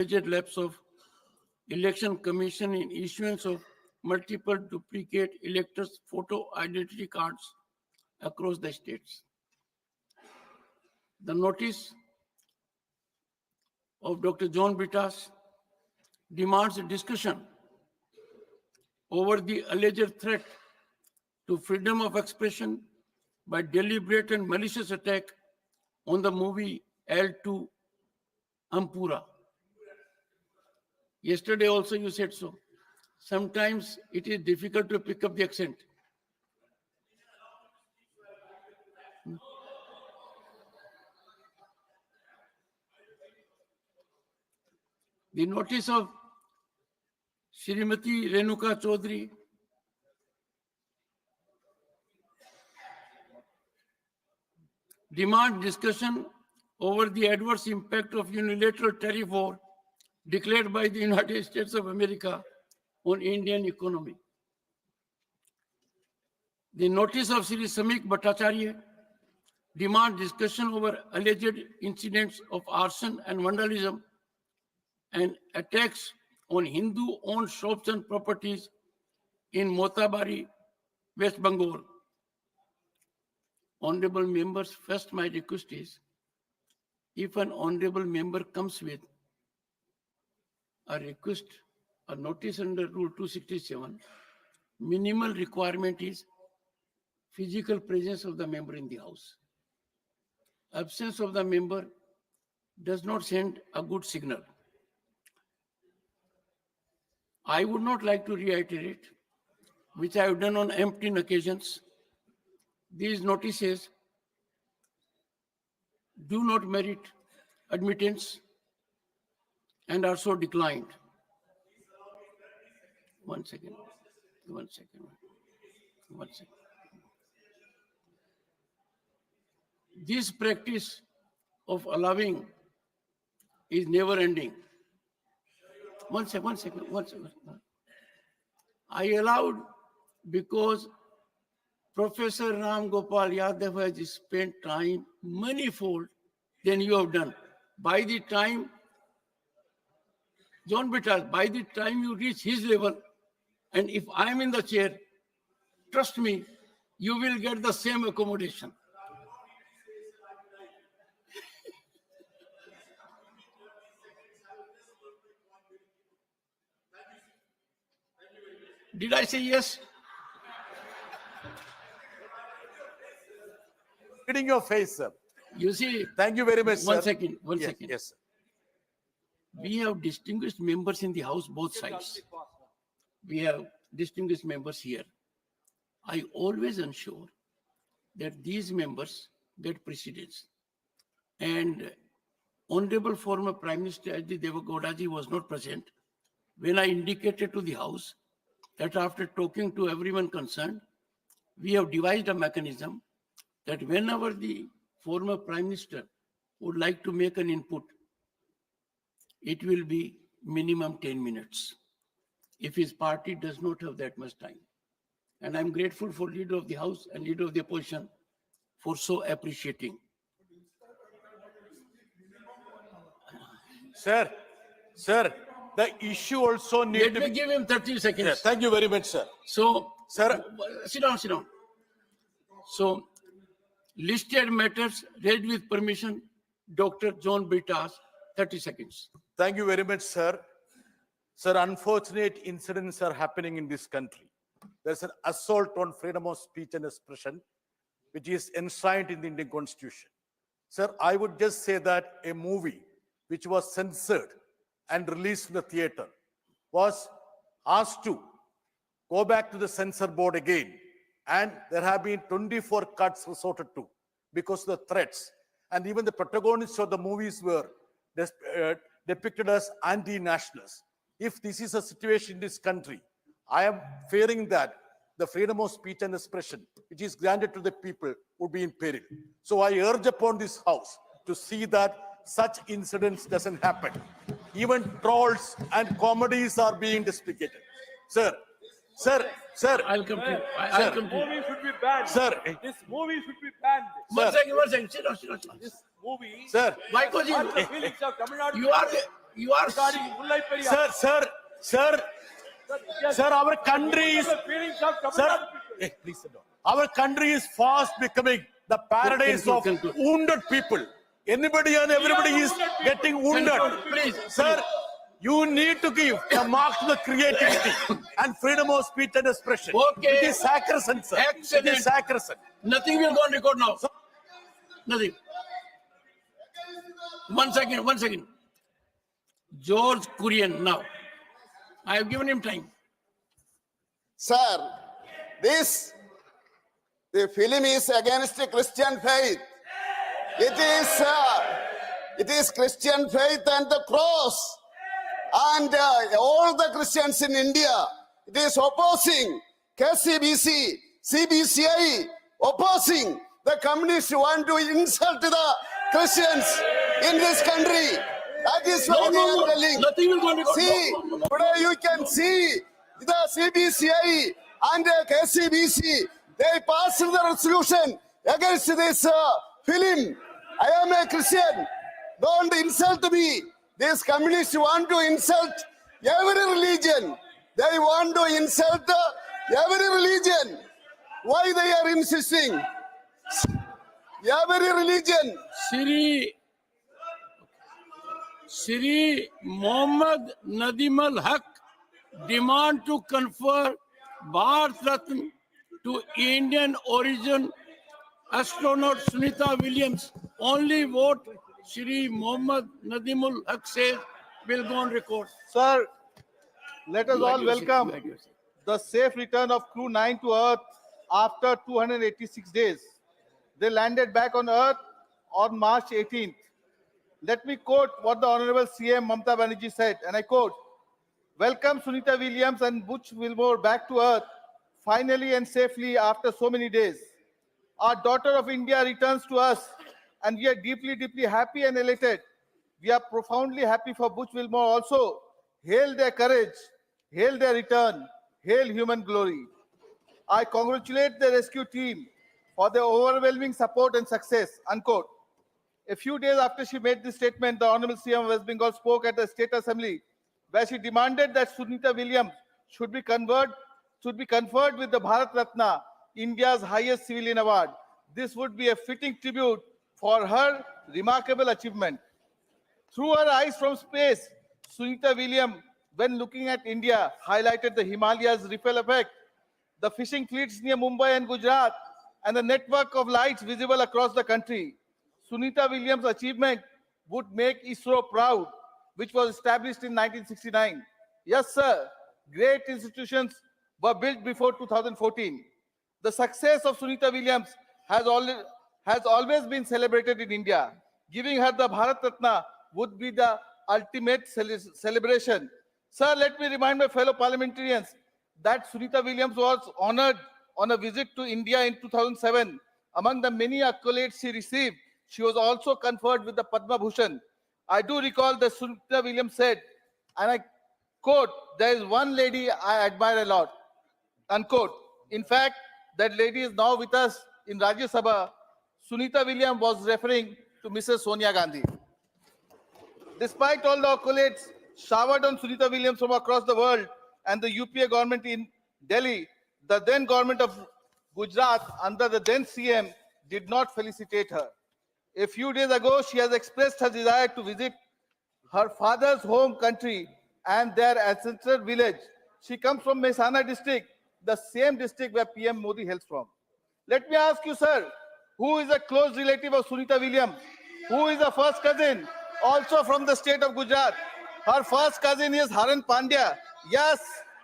alleged lapse of Election Commission in issuance of multiple duplicate electors' photo identity cards across the states. The notice of Dr. John Britas demands a discussion over the alleged threat to freedom of expression by deliberate and malicious attack on the movie L2 Ampura. Yesterday also you said so. Sometimes it is difficult to pick up the accent. The notice of Srimati Renuka Chaudhary demand discussion over the adverse impact of unilateral tariff war declared by the United States of America on Indian economy. The notice of Sri Samik Bhattacharya demand discussion over alleged incidents of arson and vandalism and attacks on Hindu-owned shops and properties in Motabari, West Bengal. Honorable members, first my request is, if an honorable member comes with a request, a notice under Rule 267, minimal requirement is physical presence of the member in the house. Absence of the member does not send a good signal. I would not like to reiterate, which I have done on umpteen occasions. These notices do not merit admittance and are so declined. One second. This practice of allowing is never ending. One second. I allowed because Professor Ram Gopal Yadav has spent time manifold than you have done. By the time, John Britas, by the time you reach his level, and if I am in the chair, trust me, you will get the same accommodation. Did I say yes? Reading your face, sir. You see, Thank you very much, sir. One second. Yes, sir. We have distinguished members in the house, both sides. We have distinguished members here. I always ensure that these members get precedence. And Honorable former Prime Minister H.D. Devagowdaji was not present when I indicated to the House that after talking to everyone concerned, we have devised a mechanism that whenever the former Prime Minister would like to make an input, it will be minimum 10 minutes if his party does not have that much time. And I'm grateful for Leader of the House and Leader of the Opposition for so appreciating. Sir, the issue also needs to Let me be... give him 30 seconds. Yes, thank you very much, sir. So, Sir. Sit down. So, listed matters read with permission, Dr. John Britas, 30 seconds. Thank you very much, sir. Sir, unfortunate incidents are happening in this country. There's an assault on freedom of speech and expression, which is enshrined in the Indian Constitution. Sir, I would just say that a movie which was censored and released in the theater was asked to go back to the censor board again. And there have been 24 cuts resorted to because of the threats. And even the protagonists of the movies were depicted as anti-nationalists. If this is a situation in this country, I am fearing that the freedom of speech and expression, which is granted to the people, would be in peril. So I urge upon this House to see that such incidents doesn't happen. Even trolls and comedies are being deprecated. Sir. I'll come to you. I'll come to you. Movie should be banned. Sir. This movie should be banned. One second. Sit down. This movie. Sir. Because Hurt the feelings of Tamil Nadu. you are the You are regarding Mullai Periyar. Sir, our country is, The feelings of Tamil sir, Nadu people. hey, please sit down. Our country is fast becoming the paradise of Conclude. wounded people. Anybody and everybody is getting wounded. Please, Sir, you need to give a mark to the creativity and freedom of speech and expression. Okay. It is sacrosanct, sir. It Excellent. is sacrosanct. Nothing will go on record now. Nothing. One second. George Kurian now. I have given him time. Sir, the film is against the Christian faith. It is Christian faith and the cross. And all the Christians in India, it is opposing KCBC, CBCI, opposing the communists who want to insult the Christians in this country. That is why they are telling. Nothing will go on record. See, No. today you can see the CBCI and KCBC, they passed the resolution against this film. I am a Christian. Don't insult me. These communists want to insult every religion. They want to insult every religion. Why they are insisting? Every religion. Shri Mohammad Nadim al-Haq demand to confer Bharat Ratna to Indian origin astronaut Sunita Williams. Only what Shri Mohammad Nadim al-Haq says will go on record. Sir, let us You had all your say, welcome you had your say. the safe return of Crew 9 to Earth after 286 days. They landed back on Earth on March 18th. Let me quote what the Honorable CM Mamata Banerjee said, and I quote, "Welcome Sunita Williams and Butch Wilmore back to Earth, finally and safely after so many days. Our daughter of India returns to us, and we are deeply, deeply happy and elated. We are profoundly happy for Butch Wilmore also. Hail their courage, hail their return, hail human glory. I congratulate the rescue team for their overwhelming support and success," unquote. A few days after she made this statement, the Honorable CM of West Bengal spoke at the State Assembly, where she demanded that Sunita Williams should be conferred with the Bharat Ratna, India's highest civilian award. This would be a fitting tribute for her remarkable achievement. Through her eyes from space, Sunita Williams, when looking at India, highlighted the Himalayas ripple effect, the fishing fleets near Mumbai and Gujarat, and the network of lights visible across the country. Sunita Williams' achievement would make ISRO proud, which was established in 1969. Yes, sir, great institutions were built before 2014. The success of Sunita Williams has always been celebrated in India. Giving her the Bharat Ratna would be the ultimate celebration. Sir, let me remind my fellow parliamentarians that Sunita Williams was honored on a visit to India in 2007. Among the many accolades she received, she was also conferred with the Padma Bhushan. I do recall that Sunita Williams said, and I quote, "There is one lady I admire a lot," unquote. In fact, that lady is now with us in Rajya Sabha. Sunita Williams was referring to Mrs. Sonia Gandhi. Despite all the accolades showered on Sunita Williams from across the world and the UPA government in Delhi, the then government of Gujarat under the then CM did not felicitate her. A few days ago, she has expressed her desire to visit her father's home country and their ancestral village. She comes from Mehsana district, the same district where PM Modi hails from. Let me ask you, sir, who is a close relative of Sunita Williams? Who is a first cousin? Also from the state of Gujarat. Her first cousin is Haran Pandya. Yes,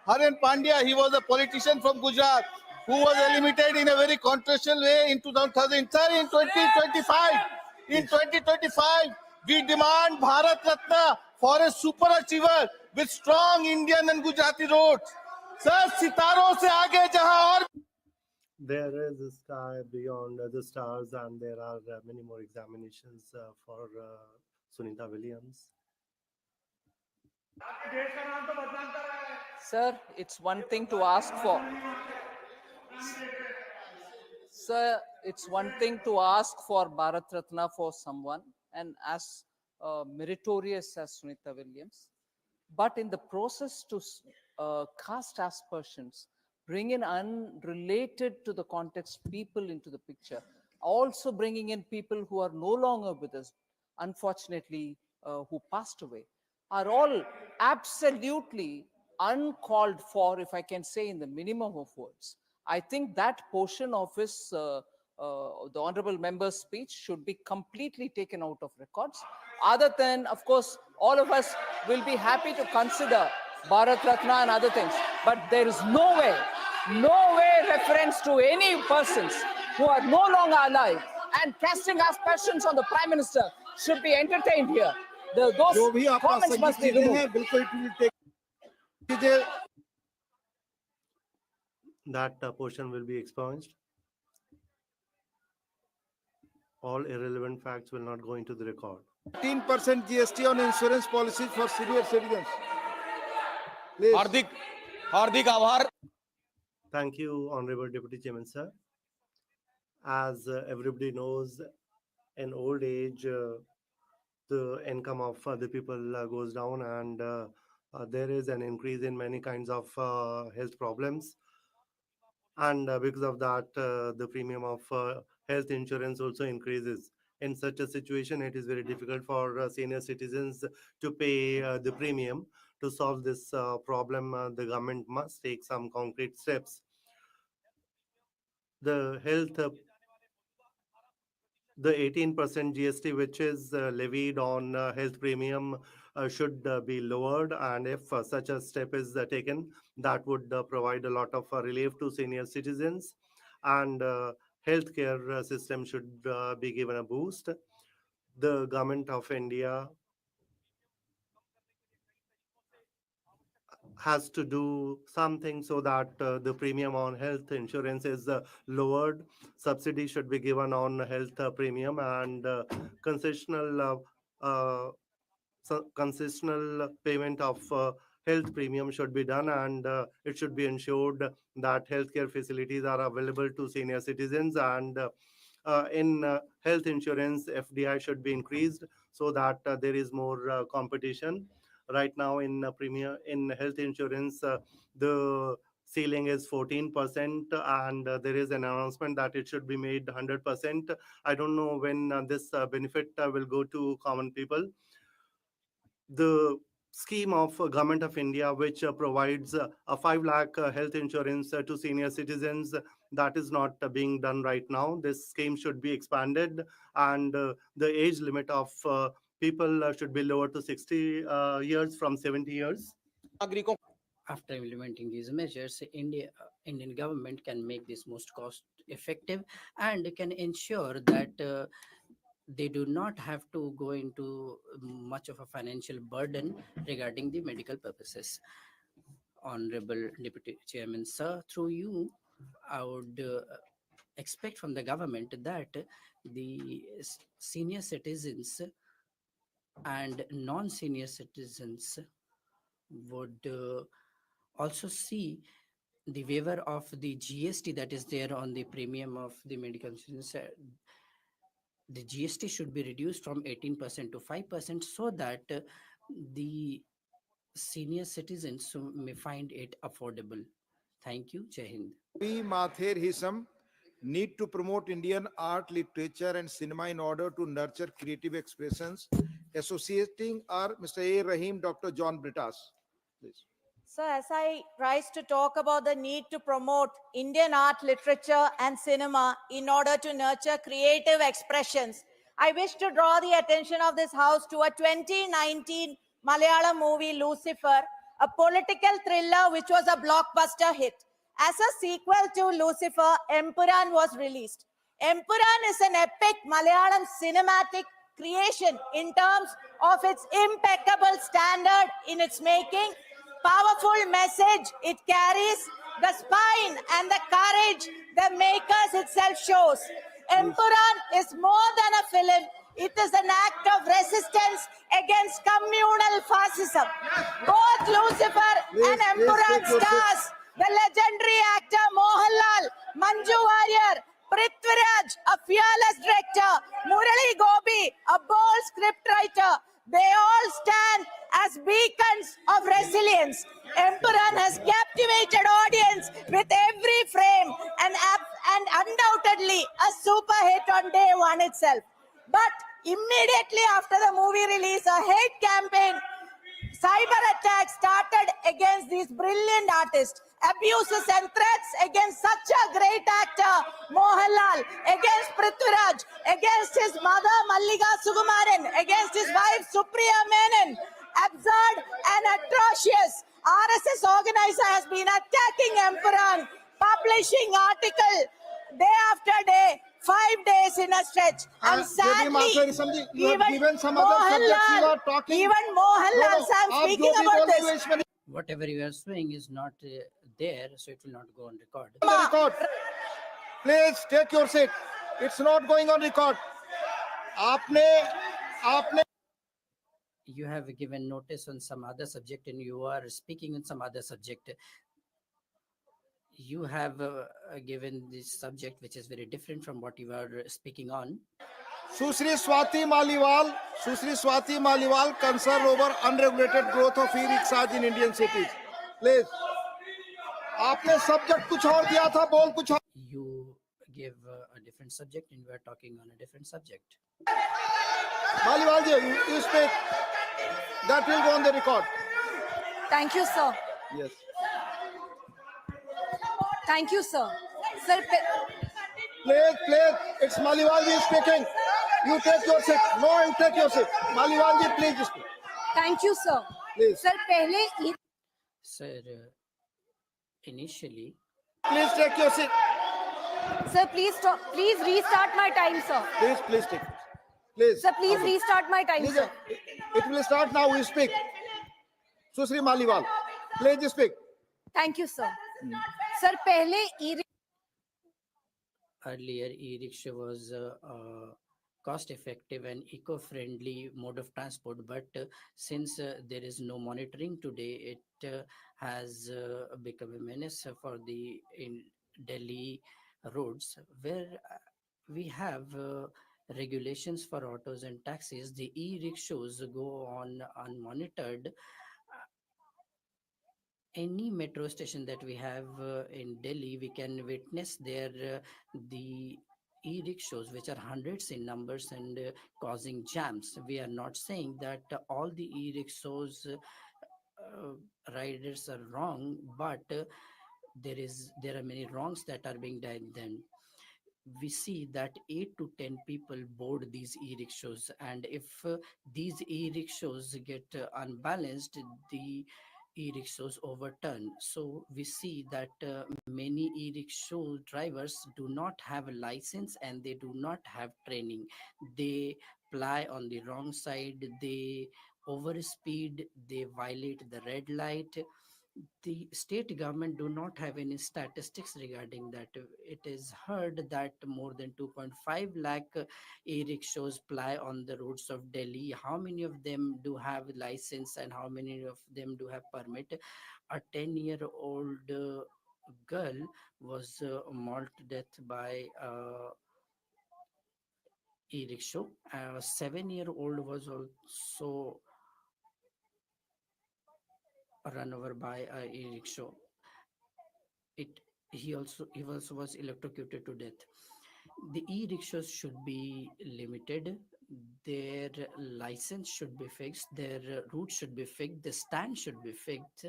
Haran Pandya, he was a politician from Gujarat who was eliminated in a very controversial way in 2013. Sir, in 2025, we demand Bharat Ratna for a super achiever with strong Indian and Gujarati roots. Sir, सितारों से आगे जहां और there is a sky beyond the stars, and there are many more examinations for Sunita Williams. Sir, it's one thing to ask for. Sir, it's one thing to ask for Bharat Ratna for someone, and as meritorious as Sunita Williams. But in the process to cast aspersions, bring in unrelated to the context people into the picture, also bringing in people who are no longer with us, unfortunately, who passed away, are all absolutely uncalled for, if I can say in the minimum of words. I think that portion of his, the honorable member's speech should be completely taken out of records. Other than, of course, all of us will be happy to consider Bharat Ratna and other things, but there is no way reference to any persons who are no longer alive and casting aspersions on the Prime Minister should be entertained here. Those comments must be removed. That portion will be expunged. All irrelevant facts will not go into the record. 15% GST on insurance policies for senior citizens. Please. Hardik Avar. Thank you, Honorable Deputy Chairman, sir. As everybody knows, in old age, the income of the people goes down, and there is an increase in many kinds of health problems. And because of that, the premium of health insurance also increases. In such a situation, it is very difficult for senior citizens to pay the premium. To solve this problem, the government must take some concrete steps. The health, the 18% GST which is levied on health premium should be lowered, and if such a step is taken, that would provide a lot of relief to senior citizens, and healthcare system should be given a boost. The government of India has to do something so that the premium on health insurance is lowered. Subsidy should be given on health premium, and concessional payment of health premium should be done, and it should be ensured that healthcare facilities are available to senior citizens, and in health insurance, FDI should be increased so that there is more competition. Right now in in health insurance, the ceiling is 14%, and there is an announcement that it should be made 100%. I don't know when this benefit will go to common people. The scheme of Government of India, which provides a 5 lakh health insurance to senior citizens, that is not being done right now. This scheme should be expanded, and the age limit of people should be lowered to 60 years from 70 years. After implementing these measures, Indian government can make this most cost effective and can ensure that they do not have to go into much of a financial burden regarding the medical purposes. Honorable Deputy Chairman, sir, through you, I would expect from the government that the senior citizens and non-senior citizens would also see the waiver of the GST that is there on the premium of the medical insurance. The GST should be reduced from 18% to 5% so that the senior citizens may find it affordable. Thank you. Jai Hind. We, Mather Hisam, need to promote Indian art, literature and cinema in order to nurture creative expressions. Associating are Mr. A. Rahim, Dr. John Britas. Please. So as I rise to talk about the need to promote Indian art, literature and cinema in order to nurture creative expressions, I wish to draw the attention of this house to a 2019 Malayalam movie, Lucifer, a political thriller which was a blockbuster hit. As a sequel to Lucifer, Empuran was released. Empuran is an epic Malayalam cinematic creation in terms of its impeccable standard in its making, powerful message it carries, the spine and the courage the makers itself shows. Empuran is more than a film. It is an act of resistance against communal fascism. Both Lucifer and Empuran stars the legendary actor Mohanlal, Manju Warrier, Prithviraj, a fearless director, Murali Gopi, a bold scriptwriter. They all stand as beacons of resilience. Emperor has captivated audience with every frame and undoubtedly a super hit on day one itself. But immediately after the movie release, a hate campaign, cyber attacks started against these brilliant artists. Abuses and threats against such a great actor, Mohanlal, against Prithviraj, against his mother Mallika Sukumaran, against his wife Supriya Menon. Absurd and atrocious. RSS organizer has been attacking Emperor, publishing article day after day, 5 days in a stretch. And J.B. Mathur, sadly, you have given some other subjects you are talking. even Mohanlal, No, I'm आप speaking जो भी about बोल रहे हो this. इसमें Whatever you are saying is not there, so it will not go on record. on record. Please take your seat. It's not going on record. आपने You have given notice on some other subject and you are speaking on some other subject. You have given this subject which is very different from what you are speaking on. Susri Swati Maliwal concerned over unregulated growth of e-rickshaws in Indian cities. Please. आपने subject कुछ और दिया था, बोल कुछ और. You give a different subject and we are talking on a different subject. Maliwal ji, you speak. That will go on the record. Thank you, sir. Yes. Thank you, sir. Sir, Please, it's Maliwal ji speaking. You take your seat. No, you take your seat. Maliwal ji, please speak. thank you, sir. Please. Sir, पहले Sir, initially, Please take your seat. sir, please stop. Please restart my time, sir. Please take it. Please. Sir, please restart my time, Please, sir. it will start now. You speak. Susri Maliwal, please speak. Thank you, sir. Sir, पहले earlier e-rickshaw was a cost-effective and eco-friendly mode of transport, but since there is no monitoring today, it has become a menace for the in Delhi roads, where we have regulations for autos and taxis. The e-rickshaws go on unmonitored. Any metro station that we have in Delhi, we can witness there the e-rickshaws, which are hundreds in numbers and causing jams. We are not saying that all the e-rickshaws riders are wrong, but there are many wrongs that are being done. Then we see that 8 to 10 people board these e-rickshaws, and if these e-rickshaws get unbalanced, the e-rickshaws overturn. So we see that many e-rickshaw drivers do not have a license and they do not have training. They ply on the wrong side, they overspeed, they violate the red light. The state government do not have any statistics regarding that. It is heard that more than 2.5 lakh e-rickshaws ply on the roads of Delhi. How many of them do have license and how many of them do have permit? A 10-year-old girl was mauled to death by e-rickshaw. A 7-year-old was also run over by a e-rickshaw. He also was electrocuted to death. The e-rickshaws should be limited. Their license should be fixed. Their route should be fixed. The stand should be fixed,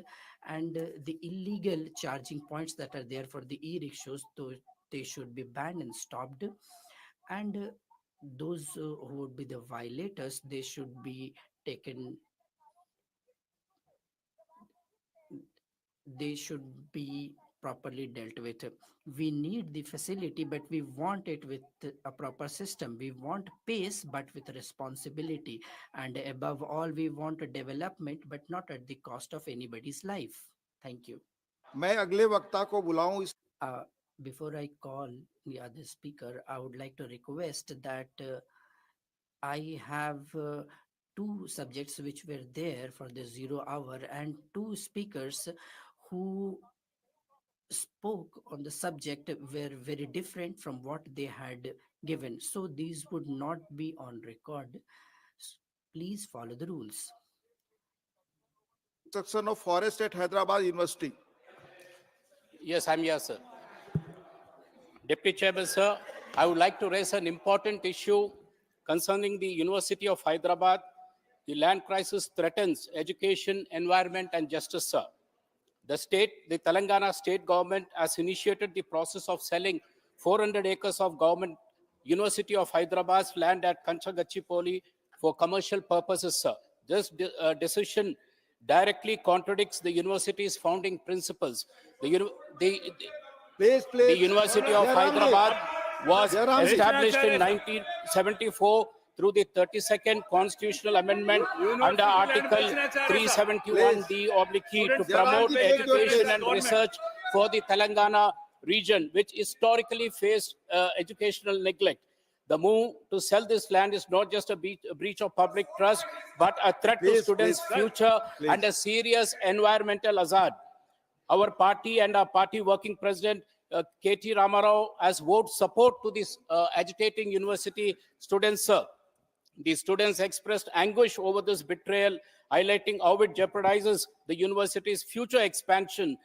and the illegal charging points that are there for the e-rickshaws, they should be banned and stopped. And those who would be the violators, they should be taken. They should be properly dealt with. We need the facility, but we want it with a proper system. We want pace, but with responsibility. And above all, we want a development, but not at the cost of anybody's life. Thank you. मैं अगले वक्ता को बुलाऊं इस Before I call the other speaker, I would like to request that I have two subjects which were there for the 0 hour and two speakers who spoke on the subject were very different from what they had given. So these would not be on record. Please follow the rules. Section of Forest at Hyderabad University. Yes, I'm here, sir. Deputy Chairman, sir, I would like to raise an important issue concerning the University of Hyderabad. The land crisis threatens education, environment, and justice, sir. The Telangana state government has initiated the process of selling 400 acres of government University of Hyderabad's land at Kanchagachipoli for commercial purposes, sir. This decision directly contradicts the university's founding principles. Please, The please. University of Hyderabad was Jairam ji. established in 1974 through the 32nd Constitutional Amendment under Article 371D/E to promote education and research for the Telangana region, which historically faced educational neglect. The move to sell this land is not just a breach of public trust, but a threat to Please, students' please. future Please. and a serious environmental hazard. Our party and our party working president, K.T. Ramarao, has vowed support to this agitating university students, sir. The students expressed anguish over this betrayal, highlighting how it jeopardizes the university's future expansion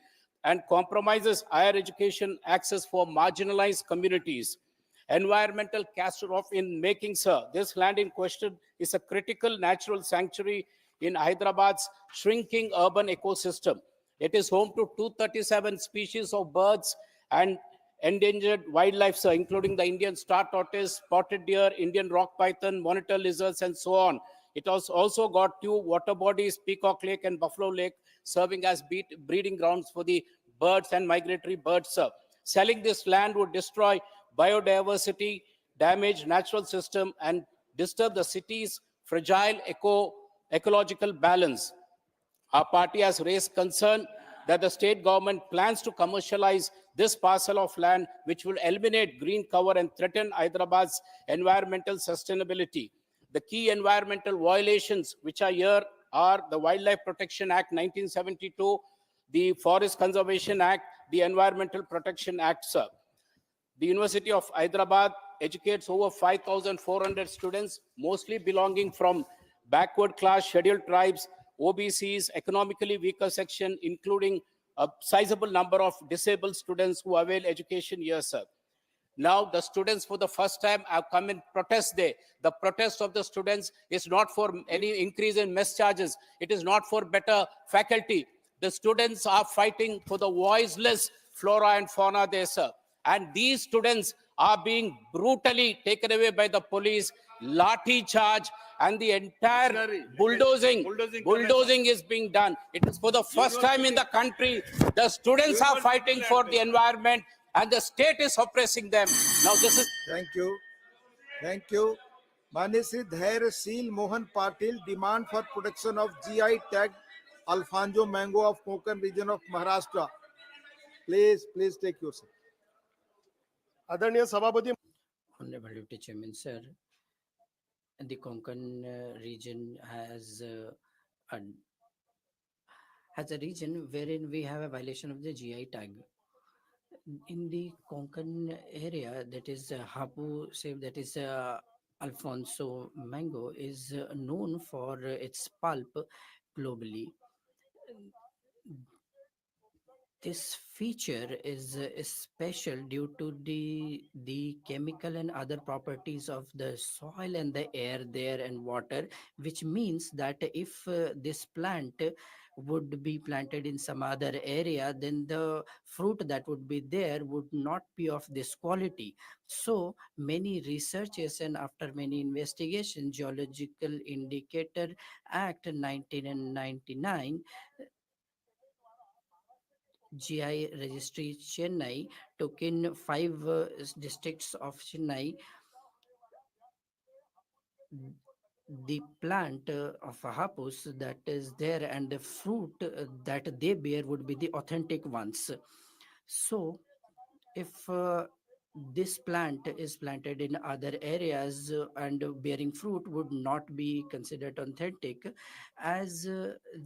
and compromises higher education access for marginalized communities. Environmental catastrophe in making, sir. This land in question is a critical natural sanctuary in Hyderabad's shrinking urban ecosystem. It is home to 237 species of birds and endangered wildlife, sir, including the Indian star tortoise, spotted deer, Indian rock python, monitor lizards, and so on. It has also got two water bodies, Peacock Lake and Buffalo Lake, serving as breeding grounds for the birds and migratory birds, sir. Selling this land would destroy biodiversity, damage natural system, and disturb the city's fragile ecological balance. Our party has raised concern that the state government plans to commercialize this parcel of land, which will eliminate green cover and threaten Hyderabad's environmental sustainability. The key environmental violations which are here are the Wildlife Protection Act 1972, the Forest Conservation Act, the Environmental Protection Act, sir. The University of Hyderabad educates over 5,400 students, mostly belonging from backward class, scheduled tribes, OBCs, economically weaker section, including a sizable number of disabled students who avail education here, sir. Now, the students for the first time have come in protest day. The protest of the students is not for any increase in mess charges. It is not for better faculty. The students are fighting for the voiceless flora and fauna there, sir. And these students are being brutally taken away by the police, lathi charge, and the entire bulldozing is being done. It is for the first time in the country, the students are fighting for the environment and the state is oppressing them. Now this is... Thank you. Thank you. Manya Shri Dhair Seal Mohan Patil demand for protection of GI tagged Alfonso mango of Konkan region of Maharashtra. Please take your seat. आदरणीय सभापति Honorable Deputy Chairman, sir, the Konkan region has a region wherein we have a violation of the GI tag. In the Konkan area, that is Hapu, say that is Alfonso mango, is known for its pulp globally. This feature is special due to the chemical and other properties of the soil and the air there and water, which means that if this plant would be planted in some other area, then the fruit that would be there would not be of this quality. So many researchers and after many investigations, Geological Indicator Act 1999, GI registry Chennai took in 5 districts of Chennai. The plant of hapus that is there and the fruit that they bear would be the authentic ones. So if this plant is planted in other areas and bearing fruit would not be considered authentic. As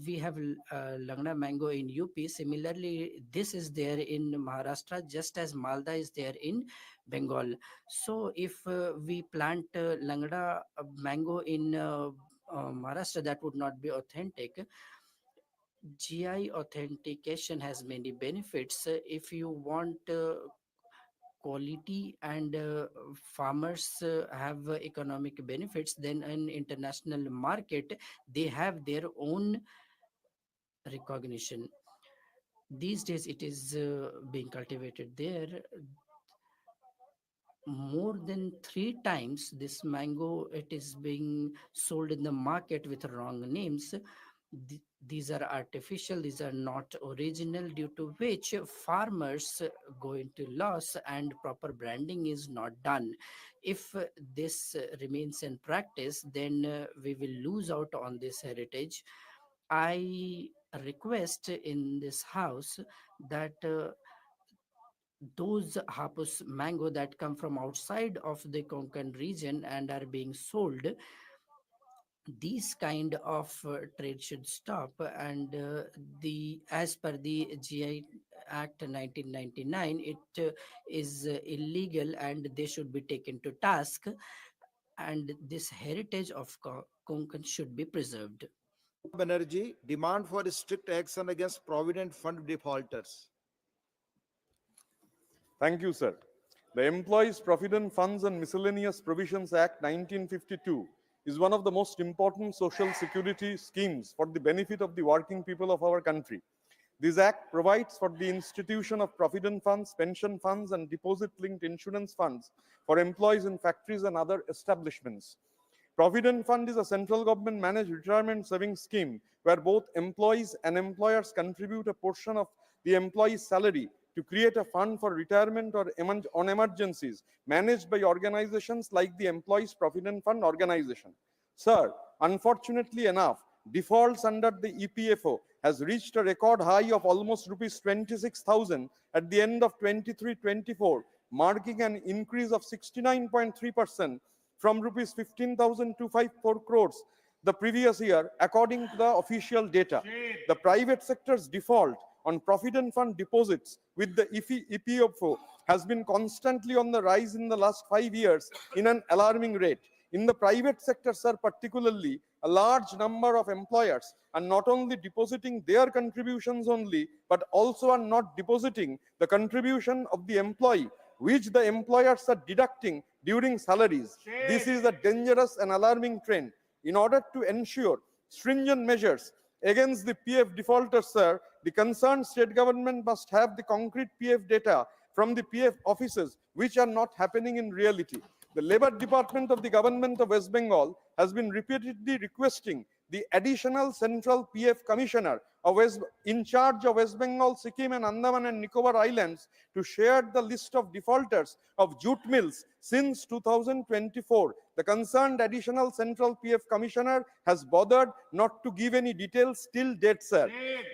we have Langna mango in UP, similarly, this is there in Maharashtra, just as Malda is there in Bengal. So if we plant Langda mango in Maharashtra, that would not be authentic. GI authentication has many benefits. If you want quality and farmers have economic benefits, then in international market they have their own recognition. These days it is being cultivated there more than 3 times. This mango, it is being sold in the market with wrong names. These are artificial, these are not original, due to which farmers go into loss and proper branding is not done. If this remains in practice, then we will lose out on this heritage. I request in this house that those hapus mango that come from outside of the Konkan region and are being sold, these kind of trade should stop. And the as per the GI Act 1999, it is illegal and they should be taken to task, and this heritage of Konkan should be preserved. Banerjee, demand for strict action against Provident Fund defaulters. Thank you, sir. The Employees Provident Funds and Miscellaneous Provisions Act 1952 is one of the most important social security schemes for the benefit of the working people of our country. This act provides for the institution of provident funds, pension funds, and deposit-linked insurance funds for employees in factories and other establishments. Provident Fund is a central government managed retirement savings scheme where both employees and employers contribute a portion of the employee's salary to create a fund for retirement or on emergencies managed by organizations like the Employees Provident Fund organization. Sir, unfortunately enough, defaults under the EPFO has reached a record high of almost rupees 26,000 at the end of 23-24, marking an increase of 69.3% from rupees 15,254 crores the previous year, according to the official data. The private sector's default on Provident Fund deposits with the EPFO has been constantly on the rise in the last 5 years in an alarming rate. In the private sector, sir, particularly, a large number of employers are not only depositing their contributions only, but also are not depositing the contribution of the employee, which the employers are deducting during salaries. This is a dangerous and alarming trend. In order to ensure stringent measures against the PF defaulters, sir, the concerned state government must have the concrete PF data from the PF offices, which are not happening in reality. The Labour Department of the Government of West Bengal has been repeatedly requesting the additional Central PF Commissioner in charge of West Bengal, Sikkim and Andaman and Nicobar Islands to share the list of defaulters of jute mills since 2024. The concerned additional Central PF Commissioner has bothered not to give any details till date, sir.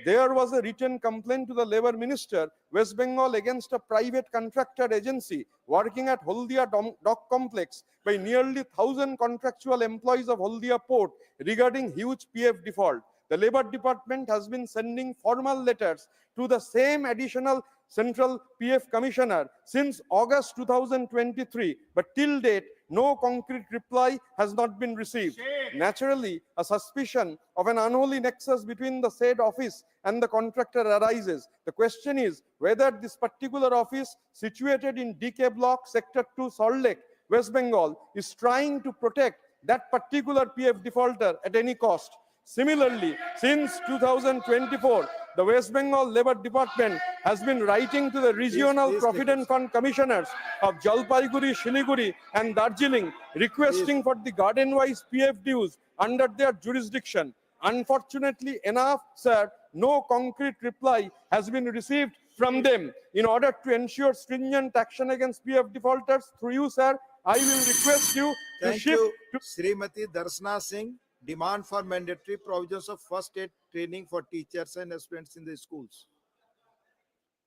There was a written complaint to the Labour Minister, West Bengal, against a private contractor agency working at Holdia Dock Complex by nearly 1,000 contractual employees of Holdia Port regarding huge PF default. The Labour Department has been sending formal letters to the same additional Central PF Commissioner since August 2023, but till date, no concrete reply has not been received. Naturally, a suspicion of an unholy nexus between the said office and the contractor arises. The question is whether this particular office, situated in DK Block, Sector 2, Salt Lake, West Bengal, is trying to protect that particular PF defaulter at any cost. Similarly, since 2024, the West Bengal Labour Department has been writing to the regional Provident Fund commissioners of Jalpaiguri, Shiliguri and Darjeeling, requesting for the garden-wise PF dues under their jurisdiction. Unfortunately enough, sir, no concrete reply has been received from them. In order to ensure stringent action against PF defaulters, through you, sir, I will request you to Thank shift you, to Srimati Darshana Singh. Demand for mandatory provisions of first aid training for teachers and students in the schools.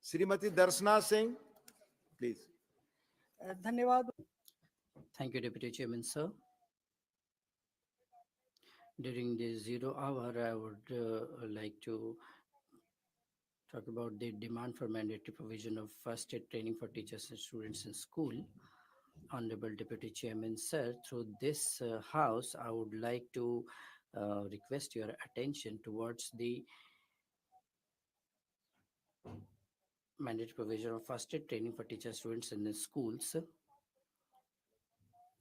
Srimati Darshana Singh, please. धन्यवाद. Thank you, Deputy Chairman, sir. During the 0 hour, I would like to talk about the demand for mandatory provision of first aid training for teachers and students in school. Honorable Deputy Chairman, sir, through this house, I would like to request your attention towards the mandatory provision of first aid training for teachers, students in the schools.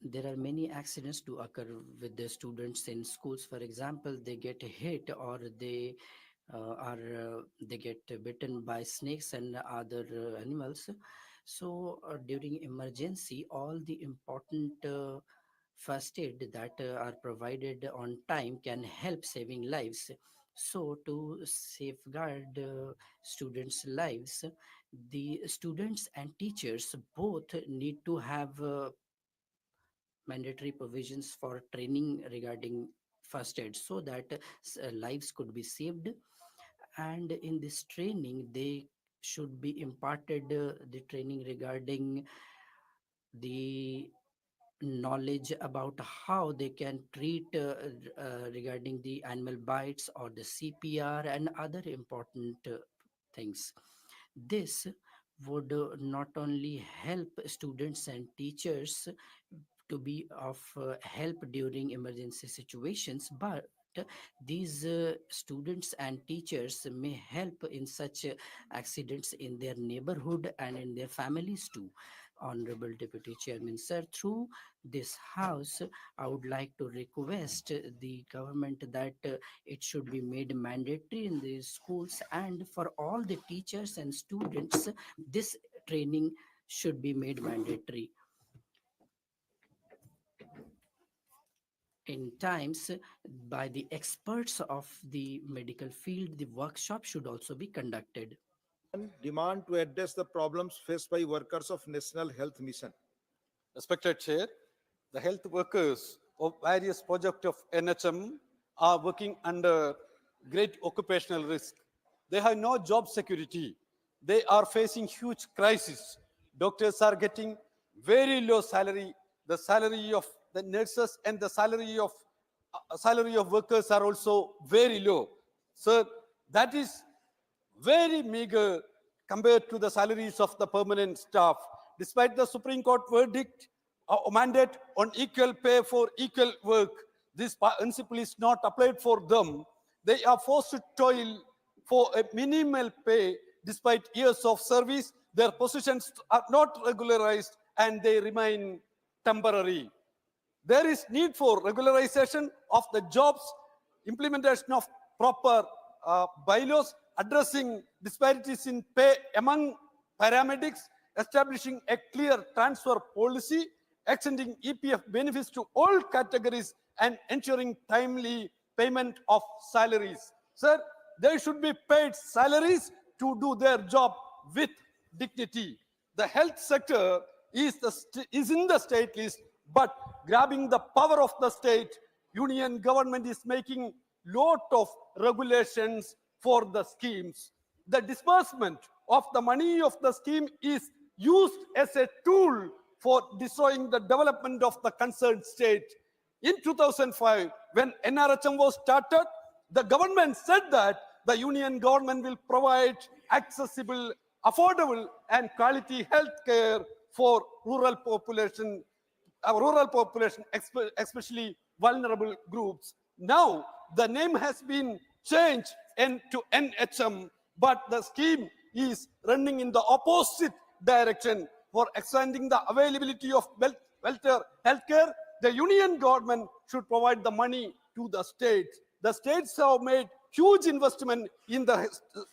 There are many accidents to occur with the students in schools. For example, they get hit or they they get bitten by snakes and other animals. So during emergency, all the important first aid that are provided on time can help saving lives. So to safeguard students' lives, the students and teachers both need to have mandatory provisions for training regarding first aid so that lives could be saved. And in this training, they should be imparted the training regarding the knowledge about how they can treat regarding the animal bites or the CPR and other important things. This would not only help students and teachers to be of help during emergency situations, but these students and teachers may help in such accidents in their neighborhood and in their families too. Honorable Deputy Chairman, sir, through this house, I would like to request the government that it should be made mandatory in the schools, and for all the teachers and students, this training should be made mandatory. In times by the experts of the medical field, the workshop should also be conducted. Demand to address the problems faced by workers of National Health Mission. Respected Chair, the health workers of various projects of NHM are working under great occupational risk. They have no job security. They are facing huge crisis. Doctors are getting very low salary. The salary of the nurses and the salary of workers are also very low. Sir, that is very meager compared to the salaries of the permanent staff. Despite the Supreme Court verdict mandate on equal pay for equal work, this principle is not applied for them. They are forced to toil for a minimal pay despite years of service. Their positions are not regularized and they remain temporary. There is need for regularization of the jobs, implementation of proper bylaws, addressing disparities in pay among paramedics, establishing a clear transfer policy, extending EPF benefits to all categories, and ensuring timely payment of salaries. Sir, they should be paid salaries to do their job with dignity. The health sector is in the state list, but grabbing the power of the state, union government is making lot of regulations for the schemes. The disbursement of the money of the scheme is used as a tool for destroying the development of the concerned state. In 2005, when NRHM was started, the government said that the union government will provide accessible, affordable and quality health care for rural population, especially vulnerable groups. Now, the name has been changed to NHM, but the scheme is running in the opposite direction. For expanding the availability of welfare healthcare, the union government should provide the money to the states. The states have made huge investment in the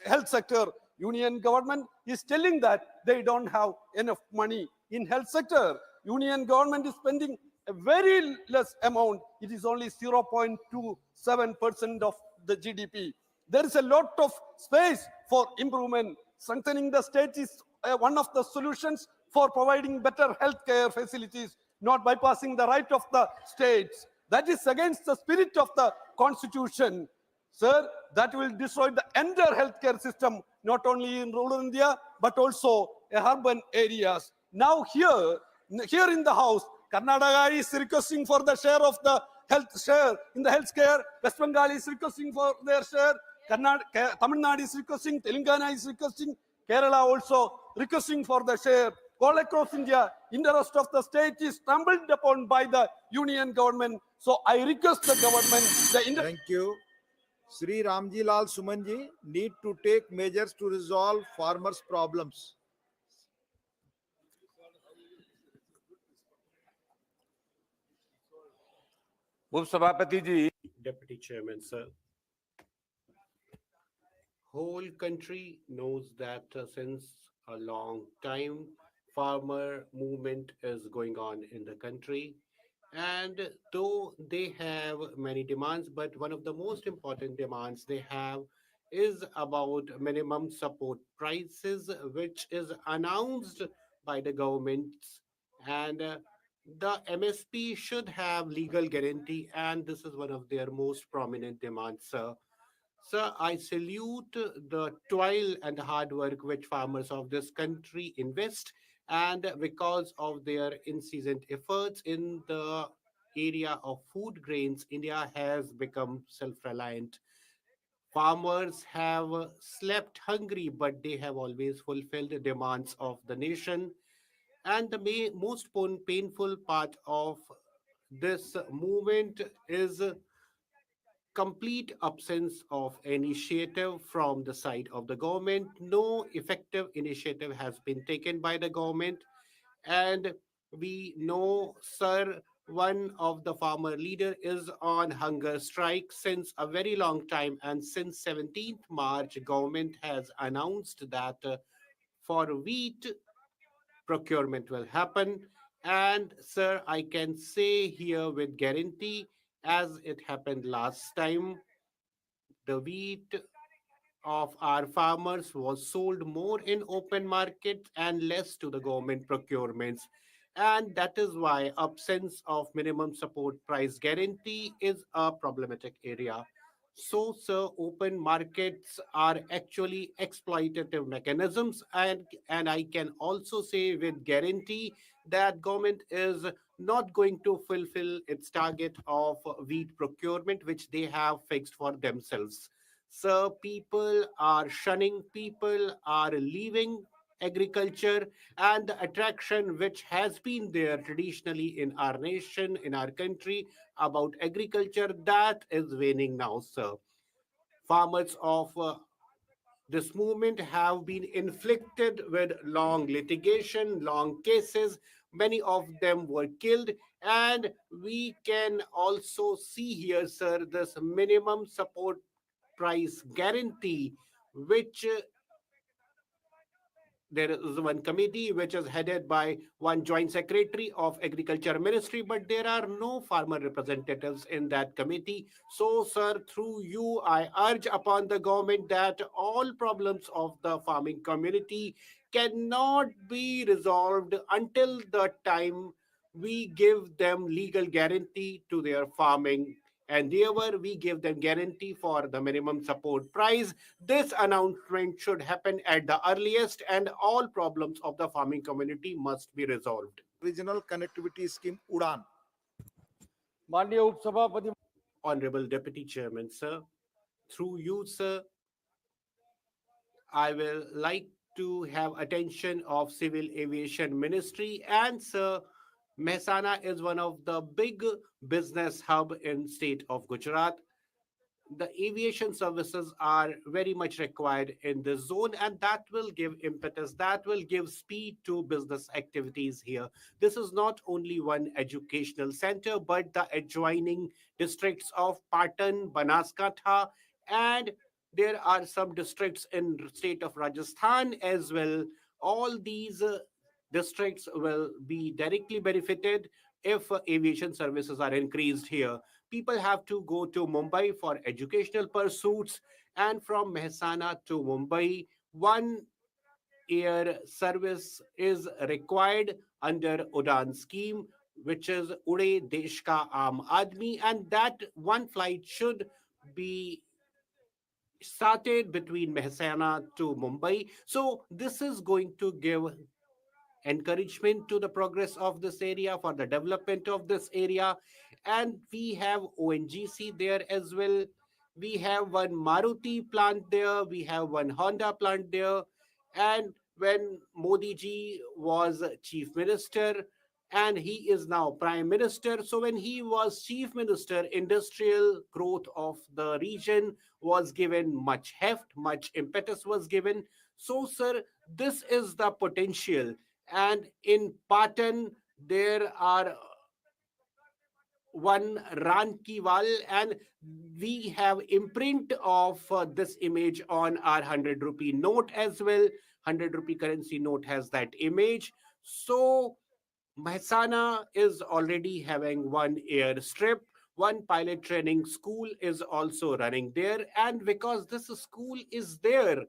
health sector. Union government is telling that they don't have enough money in health sector. Union government is spending a very less amount. It is only 0.27% of the GDP. There is a lot of space for improvement. Strengthening the state is one of the solutions for providing better healthcare facilities, not bypassing the right of the states. That is against the spirit of the constitution. Sir, that will destroy the entire healthcare system, not only in rural India, but also in urban areas. Now here, Here in the house, Karnataka is requesting for the share of the health share in the healthcare. West Bengal is requesting for their share. Tamil Nadu is requesting. Telangana is requesting. Kerala also requesting for the share. All across India, interest of the state is trampled upon by the union government. So I request the government, Thank you. Sri Ramji Lal Sumanji need to take measures to resolve farmers' problems. Upsabhapati ji. Deputy Chairman, sir. Whole country knows that since a long time, farmer movement is going on in the country. And though they have many demands, but one of the most important demands they have is about minimum support prices, which is announced by the governments. And the MSP should have legal guarantee, and this is one of their most prominent demands, sir. Sir, I salute the toil and hard work which farmers of this country invest, and because of their incessant efforts in the area of food grains, India has become self-reliant. Farmers have slept hungry, but they have always fulfilled the demands of the nation. And the most painful part of this movement is complete absence of initiative from the side of the government. No effective initiative has been taken by the government. And we know, sir, one of the farmer leader is on hunger strike since a very long time. And since 17th March, government has announced that for wheat, procurement will happen. And sir, I can say here with guarantee, as it happened last time, the wheat of our farmers was sold more in open market and less to the government procurements. And that is why absence of minimum support price guarantee is a problematic area. So, sir, open markets are actually exploitative mechanisms, and I can also say with guarantee that government is not going to fulfill its target of wheat procurement, which they have fixed for themselves. So people are shunning, people are leaving agriculture, and the attraction which has been there traditionally in our nation, in our country about agriculture, that is waning now, sir. Farmers of this movement have been inflicted with long litigation, long cases. Many of them were killed. And we can also see here, sir, this minimum support price guarantee, which there is one committee which is headed by one joint secretary of agriculture ministry, but there are no farmer representatives in that committee. So sir, through you, I urge upon the government that all problems of the farming community cannot be resolved until the time we give them legal guarantee to their farming endeavor. We give them guarantee for the minimum support price. This announcement should happen at the earliest, and all problems of the farming community must be resolved. Regional connectivity scheme UDAN. Mandiya Upsabhapati. Honorable Deputy Chairman, sir, through you, sir, I will like to have attention of Civil Aviation Ministry. And sir, Mehsana is one of the big business hub in state of Gujarat. The aviation services are very much required in this zone, and that will give impetus, that will give speed to business activities here. This is not only one educational center, but the adjoining districts of Patan, Banaskantha, and there are some districts in state of Rajasthan as well. All these districts will be directly benefited if aviation services are increased here. People have to go to Mumbai for educational pursuits, and from Mehsana to Mumbai, one air service is required under Udan scheme, which is Ude Desh Ka Aam Admi, and that one flight should be started between Mehsana to Mumbai. So this is going to give encouragement to the progress of this area, for the development of this area. And we have ONGC there as well. We have one Maruti plant there. We have one Honda plant there. And when Modi ji was chief minister, and he is now prime minister. So when he was chief minister, industrial growth of the region was given much heft, much impetus was given. So, sir, this is the potential. And in Patan, there are one Rankiwal, and we have imprint of this image on our 100 rupee note as well. 100 rupee currency note has that image. So Mehsana is already having one airstrip. One pilot training school is also running there. And because this school is there,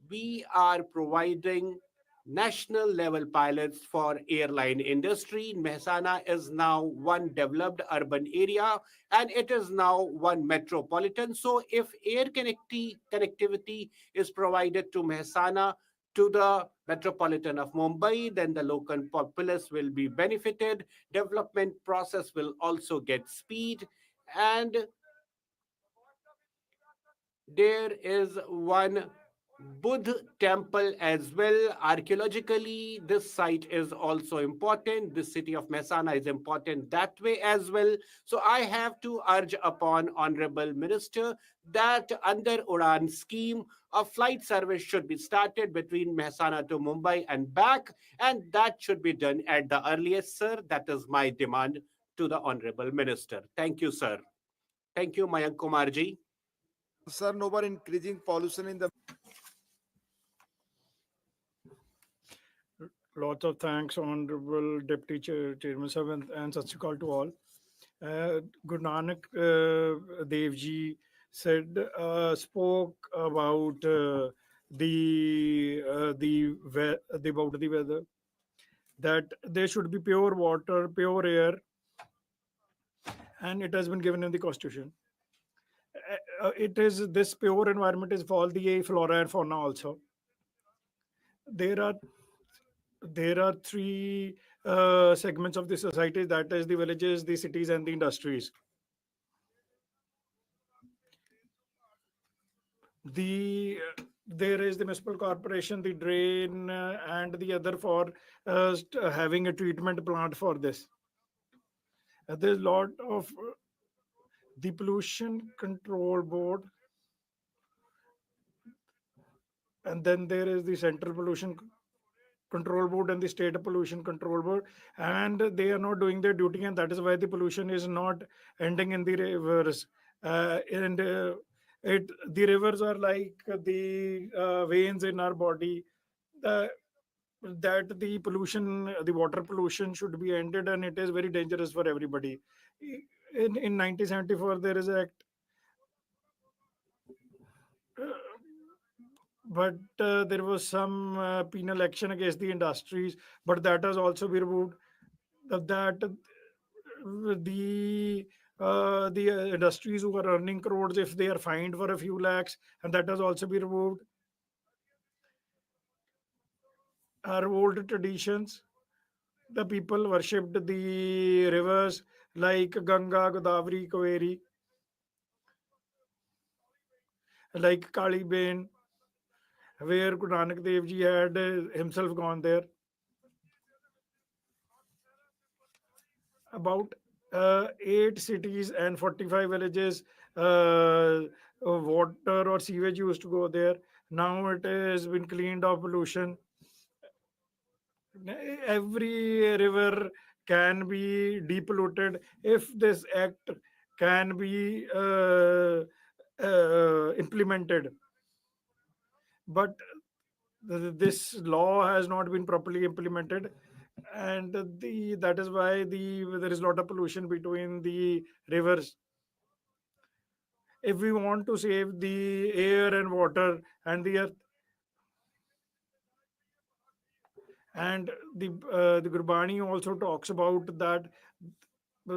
we are providing national level pilots for airline industry. Mehsana is now one developed urban area, and it is now one metropolitan. So if air connectivity is provided to Mehsana, to the metropolitan of Mumbai, then the local populace will be benefited. Development process will also get speed. And there is one Buddha temple as well. Archaeologically, this site is also important. The city of Mehsana is important that way as well. So I have to urge upon Honorable Minister that under Udan scheme, a flight service should be started between Mehsana to Mumbai and back, and that should be done at the earliest, sir. That is my demand to the Honorable Minister. Thank you, sir. Thank you, Mayank Kumarji. Sir, no more increasing pollution in the. Lots of thanks, Honorable Deputy Chairman Sir, and Sat Sri Akal to all. Guru Nanak Dev Ji spoke about about the weather, that there should be pure water, pure air, and it has been given in the Constitution. It is this pure environment is for all the flora and fauna also. There are three segments of the society, that is the villages, the cities, and the industries. There is the municipal corporation, the drain, and the other for having a treatment plant for this. There's a lot of the pollution control board, and then there is the central pollution control board and the state pollution control board, and they are not doing their duty, and that is why the pollution is not ending in the rivers. The rivers are like the veins in our body. That the pollution, the water pollution should be ended, and it is very dangerous for everybody. In 1974, there is an act, but there was some penal action against the industries, but that has also been removed. That the industries who are earning crores, if they are fined for a few lakhs, and that has also been removed. Our old traditions, the people worshipped the rivers like Ganga, Godavari, Kaveri, like Kali Bain, where Guru Nanak Dev Ji had himself gone there. About 8 cities and 45 villages, water or sewage used to go there. Now it has been cleaned of pollution. Every river can be depolluted if this act can be implemented. But this law has not been properly implemented, and that is why there is a lot of pollution between the rivers. If we want to save the air and water and the earth, and the Gurbani also talks about that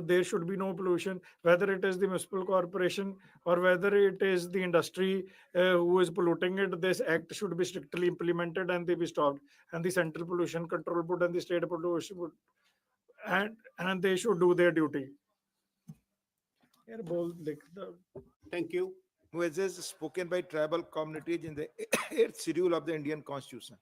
there should be no pollution, whether it is the municipal corporation or whether it is the industry who is polluting it. This act should be strictly implemented and they be stopped. And the Central Pollution Control Board and the State Pollution Board, and they should do their duty. Thank you. Which is spoken by tribal communities in the 8th schedule of the Indian Constitution.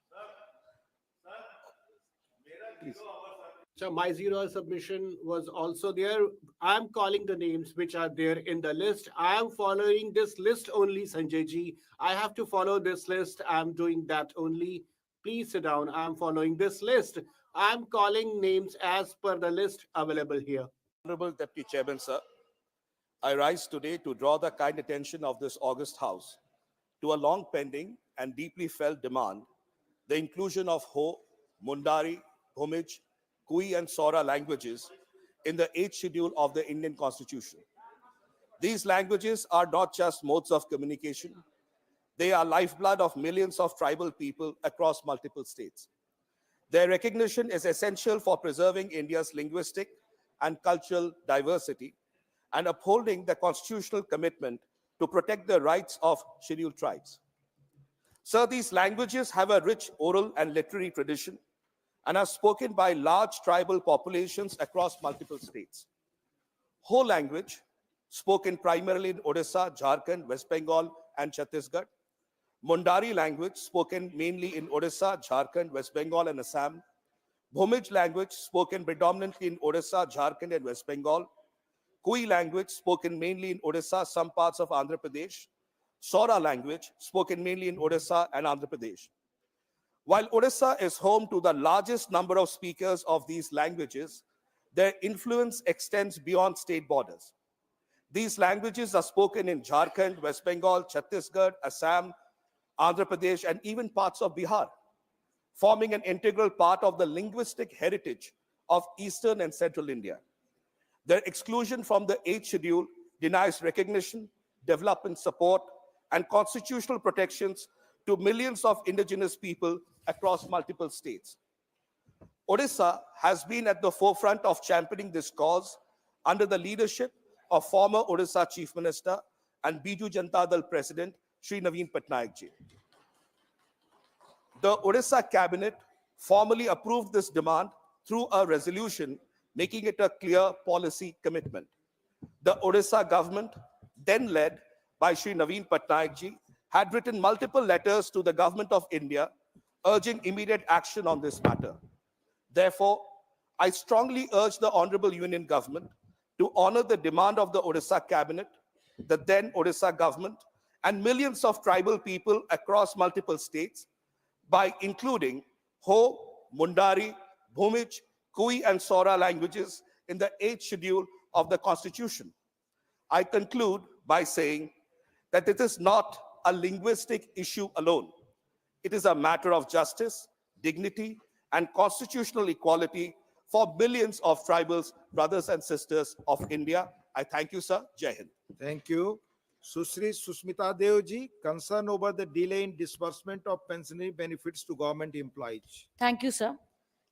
So my 0 hour submission was also there. I'm calling the names which are there in the list. I am following this list only, Sanjay ji. I have to follow this list. I'm doing that only. Please sit down. I'm following this list. I'm calling names as per the list available here. Honorable Deputy Chairman, sir, I rise today to draw the kind attention of this august House to a long pending and deeply felt demand, the inclusion of Ho, Mundari, Bhumij, Kui and Sora languages in the 8th schedule of the Indian Constitution. These languages are not just modes of communication, they are lifeblood of millions of tribal people across multiple states. Their recognition is essential for preserving India's linguistic and cultural diversity and upholding the constitutional commitment to protect the rights of scheduled tribes. Sir, these languages have a rich oral and literary tradition and are spoken by large tribal populations across multiple states. Ho language, spoken primarily in Odisha, Jharkhand, West Bengal, and Chhattisgarh. Mundari language, spoken mainly in Odisha, Jharkhand, West Bengal, and Assam. Bhumij language, spoken predominantly in Odisha, Jharkhand, and West Bengal. Kui language, spoken mainly in Odisha, some parts of Andhra Pradesh. Sora language, spoken mainly in Odisha and Andhra Pradesh. While Odisha is home to the largest number of speakers of these languages, their influence extends beyond state borders. These languages are spoken in Jharkhand, West Bengal, Chhattisgarh, Assam, Andhra Pradesh, and even parts of Bihar, forming an integral part of the linguistic heritage of Eastern and Central India. Their exclusion from the 8th schedule denies recognition, development support, and constitutional protections to millions of indigenous people across multiple states. Odisha has been at the forefront of championing this cause under the leadership of former Odisha Chief Minister and Biju Janata Dal President, Shri Naveen Patnaik ji. The Odisha cabinet formally approved this demand through a resolution, making it a clear policy commitment. The Odisha government, then led by Shri Naveen Patnaik ji, had written multiple letters to the government of India urging immediate action on this matter. Therefore, I strongly urge the Honorable Union Government to honor the demand of the Odisha cabinet, the then Odisha government, and millions of tribal people across multiple states by including Ho, Mundari, Bhumij, Kui, and Sora languages in the 8th schedule of the Constitution. I conclude by saying that it is not a linguistic issue alone. It is a matter of justice, dignity, and constitutional equality for billions of tribals, brothers and sisters of India. I thank you, sir. Jai Hind. Thank you. Susri Susmita Devji, concern over the delay in disbursement of pensionary benefits to government employees. Thank you, sir.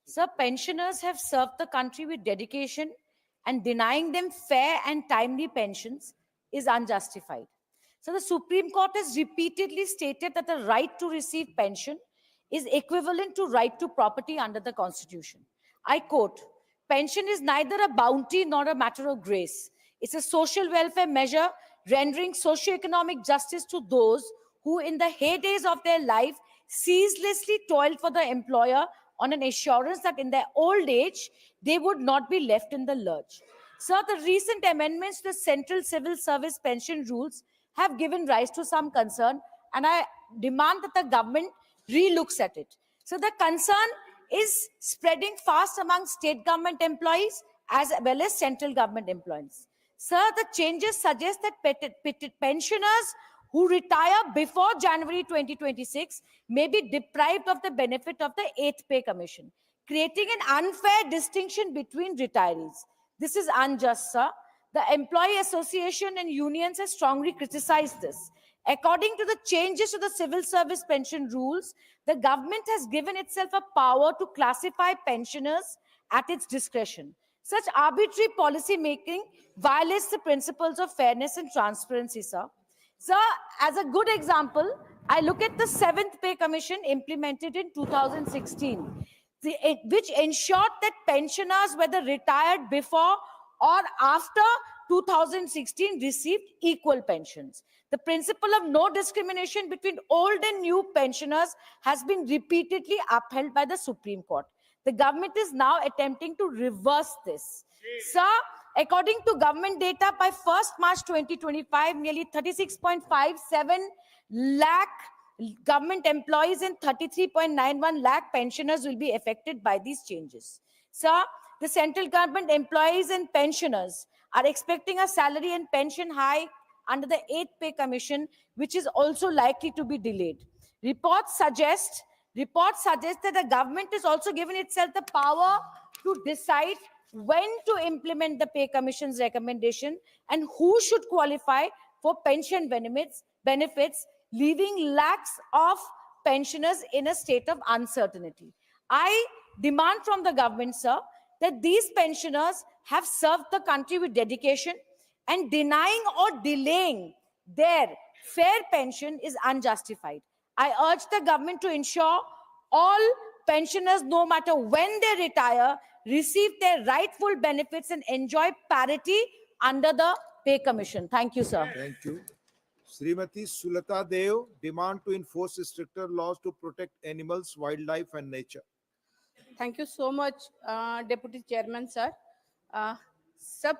Sir, pensioners have served the country with dedication, and denying them fair and timely pensions is unjustified. So the Supreme Court has repeatedly stated that the right to receive pension is equivalent to right to property under the Constitution. I quote, "Pension is neither a bounty nor a matter of grace. It's a social welfare measure rendering socio-economic justice to those who in the heydays of their life ceaselessly toiled for the employer on an assurance that in their old age, they would not be left in the lurch." Sir, the recent amendments to the Central Civil Service pension rules have given rise to some concern, and I demand that the government relooks at it. So the concern is spreading fast among state government employees as well as central government employees. Sir, the changes suggest that pensioners who retire before January 2026 may be deprived of the benefit of the 8th Pay Commission, creating an unfair distinction between retirees. This is unjust, sir. The Employee Association and unions have strongly criticized this. According to the changes to the civil service pension rules, the government has given itself a power to classify pensioners at its discretion. Such arbitrary policy making violates the principles of fairness and transparency, sir. Sir, as a good example, I look at the 7th Pay Commission implemented in 2016, which ensured that pensioners, whether retired before or after 2016, received equal pensions. The principle of no discrimination between old and new pensioners has been repeatedly upheld by the Supreme Court. The government is now attempting to reverse this. Sir, according to government data, by 1st March 2025, nearly 36.57 lakh government employees and 33.91 lakh pensioners will be affected by these changes. Sir, the central government employees and pensioners are expecting a salary and pension hike under the 8th Pay Commission, which is also likely to be delayed. Reports suggest that the government is also given itself the power to decide when to implement the Pay Commission's recommendation and who should qualify for pension benefits, leaving lakhs of pensioners in a state of uncertainty. I demand from the government, sir, that these pensioners have served the country with dedication, and denying or delaying their fair pension is unjustified. I urge the government to ensure all pensioners, no matter when they retire, receive their rightful benefits and enjoy parity under the Pay Commission. Thank you, sir. Thank you. Srimati Sulata Dev, demand to enforce stricter laws to protect animals, wildlife and nature. Thank you so much, Deputy Chairman, sir. सब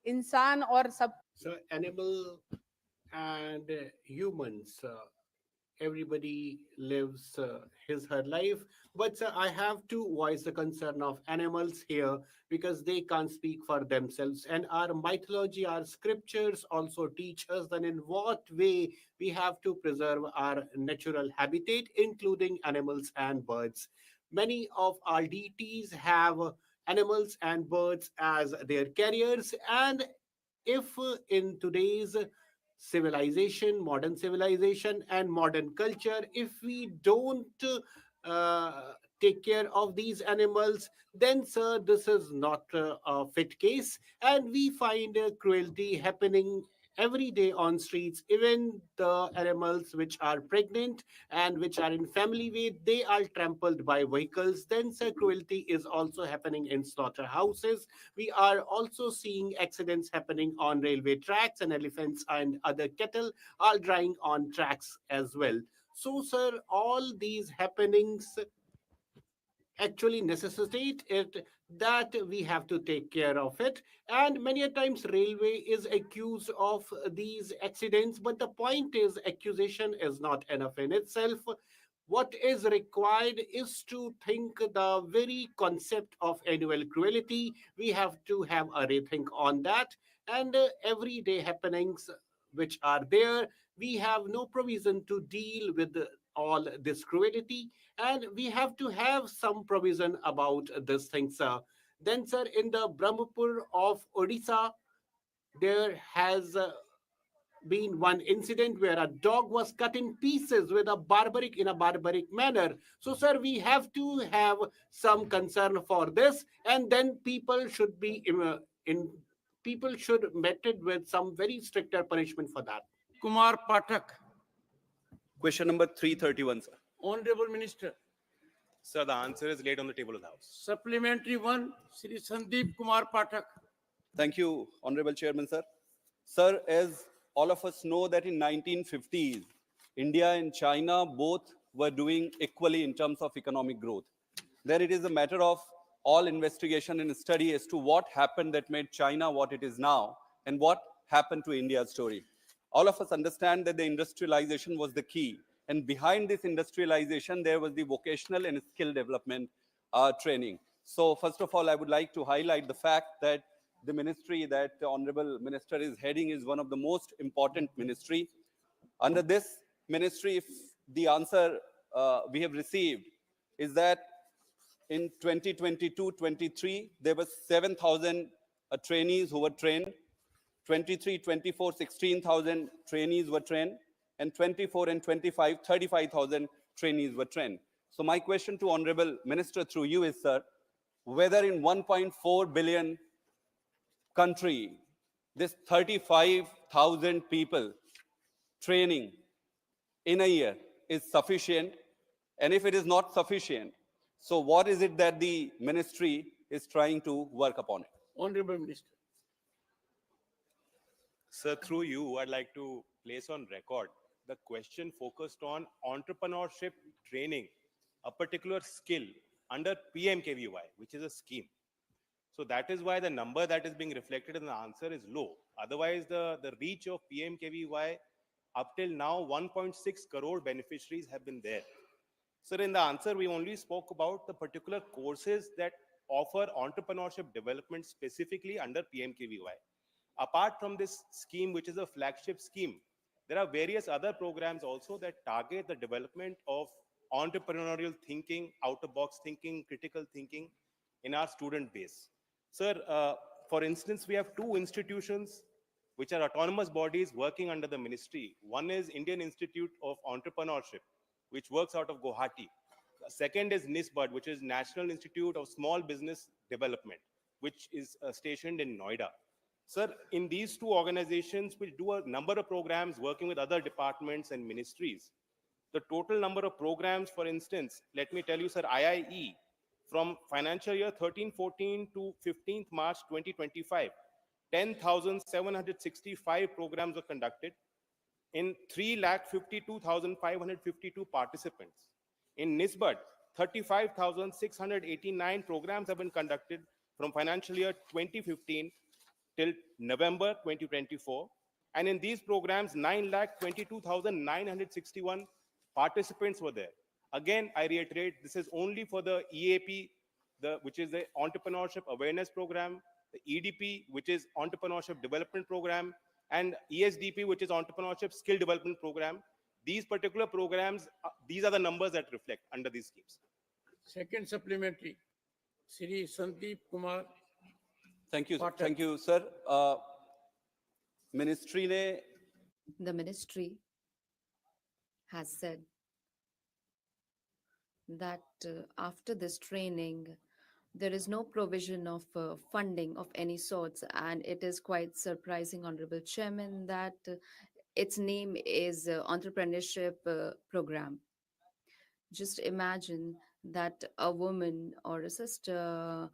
इंसान और सब So animal and humans, everybody lives her life. But sir, I have to voice the concern of animals here because they can't speak for themselves. And our mythology, our scriptures also teach us that in what way we have to preserve our natural habitat, including animals and birds. Many of our deities have animals and birds as their carriers. And if in today's civilization, modern civilization and modern culture, if we don't take care of these animals, then sir, this is not a fit case. And we find cruelty happening every day on streets. Even the animals which are pregnant and which are in family weight, they are trampled by vehicles. Then sir, cruelty is also happening in slaughterhouses. We are also seeing accidents happening on railway tracks, and elephants and other cattle are dying on tracks as well. So sir, all these happenings actually necessitate it that we have to take care of it. And many a times railway is accused of these accidents, but the point is accusation is not enough in itself. What is required is to think the very concept of animal cruelty. We have to have a rethink on that. And everyday happenings which are there, we have no provision to deal with all this cruelty, and we have to have some provision about this thing, sir. Then, sir, in the Brahmapur of Odisha, there has been one incident where a dog was cut in pieces with a barbaric manner. So, sir, we have to have some concern for this, and then people should be people should meted with some very stricter punishment for that. Kumar Pathak, Question number 331, sir. Honorable Minister. Sir, the answer is laid on the table of the House. Supplementary 1, Shri Sandeep Kumar Pathak. Thank you, Honorable Chairman, sir. Sir, as all of us know that in 1950s, India and China both were doing equally in terms of economic growth. Then it is a matter of all investigation and study as to what happened that made China what it is now and what happened to India's story. All of us understand that the industrialization was the key. And behind this industrialization, there was the vocational and skill development training. So first of all, I would like to highlight the fact that the ministry that the Honorable Minister is heading is one of the most important ministry. Under this ministry, if the answer we have received is that in 2022-23, there were 7,000 trainees who were trained. 23-24, 16,000 trainees were trained, and 24 and 25, 35,000 trainees were trained. So my question to Honorable Minister through you is, sir, whether in 1.4 billion country, this 35,000 people training in a year is sufficient? And if it is not sufficient, so what is it that the ministry is trying to work upon it? Honorable Minister. Sir, through you, I'd like to place on record the question focused on entrepreneurship training, a particular skill under PMKVY, which is a scheme. So that is why the number that is being reflected in the answer is low. Otherwise, the reach of PMKVY up till now, 1.6 crore beneficiaries have been there. Sir, in the answer, we only spoke about the particular courses that offer entrepreneurship development specifically under PMKVY. Apart from this scheme, which is a flagship scheme, there are various other programs also that target the development of entrepreneurial thinking, out-of-box thinking, critical thinking in our student base. Sir, for instance, we have two institutions which are autonomous bodies working under the ministry. One is Indian Institute of Entrepreneurship, which works out of Guwahati. Second is NISBUD, which is National Institute of Small Business Development, which is stationed in Noida. Sir, in these two organizations, we do a number of programs working with other departments and ministries. The total number of programs, for instance, let me tell you, sir, IIE, from financial year 13-14 to 15th March 2025, 10,765 programs were conducted in 3,52,552 participants. In NISBUD, 35,689 programs have been conducted from financial year 2015 till November 2024. And in these programs, 9,22,961 participants were there. Again, I reiterate, this is only for the EAP, which is the Entrepreneurship Awareness Program, the EDP, which is Entrepreneurship Development Program, and ESDP, which is Entrepreneurship Skill Development Program. These particular programs, these are the numbers that reflect under these schemes. Second supplementary, Shri Sandeep Kumar. Thank you, Pathak. thank you, sir. Ministry ne The ministry has said that after this training, there is no provision of funding of any sorts, and it is quite surprising, Honorable Chairman, that its name is Entrepreneurship Program. Just imagine that a woman or a sister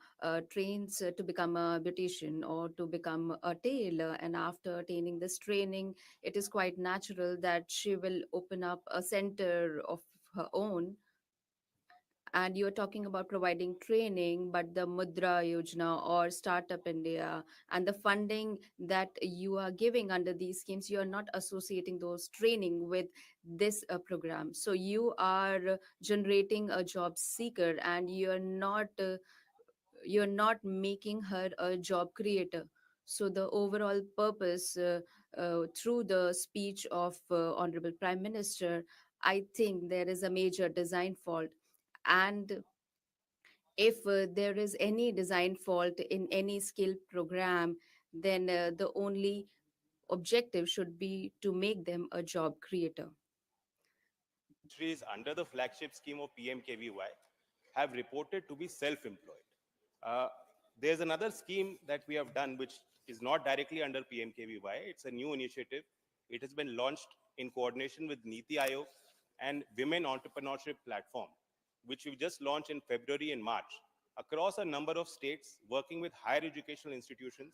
trains to become a beautician or to become a tailor, and after attaining this training, it is quite natural that she will open up a center of her own. And you're talking about providing training, but the Mudra Yojana or Startup India and the funding that you are giving under these schemes, you are not associating those training with this program. So you are generating a job seeker, and you're not making her a job creator. So the overall purpose through the speech of Honorable Prime Minister, I think there is a major design fault. And if there is any design fault in any skill program, then the only objective should be to make them a job creator. Ministries under the flagship scheme of PMKVY have reported to be self-employed. There's another scheme that we have done, which is not directly under PMKVY. It's a new initiative. It has been launched in coordination with Niti Aayog and Women Entrepreneurship Platform, which we've just launched in February and March across a number of states, working with higher educational institutions.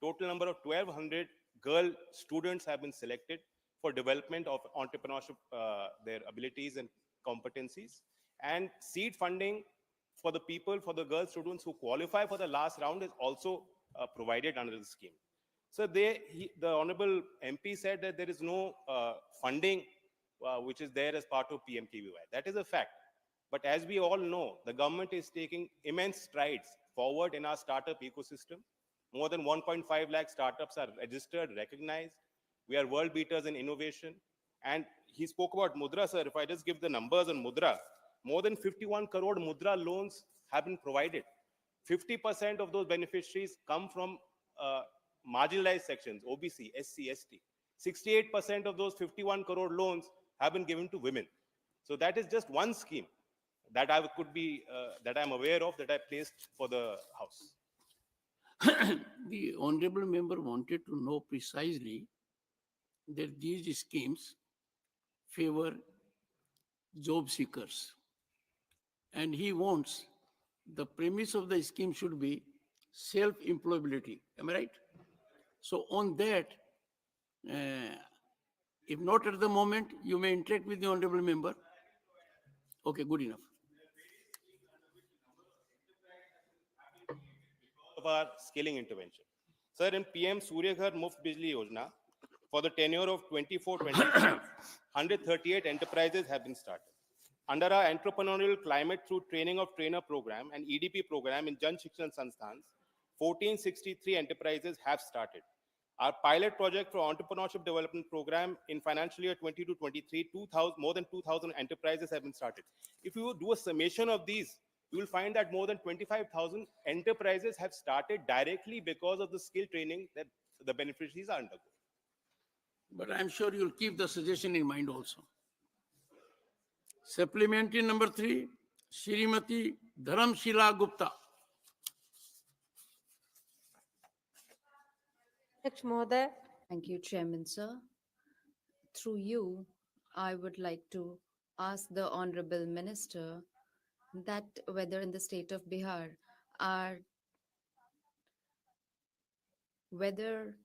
Total number of 1,200 girl students have been selected for development of entrepreneurship, their abilities and competencies. And seed funding for the people, for the girl students who qualify for the last round is also provided under the scheme. So the Honorable MP said that there is no funding which is there as part of PMKVY. That is a fact. But as we all know, the government is taking immense strides forward in our startup ecosystem. More than 1.5 lakh startups are registered, recognized. We are world beaters in innovation. And he spoke about Mudra, sir. If I just give the numbers on Mudra, more than 51 crore Mudra loans have been provided. 50% of those beneficiaries come from marginalized sections, OBC, SC, ST. 68% of those 51 crore loans have been given to women. So that is just one scheme. that I could be, that I'm aware of, that I placed for the House. The honorable member wanted to know precisely that these schemes favor job seekers. And he wants the premise of the scheme should be self-employability. Am I right? So on that, if not at the moment, you may interact with the honorable member. Okay, good enough. Of our skilling intervention. Sir, in PM Surya Ghar Muft Bijli Yojana, for the tenure of 24-25, 138 enterprises have been started. Under our entrepreneurial climate through training of trainer program and EDP program in Jan Shikshan Sanstans, 1463 enterprises have started. Our pilot project for entrepreneurship development program in financial year 22-23, more than 2,000 enterprises have been started. If you do a summation of these, you will find that more than 25,000 enterprises have started directly because of the skill training that the beneficiaries are undergoing. But I'm sure you'll keep the suggestion in mind also. Supplementary number 3, Shrimati Dharamshila Gupta. Thank you, Chairman, sir. Through you, I would like to ask the Honorable Minister that whether in the state of Bihar are whether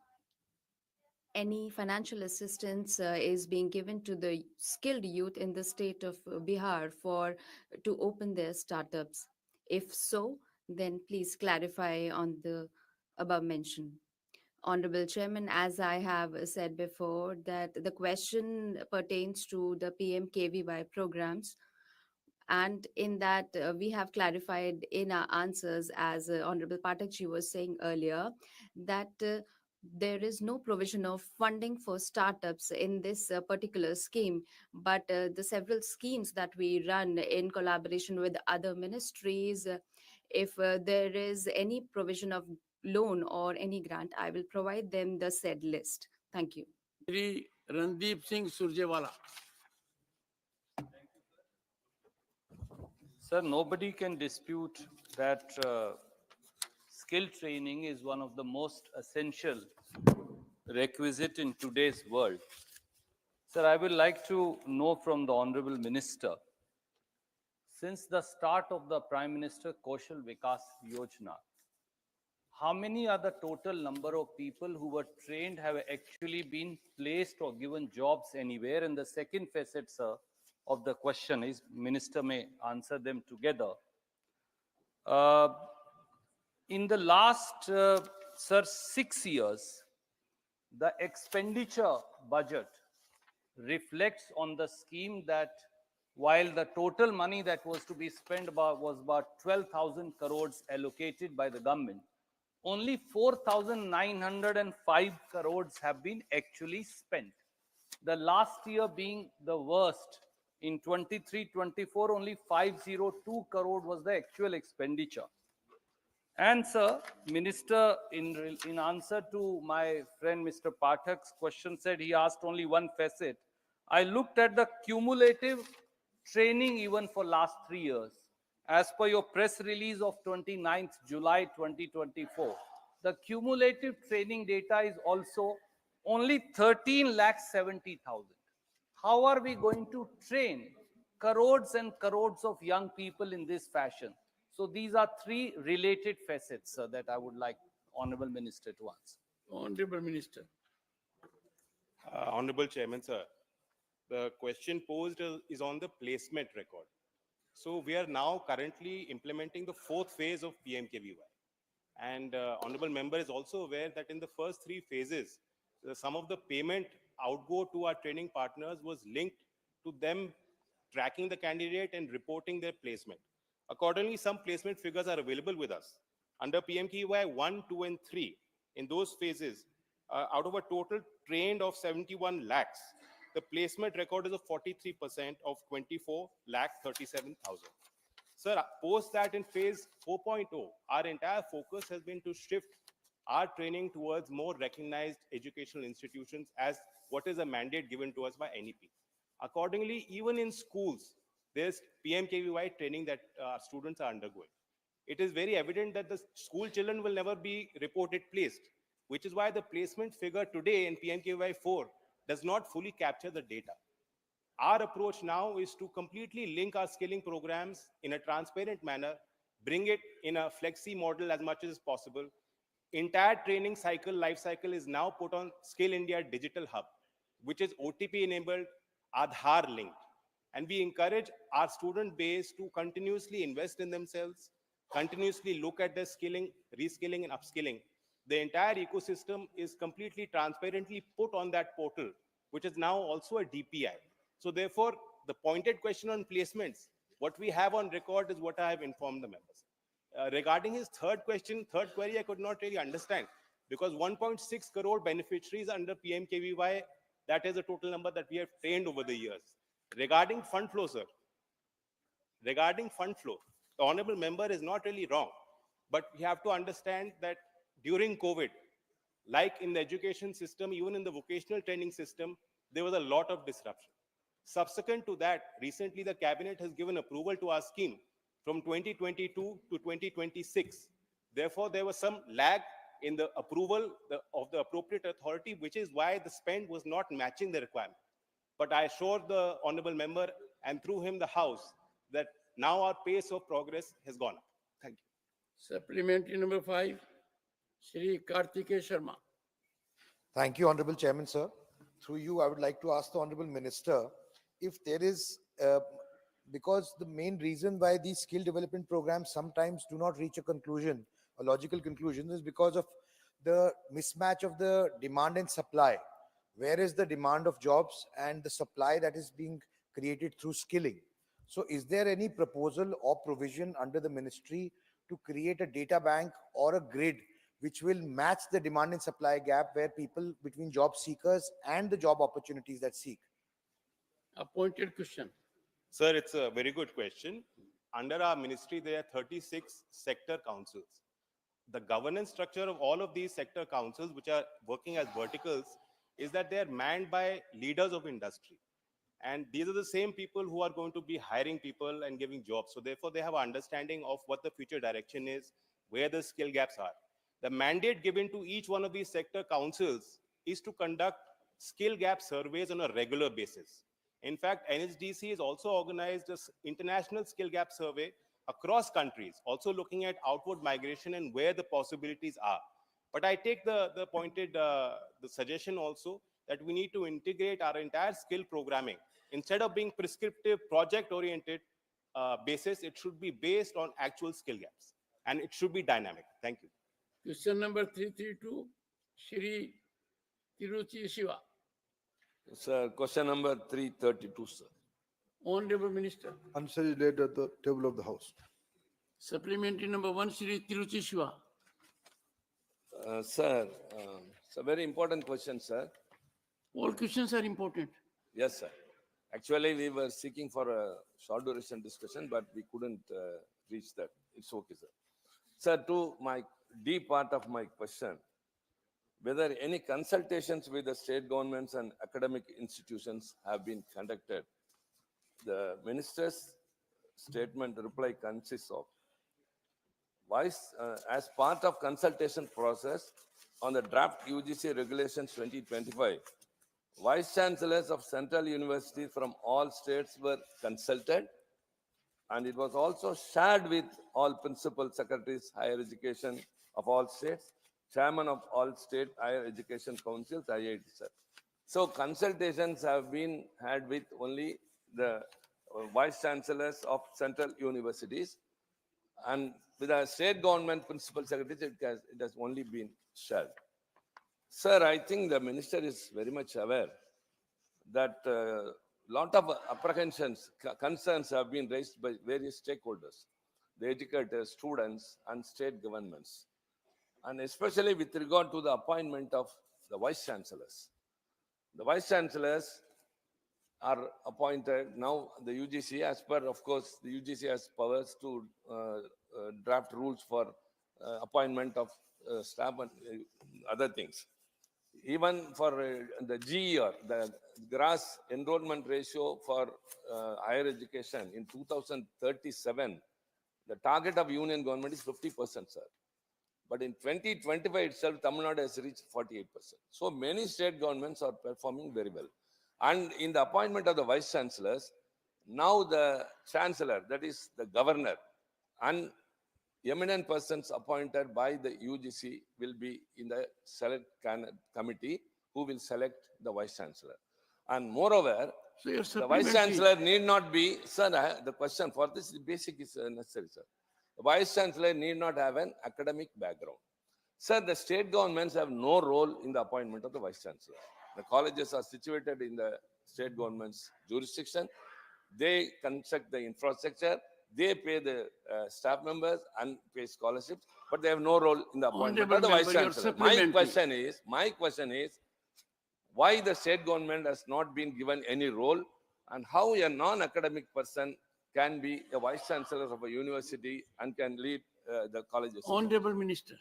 any financial assistance is being given to the skilled youth in the state of Bihar to open their startups. If so, then please clarify on the above mentioned. Honorable Chairman, as I have said before, that the question pertains to the PMKVY programs. And in that, we have clarified in our answers, as Honorable Pathakji was saying earlier, that there is no provision of funding for startups in this particular scheme, but the several schemes that we run in collaboration with other ministries, if there is any provision of loan or any grant, I will provide them the said list. Thank you. Shri Randeep Singh Surjewala. Sir, nobody can dispute that skill training is one of the most essential requisite in today's world. Sir, I would like to know from the Honorable Minister, since the start of the Prime Minister Kaushal Vikas Yojana, how many are the total number of people who were trained have actually been placed or given jobs anywhere? And the second facet, sir, of the question is, Minister may answer them together. In the last, sir, 6 years, the expenditure budget reflects on the scheme that while the total money that was to be spent was about 12,000 crores allocated by the government, only 4,905 crores have been actually spent. The last year being the worst, in 23-24, only 502 crore was the actual expenditure. And sir, Minister, in answer to my friend Mr. Pathak's question, said he asked only one facet. I looked at the cumulative training even for last 3 years. As per your press release of 29th July 2024, the cumulative training data is also only 13,70,000. How are we going to train crores and crores of young people in this fashion? So these are 3 related facets, sir, that I would like Honorable Minister to answer. Honorable Minister. Honorable Chairman, sir, the question posed is on the placement record. So we are now currently implementing the 4th phase of PMKVY. And Honorable Member is also aware that in the first 3 phases, some of the payment outgo to our training partners was linked to them tracking the candidate and reporting their placement. Accordingly, some placement figures are available with us. Under PMKVY 1, 2, and 3, in those phases, out of a total trained of 71 lakhs, the placement record is of 43% of 24,37,000. Sir, post that in phase 4.0, our entire focus has been to shift our training towards more recognized educational institutions as what is a mandate given to us by NEP. Accordingly, even in schools, there's PMKVY training that our students are undergoing. It is very evident that the school children will never be reported placed, which is why the placement figure today in PMKVY 4 does not fully capture the data. Our approach now is to completely link our skilling programs in a transparent manner, bring it in a flexi model as much as possible. Entire training cycle, life cycle is now put on Skill India Digital Hub, which is OTP enabled, Aadhaar linked. And we encourage our student base to continuously invest in themselves, continuously look at their skilling, reskilling and upskilling. The entire ecosystem is completely transparently put on that portal, which is now also a DPI. So therefore, the pointed question on placements, what we have on record is what I have informed the members. Regarding his third question, third query, I could not really understand because 1.6 crore beneficiaries under PMKVY, that is the total number that we have trained over the years. Regarding fund flow, sir, regarding fund flow, the honorable member is not really wrong, but we have to understand that during COVID, like in the education system, even in the vocational training system, there was a lot of disruption. Subsequent to that, recently the cabinet has given approval to our scheme from 2022 to 2026. Therefore, there was some lag in the approval of the appropriate authority, which is why the spend was not matching the requirement. But I assured the honorable member and through him the House that now our pace of progress has gone up. Thank you. Supplementary number 5, Shri Kartikeya Sharma. Thank you, Honorable Chairman, sir. Through you, I would like to ask the Honorable Minister if there is, because the main reason why these skill development programs sometimes do not reach a conclusion, a logical conclusion, is because of the mismatch of the demand and supply. Where is the demand of jobs and the supply that is being created through skilling? So is there any proposal or provision under the ministry to create a data bank or a grid which will match the demand and supply gap where people between job seekers and the job opportunities that seek? Appointed question. Sir, it's a very good question. Under our ministry, there are 36 sector councils. The governance structure of all of these sector councils, which are working as verticals, is that they are manned by leaders of industry. And these are the same people who are going to be hiring people and giving jobs. So therefore, they have an understanding of what the future direction is, where the skill gaps are. The mandate given to each one of these sector councils is to conduct skill gap surveys on a regular basis. In fact, NHDC has also organized an international skill gap survey across countries, also looking at outward migration and where the possibilities are. But I take the pointed the suggestion also that we need to integrate our entire skill programming. Instead of being prescriptive, project-oriented basis, it should be based on actual skill gaps. And it should be dynamic. Thank you. Question number 332, Shri Tiruchi Shiva. Sir, question number 332, sir. Honorable Minister. Answer is laid at the table of the House. Supplementary number 1, Shri Tiruchi Shiva. Sir, it's a very important question, sir. All questions are important. Yes, sir. Actually, we were seeking for a short duration discussion, but we couldn't reach that. It's okay, sir. Sir, to my deep part of my question, whether any consultations with the state governments and academic institutions have been conducted. The minister's statement reply consists of as part of consultation process on the draft UGC regulations 2025, vice chancellors of central universities from all states were consulted, and it was also shared with all principal secretaries higher education of all states, chairman of all state higher education councils, IIT, sir. So consultations have been had with only the vice chancellors of central universities, and with the state government principal secretaries, it has only been shared. Sir, I think the minister is very much aware that lot of apprehensions, concerns have been raised by various stakeholders, the educators, students, and state governments, and especially with regard to the appointment of the vice chancellors. The vice chancellors are appointed now. The UGC, as per, of course, the UGC has powers to draft rules for appointment of staff and other things. Even for the GER, the gross enrollment ratio for higher education in 2037, the target of union government is 50%, sir. But in 2025 itself, Tamil Nadu has reached 48%. So many state governments are performing very well. And in the appointment of the vice chancellors, now the chancellor, that is the governor, and eminent persons appointed by the UGC will be in the select committee who will select the vice chancellor. And moreover, So your the vice supplementary, chancellor need not be, sir, the question for this basic is necessary, sir. The vice chancellor need not have an academic background. Sir, the state governments have no role in the appointment of the vice chancellor. The colleges are situated in the state government's jurisdiction. They construct the infrastructure. They pay the staff members and pay scholarships, but they have no role in the appointment of the Honorable vice member, your chancellor. supplementary. My question is, why the state government has not been given any role, and how a non-academic person can be a vice chancellor of a university and can lead the colleges? Honorable Minister.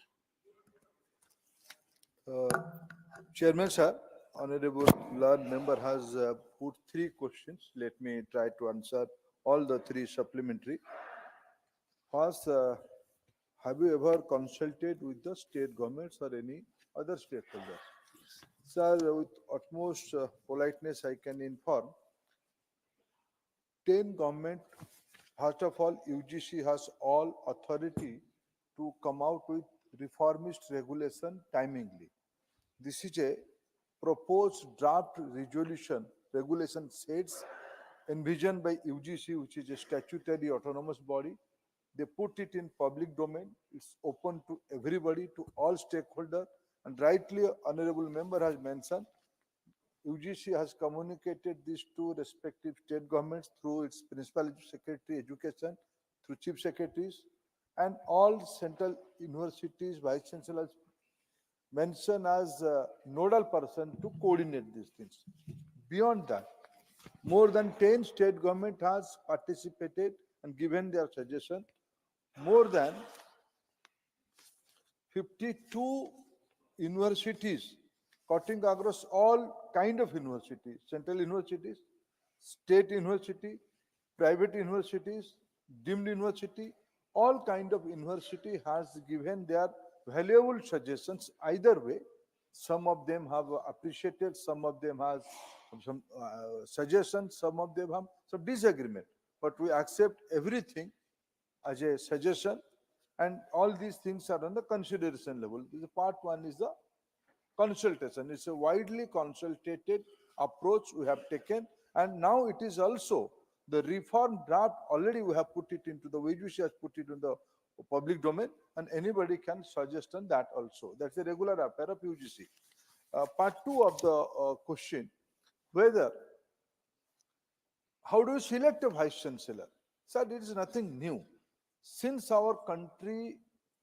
Chairman, sir, honorable learned member has put three questions. Let me try to answer all the three supplementary. First, have you ever consulted with the state governments or any other stakeholders? Sir, with utmost politeness, I can inform 10 government, first of all, UGC has all authority to come out with reformist regulation timingly. This is a proposed draft resolution regulation sets envisioned by UGC, which is a statutory autonomous body. They put it in public domain. It's open to everybody, to all stakeholders. And rightly, honorable member has mentioned, UGC has communicated this to respective state governments through its principal secretary education, through chief secretaries, and all central universities, vice chancellors mentioned as a nodal person to coordinate these things. Beyond that, more than 10 state government has participated and given their suggestion. More than 52 universities cutting across all kind of universities, central universities, state university, private universities, deemed university, all kind of university has given their valuable suggestions either way. Some of them have appreciated, some of them has some suggestions, some of them have some disagreement. But we accept everything as a suggestion, and all these things are on the consideration level. The part one is the consultation. It's a widely consulted approach we have taken, and now it is also the reform draft already we have put it into the UGC has put it in the public domain, and anybody can suggest on that also. That's a regular affair of UGC. Part two of the question, whether how do you select a vice chancellor? Sir, it is nothing new. Since our country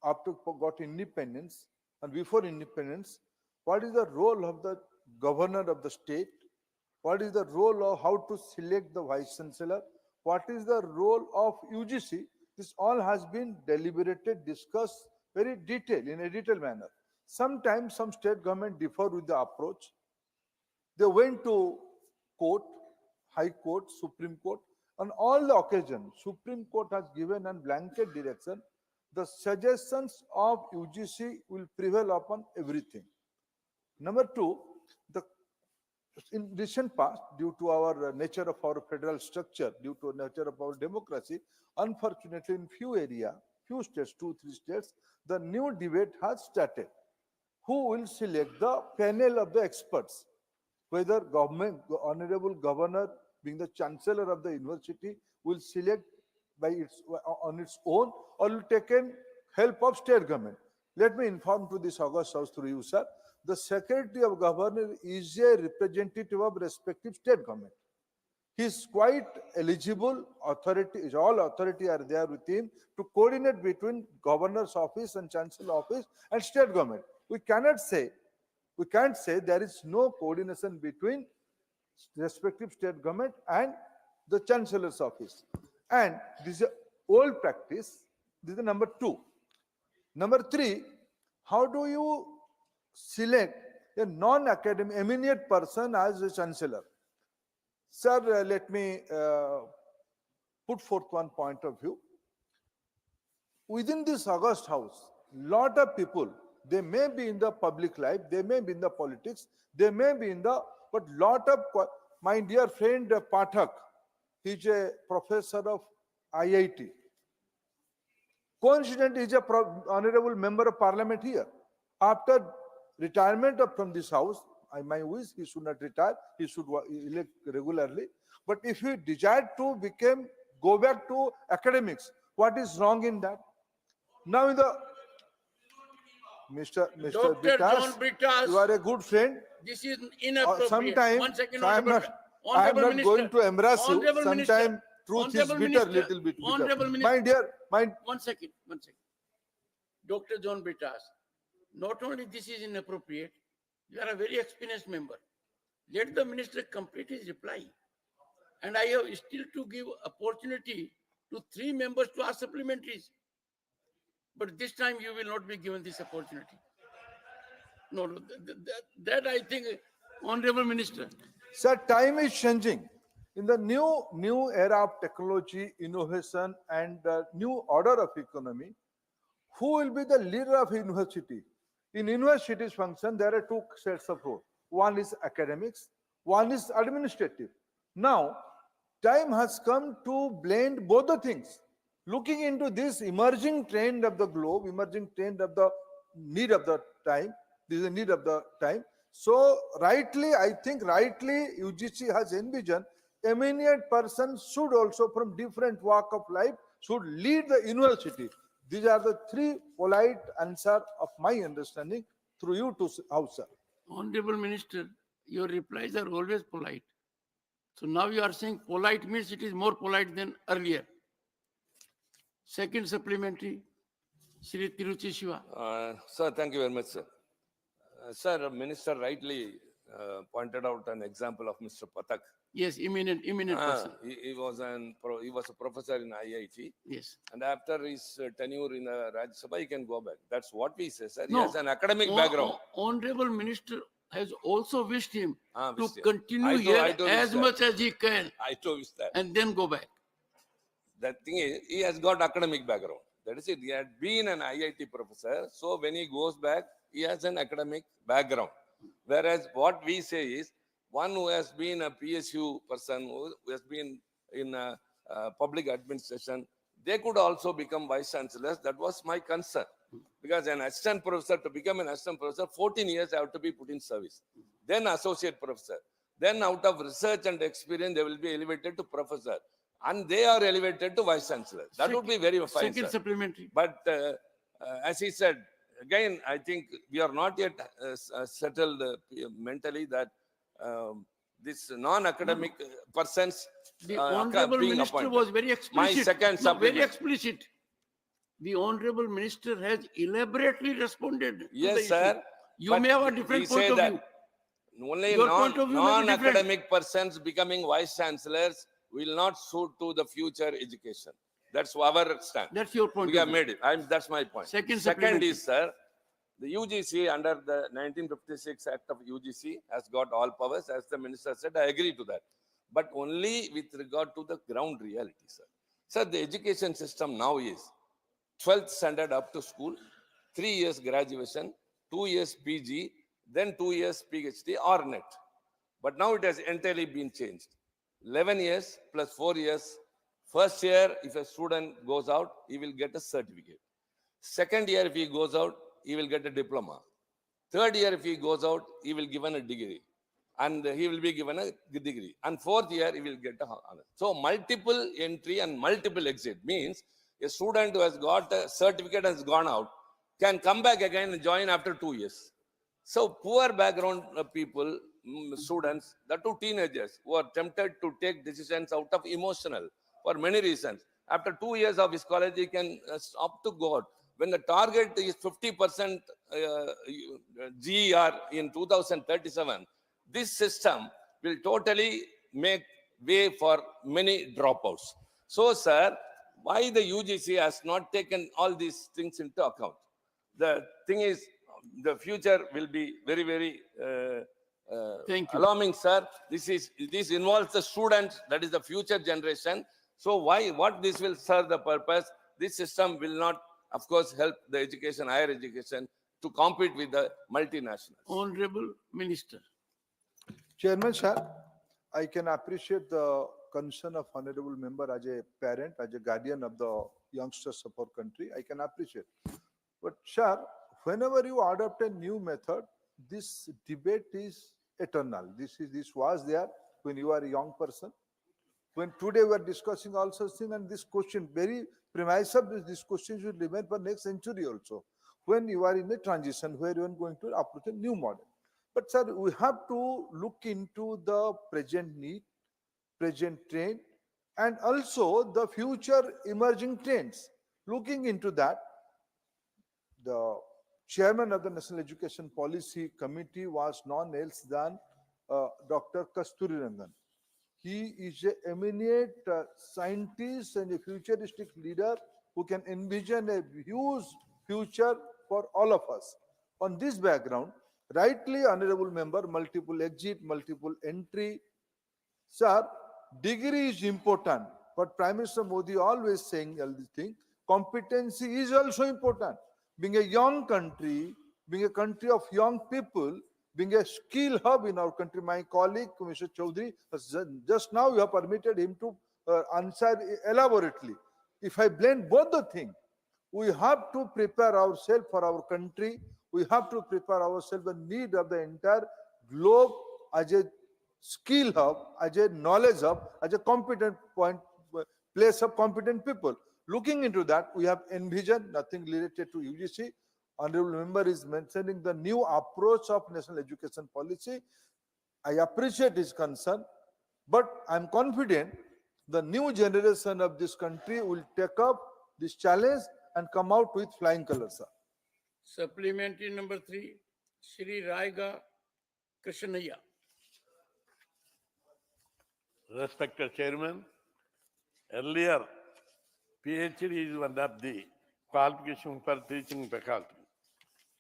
after got independence and before independence, what is the role of the governor of the state? What is the role of how to select the vice chancellor? What is the role of UGC? This all has been deliberated, discussed very detailed, in a detailed manner. Sometimes some state government differ with the approach. They went to court, High Court, Supreme Court. On all the occasions, Supreme Court has given a blanket direction. The suggestions of UGC will prevail upon everything. Number two, in recent past, due to our nature of our federal structure, due to nature of our democracy, unfortunately in few areas, few states, 2-3 states, the new debate has started. Who will select the panel of the experts? Whether government, honorable governor being the chancellor of the university will select by on its own, or will take in help of state government. Let me inform to this August House through you, sir. The Secretary of Governor is a representative of respective state government. He is quite eligible, authority, all authority are there with him to coordinate between governor's office and chancellor office and state government. We can't say there is no coordination between respective state government and the chancellor's office. And this is an old practice. This is the number two. Number three, how do you select a non-academic eminent person as a chancellor. Sir, let me put forth one point of view. Within this August House, lot of people, they may be in the public life, they may be in the politics, they may be in the, but lot of, my dear friend Pathak, he's a professor of IIT. Coincidentally, he's a honorable member of parliament here. After retirement from this house, my wish, he should not retire, he should elect regularly. But if he desired to go back to academics, what is wrong in that? Now in the Mr. Dr. John Britas, Britas, you are a good friend. this is inappropriate. Sometimes One second, I am Honorable not Minister. going to embarrass you. Honorable Minister. Sometimes truth is Honorable bitter, Minister. little bit bitter. Honorable Minister. My dear, One second. Dr. John Britas, not only this is inappropriate, you are a very experienced member. Let the minister complete his reply. And I have still to give opportunity to 3 members to ask supplementaries. But this time you will not be given this opportunity. No, that I think, Honorable Minister. sir, time is changing. In the new era of technology, innovation, and new order of economy, who will be the leader of university? In universities function, there are 2 sets of roles. One is academics, one is administrative. Now, time has come to blend both the things. Looking into this emerging trend of the globe, emerging trend of the need of the time, this is the need of the time. So rightly, I think rightly, UGC has envisioned eminent persons should also from different walk of life should lead the university. These are the 3 polite answer of my understanding through you to House, sir. Honorable Minister, your replies are always polite. So now you are saying polite means it is more polite than earlier. Second supplementary, Shri Tiruchi Shiva. Sir, thank you very much, sir. Sir, Minister rightly pointed out an example of Mr. Pathak. Yes, eminent person. He was a professor in IIT. Yes. And after his tenure in Rajya Sabha, he can go back. That's what we say, sir. No, He has an academic background. Honorable Minister has also wished him to wished him. continue I here too wish as that. much as he can I too wish that. and then go back. The thing is, he has got academic background. That is it. He had been an IIT professor. So when he goes back, he has an academic background. Whereas what we say is, one who has been a PSU person, who has been in public administration, they could also become vice chancellors. That was my concern. Because an assistant professor, to become an assistant professor, 14 years have to be put in service. Then associate professor. Then out of research and experience, they will be elevated to professor. And they are elevated to vice chancellor. That would be very fine, Second sir. supplementary. But as he said, again, I think we are not yet settled mentally that this non-academic persons The are Honorable being Minister appointed. was very explicit. My second No, very supplement. explicit. The Honorable Minister has elaborately responded. to the Yes, issue. sir. You but may have a we different say point of that view. Only Your point of view may be different. non-academic persons becoming vice chancellors will not suit to the future education. That's our stand. That's your point We of have view. made it. That's my point. Second Second supplementary. is, sir, the UGC under the 1956 Act of UGC has got all powers. As the minister said, I agree to that. But only with regard to the ground reality, sir. Sir, the education system now is 12th standard up to school, 3 years graduation, 2 years PG, then 2 years PhD or NET. But now it has entirely been changed. 11 years plus 4 years. First year, if a student goes out, he will get a certificate. Second year, if he goes out, he will get a diploma. Third year, if he goes out, he will given a degree. And he will be given a degree. And fourth year, he will get a honor. So multiple entry and multiple exit means a student who has got a certificate and has gone out can come back again and join after 2 years. So poor background people, students, the 2 teenagers who are tempted to take decisions out of emotional for many reasons. After 2 years of his college, he can opt to go out. When the target is 50% GER in 2037, this system will totally make way for many dropouts. So, sir, why the UGC has not taken all these things into account? The thing is, the future will be very, very Thank you. alarming, sir. This involves the students, that is the future generation. So what this will serve the purpose? This system will not, of course, help the education, higher education to compete with the multinationals. Honorable Minister. Chairman, sir, I can appreciate the concern of honorable member as a parent, as a guardian of the youngsters of our country. I can appreciate. But sir, whenever you adopt a new method, this debate is eternal. This was there when you are a young person. When today we are discussing all such things, and this question, very premise of this question should remain for next century also. When you are in a transition where you are going to approach a new model. But sir, we have to look into the present need, present trend, and also the future emerging trends. Looking into that, the chairman of the National Education Policy Committee was none else than Dr. Kasturi Rangan. He is an eminent scientist and a futuristic leader who can envision a huge future for all of us. On this background, rightly, honorable member, multiple exit, multiple entry. Sir, degree is important, but Prime Minister Modi always saying all these things. Competency is also important. Being a young country, being a country of young people, being a skill hub in our country, my colleague, Mr. Chaudhary, just now you have permitted him to answer elaborately. If I blend both the things, we have to prepare ourselves for our country. We have to prepare ourselves the need of the entire globe as a skill hub, as a knowledge hub, as a competent place of competent people. Looking into that, we have envisioned nothing related to UGC. Honorable member is mentioning the new approach of national education policy. I appreciate his concern, but I'm confident the new generation of this country will take up this challenge and come out with flying colors. Supplementary number 3, Shri Raiga Krishnaya. Respected Chairman, earlier PhD is one of the qualifications for teaching faculty.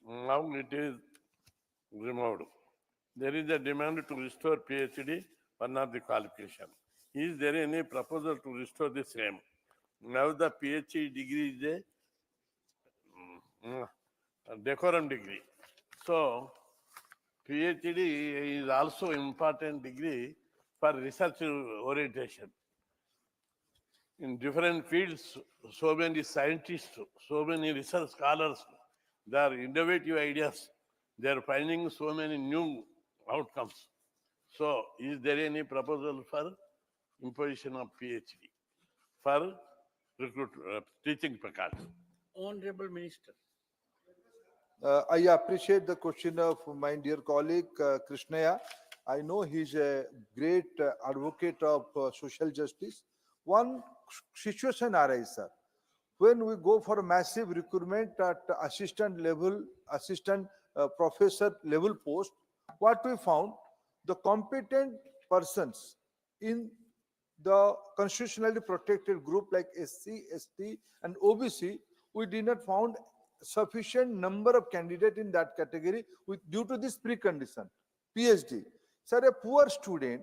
Now it is removed. There is a demand to restore PhD, one of the qualifications. Is there any proposal to restore the same? Now the PhD degree is a decorum degree. So PhD is also important degree for research orientation. In different fields, so many scientists, so many research scholars, there are innovative ideas. They are finding so many new outcomes. So, is there any proposal for imposition of PhD for teaching faculty? Honorable Minister. I appreciate the question of my dear colleague Krishnaya. I know he's a great advocate of social justice. One situation arises, sir. When we go for massive recruitment at assistant level, assistant professor level post, what we found, the competent persons in the constitutionally protected group like SC, ST and OBC, we did not found sufficient number of candidates in that category due to this precondition, PhD. Sir, a poor student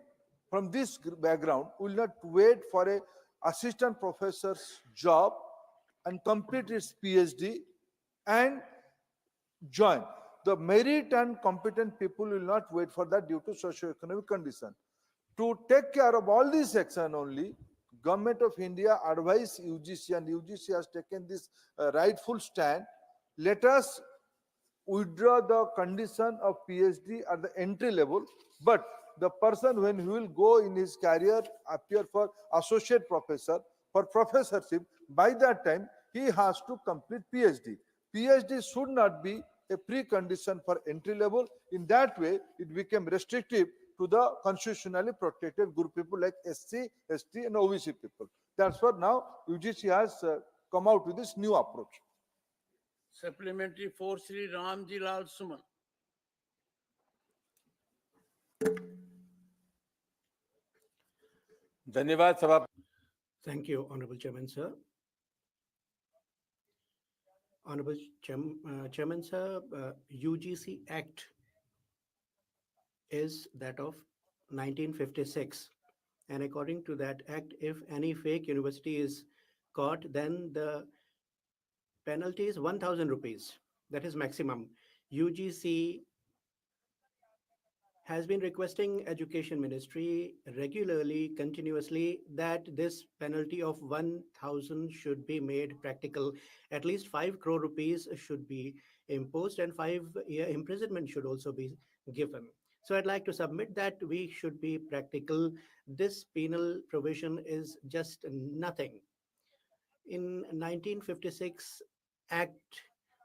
from this background will not wait for a assistant professor's job and complete its PhD and join. The merit and competent people will not wait for that due to socio-economic condition. To take care of all these action only, Government of India advised UGC and UGC has taken this rightful stand. Let us withdraw the condition of PhD at the entry level, but the person when he will go in his career appear for associate professor, for professorship, by that time he has to complete PhD. PhD should not be a precondition for entry level. In that way, it became restrictive to the constitutionally protected group people like SC, ST and OBC people. That's what now UGC has come out with this new approach. Supplementary 4, Shri Ramji Lal Suman. Thank you, Honorable Chairman, sir. Honorable Chairman, sir, UGC Act is that of 1956. And according to that act, if any fake university is caught, then the penalty is 1,000 rupees. That is maximum. UGC has been requesting Education Ministry regularly, continuously, that this penalty of 1,000 should be made practical. At least 5 crore rupees should be imposed and 5-year imprisonment should also be given. So I'd like to submit that we should be practical. This penal provision is just nothing. In 1956 Act,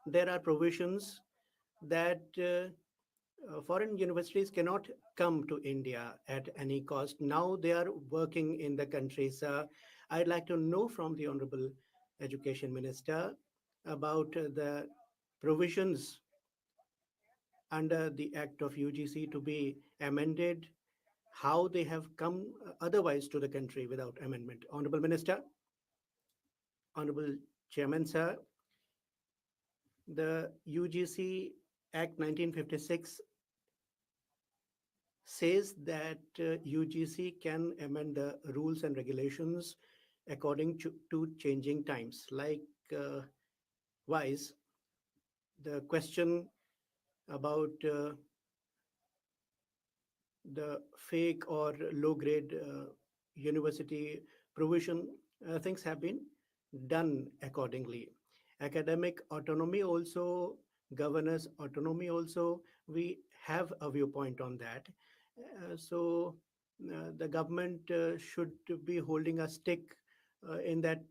there are provisions that foreign universities cannot come to India at any cost. Now they are working in the country. So I'd like to know from the Honorable Education Minister about the provisions under the Act of UGC to be amended, how they have come otherwise to the country without amendment. Honorable Minister, Honorable Chairman, sir, the UGC Act 1956 says that UGC can amend the rules and regulations according to changing times. Likewise, the question about the fake or low-grade university provision, things have been done accordingly. Academic autonomy also, governors' autonomy also, we have a viewpoint on that. The government should be holding a stick in that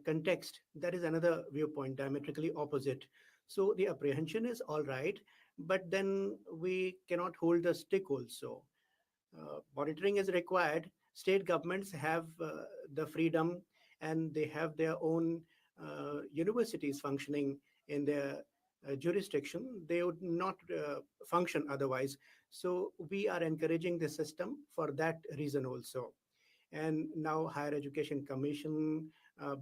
context. That is another viewpoint, diametrically opposite. So the apprehension is all right, but then we cannot hold the stick also. Monitoring is required. State governments have the freedom and they have their own universities functioning in their jurisdiction. They would not function otherwise. So we are encouraging the system for that reason also. And now Higher Education Commission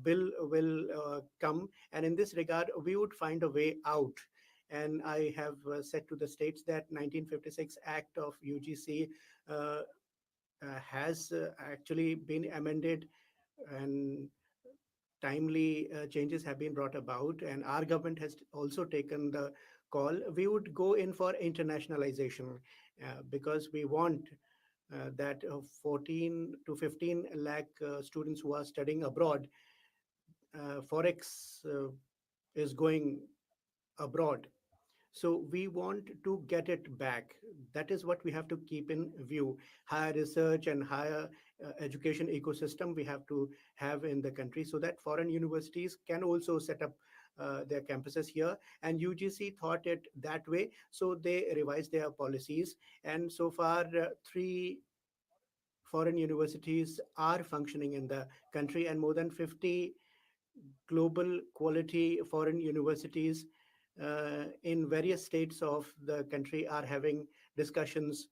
bill will come. And in this regard, we would find a way out. And I have said to the states that 1956 Act of UGC has actually been amended and timely changes have been brought about, and our government has also taken the call. We would go in for internationalization because we want that 14 to 15 lakh students who are studying abroad, Forex is going abroad. So we want to get it back. That is what we have to keep in view. Higher research and higher education ecosystem we have to have in the country so that foreign universities can also set up their campuses here. And UGC thought it that way, so they revised their policies. And so far, 3 foreign universities are functioning in the country, and more than 50 global quality foreign universities in various states of the country are having discussions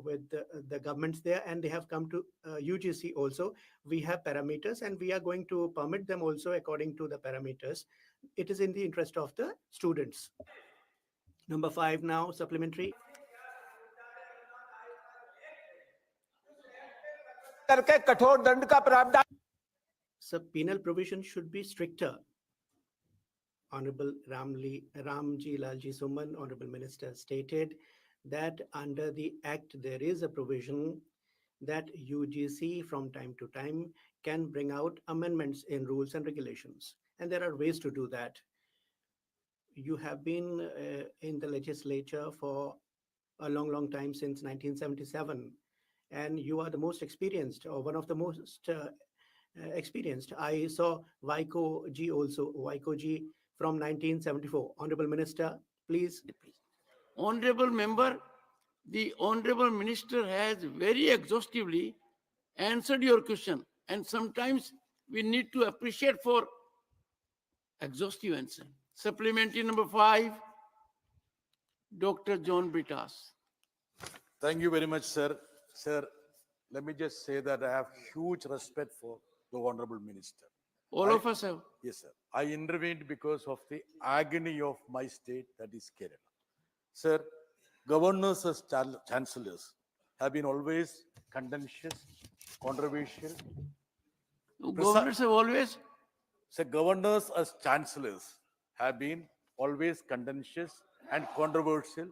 with the governments there, and they have come to UGC also. We have parameters and we are going to permit them also according to the parameters. It is in the interest of the students. Number 5 now, supplementary. So penal provision should be stricter. Honorable Ramji Lalji Suman, Honorable Minister, stated that under the Act there is a provision that UGC from time to time can bring out amendments in rules and regulations. And there are ways to do that. You have been in the legislature for a long time, since 1977, and you are the most experienced, or one of the most experienced. I saw Vaiko Ji also, Vaiko Ji from 1974. Honorable Minister, please. Honorable member, the Honorable Minister has very exhaustively answered your question, and sometimes we need to appreciate for exhaustive answer. Supplementary number 5, Dr. John Britas. Thank you very much, sir. Sir, let me just say that I have huge respect for the Honorable Minister. All of us have. Yes, sir. I intervened because of the agony of my state, that is Kerala. Sir, governors as chancellors have been always contentious, controversial. Governors have always. So governors as chancellors have been always contentious and controversial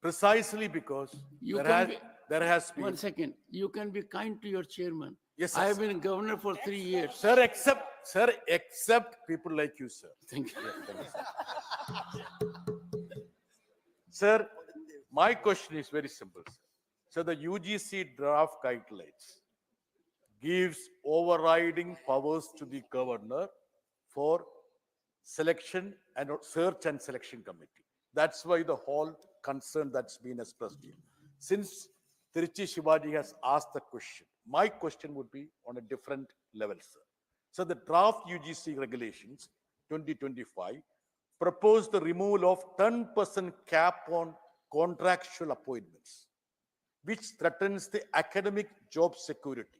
precisely because You there can has, be- there has been. One second. You can be kind to your chairman. Yes, I sir. have been governor for 3 years. Sir, except people like you, sir. Thank you. Yes, thank you, sir. Sir, my question is very simple, sir. So the UGC draft guidelines gives overriding powers to the governor for selection and search and selection committee. That's why the whole concern that's been expressed here. Since Tiruchi Shivaji has asked the question, my question would be on a different level, sir. So the draft UGC regulations 2025 propose the removal of 10% cap on contractual appointments, which threatens the academic job security.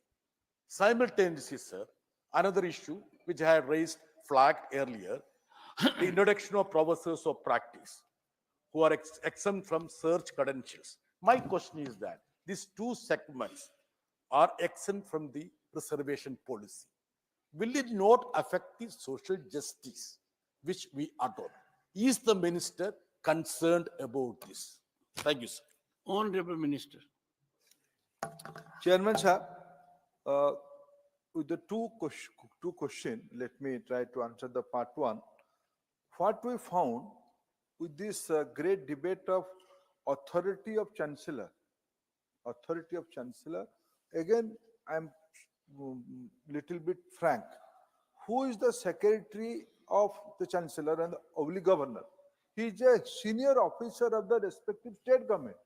Simultaneously, sir, another issue which I had raised, flagged earlier, the introduction of professors of practice who are exempt from search credentials. My question is that these two segments are exempt from the reservation policy. Will it not affect the social justice which we adopt? Is the minister concerned about this? Thank you, sir. Honorable Minister. Chairman, sir, with the two question, let me try to answer the part one. What we found with this great debate of authority of chancellor, again, I'm little bit frank. Who is the secretary of the chancellor and the only governor? He is a senior officer of the respective state government.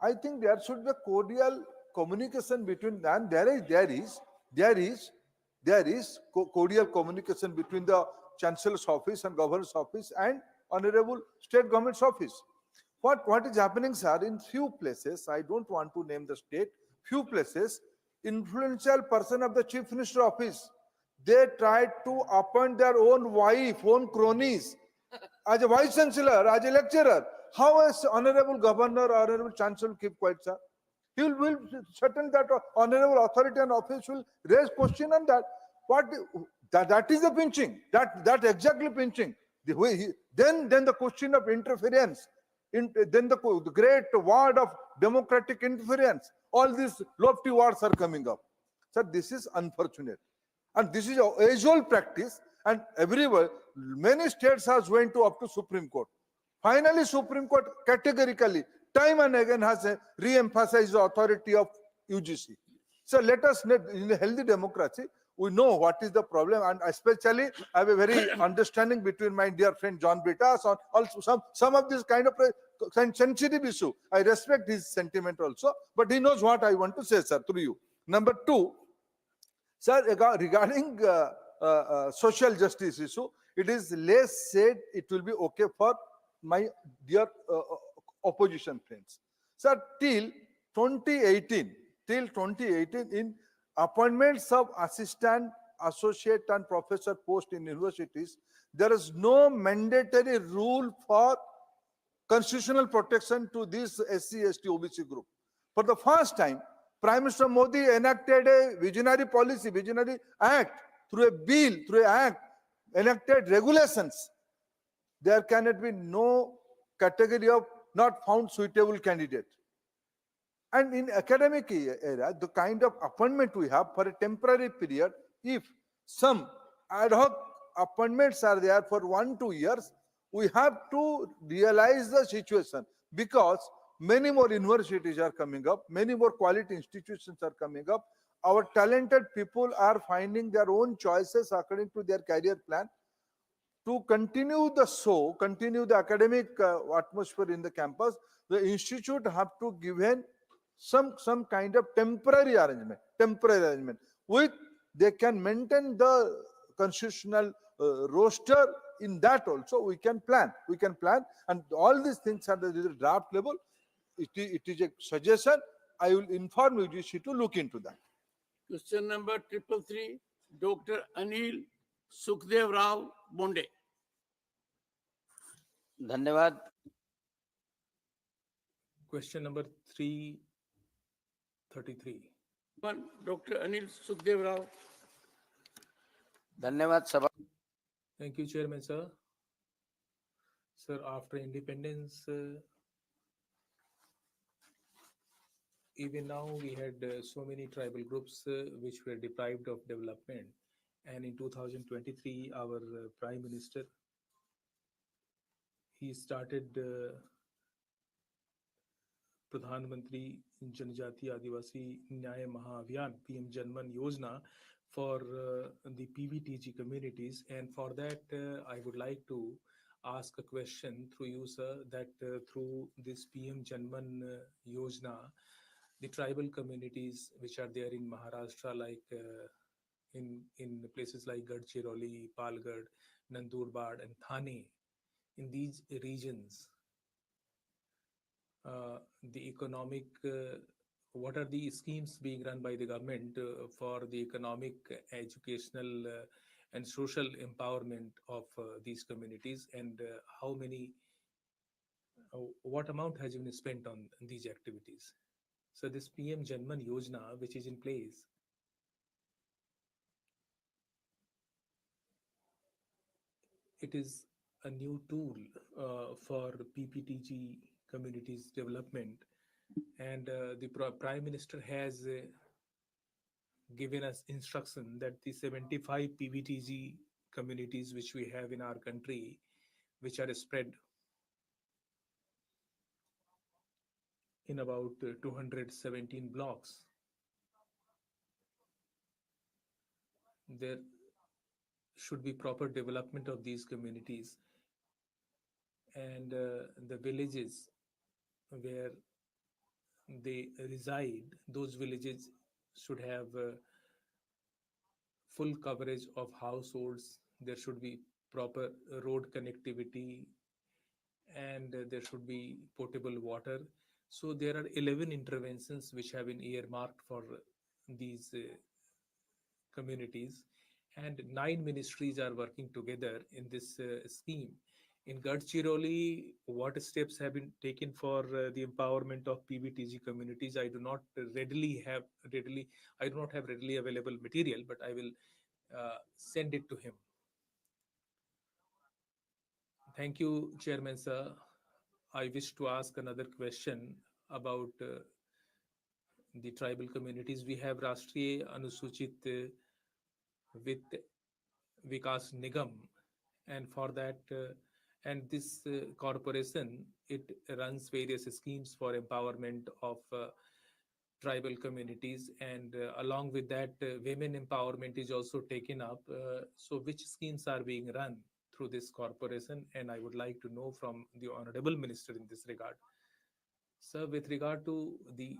I think there should be a cordial communication between them. There is cordial communication between the chancellor's office and governor's office and honorable state government's office. What is happening, sir, in few places, I don't want to name the state, few places, influential person of the chief minister office, they tried to appoint their own wife, own cronies, as a vice chancellor, as a lecturer. How is honorable governor or honorable chancellor keep quiet, sir? He will certain that honorable authority and office will raise question on that. That is the pinching. That exactly pinching. The way then the question of interference, then the great word of democratic interference. All these lofty words are coming up. Sir, this is unfortunate, and this is a age-old practice. And everywhere, many states has went up to Supreme Court. Finally, Supreme Court categorically, time and again, has re-emphasized the authority of UGC. So let us, in a healthy democracy, we know what is the problem, and especially I have a very understanding between my dear friend John Britas on also some of this kind of sensitive issue. I respect his sentiment also, but he knows what I want to say, sir, through you. Number two, sir, regarding social justice issue, it is less said, it will be okay for my dear opposition friends. Sir, till 2018, in appointments of assistant, associate and professor post in universities, there is no mandatory rule for constitutional protection to this SC, ST, OBC group. For the first time, Prime Minister Modi enacted a visionary policy, visionary act, through a bill, through an act, enacted regulations. There cannot be no category of not found suitable candidate. And in academic era, the kind of appointment we have for a temporary period, if some ad hoc appointments are there for 1-2 years, we have to realize the situation, because many more universities are coming up, many more quality institutions are coming up. Our talented people are finding their own choices according to their career plan. To continue the show, continue the academic atmosphere in the campus, the institute have to give in some kind of temporary arrangement, with they can maintain the constitutional roster. In that also we can plan, and all these things are the draft level. It is a suggestion. I will inform UGC to look into that. Question number 333. Dr. Anil Sukhdev Rao Bonde. धन्यवाद. Question number 333. One, Dr. Anil Sukhdev Rao. धन्यवाद सभा. Thank you, Chairman, sir. Sir, after independence, even now we had so many tribal groups which were deprived of development. And in 2023, our Prime Minister, he started Pradhan Mantri Janjati Adivasi Nyaya Mahaabhiyan PM Janman Yojana for the PVTG communities. And for that, I would like to ask a question through you, sir, that through this PM Janman Yojana, the tribal communities which are there in Maharashtra, like in places like Gadchiroli, Palgad, Nandurbar, and Thane, in these regions, the economic, what are the schemes being run by the government for the economic, educational, and social empowerment of these communities, and how many, what amount has been spent on these activities? So this PM Janman Yojana, which is in place, it is a new tool for PPTG communities development, and the Prime Minister has given us instruction that the 75 PVTG communities which we have in our country, which are spread in about 217 blocks, there should be proper development of these communities, and the villages where they reside, those villages should have full coverage of households. There should be proper road connectivity, and there should be potable water. So there are 11 interventions which have been earmarked for these communities, and 9 ministries are working together in this scheme. In Gadchiroli, what steps have been taken for the empowerment of PVTG communities? I do not have readily available material, but I will send it to him. Thank you, Chairman, sir. I wish to ask another question about the tribal communities. We have Rashtriya Anusuchit with Vikas Nigam, and for that, and this corporation, it runs various schemes for empowerment of tribal communities, and along with that, women empowerment is also taken up. So which schemes are being run through this corporation? And I would like to know from the Honorable Minister in this regard. Sir, with regard to the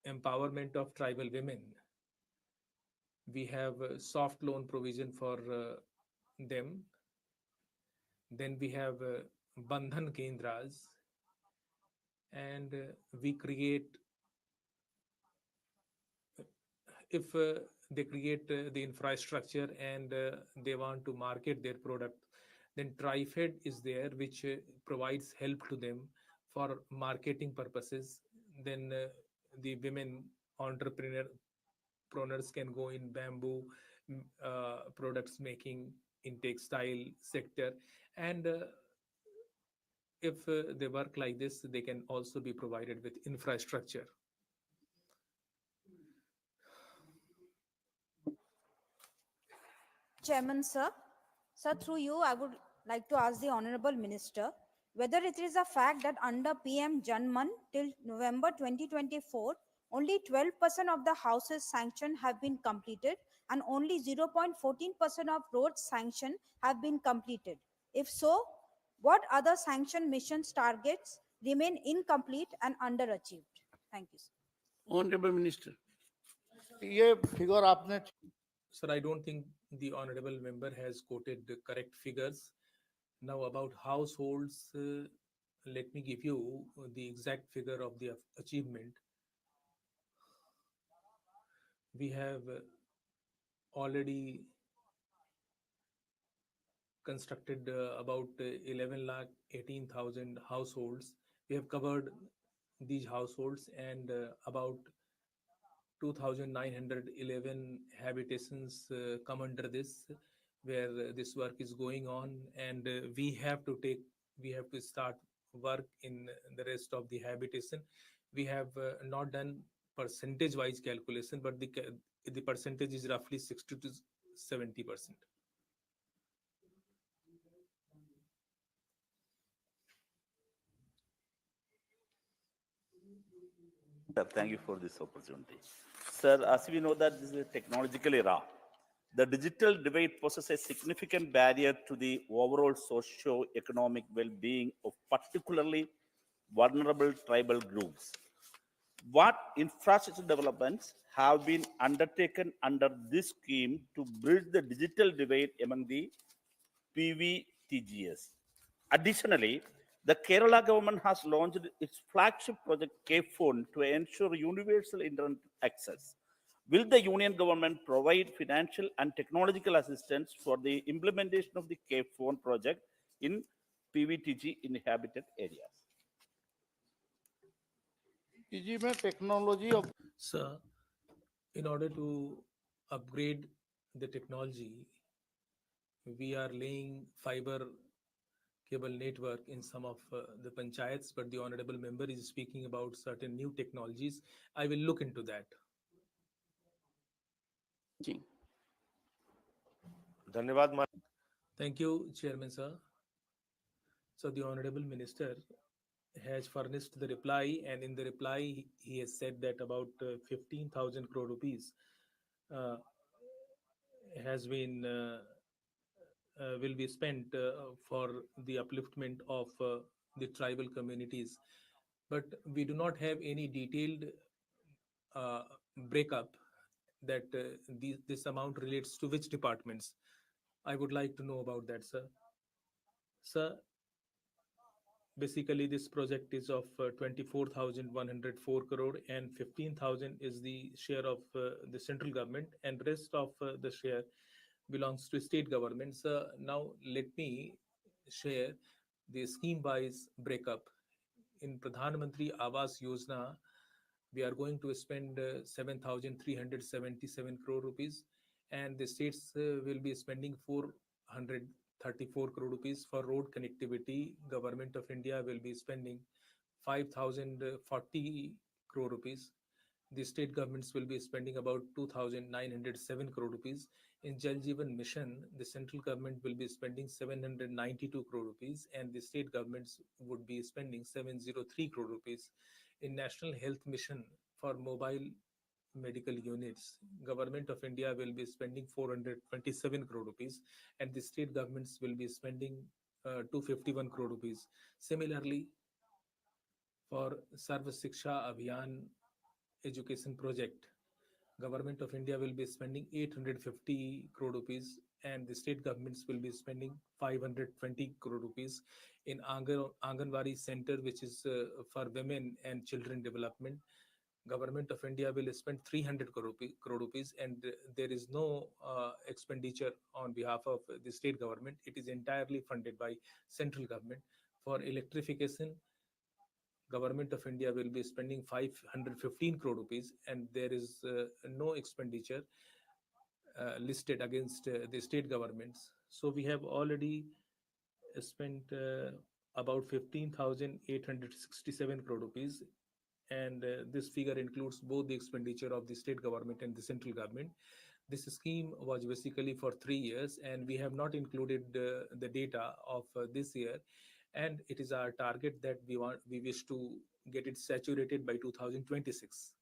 empowerment of tribal women, we have soft loan provision for them. Then we have Bandhan Kendras, and we create, if they create the infrastructure and they want to market their product, then TriFed is there, which provides help to them for marketing purposes. Then the women entrepreneurs can go in bamboo products making, in textile sector, and if they work like this, they can also be provided with infrastructure. Chairman, sir. Sir, through you, I would like to ask the Honorable Minister whether it is a fact that under PM Janman till November 2024, only 12% of the houses sanctioned have been completed and only 0.14% of roads sanctioned have been completed. If so, what other sanction missions targets remain incomplete and underachieved? Thank you, sir. Honorable Minister. ये figure आपने Sir, I don't think the honorable member has quoted the correct figures. Now about households, let me give you the exact figure of the achievement. We have already constructed about 11 lakh 18,000 households. We have covered these households, and about 2,911 habitations come under this, where this work is going on, and we have to start work in the rest of the habitation. We have not done percentage wise calculation, but the percentage is roughly 60 to 70%. Sir, thank you for this opportunity. Sir, as we know that this is a technological era, the digital divide poses a significant barrier to the overall socio-economic well-being of particularly vulnerable tribal groups. What infrastructure developments have been undertaken under this scheme to bridge the digital divide among the PVTGS? Additionally, the Kerala government has launched its flagship project K-Phone to ensure universal internet access. Will the union government provide financial and technological assistance for the implementation of the K-Phone project in PVTG inhabited areas? technology of Sir, in order to upgrade the technology, we are laying fiber cable network in some of the panchayats, but the honorable member is speaking about certain new technologies. I will look into that. Thank you, Chairman, sir. So the honorable minister has furnished the reply, and in the reply, he has said that about 15,000 crore rupees uh, has been will be spent for the upliftment of the tribal communities, but we do not have any detailed uh, breakup that this amount relates to which departments. I would like to know about that, sir. Sir, basically this project is of 24,104 crore, and 15,000 is the share of the central government, and rest of the share belongs to state governments. Now let me share the scheme wise breakup. In Pradhan Mantri Awas Yojana, we are going to spend 7,377 crore rupees, and the states will be spending 434 crore rupees for road connectivity. Government of India will be spending 5,040 crore rupees. The state governments will be spending about 2,907 crore rupees. In Jal Jeevan Mission, the central government will be spending 792 crore rupees, and the state governments would be spending 703 crore rupees. In National Health Mission for mobile medical units, Government of India will be spending 427 crore rupees, and the state governments will be spending 251 crore rupees. Similarly, for Sarva Shiksha Abhiyan education project, Government of India will be spending 850 crore rupees, and the state governments will be spending 520 crore rupees. In Anganwadi Center, which is for women and children development, Government of India will spend 300 crore rupees, and there is no expenditure on behalf of the state government. It is entirely funded by central government. For electrification, Government of India will be spending 515 crore rupees, and there is no expenditure listed against the state governments. So we have already spent about 15,867 crore rupees, and this figure includes both the expenditure of the state government and the central government. This scheme was basically for 3 years, and we have not included the data of this year, and it is our target that we wish to get it saturated by 2026.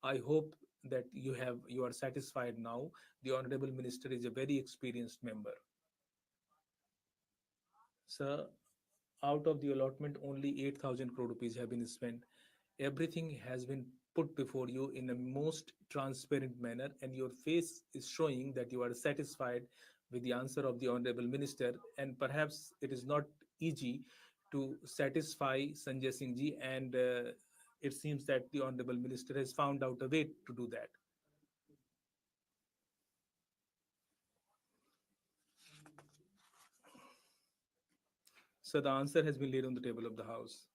I hope that you are satisfied now. The honorable minister is a very experienced member. Sir, out of the allotment, only 8,000 crore rupees have been spent. Everything has been put before you in a most transparent manner, and your face is showing that you are satisfied with the answer of the honorable minister. And perhaps it is not easy to satisfy Sanjay Singh ji, and it seems that the honorable minister has found out a way to do that. So the answer has been laid on the table of the House.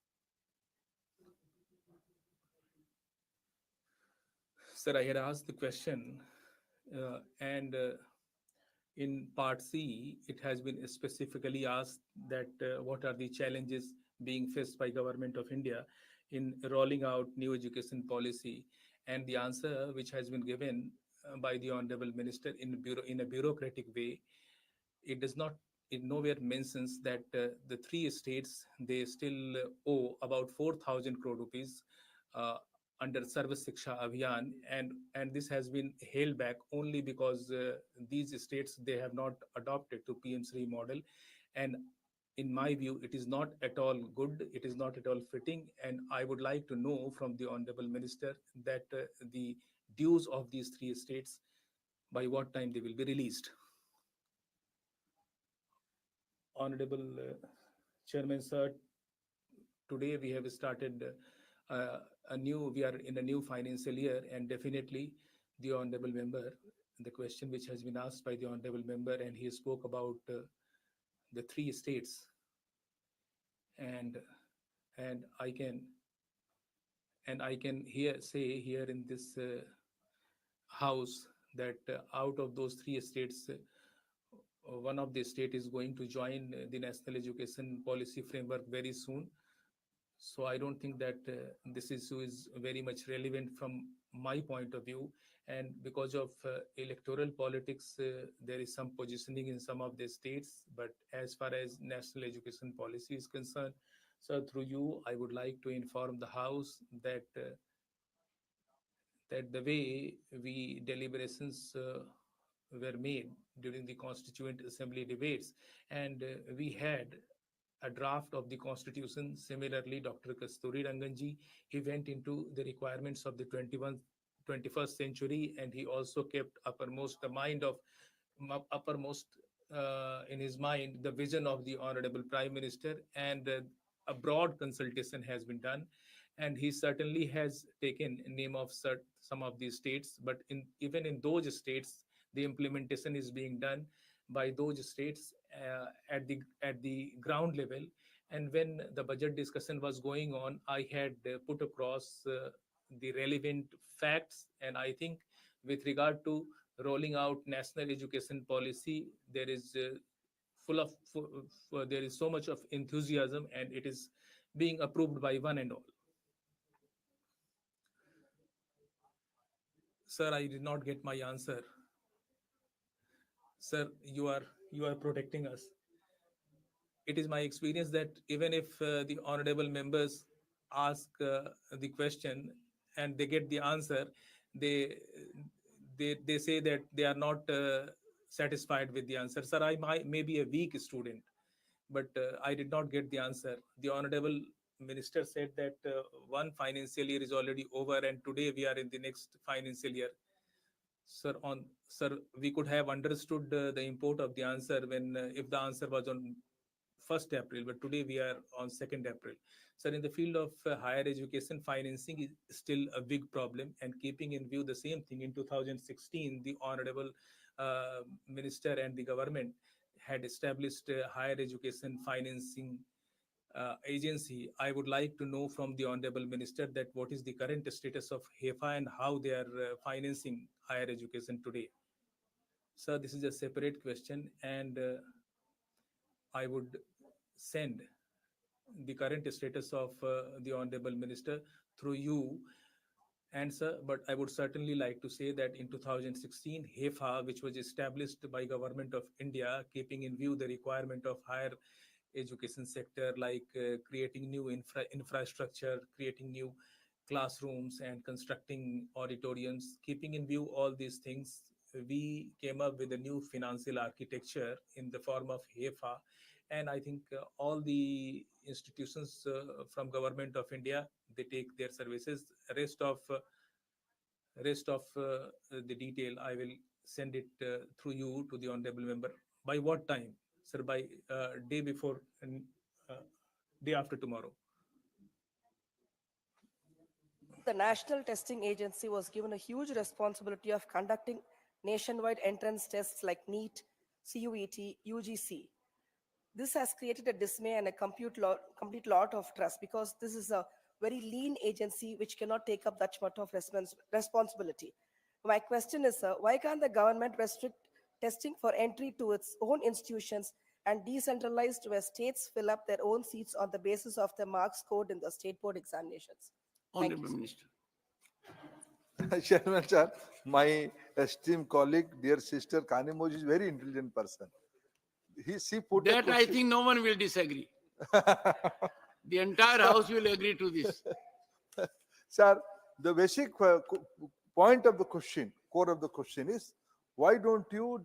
Sir, I had asked the question, and in part C, it has been specifically asked that what are the challenges being faced by Government of India in rolling out new education policy, and the answer which has been given by the Honorable Minister in a bureaucratic way, it does not, it nowhere mentions that the three states, they still owe about 4,000 crore rupees uh, under Sarva Shiksha Abhiyan, and this has been held back only because these states, they have not adopted to PM3 model, and in my view, it is not at all good, it is not at all fitting, and I would like to know from the Honorable Minister that the dues of these three states, by what time they will be released. Honorable Chairman, sir, today we have started we are in a new financial year, and definitely the Honorable Member, the question which has been asked by the Honorable Member, and he spoke about the three states, and I can say here in this House that out of those three states, one of the state is going to join the National Education Policy Framework very soon. So I don't think that this issue is very much relevant from my point of view. And because of electoral politics, there is some positioning in some of the states. But as far as national education policy is concerned, so through you, I would like to inform the House that that the way we deliberations were made during the Constituent Assembly debates, and we had a draft of the Constitution. Similarly, Dr. Kasturi Ranganji, he went into the requirements of the 21st century, and he also kept uppermost in his mind the vision of the Honorable Prime Minister, and a broad consultation has been done, and he certainly has taken name of some of these states, but even in those states, the implementation is being done by those states at the ground level. And when the budget discussion was going on, I had put across the relevant facts, and I think with regard to rolling out national education policy, there is there is so much of enthusiasm, and it is being approved by one and all. Sir, I did not get my answer. Sir, you are protecting us. It is my experience that even if the honorable members ask the question and they get the answer, they say that they are not satisfied with the answer. Sir, I may be a weak student, but I did not get the answer. The honorable minister said that one financial year is already over, and today we are in the next financial year. Sir, we could have understood the import of the answer when if the answer was on 1st April, but today we are on 2nd April. Sir, in the field of higher education, financing is still a big problem, and keeping in view the same thing, in 2016, the honorable minister and the government had established a higher education financing agency. I would like to know from the honorable minister that what is the current status of HEFA and how they are financing higher education today. Sir, this is a separate question, and I would send the current status of the honorable minister through you. And sir, but I would certainly like to say that in 2016, HEFA, which was established by Government of India, keeping in view the requirement of higher education sector, like creating new infrastructure, creating new classrooms and constructing auditoriums, keeping in view all these things, we came up with a new financial architecture in the form of HEFA. And I think all the institutions from Government of India, they take their services. Rest of the detail, I will send it through you to the honorable member. By what time? Sir, by day before and day after tomorrow. The National Testing Agency was given a huge responsibility of conducting nationwide entrance tests like NEET, CUET, UGC. This has created a dismay and a complete lot of trust, because this is a very lean agency which cannot take up that much of responsibility. My question is, sir, why can't the government restrict testing for entry to its own institutions and decentralize where states fill up their own seats on the basis of the marks scored in the state board examinations? Thank you, Honorable sir. Minister. Chairman sir, my esteemed colleague, dear sister Kanimoj is very intelligent person. She put a That I question. think no one will disagree. The entire house will agree to this. Sir, the basic point of the question, core of the question is, why don't you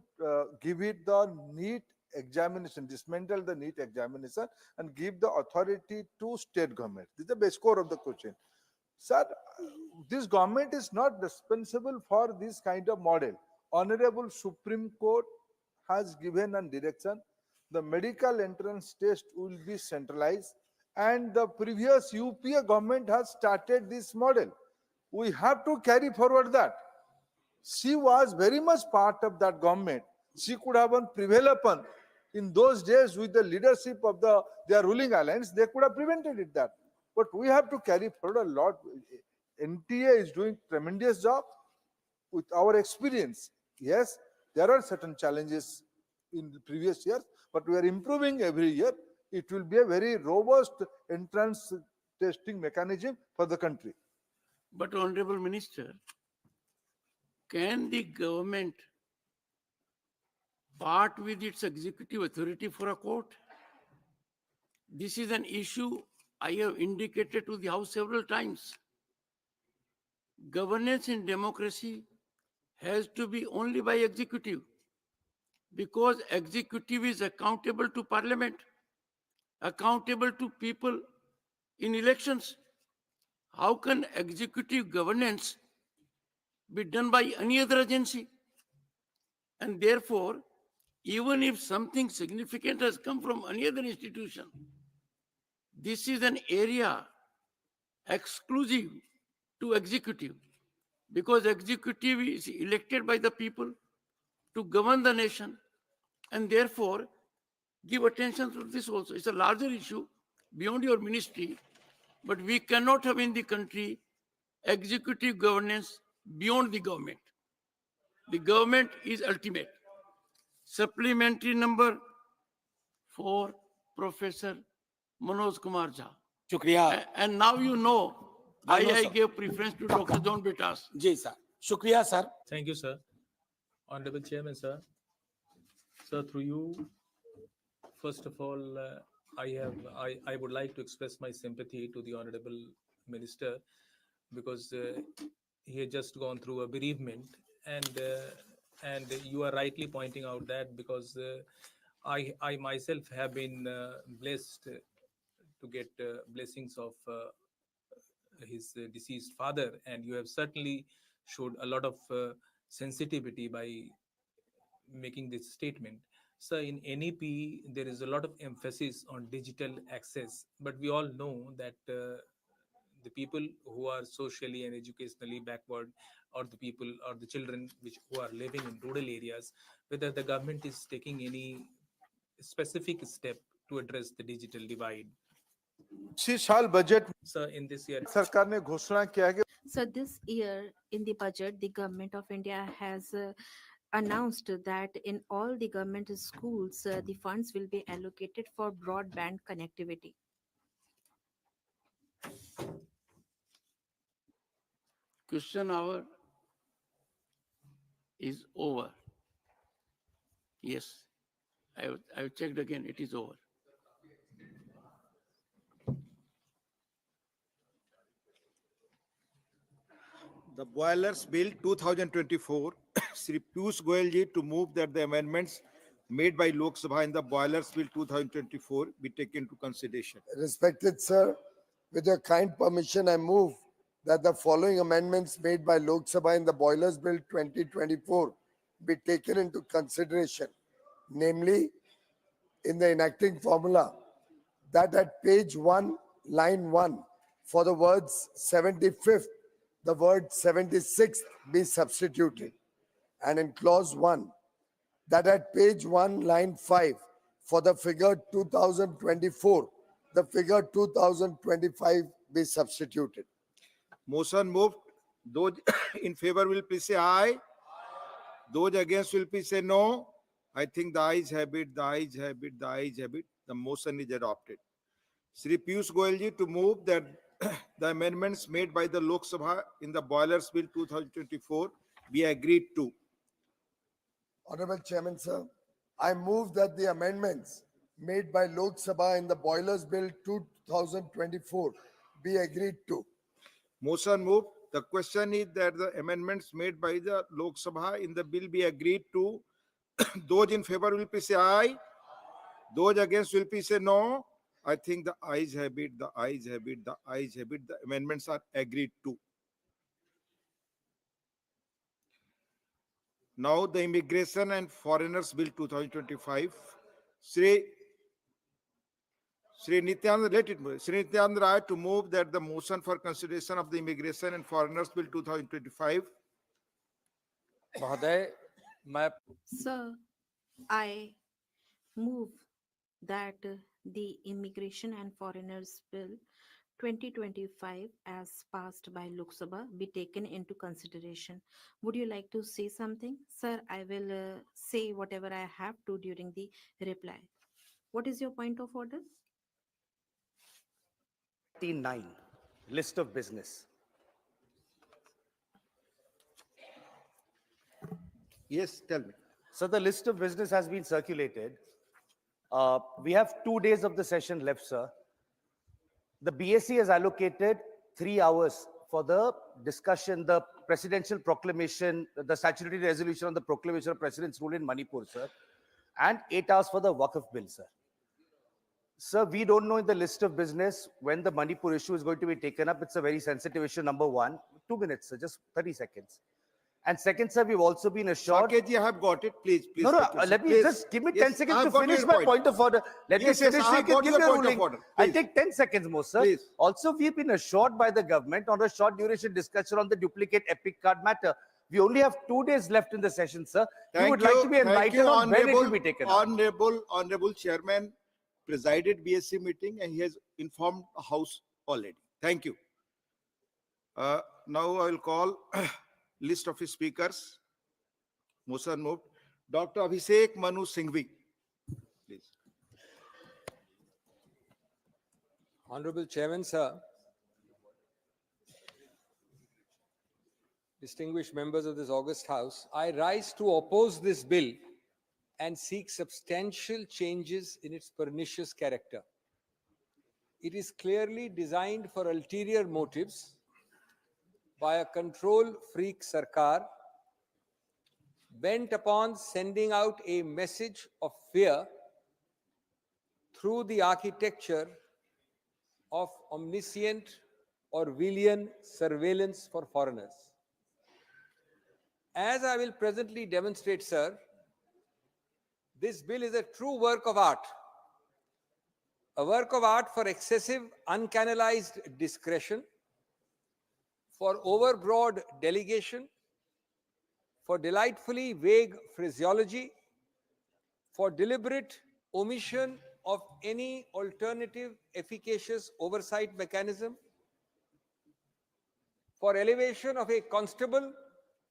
give it the NEET examination, dismantle the NEET examination and give the authority to state government? This is the base core of the question. Sir, this government is not responsible for this kind of model. Honorable Supreme Court has given a direction. The medical entrance test will be centralized, and the previous UPA government has started this model. We have to carry forward that. She was very much part of that government. She could have prevailed upon. In those days, with the leadership of their ruling alliance, they could have prevented it that. But we have to carry forward a lot. NTA is doing tremendous job with our experience. Yes, there are certain challenges in the previous years, but we are improving every year. It will be a very robust entrance testing mechanism for the country. But Honorable Minister, can the government part with its executive authority for a court? This is an issue I have indicated to the House several times. Governance in democracy has to be only by executive, because executive is accountable to Parliament, accountable to people in elections. How can executive governance be done by any other agency? And therefore, even if something significant has come from any other institution, this is an area exclusive to executive, because executive is elected by the people to govern the nation, and therefore give attention to this also. It's a larger issue beyond your ministry, but we cannot have in the country executive governance beyond the government. The government is ultimate. Supplementary number 4, Professor Manoj Kumar Jha. शुक्रिया And now you know why know, I sir. gave preference to Dr. John Britas. जी sir शुक्रिया sir Thank you, sir. Honorable Chairman, sir. Sir, through you, first of all, I would like to express my sympathy to the Honorable Minister, because he had just gone through a bereavement, and you are rightly pointing out that, because I myself have been blessed to get blessings of his deceased father, and you have certainly showed a lot of sensitivity by making this statement. So in NEP, there is a lot of emphasis on digital access, but we all know that the people who are socially and educationally backward, or the people or the children who are living in rural areas, whether the government is taking any specific step to address the digital divide. इसी साल budget Sir, in this year, सरकार ने घोषणा किया है कि So this year in the budget, the government of India has announced that in all the government schools, the funds will be allocated for broadband connectivity. Question hour is over. Yes, I have checked again, it is over. The Boilers Bill 2024, Sri Piyush Goyal ji to move that the amendments made by Lok Sabha in the Boilers Bill 2024 be taken into consideration. Respected sir, with your kind permission, I move that the following amendments made by Lok Sabha in the Boilers Bill 2024 be taken into consideration. Namely, in the enacting formula, that at page 1, line 1, for the words 75th, the word 76th be substituted. And in clause 1, that at page 1, line 5, for the figure 2024, the figure 2025 be substituted. Motion moved. Those in favor will please say aye. Those against will please say no. I think the ayes have it, the ayes have it, the ayes have it. The motion is adopted. Shri Piyush Goyal ji to move that the amendments made by the Lok Sabha in the Boilers Bill 2024 be agreed to. Honorable Chairman, sir, I move that the amendments made by Lok Sabha in the Boilers Bill 2024 be agreed to. Motion moved. The question is that the amendments made by the Lok Sabha in the bill be agreed to. Those in favor will please say aye. Those against will please say no. I think the ayes have it, the ayes have it, the ayes have it. The amendments are agreed to. Now the Immigration and Foreigners Bill 2025. Shri Nityanand, let it move. Shri Nityanand Rai to move that the motion for consideration of the Immigration and Foreigners Bill 2025. Sir, I move that the Immigration and Foreigners Bill 2025 as passed by Lok Sabha be taken into consideration. Would you like to say something? Sir, I will say whatever I have to during the reply. What is your point of order? 9, list of business. Yes, tell me. So the list of business has been circulated. We have 2 days of the session left, sir. The BSc has allocated 3 hours for the discussion, the presidential proclamation, the statutory resolution on the proclamation of President's rule in Manipur, sir, and 8 hours for the Waqf bill, sir. Sir, we don't know in the list of business when the Manipur issue is going to be taken up. It's a very sensitive issue, number one. 2 minutes, sir, just 30 seconds. And second, sir, we've also been assured. Saket, I have got it. Please. No, let me just give me 10 seconds to finish my point of order. Let me finish so you can give your ruling. I'll take 10 seconds more, sir. Please. Also, we've been assured by the government on a short duration discussion on the duplicate epic card matter. We only have 2 days left in the session, sir. We would like to be enlightened on when it will be taken up. Honorable Chairman presided BSc meeting and he has informed the House already. Thank you. Now I will call list of speakers. Motion moved. Dr. Abhishek Manu Singhvi, please. Honorable Chairman, sir, distinguished members of this august House, I rise to oppose this bill and seek substantial changes in its pernicious character. It is clearly designed for ulterior motives by a control freak Sarkar bent upon sending out a message of fear through the architecture of omniscient Orwellian surveillance for foreigners. As I will presently demonstrate, sir, this bill is a true work of art. A work of art for excessive, uncanalized discretion, for overbroad delegation, for delightfully vague phraseology, for deliberate omission of any alternative efficacious oversight mechanism, for elevation of a constable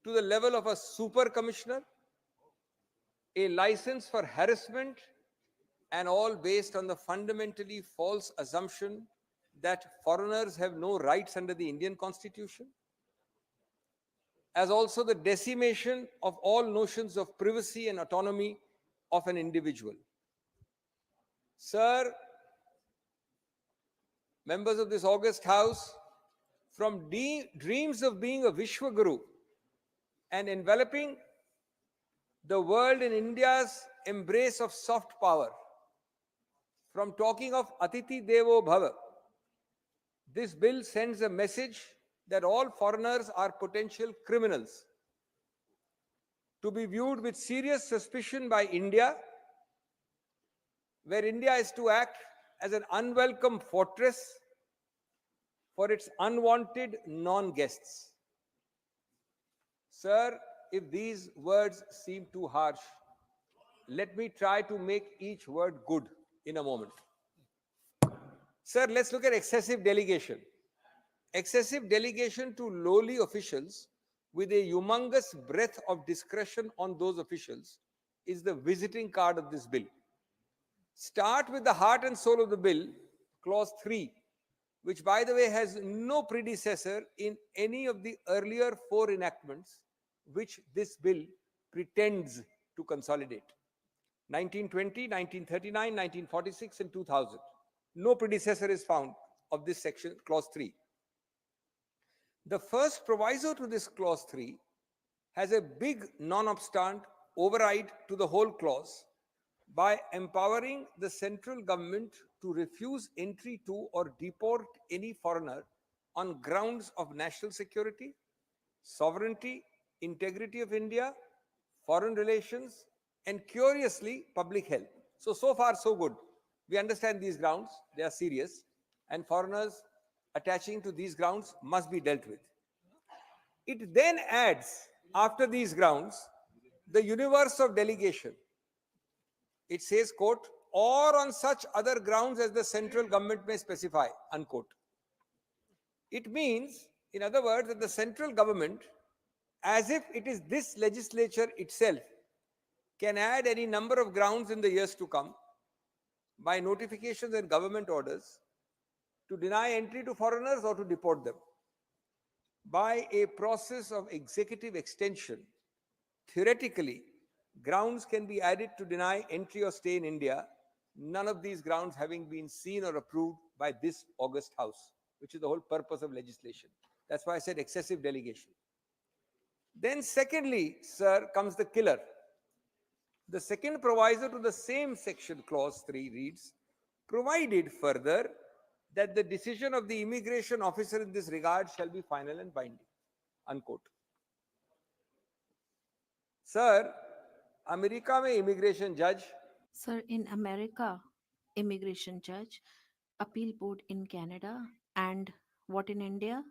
to the level of a super commissioner, a license for harassment, and all based on the fundamentally false assumption that foreigners have no rights under the Indian Constitution, as also the decimation of all notions of privacy and autonomy of an individual. Sir, members of this august House, from dreams of being a Vishwaguru and enveloping the world in India's embrace of soft power, from talking of Atiti Devo Bhava, this bill sends a message that all foreigners are potential criminals, to be viewed with serious suspicion by India, where India is to act as an unwelcome fortress for its unwanted non-guests. Sir, if these words seem too harsh, let me try to make each word good in a moment. Sir, let's look at excessive delegation. Excessive delegation to lowly officials with a humongous breadth of discretion on those officials is the visiting card of this bill. Start with the heart and soul of the bill, clause 3, which by the way has no predecessor in any of the earlier 4 enactments which this bill pretends to consolidate. 1920, 1939, 1946 and 2000. No predecessor is found of this section, clause 3. The first proviso to this clause 3 has a big non-obstant override to the whole clause by empowering the central government to refuse entry to or deport any foreigner on grounds of national security, sovereignty, integrity of India, foreign relations, and curiously, public health. So far, so good. We understand these grounds, they are serious, and foreigners attaching to these grounds must be dealt with. It then adds, after these grounds, the universe of delegation. It says, quote, or on such other grounds as the central government may specify, unquote. It means, in other words, that the central government, as if it is this legislature itself, can add any number of grounds in the years to come by notifications and government orders to deny entry to foreigners or to deport them. By a process of executive extension, theoretically, grounds can be added to deny entry or stay in India, none of these grounds having been seen or approved by this august house, which is the whole purpose of legislation. That's why I said excessive delegation. Then secondly, sir, comes the killer. The second proviso to the same section, clause 3 reads, provided further that the decision of the immigration officer in this regard shall be final and binding, unquote. Sir, America में immigration judge. Sir, in America, immigration judge, appeal board in Canada, and what in India?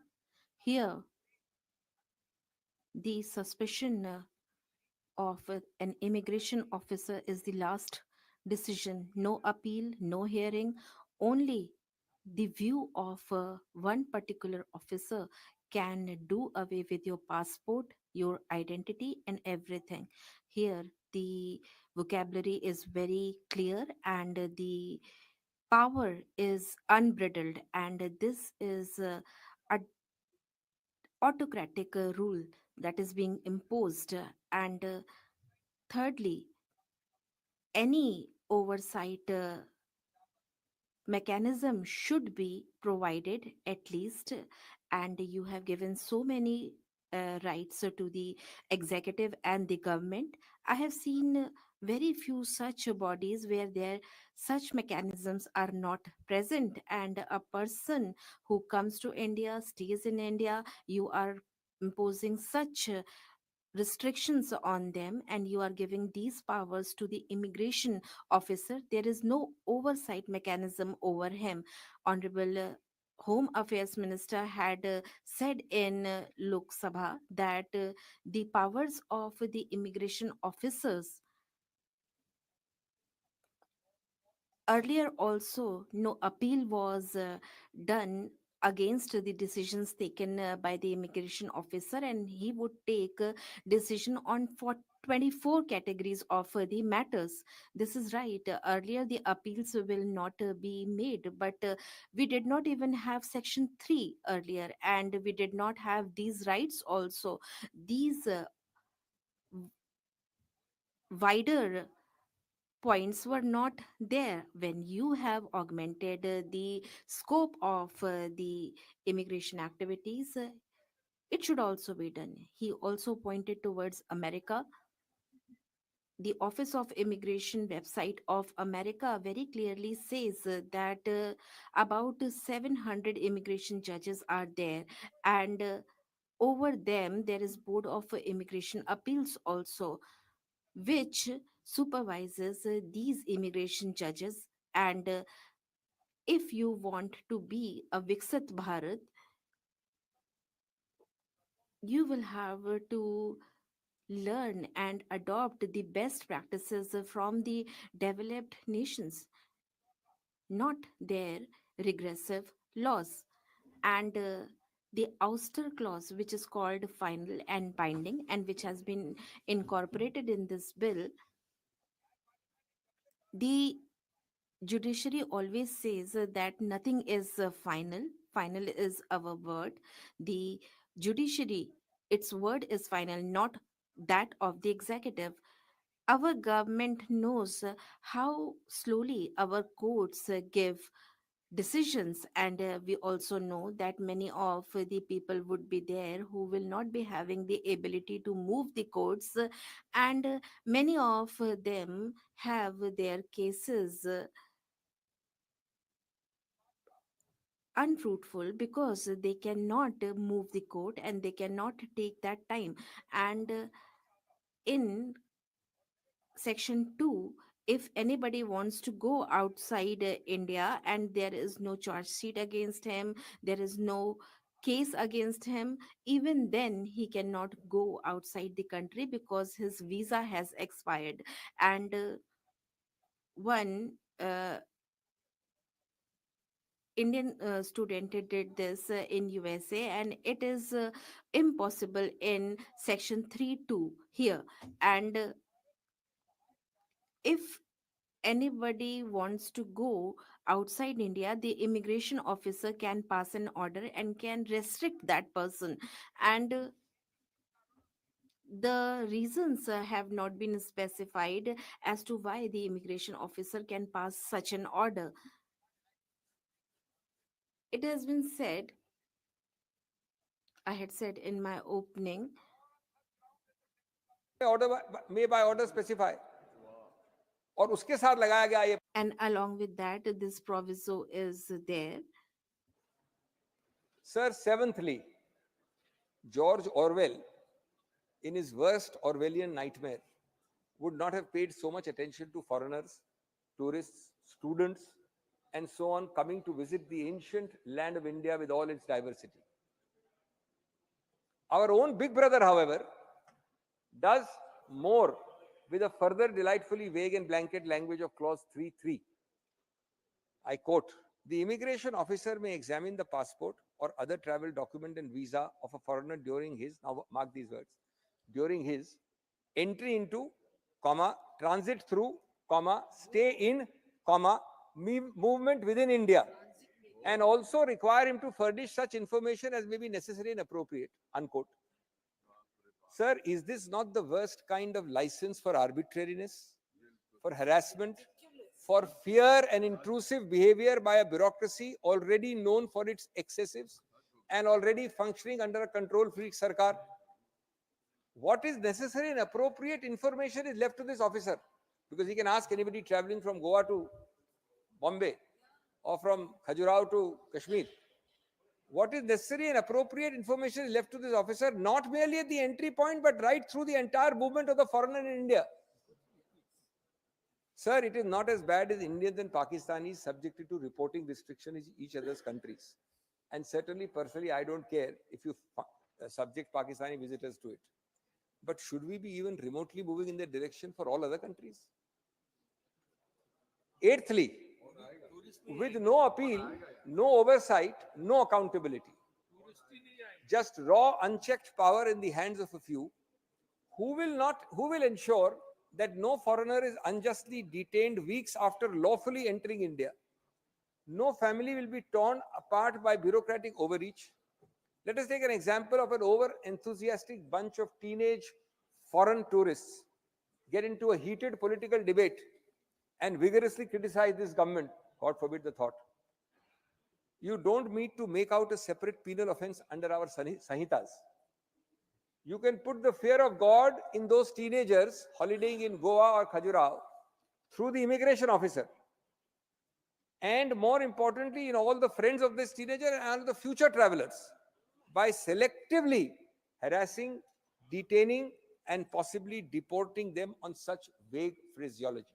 Here, the suspicion of an immigration officer is the last decision. No appeal, no hearing, only the view of one particular officer can do away with your passport, your identity, and everything. Here, the vocabulary is very clear and the power is unbridled, and this is a autocratic rule that is being imposed. And thirdly, any oversight mechanism should be provided at least, and you have given so many rights to the executive and the government. I have seen very few such bodies where there such mechanisms are not present, and a person who comes to India, stays in India, you are imposing such restrictions on them, and you are giving these powers to the immigration officer. There is no oversight mechanism over him. Honorable Home Affairs Minister had said in Lok Sabha that the powers of the immigration officers earlier also no appeal was done against the decisions taken by the immigration officer, and he would take decision on for 24 categories of the matters. This is right. Earlier the appeals will not be made, but we did not even have section 3 earlier, and we did not have these rights also. These wider points were not there. When you have augmented the scope of the immigration activities, it should also be done. He also pointed towards America. The Office of Immigration website of America very clearly says that about 700 immigration judges are there, and over them there is Board of Immigration Appeals also, which supervises these immigration judges. And if you want to be a Viksit Bharat, you will have to learn and adopt the best practices from the developed nations, not their regressive laws. And the ouster clause, which is called final and binding, and which has been incorporated in this bill, the judiciary always says that nothing is final. Final is our word. The judiciary, its word is final, not that of the executive. Our government knows how slowly our courts give decisions, and we also know that many of the people would be there who will not be having the ability to move the courts, and many of them have their cases unfruitful because they cannot move the court and they cannot take that time. And in section 2, if anybody wants to go outside India and there is no charge sheet against him, there is no case against him, even then he cannot go outside the country because his visa has expired. And one Indian student did this in USA, and it is impossible in section 3(2) here. And if anybody wants to go outside India, the immigration officer can pass an order and can restrict that person. And the reasons have not been specified as to why the immigration officer can pass such an order. It has been said, I had said in my opening, order may by order specify, और उसके साथ लगाया गया ये, and along with that, this proviso is there. Sir, seventhly, George Orwell, in his worst Orwellian nightmare, would not have paid so much attention to foreigners, tourists, students, and so on coming to visit the ancient land of India with all its diversity. Our own big brother, however, does more with a further delightfully vague and blanket language of clause 3(3). I quote, the immigration officer may examine the passport or other travel document and visa of a foreigner during his, now mark these words, during his entry into, comma, transit through, comma, stay in, comma, movement within India, and also require him to furnish such information as may be necessary and appropriate, unquote. Sir, is this not the worst kind of license for arbitrariness, for harassment, for fear and intrusive behavior by a bureaucracy already known for its excessives and already functioning under a control-freak Sarkar? What is necessary and appropriate information is left to this officer, because he can ask anybody traveling from Goa to Bombay or from Khajuraho to Kashmir. What is necessary and appropriate information is left to this officer, not merely at the entry point, but right through the entire movement of the foreigner in India. Sir, it is not as bad as Indians and Pakistanis subjected to reporting restrictions in each other's countries. And certainly, personally, I don't care if you subject Pakistani visitors to it. But should we be even remotely moving in that direction for all other countries? Eighthly, with no appeal, no oversight, no accountability, just raw, unchecked power in the hands of a few, who will ensure that no foreigner is unjustly detained weeks after lawfully entering India? No family will be torn apart by bureaucratic overreach. Let us take an example of an over-enthusiastic bunch of teenage foreign tourists get into a heated political debate and vigorously criticize this government. God forbid the thought. You don't need to make out a separate penal offense under our Sahitas. You can put the fear of God in those teenagers holidaying in Goa or Khajuraho through the immigration officer. And more importantly, in all the friends of this teenager and the future travelers, by selectively harassing, detaining, and possibly deporting them on such vague phraseology.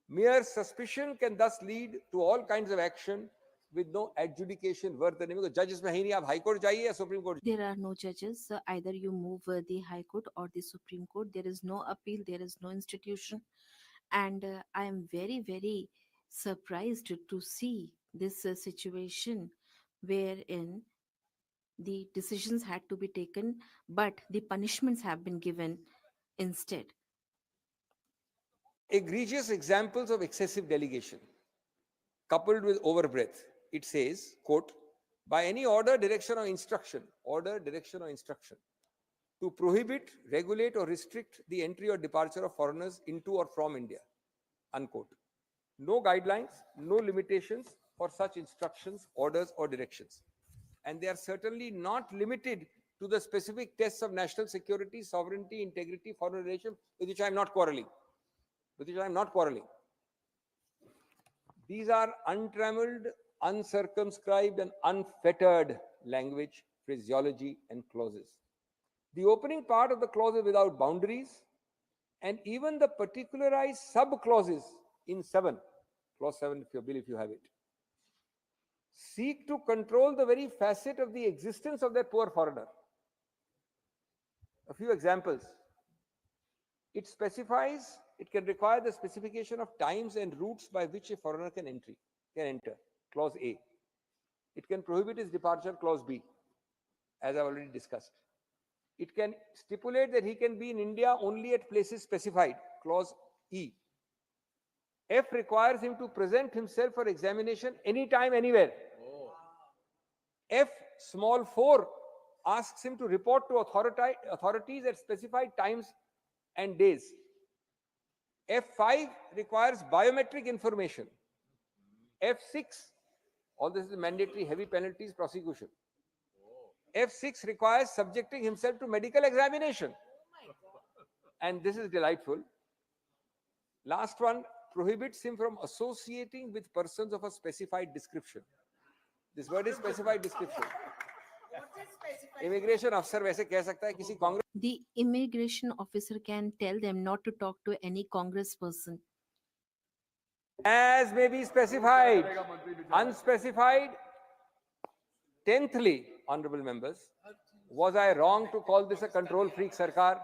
Mere suspicion can thus lead to all kinds of action with no adjudication worth the name. Because judges में ही नहीं, आप High Court जाइए या Supreme Court. There are no judges. Either you move the High Court or the Supreme Court. There is no appeal. There is no institution. And I am very, very surprised to see this situation wherein the decisions had to be taken, but the punishments have been given instead. Egregious examples of excessive delegation coupled with overbreadth. It says, quote, by any order, direction or instruction, to prohibit, regulate or restrict the entry or departure of foreigners into or from India, unquote. No guidelines, no limitations for such instructions, orders or directions. And they are certainly not limited to the specific tests of national security, sovereignty, integrity, foreign relations, with which I am not quarreling. These are untrammeled, uncircumscribed and unfettered language, phraseology and clauses. The opening part of the clause is without boundaries, and even the particularized sub-clauses in 7, clause 7 if you have it, seek to control the very facet of the existence of that poor foreigner. A few examples. It specifies, it can require the specification of times and routes by which a foreigner can enter, clause A. It can prohibit his departure, clause B, as I've already discussed. It can stipulate that he can be in India only at places specified, clause E. F requires him to present himself for examination anytime, anywhere. F small 4 asks him to report to authorities at specified times and days. F5 requires biometric information. F6, all this is mandatory, heavy penalties, prosecution. F6 requires subjecting himself to medical examination. And this is delightful. Last one, prohibits him from associating with persons of a specified description. This word is specified description. Immigration officer वैसे कह सकता है किसी Congress. The immigration officer can tell them not to talk to any Congress person. As may be specified, unspecified. 10thly, honorable members, was I wrong to call this a control freak sarkar?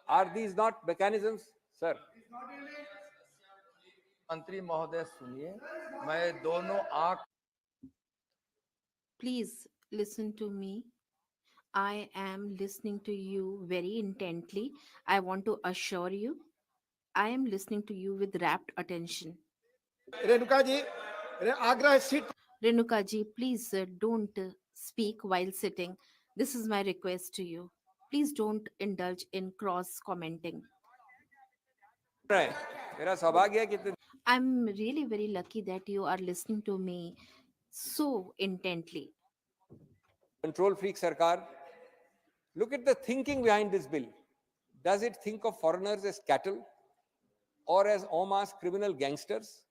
Are these not mechanisms, sir? मंत्री महोदय सुनिए, मैं दोनों आंख. Please listen to me. I am listening to you very intently. I want to assure you, I am listening to you with rapt attention. Renuka ji, Agra sit. Renuka ji, please don't speak while sitting. This is my request to you. Please don't indulge in cross commenting. I'm really very lucky that you are listening to me so intently. Control freak sarkar. Look at the thinking behind this bill. Does it think of foreigners as cattle or as en masse criminal gangsters?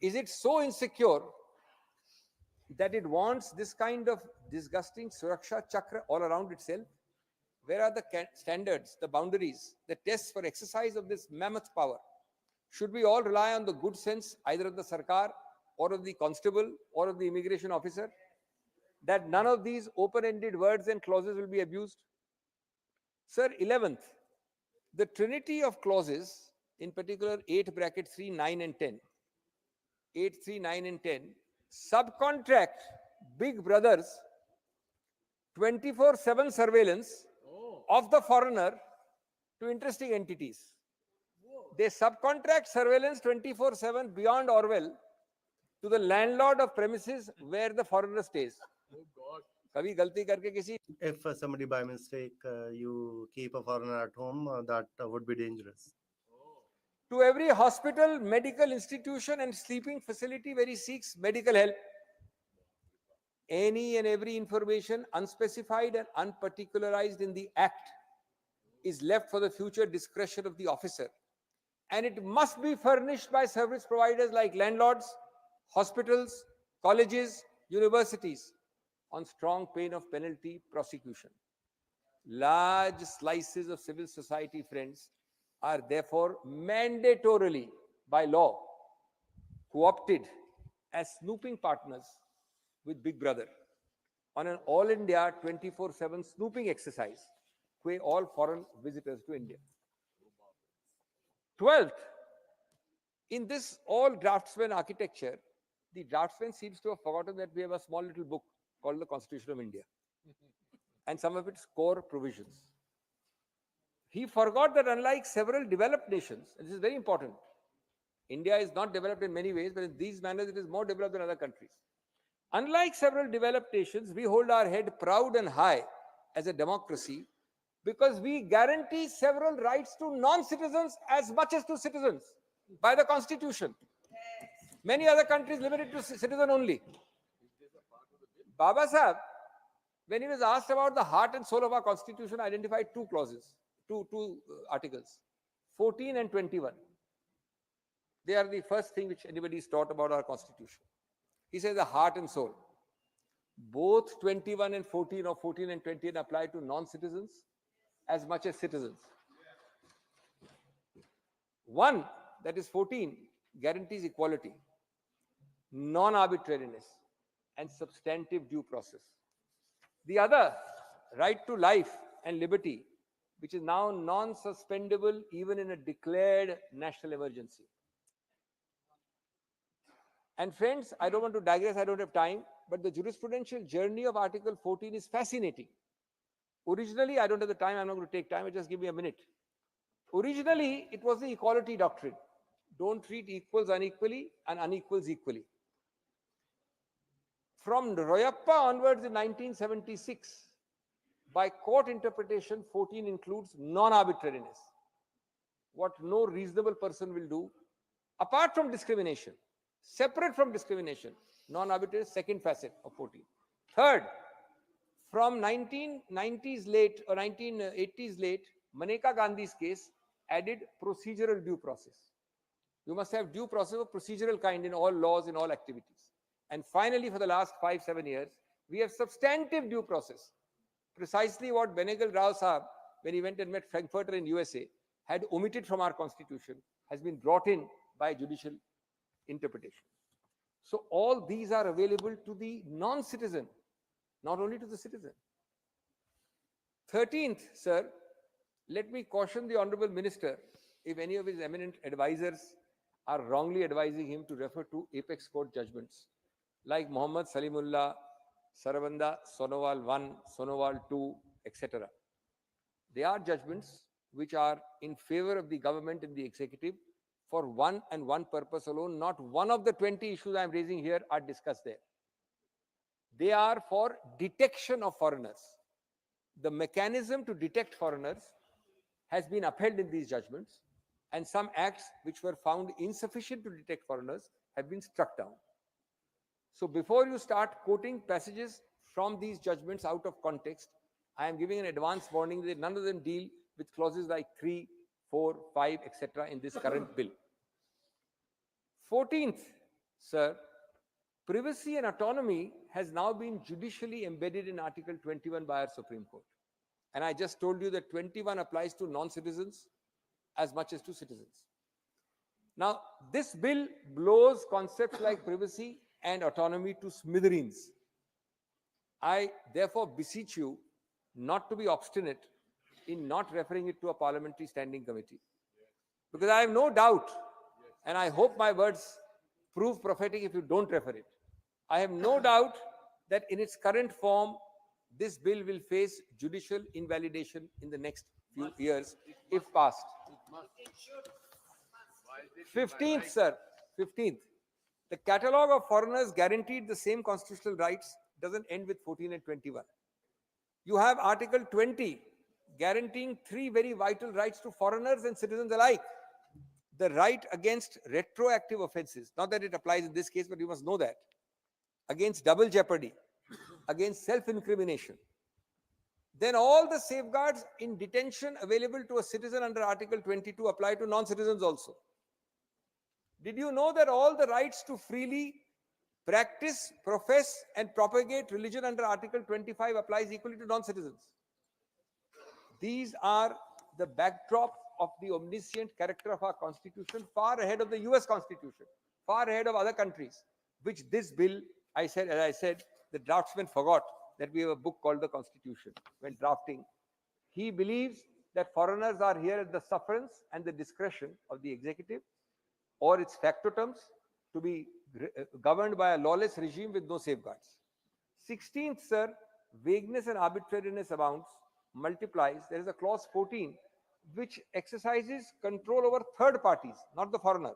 Is it so insecure that it wants this kind of disgusting suraksha chakra all around itself? Where are the standards, the boundaries, the tests for exercise of this mammoth power? Should we all rely on the good sense either of the sarkar or of the constable or of the immigration officer, that none of these open-ended words and clauses will be abused? Sir, 11th, the trinity of clauses, in particular 8 bracket 3, 9 and 10, 8, 3, 9 and 10, subcontract big brothers 24/7 surveillance of the foreigner to interesting entities. They subcontract surveillance 24/7 beyond Orwell to the landlord of premises where the foreigner stays. कभी गलती करके किसी. If somebody by mistake you keep a foreigner at home, that would be dangerous. To every hospital, medical institution and sleeping facility where he seeks medical help. Any and every information unspecified and unparticularized in the act is left for the future discretion of the officer. And it must be furnished by service providers like landlords, hospitals, colleges, universities, on strong pain of penalty prosecution. Large slices of civil society, friends, are therefore mandatorily by law co-opted as snooping partners with Big Brother on an all India 24/7 snooping exercise by all foreign visitors to India. 12th, in this all draftsman architecture, the draftsman seems to have forgotten that we have a small little book called the Constitution of India and some of its core provisions. He forgot that unlike several developed nations, and this is very important, India is not developed in many ways, but in these manners it is more developed than other countries. Unlike several developed nations, we hold our head proud and high as a democracy because we guarantee several rights to non-citizens as much as to citizens by the Constitution. Many other countries limit it to citizen only. Baba Sahib, when he was asked about the heart and soul of our Constitution, identified two clauses, two articles, 14 and 21. They are the first thing which anybody is taught about our Constitution. He says the heart and soul. Both 21 and 14 or 14 and 20 apply to non-citizens as much as citizens. One, that is 14, guarantees equality, non-arbitrariness, and substantive due process. The other, right to life and liberty, which is now non-suspendable even in a declared national emergency. And friends, I don't want to digress, I don't have time, but the jurisprudential journey of Article 14 is fascinating. Originally, I don't have the time, I'm not going to take time, just give me a minute. Originally, it was the equality doctrine. Don't treat equals unequally and unequals equally. From Royappa onwards in 1976, by court interpretation, 14 includes non-arbitrariness. What no reasonable person will do, apart from discrimination, separate from discrimination, non-arbitrary, second facet of 14. Third, from 1990s late or 1980s late, Maneka Gandhi's case added procedural due process. You must have due process of procedural kind in all laws, in all activities. And finally, for the last 5-7 years, we have substantive due process. Precisely what Benegal Rao Sahab, when he went and met Frankfurter in USA, had omitted from our Constitution, has been brought in by judicial interpretation. So all these are available to the non-citizen, not only to the citizen. 13th, sir, let me caution the Honorable Minister, if any of his eminent advisors are wrongly advising him to refer to apex court judgments, like Muhammad Salimullah, Sarabanda, Sonowal 1, Sonowal 2, etc. They are judgments which are in favor of the government and the executive for one and one purpose alone. Not one of the 20 issues I am raising here are discussed there. They are for detection of foreigners. The mechanism to detect foreigners has been upheld in these judgments, and some acts which were found insufficient to detect foreigners have been struck down. So before you start quoting passages from these judgments out of context, I am giving an advance warning that none of them deal with clauses like 3, 4, 5, etc. in this current bill. 14th, sir, privacy and autonomy has now been judicially embedded in Article 21 by our Supreme Court. And I just told you that 21 applies to non-citizens as much as to citizens. Now, this bill blows concepts like privacy and autonomy to smithereens. I therefore beseech you not to be obstinate in not referring it to a parliamentary standing committee. Because I have no doubt, and I hope my words prove prophetic if you don't refer it. I have no doubt that in its current form, this bill will face judicial invalidation in the next few years if passed. 15th, sir, 15th. The catalogue of foreigners guaranteed the same constitutional rights doesn't end with 14 and 21. You have Article 20 guaranteeing 3 very vital rights to foreigners and citizens alike. The right against retroactive offenses, not that it applies in this case, but you must know that. Against double jeopardy, against self-incrimination. Then all the safeguards in detention available to a citizen under Article 22 apply to non-citizens also. Did you know that all the rights to freely practice, profess, and propagate religion under Article 25 applies equally to non-citizens? These are the backdrop of the omniscient character of our Constitution, far ahead of the US Constitution, far ahead of other countries, which this bill, as I said, the draftsman forgot that we have a book called the Constitution when drafting. He believes that foreigners are here at the sufferance and the discretion of the executive or its factotums to be governed by a lawless regime with no safeguards. 16th, sir, vagueness and arbitrariness abounds, multiplies. There is a clause 14 which exercises control over third parties, not the foreigner,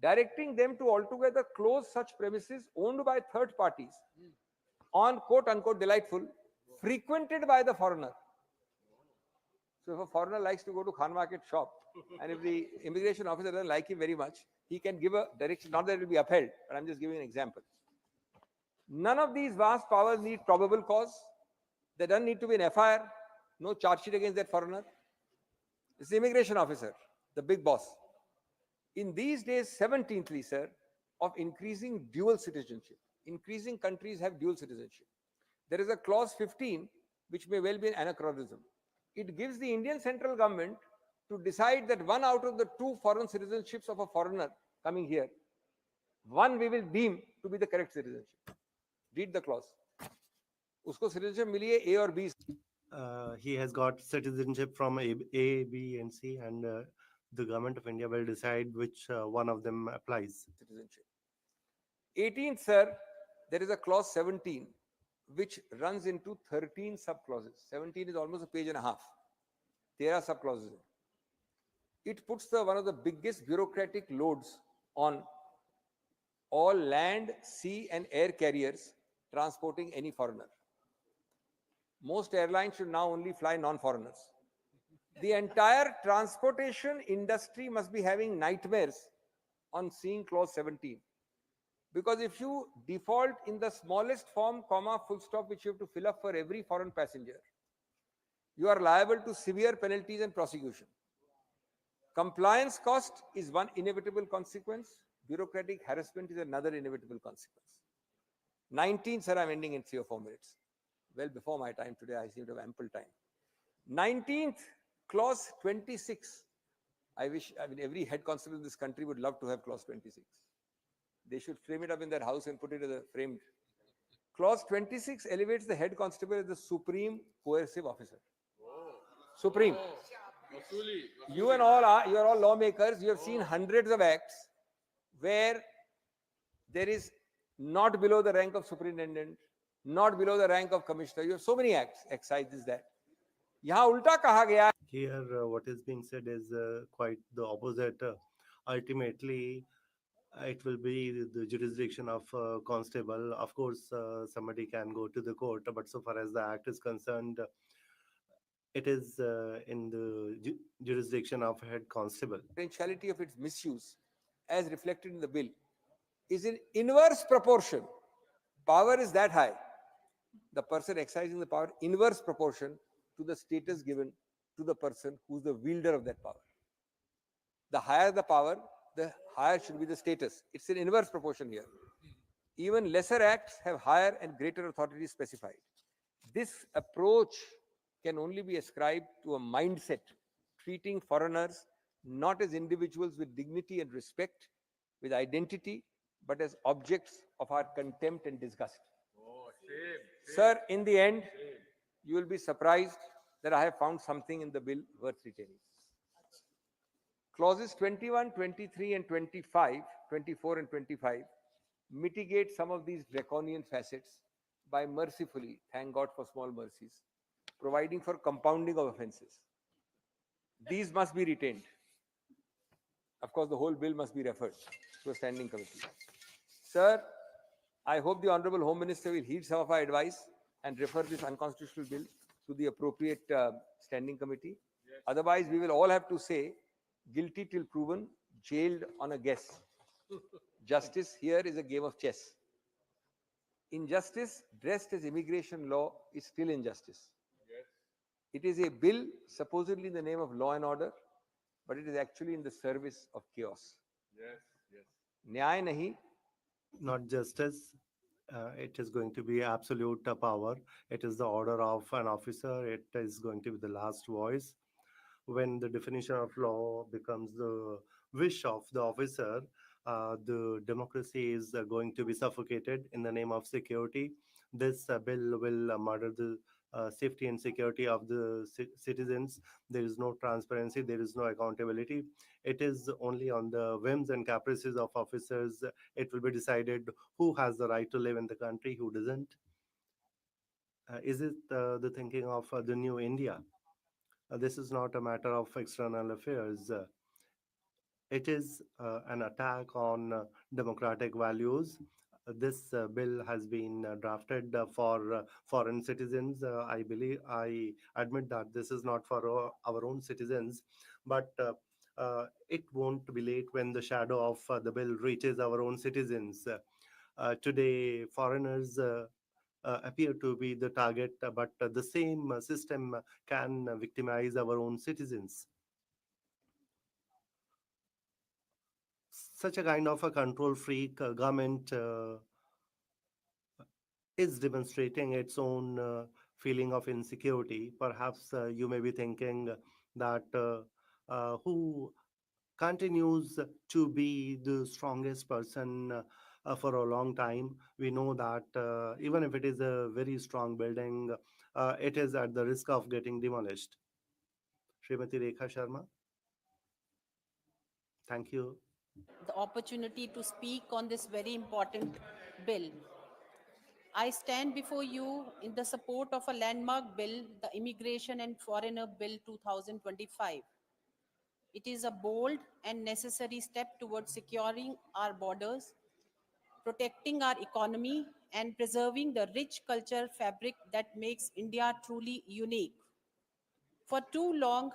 directing them to altogether close such premises owned by third parties on quote unquote delightful, frequented by the foreigner. So if a foreigner likes to go to Khan Market shop, and if the immigration officer doesn't like him very much, he can give a direction, not that it will be upheld, but I'm just giving an example. None of these vast powers need probable cause. There doesn't need to be an FIR, no charge sheet against that foreigner. It's the immigration officer, the big boss. In these days, 17thly, sir, of increasing dual citizenship. Increasing countries have dual citizenship. There is a clause 15, which may well be an anachronism. It gives the Indian central government to decide that one out of the two foreign citizenships of a foreigner coming here, one we will deem to be the correct citizenship. Read the clause. Usko citizenship mili hai A or B. He has got citizenship from A, B, and C, and the government of India will decide which one of them applies. Citizenship. 18th, sir, there is a clause 17, which runs into 13 subclauses. 17 is almost a page and a half. 13 subclauses. It puts one of the biggest bureaucratic loads on all land, sea, and air carriers transporting any foreigner. Most airlines should now only fly non-foreigners. The entire transportation industry must be having nightmares on seeing clause 17. Because if you default in the smallest form, comma, full stop, which you have to fill up for every foreign passenger, you are liable to severe penalties and prosecution. Compliance cost is one inevitable consequence. Bureaucratic harassment is another inevitable consequence. 19th, sir, I'm ending in 3 or 4 minutes. Well before my time today, I seem to have ample time. 19th, clause 26. I mean, every head constable in this country would love to have clause 26. They should frame it up in their house and put it as a framed. Clause 26 elevates the head constable as the supreme coercive officer. Supreme. You are all lawmakers. You have seen hundreds of acts where there is not below the rank of superintendent, not below the rank of commissioner. You have so many acts. Excise is that. यहाँ उल्टा कहा गया. Here, what is being said is quite the opposite. Ultimately, it will be the jurisdiction of constable. Of course, somebody can go to the court, but so far as the act is concerned, it is in the jurisdiction of head constable. Potentiality of its misuse, as reflected in the bill, is in inverse proportion. Power is that high. The person exercising the power, inverse proportion to the status given to the person who's the wielder of that power. The higher the power, the higher should be the status. It's in inverse proportion here. Even lesser acts have higher and greater authority specified. This approach can only be ascribed to a mindset treating foreigners not as individuals with dignity and respect, with identity, but as objects of our contempt and disgust. Sir, in the end, you will be surprised that I have found something in the bill worth retaining. Clauses 21, 23, and 25, 24 and 25 mitigate some of these draconian facets by mercifully, thank God for small mercies, providing for compounding of offences. These must be retained. Of course, the whole bill must be referred to a standing committee. Sir, I hope the Honorable Home Minister will heed some of our advice and refer this unconstitutional bill to the appropriate standing committee. Yes. Otherwise, we will all have to say, guilty till proven, jailed on a guess. Justice here is a game of chess. Injustice dressed as immigration law is still injustice. Yes. It is a bill supposedly in the name of law and order, but it is actually in the service of chaos. Yes, yes. Nyay nahi. Not justice. It is going to be absolute power. It is the order of an officer. It is going to be the last voice. When the definition of law becomes the wish of the officer, the democracy is going to be suffocated in the name of security. This bill will murder the safety and security of the citizens. There is no transparency, there is no accountability. It is only on the whims and caprices of officers. It will be decided who has the right to live in the country, who doesn't. Is it the thinking of the new India? This is not a matter of external affairs. It is an attack on democratic values. This bill has been drafted for foreign citizens. I admit that this is not for our own citizens, but it won't be late when the shadow of the bill reaches our own citizens. Today, foreigners appear to be the target, but the same system can victimize our own citizens. Such a kind of a control freak government is demonstrating its own feeling of insecurity. Perhaps you may be thinking that who continues to be the strongest person for a long time. We know that even if it is a very strong building, it is at the risk of getting demolished. Srimati Rekha Sharma. Thank you. The opportunity to speak on this very important bill. I stand before you in the support of a landmark bill, the Immigration and Foreigner Bill 2025. It is a bold and necessary step towards securing our borders, protecting our economy, and preserving the rich cultural fabric that makes India truly unique. For too long,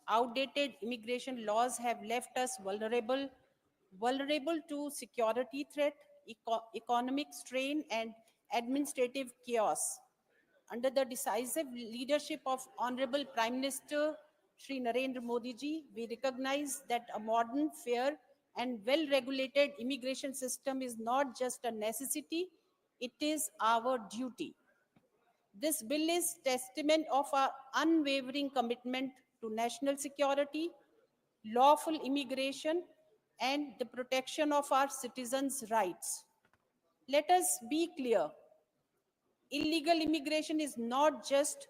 outdated immigration laws have left us vulnerable to security threat, economic strain, and administrative chaos. Under the decisive leadership of Honorable Prime Minister Shri Narendra Modi ji, we recognize that a modern, fair, and well-regulated immigration system is not just a necessity, it is our duty. This bill is testament of our unwavering commitment to national security, lawful immigration, and the protection of our citizens' rights. Let us be clear. Illegal immigration is not just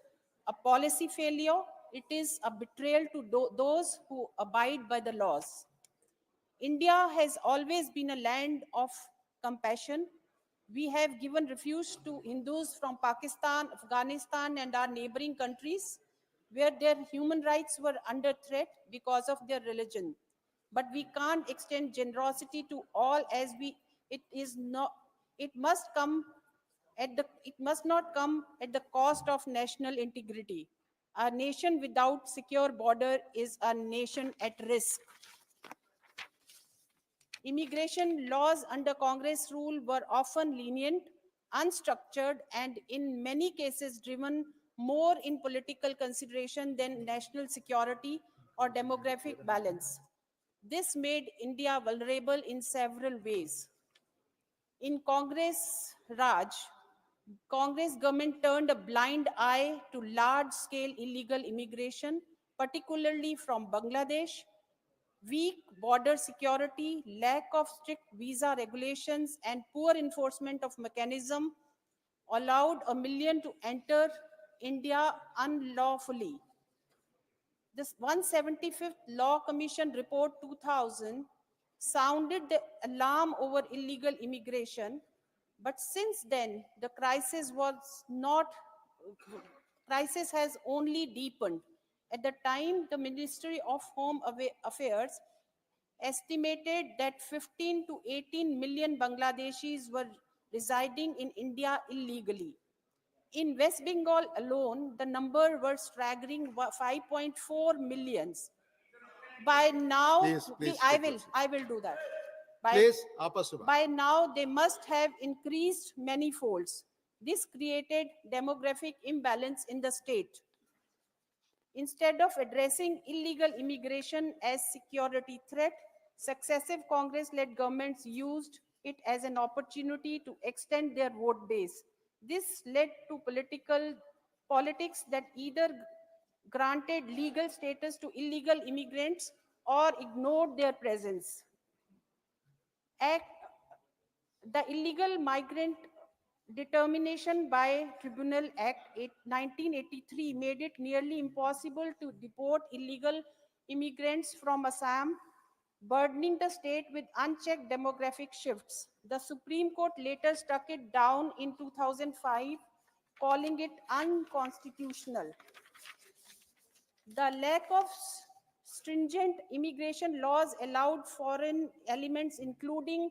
a policy failure, it is a betrayal to those who abide by the laws. India has always been a land of compassion. We have given refuge to Hindus from Pakistan, Afghanistan, and our neighboring countries where their human rights were under threat because of their religion. But we can't extend generosity to all as it is not it must not come at the cost of national integrity. A nation without secure border is a nation at risk. Immigration laws under Congress rule were often lenient, unstructured, and in many cases driven more in political consideration than national security or demographic balance. This made India vulnerable in several ways. In Congress Raj, Congress government turned a blind eye to large-scale illegal immigration, particularly from Bangladesh. Weak border security, lack of strict visa regulations, and poor enforcement of mechanism allowed 1 million to enter India unlawfully. This 175th Law Commission Report 2000 sounded the alarm over illegal immigration, but since then the crisis has only deepened. At the time, the Ministry of Home Affairs estimated that 15 to 18 million Bangladeshis were residing in India illegally. In West Bengal alone, the number was staggering 5.4 millions. By now, Please, I will do that. Please, Apasuba. By now, they must have increased many folds. This created demographic imbalance in the state. Instead of addressing illegal immigration as security threat, successive Congress-led governments used it as an opportunity to extend their vote base. This led to politics that either granted legal status to illegal immigrants or ignored their presence. Act, the Illegal Migrant Determination by Tribunal Act 1983 made it nearly impossible to deport illegal immigrants from Assam, burdening the state with unchecked demographic shifts. The Supreme Court later struck it down in 2005, calling it unconstitutional. The lack of stringent immigration laws allowed foreign elements, including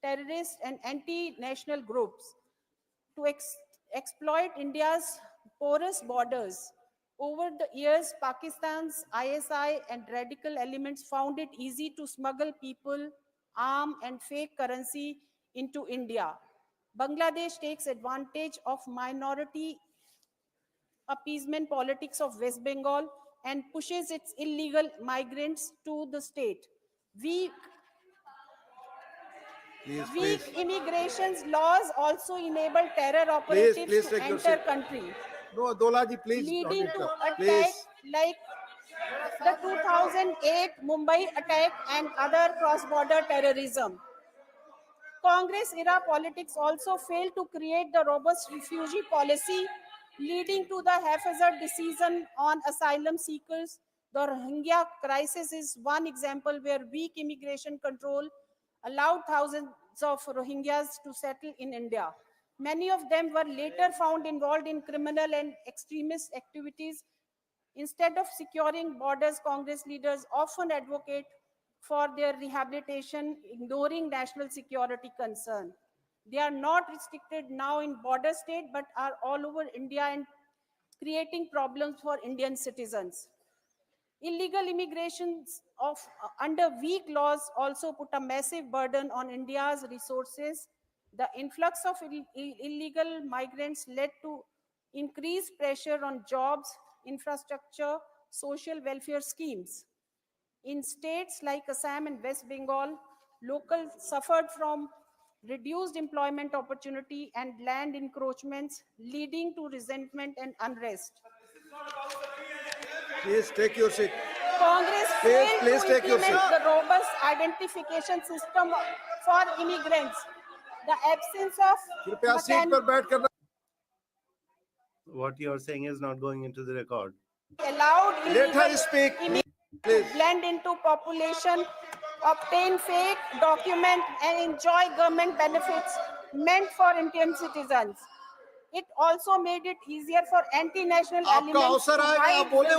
terrorist and anti-national groups, to exploit India's porous borders. Over the years, Pakistan's ISI and radical elements found it easy to smuggle people, arm, and fake currency into India. Bangladesh takes advantage of minority appeasement politics of West Bengal and pushes its illegal migrants to the state. Weak immigration laws also enable terror operatives please to take your enter seat. country, No, Dolaji, please. don't leading to interrupt. attacks Please. like the 2008 Mumbai attack and other cross-border terrorism. Congress-era politics also failed to create the robust refugee policy, leading to the haphazard decision on asylum seekers. The Rohingya crisis is one example where weak immigration control allowed thousands of Rohingyas to settle in India. Many of them were later found involved in criminal and extremist activities. Instead of securing borders, Congress leaders often advocate for their rehabilitation, ignoring national security concern. They are not restricted now in border state, but are all over India and creating problems for Indian citizens. Illegal immigrations under weak laws also put a massive burden on India's resources. The influx of illegal migrants led to increased pressure on jobs, infrastructure, social welfare schemes. In states like Assam and West Bengal, locals suffered from reduced employment opportunity and land encroachments, leading to resentment and unrest. Please take your seat. Congress Please failed to take your implement seat. the robust identification system for immigrants. The absence of कृपया seat पर बैठ कर What you are saying is not going into the record. allowed Let her illegal speak, immigrants please. to blend into population, obtain fake documents, and enjoy government benefits meant for Indian citizens. It also made it easier for anti-national आपका elements to अवसर आएगा आप hide बोले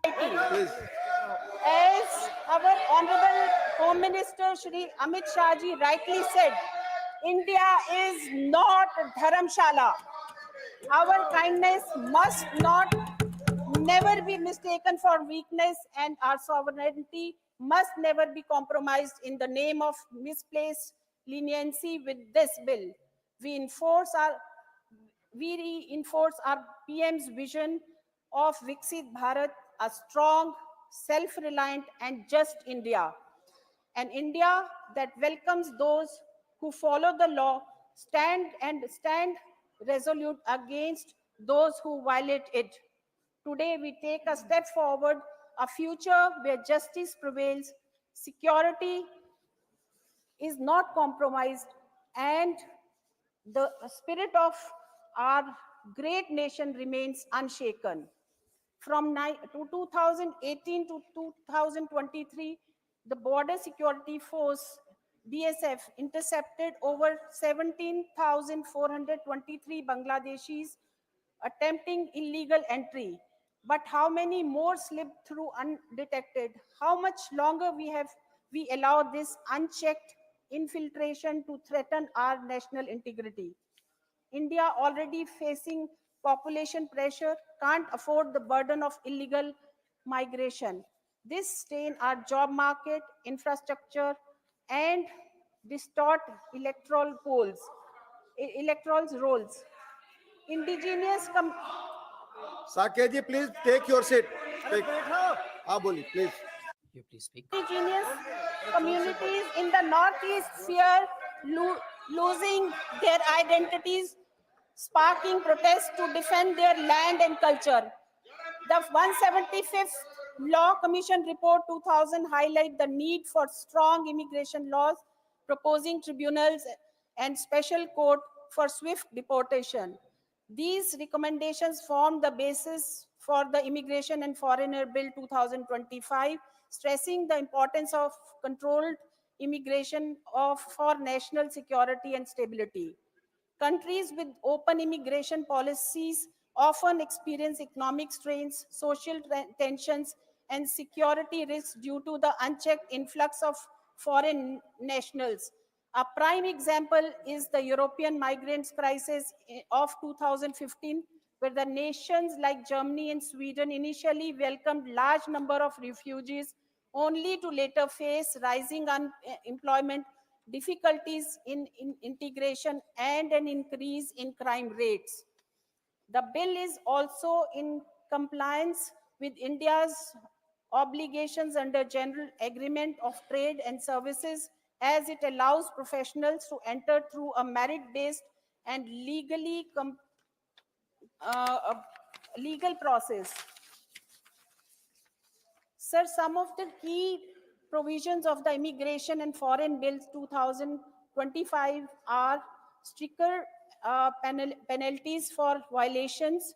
within society. Please. As our Honorable Home Minister Shri Amit Shah ji rightly said, India is not Dharamshala. Our kindness must not never be mistaken for weakness, and our sovereignty must never be compromised in the name of misplaced leniency. With this bill, we reinforce our PM's vision of Viksit Bharat, a strong, self-reliant and just India. An India that welcomes those who follow the law, stand resolute against those who violate it. Today we take a step forward, a future where justice prevails, security is not compromised, and the spirit of our great nation remains unshaken. From 2018 to 2023, the Border Security Force, BSF, intercepted over 17,423 Bangladeshis attempting illegal entry. But how many more slipped through undetected? How much longer we allow this unchecked infiltration to threaten our national integrity? India, already facing population pressure, can't afford the burden of illegal migration. This strain our job market, infrastructure, and distort electoral roles. Indigenous Saket ji please take your seat. Take. हाँ बोलिए please. You please speak. Indigenous communities in the Northeast fear losing their identities, sparking protests to defend their land and culture. The 175th Law Commission Report 2000 highlight the need for strong immigration laws proposing tribunals and special court for swift deportation. These recommendations form the basis for the Immigration and Foreigner Bill 2025, stressing the importance of controlled immigration for national security and stability. Countries with open immigration policies often experience economic strains, social tensions, and security risks due to the unchecked influx of foreign nationals. A prime example is the European migrants crisis of 2015, where the nations like Germany and Sweden initially welcomed large number of refugees, only to later face rising unemployment, difficulties in integration, and an increase in crime rates. The bill is also in compliance with India's obligations under General Agreement of Trade and Services, as it allows professionals to enter through a merit-based and legal process. Sir, some of the key provisions of the Immigration and Foreign Bill 2025 are stricter penalties for violations.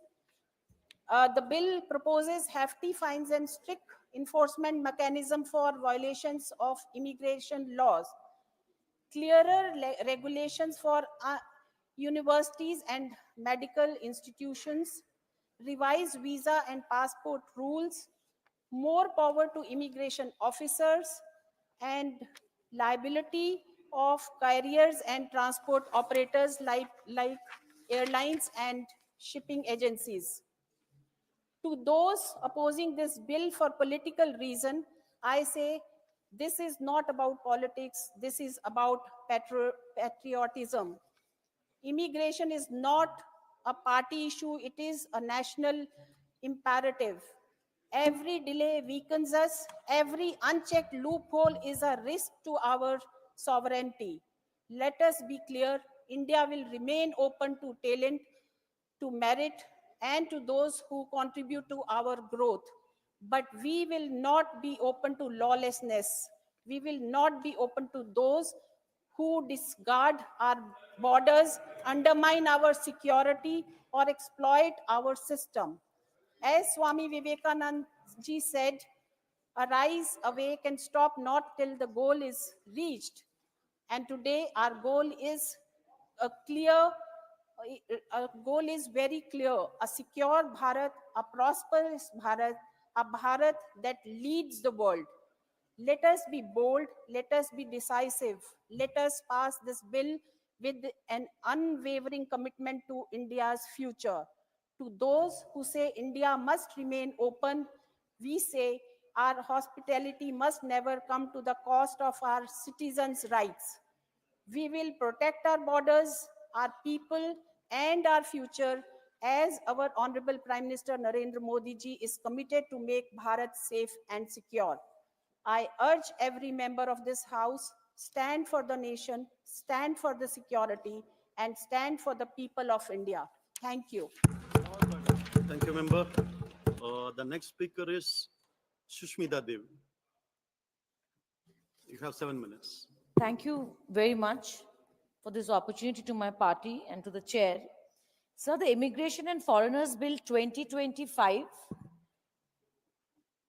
The bill proposes hefty fines and strict enforcement mechanism for violations of immigration laws, clearer regulations for universities and medical institutions, revised visa and passport rules, more power to immigration officers, and liability of carriers and transport operators like airlines and shipping agencies. To those opposing this bill for political reason, I say this is not about politics, this is about patriotism. Immigration is not a party issue, it is a national imperative. Every delay weakens us, every unchecked loophole is a risk to our sovereignty. Let us be clear, India will remain open to talent, to merit, and to those who contribute to our growth. But we will not be open to lawlessness. We will not be open to those who discard our borders, undermine our security, or exploit our system. As Swami Vivekananda ji said, arise, awake, and stop not till the goal is reached. And today our goal is very clear: a secure Bharat, a prosperous Bharat, a Bharat that leads the world. Let us be bold, let us be decisive, let us pass this bill with an unwavering commitment to India's future. To those who say India must remain open, we say our hospitality must never come to the cost of our citizens' rights. We will protect our borders, our people, and our future, as our Honorable Prime Minister Narendra Modi ji is committed to make Bharat safe and secure. I urge every member of this House, stand for the nation, stand for the security, and stand for the people of India. Thank you. Thank you, member. The next speaker is Sushmita Dev. You have 7 minutes. Thank you very much for this opportunity to my party and to the chair. Sir, the Immigration and Foreigners Bill 2025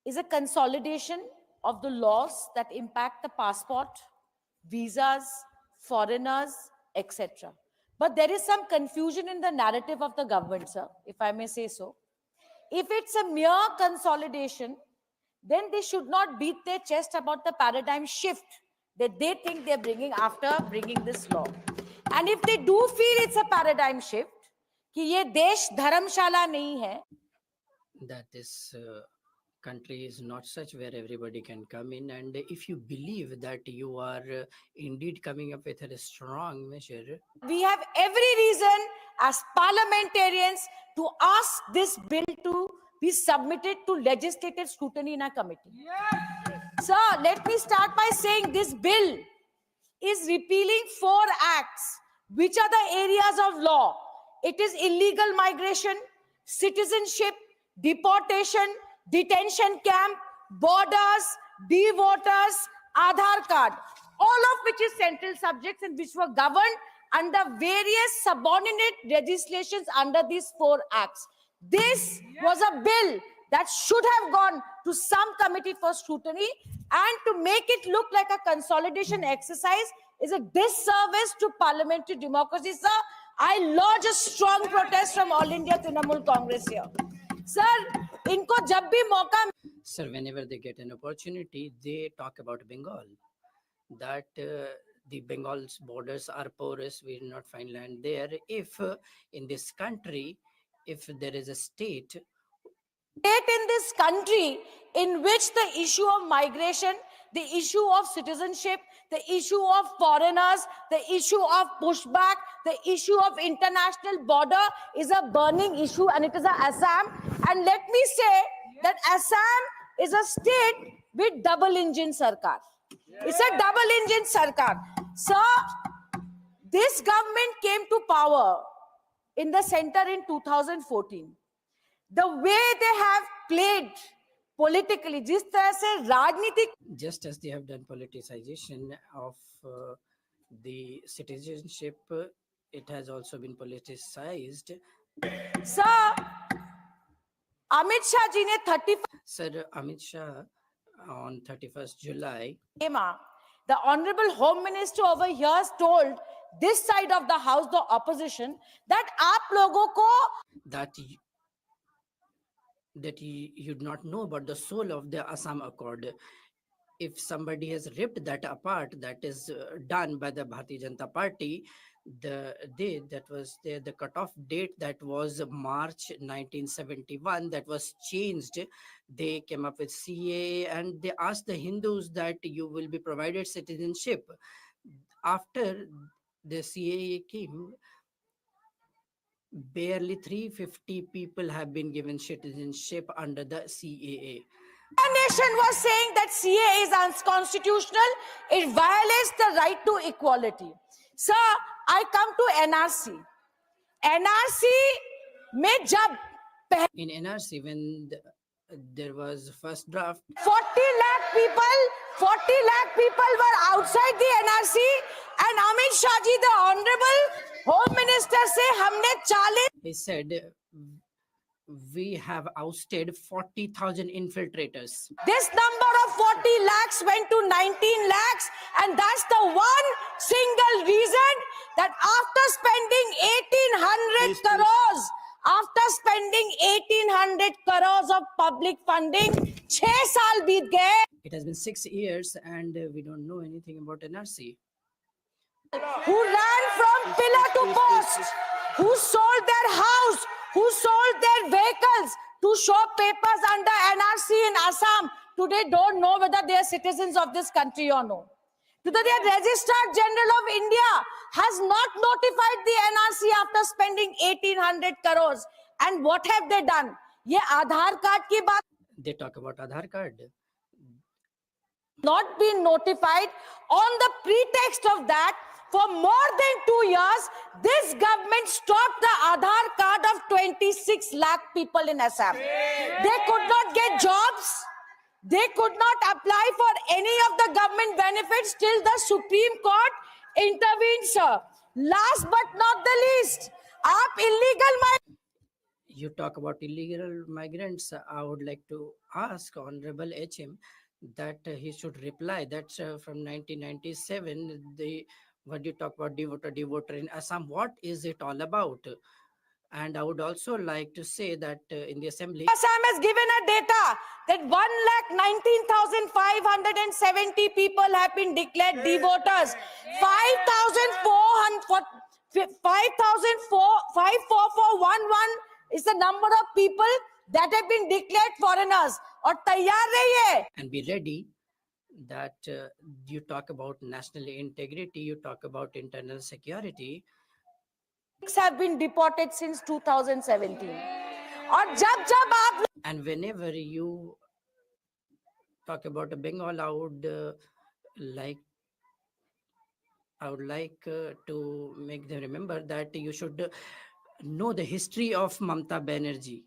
is a consolidation of the laws that impact the passport, visas, foreigners, etc. But there is some confusion in the narrative of the government, sir, if I may say so. If it's a mere consolidation, then they should not beat their chest about the paradigm shift that they think they're bringing after bringing this law. And if they do feel it's a paradigm shift, कि ये देश धर्मशाला नहीं है, that this country is not such where everybody can come in, and if you believe that you are indeed coming up with a strong measure, we have every reason as parliamentarians to ask this bill to be submitted to legislative scrutiny in a committee. Sir, let me start by saying this bill is repealing 4 acts. Which are the areas of law? It is illegal migration, citizenship, deportation, detention camp, borders, de-voters, Aadhaar card. all of which is central subjects and which were governed under various subordinate legislations under these 4 acts. This was a bill that should have gone to some committee for scrutiny, and to make it look like a consolidation exercise is a disservice to parliamentary democracy, sir. I lodge a strong protest from All India Trinamool Congress here. Sir, inko jab bhi mauka Sir, whenever they get an opportunity, they talk about Bengal, that the Bengal's borders are porous, we will not find land there. If in this country, if there is a state in this country in which the issue of migration, the issue of citizenship, the issue of foreigners, the issue of pushback, the issue of international border is a burning issue, and it is a Assam. And let me say that Assam is a state with double engine sarkar. It's a double engine sarkar. Sir, this government came to power in the center in 2014. The way they have played politically, जिस तरह से राजनीतिक, just as they have done politicization of the citizenship, it has also been politicized. Sir, Amit Shah ji ne 35 Sir, Amit Shah on 31st July, the Honorable Home Minister over here has told this side of the house, the opposition, that आप लोगों को that you do not know about the soul of the Assam Accord. If somebody has ripped that apart, that is done by the Bharatiya Janata Party. The day that was there, the cutoff date, that was March 1971, that was changed. They came up with CAA and they asked the Hindus that you will be provided citizenship. After the CAA came, barely 350 people have been given citizenship under the CAA. The nation was saying that CAA is unconstitutional. It violates the right to equality. Sir, I come to NRC. NRC में जब In NRC, when there was first draft, 40 lakh people were outside the NRC, and Amit Shah ji, the Honorable Home Minister, say हमने 40. he said, we have ousted 40,000 infiltrators. This number of 40 lakhs went to 19 lakhs, and that's the one single reason that after spending 1,800 crores, after spending 1,800 crores of public funding, 6 saal beet gaye. It has been 6 years and we don't know anything about NRC. Who ran from pillar to post, who sold their house, who sold their vehicles to show papers under NRC in Assam, today don't know whether they are citizens of this country or no. Today the Registrar General of India has not notified the NRC after spending 1,800 crores. And what have they done? Ye Aadhaar card ki baat. They talk about Aadhaar card. Not been notified on the pretext of that. For more than 2 years, this government stopped the Aadhaar card of 26 lakh people in Assam. They could not get jobs. They could not apply for any of the government benefits till the Supreme Court intervened, sir. Last but not the least, You talk about illegal migrants. I would like to ask Honorable HM that he should reply that from 1997, what you talk about devoter in Assam, what is it all about? And I would also like to say that in the assembly, Assam has given a data that 1,19,570 people have been declared devoters. 54411 is the number of people that have been declared foreigners. और तैयार रहिए. and be ready that you talk about national integrity, you talk about internal security. Have been deported since 2017. और जब आप And whenever you talk about Bengal, I would like to make them remember that you should know the history of Mamata Banerjee.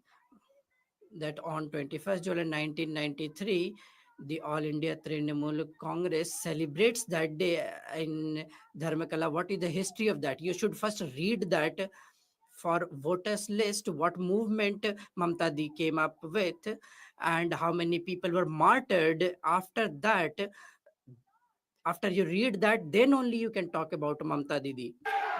That on 21st July 1993, the All India Trinamool Congress celebrates that day in Dharmakala. What is the history of that? You should first read that for voters list, what movement Mamta Di came up with and how many people were martyred. After that, after you read that, then only you can talk about Mamta Didi.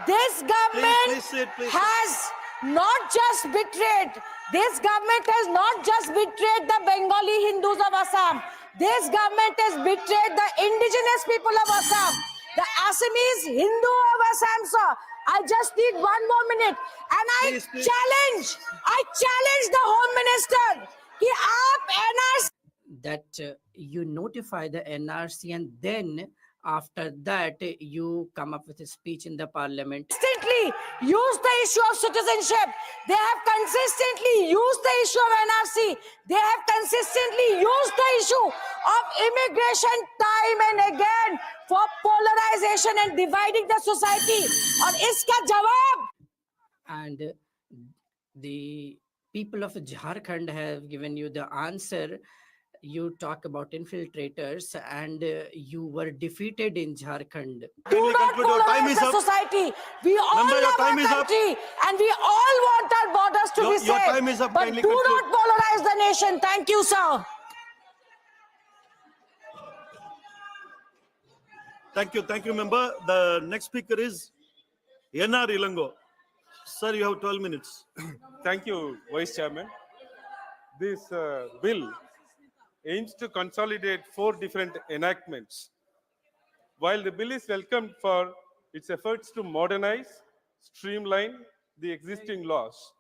This government Please sit, please. has not just betrayed, this government has not just betrayed the Bengali Hindus of Assam. This government has betrayed the indigenous people of Assam, the Assamese Hindu of Assam, sir. I just need 1 more minute. And I challenge the Home Minister कि आप NRC that you notify the NRC and then after that you come up with a speech in the parliament. consistently used the issue of citizenship. They have consistently used the issue of NRC. They have consistently used the issue of immigration time and again for polarization and dividing the society. और इसका जवाब And the people of Jharkhand have given you the answer. You talk about infiltrators and you were defeated in Jharkhand. do not polarize the society. We all Member, your love our time is up. country and we all want our borders to be Your safe. time is up. But Kindly do conclude. not polarize the nation. Thank you, sir. Thank you, member. The next speaker is N.R. Ilango. Sir, you have 12 minutes. Thank you, Vice Chairman. This bill aims to consolidate 4 different enactments. While the bill is welcomed for its efforts to modernize, streamline the existing laws,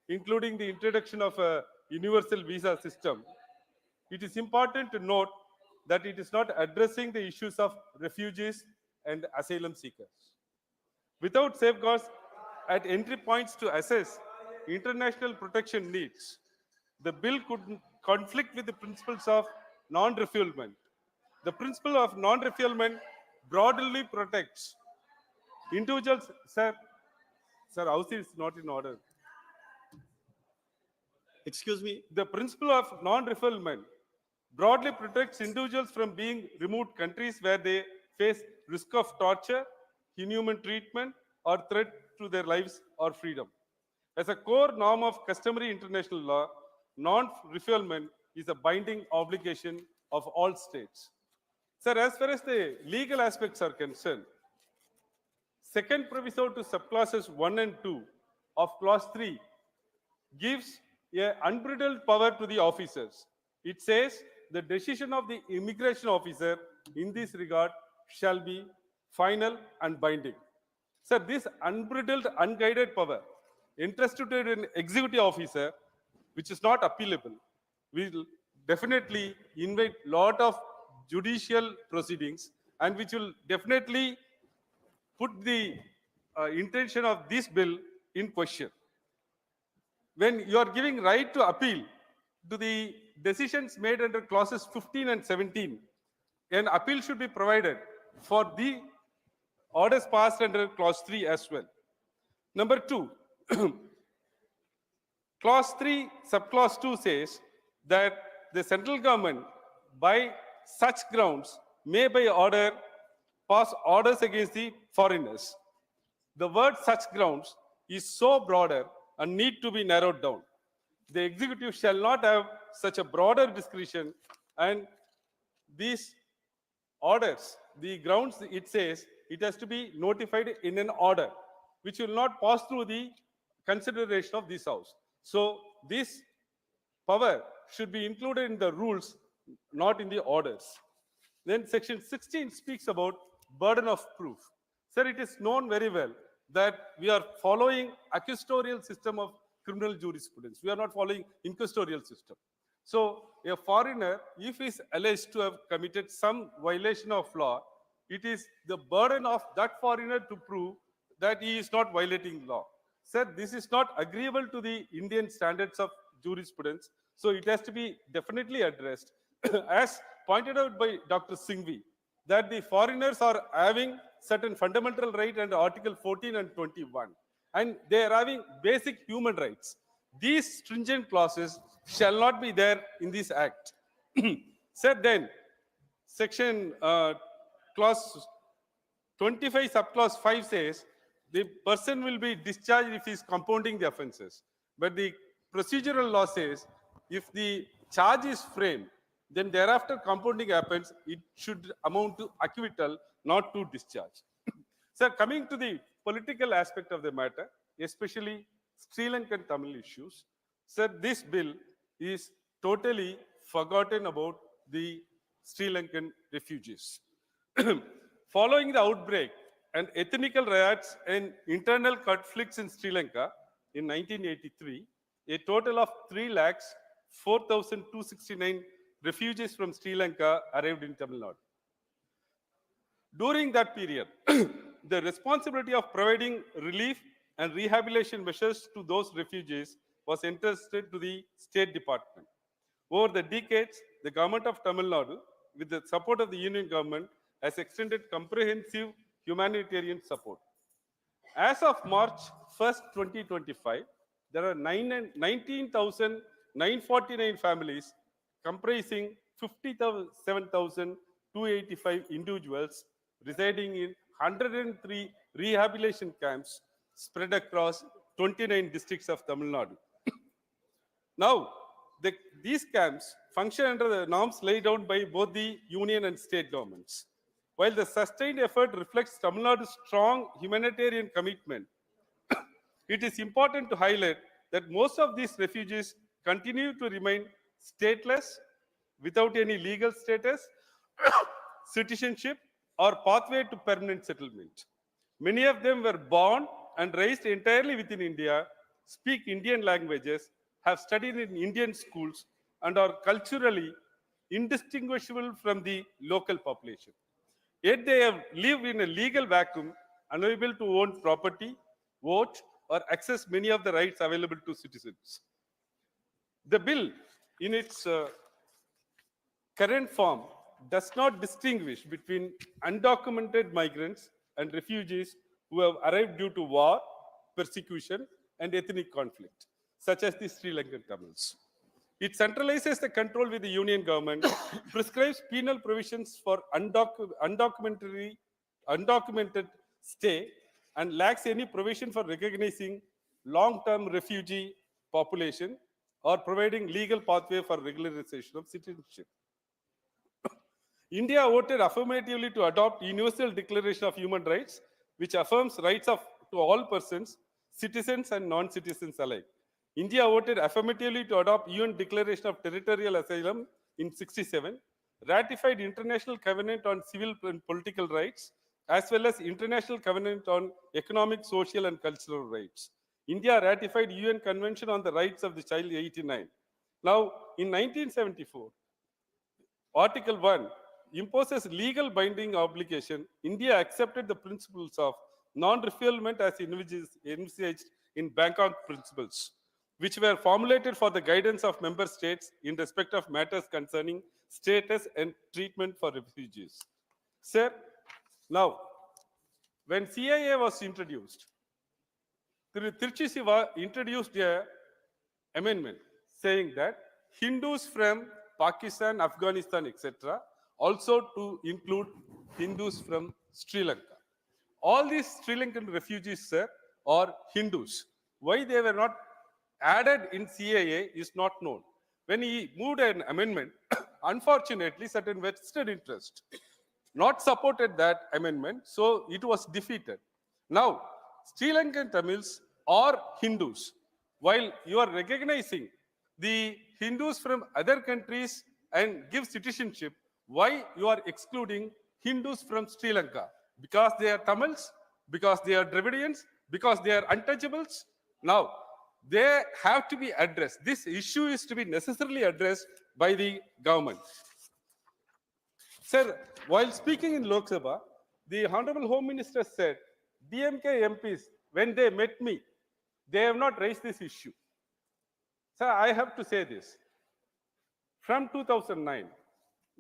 including the introduction of a universal visa system, it is important to note that it is not addressing the issues of refugees and asylum seekers. Without safeguards at entry points to assess international protection needs, the bill could conflict with the principles of non-refoulement. The principle of non-refoulement broadly protects individuals. Sir, house is not in order. Excuse me. The principle of non-refoulement broadly protects individuals from being removed countries where they face risk of torture, inhuman treatment, or threat to their lives or freedom. As a core norm of customary international law, non-refoulement is a binding obligation of all states. Sir, as far as the legal aspects are concerned, second proviso to subclauses 1 and 2 of clause 3 gives an unbridled power to the officers. It says the decision of the immigration officer in this regard shall be final and binding. Sir, this unbridled, unguided power entrusted to an executive officer, which is not appealable, will definitely invite a lot of judicial proceedings and which will definitely put the intention of this bill in question. When you are giving right to appeal to the decisions made under clauses 15 and 17, an appeal should be provided for the orders passed under clause 3 as well. Number 2, clause 3, subclause 2 says that the central government by such grounds may by order pass orders against the foreigners. The word such grounds is so broader and need to be narrowed down. The executive shall not have such a broader discretion, and these orders, the grounds, it says it has to be notified in an order, which will not pass through the consideration of this house. So this power should be included in the rules, not in the orders. Then section 16 speaks about burden of proof. Sir, it is known very well that we are following accustorial system of criminal jurisprudence. We are not following inquisitorial system. So a foreigner, if he is alleged to have committed some violation of law, it is the burden of that foreigner to prove that he is not violating law. Sir, this is not agreeable to the Indian standards of jurisprudence, so it has to be definitely addressed. As pointed out by Dr. Singhvi, that the foreigners are having certain fundamental right under Article 14 and 21, and they are having basic human rights. These stringent clauses shall not be there in this act. Sir, then, section clause 25 subclause 5 says the person will be discharged if he is compounding the offences. But the procedural law says if the charge is framed, then thereafter compounding happens, it should amount to acquittal, not to discharge. Sir, coming to the political aspect of the matter, especially Sri Lankan Tamil issues, sir, this bill is totally forgotten about the Sri Lankan refugees. Following the outbreak and ethnical riots and internal conflicts in Sri Lanka in 1983, a total of 3,04,269 refugees from Sri Lanka arrived in Tamil Nadu. During that period, the responsibility of providing relief and rehabilitation measures to those refugees was entrusted to the State Department. Over the decades, the government of Tamil Nadu, with the support of the Union government, has extended comprehensive humanitarian support. As of March 1st, 2025, there are 19,949 families comprising 57,285 individuals residing in 103 rehabilitation camps spread across 29 districts of Tamil Nadu. Now, these camps function under the norms laid down by both the union and state governments. While the sustained effort reflects Tamil Nadu's strong humanitarian commitment, it is important to highlight that most of these refugees continue to remain stateless, without any legal status, citizenship, or pathway to permanent settlement. Many of them were born and raised entirely within India, speak Indian languages, have studied in Indian schools, and are culturally indistinguishable from the local population. Yet they have lived in a legal vacuum, unable to own property, vote, or access many of the rights available to citizens. The bill, in its current form, does not distinguish between undocumented migrants and refugees who have arrived due to war, persecution, and ethnic conflict, such as the Sri Lankan Tamils. It centralizes the control with the union government, prescribes penal provisions for undocumented stay, and lacks any provision for recognizing long-term refugee population or providing legal pathway for regularization of citizenship. India voted affirmatively to adopt Universal Declaration of Human Rights, which affirms rights to all persons, citizens and non-citizens alike. India voted affirmatively to adopt UN Declaration of Territorial Asylum in '67, ratified International Covenant on Civil and Political Rights, as well as International Covenant on Economic, Social and Cultural Rights. India ratified UN Convention on the Rights of the Child '89. Now, in 1974, Article 1 imposes legal binding obligation. India accepted the principles of non-refoulement as envisaged in Bangkok Principles, which were formulated for the guidance of member states in respect of matters concerning status and treatment for refugees. Sir, now, when CIA was introduced, Tirchi Siva introduced an amendment saying that Hindus from Pakistan, Afghanistan, etc., also to include Hindus from Sri Lanka. All these Sri Lankan refugees, sir, are Hindus. Why they were not added in CAA is not known. When he moved an amendment, unfortunately, certain vested interest not supported that amendment, so it was defeated. Now, Sri Lankan Tamils are Hindus. While you are recognizing the Hindus from other countries and give citizenship, why you are excluding Hindus from Sri Lanka? Because they are Tamils, because they are Dravidians, because they are untouchables. Now, they have to be addressed. This issue is to be necessarily addressed by the government. Sir, while speaking in Lok Sabha, the Honorable Home Minister said, DMK MPs, when they met me, they have not raised this issue. Sir, I have to say this. From 2009,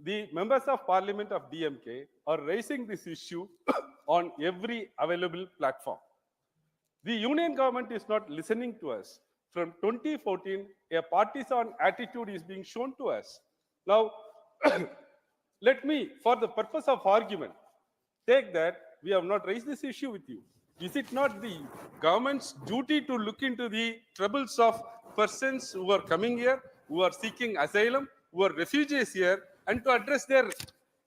the members of Parliament of DMK are raising this issue on every available platform. The union government is not listening to us. From 2014, a partisan attitude is being shown to us. Now, Let me, for the purpose of argument, take that we have not raised this issue with you. Is it not the government's duty to look into the troubles of persons who are coming here, who are seeking asylum, who are refugees here, and to address their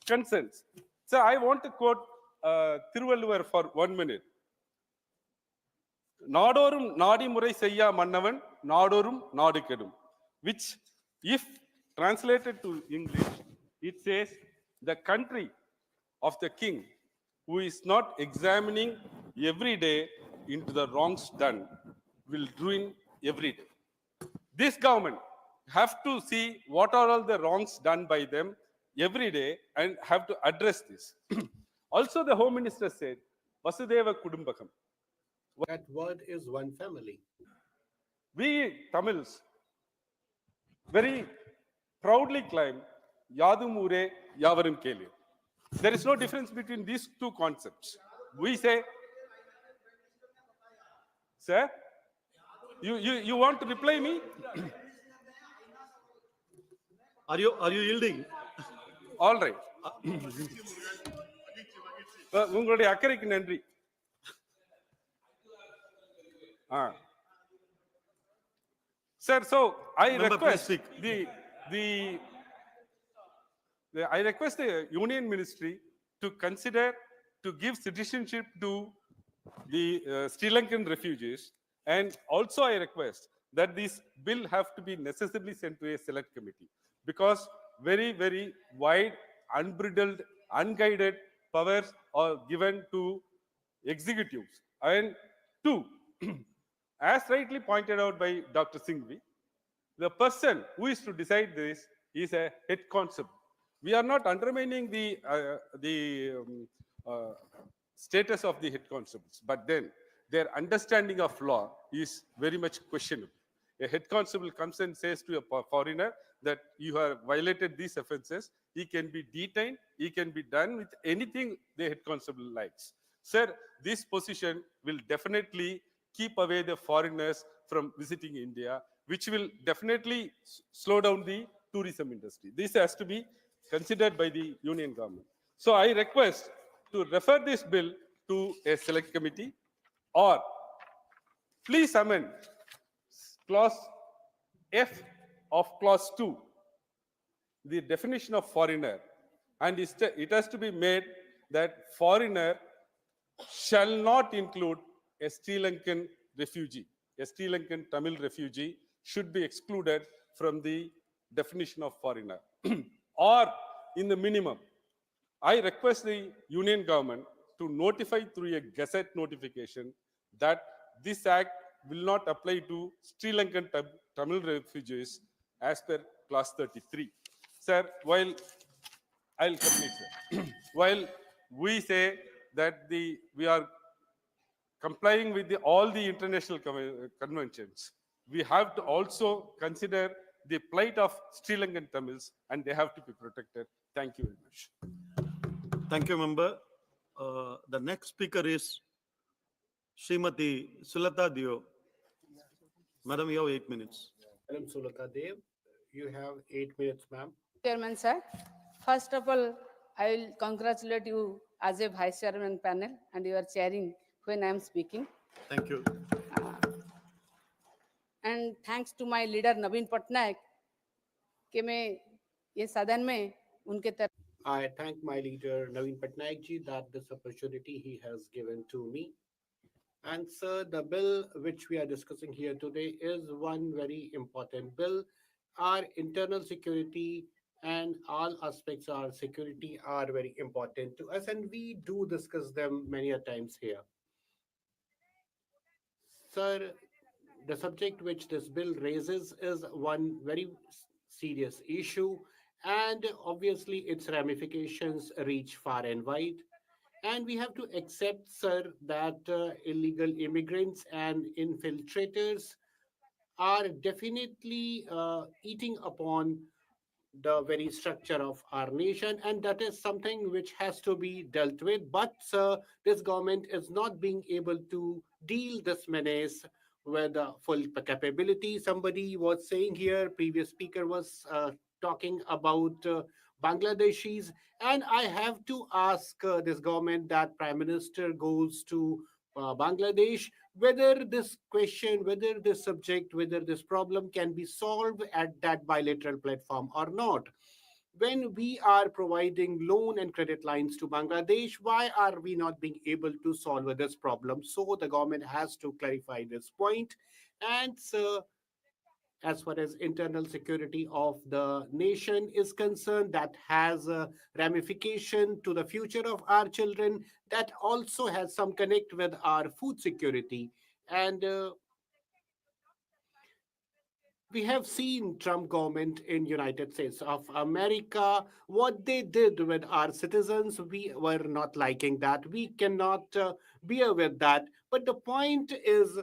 concerns? So I want to quote Thiruvalluvar for 1 minute. நாடோறும் நாடிமுறை செய்யா மன்னவன் நாடோறும் நாடு கெடும், which if translated to English, it says the country of the king who is not examining every day into the wrongs done will ruin every day. This government have to see what are all the wrongs done by them every day and have to address this. Also, the Home Minister said, Vasudeva Kudumbakam. That word is one family. We Tamils very proudly claim Yadumure Yavarum Kele. There is no difference between these two concepts. We say, sir, you want to reply me? Are you yielding? All right. உங்களுடைய அக்கறைக்கு நன்றி. Sir, so I request I request the Union Ministry to consider to give citizenship to the Sri Lankan refugees, and also I request that this bill have to be necessarily sent to a select committee, because very, very wide, unbridled, unguided powers are given to executives. And two, as rightly pointed out by Dr. Singhvi, the person who is to decide this is a head constable. We are not undermining the status of the head constables, but then their understanding of law is very much questionable. A head constable comes and says to a foreigner that you have violated these offenses, he can be detained, he can be done with anything the head constable likes. Sir, this position will definitely keep away the foreigners from visiting India, which will definitely slow down the tourism industry. This has to be considered by the Union government. So I request to refer this bill to a select committee, or please amend clause F of clause 2, the definition of foreigner, and it has to be made that foreigner shall not include a Sri Lankan refugee. A Sri Lankan Tamil refugee should be excluded from the definition of foreigner. Or in the minimum, I request the Union government to notify through a gazette notification that this act will not apply to Sri Lankan Tamil refugees as per clause 33. Sir, while I'll complete, sir. While we say that we are complying with all the international conventions, we have to also consider the plight of Sri Lankan Tamils, and they have to be protected. Thank you very much. Thank you, member. The next speaker is Srimati Sulata Deo. Madam, you have 8 minutes. Madam Sulata Dev, you have 8 minutes, ma'am. Chairman, sir. First of all, I will congratulate you as a vice chairman panel, and you are chairing when I am speaking. Thank you. And thanks to my leader Naveen Patnaik कि मैं ये सदन में उनके तरफ I thank my leader Naveen Patnaik ji that this opportunity he has given to me. And sir, the bill which we are discussing here today is one very important bill. Our internal security and all aspects of our security are very important to us, and we do discuss them many a times here. Sir, the subject which this bill raises is one very serious issue, and obviously its ramifications reach far and wide. And we have to accept, sir, that illegal immigrants and infiltrators are definitely eating upon the very structure of our nation, and that is something which has to be dealt with. But this government is not being able to deal this menace with full capability. Somebody was saying here, previous speaker was talking about Bangladeshis. And I have to ask this government that Prime Minister goes to Bangladesh, whether this question, whether this subject, whether this problem can be solved at that bilateral platform or not. When we are providing loan and credit lines to Bangladesh, why are we not being able to solve this problem? So the government has to clarify this point. And so, as far as internal security of the nation is concerned, that has a ramification to the future of our children, that also has some connect with our food security. And we have seen Trump government in United States of America, what they did with our citizens. We were not liking that. We cannot bear with that. But the point is,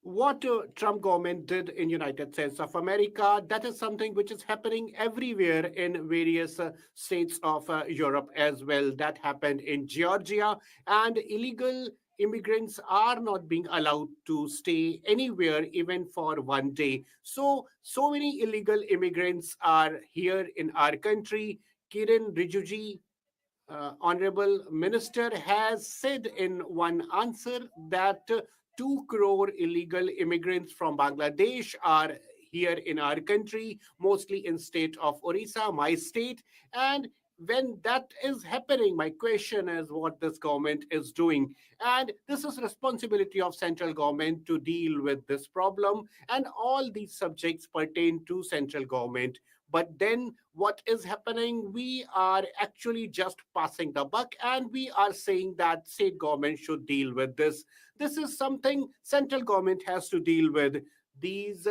what Trump government did in United States of America, that is something which is happening everywhere in various states of Europe as well. That happened in Georgia, and illegal immigrants are not being allowed to stay anywhere even for one day. So many illegal immigrants are here in our country. Kiran Rijiju, Honorable Minister, has said in one answer that 2 crore illegal immigrants from Bangladesh are here in our country, mostly in state of Orissa, my state. And when that is happening, my question is what this government is doing. And this is responsibility of central government to deal with this problem. And all these subjects pertain to central government. But then what is happening? We are actually just passing the buck, and we are saying that state government should deal with this. This is something central government has to deal with. These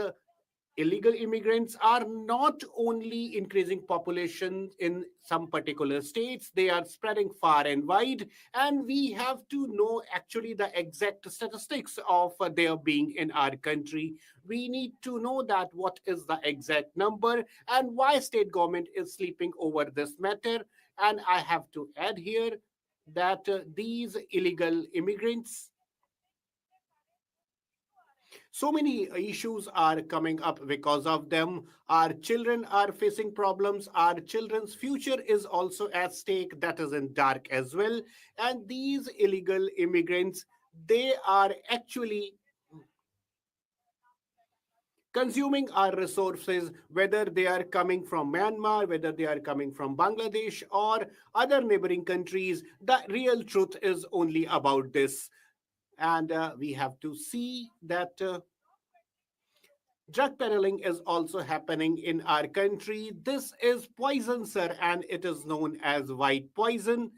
illegal immigrants are not only increasing population in some particular states, they are spreading far and wide, and we have to know actually the exact statistics of their being in our country. We need to know that what is the exact number and why state government is sleeping over this matter. And I have to add here that these illegal immigrants, so many issues are coming up because of them. Our children are facing problems. Our children's future is also at stake. That is in dark as well. And these illegal immigrants, they are actually consuming our resources, whether they are coming from Myanmar, whether they are coming from Bangladesh or other neighboring countries. The real truth is only about this. And we have to see that drug peddling is also happening in our country. This is poison, sir, and it is known as white poison.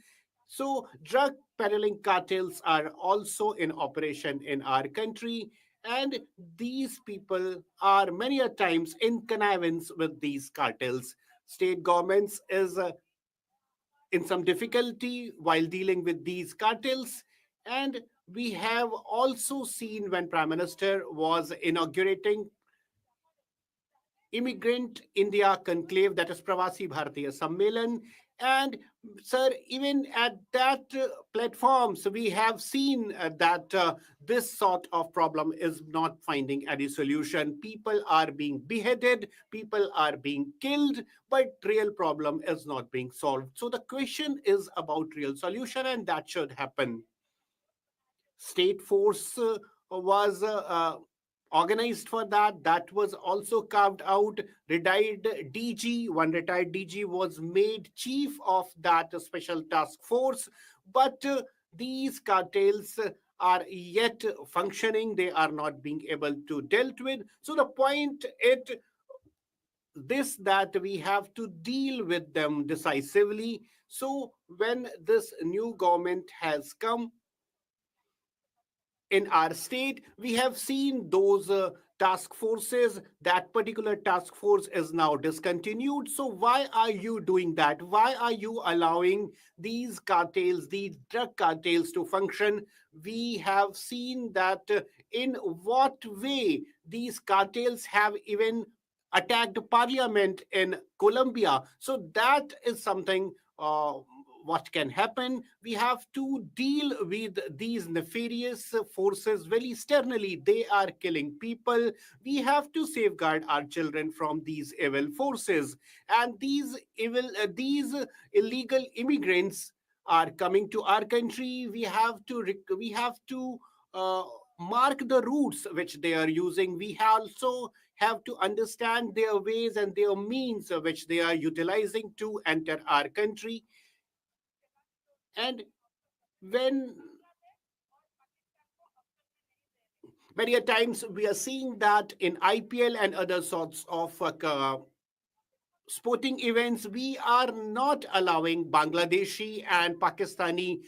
So drug peddling cartels are also in operation in our country. And these people are many a times in connivance with these cartels. State governments is in some difficulty while dealing with these cartels. And we have also seen when Prime Minister was inaugurating Immigrant India Conclave, that is Pravasi Bharatiya Sammelan. And sir, even at that platform, so we have seen that this sort of problem is not finding any solution. People are being beheaded, people are being killed, but real problem is not being solved. So the question is about real solution, and that should happen. State force was organized for that. That was also carved out. Retired DG, one retired DG was made chief of that special task force. But these cartels are yet functioning. They are not being able to dealt with. So the point this that we have to deal with them decisively. So when this new government has come in our state, we have seen those task forces. That particular task force is now discontinued. So why are you doing that? Why are you allowing these cartels, these drug cartels to function? We have seen that in what way these cartels have even attacked parliament in Colombia. So that is something what can happen. We have to deal with these nefarious forces very sternly. They are killing people. We have to safeguard our children from these evil forces. And these illegal immigrants are coming to our country. We have to mark the routes which they are using. We also have to understand their ways and their means which they are utilizing to enter our country. And when many a times we are seeing that in IPL and other sorts of sporting events, we are not allowing Bangladeshi and Pakistani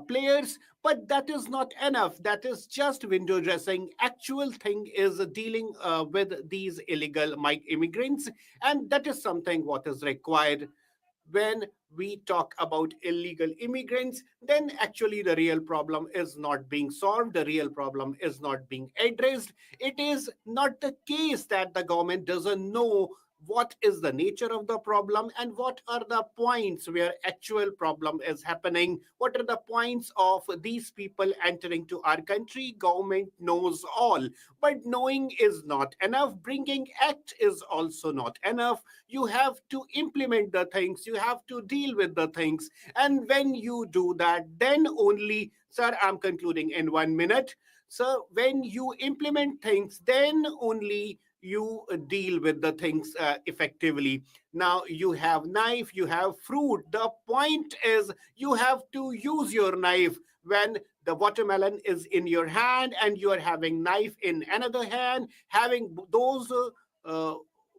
players, but that is not enough. That is just window dressing. Actual thing is dealing with these illegal immigrants, and that is something what is required. When we talk about illegal immigrants, then actually the real problem is not being solved. The real problem is not being addressed. It is not the case that the government doesn't know what is the nature of the problem and what are the points where actual problem is happening. What are the points of these people entering to our country? Government knows all, but knowing is not enough. Bringing act is also not enough. You have to implement the things. You have to deal with the things. And when you do that, then only, sir, I'm concluding in 1 minute. So when you implement things, then only you deal with the things effectively. Now you have knife, you have fruit. The point is you have to use your knife when the watermelon is in your hand and you are having knife in another hand. Having those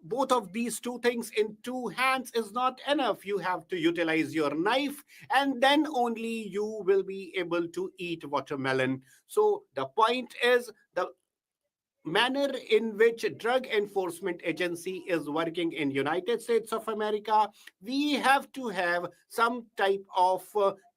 both of these two things in two hands is not enough. You have to utilize your knife, and then only you will be able to eat watermelon. So the point is the manner in which drug enforcement agency is working in United States of America. We have to have some type of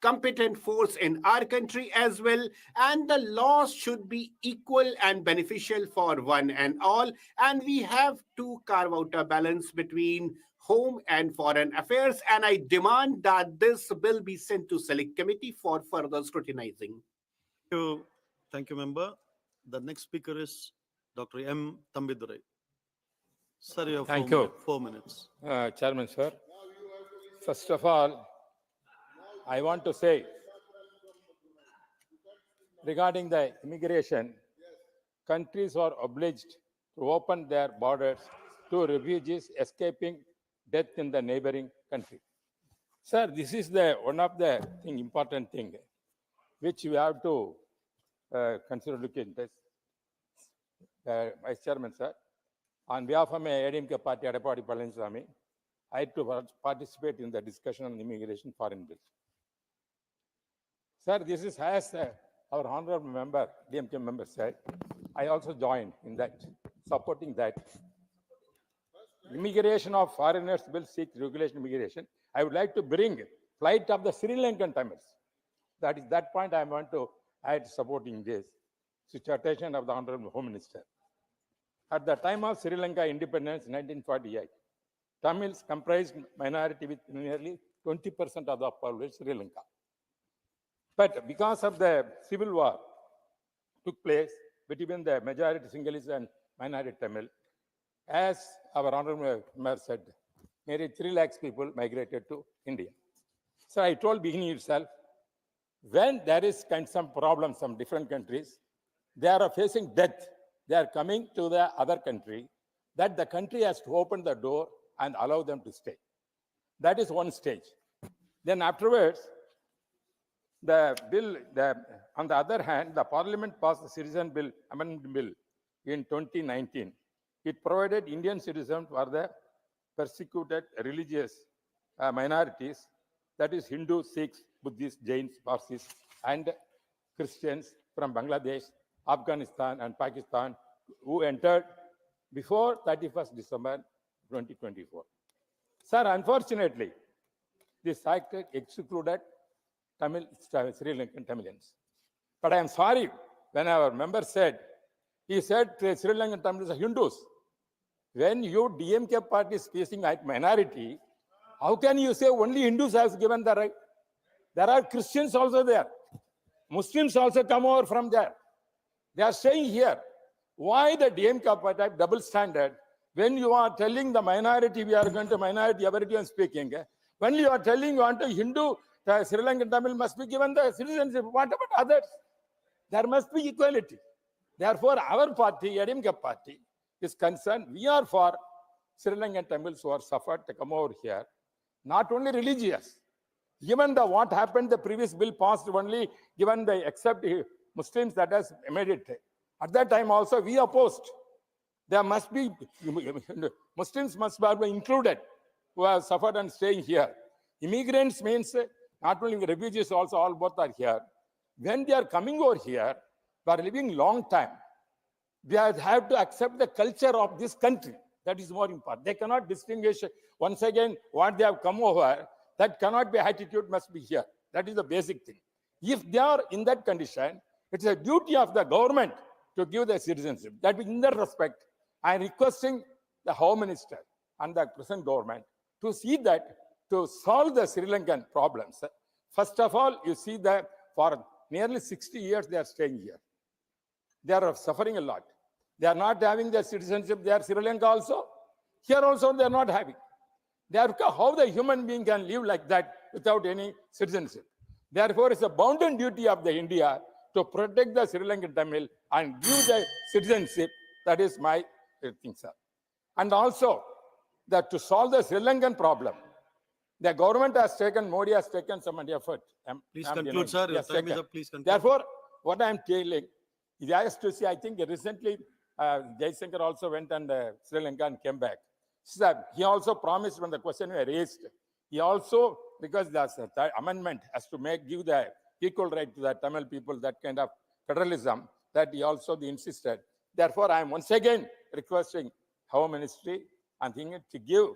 competent force in our country as well, and the laws should be equal and beneficial for one and all, and we have to carve out a balance between home and foreign affairs, and I demand that this bill be sent to select committee for further scrutinizing. Thank you, member. The next speaker is Dr. M. Tambidurai. Sir, you have Thank you. 4 minutes. Chairman, sir. First of all, I want to say regarding the immigration, countries are obliged to open their borders to refugees escaping death in the neighboring country. Sir, this is one of the important thing which we have to consider looking at this. Vice Chairman, sir, on behalf of my ADMK party, Adapati Palaniswamy, I had to participate in the discussion on immigration foreign bills. Sir, this is as our honorable member, DMK member said, I also joined in that, supporting that. Immigration of foreigners bill seeks regulation immigration. I would like to bring flight of the Sri Lankan Tamils. That is that point I want to add supporting this. Citation of the Honorable Home Minister. At the time of Sri Lanka independence, 1948, Tamils comprised minority with nearly 20% of the population Sri Lanka. But because of the civil war took place between the majority Sinhalese and minority Tamil, as our Honorable Mayor said, nearly 3 lakhs people migrated to India. So I told beginning itself, when there is some problems, some different countries, they are facing death. They are coming to the other country, that the country has to open the door and allow them to stay. That is one stage. Then afterwards, the bill, on the other hand, the Parliament passed the Citizen Bill, Amendment Bill in 2019. It provided Indian citizens for the persecuted religious minorities, that is Hindu, Sikhs, Buddhists, Jains, Parsis, and Christians from Bangladesh, Afghanistan, and Pakistan who entered before 31st December 2024. Sir, unfortunately, this act excluded Sri Lankan Tamilians. But I am sorry, when our member said, he said Sri Lankan Tamils are Hindus. When you DMK party is facing minority, how can you say only Hindus have given the right? There are Christians also there. Muslims also come over from there. They are staying here. Why the DMK type double standard? When you are telling the minority, we are going to minority, everyone speaking. When you are telling you want to Hindu, the Sri Lankan Tamil must be given the citizenship. What about others? There must be equality. Therefore, our party, DMK party, is concerned. We are for Sri Lankan Tamils who are suffered to come over here. Not only religious. Given the what happened, the previous bill passed only given the except Muslims that has made it. At that time also we opposed. There must be Muslims must be included who have suffered and staying here. Immigrants means not only refugees also, all both are here. When they are coming over here, they are living long time. They have to accept the culture of this country. That is more important. They cannot distinguish once again what they have come over. That cannot be attitude must be here. That is the basic thing. If they are in that condition, it's a duty of the government to give the citizenship. That in that respect, I am requesting the Home Minister and the present government to see that to solve the Sri Lankan problems. First of all, you see that for nearly 60 years they are staying here. They are suffering a lot. They are not having their citizenship. They are Sri Lanka also. Here also they are not having. Therefore, how the human being can live like that without any citizenship? Therefore, it's a bounden duty of the India to protect the Sri Lankan Tamil and give the citizenship. That is my thing, sir. And also, that to solve the Sri Lankan problem, the government has taken, Modi has taken some effort. Please conclude, sir. Your Yes, time is taken. up. Please conclude. Therefore, what I am telling, is I have to see, I think recently, Jaishankar also went and Sri Lanka and came back. Sir, he also promised when the question was raised, he also, because the amendment has to give the equal right to the Tamil people, that kind of federalism, that he also insisted. Therefore, I am once again requesting Home Ministry and thinking to give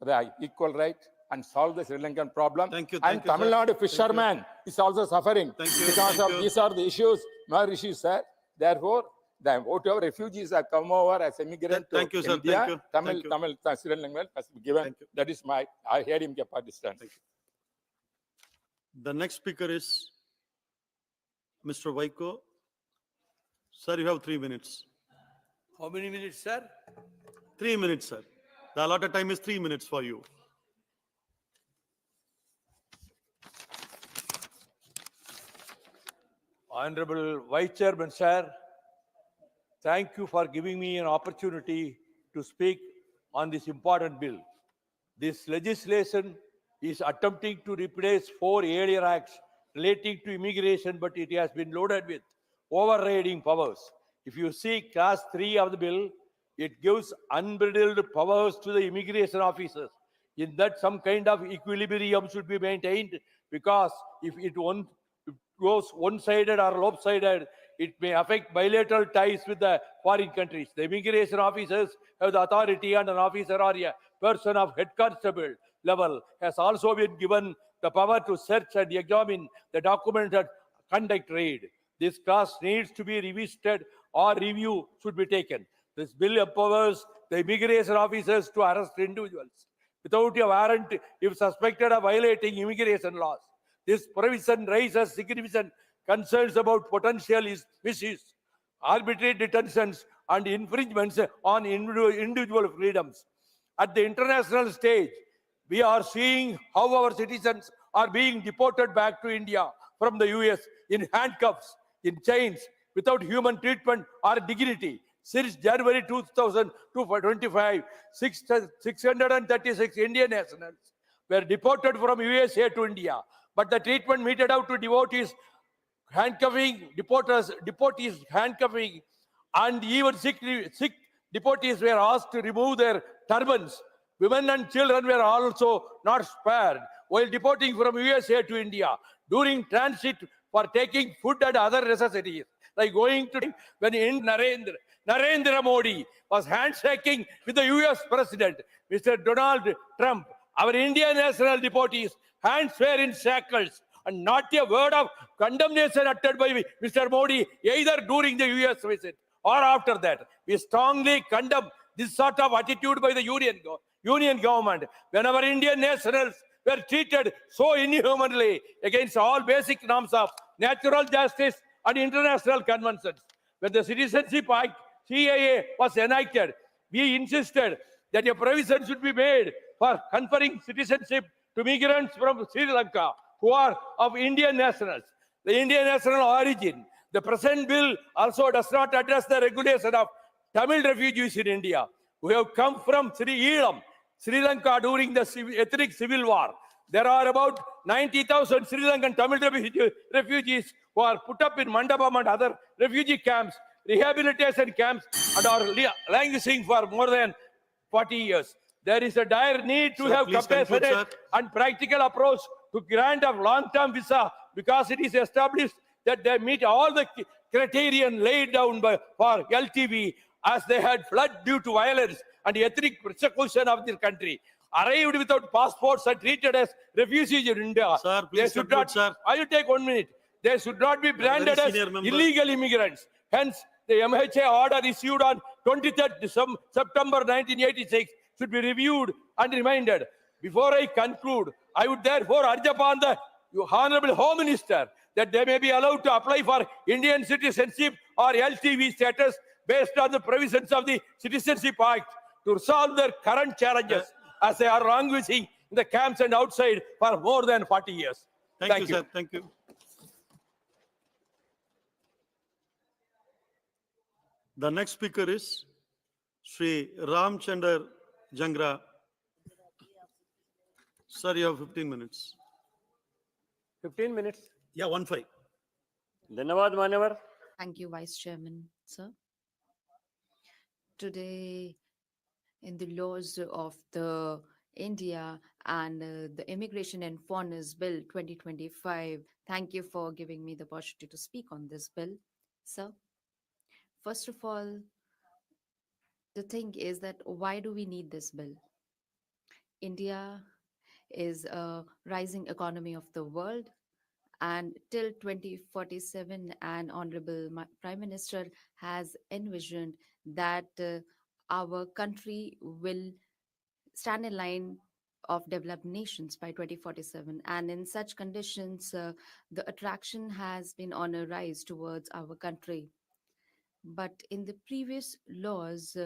the equal right and solve the Sri Lankan problem. Thank you. And Thank you, Tamil sir. Nadu Thank you. fisherman is also suffering Thank you, because thank of you. these are the issues, more issues, sir. Therefore, the whatever refugees have come over as immigrants to Thank you, sir. India, Thank you. Tamil, Thank you. Tamil, Sri Lankan must be given. Thank you. That is my, I hear him give Pakistan. The next speaker is Mr. Vaiko. Sir, you have 3 minutes. How many minutes, sir? 3 minutes, sir. The allotted time is 3 minutes for you. Honorable Vice Chairman, sir, thank you for giving me an opportunity to speak on this important bill. This legislation is attempting to replace 4 earlier acts relating to immigration, but it has been loaded with overriding powers. If you see class 3 of the bill, it gives unbridled powers to the immigration officers. In that, some kind of equilibrium should be maintained, because if it goes one-sided or lopsided, it may affect bilateral ties with the foreign countries. The immigration officers have the authority, and an officer or a person of head constable level has also been given the power to search and examine the documents and conduct raid. This clause needs to be revisited, or review should be taken. This bill empowers the immigration officers to arrest individuals without a warrant if suspected of violating immigration laws. This provision raises significant concerns about potential misuse, arbitrary detentions, and infringements on individual freedoms. At the international stage, we are seeing how our citizens are being deported back to India from the US in handcuffs, in chains, without human treatment or dignity. Since January 2025, 636 Indian nationals were deported from USA to India. But the treatment meted out to devotees, handcuffing, deportees handcuffing, and even sick deportees were asked to remove their turbans. Women and children were also not spared while deporting from USA to India. During transit for taking food and other necessities, like going to when Narendra Modi was handshaking with the US President, Mr. Donald Trump, our Indian national deportees' hands were in shackles, and not a word of condemnation uttered by Mr. Modi either during the US visit or after that. We strongly condemn this sort of attitude by the union government. When our Indian nationals were treated so inhumanly against all basic norms of natural justice and international conventions. When the Citizenship Act CAA was enacted, we insisted that a provision should be made for conferring citizenship to migrants from Sri Lanka who are of Indian nationals, the Indian national origin. The present bill also does not address the regulation of Tamil refugees in India who have come from Sri Lanka during the ethnic civil war. There are about 90,000 Sri Lankan Tamil refugees who are put up in Mandapam and other refugee camps, rehabilitation camps, and are languishing for more than 40 years. There is a dire need to Sir, have please conclude, compassionate sir. and practical approach to grant of long-term visa because it is established that they meet all the criterion laid down for LTV as they had fled due to violence and ethnic persecution of their country. Arrived without passports and treated as refugees in India. Sir, They please should conclude, not, sir. I will take 1 minute. They should not be branded as senior member. illegal immigrants. Hence, the MHA order issued on 23rd September 1986 should be reviewed and reminded. Before I conclude, I would therefore urge upon the Honorable Home Minister that they may be allowed to apply for Indian citizenship or LTV status based on the provisions of the Citizenship Act to resolve their current challenges as they are languishing in the camps and outside for more than 40 years. Thank you, sir. Thank you. The next speaker is Sri Ramchandar Jangra. Sir, you have 15 minutes. 15 minutes. Yeah, 1-5. Dhanyavad, Manavar. Thank you, Vice Chairman, sir. Today, in the laws of the India and the Immigration and Foreigners Bill 2025, thank you for giving me the opportunity to speak on this bill, sir. First of all, the thing is that why do we need this bill? India is a rising economy of the world, and till 2047 an honorable Prime Minister has envisioned that our country will stand in line of developed nations by 2047, and in such conditions the attraction has been on a rise towards our country. But in the previous laws,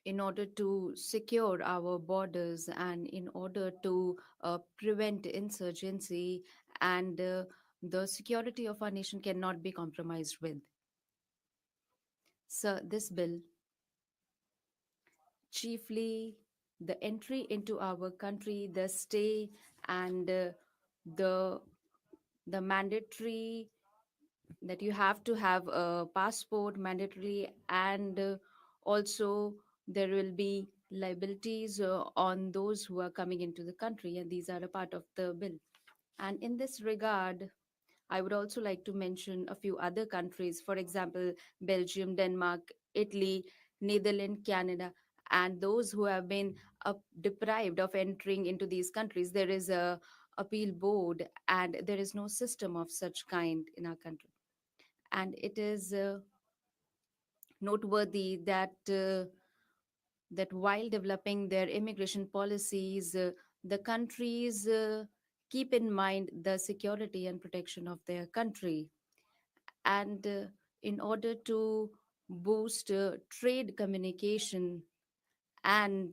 in order to secure our borders and in order to prevent insurgency, and the security of our nation cannot be compromised with. So this bill, chiefly the entry into our country, the stay, and the mandatory that you have to have a passport mandatory, and also there will be liabilities on those who are coming into the country, and these are a part of the bill. And in this regard, I would also like to mention a few other countries, for example, Belgium, Denmark, Italy, Netherlands, Canada, and those who have been deprived of entering into these countries. There is a appeal board, and there is no system of such kind in our country. And it is noteworthy that that while developing their immigration policies, the countries keep in mind the security and protection of their country. And in order to boost trade communication and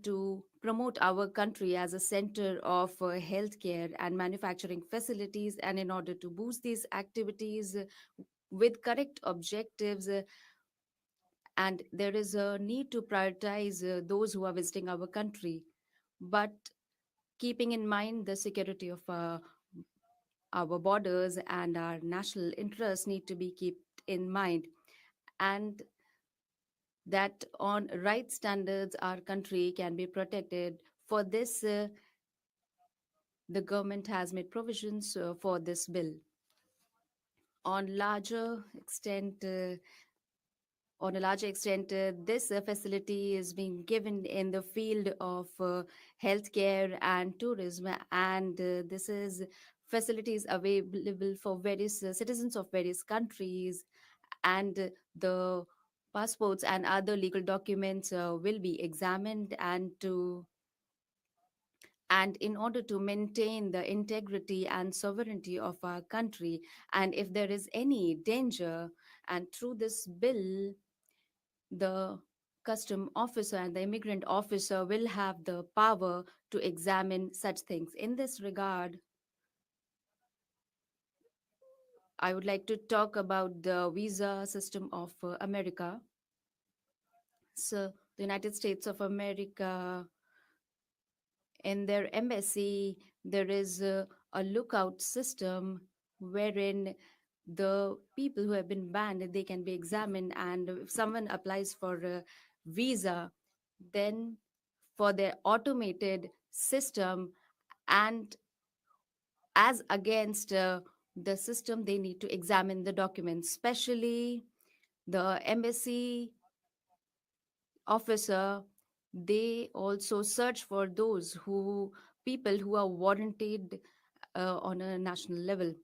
to promote our country as a center of healthcare and manufacturing facilities, and in order to boost these activities with correct objectives, and there is a need to prioritize those who are visiting our country, but keeping in mind the security of our borders and our national interests need to be kept in mind, and that on right standards our country can be protected. For this, the government has made provisions for this bill. On a larger extent, this facility is being given in the field of healthcare and tourism, and this is facilities available for various citizens of various countries, and the passports and other legal documents will be examined and to And in order to maintain the integrity and sovereignty of our country, and if there is any danger, and through this bill, the custom officer and the immigrant officer will have the power to examine such things. In this regard, I would like to talk about the visa system of America. So, the United States of America, in their embassy, there is a lookout system wherein the people who have been banned, they can be examined, and if someone applies for a visa, then for their automated system, and as against the system, they need to examine the documents, especially the embassy officer. They also search for those people who are warranted on a national level.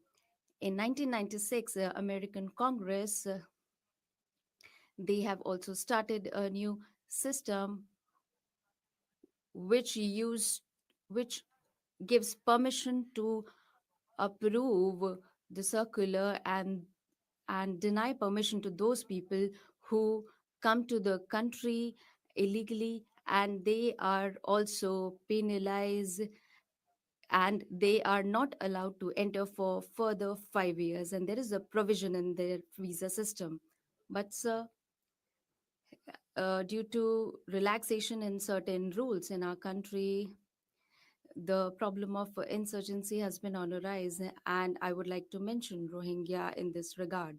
In 1996, American Congress, they have also started a new system which gives permission to approve the circular and deny permission to those people who come to the country illegally, and they are also penalized, and they are not allowed to enter for further 5 years, and there is a provision in their visa system. But sir, due to relaxation in certain rules in our country, the problem of insurgency has been on a rise, and I would like to mention Rohingya in this regard.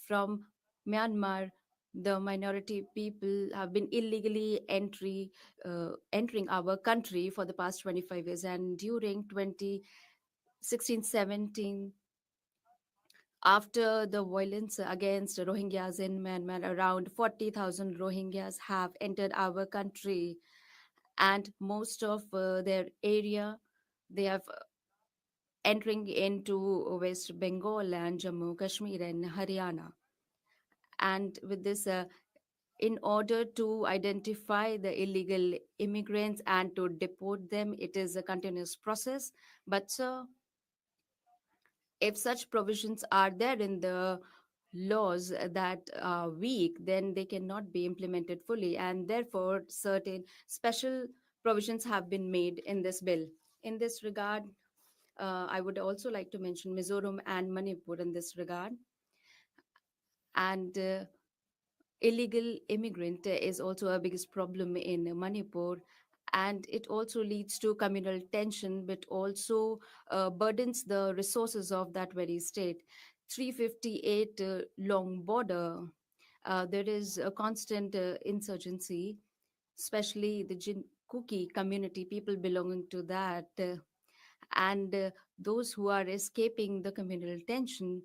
From Myanmar, the minority people have been illegally entering our country for the past 25 years, and during 2016-17, after the violence against Rohingyas in Myanmar, around 40,000 Rohingyas have entered our country, and most of their area, they have entering into West Bengal and Jammu Kashmir and Haryana. And with this, in order to identify the illegal immigrants and to deport them, it is a continuous process. But sir, if such provisions are there in the laws that are weak, then they cannot be implemented fully, and therefore certain special provisions have been made in this bill. In this regard, I would also like to mention Mizoram and Manipur in this regard. And illegal immigrant is also a biggest problem in Manipur, and it also leads to communal tension, but also burdens the resources of that very state. 358 long border, there is a constant insurgency, especially the Jinkuki community, people belonging to that, and those who are escaping the communal tension.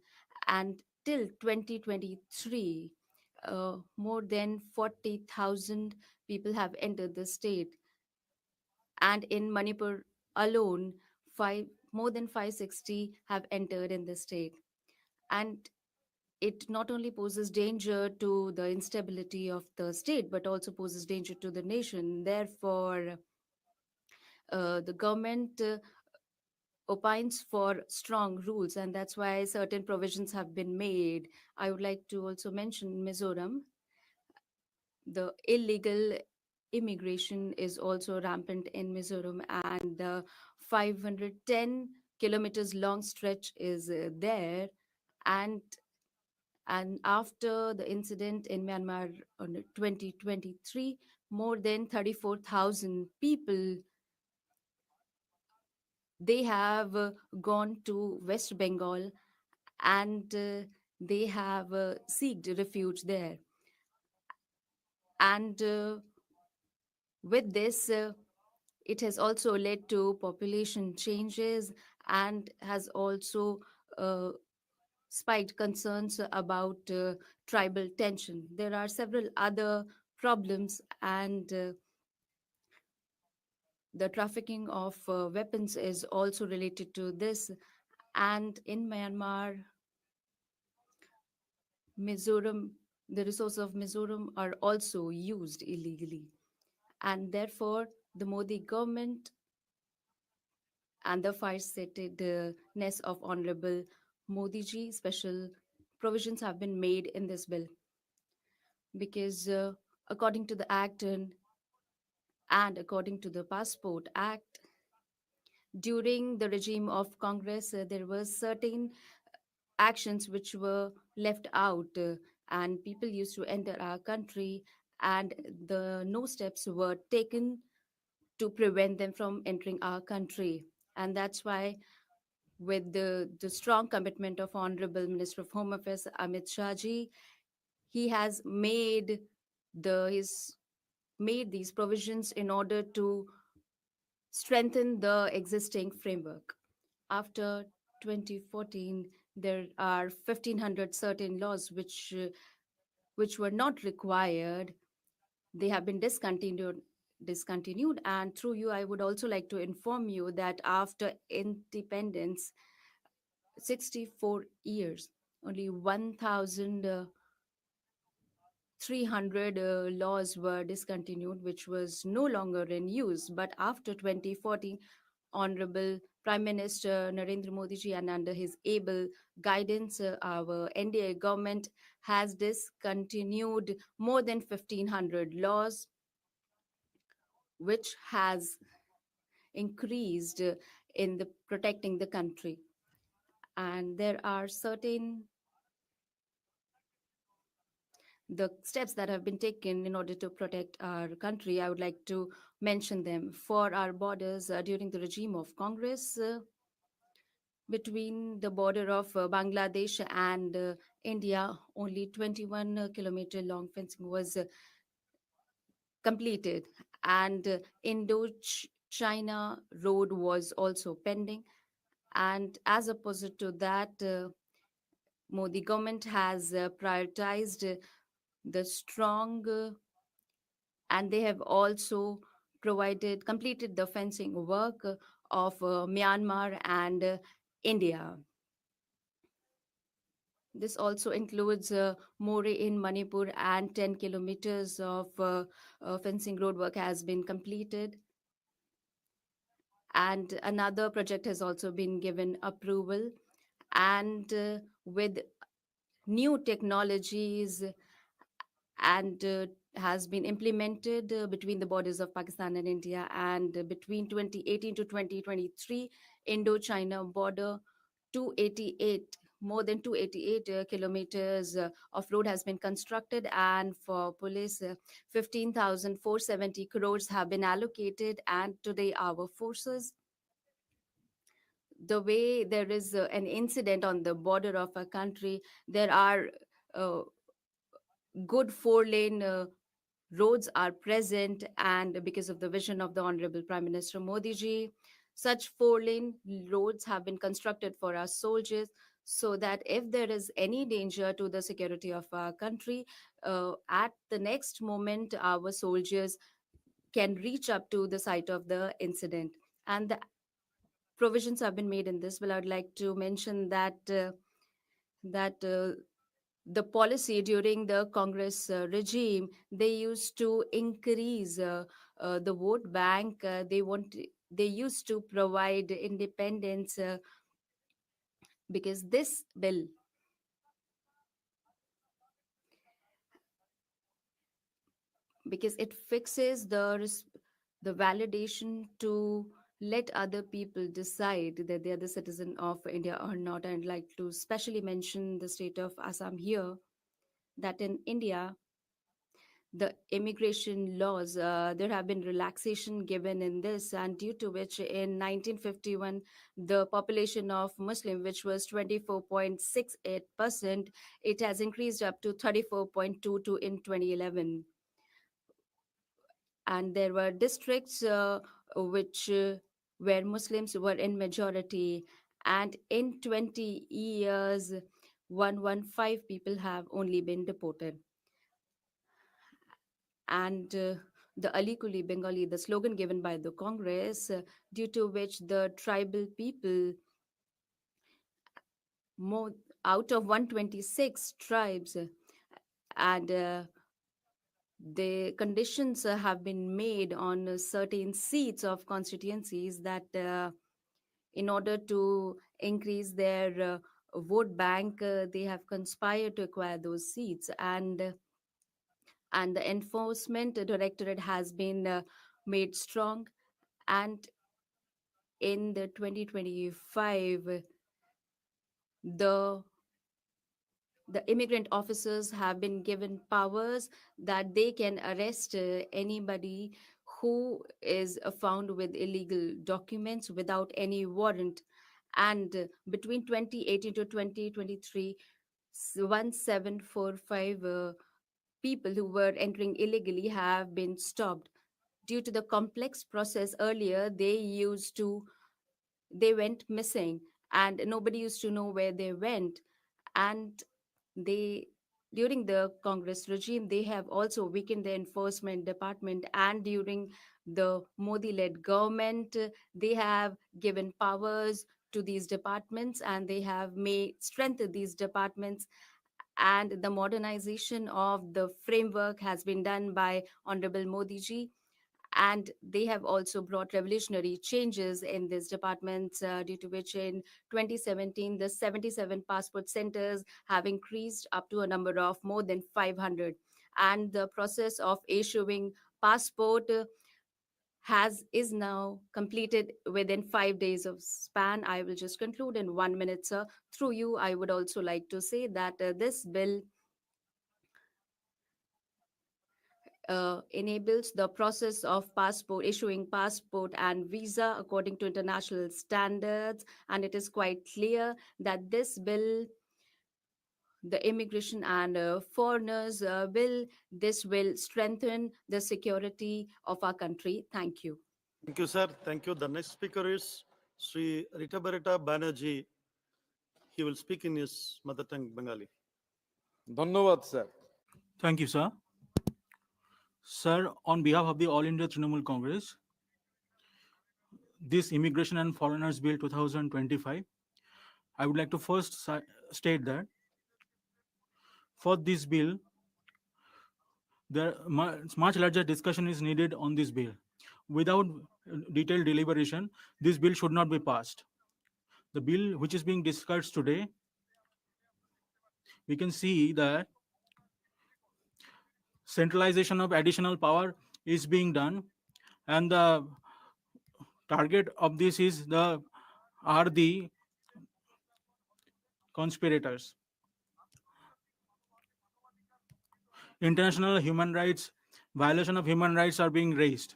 And till 2023, more than 40,000 people have entered the state. And in Manipur alone, more than 560 have entered in the state. And it not only poses danger to the instability of the state, but also poses danger to the nation. Therefore, the government opines for strong rules, and that's why certain provisions have been made. I would like to also mention Mizoram. The illegal immigration is also rampant in Mizoram, and the 510 kilometers long stretch is there. And after the incident in Myanmar on 2023, more than 34,000 people, they have gone to West Bengal, and they have sought refuge there. And with this, it has also led to population changes and has also spiked concerns about tribal tension. There are several other problems, and the trafficking of weapons is also related to this. And in Myanmar, Mizoram, the resources of Mizoram are also used illegally. And therefore, the Modi government and the farsightedness of Honorable Modi ji, special provisions have been made in this bill. Because according to the Act and according to the Passport Act, during the regime of Congress, there were certain actions which were left out, and people used to enter our country, and no steps were taken to prevent them from entering our country. And that's why, with the strong commitment of Honorable Minister of Home Affairs Amit Shah ji, he has made these provisions in order to strengthen the existing framework. After 2014, there are 1,500 certain laws which were not required. They have been discontinued. And through you, I would also like to inform you that after independence, 64 years, only 1,300 laws were discontinued, which was no longer in use. But after 2014, Honorable Prime Minister Narendra Modi ji, and under his able guidance, our NDA government has discontinued more than 1,500 laws, which has increased in the protecting the country. And there are certain the steps that have been taken in order to protect our country. I would like to mention them. For our borders, during the regime of Congress, between the border of Bangladesh and India, only 21-kilometer long fencing was completed, and Indo-China road was also pending. And as opposite to that, Modi government has prioritized the strong, and they have also completed the fencing work of Myanmar and India. This also includes More in Manipur, and 10 kilometers of fencing road work has been completed. And another project has also been given approval. And with new technologies and has been implemented between the borders of Pakistan and India, and between 2018 to 2023, Indo-China border, 288 more than 288 kilometers of road has been constructed, and for police, 15,470 crores have been allocated. And today our forces, the way there is an incident on the border of a country, there are good 4-lane roads are present, and because of the vision of the Honorable Prime Minister Modi ji, such 4-lane roads have been constructed for our soldiers, so that if there is any danger to the security of our country, at the next moment, our soldiers can reach up to the site of the incident. And the provisions have been made in this bill. I would like to mention that the policy during the Congress regime, they used to increase the vote bank. They used to provide independence, because this bill because it fixes the validation to let other people decide that they are the citizen of India or not. I'd like to specially mention the state of Assam here, that in India, the immigration laws, there have been relaxation given in this, and due to which in 1951, the population of Muslim, which was 24.68%, it has increased up to 34.22 in 2011. And there were districts where Muslims were in majority, and in 20 years, 115 people have only been deported. And the Ali Kuli Bengali, the slogan given by the Congress, due to which the tribal people, out of 126 tribes, and the conditions have been made on certain seats of constituencies that in order to increase their vote bank, they have conspired to acquire those seats, and the enforcement directorate has been made strong. And in the 2025, the immigrant officers have been given powers that they can arrest anybody who is found with illegal documents without any warrant. And between 2018 to 2023, 1745 people who were entering illegally have been stopped. Due to the complex process earlier, they went missing and nobody used to know where they went. And they during the Congress regime, they have also weakened the enforcement department, and during the Modi led government, they have given powers to these departments, and they have made strengthened these departments. And the modernization of the framework has been done by Honorable Modi ji, and they have also brought revolutionary changes in these departments, due to which in 2017 the 77 passport centers have increased up to a number of more than 500, and the process of issuing passport is now completed within 5 days of span. I will just conclude in 1 minute, sir. Through you, I would also like to say that this bill enables the process of issuing passport and visa according to international standards. And it is quite clear that this bill, the immigration and foreigners bill, this will strengthen the security of our country. Thank you. Thank you, sir. Thank you. The next speaker is Sri Ritabarita Banerjee. He will speak in his mother tongue, Bengali. Dhanyavad, sir. Thank you, sir. Sir, on behalf of the All India Trinamool Congress, this Immigration and Foreigners Bill 2025, I would like to first state that for this bill, much larger discussion is needed on this bill. Without detailed deliberation, this bill should not be passed. The bill which is being discussed today, we can see that centralization of additional power is being done, and the target of this are the conspirators. International human rights, violation of human rights are being raised.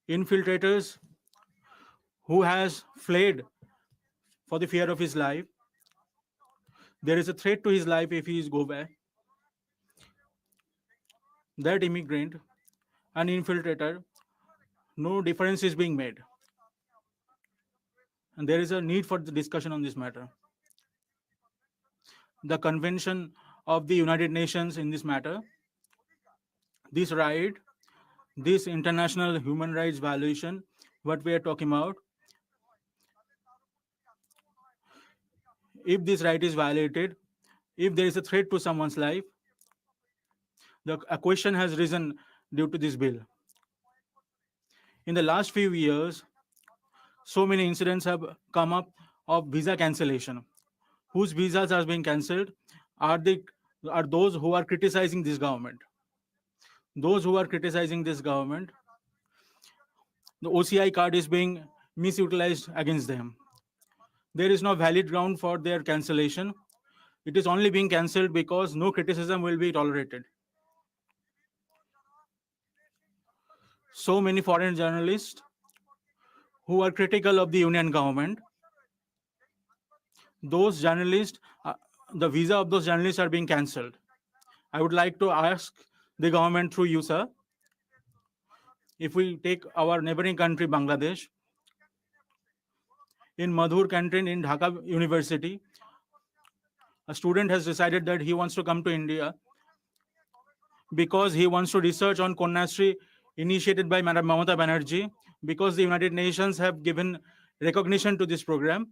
Infiltrators who has fled for the fear of his life, there is a threat to his life if he is go back. That immigrant, an infiltrator, no difference is being made. And there is a need for the discussion on this matter. The Convention of the United Nations in this matter, this right, this international human rights violation, what we are talking about, if this right is violated, if there is a threat to someone's life, a question has risen due to this bill. In the last few years, so many incidents have come up of visa cancellation. Whose visas are being cancelled are those who are criticizing this government. Those who are criticizing this government, the OCI card is being misutilized against them. There is no valid ground for their cancellation. It is only being cancelled because no criticism will be tolerated. So many foreign journalists who are critical of the union government, those journalists, the visa of those journalists are being cancelled. I would like to ask the government through you, sir, if we take our neighboring country, Bangladesh, in Madhur canteen in Dhaka University, a student has decided that he wants to come to India because he wants to research on Konyasri initiated by Madam Mamata Banerjee, because the United Nations have given recognition to this program.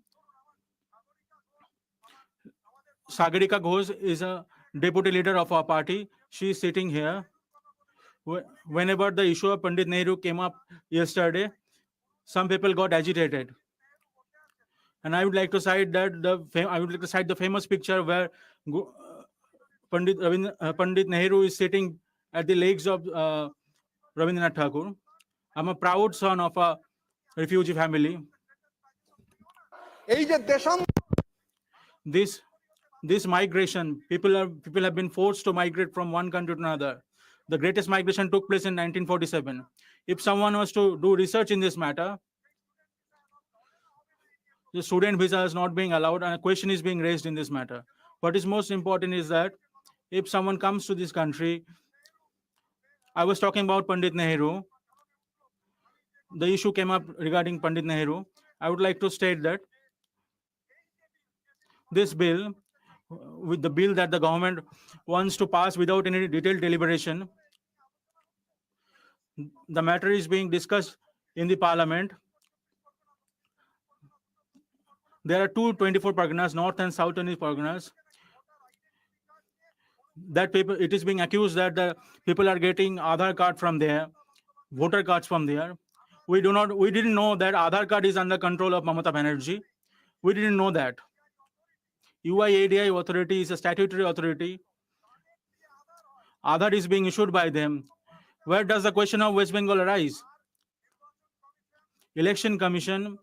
Sagarika Ghosh is a deputy leader of our party. She is sitting here. Whenever the issue of Pandit Nehru came up yesterday, some people got agitated. And I would like to cite that the famous picture where Pandit Nehru is sitting at the legs of Rabindranath Tagore. I'm a proud son of a refugee family. This migration, people have been forced to migrate from one country to another. The greatest migration took place in 1947. If someone was to do research in this matter, the student visa is not being allowed, and a question is being raised in this matter. What is most important is that if someone comes to this country, I was talking about Pandit Nehru. The issue came up regarding Pandit Nehru. I would like to state that this bill, with the bill that the government wants to pass without any detailed deliberation, the matter is being discussed in the parliament. There are 224 Parganas, North and South Parganas. That people, it is being accused that the people are getting Aadhaar card from there, voter cards from there. We didn't know that Aadhaar card is under control of Mamata Banerjee. We didn't know that. UIADI authority is a statutory authority. Aadhaar is being issued by them. Where does the question of West Bengal arise? Election Commission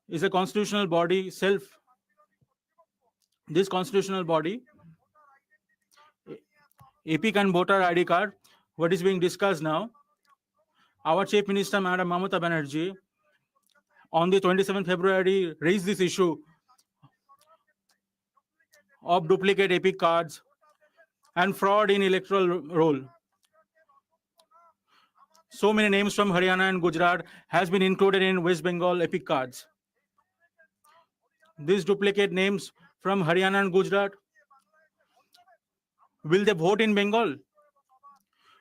is a constitutional body, this constitutional body, EPIC and voter ID card, what is being discussed now. Our Chief Minister, Madam Mamata Banerjee, on the 27th February, raised this issue of duplicate EPIC cards and fraud in electoral roll. So many names from Haryana and Gujarat has been included in West Bengal EPIC cards. These duplicate names from Haryana and Gujarat, will they vote in Bengal?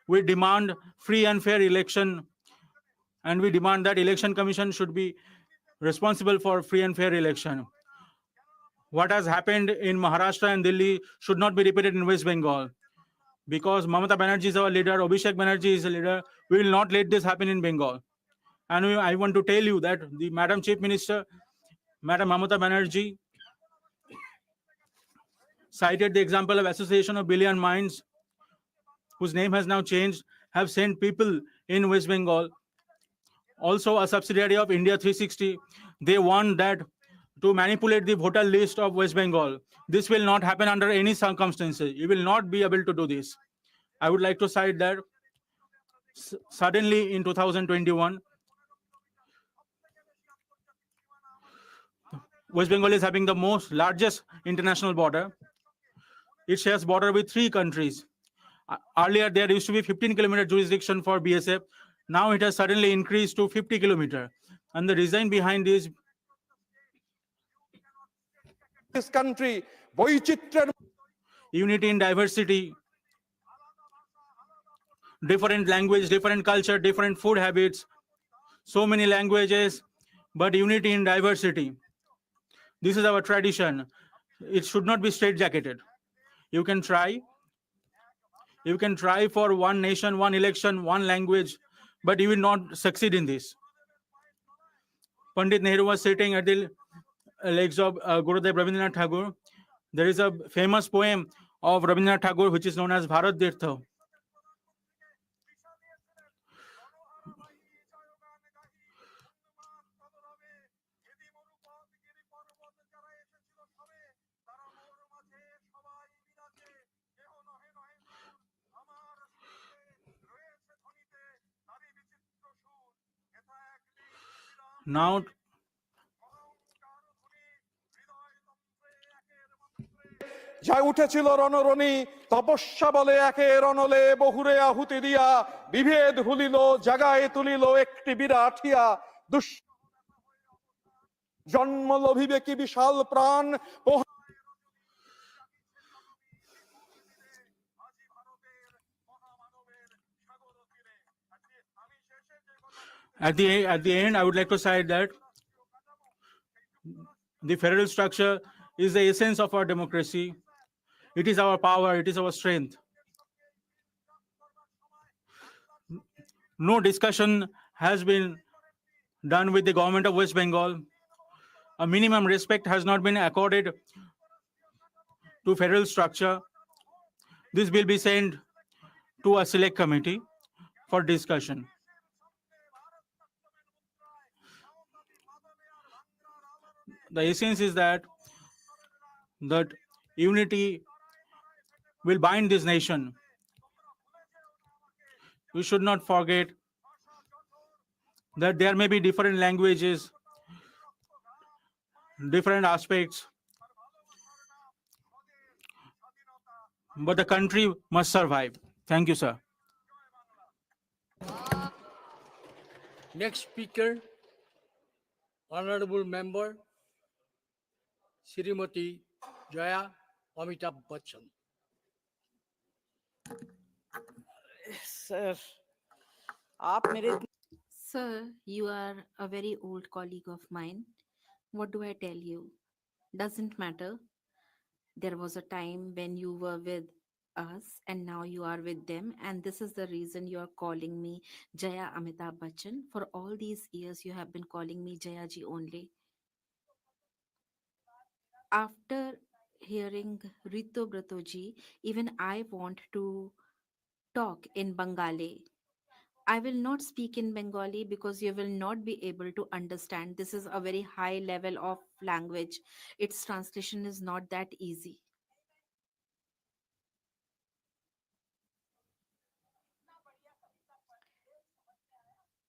We demand free and fair election, and we demand that Election Commission should be responsible for free and fair election. What has happened in Maharashtra and Delhi should not be repeated in West Bengal. Because Mamata Banerjee is our leader, Abhishek Banerjee is a leader, we will not let this happen in Bengal. And I want to tell you that the Madam Chief Minister, Madam Mamata Banerjee, cited the example of Association of Billion Minds, whose name has now changed, have sent people in West Bengal, also a subsidiary of India 360. They want that to manipulate the voter list of West Bengal. This will not happen under any circumstances. You will not be able to do this. I would like to cite that suddenly in 2021, West Bengal is having the largest international border. It shares border with 3 countries. Earlier, there used to be 15-kilometer jurisdiction for BSF. Now it has suddenly increased to 50 kilometer. And the reason behind this country, unity in diversity, different language, different culture, different food habits, so many languages, but unity in diversity. This is our tradition. It should not be straitjacketed. You can try for one nation, one election, one language, but you will not succeed in this. Pandit Nehru was sitting at the legs of Gurudev Rabindranath Tagore. There is a famous poem of Rabindranath Tagore which is known as Bharat Ratna. Now, যা উঠেছিল রণরণী তপস্যা বলে একের অনলে বহুরে আহুতি দিয়া বিভেদ ভুলিল জাগায় তুলিল একটি বিরাঠিয়া জন্ম লভিবে কি বিশাল প্রাণ। At the end, I would like to cite that the federal structure is the essence of our democracy. It is our power, it is our strength. No discussion has been done with the government of West Bengal. A minimum respect has not been accorded to federal structure. This will be sent to a select committee for discussion. The essence is that unity will bind this nation. We should not forget that there may be different languages, different aspects, but the country must survive. Thank you, sir. Next speaker, Honorable Member, Srimati Jaya Amitabh Bachchan. Sir, Sir, you are a very old colleague of mine. What do I tell you? Doesn't matter. There was a time when you were with us and now you are with them, and this is the reason you are calling me Jaya Amitabh Bachchan. For all these years you have been calling me Jaya ji only. After hearing Rito Brato ji, even I want to talk in Bengali. I will not speak in Bengali because you will not be able to understand. This is a very high level of language. Its translation is not that easy.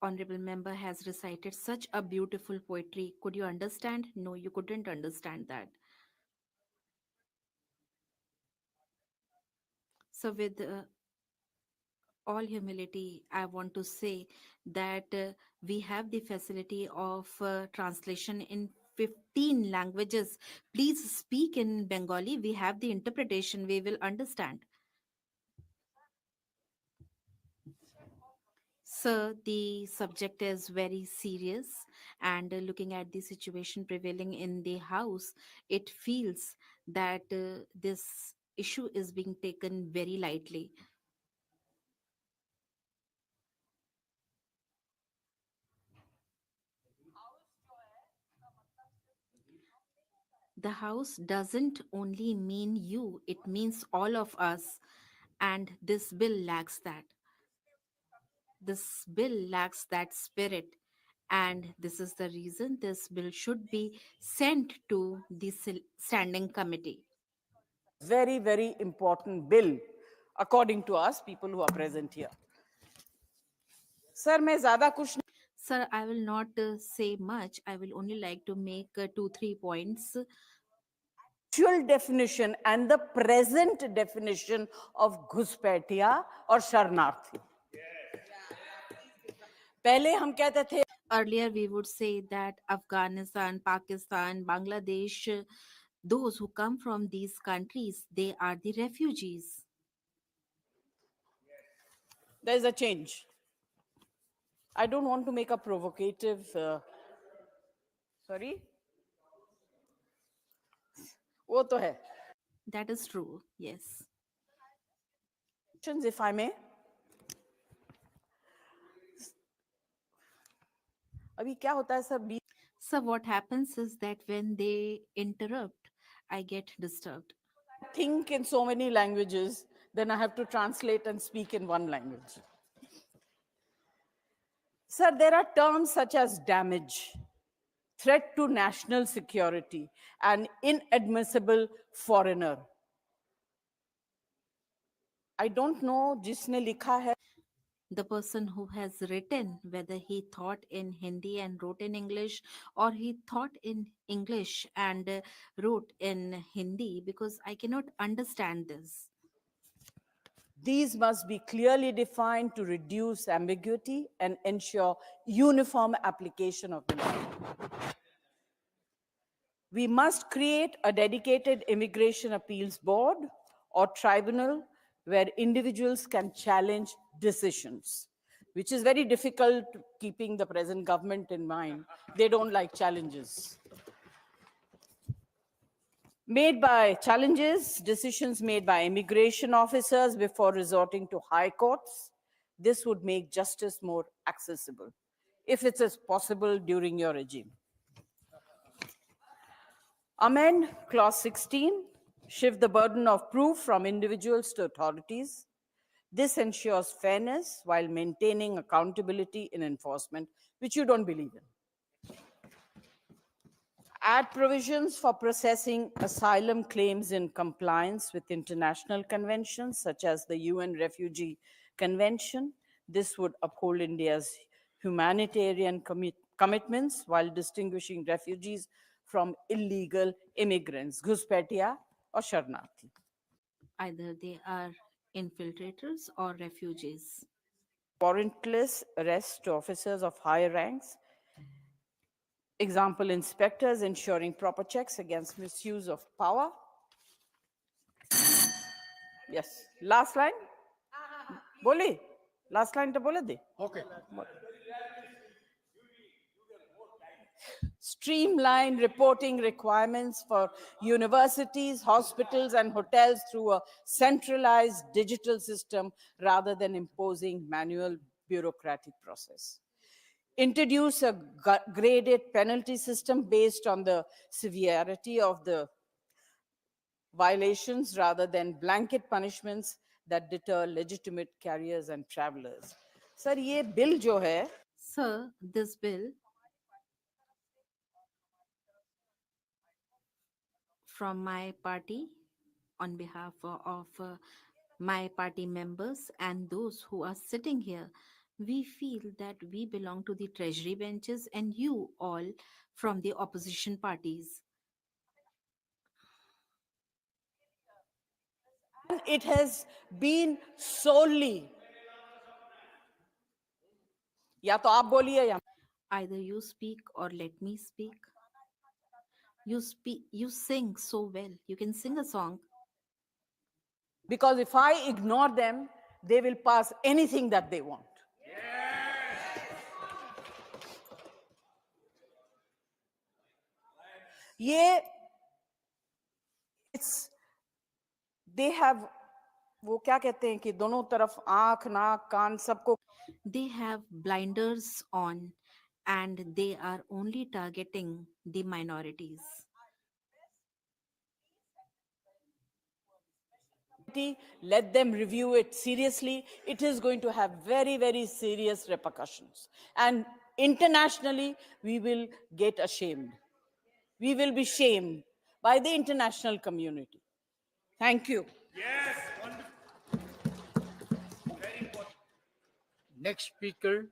Honorable member has recited such a beautiful poetry. Could you understand? No, you couldn't understand that. So with all humility, I want to say that we have the facility of translation in 15 languages. Please speak in Bengali. We have the interpretation. We will understand. Sir, the subject is very serious, and looking at the situation prevailing in the House, it feels that this issue is being taken very lightly. The House doesn't only mean you, it means all of us, and this bill lacks that. This bill lacks that spirit, and this is the reason this bill should be sent to the standing committee. very, very important bill, according to us, people who are present here. Sir, मैं ज़्यादा कुछ Sir, I will not say much. I will only like to make 2-3 points. Actual definition and the present definition of घुसपैठिया और शरणार्थी. पहले हम कहते थे Earlier we would say that Afghanistan, Pakistan, Bangladesh, those who come from these countries, they are the refugees. there is a change. I don't want to make a provocative, sorry? वो तो है. That is true, yes. If I may. अभी क्या होता है sir? So what happens is that when they interrupt, I get disturbed. Think in so many languages, then I have to translate and speak in one language. Sir, there are terms such as damage, threat to national security, and inadmissible foreigner. I don't know जिसने लिखा है. The person who has written, whether he thought in Hindi and wrote in English, or he thought in English and wrote in Hindi, because I cannot understand this. These must be clearly defined to reduce ambiguity and ensure uniform application of the law. We must create a dedicated immigration appeals board or tribunal where individuals can challenge decisions, which is very difficult keeping the present government in mind. They don't like challenges. Decisions made by immigration officers before resorting to high courts. This would make justice more accessible. if it is possible during your regime. Amend Clause 16, shift the burden of proof from individuals to authorities. This ensures fairness while maintaining accountability in enforcement, which you don't believe in. Add provisions for processing asylum claims in compliance with international conventions, such as the UN Refugee Convention. This would uphold India's humanitarian commitments while distinguishing refugees from illegal immigrants, Ghuspetia or Sharnarthi. Either they are infiltrators or refugees. Warrantless arrest to officers of higher ranks. Example, inspectors ensuring proper checks against misuse of power. Yes, last line. Bole, last line to bole de. Okay. Streamline reporting requirements for universities, hospitals, and hotels through a centralized digital system rather than imposing manual bureaucratic process. Introduce a graded penalty system based on the severity of the violations rather than blanket punishments that deter legitimate carriers and travelers. Sir, ये bill जो है, Sir, this bill from my party, on behalf of my party members and those who are sitting here, we feel that we belong to the treasury benches and you all from the opposition parties. it has been solely. या तो आप बोलिए या Either you speak or let me speak. You sing so well. You can sing a song. Because if I ignore them, they will pass anything that they want. ये they have वो क्या कहते हैं कि दोनों तरफ आंख नाक कान सबको They have blinders on and they are only targeting the minorities. Let them review it seriously. It is going to have very, very serious repercussions. And internationally, we will get ashamed. We will be shamed by the international community. Thank you. Yes, wonderful. Very important. Next speaker,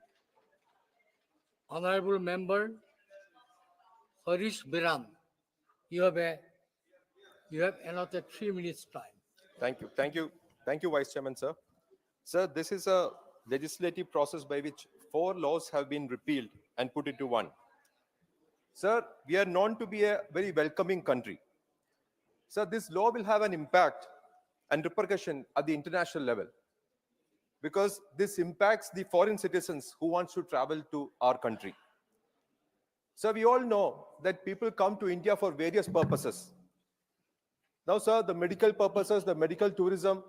Honorable Member Harish Biram. You have another 3 minutes time. Thank you. Thank you. Thank you, Vice Chairman, sir. Sir, this is a legislative process by which 4 laws have been repealed and put into one. Sir, we are known to be a very welcoming country. Sir, this law will have an impact and repercussion at the international level because this impacts the foreign citizens who want to travel to our country. Sir, we all know that people come to India for various purposes. Now, sir, the medical purposes, the medical tourism,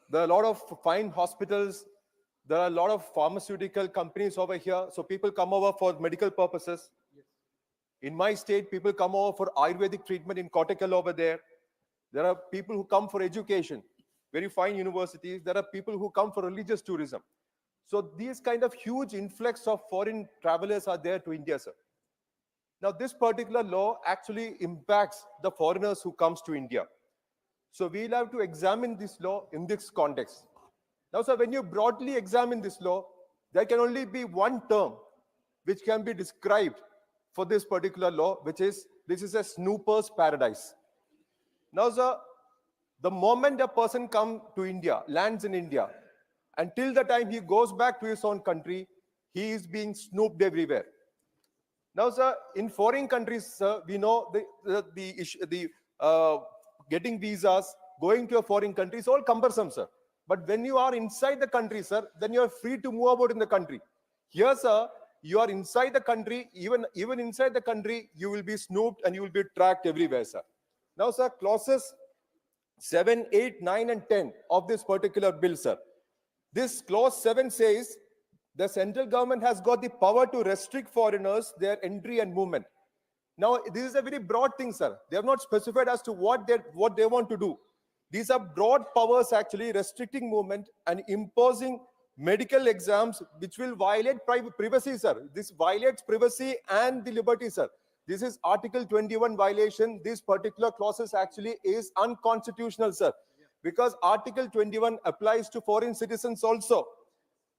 there are a lot of fine hospitals, there are a lot of pharmaceutical companies over here, so people come over for medical purposes. In my state, people come over for Ayurvedic treatment in Kottakkal over there. There are people who come for education, very fine universities. There are people who come for religious tourism. So these kind of huge influx of foreign travelers are there to India, sir. Now, this particular law actually impacts the foreigners who comes to India. So we'll have to examine this law in this context. Now, sir, when you broadly examine this law, there can only be one term which can be described for this particular law, which is, this is a snooper's paradise. Now, sir, the moment a person comes to India, lands in India, until the time he goes back to his own country, he is being snooped everywhere. Now, sir, in foreign countries, sir, we know getting visas, going to a foreign country is all cumbersome, sir. But when you are inside the country, sir, then you are free to move about in the country. Here, sir, you are inside the country, even inside the country, you will be snooped and you will be tracked everywhere, sir. Now, sir, clauses 7, 8, 9, and 10 of this particular bill, sir. This clause 7 says the central government has got the power to restrict foreigners, their entry and movement. Now, this is a very broad thing, sir. They have not specified as to what they want to do. These are broad powers actually restricting movement and imposing medical exams, which will violate privacy, sir. This violates privacy and the liberty, sir. This is Article 21 violation. This particular clauses actually is unconstitutional, sir, because Article 21 applies to foreign citizens also.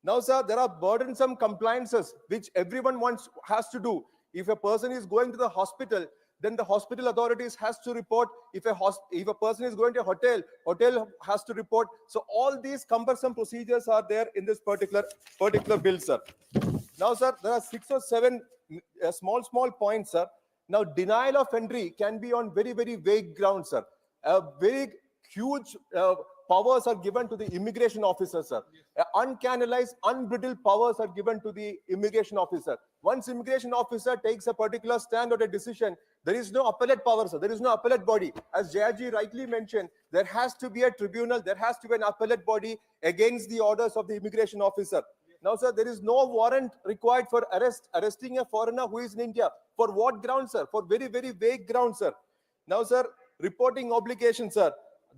Now, sir, there are burdensome compliances which everyone has to do. If a person is going to the hospital, then the hospital authorities has to report. If a person is going to a hotel has to report. So all these cumbersome procedures are there in this particular bill, sir. Now, sir, there are 6 or 7 small points, sir. Now, denial of entry can be on very, very vague grounds, sir. Very huge powers are given to the immigration officer, sir. Uncanalized, unbridled powers are given to the immigration officer. Once immigration officer takes a particular stand or a decision, there is no appellate power, sir. There is no appellate body. As Jayaji rightly mentioned, there has to be a tribunal, there has to be an appellate body against the orders of the immigration officer. Now, sir, there is no warrant required for arresting a foreigner who is in India. For what grounds, sir? For very, very vague grounds, sir. Now, sir, reporting obligation, sir.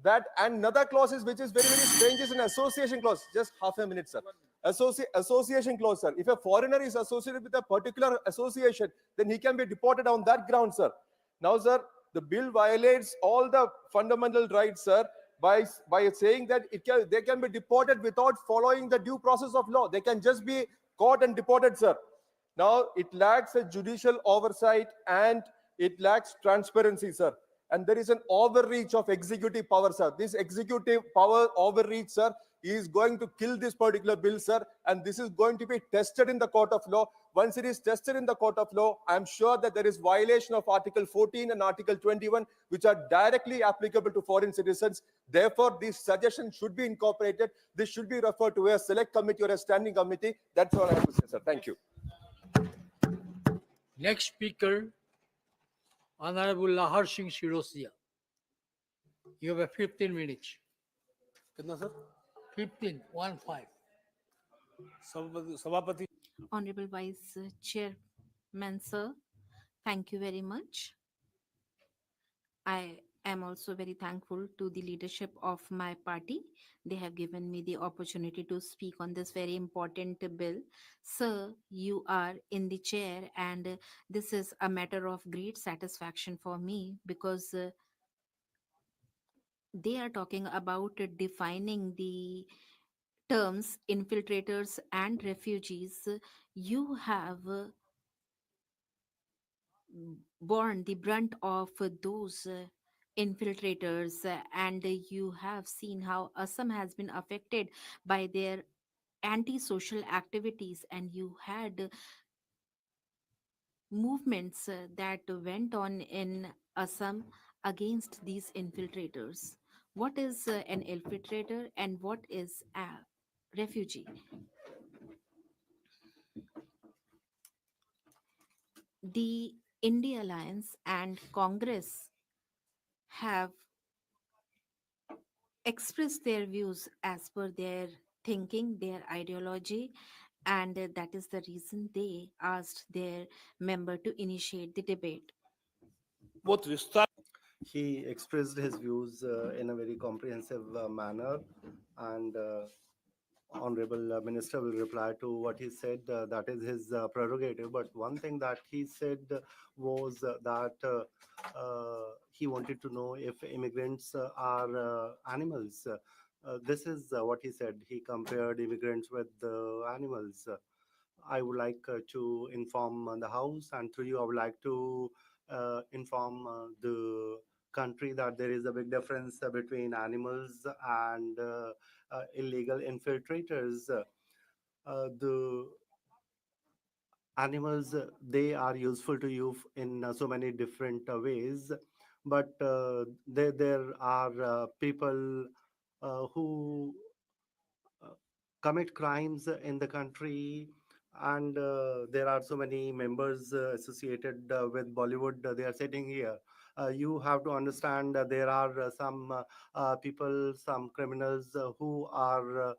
That and another clause is which is very, very strange is an association clause. Just half a minute, sir. Association clause, sir. If a foreigner is associated with a particular association, then he can be deported on that ground, sir. Now, sir, the bill violates all the fundamental rights, sir, by saying that they can be deported without following the due process of law. They can just be caught and deported, sir. Now, it lacks a judicial oversight and it lacks transparency, sir. And there is an overreach of executive power, sir. This executive power overreach, sir, is going to kill this particular bill, sir. And this is going to be tested in the court of law. Once it is tested in the court of law, I'm sure that there is violation of Article 14 and Article 21, which are directly applicable to foreign citizens. Therefore, this suggestion should be incorporated. This should be referred to a select committee or a standing committee. That's all I have to say, sir. Thank you. Next speaker, Honorable Lahar Singh Shirosia. You have 15 minutes. कितना sir? 15, 1-5. सभापति Honorable Vice Chairman, sir, thank you very much. I am also very thankful to the leadership of my party. They have given me the opportunity to speak on this very important bill. Sir, you are in the chair, and this is a matter of great satisfaction for me because they are talking about defining the terms infiltrators and refugees. You have borne the brunt of those infiltrators, and you have seen how Assam has been affected by their anti-social activities, and you had movements that went on in Assam against these infiltrators. What is an infiltrator and what is a refugee? The India Alliance and Congress have expressed their views as per their thinking, their ideology, and that is the reason they asked their member to initiate the debate. बहुत विस्तार He expressed his views in a very comprehensive manner, and Honorable Minister will reply to what he said. That is his prerogative. But one thing that he said was that he wanted to know if immigrants are animals. This is what he said. He compared immigrants with animals. I would like to inform the House, and through you, I would like to inform the country that there is a big difference between animals and illegal infiltrators. The animals, they are useful to you in so many different ways, but there are people who commit crimes in the country, and there are so many members associated with Bollywood. They are sitting here. You have to understand there are some people, some criminals who are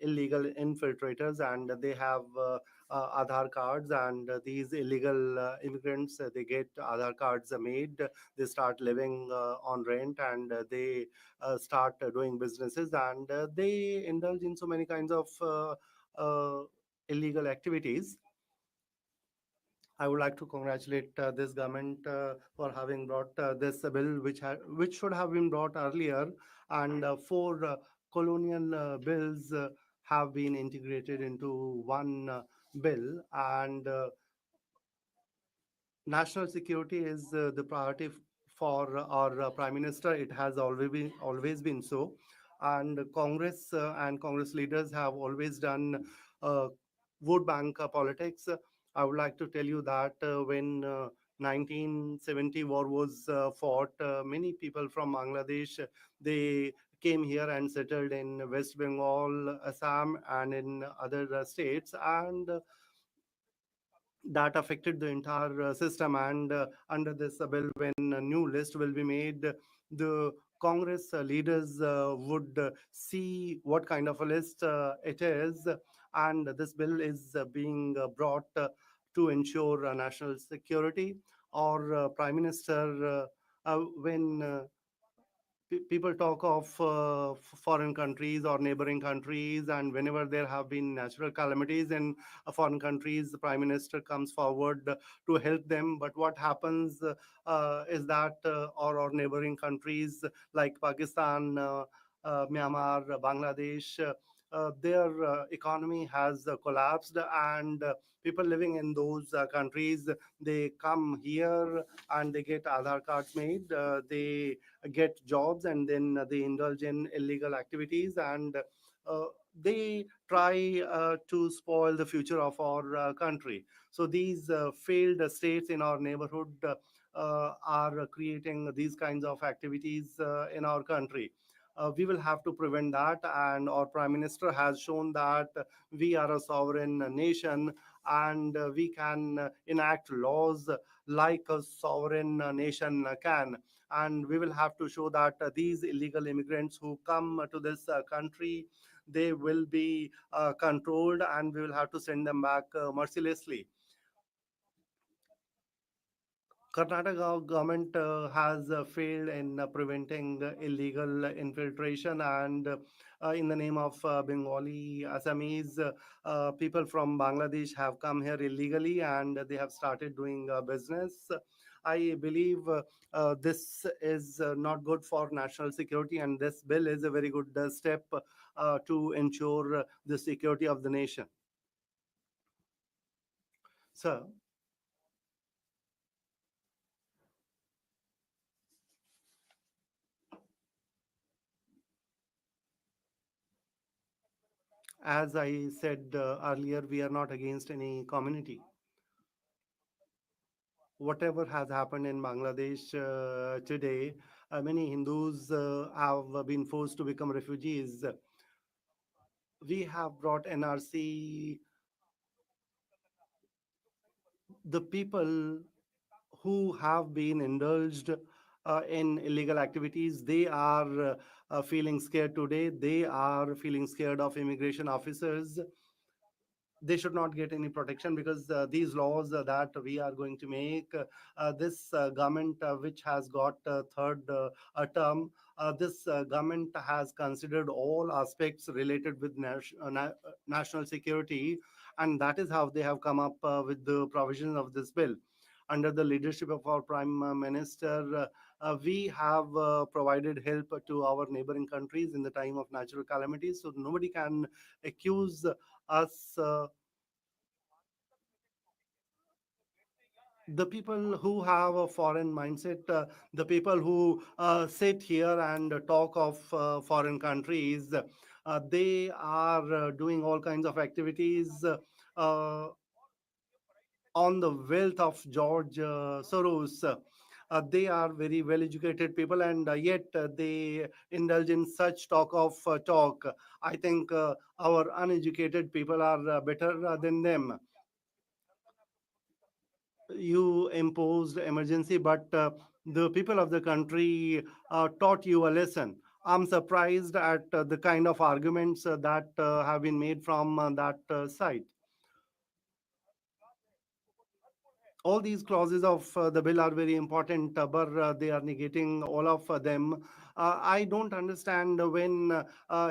illegal infiltrators, and they have Aadhaar cards, and these illegal immigrants, they get Aadhaar cards made, they start living on rent, and they start doing businesses, and they indulge in so many kinds of illegal activities. I would like to congratulate this government for having brought this bill, which should have been brought earlier, and four colonial bills have been integrated into one bill, and national security is the priority for our Prime Minister. It has always been so, and Congress and Congress leaders have always done vote bank politics. I would like to tell you that when 1970 war was fought, many people from Bangladesh, they came here and settled in West Bengal, Assam, and in other states, and that affected the entire system. And under this bill, when a new list will be made, the Congress leaders would see what kind of a list it is, and this bill is being brought to ensure national security. Or Prime Minister, when people talk of foreign countries or neighboring countries, and whenever there have been natural calamities in foreign countries, the Prime Minister comes forward to help them. But what happens is that our neighboring countries like Pakistan, Myanmar, Bangladesh, their economy has collapsed, and people living in those countries, they come here and they get Aadhaar cards made, they get jobs, and then they indulge in illegal activities, and they try to spoil the future of our country. So these failed states in our neighborhood are creating these kinds of activities in our country. We will have to prevent that, and our Prime Minister has shown that we are a sovereign nation, and we can enact laws like a sovereign nation can. And we will have to show that these illegal immigrants who come to this country, they will be controlled, and we will have to send them back mercilessly. Karnataka government has failed in preventing illegal infiltration, and in the name of Bengali, Assamese, people from Bangladesh have come here illegally, and they have started doing business. I believe this is not good for national security, and this bill is a very good step to ensure the security of the nation. Sir. As I said earlier, we are not against any community. Whatever has happened in Bangladesh today, many Hindus have been forced to become refugees. We have brought NRC. The people who have been indulged in illegal activities, they are feeling scared today. They are feeling scared of immigration officers. They should not get any protection, because these laws that we are going to make, this government which has got third term, this government has considered all aspects related with national security, and that is how they have come up with the provisions of this bill. Under the leadership of our Prime Minister, we have provided help to our neighboring countries in the time of natural calamities, so nobody can accuse us. The people who have a foreign mindset, the people who sit here and talk of foreign countries, they are doing all kinds of activities on the wealth of George Soros. They are very well educated people, and yet they indulge in such talk. I think our uneducated people are better than them. You imposed emergency, but the people of the country taught you a lesson. I'm surprised at the kind of arguments that have been made from that side. All these clauses of the bill are very important, but they are negating all of them. I don't understand when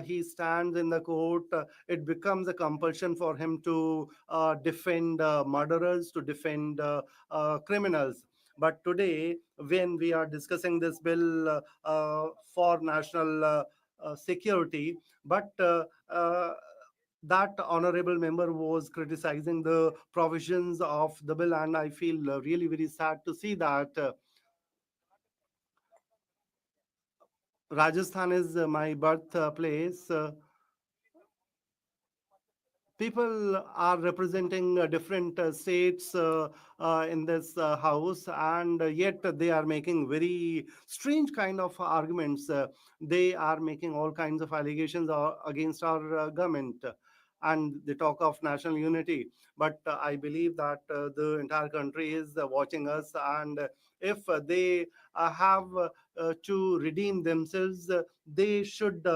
he stands in the court, it becomes a compulsion for him to defend murderers, to defend criminals. But today, when we are discussing this bill for national security, but that honorable member was criticizing the provisions of the bill, and I feel really very sad to see that. Rajasthan is my birthplace. People are representing different states in this house, and yet they are making very strange kind of arguments. They are making all kinds of allegations against our government, and they talk of national unity. But I believe that the entire country is watching us, and if they have to redeem themselves, they should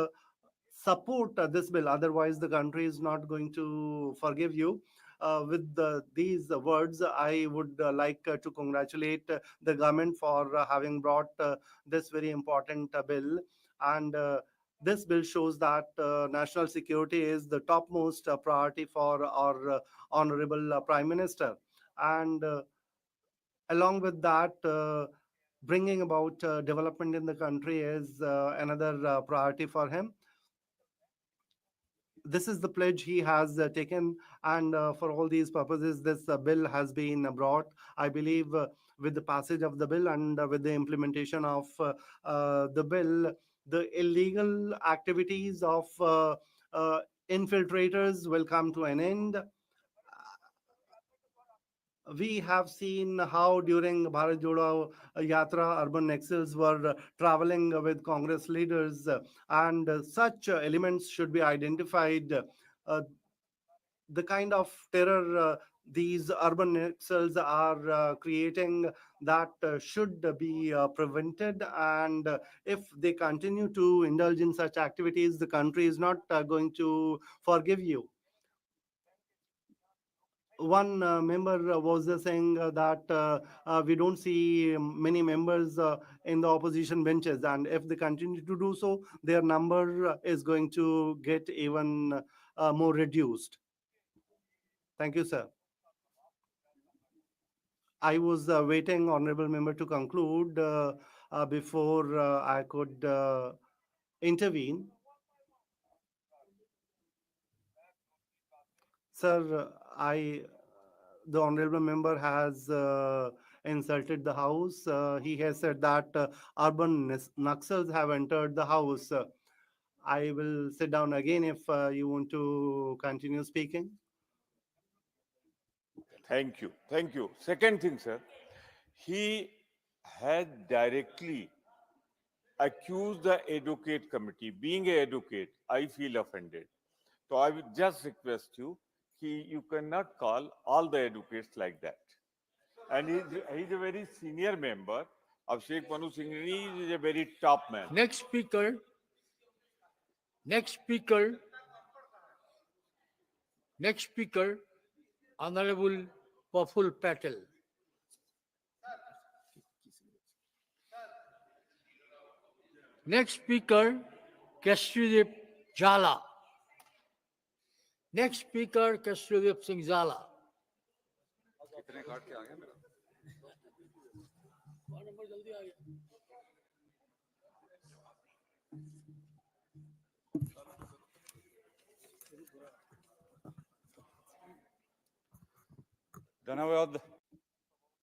support this bill. Otherwise, the country is not going to forgive you. With these words, I would like to congratulate the government for having brought this very important bill. And this bill shows that national security is the topmost priority for our honorable Prime Minister. And along with that, bringing about development in the country is another priority for him. This is the pledge he has taken, and for all these purposes, this bill has been brought. I believe with the passage of the bill and with the implementation of the bill, the illegal activities of infiltrators will come to an end. We have seen how during Bharat Jodo Yatra, urban naxals were traveling with Congress leaders, and such elements should be identified. The kind of terror these urban naxals are creating, that should be prevented. And if they continue to indulge in such activities, the country is not going to forgive you. One member was saying that we don't see many members in the opposition benches, and if they continue to do so, their number is going to get even more reduced. Thank you, sir. I was waiting, honorable member, to conclude before I could intervene. Sir, the honorable member has insulted the house. He has said that urban naxals have entered the house. I will sit down again if you want to continue speaking. Thank you. Thank you. Second thing, sir, he had directly accused the advocate committee. Being an advocate, I feel offended. So I would just request you, you cannot call all the advocates like that. And he's a very senior member of Sheikh Manu Singh. Is a very top man. Next speaker, Honorable Praful Patel. Next speaker, Kashyadev Jala. Next speaker, Kashyadev Singh Jala.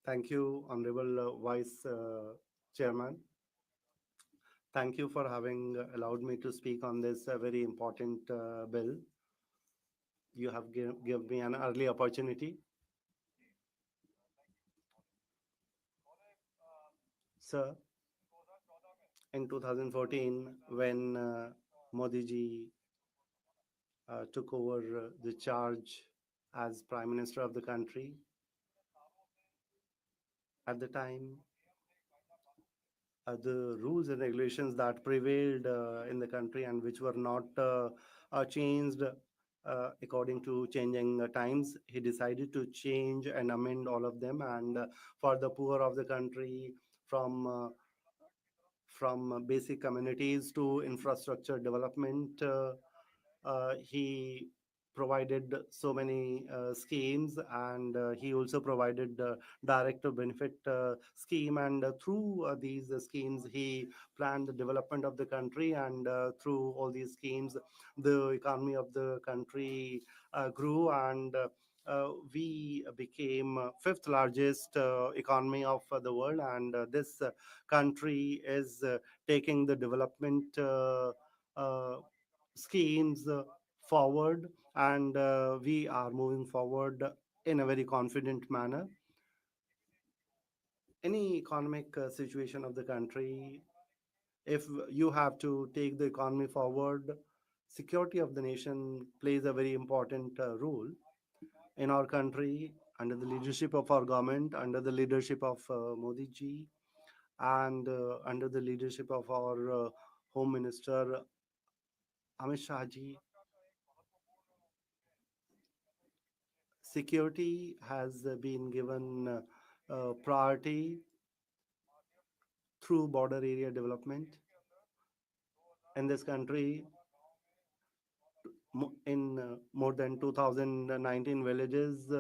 Thank you, Honorable Vice Chairman. Thank you for having allowed me to speak on this very important bill. You have given me an early opportunity. Sir, in 2014, when Modi ji took over the charge as Prime Minister of the country, at the time, the rules and regulations that prevailed in the country and which were not changed according to changing times. He decided to change and amend all of them. And for the poor of the country, from basic communities to infrastructure development, he provided so many schemes, and he also provided direct benefit scheme, and through these schemes he planned the development of the country, and through all these schemes the economy of the country grew, and we became fifth largest economy of the world, and this country is taking the development uh, schemes forward, and we are moving forward in a very confident manner. Any economic situation of the country, if you have to take the economy forward, security of the nation plays a very important role in our country, under the leadership of our government, under the leadership of Modi ji, and under the leadership of our Home Minister Amit Shah ji. Security has been given priority through border area development in this country. In more than 2019 villages,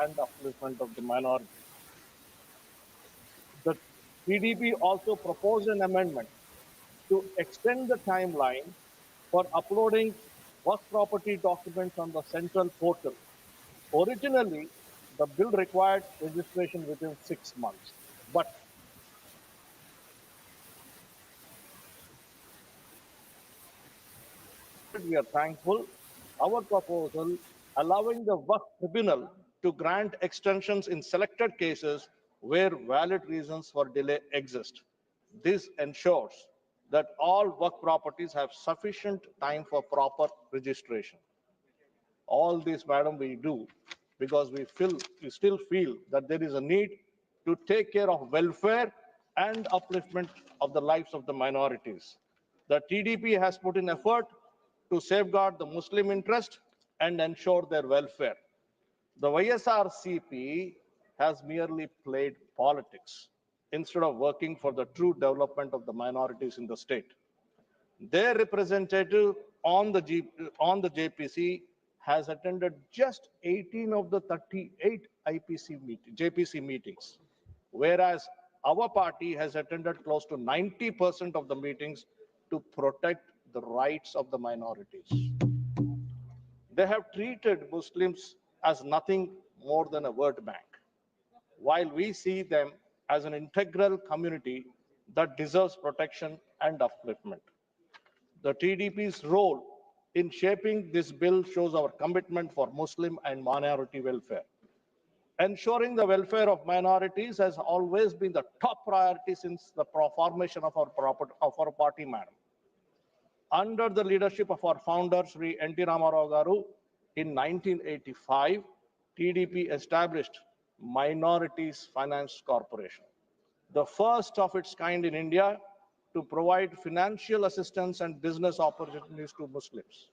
and upliftment of the minority. The TDP also proposed an amendment to extend the timeline for uploading work property documents on the central portal. Originally, the bill required registration within 6 months, but we are thankful our proposal allowing the work tribunal to grant extensions in selected cases where valid reasons for delay exist. This ensures that all work properties have sufficient time for proper registration. All this, madam, we do because we still feel that there is a need to take care of welfare and upliftment of the lives of the minorities. The TDP has put in effort to safeguard the Muslim interest and ensure their welfare. The YSRCP has merely played politics instead of working for the true development of the minorities in the state. Their representative on the JPC has attended just 18 of the 38 JPC meetings, whereas our party has attended close to 90% of the meetings to protect the rights of the minorities. They have treated Muslims as nothing more than a word bank, while we see them as an integral community that deserves protection and upliftment. The TDP's role in shaping this bill shows our commitment for Muslim and minority welfare. Ensuring the welfare of minorities has always been the top priority since the formation of our party, madam. Under the leadership of our founder, Sri N.T. Ramarao Garu, in 1985, TDP established Minorities Finance Corporation, the first of its kind in India to provide financial assistance and business opportunities to Muslims.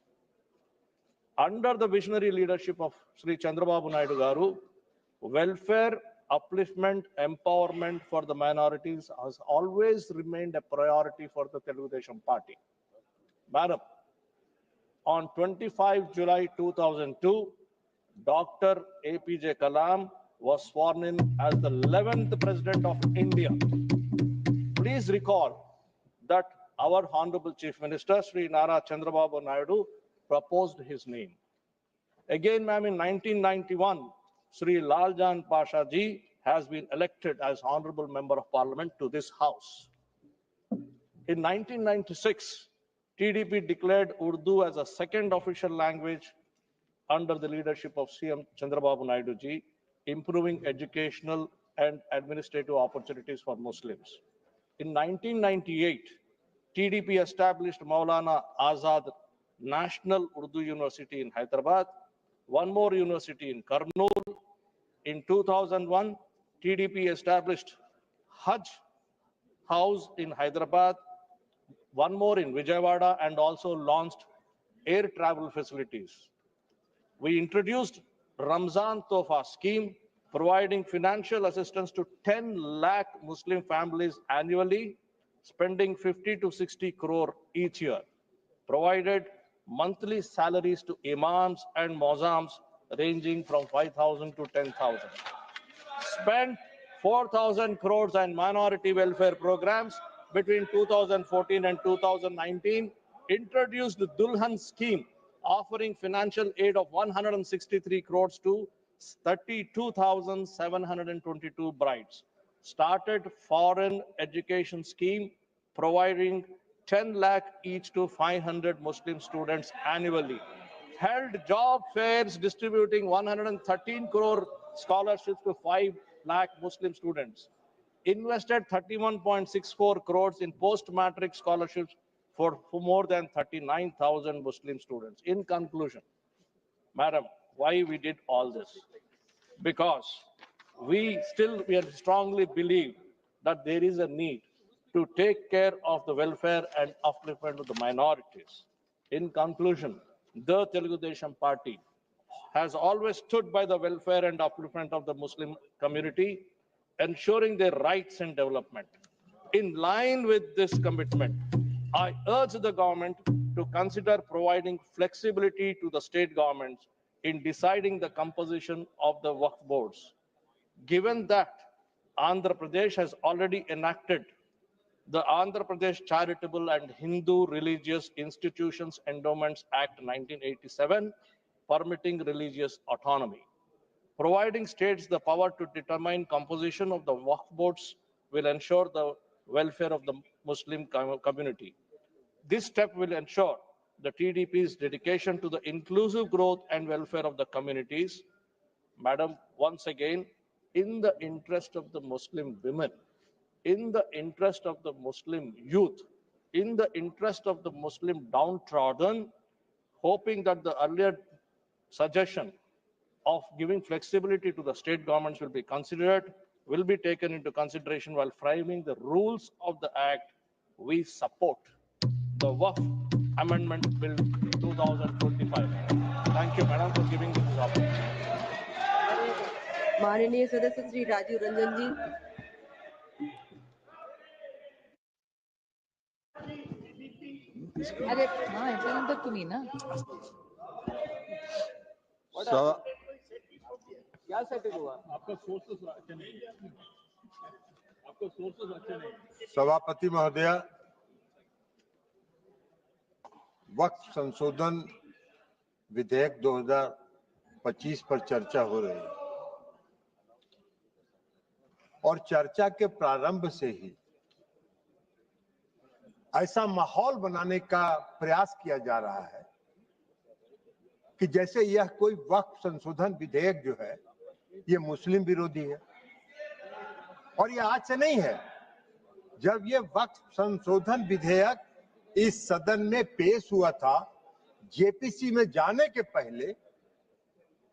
Under the visionary leadership of Sri Chandrababu Naidu Garu, welfare, upliftment, empowerment for the minorities has always remained a priority for the Telugu Desam Party. Madam, on 25 July 2002, Dr. APJ Kalam was sworn in as the 11th President of India. Please recall that our Honorable Chief Minister, Sri Nara Chandrababu Naidu, proposed his name. Again, ma'am, in 1991, Sri Laljan Pasha Ji has been elected as Honorable Member of Parliament to this House. In 1996, TDP declared Urdu as a second official language under the leadership of CM Chandrababu Naidu Ji, improving educational and administrative opportunities for Muslims. In 1998, TDP established Maulana Azad National Urdu University in Hyderabad, one more university in Kurnool. In 2001, TDP established Hajj House in Hyderabad, one more in Vijayawada, and also launched air travel facilities. We introduced Ramzan Tofa scheme, providing financial assistance to 10 lakh Muslim families annually, spending 50 to 60 crore each year. Provided monthly salaries to imams and mozams ranging from 5,000 to 10,000. Spent 4,000 crores on minority welfare programs between 2014 and 2019. Introduced the Dulhan scheme, offering financial aid of 163 crores to 32,722 brides. Started foreign education scheme, providing 10 lakh each to 500 Muslim students annually. Held job fairs distributing 113 crore scholarships to 5 lakh Muslim students. Invested 31.64 crores in post-matric scholarships for more than 39,000 Muslim students. In conclusion, madam, why we did all this? Because we strongly believe that there is a need to take care of the welfare and upliftment of the minorities. In conclusion, the Telugu Desam Party has always stood by the welfare and upliftment of the Muslim community, ensuring their rights and development. In line with this commitment, I urge the government to consider providing flexibility to the state governments in deciding the composition of the Waqf boards. Given that Andhra Pradesh has already enacted the Andhra Pradesh Charitable and Hindu Religious Institutions Endowments Act 1987, permitting religious autonomy. Providing states the power to determine composition of the Waqf boards will ensure the welfare of the Muslim community. This step will ensure the TDP's dedication to the inclusive growth and welfare of the communities. Madam, once again, in the interest of the Muslim women, in the interest of the Muslim youth, in the interest of the Muslim downtrodden, hoping that the earlier suggestion of giving flexibility to the state governments will be considered, will be taken into consideration while framing the rules of the Act. We support the Waqf Amendment Bill 2025. Thank you, Madam, for giving me this opportunity. माननीय सदस्य श्री राजीव रंजन जी। अरे हाँ implement तो नहीं ना क्या setting हुआ? आपका सोर्सेस अच्छे नहीं है। आपको सोर्सेस अच्छे नहीं है। सभापति महोदय, वक्फ संशोधन विधेयक 2025 पर चर्चा हो रही है और चर्चा के प्रारंभ से ही ऐसा माहौल बनाने का प्रयास किया जा रहा है कि जैसे यह कोई वक्फ संशोधन विधेयक जो है ये मुस्लिम विरोधी है। और यह आज से नहीं है, जब ये वक्फ संशोधन विधेयक इस सदन में पेश हुआ था जेपीसी में जाने के पहले,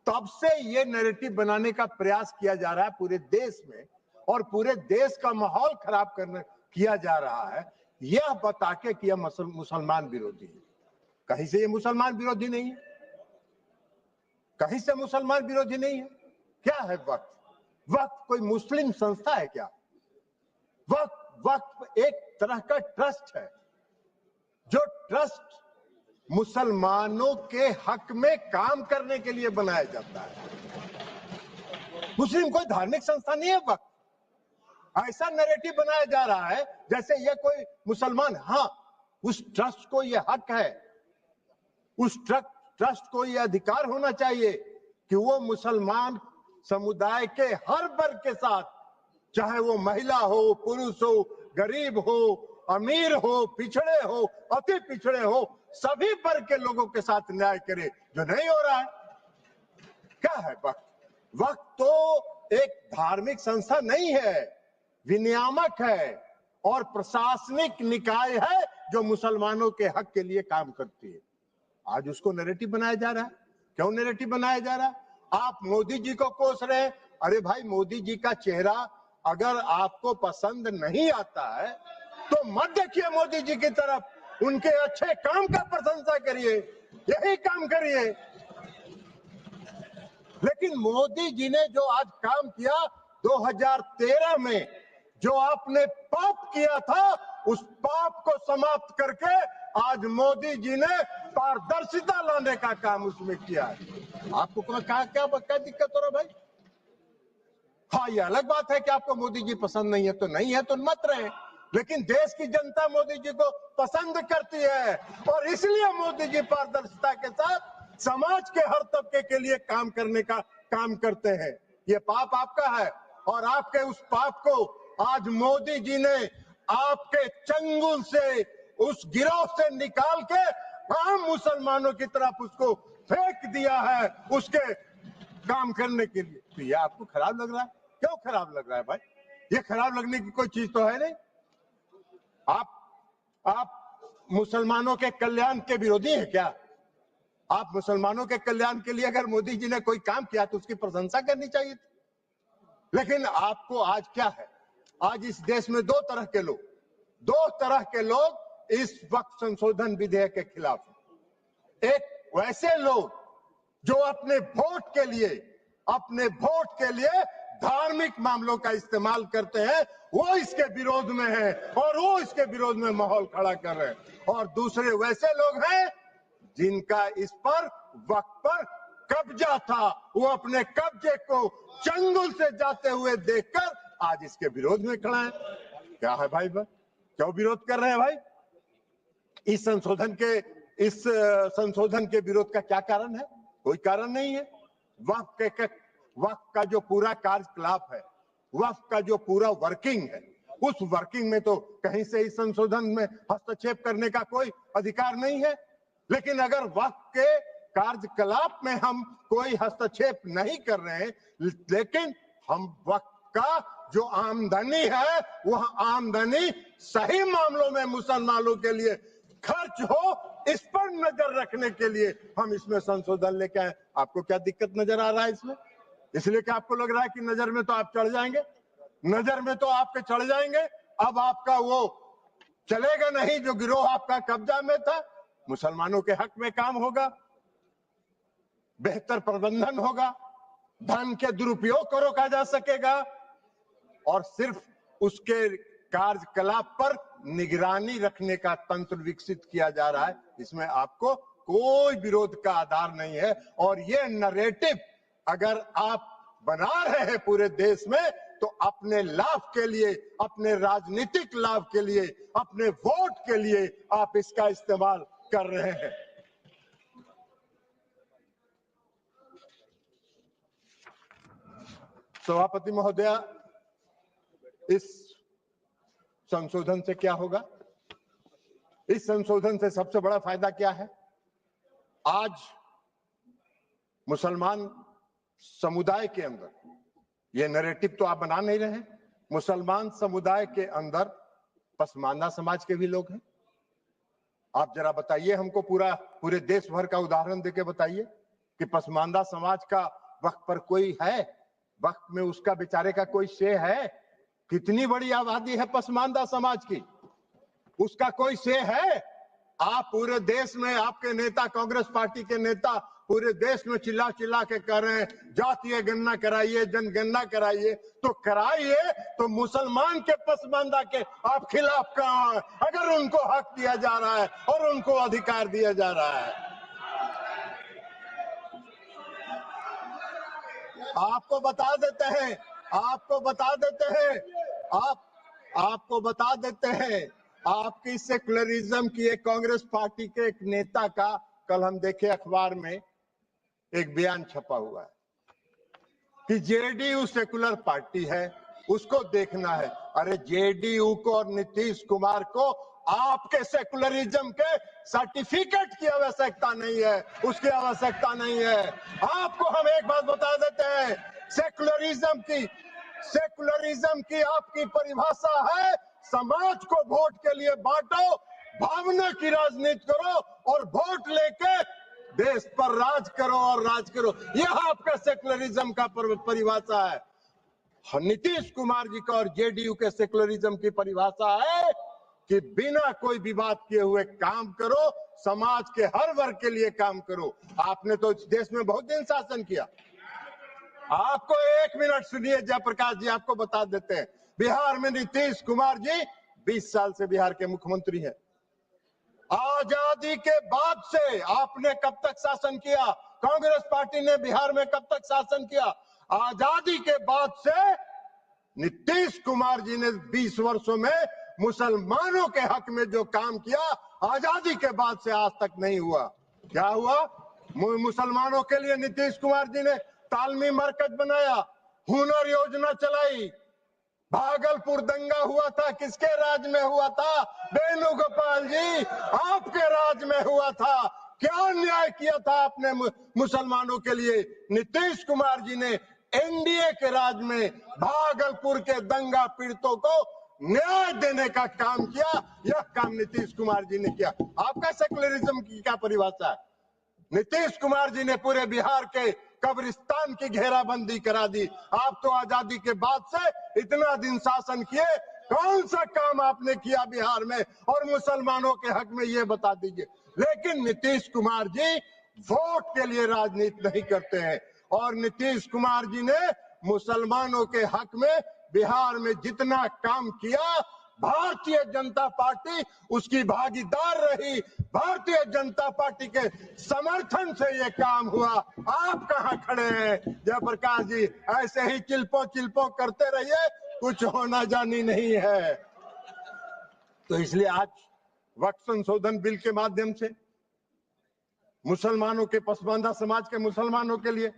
तब से ये नैरेटिव बनाने का प्रयास किया जा रहा है पूरे देश में और पूरे देश का माहौल खराब करने किया जा रहा है, यह बता के कि यह मुसलमान विरोधी है। कहीं से ये मुसलमान विरोधी नहीं है, कहीं से मुसलमान विरोधी नहीं है। क्या है वक्फ? वक्फ कोई मुस्लिम संस्था है क्या? वक्फ एक तरह का ट्रस्ट है, जो ट्रस्ट मुसलमानों के हक में काम करने के लिए बनाया जाता है। मुस्लिम कोई धार्मिक संस्था नहीं है वक्फ। ऐसा नैरेटिव बनाया जा रहा है जैसे ये कोई मुसलमान, हाँ उस ट्रस्ट को ये हक है, उस ट्रस्ट को ये अधिकार होना चाहिए कि वो मुसलमान समुदाय के हर वर्ग के साथ, चाहे वो महिला हो, पुरुष हो, गरीब हो, अमीर हो, पिछड़े हो, अति पिछड़े हो, सभी वर्ग के लोगों के साथ न्याय करे, जो नहीं हो रहा है। क्या है वक्फ? वक्फ तो एक धार्मिक संस्था नहीं है, विनियामक है और प्रशासनिक निकाय है जो मुसलमानों के हक के लिए काम करती है। आज उसको नैरेटिव बनाया जा रहा है। क्यों नैरेटिव बनाया जा रहा है? आप मोदी जी को कोस रहे हैं। अरे भाई, मोदी जी का चेहरा अगर आपको पसंद नहीं आता है तो मत देखिए मोदी जी की तरफ, उनके अच्छे काम का प्रशंसा करिए, यही काम करिए। लेकिन मोदी जी ने जो आज काम किया 2013 में, जो आपने पाप किया था, उस पाप को समाप्त करके आज मोदी जी ने पारदर्शिता लाने का काम उसमें किया है। आपको क्या दिक्कत हो रहा भाई? हाँ, ये अलग बात है कि आपको मोदी जी पसंद नहीं है तो नहीं है, तो मत रहे, लेकिन देश की जनता मोदी जी को पसंद करती है और इसलिए मोदी जी पारदर्शिता के साथ समाज के हर तबके के लिए काम करने का काम करते हैं। ये पाप आपका है और आपके उस पाप को आज मोदी जी ने आपके चंगुल से, उस गिरोह से निकाल के आम मुसलमानों की तरफ उसको फेंक दिया है उसके काम करने के लिए। तो ये आपको खराब लग रहा है? क्यों खराब लग रहा है भाई? ये खराब लगने की कोई चीज तो है नहीं। आप मुसलमानों के कल्याण के विरोधी हैं क्या? आप मुसलमानों के कल्याण के लिए अगर मोदी जी ने कोई काम किया तो उसकी प्रशंसा करनी चाहिए थी। लेकिन आपको आज क्या है? आज इस देश में दो तरह के लोग इस वक्फ संशोधन विधेयक के खिलाफ हैं। एक वैसे लोग जो अपने वोट के लिए धार्मिक मामलों का इस्तेमाल करते हैं, वो इसके विरोध में है और वो इसके विरोध में माहौल खड़ा कर रहे हैं। और दूसरे वैसे लोग हैं जिनका इस पर वक्फ पर कब्जा था, वो अपने कब्जे को चंगुल से जाते हुए देखकर आज इसके विरोध में खड़ा है। क्या है भाई, क्यों विरोध कर रहे हैं भाई? इस संशोधन के विरोध का क्या कारण है? कोई कारण नहीं है। वक्फ का जो पूरा कार्यकलाप है, वक्फ का जो पूरा वर्किंग है, उस वर्किंग में तो कहीं से इस संशोधन में हस्तक्षेप करने का कोई अधिकार नहीं है। लेकिन अगर वक्फ के कार्यकलाप में हम कोई हस्तक्षेप नहीं कर रहे हैं, लेकिन हम वक्फ का जो आमदनी है, वह आमदनी सही मामलों में मुसलमानों के लिए खर्च हो, इस पर नजर रखने के लिए हम इसमें संशोधन लेके आए। आपको क्या दिक्कत नजर आ रहा है इसमें? इसलिए कि आपको लग रहा है कि नजर में तो आप चढ़ जाएंगे, नजर में तो आपके चढ़ जाएंगे। अब आपका वो चलेगा नहीं जो गिरोह आपका कब्जा में था। मुसलमानों के हक में काम होगा, बेहतर प्रबंधन होगा, धन के दुरुपयोग को रोका जा सकेगा और सिर्फ उसके कार्यकलाप पर निगरानी रखने का तंत्र विकसित किया जा रहा है। इसमें आपको कोई विरोध का आधार नहीं है। और ये नैरेटिव अगर आप बना रहे हैं पूरे देश में, तो अपने लाभ के लिए, अपने राजनीतिक लाभ के लिए, अपने वोट के लिए आप इसका इस्तेमाल कर रहे हैं। सभापति महोदया, इस संशोधन से क्या होगा? इस संशोधन से सबसे बड़ा फायदा क्या है? आज मुसलमान समुदाय के अंदर, ये नैरेटिव तो आप बना नहीं रहे हैं, मुसलमान समुदाय के अंदर पसमानदा समाज के भी लोग हैं। आप जरा बताइए हमको, पूरे देश भर का उदाहरण देके बताइए कि पसमानदा समाज का वक्त पर कोई है, वक्त में उसका बेचारे का कोई शे है? कितनी बड़ी आबादी है पसमानदा समाज की, उसका कोई शे है? आप पूरे देश में, आपके नेता, कांग्रेस पार्टी के नेता पूरे देश में चिल्ला चिल्ला के कह रहे हैं जातीय गणना कराइए, जनगणना कराइए। तो कराइए, तो मुसलमान के पसमानदा के आप खिलाफ कहां हैं? अगर उनको हक दिया जा रहा है और उनको अधिकार दिया जा रहा है। आपको बता देते हैं, आपको बता देते हैं, आपकी सेकुलरिज्म की एक कांग्रेस पार्टी के एक नेता का कल हम देखे अखबार में एक बयान छपा हुआ है कि जेडीयू सेकुलर पार्टी है, उसको देखना है। अरे जेडीयू को और नीतीश कुमार को आपके सेकुलरिज्म के सर्टिफिकेट की आवश्यकता नहीं है, उसकी आवश्यकता नहीं है। आपको हम एक बात बता देते हैं, सेकुलरिज्म की आपकी परिभाषा है समाज को वोट के लिए बांटो, भावना की राजनीति करो और वोट लेके देश पर राज करो और राज करो। यह आपका सेकुलरिज्म का परिभाषा है। नीतीश कुमार जी का और जेडीयू के सेकुलरिज्म की परिभाषा है कि बिना कोई विवाद किए हुए काम करो, समाज के हर वर्ग के लिए काम करो। आपने तो इस देश में बहुत दिन शासन किया। आपको एक मिनट सुनिए जयप्रकाश जी, आपको बता देते हैं, बिहार में नीतीश कुमार जी 20 साल से बिहार के मुख्यमंत्री हैं। आजादी के बाद से आपने कब तक शासन किया? कांग्रेस पार्टी ने बिहार में कब तक शासन किया? आजादी के बाद से नीतीश कुमार जी ने 20 वर्षों में मुसलमानों के हक में जो काम किया, आजादी के बाद से आज तक नहीं हुआ। क्या हुआ? मुसलमानों के लिए नीतीश कुमार जी ने तालमी मरकज बनाया, हुनर योजना चलाई। भागलपुर दंगा हुआ था, किसके राज में हुआ था? वेणुगोपाल जी, आपके राज में हुआ था। क्या न्याय किया था आपने मुसलमानों के लिए? नीतीश कुमार जी ने एनडीए के राज में भागलपुर के दंगा पीड़ितों को न्याय देने का काम किया। यह काम नीतीश कुमार जी ने किया। आपका सेकुलरिज्म की क्या परिभाषा है? नीतीश कुमार जी ने पूरे बिहार के कब्रिस्तान की घेराबंदी करा दी। आप तो आजादी के बाद से इतना दिन शासन किए, कौन सा काम आपने किया बिहार में और मुसलमानों के हक में, ये बता दीजिए। लेकिन नीतीश कुमार जी वोट के लिए राजनीति नहीं करते हैं और नीतीश कुमार जी ने मुसलमानों के हक में बिहार में जितना काम किया भारतीय जनता पार्टी उसकी भागीदार रही, भारतीय जनता पार्टी के समर्थन से ये काम हुआ। आप कहां खड़े हैं जयप्रकाश जी? ऐसे ही चिल्पो करते रहिए, कुछ होना जानी नहीं है। तो इसलिए आज वक्फ संशोधन बिल के माध्यम से मुसलमानों के, पसमानदा समाज के मुसलमानों के लिए,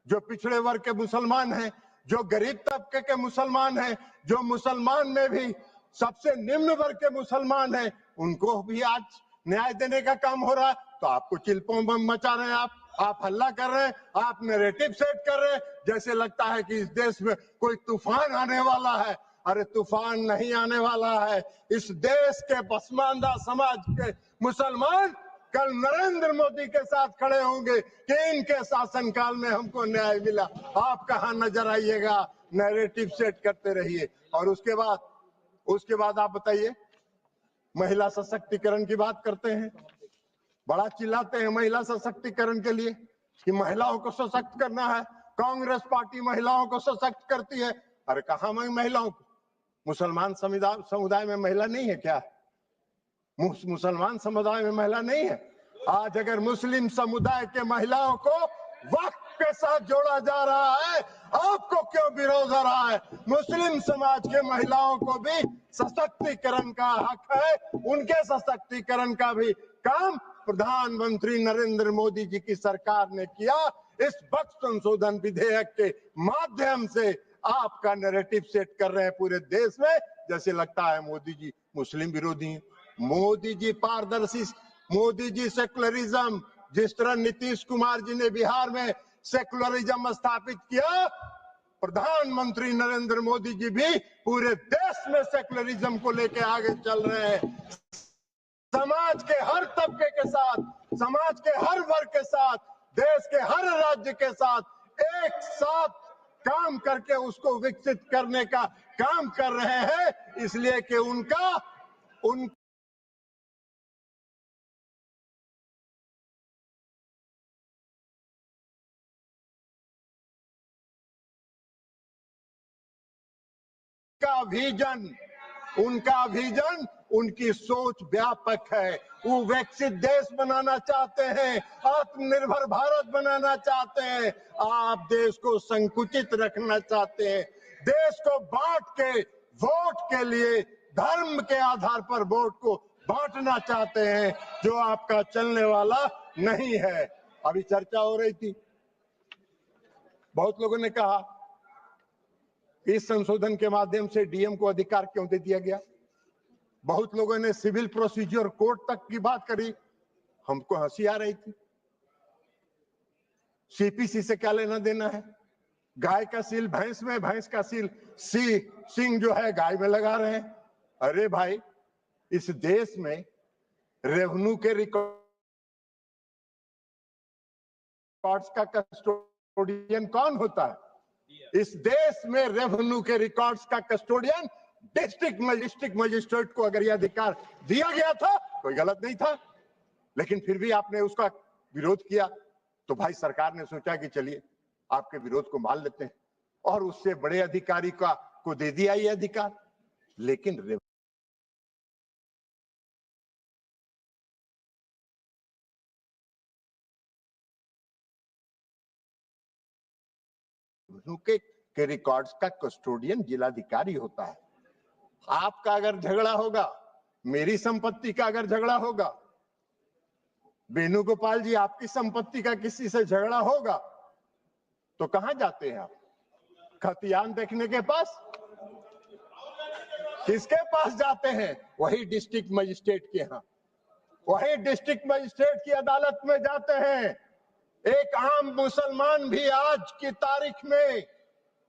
जो पिछड़े वर्ग के मुसलमान हैं, जो गरीब तबके के मुसलमान हैं, जो मुसलमान में भी सबसे निम्न वर्ग के मुसलमान हैं, उनको भी आज न्याय देने का काम हो रहा है। तो आपको चिल्पों बम मचा रहे हैं, आप हल्ला कर रहे हैं, आप नैरेटिव सेट कर रहे हैं, जैसे लगता है कि इस देश में कोई तूफान आने वाला है। अरे तूफान नहीं आने वाला है। इस देश के पसमानदा समाज के मुसलमान कल नरेंद्र मोदी के साथ खड़े होंगे कि इनके शासनकाल में हमको न्याय मिला। आप कहां नजर आइएगा, नैरेटिव सेट करते रहिए। और उसके बाद आप बताइए, महिला सशक्तिकरण की बात करते हैं, बड़ा चिल्लाते हैं महिला सशक्तिकरण के लिए कि महिलाओं को सशक्त करना है, कांग्रेस पार्टी महिलाओं को सशक्त करती है। अरे कहां महिलाओं को? मुसलमान समुदाय में महिला नहीं है क्या? मुसलमान समुदाय में महिला नहीं है? आज अगर मुस्लिम समुदाय के महिलाओं को वक्फ के साथ जोड़ा जा रहा है, आपको क्यों विरोध हो रहा है? मुस्लिम समाज के महिलाओं को भी सशक्तिकरण का हक है, उनके सशक्तिकरण का भी काम प्रधानमंत्री नरेंद्र मोदी जी की सरकार ने किया। इस वक्फ संशोधन विधेयक के माध्यम से आपका नैरेटिव सेट कर रहे हैं पूरे देश में, जैसे लगता है मोदी जी मुस्लिम विरोधी हैं। मोदी जी पारदर्शी, मोदी जी सेकुलरिज्म, जिस तरह नीतीश कुमार जी ने बिहार में सेकुलरिज्म स्थापित किया, प्रधानमंत्री नरेंद्र मोदी जी भी पूरे देश में सेकुलरिज्म को लेकर आगे चल रहे हैं। समाज के हर तबके के साथ, समाज के हर वर्ग के साथ, देश के हर राज्य के साथ एक साथ काम करके उसको विकसित करने का काम कर रहे हैं, इसलिए कि उनका उनका विजन, उनकी सोच व्यापक है। वो विकसित देश बनाना चाहते हैं, आत्मनिर्भर भारत बनाना चाहते हैं। आप देश को संकुचित रखना चाहते हैं, देश को बांट के वोट के लिए धर्म के आधार पर वोट को बांटना चाहते हैं, जो आपका चलने वाला नहीं है। अभी चर्चा हो रही थी, बहुत लोगों ने कहा इस संशोधन के माध्यम से डीएम को अधिकार क्यों दे दिया गया। बहुत लोगों ने सिविल प्रोसीजर कोड तक की बात करी, हमको हंसी आ रही थी। सीपीसी से क्या लेना देना है? गाय का सील भैंस में, भैंस का सील सिंह जो है गाय में लगा रहे हैं। अरे भाई, इस देश में रेवेन्यू के रिकॉर्ड्स का कस्टोडियन कौन होता है? इस देश में रेवेन्यू के रिकॉर्ड्स का कस्टोडियन डिस्ट्रिक्ट मजिस्ट्रेट को अगर यह अधिकार दिया गया था, कोई गलत नहीं था, लेकिन फिर भी आपने उसका विरोध किया। तो भाई सरकार ने सोचा कि चलिए आपके विरोध को मान लेते हैं और उससे बड़े अधिकारी को दे दिया ये अधिकार। लेकिन के रिकॉर्ड्स का कस्टोडियन जिलाधिकारी होता है। आपका अगर झगड़ा होगा, मेरी संपत्ति का अगर झगड़ा होगा, वेणुगोपाल जी आपकी संपत्ति का किसी से झगड़ा होगा, तो कहां जाते हैं आप? खतियान देखने के पास? किसके पास जाते हैं? वही डिस्ट्रिक्ट मजिस्ट्रेट के यहाँ, वही डिस्ट्रिक्ट मजिस्ट्रेट की अदालत में जाते हैं। एक आम मुसलमान भी आज की तारीख में,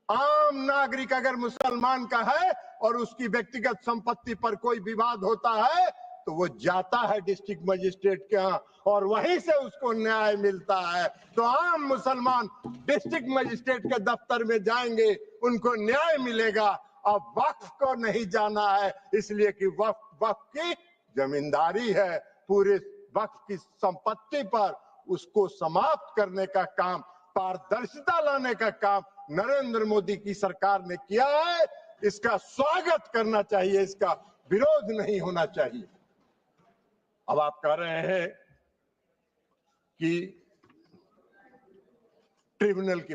आम नागरिक अगर मुसलमान का है और उसकी व्यक्तिगत संपत्ति पर कोई विवाद होता है, तो वो जाता है डिस्ट्रिक्ट मजिस्ट्रेट के यहाँ और वहीं से उसको न्याय मिलता है। तो आम मुसलमान डिस्ट्रिक्ट मजिस्ट्रेट के दफ्तर में जाएंगे, उनको न्याय मिलेगा। अब वक्फ को नहीं जाना है, इसलिए कि वक्फ की जमींदारी है। पूरे वक्फ की संपत्ति पर उसको समाप्त करने का काम, पारदर्शिता लाने का काम नरेंद्र मोदी की सरकार ने किया है। इसका स्वागत करना चाहिए, इसका विरोध नहीं होना चाहिए। अब आप कह रहे हैं कि ट्रिब्यूनल की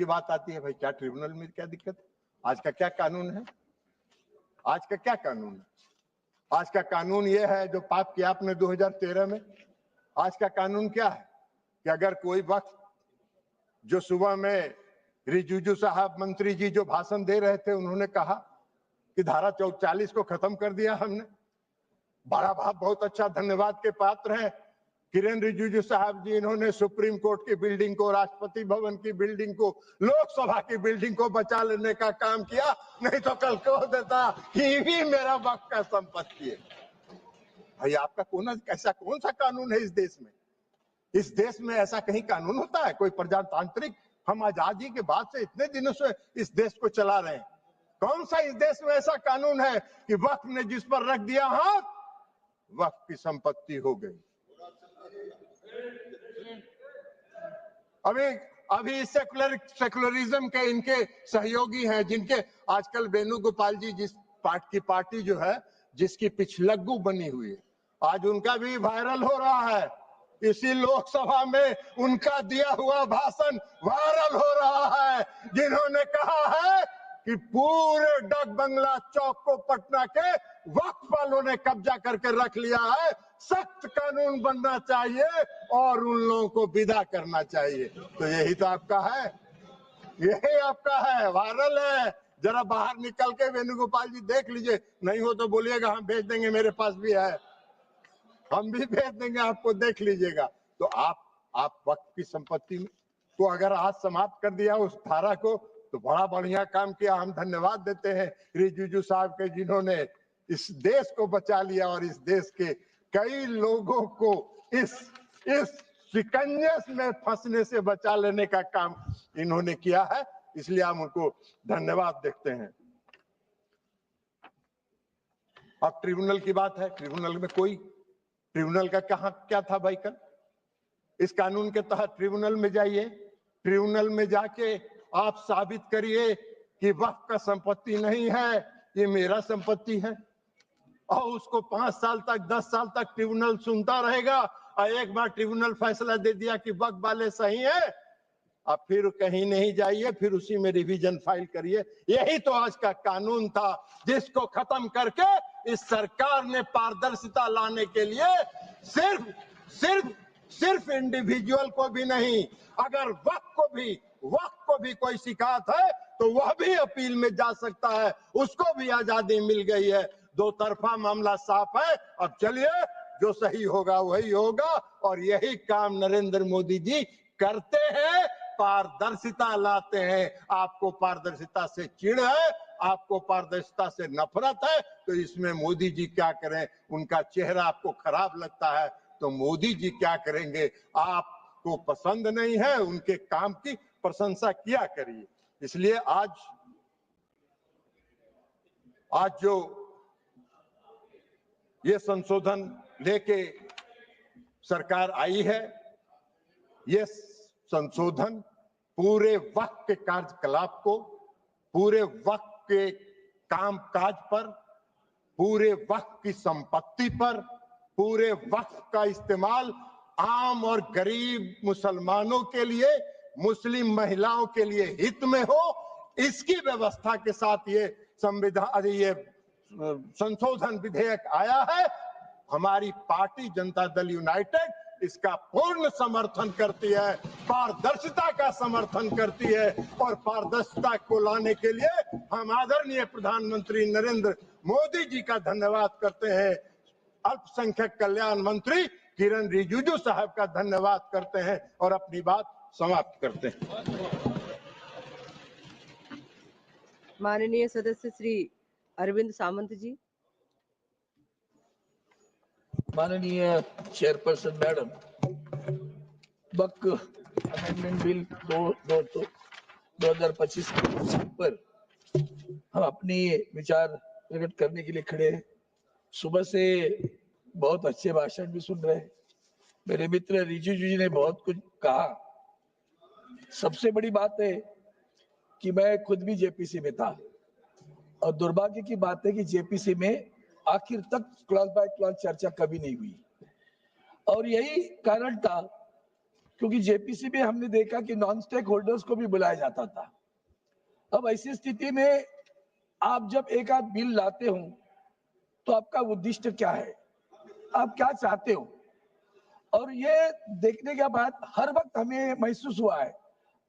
बात आती है। भाई क्या ट्रिब्यूनल में क्या दिक्कत है? आज का क्या कानून है? आज का क्या कानून है? आज का कानून यह है जो पास किया आपने 2013 में। आज का कानून क्या है कि अगर कोई वक्त जो सुबह में रिजिजू साहब मंत्री जी जो भाषण दे रहे थे, उन्होंने कहा कि धारा 40 को खत्म कर दिया हमने। बड़ा बहुत अच्छा धन्यवाद के पात्र हैं किरण रिजिजू साहब जी। इन्होंने सुप्रीम कोर्ट की बिल्डिंग को, राष्ट्रपति भवन की बिल्डिंग को, लोकसभा की बिल्डिंग को बचा लेने का काम किया। नहीं तो कल कह देता कि भी मेरा वक्त का संपत्ति है। भाई आपका ऐसा कौन सा कानून है इस देश में? इस देश में ऐसा कहीं कानून होता है? कोई प्रजातांत्रिक, हम आजादी के बाद से इतने दिनों से इस देश को चला रहे हैं। कौन सा इस देश में ऐसा कानून है कि वक्त ने जिस पर रख दिया हाथ, वक्त की संपत्ति हो गई? अभी सेकुलरिज्म के इनके सहयोगी हैं, जिनके आजकल वेणुगोपाल जी जिस पार्टी जो है, जिसकी पिछलग्गू बनी हुई है, आज उनका भी वायरल हो रहा है। इसी लोकसभा में उनका दिया हुआ भाषण वायरल हो रहा है, जिन्होंने कहा है कि पूरे डक बंगला चौक को पटना के वक्फ वालों ने कब्जा करके रख लिया है। सख्त कानून बनना चाहिए और उन लोगों को विदा करना चाहिए। तो यही तो आपका है, यही आपका है, वायरल है। जरा बाहर निकल के वेणुगोपाल जी देख लीजिए, नहीं हो तो बोलिएगा, हम भेज देंगे, मेरे पास भी है, हम भी भेज देंगे आपको, देख लीजिएगा। तो आप वक्त की संपत्ति को अगर आज समाप्त कर दिया उस धारा को, तो बड़ा बढ़िया काम किया। हम धन्यवाद देते हैं रिजिजू साहब के, जिन्होंने इस देश को बचा लिया और इस देश के कई लोगों को इस शिकंजे में फंसने से बचा लेने का काम इन्होंने किया है। इसलिए हम उनको धन्यवाद देते हैं। अब ट्रिब्यूनल की बात है। ट्रिब्यूनल का क्या था भाई? कल इस कानून के तहत ट्रिब्यूनल में जाइए, ट्रिब्यूनल में जाके आप साबित करिए कि वक्फ का संपत्ति नहीं है, ये मेरा संपत्ति है। और उसको 5 साल तक 10 साल तक ट्रिब्यूनल सुनता रहेगा। और एक बार ट्रिब्यूनल फैसला दे दिया कि वक्फ वाले सही है, अब फिर कहीं नहीं जाइए, फिर उसी में रिवीजन फाइल करिए। यही तो आज का कानून था, जिसको खत्म करके इस सरकार ने पारदर्शिता लाने के लिए सिर्फ इंडिविजुअल को भी नहीं, अगर वक्फ को भी कोई शिकायत है तो वह भी अपील में जा सकता है, उसको भी आजादी मिल गई है। दो तरफा मामला साफ है। अब चलिए, जो सही होगा वही होगा। और यही काम नरेंद्र मोदी जी करते हैं, पारदर्शिता लाते हैं। आपको पारदर्शिता से चिढ़ है, आपको पारदर्शिता से नफरत है, तो इसमें मोदी जी क्या करें? उनका चेहरा आपको खराब लगता है तो मोदी जी क्या करेंगे? आपको पसंद नहीं है, उनके काम की प्रशंसा किया करिए। इसलिए आज जो ये संशोधन लेके सरकार आई है, ये संशोधन पूरे वक्त के कार्यकलाप को, पूरे वक्त के कामकाज पर, पूरे वक्त की संपत्ति पर, पूरे वक्त का इस्तेमाल आम और गरीब मुसलमानों के लिए, मुस्लिम महिलाओं के लिए हित में हो, इसकी व्यवस्था के साथ ये संशोधन विधेयक आया है। हमारी पार्टी जनता दल यूनाइटेड इसका पूर्ण समर्थन करती है, पारदर्शिता का समर्थन करती है। और पारदर्शिता को लाने के लिए हम आदरणीय प्रधानमंत्री नरेंद्र मोदी जी का धन्यवाद करते हैं। अल्पसंख्यक कल्याण मंत्री किरण रिजिजू साहब का धन्यवाद करते हैं और अपनी बात समाप्त करते हैं। माननीय सदस्य श्री अरविंद सामंत जी। माननीय चेयरपर्सन मैडम, वक्त अमेंडमेंट बिल 2025 पर हम अपनी विचार प्रकट करने के लिए खड़े हैं। सुबह से बहुत अच्छे भाषण भी सुन रहे हैं। मेरे मित्र रिजिजू जी ने बहुत कुछ कहा। सबसे बड़ी बात है कि मैं खुद भी जेपीसी में था और दुर्भाग्य की बात है कि जेपीसी में आखिर तक क्लॉज बाय क्लॉज चर्चा कभी नहीं हुई और यही कारण था क्योंकि जेपीसी में हमने देखा कि नॉन स्टेक होल्डर्स को भी बुलाया जाता था। अब ऐसी स्थिति में आप जब एक आध बिल लाते हो तो आपका उद्देश्य क्या है, आप क्या चाहते हो, और ये देखने के बाद हर वक्त हमें महसूस हुआ है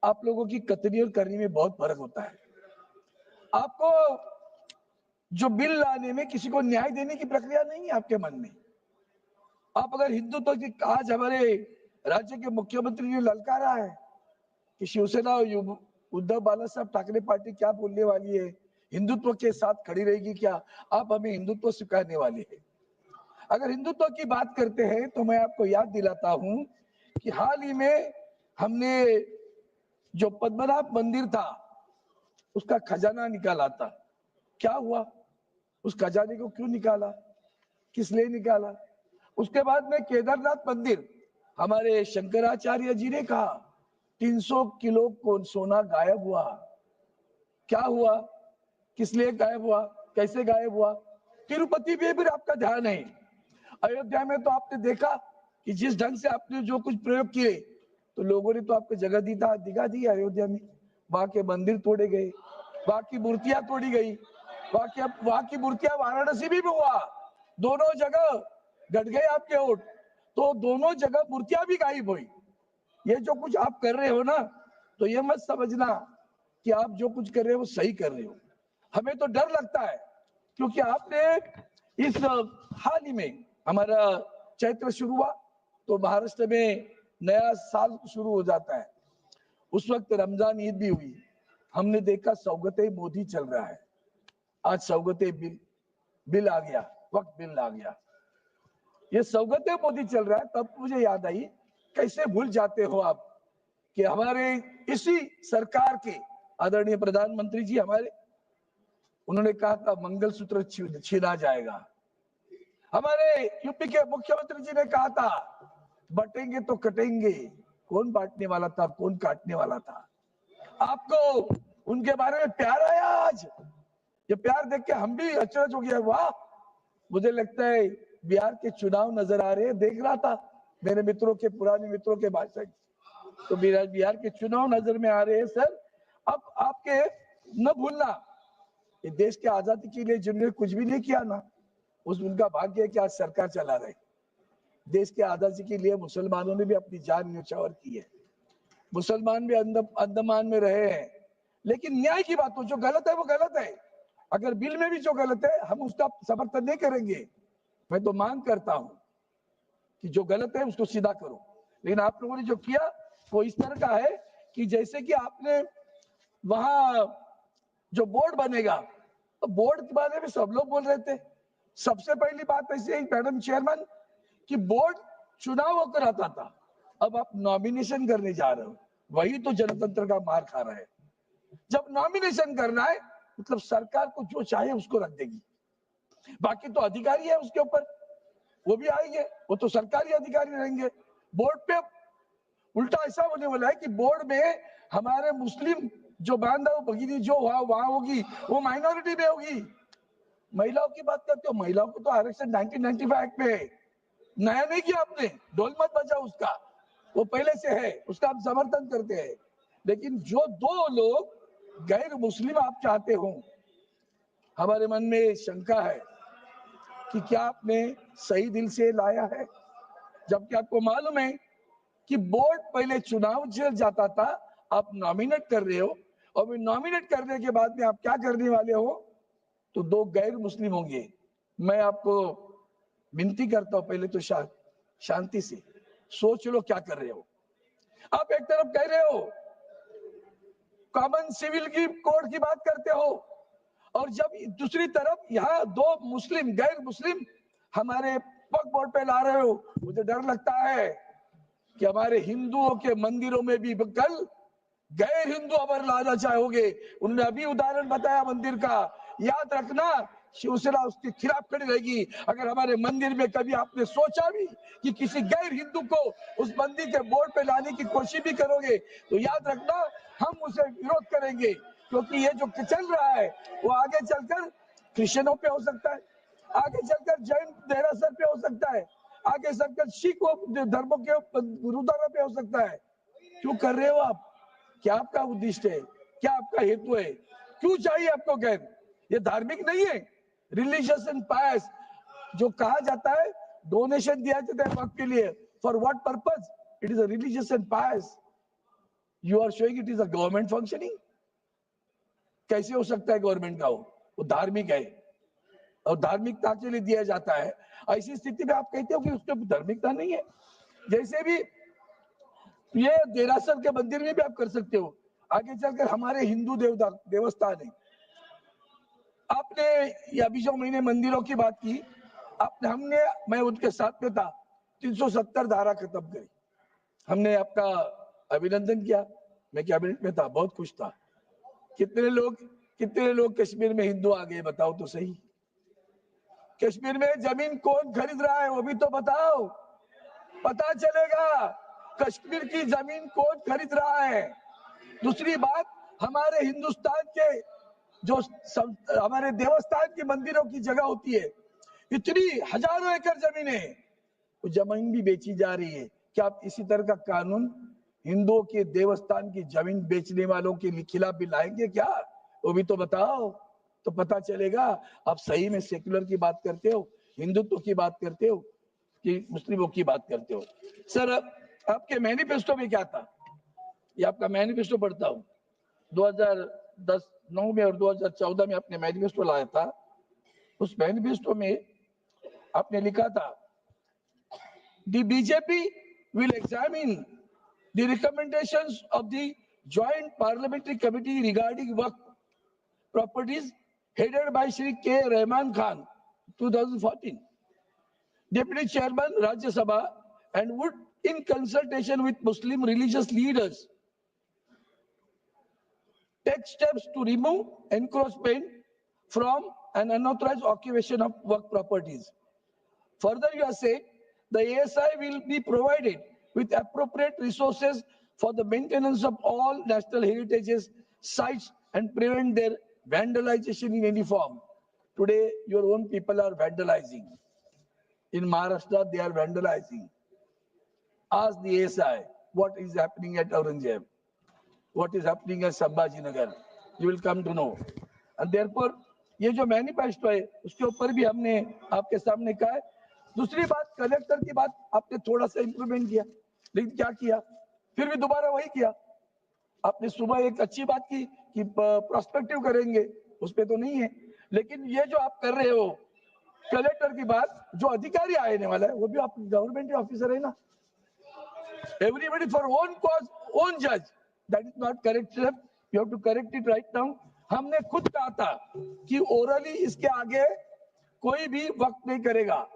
आप लोगों की कतनी और करनी में बहुत फर्क होता है। आपको जो बिल लाने में किसी को न्याय देने की प्रक्रिया नहीं है आपके मन में। आप अगर हिंदुत्व की आज हमारे राज्य के मुख्यमंत्री ने ललकारा है कि शिवसेना और उद्धव बाला साहब ठाकरे पार्टी क्या बोलने वाली है, हिंदुत्व के साथ खड़ी रहेगी क्या, आप हमें हिंदुत्व सिखाने वाले हैं। अगर हिंदुत्व की बात करते हैं तो मैं आपको याद दिलाता हूं कि हाल ही में हमने जो पद्मनाभ मंदिर था उसका खजाना निकाला था। क्या हुआ, उस खजाने को क्यों निकाला, किस लिए निकाला। उसके बाद में केदारनाथ मंदिर, हमारे शंकराचार्य जी ने कहा 300 किलो को सोना गायब हुआ। क्या हुआ, किस लिए गायब हुआ, कैसे गायब हुआ। तिरुपति में भी आपका ध्यान है। अयोध्या में तो आपने देखा कि जिस ढंग से आपने जो कुछ प्रयोग किए तो लोगों ने तो आपको जगह दिखा दी अयोध्या में। वहां के मंदिर तोड़े गए, वहां की मूर्तियां तोड़ी गई, वहां की मूर्तियां वाराणसी में भी हुआ, दोनों जगह घट गए आपके वोट, तो दोनों जगह मूर्तियां भी गायब हुई। ये जो कुछ आप कर रहे हो ना, तो ये मत समझना कि आप जो कुछ कर रहे हो वो सही कर रहे हो। हमें तो डर लगता है क्योंकि आपने इस हाल ही में हमारा चैत्र शुरू हुआ तो महाराष्ट्र में नया साल शुरू हो जाता है, उस वक्त रमजान ईद भी हुई। हमने देखा सौगते मोदी चल रहा है। आज सौगते बिल आ गया, वक्त बिल आ गया, ये सौगते मोदी चल रहा है। तब मुझे याद आई, कैसे भूल जाते हो आप कि हमारे इसी सरकार के आदरणीय प्रधानमंत्री जी हमारे, उन्होंने कहा था मंगलसूत्र छीना जाएगा। हमारे यूपी के मुख्यमंत्री जी ने कहा था बटेंगे तो कटेंगे। कौन बांटने वाला था, कौन काटने वाला था। आपको उनके बारे में प्यार आया आज, ये प्यार देख के हम भी अचरज हो गया। वाह, मुझे लगता है बिहार के चुनाव नजर आ रहे हैं। देख रहा था मेरे मित्रों के, पुराने मित्रों के भाषण, तो बिहार के चुनाव नजर में आ रहे हैं। सर, अब आपके न भूलना, ये देश के आजादी के लिए जिन्होंने कुछ भी नहीं किया ना, उनका भाग्य है कि आज सरकार चला रहे। देश के आजादी के लिए मुसलमानों ने भी अपनी जान न्यौछावर की है। मुसलमान भी अंडमान में रहे हैं, लेकिन न्याय की बात हो, जो गलत है वो गलत है। अगर बिल में भी जो गलत है हम उसका समर्थन नहीं करेंगे। मैं तो मांग करता हूं कि जो गलत है उसको सीधा करो, लेकिन आप लोगों ने जो किया वो इस तरह का है कि जैसे कि आपने वहां जो बोर्ड बनेगा, तो बोर्ड के बारे में सब लोग बोल रहे थे। सबसे पहली बात ऐसी है मैडम चेयरमैन कि बोर्ड चुनाव होकर आता था, अब आप नॉमिनेशन करने जा रहे हो, वही तो जनतंत्र का मार खा रहा है। जब नॉमिनेशन करना है मतलब सरकार को जो चाहे उसको रख देगी, बाकी तो अधिकारी है उसके ऊपर, वो भी आएंगे, वो तो सरकारी अधिकारी रहेंगे। बोर्ड पे उल्टा ऐसा होने वाला है कि बोर्ड में हमारे मुस्लिम जो बांधव भगिनी जो वहां होगी वो माइनॉरिटी में होगी। महिलाओं की बात करते हो, महिलाओं को तो आरक्षण 1995 एक्ट में है, नया नहीं किया आपने, ढोल मत बजाओ उसका, वो पहले से है, उसका आप समर्थन करते हैं। लेकिन जो दो लोग गैर मुस्लिम आप चाहते हो, हमारे मन में शंका है कि क्या आपने सही दिल से लाया है, जबकि आपको मालूम है कि बोर्ड पहले चुनाव चल जाता था, आप नॉमिनेट कर रहे हो, और नॉमिनेट करने के बाद में आप क्या करने वाले हो, तो दो गैर मुस्लिम होंगे। मैं आपको विनती करता हूं, पहले तो शांति से सोच लो क्या कर रहे हो। आप एक तरफ कह रहे हो कॉमन सिविल की कोड की बात करते हो, और जब दूसरी तरफ यहाँ दो मुस्लिम गैर मुस्लिम हमारे पग बोर्ड पे ला रहे हो। मुझे डर लगता है कि हमारे हिंदुओं के मंदिरों में भी कल गैर हिंदू अगर लाना चाहोगे। उन्होंने अभी उदाहरण बताया मंदिर का, याद रखना शिवसेना उसके खिलाफ खड़ी रहेगी। अगर हमारे मंदिर में कभी आपने सोचा भी कि किसी गैर हिंदू को उस मंदिर के बोर्ड पे लाने की कोशिश भी करोगे, तो याद रखना हम उसे विरोध करेंगे। क्योंकि ये जो चल रहा है वो आगे चलकर क्रिश्चियनों पे हो सकता है, आगे चलकर जैन देरासर पे हो सकता है, आगे चलकर सिख धर्मों के गुरुद्वारा पे हो सकता है। क्यों कर रहे हो आप? क्या आपका उद्देश्य है? क्या आपका हेतु है? क्यों चाहिए आपको ज्ञान? ये धार्मिक नहीं है, रिलीजियस एंड पायस। जो कहा जाता है डोनेशन दिया जाता है वक्त के लिए, for what purpose? It is a religious and pious. You are showing it is a government functioning. कैसे हो सकता है गवर्नमेंट का? वो धार्मिक है और धार्मिकता के लिए दिया जाता है। ऐसी स्थिति में आप कहते हो कि उसके धार्मिकता नहीं है। जैसे भी ये देरासर के मंदिर में भी आप कर सकते हो, आगे चलकर हमारे हिंदू देवस्थान है। आपने ये अभी जो मैंने मंदिरों की बात की, हमने मैं उनके साथ में था, 370 धारा खत्म करी। हमने आपका अभिनंदन किया, मैं कैबिनेट में था, बहुत खुश था। कितने लोग कश्मीर में हिंदू आ गए बताओ तो सही। कश्मीर में जमीन कौन खरीद रहा है वो भी तो बताओ, पता चलेगा कश्मीर की जमीन कौन खरीद रहा है। दूसरी बात, हमारे हिंदुस्तान के जो हमारे देवस्थान के मंदिरों की जगह होती है, इतनी हजारों एकड़ जमीन है, वो जमीन भी बेची जा रही है। क्या आप इसी तरह का कानून हिंदुओं के देवस्थान की जमीन बेचने वालों के खिलाफ भी लाएंगे क्या? वो भी तो बताओ, तो पता चलेगा आप सही में सेक्युलर की बात करते हो, हिंदुत्व की बात करते हो कि मुस्लिमों की बात करते हो। सर, आपके मैनिफेस्टो में क्या था? ये आपका मैनिफेस्टो पढ़ता हूँ, 2010-9 में और 2014 में आपने मैनिफेस्टो लाया था। उस मैनिफेस्टो में आपने लिखा था, the BJP will examine the recommendations of the joint parliamentary committee regarding Waqf properties headed by Shri K. Rahman Khan, 2014, Deputy Chairman Rajya Sabha, and would, in consultation with Muslim religious leaders, take steps to remove encroachment from an unauthorized occupation of work properties. Further, you are saying the ASI will be provided with appropriate resources for the maintenance of all national heritages sites and prevent their vandalization in any form. Today, your own people are vandalizing. In Maharashtra, they are vandalizing. Ask the ASI what is happening at Aurangzeb, what is happening at Sambhajinagar. You will come to know. And therefore, ये जो manifesto है उसके ऊपर भी हमने आपके सामने कहा है। दूसरी बात, कलेक्टर की बात आपने थोड़ा सा इंप्रूवमेंट किया, लेकिन क्या किया? फिर भी दोबारा वही किया। आपने सुबह एक अच्छी बात की कि प्रोस्पेक्टिव करेंगे, उस पे तो नहीं है। लेकिन ये जो आप कर रहे हो कलेक्टर की बात, जो अधिकारी आने वाला है वो भी आप गवर्नमेंट ऑफिसर है ना। Everybody for own cause own जज, that is not correct sir, you have to correct it right now. हमने खुद कहा था कि ओरली इसके आगे कोई भी वक्त नहीं करेगा,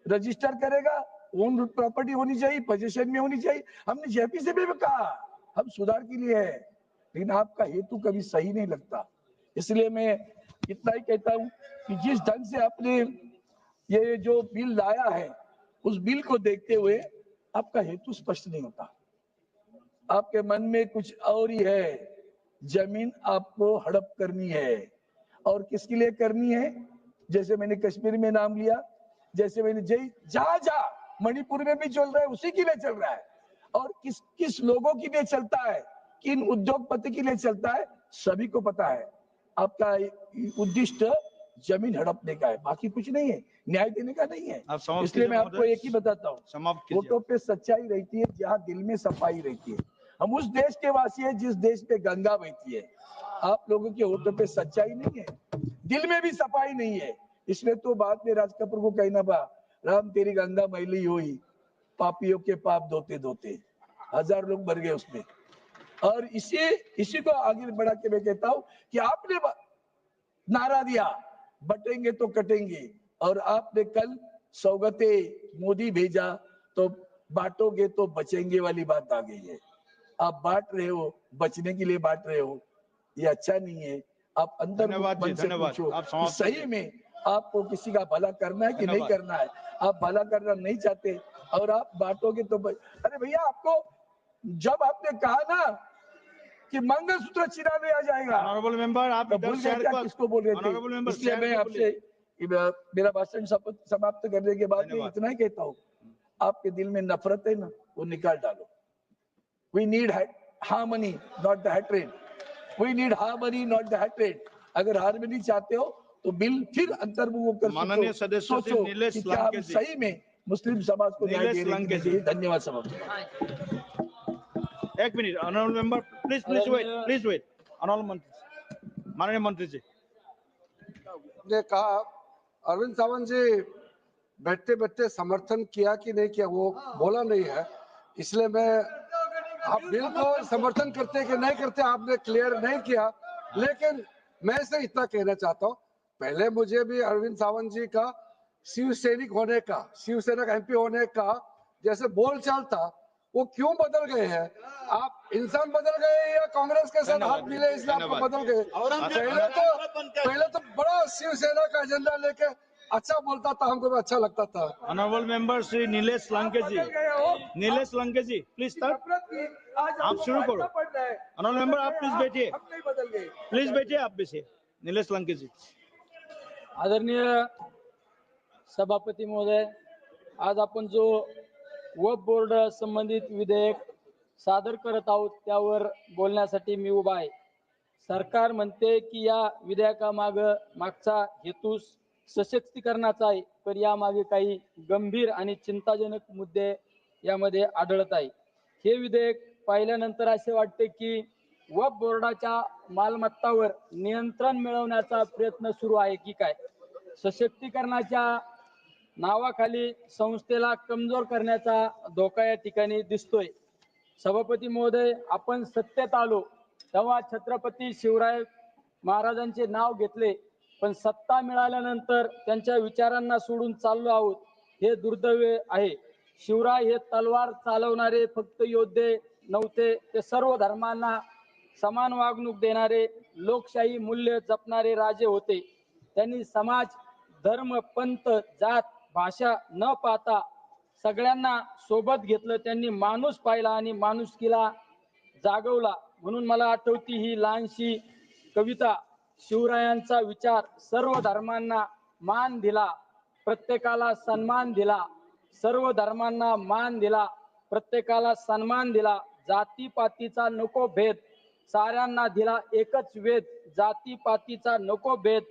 रजिस्टर करेगा, ओन प्रॉपर्टी होनी चाहिए, पोजीशन में होनी चाहिए। हमने जेपी से भी कहा हम सुधार के लिए है, लेकिन आपका हेतु कभी सही नहीं लगता। इसलिए मैं इतना ही कहता हूं कि जिस ढंग से आपने ये जो बिल लाया है, उस बिल को देखते हुए आपका हेतु स्पष्ट नहीं होता। आपके मन में कुछ और ही है। जमीन आपको हड़प करनी है, और किसके लिए करनी है? जैसे मैंने कश्मीर में नाम लिया, जैसे मैंने जहां मणिपुर में भी चल रहा है, उसी के लिए चल रहा है। और किस किस लोगों के लिए चलता है, किन उद्योगपति के लिए चलता है, सभी को पता है। आपका उद्देश्य जमीन हड़पने का है, बाकी कुछ नहीं है, न्याय देने का नहीं है। इसलिए मैं आपको एक ही बताता हूँ, वोटों पे सच्चाई रहती है जहाँ दिल में सफाई रहती है। हम उस देश के वासी है जिस देश पे गंगा बहती है। आप लोगों के वोटों पे सच्चाई नहीं है, दिल में भी सफाई नहीं है। इसलिए तो बाद में राज कपूर को कहना पड़ा, राम तेरी गंगा मैली हुई, पापियों के पाप धोते धोते। 1000 लोग मर गए उसमें। और इसी को आगे बढ़ा के मैं कहता हूँ कि आपने नारा दिया बटेंगे तो कटेंगे, और आपने कल सौगते मोदी भेजा तो बांटोगे तो बचेंगे वाली बात आ गई है। आप बांट रहे हो, बचने के लिए बांट रहे हो, ये अच्छा नहीं है। आप अंदर मन से पूछो कि सही में आपको किसी का भला करना है कि नहीं करना है। आप भला करना नहीं चाहते और आप बांटोगे तो अरे भैया, आपको जब आपने कहा ना कि मंगलसूत्र छिना दिया जाएगा। ऑनरेबल मेंबर, आप तो इधर भूल गए शेयर क्या को, किसको बोल रहे ऑनरेबल थे? मेंबर, इसलिए शेयर मैं को आपसे मेरा भाषण समाप्त करने के बाद मैं इतना ही कहता हूँ, आपके दिल में नफरत है ना, वो निकाल डालो। We need harmony, not the hatred. We need harmony, not the hatred. अगर हारमोनी चाहते हो तो बिल फिर अंतर्मुख होकर माननीय सदस्यों से सोचो नीलेश कि क्या हम लंके जी। सही में मुस्लिम समाज को न्याय नीलेश दे रहे हैं कि लंके नहीं दे जी। रहे। धन्यवाद सभा। एक minute, honourable member, please wait, honourable मंत्री, माननीय मंत्री जी। ने कहा अरविंद सावंत जी बैठते बैठते समर्थन किया कि नहीं किया वो बोला नहीं है, इसलिए मैं आप बिल को समर्थन करते कि नहीं करते आपने क्लियर नहीं किया, लेकिन मैं से इतना कहना चाहता हूँ, पहले मुझे भी अरविंद सावंत जी का शिवसैनिक होने का, शिवसेना का एमपी होने का जैसे बोलचाल था वो क्यों बदल गए हैं? आप इंसान बदल गए या कांग्रेस के साथ हाथ मिले इसलिए आपको बदल गए? पहले तो बड़ा शिवसेना का एजेंडा लेके अच्छा बोलता था, हमको भी अच्छा लगता था। Honourable member Shri Nilesh Lanke ji, Nilesh Lanke ji, please sir, आप शुरू करो। ऑनरेबल मेंबर, आप प्लीज बैठिए, प्लीज बैठिए, आप बैठिए। नीलेश लंके जी। आदरणीय सभापती महोदय, आज आपण जो वक्फ बोर्ड संबंधित विधेयक सादर करत आहोत त्यावर बोलण्यासाठी मी उभा आहे। सरकार म्हणते की या मागचा हेतू सशक्तीकरणाचा आहे, पण यामागे काही गंभीर आणि चिंताजनक मुद्दे यामध्ये आढळत आहे। हे विधेयक पाहिल्यानंतर असे वाटते की वक्फ बोर्डाच्या मालमत्तावर नियंत्रण मिळवण्याचा प्रयत्न सुरू आहे की काय? सशक्तीकरणाच्या नावाखाली संस्थेला कमजोर करण्याचा धोका या ठिकाणी दिसतोय। सभापती महोदय, आपण सत्तेत आलो तेव्हा छत्रपती शिवराय महाराजांचे नाव घेतले, पण सत्ता मिळाल्यानंतर त्यांच्या विचारांना सोडून चाललो आहोत, हे दुर्दैव आहे। शिवराय हे तलवार चालवणारे फक्त योद्धे नव्हते, ते सर्व धर्मांना समान वागणूक देणारे, लोकशाही मूल्य जपणारे राजे होते। त्यांनी समाज, धर्म, पंथ, जात, भाषा न पाहता सगळ्यांना सोबत घेतलं। त्यांनी माणूस पाहिला आणि माणुसकीला जागवला। म्हणून मला आठवती ही लहानशी कविता, शिवरायांचा विचार, सर्व धर्मांना मान दिला, प्रत्येकाला सन्मान दिला, सर्व धर्मांना मान दिला, प्रत्येकाला सन्मान दिला, जातीपातीचा नको भेद, साऱ्यांना दिला एकच वेद, जातीपातीचा नको भेद,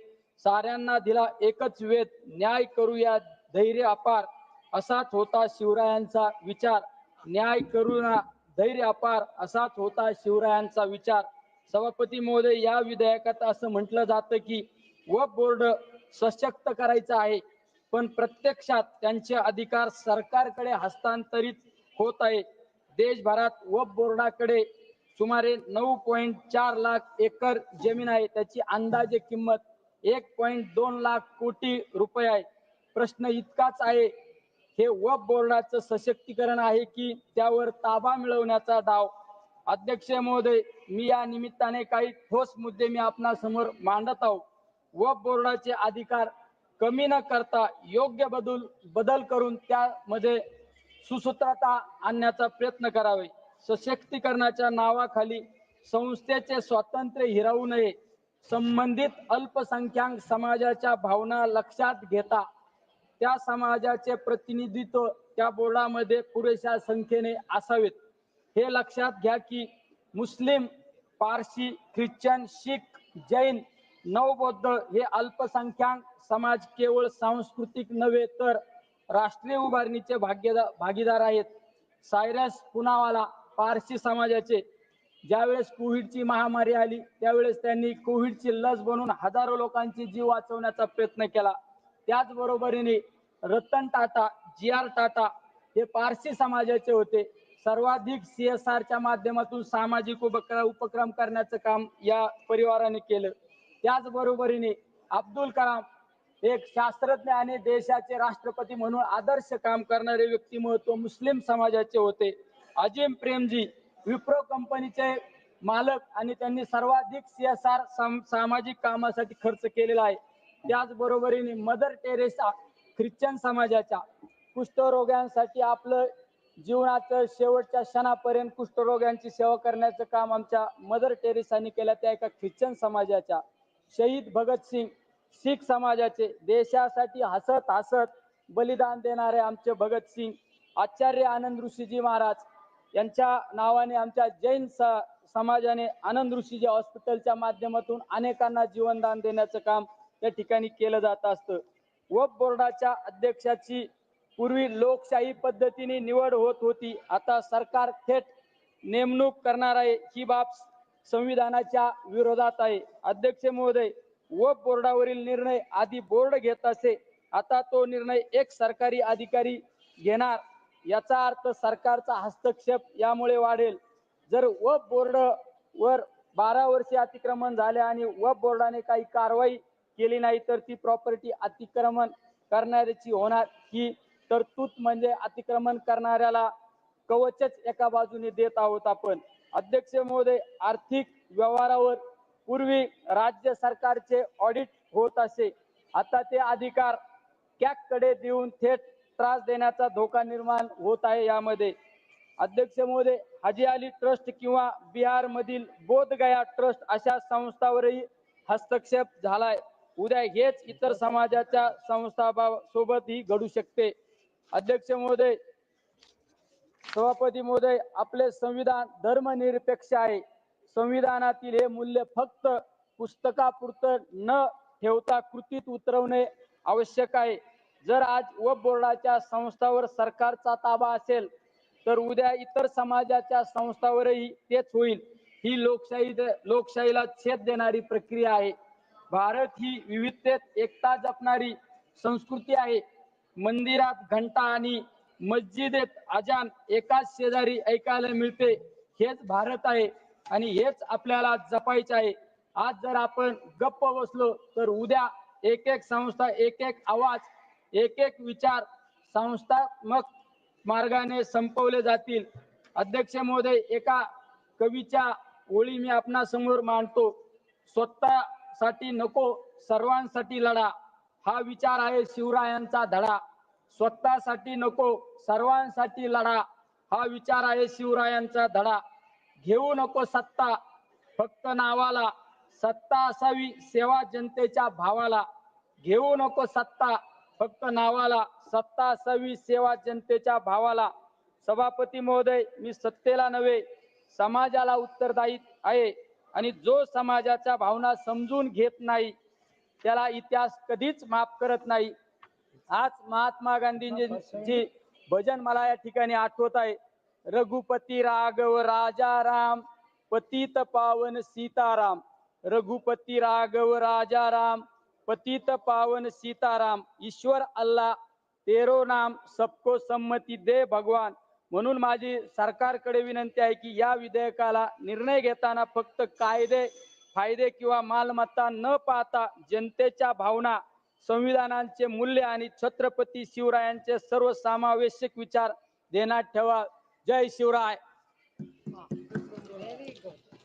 साऱ्यांना दिला एकच वेद, न्याय करूया धैर्य अपार, असाच होता शिवरायांचा विचार, न्याय करूया धैर्य अपार, असाच होता शिवरायांचा विचार। सभापती महोदय, या विधेयकात असं म्हटलं जातं की वक्फ बोर्ड सशक्त करायचं आहे, पण प्रत्यक्षात त्यांचे अधिकार सरकारकडे हस्तांतरित होत आहे। देशभरात वक्फ बोर्डाकडे सुमारे 9.4 लाख एकर जमीन आहे, त्याची अंदाजे किंमत 1.2 लाख कोटी रुपये आहे। प्रश्न इतकाच आहे, हे वक्फ बोर्डाचं सशक्तीकरण आहे की त्यावर ताबा मिळवण्याचा डाव? अध्यक्ष महोदय, मी या निमित्ताने काही ठोस मुद्दे मी आपणा समोर मांडत आहोत। वक्फ बोर्डाचे अधिकार कमी न करता योग्य बदल करून त्यामध्ये सुसूत्रता आणण्याचा प्रयत्न करावे। सशक्तीकरणाच्या नावाखाली संस्थेचे स्वातंत्र्य हिरावू नये। संबंधित अल्पसंख्याक समाजाच्या भावना लक्षात घेता त्या समाजाचे प्रतिनिधित्व त्या बोर्डामध्ये पुरेशा संख्येने असावेत। हे लक्षात घ्या की मुस्लिम, पारसी, ख्रिश्चन, शीख, जैन, नवबौद्ध हे अल्पसंख्याक समाज केवळ सांस्कृतिक नव्हे तर राष्ट्रीय उभारणीचे भागीदार आहेत। सायरस पुनावाला पारसी समाजाचे ज्यावेळेस कोविडची महामारी आली त्यावेळेस त्यांनी कोविडची लस बनवून हजारो लोकांचे जीव वाचवण्याचा प्रयत्न केला। त्याचबरोबरीने रतन टाटा, जी.आर. टाटा हे पारसी समाजाचे होते। सर्वाधिक CSRच्या माध्यमातून सामाजिक उपक्रम करण्याचं काम या परिवाराने केलं। त्याचबरोबरीने अब्दुल कलाम एक शास्त्रज्ञ आणि देशाचे राष्ट्रपती म्हणून आदर्श काम करणारे व्यक्तिमत्व मुस्लिम समाजाचे होते। अजिम प्रेमजी विप्रो कंपनीचे मालक आणि त्यांनी सर्वाधिक CSR सामाजिक कामासाठी खर्च केलेला आहे। त्याचबरोबरीने मदर टेरेसा ख्रिश्चन समाजाच्या कुष्ठरोग्यांसाठी आपलं जीवनाच्या शेवटच्या क्षणापर्यंत कुष्ठरोग्यांची सेवा करण्याचं काम आमच्या मदर टेरेसांनी केलं. त्या एका ख्रिश्चन समाजाच्या. शहीद भगतसिंग शीख समाजाचे, देशासाठी हसत हसत बलिदान देणारे आमचे भगतसिंग. आचार्य आनंद ऋषीजी महाराज यांच्या नावाने आमच्या जैन समाजाने आनंद ऋषीजी हॉस्पिटलच्या माध्यमातून अनेकांना जीवनदान देण्याचं काम त्या ठिकाणी केलं जात असतं. वक्फ बोर्डाच्या अध्यक्षाची पूर्वी लोकशाही पद्धतीने निवड होत होती, आता सरकार थेट नेमणूक करणार आहे. ही बाब संविधानाच्या विरोधात आहे. अध्यक्ष महोदय, वक्फ बोर्डावरील निर्णय आधी बोर्ड घेत असे, आता तो निर्णय एक सरकारी अधिकारी घेणार. याचा अर्थ सरकारचा हस्तक्षेप यामुळे वाढेल. जर वक्फ बोर्डवर 12 वर्षे अतिक्रमण झाले आणि वक्फ बोर्डाने काही कारवाई केली नाही तर ती प्रॉपर्टी अतिक्रमण करणाऱ्याची होणार. ही तरतूद म्हणजे अतिक्रमण करणाऱ्याला कवचच एका बाजूने देत आहोत आपण. अध्यक्ष महोदय, आर्थिक व्यवहारावर पूर्वी राज्य सरकारचे ऑडिट होत असे, आता ते अधिकार कॅगकडे देऊन थेट त्रास देण्याचा धोका निर्माण होत आहे. यामध्ये अध्यक्ष महोदय, हाजी अली ट्रस्ट किंवा बिहार मधील बोधगया ट्रस्ट अशा संस्थांवरही हस्तक्षेप झालाय. उद्या हेच इतर समाजाच्या संस्थांसोबतही घडू शकते. अध्यक्ष महोदय, सभापती महोदय, आपले संविधान धर्मनिरपेक्ष आहे. संविधानातील हे मूल्य फक्त पुस्तकापुरतं न ठेवता कृतीत उतरवणे आवश्यक आहे. जर आज वक्फ बोर्डाच्या संस्थांवर सरकारचा ताबा असेल तर उद्या इतर समाजाच्या संस्थांवरही तेच होईल. ही लोकशाहीला छेद देणारी प्रक्रिया आहे. भारत ही विविधतेत एकता जपणारी संस्कृती आहे. मंदिरात घंटा आणि मस्जिदेत अजान एकाच शेजारी ऐकायला मिळते. हेच भारत आहे आणि हेच आपल्याला जपायचे आहे. आज जर आपण गप्प बसलो तर उद्या एक एक संस्था, एक एक आवाज, एक एक विचार संस्थात्मक मार्गाने संपवले जातील. अध्यक्ष महोदय, एका कवीच्या ओळी मी आपणासमोर मांडतो. स्वतःसाठी नको सर्वांसाठी लढा, हा विचार आहे शिवरायांचा धडा. स्वतःसाठी नको सर्वांसाठी लढा, हा विचार आहे शिवरायांचा धडा. घेऊ नको सत्ता फक्त नावाला, सत्ता असावी सेवा जनतेच्या भावाला. घेऊ नको सत्ता फक्त नावाला, सत्ता असावी सेवा जनतेच्या भावाला. सभापती महोदय, मी सत्तेला नव्हे समाजाला उत्तरदायी आहे आणि जो समाजाच्या भावना समजून घेत नाही त्याला इतिहास कधीच माफ करत नाही. आज महात्मा गांधींची भजन मला या ठिकाणी आठवत आहे. रघुपती राघव राजा राम, पतित पावन सीताराम. रघुपती राघव राजा राम, पतित पावन सीताराम. ईश्वर अल्लाह तेरो नाम, सबको सम्मती दे भगवान. म्हणून माझी सरकारकडे विनंती आहे की या विधेयकाला निर्णय घेताना फक्त कायदे, फायदे किंवा मालमत्ता न पाहता जनतेच्या भावना, संविधानाचे मूल्य आणि छत्रपती शिवरायांचे सर्वसमावेशक विचार ध्यानात ठेवा. जय शिवराय.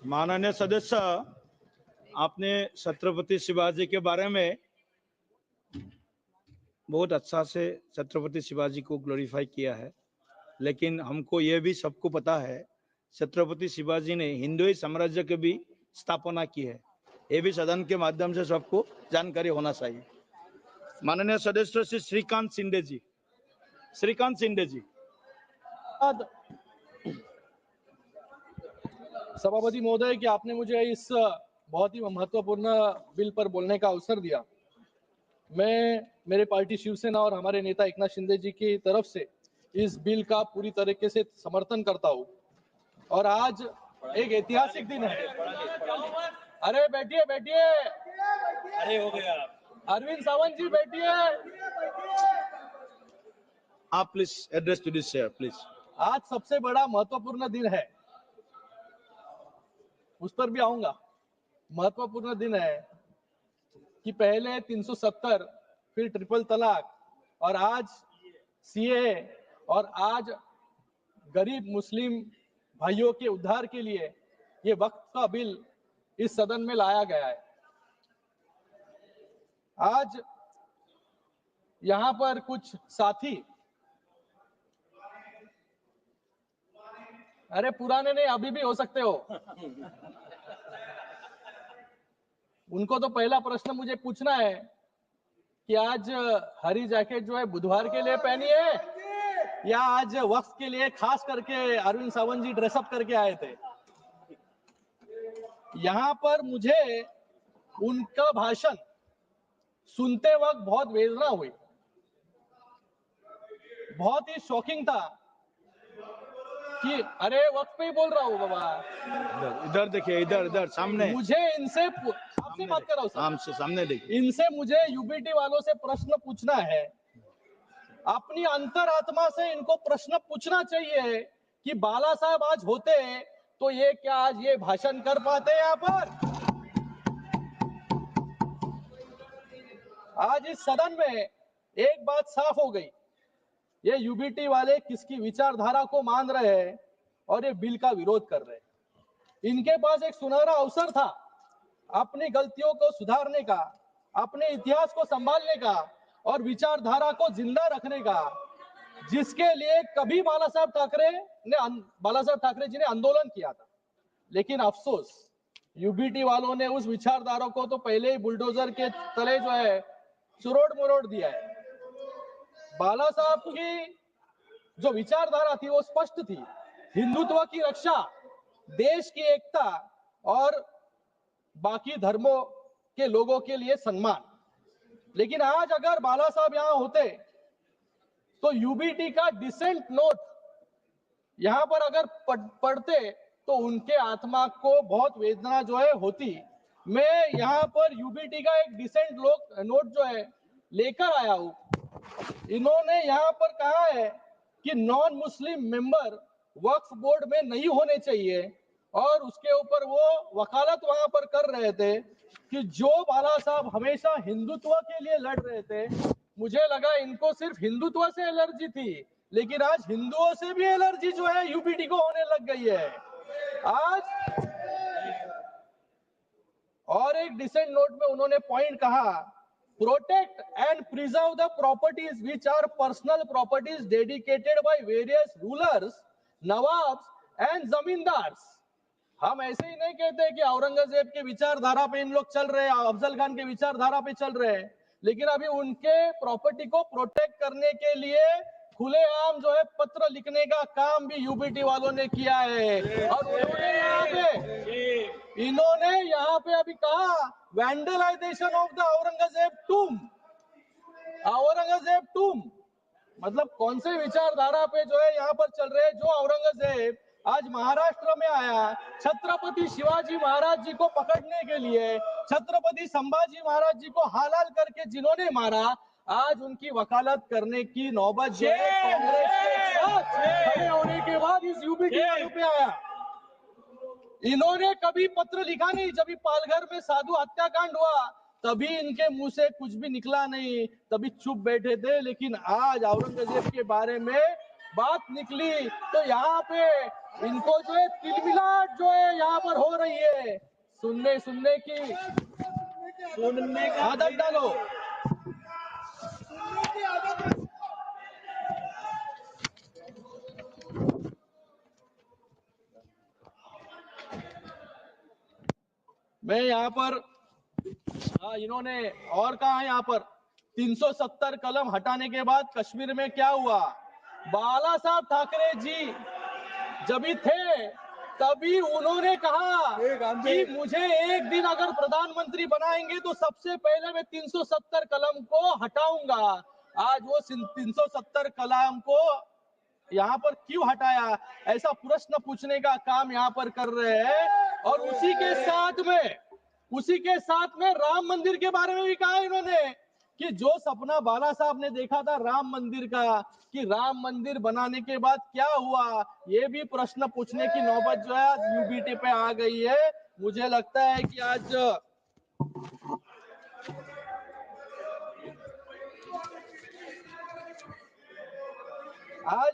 माननीय सदस्य, आपने छत्रपति शिवाजी के बारे में बहुत अच्छा से छत्रपति शिवाजी को ग्लोरीफाई किया है, लेकिन हमको ये भी सबको पता है छत्रपति शिवाजी ने हिंदू साम्राज्य की भी स्थापना की है. ये भी सदन के माध्यम से सबको जानकारी होना चाहिए. माननीय सदस्य श्री श्रीकांत शिंदे जी. श्रीकांत शिंदे जी. सभापति महोदय कि आपने मुझे इस बहुत ही महत्वपूर्ण बिल पर बोलने का अवसर दिया. मैं मेरे पार्टी शिवसेना और हमारे नेता एकनाथ शिंदे जी की तरफ से इस बिल का पूरी तरीके से समर्थन करता हूं. और आज एक ऐतिहासिक दिन है. अरे बैठिए बैठिए. अरे हो गया. अरविंद सावंत जी बैठिए. आप please address to this chair please. आज सबसे बड़ा महत्वपूर्ण दिन है, उस पर भी आऊंगा. महत्वपूर्ण दिन है कि पहले 370, फिर ट्रिपल तलाक और आज सीए और आज गरीब मुस्लिम भाइयों के उद्धार के लिए ये वक्त का बिल इस सदन में लाया गया है. आज यहां पर कुछ साथी अरे पुराने नहीं, अभी भी हो सकते हो। उनको तो पहला प्रश्न मुझे पूछना है कि आज हरी जैकेट जो है बुधवार के लिए पहनी है या आज वक्त के लिए खास करके अरविंद सावंत जी ड्रेसअप करके आए थे। यहां पर मुझे उनका भाषण सुनते वक्त बहुत वेदना हुई, बहुत ही शॉकिंग था कि अरे वक्त पे ही बोल रहा हूँ बाबा, इधर देखिए, इधर इधर सामने, मुझे इनसे आपसे बात कर रहा हूँ सर, सामने देखिए। इनसे मुझे यूबीटी वालों से प्रश्न पूछना है, अपनी अंतरात्मा से इनको प्रश्न पूछना चाहिए कि बाला साहब आज होते तो ये क्या आज ये भाषण कर पाते यहाँ पर? आज इस सदन में एक बात साफ हो गई, ये यूबीटी वाले किसकी विचारधारा को मान रहे हैं और ये बिल का विरोध कर रहे हैं। इनके पास एक सुनहरा अवसर था अपनी गलतियों को सुधारने का, अपने इतिहास को संभालने का और विचारधारा को जिंदा रखने का, जिसके लिए कभी बाला साहब ठाकरे जी ने आंदोलन किया था। लेकिन अफसोस यूबीटी वालों ने उस विचारधारा को तो पहले ही बुलडोजर के तले जो है चुरोड़ मुरोड़ दिया है। बाला साहब की जो विचारधारा थी वो स्पष्ट थी, हिंदुत्व की रक्षा, देश की एकता और बाकी धर्मों के लोगों के लिए सम्मान। लेकिन आज अगर बाला साहब यहां होते तो यूबीटी का डिसेंट नोट यहां पर अगर पढ़ते तो उनके आत्मा को बहुत वेदना जो है होती। मैं यहां पर यूबीटी का एक डिसेंट नोट जो है लेकर आया हूं। इन्होंने यहां पर कहा है कि नॉन मुस्लिम मेंबर वक्फ बोर्ड में नहीं होने चाहिए और उसके ऊपर वो वकालत वहां पर कर रहे थे कि जो बाला साहब हमेशा हिंदुत्व के लिए लड़ रहे थे, मुझे लगा इनको सिर्फ हिंदुत्व से एलर्जी थी, लेकिन आज हिंदुओं से भी एलर्जी जो है यूपीटी को होने लग गई है आज। और एक डिसेंट नोट में उन्होंने पॉइंट कहा, protect and preserve the properties which are personal properties dedicated by various rulers, nawabs and zamindars. हम ऐसे ही नहीं कहते कि औरंगजेब के विचारधारा पे इन लोग चल रहे हैं, अफजल खान के विचारधारा पे चल रहे हैं, लेकिन अभी उनके प्रॉपर्टी को प्रोटेक्ट करने के लिए खुलेआम जो है पत्र लिखने का काम भी यूबीटी वालों ने किया है। और इन्होंने यहाँ पे अभी कहा वैंडलाइजेशन ऑफ द औरंगजेब टूम, मतलब कौन से विचारधारा पे जो है यहाँ पर चल रहे हैं। जो औरंगजेब आज महाराष्ट्र में आया छत्रपति शिवाजी महाराज जी को पकड़ने के लिए, छत्रपति संभाजी महाराज जी को हालाल करके जिन्होंने मारा, आज उनकी वकालत करने की नौबत जो है कांग्रेस के साथ खड़े होने के बाद इस यूबीटी वालों पे आया। इन्होंने कभी पत्र लिखा नहीं, जब पालघर में साधु हत्याकांड हुआ तभी इनके मुंह से कुछ भी निकला नहीं, तभी चुप बैठे थे। लेकिन आज औरंगजेब के बारे में बात निकली तो यहाँ पे इनको जो है तिलमिलाट जो है यहाँ पर हो रही है। सुनने की आदत डालो। मैं यहाँ पर इन्होंने और कहा यहाँ पर 370 कलम हटाने के बाद कश्मीर में क्या हुआ। बाला साहब ठाकरे जी जब भी थे तभी उन्होंने कहा कि मुझे एक दिन अगर प्रधानमंत्री बनाएंगे तो सबसे पहले मैं 370 कलम को हटाऊंगा। आज वो 370 कलम को यहाँ पर क्यों हटाया, ऐसा प्रश्न पूछने का काम यहाँ पर कर रहे हैं। और उसी के साथ में राम मंदिर के बारे में भी कहा इन्होंने कि जो सपना बाला साहब ने देखा था राम मंदिर का, कि राम मंदिर बनाने के बाद क्या हुआ, ये भी प्रश्न पूछने की नौबत जो है यूबीटी पे आ गई है। मुझे लगता है कि आज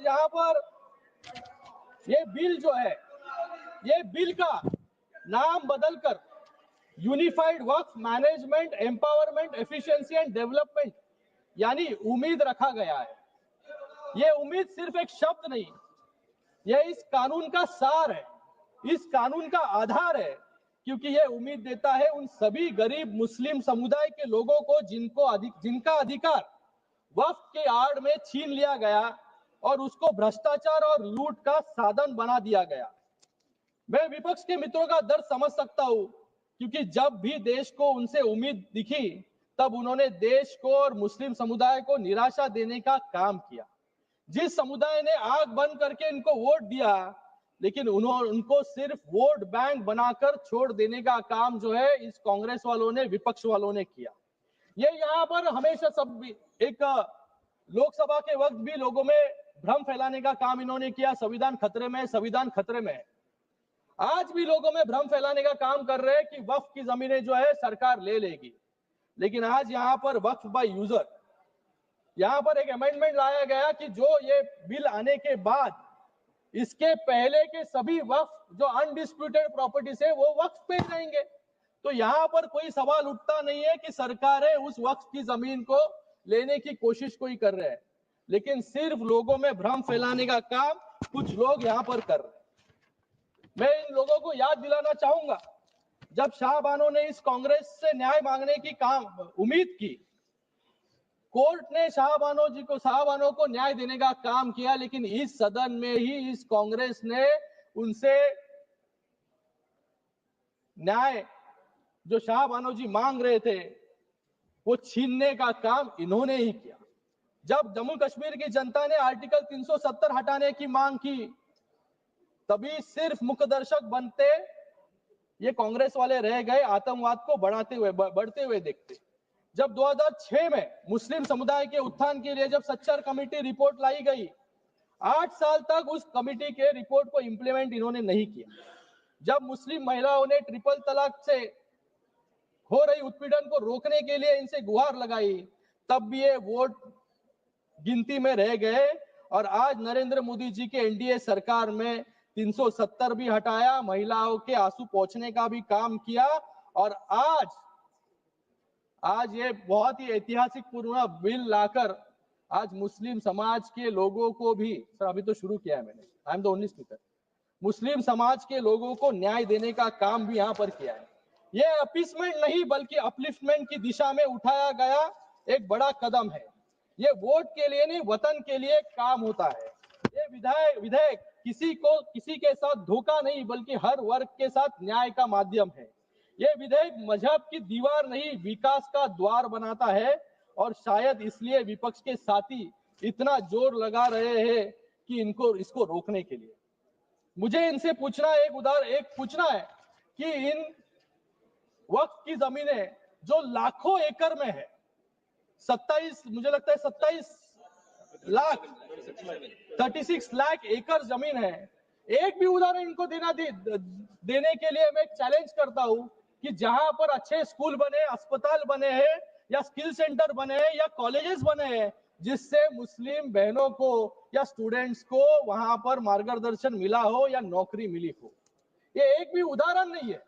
यहाँ पर ये बिल जो है, ये बिल का नाम बदलकर unified work management empowerment efficiency and development यानी उम्मीद रखा गया है। ये उम्मीद सिर्फ एक शब्द नहीं, यह इस कानून का सार है, इस कानून का आधार है, क्योंकि यह उम्मीद देता है उन सभी गरीब मुस्लिम समुदाय के लोगों को जिनका अधिकार वक्फ के आड़ में छीन लिया गया और उसको भ्रष्टाचार और लूट का साधन बना दिया गया। मैं विपक्ष के मित्रों का दर्द समझ सकता हूं, क्योंकि जब भी देश को उनसे उम्मीद दिखी तब उन्होंने देश को और मुस्लिम समुदाय को निराशा देने का काम किया। जिस समुदाय ने आंख बंद करके इनको वोट दिया, लेकिन उनको सिर्फ वोट बैंक बनाकर छोड़ देने का काम जो है इस कांग्रेस वालों ने, विपक्ष वालों ने किया। ये यहाँ पर हमेशा सब एक लोकसभा के वक्त भी लोगों में भ्रम फैलाने का काम इन्होंने किया, संविधान खतरे में, संविधान खतरे में। आज भी लोगों में भ्रम फैलाने का काम कर रहे हैं कि वक्फ की जमीनें जो है सरकार ले लेगी, लेकिन आज यहाँ पर वक्फ बाय यूजर, यहाँ पर एक अमेंडमेंट लाया गया कि जो ये बिल आने के बाद इसके पहले के सभी वक्फ जो अनडिस्प्यूटेड प्रॉपर्टीज है वो वक्फ पे रहेंगे। तो यहाँ पर कोई सवाल उठता नहीं है कि सरकारें उस वक्फ की जमीन को लेने की कोशिश कोई कर रहे हैं, लेकिन सिर्फ लोगों में भ्रम फैलाने का काम कुछ लोग यहाँ पर कर रहे हैं। मैं इन लोगों को याद दिलाना चाहूंगा, जब शाहबानो ने इस कांग्रेस से न्याय मांगने की उम्मीद की, कोर्ट ने शाहबानो को न्याय देने का काम किया, लेकिन इस सदन में ही इस कांग्रेस ने उनसे न्याय जो शाहबानो जी मांग रहे थे वो छीनने का काम इन्होंने ही किया। जब जम्मू कश्मीर की जनता ने आर्टिकल 370 हटाने की मांग की, तभी सिर्फ मुखदर्शक बनते ये कांग्रेस वाले रह गए, आतंकवाद को बढ़ते हुए देखते। जब 2006 में मुस्लिम समुदाय के उत्थान के लिए जब सच्चर कमेटी रिपोर्ट लाई गई, 8 साल तक उस कमेटी के रिपोर्ट को इंप्लीमेंट इन्होंने नहीं किया। जब मुस्लिम महिलाओं ने ट्रिपल तलाक से हो रही उत्पीड़न को रोकने के लिए इनसे गुहार लगाई, तब भी ये वोट गिनती में रह गए। और आज नरेंद्र मोदी जी के एनडीए सरकार में 370 भी हटाया, महिलाओं के आंसू पोंछने का भी काम किया, और आज ये बहुत ही ऐतिहासिक पूर्ण बिल लाकर आज मुस्लिम समाज के लोगों को भी, सर अभी तो शुरू किया है मैंने, I am the only speaker, मुस्लिम समाज के लोगों को न्याय देने का काम भी यहाँ पर किया है। ये अपीसमेंट नहीं बल्कि अपलिफ्टमेंट की दिशा में उठाया गया एक बड़ा कदम है। ये वोट के लिए नहीं, वतन के लिए काम होता है। ये विधेयक किसी के साथ धोखा नहीं बल्कि हर वर्ग के साथ न्याय का माध्यम है। ये विधेयक मजहब की दीवार नहीं, विकास का द्वार बनाता है, और शायद इसलिए विपक्ष के साथी इतना जोर लगा रहे हैं कि इसको रोकने के लिए। मुझे इनसे पूछना है कि इन वक्फ की जमीनें जो लाखों एकड़ में है, 36 लाख एकड़ जमीन है, एक भी उदाहरण इनको देने के लिए मैं चैलेंज करता हूं कि जहां पर अच्छे स्कूल बने, अस्पताल बने हैं, या स्किल सेंटर बने हैं, या कॉलेजेस बने हैं, जिससे मुस्लिम बहनों को या स्टूडेंट्स को वहां पर मार्गदर्शन मिला हो या नौकरी मिली हो। ये एक भी उदाहरण नहीं है।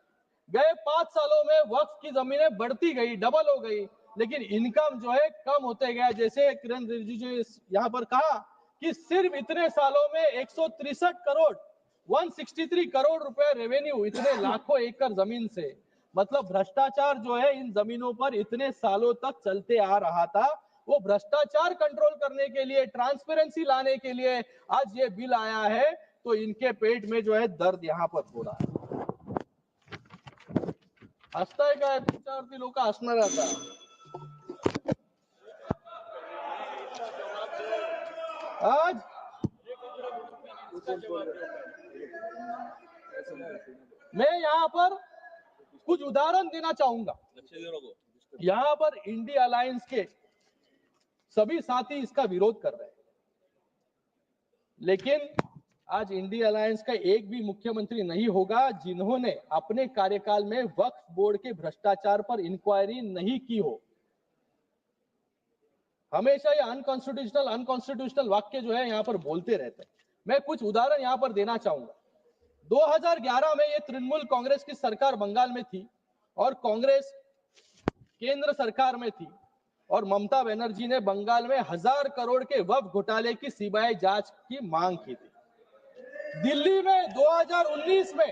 गए 5 सालों में वक्फ की जमीनें बढ़ती गई, डबल हो गई, लेकिन इनकम जो है कम होते गया। जैसे किरण रिजिजू ने यहाँ पर कहा कि सिर्फ इतने सालों में 163 करोड़ रुपए रेवेन्यू, इतने लाखों एकड़ जमीन से। मतलब भ्रष्टाचार जो है इन जमीनों पर इतने सालों तक चलते आ रहा था, वो भ्रष्टाचार कंट्रोल करने के लिए, ट्रांसपेरेंसी लाने के लिए आज ये बिल आया है, तो इनके पेट में जो है दर्द यहाँ पर हो रहा है। हसताय काय? तुमच्यावरती लोक हसणार आता। आज मैं यहाँ पर कुछ उदाहरण देना चाहूंगा। यहाँ पर इंडिया अलायंस के सभी साथी इसका विरोध कर रहे हैं, लेकिन आज इंडिया अलायंस का एक भी मुख्यमंत्री नहीं होगा जिन्होंने अपने कार्यकाल में वक्फ बोर्ड के भ्रष्टाचार पर इंक्वायरी नहीं की हो। हमेशा ये अनकॉन्स्टिट्यूशनल वाक्य जो है यहाँ पर बोलते रहते हैं। मैं कुछ उदाहरण यहाँ पर देना चाहूंगा। 2011 में ये तृणमूल कांग्रेस की सरकार बंगाल में थी और कांग्रेस केंद्र सरकार में थी, और ममता बनर्जी ने बंगाल में 1000 करोड़ के वक्फ घोटाले की सीबीआई जांच की मांग की थी। दिल्ली में 2019 में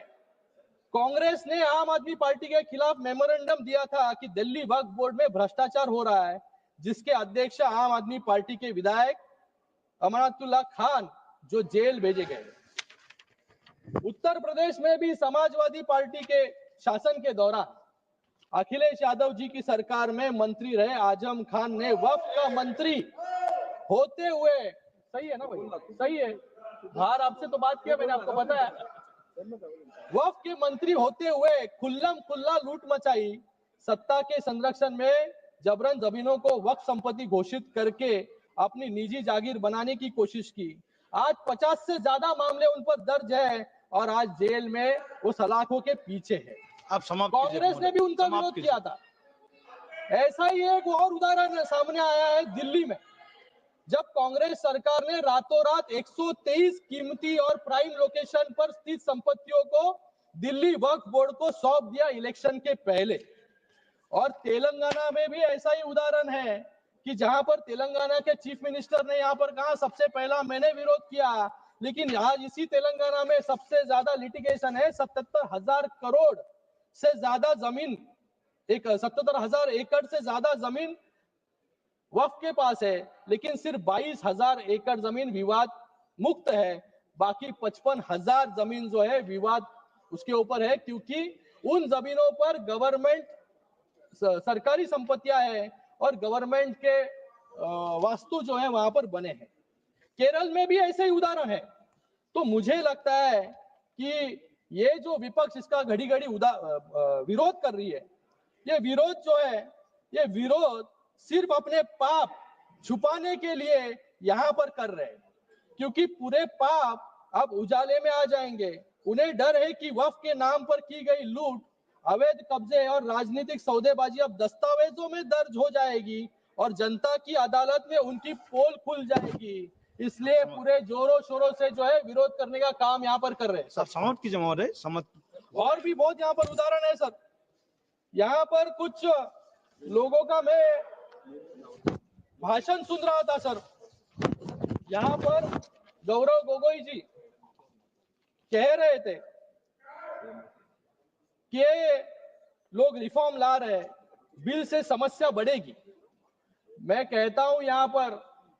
कांग्रेस ने आम आदमी पार्टी के खिलाफ मेमोरेंडम दिया था कि दिल्ली वक्फ बोर्ड में भ्रष्टाचार हो रहा है, जिसके अध्यक्ष आम आदमी पार्टी के विधायक अमरतुल्ला खान जो जेल भेजे गए। उत्तर प्रदेश में भी समाजवादी पार्टी के शासन के दौरान अखिलेश यादव जी की सरकार में मंत्री रहे आजम खान ने वक्फ का मंत्री होते हुए, सही है ना भाई, सही है, बाहर आपसे तो बात किया मैंने, आपको पता है, वक्फ के मंत्री होते हुए खुल्लम खुल्ला लूट मचाई, सत्ता के संरक्षण में जबरन जमीनों को वक्फ संपत्ति घोषित करके अपनी निजी जागीर बनाने की कोशिश की। आज 50 से ज्यादा मामले उन पर दर्ज है और आज जेल में वो सलाखों के पीछे है। आप समाप्त कांग्रेस ने भी उनका विरोध किया था। ऐसा ही एक और उदाहरण सामने आया है दिल्ली में, जब कांग्रेस सरकार ने रातों रात 123 कीमती और प्राइम लोकेशन पर स्थित संपत्तियों को दिल्ली वक्फ बोर्ड को सौंप दिया इलेक्शन के पहले। और तेलंगाना में भी ऐसा ही उदाहरण है कि जहां पर तेलंगाना के चीफ मिनिस्टर ने यहां पर कहा सबसे पहला मैंने विरोध किया, लेकिन आज इसी तेलंगाना में सबसे ज्यादा लिटिगेशन है। 77,000 करोड़ से ज्यादा जमीन, 77,000 एकड़ से ज्यादा जमीन वक्फ के पास है, लेकिन सिर्फ 22,000 एकड़ जमीन विवाद मुक्त है। बाकी 55,000 जमीन जो है विवाद उसके ऊपर है, क्योंकि उन जमीनों पर गवर्नमेंट सरकारी संपत्तियां हैं और गवर्नमेंट के वास्तु जो है वहां पर बने हैं। केरल में भी ऐसे ही उदाहरण है। तो मुझे लगता है कि ये जो विपक्ष इसका घड़ी घड़ी विरोध कर रही है, ये विरोध जो है, ये विरोध सिर्फ अपने पाप छुपाने के लिए यहां पर कर रहे हैं, क्योंकि पूरे पाप अब उजाले में आ जाएंगे। उन्हें डर है कि वक्फ के नाम पर की गई लूट, अवैध कब्जे और राजनीतिक सौदेबाजी अब दस्तावेजों में दर्ज हो जाएगी और जनता की अदालत में उनकी पोल खुल जाएगी। इसलिए पूरे जोरों शोरों से जो है विरोध करने का काम यहाँ पर कर रहे हैं। सर समाप्त कीजिए महोदय, समाप्त। और भी बहुत यहाँ पर उदाहरण है सर। यहाँ पर कुछ लोगों का मैं भाषण सुन रहा था सर। यहाँ पर गौरव गोगोई जी कह रहे थे कि लोग रिफॉर्म ला रहे हैं, बिल से समस्या बढ़ेगी। मैं कहता हूं यहाँ पर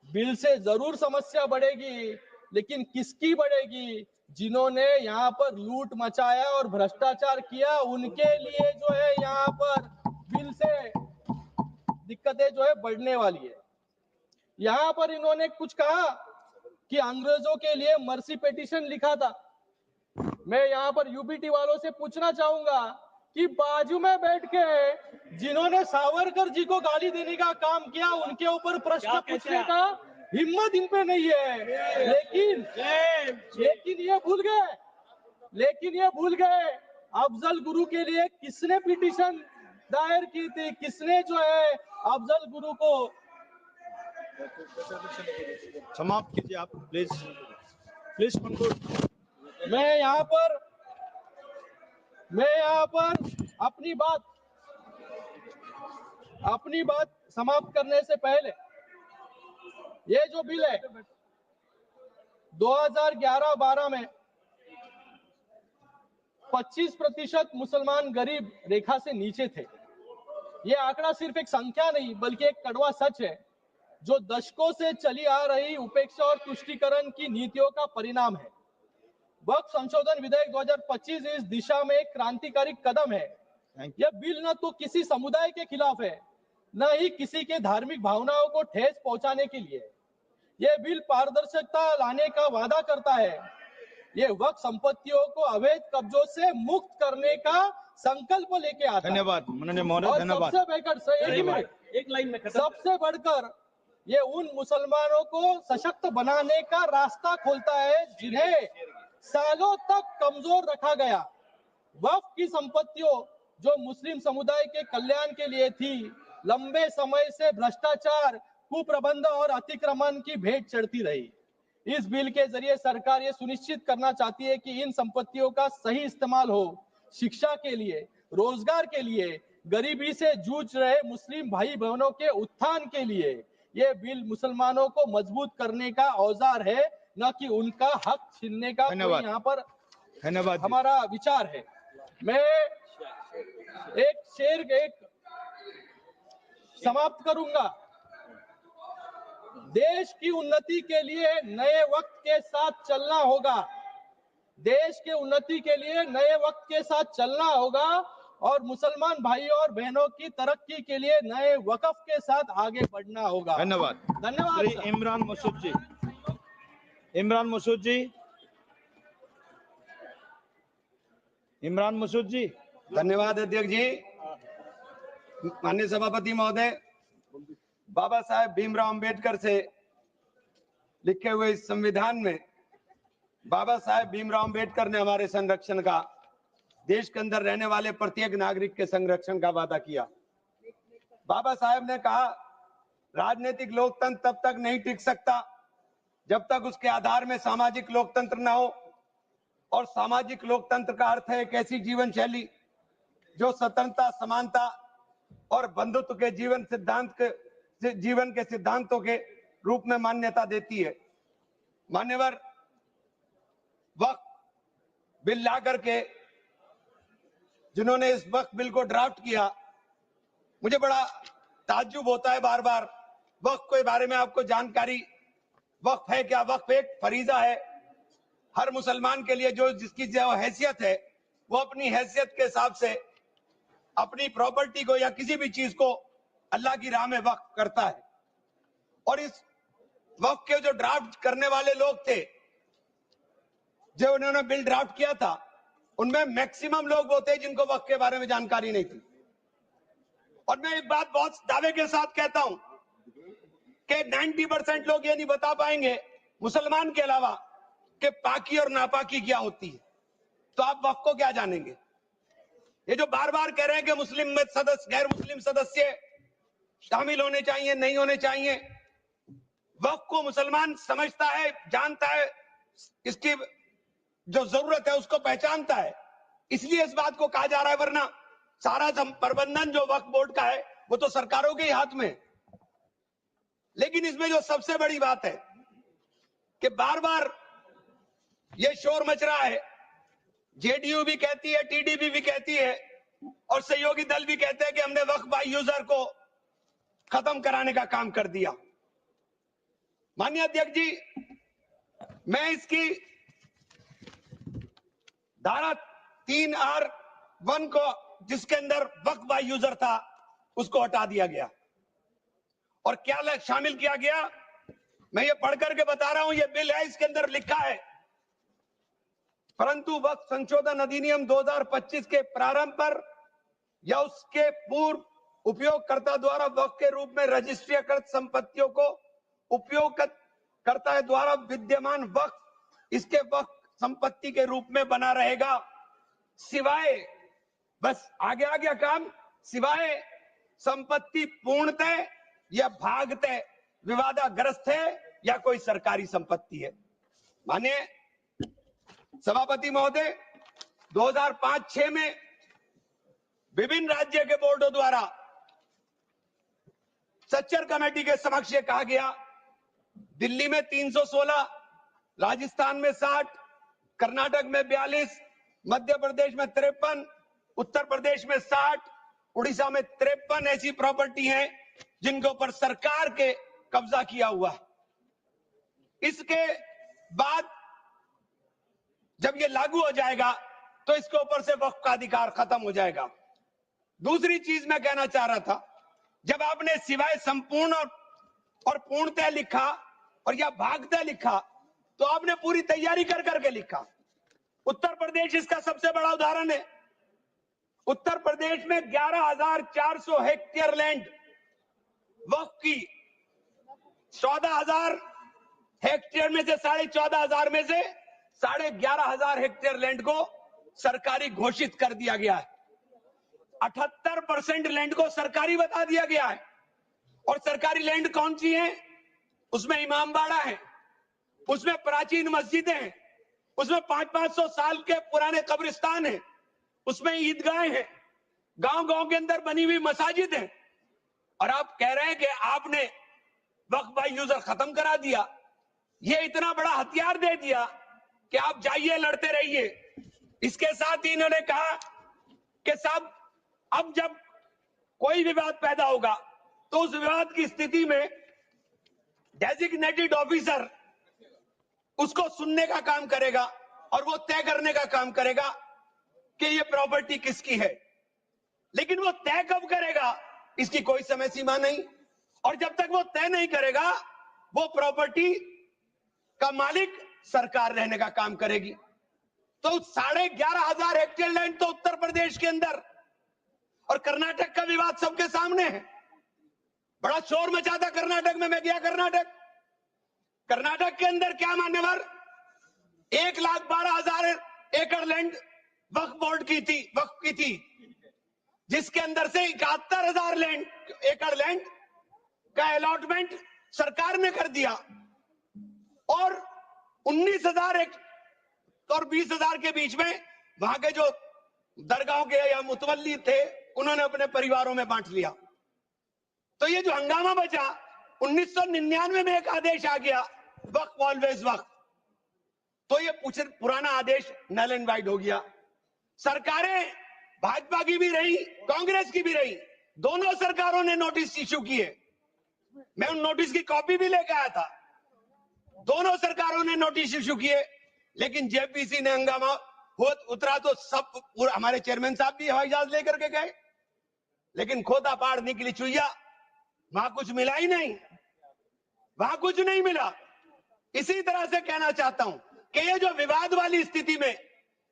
बिल से जरूर समस्या बढ़ेगी, लेकिन किसकी बढ़ेगी? जिन्होंने यहाँ पर लूट मचाया और भ्रष्टाचार किया, उनके लिए जो है यहाँ पर बिल से दिक्कतें जो है बढ़ने वाली है। यहाँ पर इन्होंने कुछ कहा कि अंग्रेजों के लिए मर्सी पिटीशन लिखा था। मैं यहाँ पर यूबीटी वालों से पूछना चाहूंगा कि बाजू में बैठ के जिन्होंने सावरकर जी को गाली देने का काम किया, उनके ऊपर प्रश्न पूछने का हिम्मत इन पे नहीं है। लेकिन ये भूल गए अफजल गुरु के लिए किसने पिटीशन दायर की थी, किसने जो है अफजल गुरु को। समाप्त कीजिए आप प्लीज, प्लीज कंक्लूड। मैं यहाँ पर अपनी बात समाप्त करने से पहले, ये जो बिल है 2011-12 में 25% मुसलमान गरीब रेखा से नीचे थे। ये आंकड़ा सिर्फ एक संख्या नहीं बल्कि एक कड़वा सच है, जो दशकों से चली आ रही उपेक्षा और तुष्टीकरण की नीतियों का परिणाम है। वक्फ संशोधन विधेयक 2025 इस दिशा में एक क्रांतिकारी कदम है। यह बिल न तो किसी समुदाय के खिलाफ है, न ही किसी के धार्मिक भावनाओं को ठेस पहुंचाने के लिए। यह बिल पारदर्शिता लाने का वादा करता है। ये वक्फ संपत्तियों को अवैध कब्जों से मुक्त करने का संकल्प लेके आता है। धन्यवाद माननीय महोदय, धन्यवाद। सबसे बढ़कर ये उन मुसलमानों को सशक्त बनाने का रास्ता खोलता है जिन्हें सालों तक कमजोर रखा गया। वक्फ की संपत्तियों जो मुस्लिम समुदाय के कल्याण के लिए थी, लंबे समय से भ्रष्टाचार, कुप्रबंध और अतिक्रमण की भेंट चढ़ती रही। इस बिल के जरिए सरकार ये सुनिश्चित करना चाहती है कि इन संपत्तियों का सही इस्तेमाल हो, शिक्षा के लिए, रोजगार के लिए, गरीबी से जूझ रहे मुस्लिम भाई बहनों के उत्थान के लिए। ये बिल मुसलमानों को मजबूत करने का औजार है, न कि उनका हक छीनने का कोई धन्यवाद। यहाँ पर धन्यवाद जी। हमारा विचार है। मैं एक समाप्त करूंगा। देश की उन्नति के लिए नए वक्त के साथ चलना होगा। देश के उन्नति के लिए नए वक्त के साथ चलना होगा और मुसलमान भाइयों और बहनों की तरक्की के लिए नए वक़्फ के साथ आगे बढ़ना होगा। धन्यवाद। धन्यवाद श्री सर। इमरान मसूद जी। इमरान मसूद जी। इमरान मसूद जी। धन्यवाद अध्यक्ष जी। माननीय सभापति महोदय, बाबा साहेब भीमराव अंबेडकर से लिखे हुए इस संविधान में बाबा साहेब भीमराव अंबेडकर ने हमारे संरक्षण का, देश के अंदर रहने वाले प्रत्येक नागरिक के संरक्षण का वादा किया। बाबा साहेब ने कहा, राजनीतिक लोकतंत्र तब तक नहीं टिक सकता जब तक उसके आधार में सामाजिक लोकतंत्र ना हो। और सामाजिक लोकतंत्र का अर्थ है एक ऐसी जीवन शैली जो स्वतंत्रता, समानता और बंधुत्व के जीवन के सिद्धांतों के रूप में मान्यता देती है। मान्यवर, वक्फ बिल ला करके जिन्होंने इस वक्फ बिल को ड्राफ्ट किया, मुझे बड़ा ताज्जुब होता है बार बार। वक्फ के बारे में आपको जानकारी, वक्फ है क्या? वक्फ एक फरीजा है हर मुसलमान के लिए, जो जिसकी जो हैसियत है वो अपनी हैसियत के हिसाब से अपनी प्रॉपर्टी को या किसी भी चीज को अल्लाह की राह में वक्फ करता है। और इस वक्फ के जो ड्राफ्ट करने वाले लोग थे, जो उन्होंने बिल ड्राफ्ट किया था, उनमें मैक्सिमम लोग वो थे जिनको वक्फ के बारे में जानकारी नहीं थी। और मैं एक बात बहुत दावे के साथ कहता हूं कि 90% लोग ये नहीं बता पाएंगे मुसलमान के अलावा कि पाकी और नापाकी क्या होती है। तो आप वक्फ को क्या जानेंगे? ये जो बार बार कह रहे हैं कि मुस्लिम में सदस्य, गैर मुस्लिम सदस्य शामिल होने चाहिए, नहीं होने चाहिए, वक्फ को मुसलमान समझता है, जानता है, इसकी जो जरूरत है उसको पहचानता है, इसलिए इस बात को कहा जा रहा है। वरना सारा प्रबंधन जो वक्फ बोर्ड का है वो तो सरकारों के ही हाथ में। लेकिन इसमें जो सबसे बड़ी बात है कि बार बार ये शोर मच रहा है, जेडीयू भी कहती है, टीडीपी भी कहती है और सहयोगी दल भी कहते हैं कि हमने वक्फ बाय यूजर को खत्म कराने का काम कर दिया। माननीय अध्यक्ष जी, मैं इसकी धारा 3R1 को, जिसके अंदर वक्फ बाय यूजर था, उसको हटा दिया गया और क्या शामिल किया गया, मैं ये पढ़ करके बता रहा हूं। ये बिल है, इसके अंदर लिखा है, परंतु वक्फ संशोधन अधिनियम 2025 के प्रारंभ पर या उसके पूर्व उपयोगकर्ता द्वारा वक्फ के रूप में रजिस्ट्रीकृत संपत्तियों को उपयोगकर्ता द्वारा विद्यमान वक्फ इसके वक्फ संपत्ति के रूप में बना रहेगा, सिवाय, बस आगे आ गया काम, सिवाय संपत्ति पूर्णतः या भागतः विवादाग्रस्त है या कोई सरकारी संपत्ति है। मानिए सभापति महोदय, 2005-6 में विभिन्न राज्य के बोर्डों द्वारा सच्चर कमेटी के समक्ष ये कहा गया, दिल्ली में 316, राजस्थान में 60, कर्नाटक में 42, मध्य प्रदेश में 53, उत्तर प्रदेश में 60, उड़ीसा में 53 ऐसी प्रॉपर्टी हैं जिनके ऊपर सरकार के कब्जा किया हुआ है। इसके बाद जब ये लागू हो जाएगा तो इसके ऊपर से वक्फ का अधिकार खत्म हो जाएगा। दूसरी चीज मैं कहना चाह रहा था, जब आपने सिवाय संपूर्ण और पूर्णतः लिखा और या भागतः लिखा, तो आपने पूरी तैयारी कर करके लिखा। उत्तर प्रदेश इसका सबसे बड़ा उदाहरण है। उत्तर प्रदेश में 11,400 हेक्टेयर लैंड वक्फ की, 14,000 हेक्टेयर में से 14,500 में से 11,500 हेक्टेयर लैंड को सरकारी घोषित कर दिया गया है। 78% लैंड को सरकारी बता दिया गया है। और सरकारी लैंड कौन सी है? उसमें इमामबाड़ा है, उसमें प्राचीन मस्जिदें हैं, उसमें 500-500 साल के पुराने कब्रिस्तान हैं, उसमें ईदगाहें हैं, गांव-गांव के अंदर बनी हुई मसाजिद हैं। और आप कह रहे हैं कि आपने वक्फ बाय यूजर खत्म करा दिया। ये इतना बड़ा हथियार दे दिया कि आप जाइए लड़ते रहिए। इसके साथ ही इन्होंने कहा कि साहब अब जब कोई विवाद पैदा होगा तो उस विवाद की स्थिति में डेजिग्नेटेड ऑफिसर उसको सुनने का काम करेगा और वो तय करने का काम करेगा कि ये प्रॉपर्टी किसकी है। लेकिन वो तय कब करेगा इसकी कोई समय सीमा नहीं, और जब तक वो तय नहीं करेगा वो प्रॉपर्टी का मालिक सरकार रहने का काम करेगी। तो 11,500 हेक्टेयर लैंड तो उत्तर प्रदेश के अंदर, और कर्नाटक का विवाद सबके सामने है। बड़ा शोर मचा था कर्नाटक में, मैं गया कर्नाटक। कर्नाटक के अंदर क्या मान्यवर 1,12,000 एकड़ लैंड वक्फ बोर्ड की थी, जिसके अंदर से 71,000 एकड़ लैंड का अलॉटमेंट सरकार ने कर दिया, और 19,000 और 20,000 के बीच में वहां के जो दरगाहों के या मुतवल्ली थे उन्होंने अपने परिवारों में बांट लिया। तो ये जो हंगामा बचा, 1999 में एक आदेश आ गया वक्फ ऑलवेज वक्फ, तो ये पुराना आदेश नल एंड वाइड हो गया। सरकारें भाजपा की भी रही, कांग्रेस की भी रही, दोनों सरकारों ने नोटिस इश्यू किए। मैं उन नोटिस की कॉपी भी लेकर आया था। दोनों सरकारों ने नोटिस इश्यू किए, लेकिन जेपीसी ने हंगामा उतरा तो सब हमारे चेयरमैन साहब भी हवाई जहाज लेकर के गए, लेकिन खोदा पहाड़ निकली चुईया, वहां कुछ मिला ही नहीं, वहां कुछ नहीं मिला। इसी तरह से कहना चाहता हूं कि ये जो विवाद वाली स्थिति में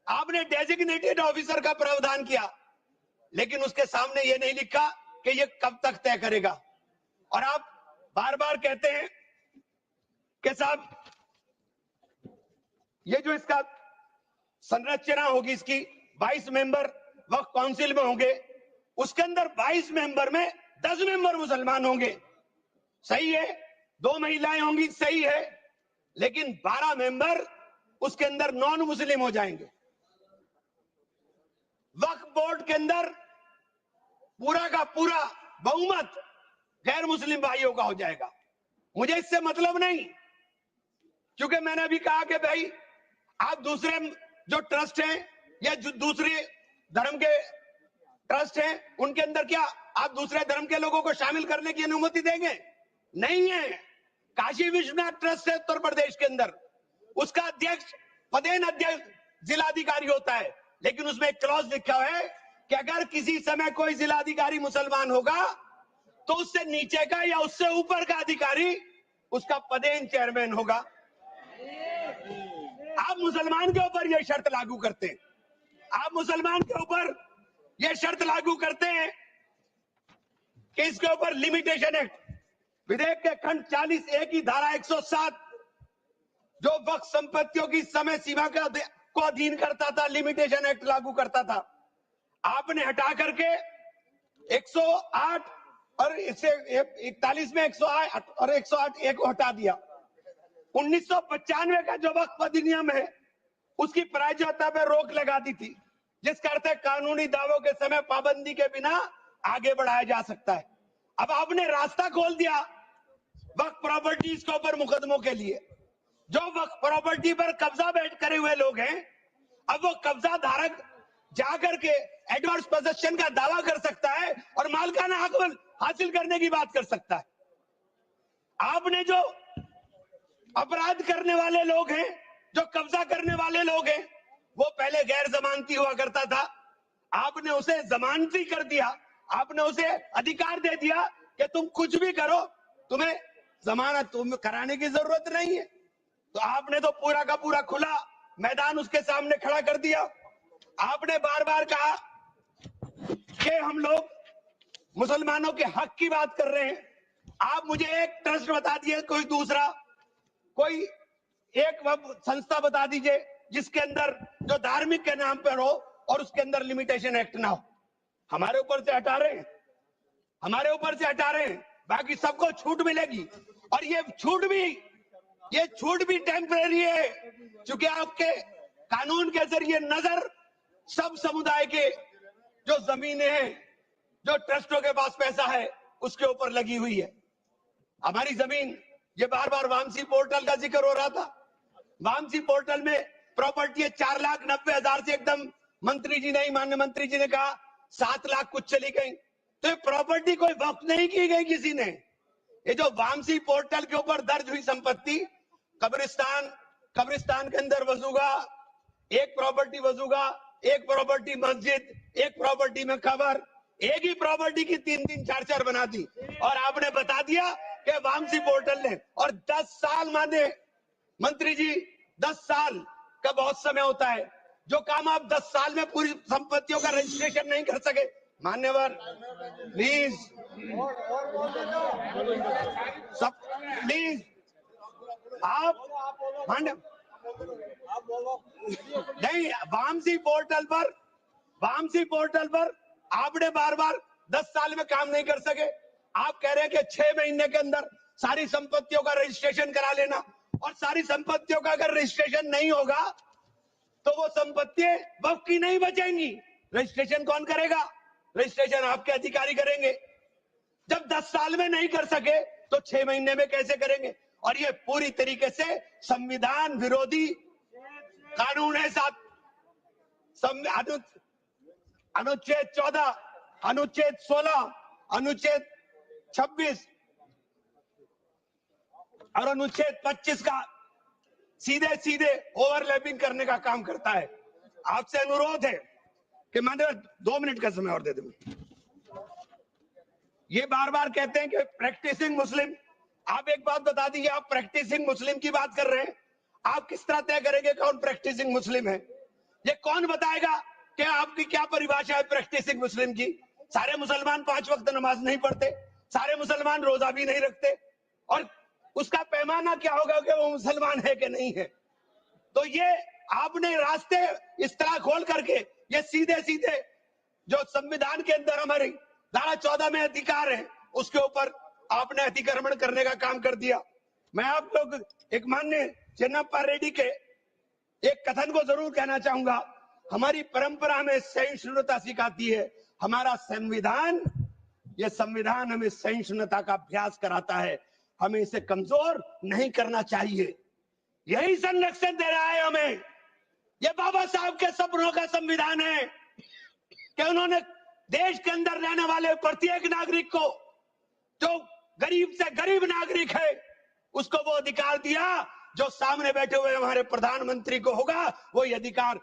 आपने डेजिग्नेटेड ऑफिसर का प्रावधान किया, लेकिन उसके सामने ये नहीं लिखा कि ये कब तक तय करेगा। और आप बार बार कहते हैं कि साहब ये जो इसका संरचना होगी, इसकी 22 मेंबर वक्फ काउंसिल में होंगे, उसके अंदर 22 मेंबर में 10 मेंबर मुसलमान होंगे, सही है, 2 महिलाएं होंगी, सही है, लेकिन 12 मेंबर उसके अंदर नॉन मुस्लिम हो जाएंगे। वक्फ बोर्ड के अंदर पूरा का पूरा बहुमत गैर मुस्लिम भाइयों का हो जाएगा। मुझे इससे मतलब नहीं, क्योंकि मैंने अभी कहा कि भाई आप दूसरे जो ट्रस्ट हैं या जो दूसरे धर्म के ट्रस्ट हैं, उनके अंदर क्या आप दूसरे धर्म के लोगों को शामिल करने की अनुमति देंगे? नहीं है। काशी विश्वनाथ ट्रस्ट है उत्तर प्रदेश के अंदर, उसका अध्यक्ष पदेन अध्यक्ष जिलाधिकारी होता है, लेकिन उसमें एक क्लॉज लिखा हुआ है कि अगर किसी समय कोई जिलाधिकारी मुसलमान होगा तो उससे नीचे का या उससे ऊपर का अधिकारी उसका पदेन चेयरमैन होगा। आप मुसलमान के ऊपर यह शर्त लागू करते हैं, आप मुसलमान के ऊपर यह शर्त लागू करते हैं कि इसके ऊपर लिमिटेशन एक्ट, विधेयक के खंड 40A की धारा 107 जो वक्फ संपत्तियों की समय सीमा को अधीन करता था, लिमिटेशन एक्ट लागू करता था, आपने हटा करके 108 और इसे 41 में 108 और 108 एक को हटा दिया। 1995 का जो वक्फ अधिनियम है उसकी प्रायज्यता पर रोक लगा दी थी, जिसका अर्थ है कानूनी दावों के समय पाबंदी के बिना आगे बढ़ाया जा सकता है। अब आपने रास्ता खोल दिया वक्फ प्रॉपर्टीज के ऊपर मुकदमों के लिए। जो वक्फ प्रॉपर्टी पर कब्जा बैठ करे हुए लोग हैं, अब वो कब्जा धारक जाकर के एडवर्स पोजेशन का दावा कर सकता है और मालिकाना हक हासिल करने की बात कर सकता है। आपने जो अपराध करने वाले लोग हैं, जो कब्जा करने वाले लोग हैं, वो पहले गैर जमानती हुआ करता था, आपने उसे जमानती कर दिया, आपने उसे अधिकार दे दिया कि तुम कुछ भी करो, तुम्हें जमानत तुम कराने की जरूरत नहीं है। तो आपने तो पूरा का पूरा खुला मैदान उसके सामने खड़ा कर दिया। आपने बार बार कहा कि हम लोग मुसलमानों के हक की बात कर रहे हैं। आप मुझे एक ट्रस्ट बता दिए, कोई दूसरा कोई एक संस्था बता दीजिए जिसके अंदर जो धार्मिक के नाम पर हो और उसके अंदर लिमिटेशन एक्ट ना हो। हमारे ऊपर से हटा रहे हैं, हमारे ऊपर से हटा रहे हैं, बाकी सबको छूट मिलेगी। और ये छूट भी टेम्परेरी है, क्योंकि आपके कानून के जरिए नजर सब समुदाय के जो जमीनें हैं, जो ट्रस्टों के पास पैसा है, उसके ऊपर लगी हुई है। हमारी जमीन ये बार बार वामसी पोर्टल का जिक्र हो रहा था। वामसी पोर्टल में प्रॉपर्टी 4,90,000 से एकदम मंत्री जी ने, माननीय मंत्री जी ने कहा 7 लाख कुछ चली गई। तो ये प्रॉपर्टी कोई वक्त नहीं की गई किसी ने। ये जो वामसी पोर्टल के ऊपर दर्ज हुई संपत्ति, कब्रिस्तान के अंदर वसूगा, एक प्रॉपर्टी वसूगा, एक प्रॉपर्टी मस्जिद, एक प्रॉपर्टी में कबर, एक ही प्रॉपर्टी की 3-3, 4-4 बना दी। और आपने बता दिया कि वामसी पोर्टल ने, और 10 साल माने मंत्री जी, 10 साल का बहुत समय होता है। जो काम आप 10 साल में पूरी संपत्तियों का रजिस्ट्रेशन नहीं कर सके, मान्यवर प्लीज सब प्लीज आप मान्य नहीं, वामसी पोर्टल पर आपने बार बार 10 साल में काम नहीं कर सके। आप कह रहे हैं कि 6 महीने के अंदर सारी संपत्तियों का रजिस्ट्रेशन करा लेना, और सारी संपत्तियों का अगर रजिस्ट्रेशन नहीं होगा तो वो संपत्तियां वक्फ की नहीं बचेंगी। रजिस्ट्रेशन कौन करेगा? रजिस्ट्रेशन आपके अधिकारी करेंगे। जब 10 साल में नहीं कर सके तो 6 महीने में कैसे करेंगे? और ये पूरी तरीके से संविधान विरोधी कानून है साहब। अनुच्छेद 14, अनुच्छेद 16, अनुच्छेद 26 और अनुच्छेद 25 का सीधे सीधे ओवरलैपिंग करने का काम करता है। आपसे अनुरोध है कि मैंने 2 मिनट का समय और दे दूं। ये बार बार कहते हैं कि प्रैक्टिसिंग मुस्लिम। आप एक बात बता दीजिए, आप प्रैक्टिसिंग मुस्लिम की बात कर रहे हैं, आप किस तरह तय करेंगे कौन प्रैक्टिसिंग मुस्लिम है? ये कौन बताएगा कि आपकी क्या परिभाषा है प्रैक्टिसिंग मुस्लिम की? सारे मुसलमान 5 वक्त नमाज नहीं पढ़ते, सारे मुसलमान रोजा भी नहीं रखते, और उसका पैमाना क्या होगा कि वो मुसलमान है कि नहीं है? तो ये आपने रास्ते इस तरह खोल करके ये सीधे सीधे जो संविधान के अंदर हमारी धारा 14 में अधिकार है, उसके ऊपर आपने अतिक्रमण करने का काम कर दिया। मैं आप लोग एक माननीय चेन्नप्पा रेड्डी के एक कथन को जरूर कहना चाहूंगा। हमारी परंपरा हमें सहिष्णुता सिखाती है, हमारा संविधान, ये संविधान हमें सहिष्णुता का अभ्यास कराता है। हमें इसे कमजोर नहीं करना चाहिए, यही संरक्षण दे रहा है हमें। ये बाबा साहब के सपनों का संविधान है कि उन्होंने देश के अंदर रहने वाले प्रत्येक नागरिक को, जो गरीब से गरीब नागरिक है, उसको वो अधिकार दिया जो सामने बैठे हुए हमारे प्रधानमंत्री को होगा, वो ये अधिकार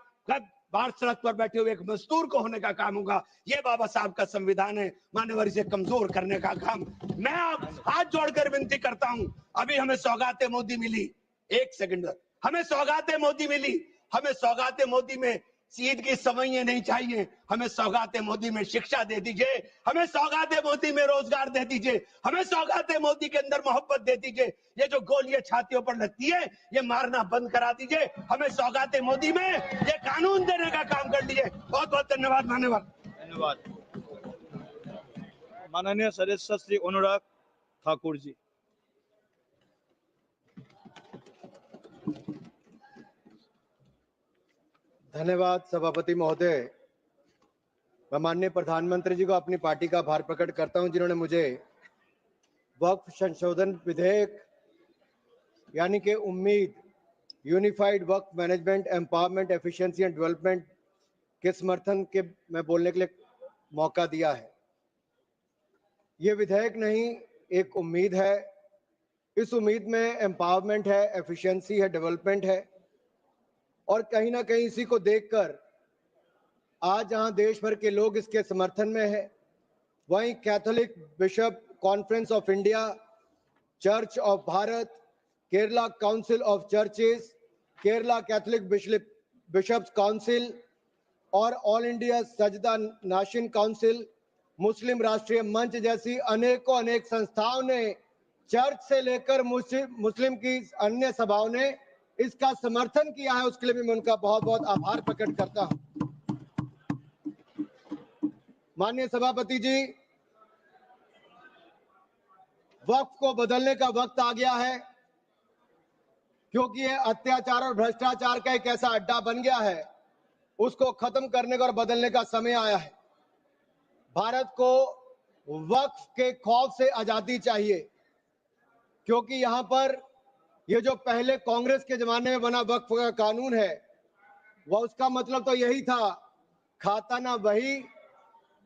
बाहर सड़क पर बैठे हुए एक मजदूर को होने का काम होगा। ये बाबा साहब का संविधान है। मान्यवर, इसे कमजोर करने का काम, मैं आप हाथ जोड़कर विनती करता हूं। अभी हमें सौगाते मोदी मिली, एक सेकंड, हमें सौगाते मोदी मिली। हमें सौगाते मोदी में ईद की सवैयां नहीं चाहिए, हमें सौगाते मोदी में शिक्षा दे दीजिए, हमें सौगाते मोदी में रोजगार दे दीजिए, हमें सौगाते मोदी के अंदर मोहब्बत दे दीजिए। ये जो गोलियां छातियों पर लगती है, ये मारना बंद करा दीजिए। हमें सौगाते मोदी में ये कानून देने का काम कर लीजिए। बहुत बहुत धन्यवाद। धन्यवाद। माननीय सदस्य श्री अनुराग ठाकुर जी। धन्यवाद सभापति महोदय। मैं माननीय प्रधानमंत्री जी को अपनी पार्टी का आभार प्रकट करता हूं, जिन्होंने मुझे वक्फ संशोधन विधेयक यानी कि उम्मीद, unified Waqf management, empowerment, efficiency and development के समर्थन के में बोलने के लिए मौका दिया है। ये विधेयक नहीं, एक उम्मीद है। इस उम्मीद में एम्पावरमेंट है, एफिशिएंसी है, डेवलपमेंट है, और कहीं ना कहीं इसी को देखकर आज जहां देश भर के लोग इसके समर्थन में है, वहीं Catholic Bishop Conference of India, Church of Bharat, Kerala Council of Churches, Kerala Catholic Bishops Council और ऑल इंडिया सजदा नाशन काउंसिल, मुस्लिम राष्ट्रीय मंच जैसी अनेकों अनेक संस्थाओं ने, चर्च से लेकर मुस्लिम की अन्य सभाओं ने इसका समर्थन किया है। उसके लिए भी मैं उनका बहुत बहुत आभार प्रकट करता हूं। माननीय सभापति जी, वक्फ को बदलने का वक्त आ गया है, क्योंकि ये अत्याचार और भ्रष्टाचार का एक ऐसा अड्डा बन गया है, उसको खत्म करने का और बदलने का समय आया है। भारत को वक्फ के खौफ से आजादी चाहिए। क्योंकि यहाँ पर ये जो पहले कांग्रेस के जमाने में बना वक्फ का कानून है, वह उसका मतलब तो यही था, खाता ना वही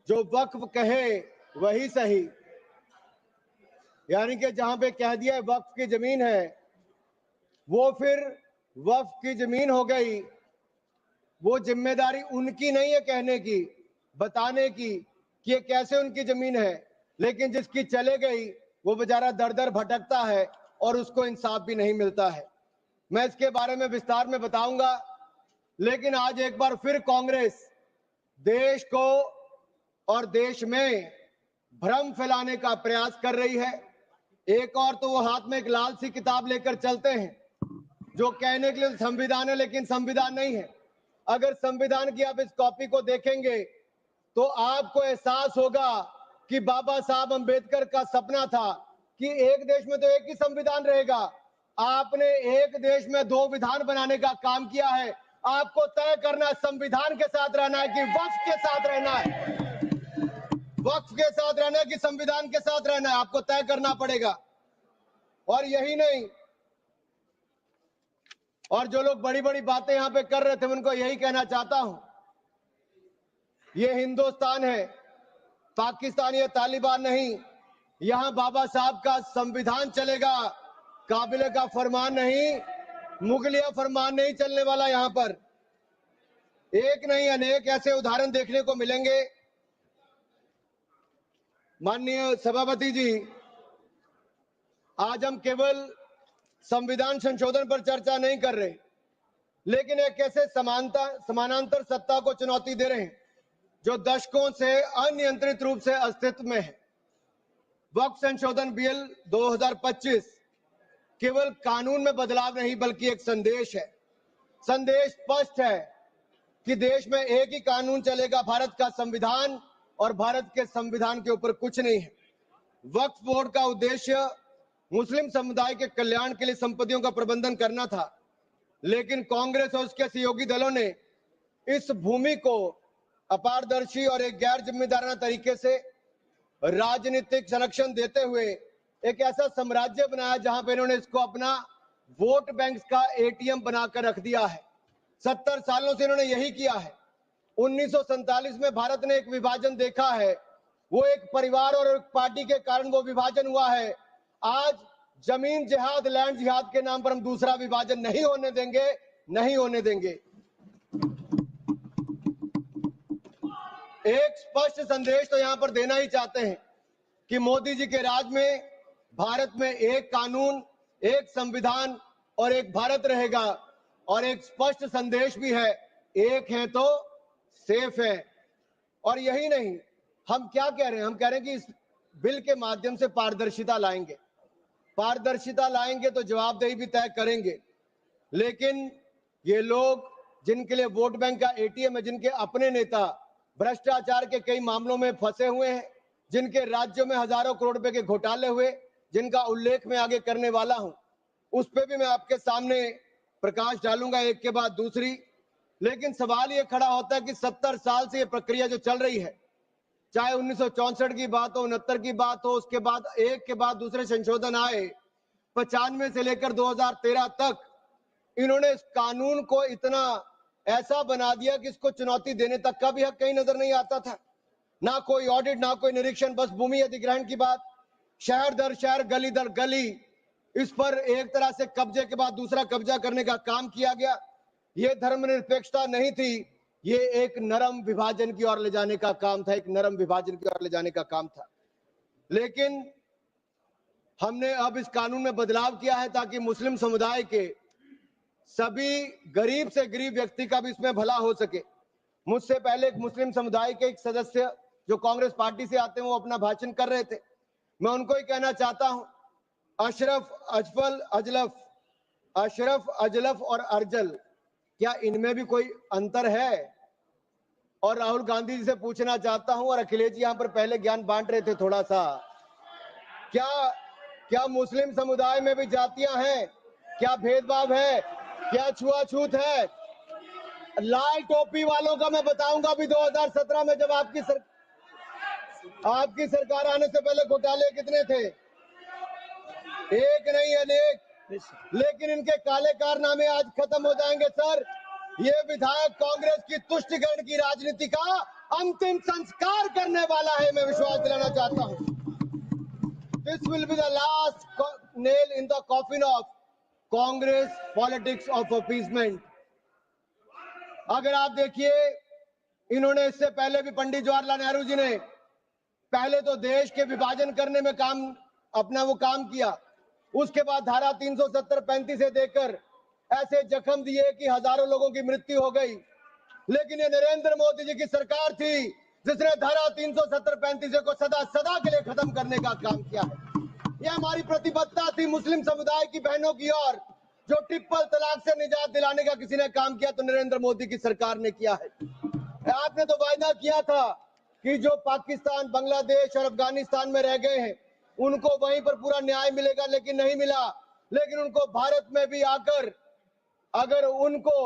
जो वक्फ कहे वही सही। यानी कि जहां पे कह दिया वक्फ की जमीन है, वो फिर वक्फ की जमीन हो गई। वो जिम्मेदारी उनकी नहीं है कहने की, बताने की कि ये कैसे उनकी जमीन है, लेकिन जिसकी चले गई वो बेचारा दर दर भटकता है और उसको इंसाफ भी नहीं मिलता है। मैं इसके बारे में विस्तार में बताऊंगा, लेकिन आज एक बार फिर कांग्रेस देश को और देश में भ्रम फैलाने का प्रयास कर रही है। एक और तो वो हाथ में एक लाल सी किताब लेकर चलते हैं, जो कहने के लिए संविधान है लेकिन संविधान नहीं है। अगर संविधान की आप इस कॉपी को देखेंगे तो आपको एहसास होगा कि बाबा साहब अंबेडकर का सपना था कि एक देश में तो एक ही संविधान रहेगा। आपने एक देश में दो विधान बनाने का काम किया है। आपको तय करना है संविधान के साथ रहना है कि वक्फ के साथ रहना है, वक्फ के साथ रहना है कि संविधान के साथ रहना है, आपको तय करना पड़ेगा। और यही नहीं, और जो लोग बड़ी बड़ी बातें यहां पे कर रहे थे, उनको यही कहना चाहता हूं, ये हिंदुस्तान है, पाकिस्तान या तालिबान नहीं। यहां बाबा साहब का संविधान चलेगा, काबिले का फरमान नहीं, मुगलिया फरमान नहीं चलने वाला। यहां पर एक नहीं अनेक ऐसे उदाहरण देखने को मिलेंगे। माननीय सभापति जी, आज हम केवल संविधान संशोधन पर चर्चा नहीं कर रहे, लेकिन एक ऐसे समानांतर सत्ता को चुनौती दे रहे हैं जो दशकों से अनियंत्रित रूप से अस्तित्व में है। वक्फ संशोधन बिल 2025 केवल कानून में बदलाव नहीं बल्कि एक संदेश है। संदेश स्पष्ट है कि देश में एक ही कानून चलेगा, भारत का संविधान, और भारत के संविधान के ऊपर कुछ नहीं है। वक्फ बोर्ड का उद्देश्य मुस्लिम समुदाय के कल्याण के लिए संपत्तियों का प्रबंधन करना था, लेकिन कांग्रेस और उसके सहयोगी दलों ने इस भूमि को अपारदर्शी और एक गैर जिम्मेदाराना तरीके से राजनीतिक संरक्षण देते हुए एक ऐसा साम्राज्य बनाया जहां पे इन्होंने इसको अपना वोट बैंक का एटीएम बनाकर रख दिया है। 70 सालों से इन्होंने यही किया है। 1947 में भारत ने एक विभाजन देखा है, वो एक परिवार और एक पार्टी के कारण वो विभाजन हुआ है। आज जमीन जिहाद, लैंड जिहाद के नाम पर हम दूसरा विभाजन नहीं होने देंगे, नहीं होने देंगे। एक स्पष्ट संदेश तो यहां पर देना ही चाहते हैं कि मोदी जी के राज में भारत में एक कानून, एक संविधान और एक भारत रहेगा। और एक स्पष्ट संदेश भी है, एक है तो सेफ है। और यही नहीं, हम क्या कह रहे हैं, हम कह रहे हैं कि इस बिल के माध्यम से पारदर्शिता लाएंगे। पारदर्शिता लाएंगे तो जवाबदेही भी तय करेंगे। लेकिन ये लोग जिनके लिए वोट बैंक का एटीएम है, जिनके अपने नेता भ्रष्टाचार के कई मामलों में फंसे हुए हैं, जिनके राज्यों में हजारों करोड़ रुपए के घोटाले हुए, जिनका उल्लेख मैं आगे करने वाला हूं, उस पर भी मैं आपके सामने प्रकाश डालूंगा एक के बाद दूसरी। लेकिन सवाल ये खड़ा होता है कि 70 साल से ये प्रक्रिया जो चल रही है, चाहे 1964 की बात हो, 69 की बात हो, उसके बाद एक के बाद दूसरे संशोधन आए, 95 से लेकर 2013 तक इन्होंने इस कानून को इतना ऐसा बना दिया कि इसको चुनौती देने तक का भी हक कहीं नजर नहीं आता था। ना कोई ऑडिट, ना कोई निरीक्षण, बस भूमि अधिग्रहण की बात, शहर दर शहर, गली दर गली, इस पर एक तरह से कब्जे के बाद दूसरा कब्जा करने का काम किया गया। ये धर्मनिरपेक्षता नहीं थी, ये एक नरम विभाजन की ओर ले जाने का काम था, एक नरम विभाजन की ओर ले जाने का काम था। लेकिन हमने अब इस कानून में बदलाव किया है ताकि मुस्लिम समुदाय के सभी गरीब से गरीब व्यक्ति का भी इसमें भला हो सके। मुझसे पहले एक मुस्लिम समुदाय के एक सदस्य जो कांग्रेस पार्टी से आते हैं, वो अपना भाषण कर रहे थे। मैं उनको ही कहना चाहता हूं, अशरफ, अजलफ और अर्जल, क्या इनमें भी कोई अंतर है? और राहुल गांधी जी से पूछना चाहता हूं, और अखिलेश जी यहां पर पहले ज्ञान बांट रहे थे थोड़ा सा, क्या मुस्लिम समुदाय में भी जातियां हैं? क्या भेदभाव है? क्या छुआछूत है? लाल टोपी वालों का मैं बताऊंगा भी 2017 में जब आपकी सरकार आने से पहले घोटाले कितने थे। एक नहीं अनेक, लेकिन इनके काले कारनामे आज खत्म हो जाएंगे सर। ये विधायक कांग्रेस की तुष्टिकरण की राजनीति का अंतिम संस्कार करने वाला है, मैं विश्वास दिलाना चाहता हूं। This will be the last nail in the coffin of Congress politics of appeasement. अगर आप देखिए, इन्होंने इससे पहले भी पंडित जवाहरलाल नेहरू जी ने पहले तो देश के विभाजन करने में काम किया, उसके बाद धारा 370-35 से देकर ऐसे जख्म दिए कि हजारों लोगों की मृत्यु हो गई। लेकिन ये नरेंद्र मोदी जी की सरकार थी जिसने धारा 370-35 को सदा के लिए खत्म करने का काम किया है। यह हमारी प्रतिबद्धता थी मुस्लिम समुदाय की बहनों की ओर, जो ट्रिपल तलाक से निजात दिलाने का किसी ने काम किया तो नरेंद्र मोदी की सरकार ने किया है। आपने तो वायदा किया था कि जो पाकिस्तान, बांग्लादेश और अफगानिस्तान में रह गए हैं उनको वहीं पर पूरा न्याय मिलेगा, लेकिन नहीं मिला। लेकिन उनको भारत में भी आकर अगर उनको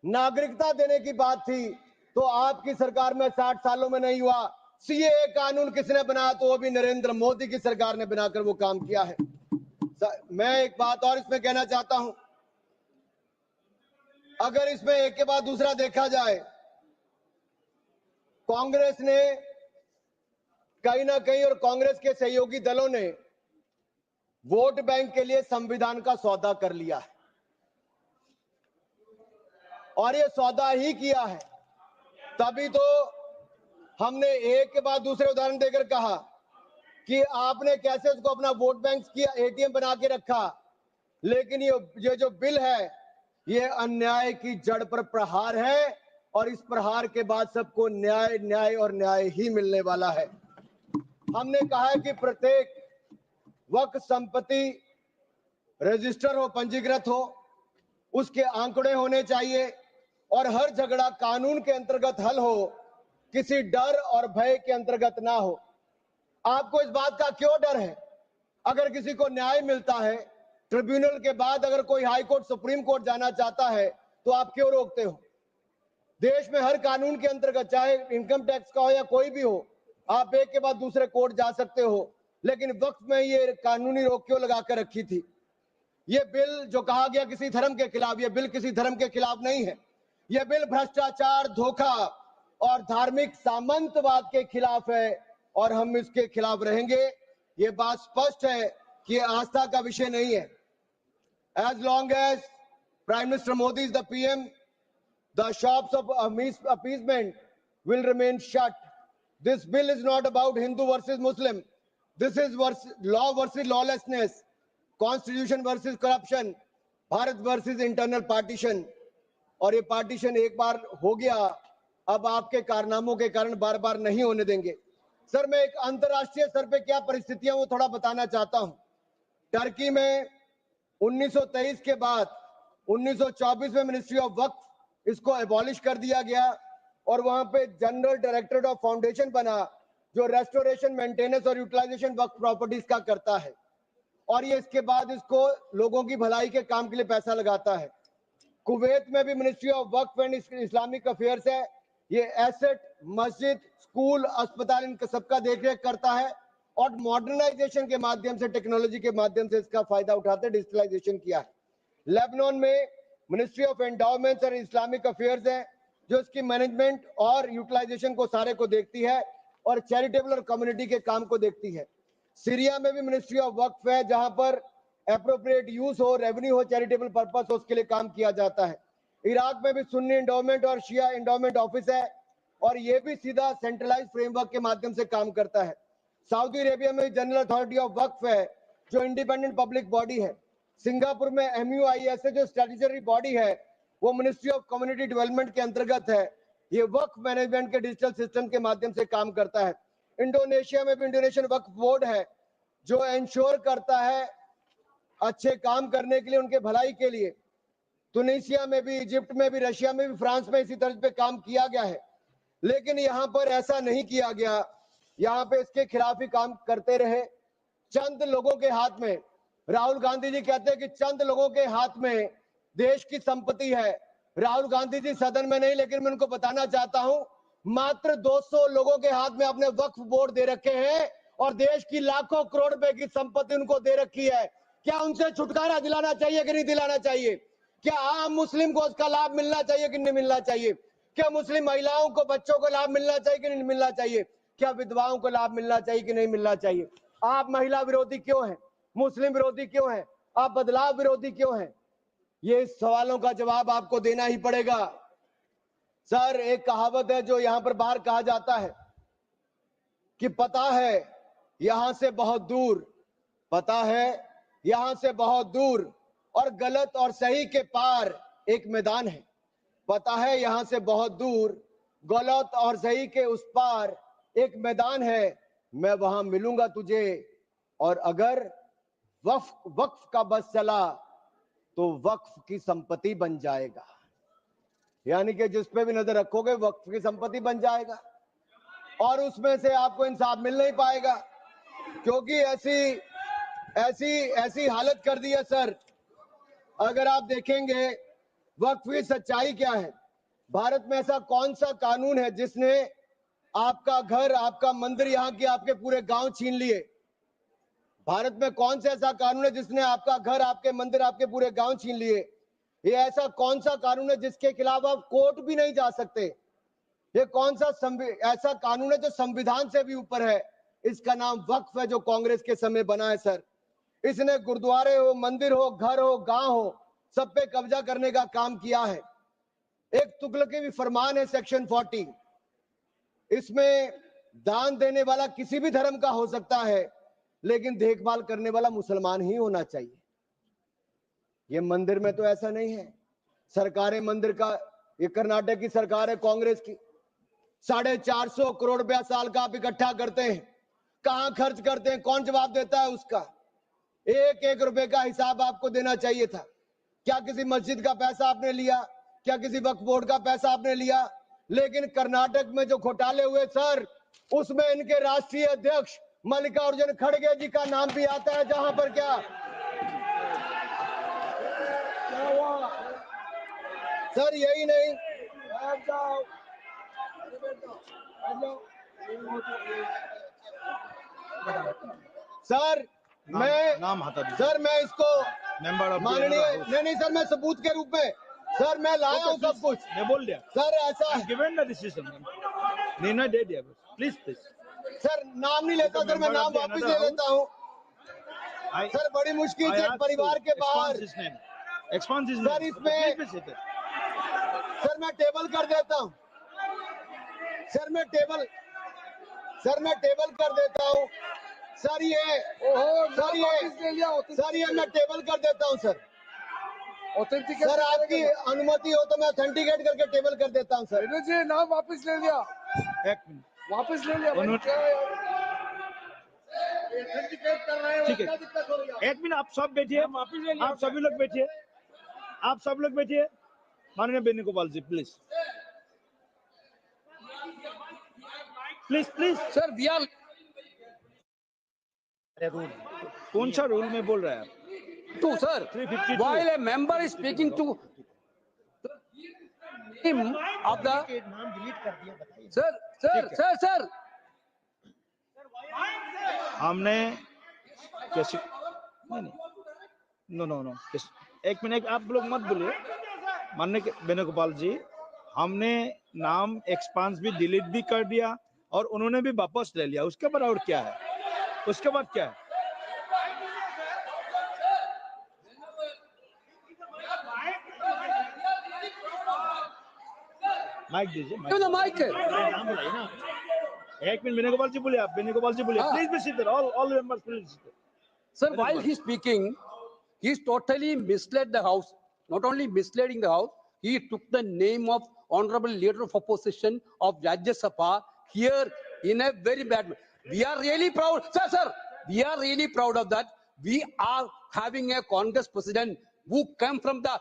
नागरिकता देने की बात थी तो आपकी सरकार में 60 सालों में नहीं हुआ। सीएए कानून किसने बनाया तो वो भी नरेंद्र मोदी की सरकार ने बनाकर वो काम किया है। मैं एक बात और इसमें कहना चाहता हूं, अगर इसमें एक के बाद दूसरा देखा जाए, कांग्रेस ने कहीं ना कहीं और कांग्रेस के सहयोगी दलों ने वोट बैंक के लिए संविधान का सौदा कर लिया है और ये सौदा ही किया है। तभी तो हमने एक के बाद दूसरे उदाहरण देकर कहा कि आपने कैसे उसको अपना वोट बैंक किया, एटीएम बना के रखा। लेकिन ये जो बिल है ये अन्याय की जड़ पर प्रहार है और इस प्रहार के बाद सबको न्याय न्याय और न्याय ही मिलने वाला है। हमने कहा है कि प्रत्येक वक्फ संपत्ति रजिस्टर हो, पंजीकृत हो, उसके आंकड़े होने चाहिए और हर झगड़ा कानून के अंतर्गत हल हो, किसी डर और भय के अंतर्गत ना हो। आपको इस बात का क्यों डर है? अगर किसी को न्याय मिलता है, ट्रिब्यूनल के बाद अगर कोई हाई कोर्ट, सुप्रीम कोर्ट जाना चाहता है तो आप क्यों रोकते हो? देश में हर कानून के अंतर्गत, चाहे इनकम टैक्स का हो या कोई भी हो, आप एक के बाद दूसरे कोर्ट जा सकते हो। लेकिन वक्त में ये कानूनी रोक क्यों लगाकर रखी थी? ये बिल जो कहा गया किसी धर्म के खिलाफ, ये बिल किसी धर्म के खिलाफ नहीं है। यह बिल भ्रष्टाचार, धोखा और धार्मिक सामंतवाद के खिलाफ है और हम इसके खिलाफ रहेंगे। ये बात स्पष्ट है कि ये आस्था का विषय नहीं है। As long as Prime Minister Modi is the PM, the shops of appeasement will remain shut. This bill is not about Hindu versus Muslim. This is law versus lawlessness, constitution versus corruption, Bharat versus internal partition. और ये partition एक बार हो गया, अब आपके कारनामों के कारण बार बार नहीं होने देंगे। सर, मैं एक अंतरराष्ट्रीय स्तर पे क्या परिस्थितियां वो थोड़ा बताना चाहता हूं। टर्की में 1923 के बाद 1924 में मिनिस्ट्री ऑफ वक्फ इसको एबॉलिश कर दिया गया और वहां पे जनरल डायरेक्टरेट ऑफ फाउंडेशन बना जो रेस्टोरेशन, मेंटेनेंस और यूटिलाइजेशन वक्फ प्रॉपर्टीज का करता है और ये इसके बाद इसको लोगों की भलाई के काम के लिए पैसा लगाता है। कुवैत में भी ministry of Waqf and Islamic affairs है, ये एसेट, मस्जिद, स्कूल, अस्पताल, इन सबका देखरेख करता है और मॉडर्नाइजेशन के माध्यम से, टेक्नोलॉजी के माध्यम से इसका फायदा उठाते डिजिटलाइजेशन किया है। लेबनान में ministry of endowments and Islamic affairs है जो इसकी मैनेजमेंट और यूटिलाइजेशन को सारे को देखती है और चैरिटेबल और कम्युनिटी के काम को देखती है। सीरिया में भी मिनिस्ट्री ऑफ वक्फ है जहां पर एप्रोप्रिएट यूज हो, रेवेन्यू हो, चैरिटेबल पर्पस हो, उसके लिए काम किया जाता है। इराक में भी सुन्नी एंडोमेंट और शिया एंडोमेंट ऑफिस है और ये भी सीधा सेंट्रलाइज फ्रेमवर्क के माध्यम से काम करता है। सऊदी अरेबिया में जनरल अथॉरिटी ऑफ वक्फ है जो इंडिपेंडेंट पब्लिक बॉडी है। सिंगापुर में MUIS जो स्टैट्यूटरी बॉडी है वो मिनिस्ट्री ऑफ कम्युनिटी डेवलपमेंट के अंतर्गत है, ये वक्फ मैनेजमेंट के डिजिटल सिस्टम के माध्यम से काम करता है। इंडोनेशिया में भी इंडोनेशियन वक्फ बोर्ड है जो इंश्योर करता है अच्छे काम करने के लिए, उनके भलाई के लिए। तुनिसिया में भी, इजिप्ट में भी, रशिया में भी, फ्रांस में इसी तरह पे काम किया गया है। लेकिन यहाँ पर ऐसा नहीं किया गया, यहाँ पे इसके खिलाफ ही काम करते रहे। चंद लोगों के हाथ में, राहुल गांधी जी कहते हैं कि चंद लोगों के हाथ में देश की संपत्ति है। राहुल गांधी जी सदन में नहीं, लेकिन मैं उनको बताना चाहता हूं मात्र 200 लोगों के हाथ में अपने वक्फ बोर्ड दे रखे हैं और देश की लाखों करोड़ रुपए की संपत्ति उनको दे रखी है। क्या उनसे छुटकारा दिलाना चाहिए कि नहीं दिलाना चाहिए? क्या आम मुस्लिम को उसका लाभ मिलना चाहिए कि नहीं मिलना चाहिए? क्या मुस्लिम महिलाओं को, बच्चों को लाभ मिलना चाहिए कि नहीं मिलना चाहिए? क्या विधवाओं को लाभ मिलना चाहिए कि नहीं मिलना चाहिए? आप महिला विरोधी क्यों हैं? मुस्लिम विरोधी क्यों हैं? आप बदलाव विरोधी क्यों हैं? ये सवालों का जवाब आपको देना ही पड़ेगा। सर, एक कहावत है जो यहां पर बाहर कहा जाता है कि पता है यहां से बहुत दूर, पता है यहां से बहुत दूर, और गलत और सही के पार एक मैदान है। पता है यहां से बहुत दूर, गलत और सही के उस पार एक मैदान है। मैं वहां मिलूंगा तुझे, और अगर वक्फ का बस चला तो वक्फ की संपत्ति बन जाएगा। यानी कि जिस पे भी नजर रखोगे वक्फ की संपत्ति बन जाएगा, और उसमें से आपको इंसाफ मिल नहीं पाएगा, क्योंकि ऐसी हालत कर दी है सर। अगर आप देखेंगे वक्फ की सच्चाई क्या है, भारत में ऐसा कौन सा कानून है जिसने आपका घर, आपका मंदिर, यहाँ के आपके पूरे गांव छीन लिए? भारत में कौन सा ऐसा कानून है जिसने आपका घर, आपके मंदिर, आपके पूरे गांव छीन लिए? ये ऐसा कौन सा कानून है जिसके खिलाफ आप कोर्ट भी नहीं जा सकते? ये कौन सा ऐसा कानून है जो संविधान से भी ऊपर है? इसका नाम वक्फ है, जो कांग्रेस के समय बना है सर। इसने गुरुद्वारे हो, मंदिर हो, घर हो, गांव हो, सब पे कब्जा करने का काम किया है। एक तुगलकी भी फरमान है सेक्शन 40, इसमें दान देने वाला किसी भी धर्म का हो सकता है, लेकिन देखभाल करने वाला मुसलमान ही होना चाहिए। ये मंदिर में तो ऐसा नहीं है। सरकारें मंदिर का, ये कर्नाटक की सरकार है कांग्रेस की, 450 करोड़ रुपया साल का आप इकट्ठा करते हैं, कहां खर्च करते हैं? कौन जवाब देता है उसका? एक एक रुपए का हिसाब आपको देना चाहिए था। क्या किसी मस्जिद का पैसा आपने लिया? क्या किसी वक्फ बोर्ड का पैसा आपने लिया? लेकिन कर्नाटक में जो घोटाले हुए सर, उसमें इनके राष्ट्रीय अध्यक्ष मल्लिकार्जुन खड़गे जी का नाम भी आता है, जहां पर क्या हुआ सर? यही नहीं, सर मैं इसको माननीय नहीं सर, मैं सबूत के रूप में सर मैं लाया हूं सब कुछ। मैं बोल दिया सर ऐसा गिवन द डिसीजन, निर्णय दे दिया। प्लीज प्लीज सर, नाम नहीं लेता सर, मैं नाम वापस ले लेता हूं सर। बड़ी मुश्किल से परिवार के बाहर सर, इसमें सर मैं टेबल कर देता हूं सर, मैं टेबल कर देता हूं सर। ये मैं टेबल कर देता हूं सर। सर आपकी अनुमति हो तो मैं ऑथेंटिकेट करके टेबल कर देता हूं सर। जी नाम वापस ले लिया, एक मिनट वापस ले लिया। ठीक है, एक मिनट आप सब बैठिए, आप सभी लोग बैठिए, आप सब लोग बैठिए। माननीय Venugopal ji please please please. Sir we are कौन सा रूल में बोल रहा है? to sir, while a member is speaking to him of the sir हमने कैसे नहीं नो नो नो एक मिनट आप लोग मत बोलिए। माननीय वेणुगोपाल जी, हमने नाम एक्सपांस भी डिलीट भी कर दिया और उन्होंने भी वापस ले लिया। उसके बाद और क्या है? उसके बाद क्या है? माइक दीजिए, माइक नाम बुलाइए ना। एक मिनट वेणुगोपाल जी बोलिए, आप वेणुगोपाल जी बोलिए। Please be seated, all members please. sir, while he is speaking, he is totally misled the house. Not only misleading the house, he took the name of honorable leader of opposition of Rajya Sabha here in a very bad way. We are really proud, sir, we are really proud of that. We are having a Congress president who came from the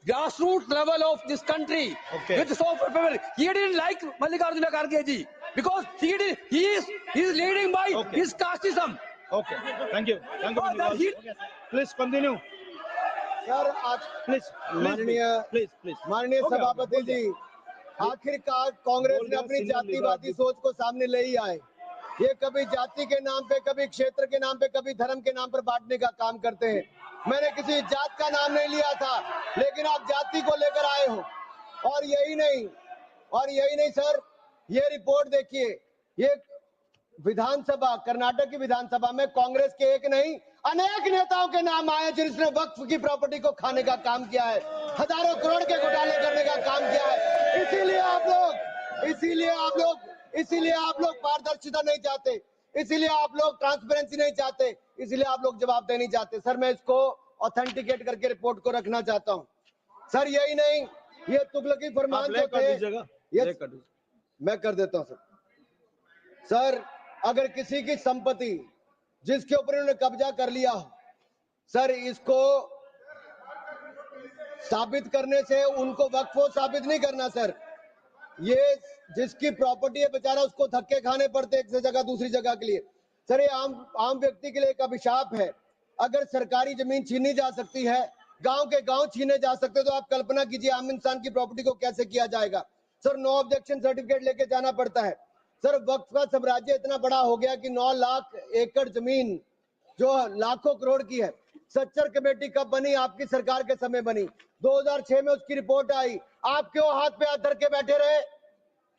grassroots level of this country. Okay. With so people, he didn't like Mallikarjuna Kharge ji because he is leading by his casteism. Okay, thank you Venugopal ji. Please continue sir माननीय सभापति जी, आखिरकार कांग्रेस ने अपनी जातिवादी सोच को सामने ले ही आए। ये कभी जाति के नाम पे, कभी क्षेत्र के नाम पे, कभी धर्म के नाम पर बांटने का काम करते हैं। मैंने किसी जात का नाम नहीं लिया था, लेकिन आप जाति को लेकर आए हो। और यही नहीं सर, ये रिपोर्ट देखिए, ये विधानसभा, कर्नाटक की विधानसभा में कांग्रेस के एक नहीं अनेक नेताओं के नाम आए जिन्होंने वक्फ की प्रॉपर्टी को खाने का काम किया है, हजारों करोड़ के घोटाले करने का काम किया है। इसीलिए आप लोग पारदर्शिता नहीं चाहते, इसीलिए आप लोग ट्रांसपेरेंसी नहीं चाहते, इसीलिए आप लोग जवाब नहीं चाहते। सर मैं इसको ऑथेंटिकेट करके रिपोर्ट को रखना चाहता हूँ। सर यही नहीं, ये तुगलकी फरमान जो थे, मैं कर देता हूँ सर। अगर किसी की संपत्ति जिसके ऊपर उन्होंने कब्जा कर लिया हो, सर इसको साबित करने से उनको वक्फ साबित नहीं करना सर। ये जिसकी प्रॉपर्टी है बेचारा, उसको धक्के खाने पड़ते एक जगह दूसरी जगह के लिए। सर ये आम व्यक्ति के लिए एक अभिशाप है। अगर सरकारी जमीन छीनी जा सकती है, गांव के गांव छीने जा सकते, तो आप कल्पना कीजिए आम इंसान की प्रॉपर्टी को कैसे किया जाएगा। सर नो ऑब्जेक्शन सर्टिफिकेट लेके जाना पड़ता है। सर वक्फ का साम्राज्य इतना बड़ा हो गया कि 9 लाख एकड़ जमीन जो लाखों करोड़ की है। सच्चर कमेटी कब बनी? आपकी सरकार के समय बनी। 2006 में उसकी रिपोर्ट आई। आप क्यों हाथ पे हाथ धर के बैठे रहे?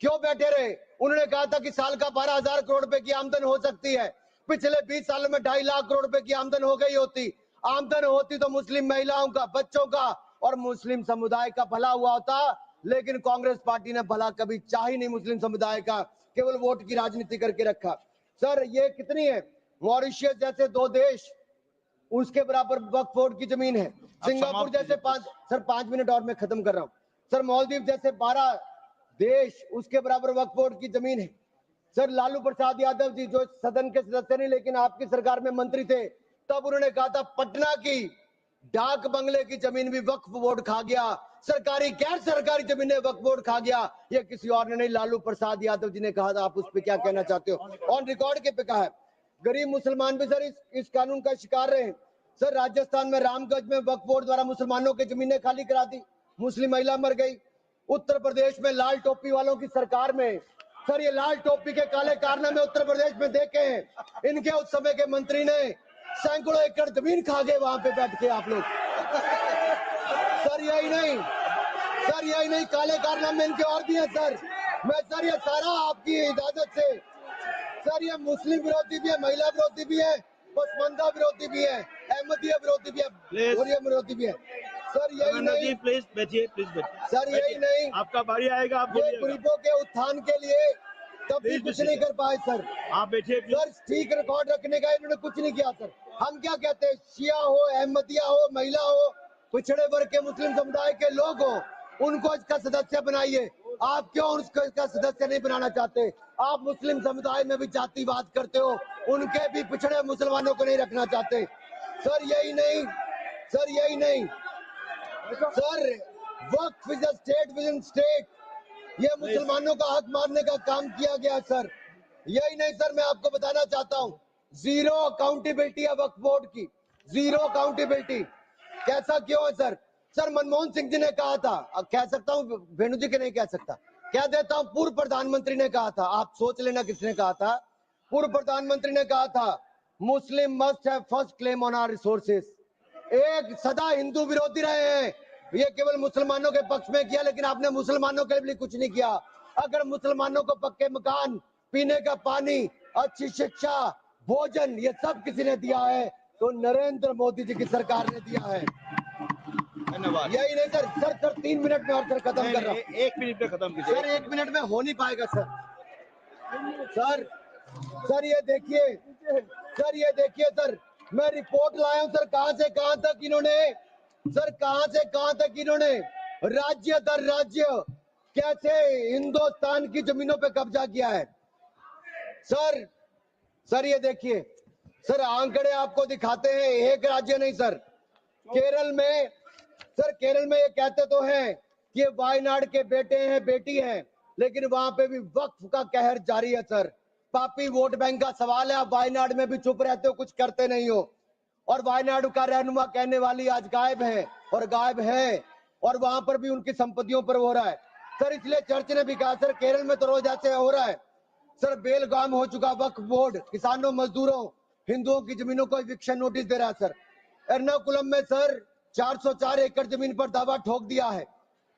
क्यों बैठे रहे? उन्होंने कहा था कि साल का 12,000 करोड़ रुपए की आमदन हो सकती है। पिछले 20 सालों में 2.5 लाख करोड़ रुपए की आमदन हो गई होती। आमदन होती तो मुस्लिम महिलाओं का, बच्चों का और मुस्लिम समुदाय का भला हुआ होता। लेकिन कांग्रेस पार्टी ने भला कभी चाह ही नहीं मुस्लिम समुदाय का, केवल वोट की राजनीति करके रखा। सर ये कितनी है? मॉरिशियस जैसे 2 देश, उसके बराबर वक्फ बोर्ड की जमीन है। सिंगापुर जैसे 5 मिनट और मैं खत्म कर रहा हूँ सर। मालदीव जैसे 12 देश, उसके बराबर वक्फ बोर्ड की जमीन है। सर लालू प्रसाद यादव जी जो सदन के सदस्य नहीं लेकिन आपकी सरकार में मंत्री थे, तब उन्होंने कहा था पटना की डाक बंगले की जमीन भी वक्फ बोर्ड खा गया, सरकारी गैर सरकारी जमीनें वक्फ बोर्ड खा गया। ये किसी और ने नहीं, लालू प्रसाद यादव जी ने कहा था। आप उस पर क्या कहना चाहते हो? ऑन रिकॉर्ड के पे कहा है। गरीब मुसलमान भी सर इस कानून का शिकार रहे। सर राजस्थान में रामगंज में वक्फ बोर्ड द्वारा मुसलमानों की जमीनें खाली करा दी, मुस्लिम महिला मर गई। उत्तर प्रदेश में लाल टोपी वालों की सरकार में, सर ये लाल टोपी के काले कारनामे उत्तर प्रदेश में देखे हैं। इनके उस समय के मंत्री ने सैकड़ों एकड़ जमीन खा गए वहां पे बैठ के आप लोग। सर यही नहीं, काले कारनामे इनके और भी हैं सर। मैं सर ये सारा आपकी इजाजत से, सर ये मुस्लिम विरोधी भी है, महिला विरोधी भी है, पसमंदा विरोधी भी है, अहमदिया विरोधी भी है, और ये विरोधी भी है। सर यही नहीं, प्लीज बैठिए, सर यही नहीं, आपका बारी आएगा, आप ये गरीबों के उत्थान के लिए कभी कुछ नहीं कर पाए सर। आप बैठिए। सर ठीक रिकॉर्ड रखने का इन्होंने कुछ नहीं किया सर। हम क्या कहते हैं, शिया हो, अहमदिया हो, महिला हो, पिछड़े वर्ग के मुस्लिम समुदाय के लोग हो, उनको इसका सदस्य बनाइए। आप क्यों उसको इसका सदस्य नहीं बनाना चाहते? आप मुस्लिम समुदाय में भी जातिवाद करते हो, उनके भी पिछड़े मुसलमानों को नहीं रखना चाहते। सर यही नहीं, sir Waqf is a state with in state. ये मुसलमानों का हक मारने का काम किया गया सर। यही नहीं सर, मैं आपको बताना चाहता हूँ, जीरो अकाउंटेबिलिटी है वक्फ बोर्ड की, जीरो अकाउंटेबिलिटी। कैसा क्यों है सर? सर मनमोहन सिंह जी ने कहा था, अब कह सकता हूँ, वेणु जी के नहीं कह सकता, कह देता हूँ, पूर्व प्रधानमंत्री ने कहा था, आप सोच लेना किसने कहा था। पूर्व प्रधानमंत्री ने कहा था, Muslim must have first claim on our resources. एक सदा हिंदू विरोधी रहे हैं, ये केवल मुसलमानों के पक्ष में किया, लेकिन आपने मुसलमानों के लिए कुछ नहीं किया। अगर मुसलमानों को पक्के मकान, पीने का पानी, अच्छी शिक्षा, भोजन, ये सब किसी ने दिया है तो नरेंद्र मोदी जी की सरकार ने दिया है। धन्यवाद। यही नहीं सर, सर 3 मिनट में और सर खत्म कर रहा हूँ। 1 मिनट में खत्म कीजिए सर 1 मिनट में हो नहीं पाएगा सर ये देखिए सर, मैं रिपोर्ट लाया हूं सर, कहां से कहां तक इन्होंने राज्य दर राज्य कैसे हिंदुस्तान की जमीनों पे कब्जा किया है। सर ये देखिए सर, आंकड़े आपको दिखाते हैं, एक राज्य नहीं सर, केरल में ये कहते तो हैं कि वायनाड के बेटे हैं, बेटी हैं, लेकिन वहां पे भी वक्फ का कहर जारी है सर। पापी वोट बैंक का सवाल है, आप वायनाड में भी चुप रहते हो, कुछ करते नहीं हो। और वायनाड का रहनुमा कहने वाली आज गायब है, और वहां पर भी उनकी संपत्तियों पर हो रहा है सर। इसलिए चर्च ने भी कहा सर, केरल में तो रोज ऐसे हो रहा है सर बेलगाम हो चुका वक्फ बोर्ड, किसानों, मजदूरों, हिंदुओं की जमीनों को इविक्शन नोटिस दे रहा है सर। एर्नाकुलम में सर 404 एकड़ जमीन पर दावा ठोक दिया है।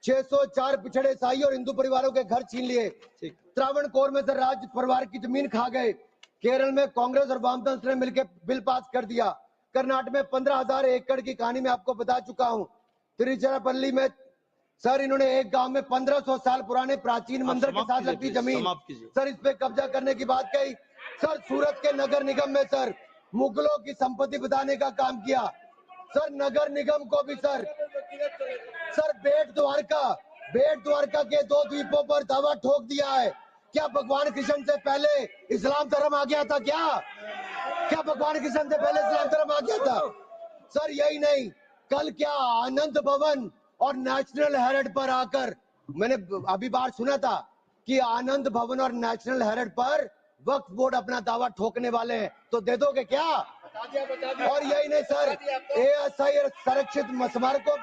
604 पिछड़े ईसाई और हिंदू परिवारों के घर छीन लिए। त्रावणकोर में सर राज परिवार की जमीन खा गए। केरल में कांग्रेस और वामदल ने मिलकर बिल पास कर दिया। कर्नाटक में 15,000 एकड़ की कहानी मैं आपको बता चुका हूं। तिरुचिरापल्ली में सर इन्होंने एक गांव में 1500 साल पुराने प्राचीन मंदिर के साथ लगती जमीन सर इस पे कब्जा करने की बात कही। सर सूरत के नगर निगम में सर मुगलों की संपत्ति बताने का काम किया। सर नगर निगम को भी सर बेट द्वारका के 2 द्वीपों पर दावा ठोक दिया है। क्या भगवान कृष्ण से पहले इस्लाम धर्म आ गया था? क्या भगवान कृष्ण से पहले इस्लाम धर्म आ गया था? सर यही नहीं, कल क्या आनंद भवन और नेशनल हेरिटेज पर आकर मैंने अभी बार सुना था कि आनंद भवन और नेशनल हेरिटेज पर वक्फ बोर्ड अपना दावा ठोकने वाले हैं, तो दे दोगे क्या? और यही नहीं सर, एएसआई संरक्षित स्मारकों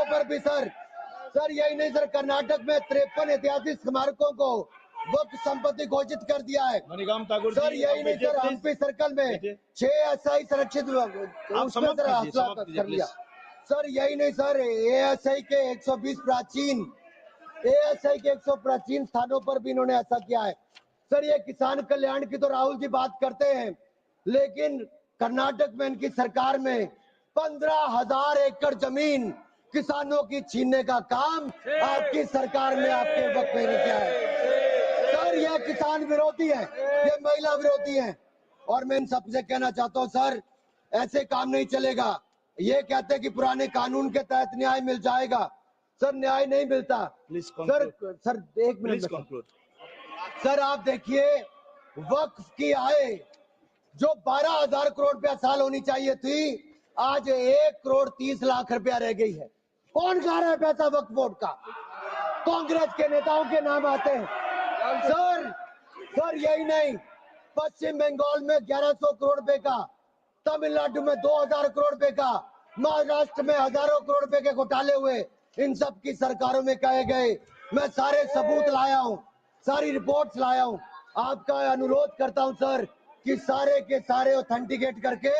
पर भी सर यही नहीं सर, कर्नाटक में 53 ऐतिहासिक स्मारकों को वक्फ संपत्ति घोषित कर दिया है। सर यही नहीं सर, हम्पी सर्कल में 6 ऐसा संरक्षित कर लिया। सर यही नहीं सर, एएसआई के 120 प्राचीन स्थानों पर भी इन्होंने ऐसा किया है। सर ये किसान कल्याण की तो राहुल जी बात करते हैं, लेकिन कर्नाटक में इनकी सरकार में 15,000 एकड़ जमीन किसानों की छीनने का काम आपकी सरकार में आपके वक्त में किया है। सर ये किसान विरोधी है, ये महिला विरोधी है। और मैं इन सबसे कहना चाहता हूं सर, ऐसे काम नहीं चलेगा। ये कहते हैं कि पुराने कानून के तहत न्याय मिल जाएगा, सर न्याय नहीं मिलता। सर एक मिनट सर, आप देखिए वक्फ की आय जो 12,000 करोड़ रुपया साल होनी चाहिए थी, आज 1,30,00,000 रुपया रह गई है। कौन खा रहा है पैसा वक्फ बोर्ड का? कांग्रेस के नेताओं के नाम आते हैं। सर यही नहीं, पश्चिम बंगाल में 1,100 करोड़ रुपए का, तमिलनाडु में 2,000 करोड़ रुपए का, महाराष्ट्र में हजारों करोड़ रुपए के घोटाले हुए। इन सब की सरकारों में कहे गए। मैं सारे सबूत लाया हूं, सारी रिपोर्ट्स लाया हूं। आपका अनुरोध करता हूं सर कि सारे के सारे ऑथेंटिकेट करके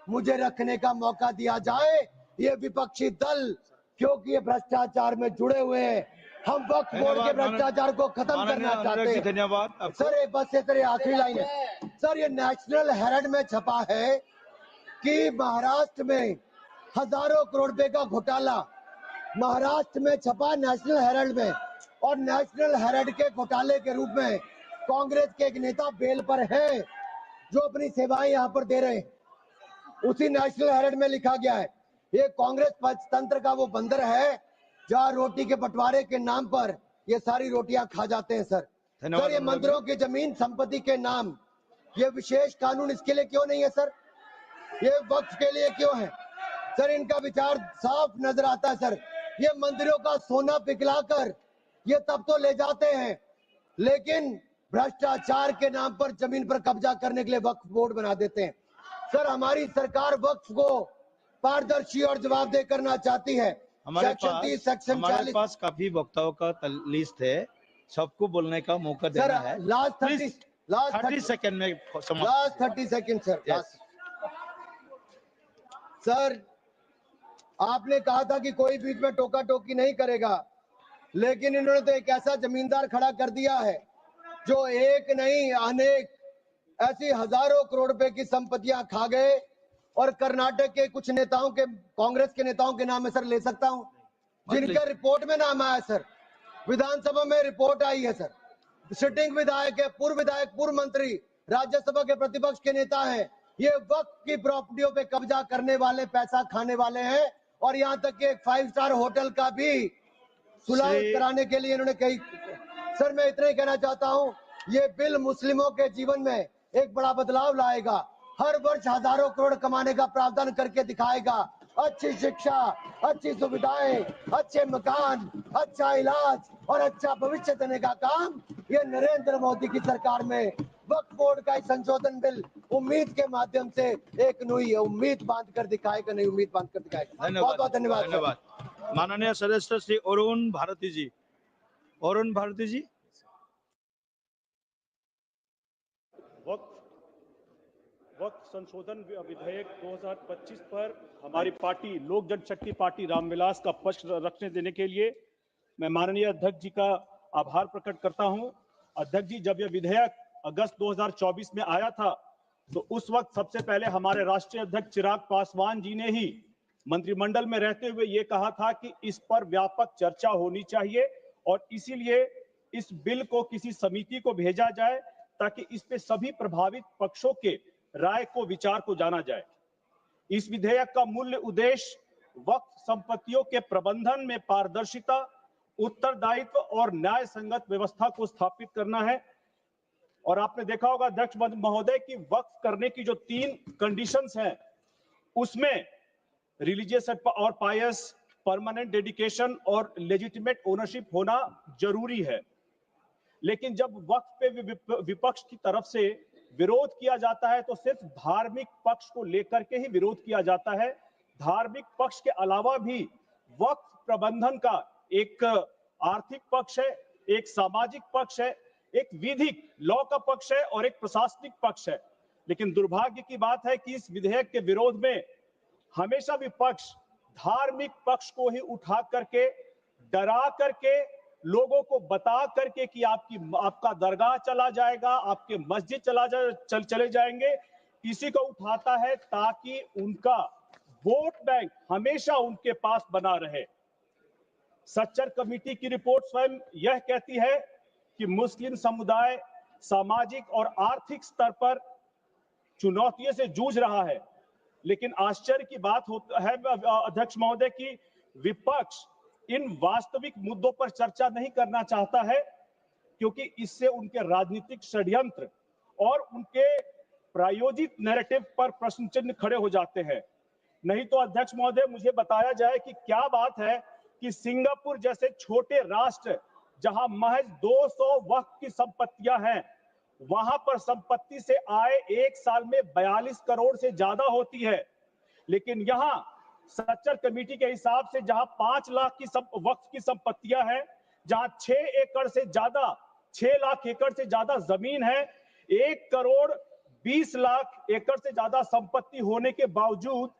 मुझे रखने का मौका दिया जाए। ये विपक्षी दल क्योंकि ये भ्रष्टाचार में जुड़े हुए हैं, हम वक्फ बोर्ड के भ्रष्टाचार को खत्म करना चाहते हैं। धन्यवाद। सर बस ये तेरे आखिरी लाइन है सर, ये नेशनल हेरिटेज में छपा है कि महाराष्ट्र में हजारों करोड़ रुपए का घोटाला, महाराष्ट्र में छपा नेशनल हेरिटेज में, और नेशनल हेरिटेज के घोटाले के रूप में कांग्रेस के एक नेता बेल पर है जो अपनी सेवाएं यहां पर दे रहे हैं। उसी नेशनल हेरिटेज में लिखा गया है ये कांग्रेस पंचतंत्र का वो बंदर है जहां रोटी के बंटवारे के नाम पर ये सारी रोटियां खा जाते हैं। सर ये मंदिरों की जमीन संपत्ति के नाम, ये विशेष कानून इसके लिए क्यों नहीं है सर? ये वक्फ के लिए क्यों है सर? इनका विचार साफ नजर आता है सर। ये मंदिरों का सोना पिघलाकर ये तब तो ले जाते हैं, लेकिन भ्रष्टाचार के नाम पर जमीन पर कब्जा करने के लिए वक्फ बोर्ड बना देते हैं। सर हमारी सरकार वक्फ को पारदर्शी और जवाबदेह करना चाहती है। हमारे पास काफी वक्ताओं का लिस्ट है, सबको बोलने का मौका देना है। लास्ट 30 सेकंड में लास्ट 30 सेकंड सर। सर आपने कहा था कि कोई बीच में टोका टोकी नहीं करेगा, लेकिन इन्होंने तो एक ऐसा जमींदार खड़ा कर दिया है जो एक नहीं अनेक ऐसी हजारों करोड़ रुपए की संपत्तियां खा गए। और कर्नाटक के कुछ नेताओं के, कांग्रेस के नेताओं के नाम में सर ले सकता हूं, जिनके रिपोर्ट में नाम आया सर, विधानसभा में रिपोर्ट आई है सर। सिटिंग विधायक है, पूर्व विधायक, पूर्व मंत्री, राज्यसभा के प्रतिपक्ष के नेता हैं। ये वक्त की प्रॉपर्टियों पे कब्जा करने वाले, पैसा खाने वाले हैं। और यहाँ तक कि एक 5 स्टार होटल का भी सुलह कराने के लिए इन्होंने कही। सर मैं इतना ही कहना चाहता हूँ, ये बिल मुस्लिमों के जीवन में एक बड़ा बदलाव लाएगा। हर वर्ष हजारों करोड़ कमाने का प्रावधान करके दिखाएगा। अच्छी शिक्षा, अच्छी सुविधाएं, अच्छे मकान, अच्छा इलाज और अच्छा भविष्य देने का काम ये नरेंद्र मोदी की सरकार में वक्फ बोर्ड का संशोधन बिल उम्मीद के माध्यम से एक नई उम्मीद बांध कर दिखाएगा, नई उम्मीद बांध कर दिखाएगा। बहुत बहुत धन्यवाद। माननीय सदस्य श्री अरुण भारती जी। अरुण भारती जी। वक्त संशोधन विधेयक 2025 पर हमारी पार्टी लोक जनशक्ति पार्टी रामविलास का पक्ष रखने देने के लिए मैं माननीय अध्यक्ष जी का आभार प्रकट करता हूं। अध्यक्ष जी, जब यह विधेयक अगस्त 2024 में आया था तो उस वक्त सबसे पहले हमारे राष्ट्रीय अध्यक्ष चिराग पासवान जी ने ही मंत्रिमंडल में रहते हुए ये कहा था कि इस पर व्यापक चर्चा होनी चाहिए और इसीलिए इस बिल को किसी समिति को भेजा जाए ताकि इस पे सभी प्रभावित पक्षों के राय को विचार को जाना जाए। इस विधेयक का मूल उद्देश्य वक्फ संपत्तियों के प्रबंधन में पारदर्शिता, उत्तरदायित्व और न्याय संगत व्यवस्था को स्थापित करना है। और आपने देखा होगा अध्यक्ष महोदय की वक्फ करने की जो 3 कंडीशंस हैं उसमें रिलीजियस और पायस, परमानेंट डेडिकेशन और लेजिटिमेट ओनरशिप होना जरूरी है। लेकिन जब वक्फ पे विपक्ष की तरफ से विरोध किया जाता है तो सिर्फ धार्मिक पक्ष को लेकर के ही विरोध किया जाता है। धार्मिक पक्ष के अलावा भी वक्फ प्रबंधन का एक आर्थिक पक्ष है, एक सामाजिक पक्ष है, एक विधिक लॉ का पक्ष है और एक प्रशासनिक पक्ष है। लेकिन दुर्भाग्य की बात है कि इस विधेयक के विरोध में हमेशा विपक्ष धार्मिक पक्ष को ही उठा करके, डरा करके, लोगों को बता करके कि आपका दरगाह चला जाएगा, आपके मस्जिद चले जाएंगे, इसी को उठाता है ताकि उनका वोट बैंक हमेशा उनके पास बना रहे। सच्चर कमेटी की रिपोर्ट स्वयं यह कहती है कि मुस्लिम समुदाय सामाजिक और आर्थिक स्तर पर चुनौतियों से जूझ रहा है। लेकिन आश्चर्य की बात है अध्यक्ष महोदय की विपक्ष इन वास्तविक मुद्दों पर चर्चा नहीं करना चाहता है क्योंकि इससे उनके राजनीतिक षड्यंत्र और उनके प्रायोजित नैरेटिव पर प्रश्न चिन्ह खड़े हो जाते हैं। नहीं तो अध्यक्ष महोदय मुझे बताया जाए कि क्या बात है कि सिंगापुर जैसे छोटे राष्ट्र जहां महज 200 वक्फ की संपत्तियां हैं, वहां पर संपत्ति से आय एक साल में 42 करोड़ से ज्यादा होती है। लेकिन यहाँ सच्चर कमेटी के हिसाब से जहां 5 लाख की वक्फ की संपत्तियां हैं, जहां 6 लाख एकड़ से ज्यादा जमीन है, 1 करोड़ 20 लाख एकड़ से ज्यादा संपत्ति होने के बावजूद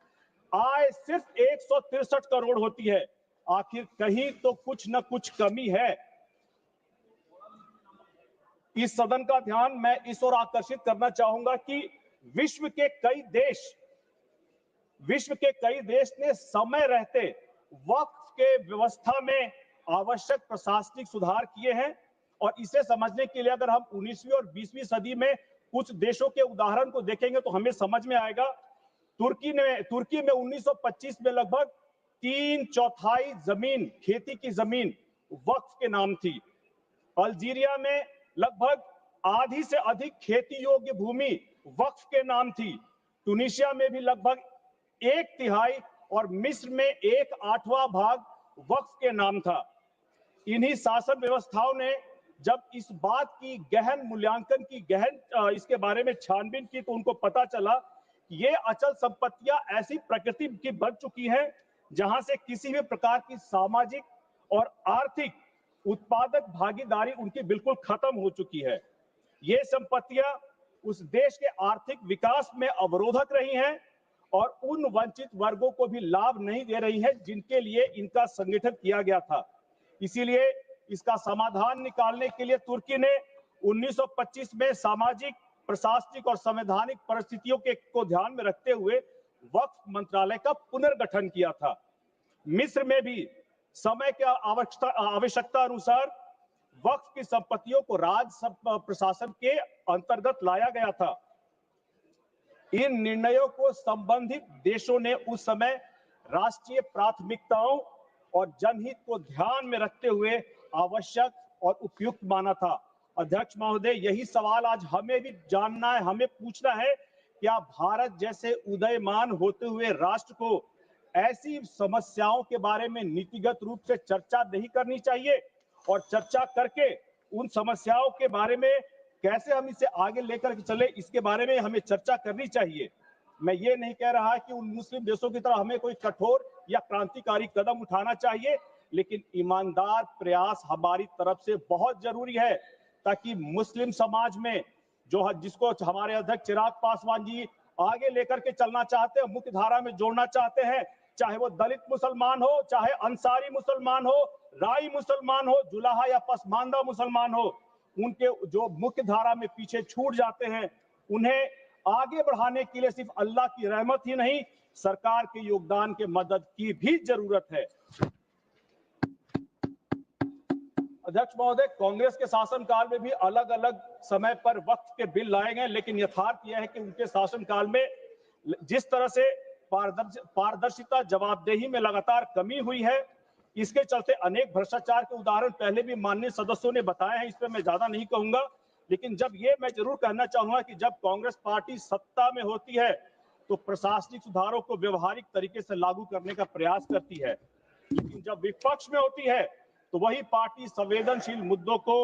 आय सिर्फ 163 करोड़ होती है। आखिर कहीं तो कुछ न कुछ कमी है। इस सदन का ध्यान मैं इस ओर आकर्षित करना चाहूंगा कि विश्व के कई देश ने समय रहते वक्फ के व्यवस्था में आवश्यक प्रशासनिक सुधार किए हैं। और इसे समझने के लिए अगर हम 19वीं और 20वीं सदी में कुछ देशों के उदाहरण को देखेंगे तो हमें समझ में आएगा। तुर्की में 1925 में लगभग 3/4 जमीन, खेती की जमीन वक्फ के नाम थी। अल्जीरिया में लगभग आधी से अधिक खेती योग्य भूमि वक्फ के नाम थी। ट्यूनीशिया में भी लगभग 1/3 और मिस्र में 1/8 भाग वक्फ के नाम था। इन्हीं शासन व्यवस्थाओं ने जब इस बात की गहन मूल्यांकन की इसके बारे में छानबीन की तो उनको पता चला कि ये अचल संपत्तियां ऐसी प्रकृति की बन चुकी हैं जहां से किसी भी प्रकार की सामाजिक और आर्थिक उत्पादक भागीदारी उनकी बिल्कुल खत्म हो चुकी है। ये संपत्तियां उस देश के आर्थिक विकास में अवरोधक रही हैं और उन वंचित वर्गों को भी लाभ नहीं दे रही है जिनके लिए इनका संगठन किया गया था। इसीलिए इसका समाधान निकालने के लिए तुर्की ने 1925 में सामाजिक, प्रशासनिक और संवैधानिक परिस्थितियों को ध्यान में रखते हुए वक्फ मंत्रालय का पुनर्गठन किया था। मिस्र में भी समय के आवश्यकता अनुसार वक्फ की संपत्तियों को राज्य प्रशासन के अंतर्गत लाया गया था। इन निर्णयों को संबंधित देशों ने उस समय राष्ट्रीय प्राथमिकताओं और जनहित को ध्यान में रखते हुए आवश्यक और उपयुक्त माना था। अध्यक्ष महोदय, यही सवाल आज हमें भी जानना है, हमें पूछना है, क्या भारत जैसे उदयमान होते हुए राष्ट्र को ऐसी समस्याओं के बारे में नीतिगत रूप से चर्चा नहीं करनी चाहिए और चर्चा करके उन समस्याओं के बारे में कैसे हम इसे आगे लेकर के चले, इसके बारे में हमें चर्चा करनी चाहिए। मैं ये नहीं कह रहा कि उन मुस्लिम देशों की तरह हमें कोई कठोर या क्रांतिकारी कदम उठाना चाहिए, लेकिन ईमानदार प्रयास हमारी तरफ से बहुत जरूरी है, ताकि मुस्लिम समाज में जिसको हमारे अध्यक्ष चिराग पासवान जी आगे लेकर के चलना चाहते हैं, मुख्य धारा में जोड़ना चाहते हैं, चाहे वो दलित मुसलमान हो, चाहे अंसारी मुसलमान हो, राई मुसलमान हो, जुलाहा या पसमानदा मुसलमान हो, उनके जो मुख्य धारा में पीछे छूट जाते हैं, उन्हें आगे बढ़ाने के लिए सिर्फ अल्लाह की रहमत ही नहीं, सरकार के योगदान के मदद की भी जरूरत है। अध्यक्ष महोदय, कांग्रेस के शासनकाल में भी अलग अलग समय पर वक्फ के बिल लाए गए, लेकिन यथार्थ यह है कि उनके शासनकाल में जिस तरह से पारदर्शिता, जवाबदेही में लगातार कमी हुई है, इसके चलते अनेक भ्रष्टाचार के उदाहरण पहले भी माननीय सदस्यों ने बताए हैं, इस पर मैं ज्यादा नहीं कहूंगा। लेकिन जब ये मैं जरूर कहना चाहूंगा कि जब कांग्रेस पार्टी सत्ता में होती है तो प्रशासनिक सुधारों को व्यवहारिक तरीके से लागू करने का प्रयास करती है, लेकिन जब विपक्ष में होती है तो वही पार्टी संवेदनशील मुद्दों को,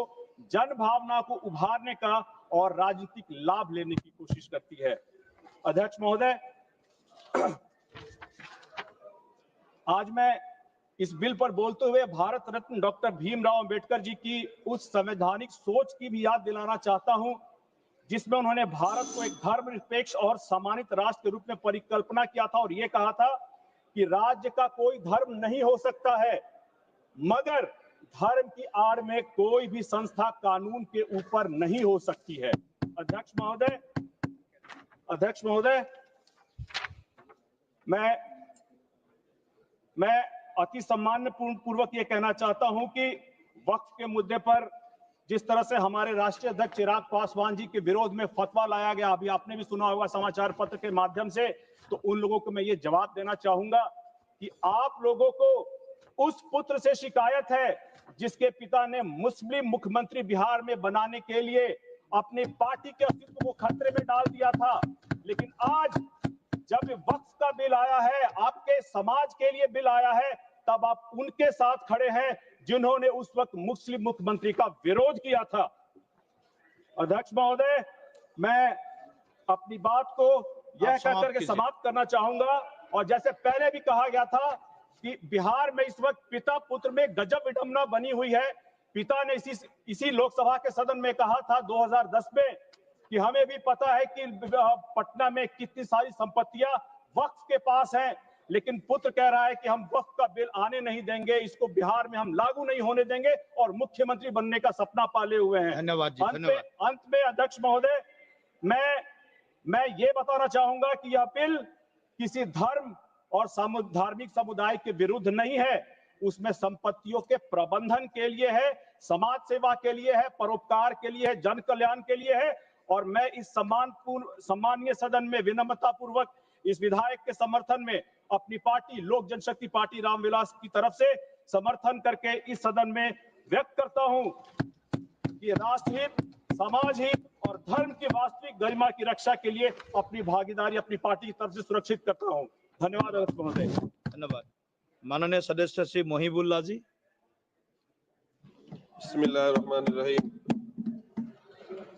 जन भावना को उभारने का और राजनीतिक लाभ लेने की कोशिश करती है। अध्यक्ष महोदय, आज मैं इस बिल पर बोलते हुए भारत रत्न डॉक्टर भीमराव अंबेडकर जी की उस संवैधानिक सोच की भी याद दिलाना चाहता हूं, जिसमें उन्होंने भारत को एक धर्मनिरपेक्ष और सम्मानित राष्ट्र के रूप में परिकल्पना किया था और यह कहा था कि राज्य का कोई धर्म नहीं हो सकता है, मगर धर्म की आड़ में कोई भी संस्था कानून के ऊपर नहीं हो सकती है। अध्यक्ष महोदय, मैं अति सम्मान पूर्वक ये कहना चाहता हूं कि वक्फ के मुद्दे पर जिस तरह से हमारे राष्ट्रीय अध्यक्ष चिराग पासवान जी के विरोध में फतवा लाया गया, अभी आपने भी सुना होगा समाचार पत्र के माध्यम से, तो उन लोगों को मैं ये जवाब देना चाहूंगा कि आप लोगों को उस पुत्र से शिकायत है जिसके पिता ने मुस्लिम मुख्यमंत्री बिहार में बनाने के लिए अपनी पार्टी के अस्तित्व को खतरे में डाल दिया था, लेकिन आज जब वक्फ का बिल आया है, आपके समाज के लिए बिल आया है, तब आप उनके साथ खड़े हैं जिन्होंने उस वक्त मुस्लिम मुख्यमंत्री का विरोध किया था। अध्यक्ष महोदय, मैं अपनी बात को यह कहकर के समाप्त करना चाहूंगा, और जैसे पहले भी कहा गया था कि बिहार में इस वक्त पिता पुत्र में गजब विडंबना बनी हुई है। पिता ने इसी लोकसभा के सदन में कहा था 2010 में कि हमें भी पता है कि पटना में कितनी सारी संपत्तियां वक्फ के पास हैं, लेकिन पुत्र कह रहा है कि हम वक्फ का बिल आने नहीं देंगे, इसको बिहार में हम लागू नहीं होने देंगे, और मुख्यमंत्री बनने का सपना पाले हुए हैं। धन्यवाद जी, अंत में अध्यक्ष महोदय, मैं ये बताना चाहूंगा कि यह बिल किसी धर्म और धार्मिक समुदाय के विरुद्ध नहीं है, उसमें संपत्तियों के प्रबंधन के लिए है, समाज सेवा के लिए है, परोपकार के लिए है, जन कल्याण के लिए है। और मैं इस सम्मानीय सदन में विनम्रता पूर्वक इस विधायक के समर्थन में अपनी पार्टी लोक जनशक्ति पार्टी रामविलास की तरफ से समर्थन करके इस सदन में व्यक्त करता हूं कि राष्ट्रहित, समाज हित और धर्म की वास्तविक गरिमा की रक्षा के लिए अपनी भागीदारी अपनी पार्टी की तरफ से सुरक्षित करता हूं। धन्यवाद अध्यक्ष महोदय। धन्यवाद। माननीय सदस्य श्री मोहिबुल्लाह जी। बिस्मिल्लाहिर्रहमानिर्रहीम।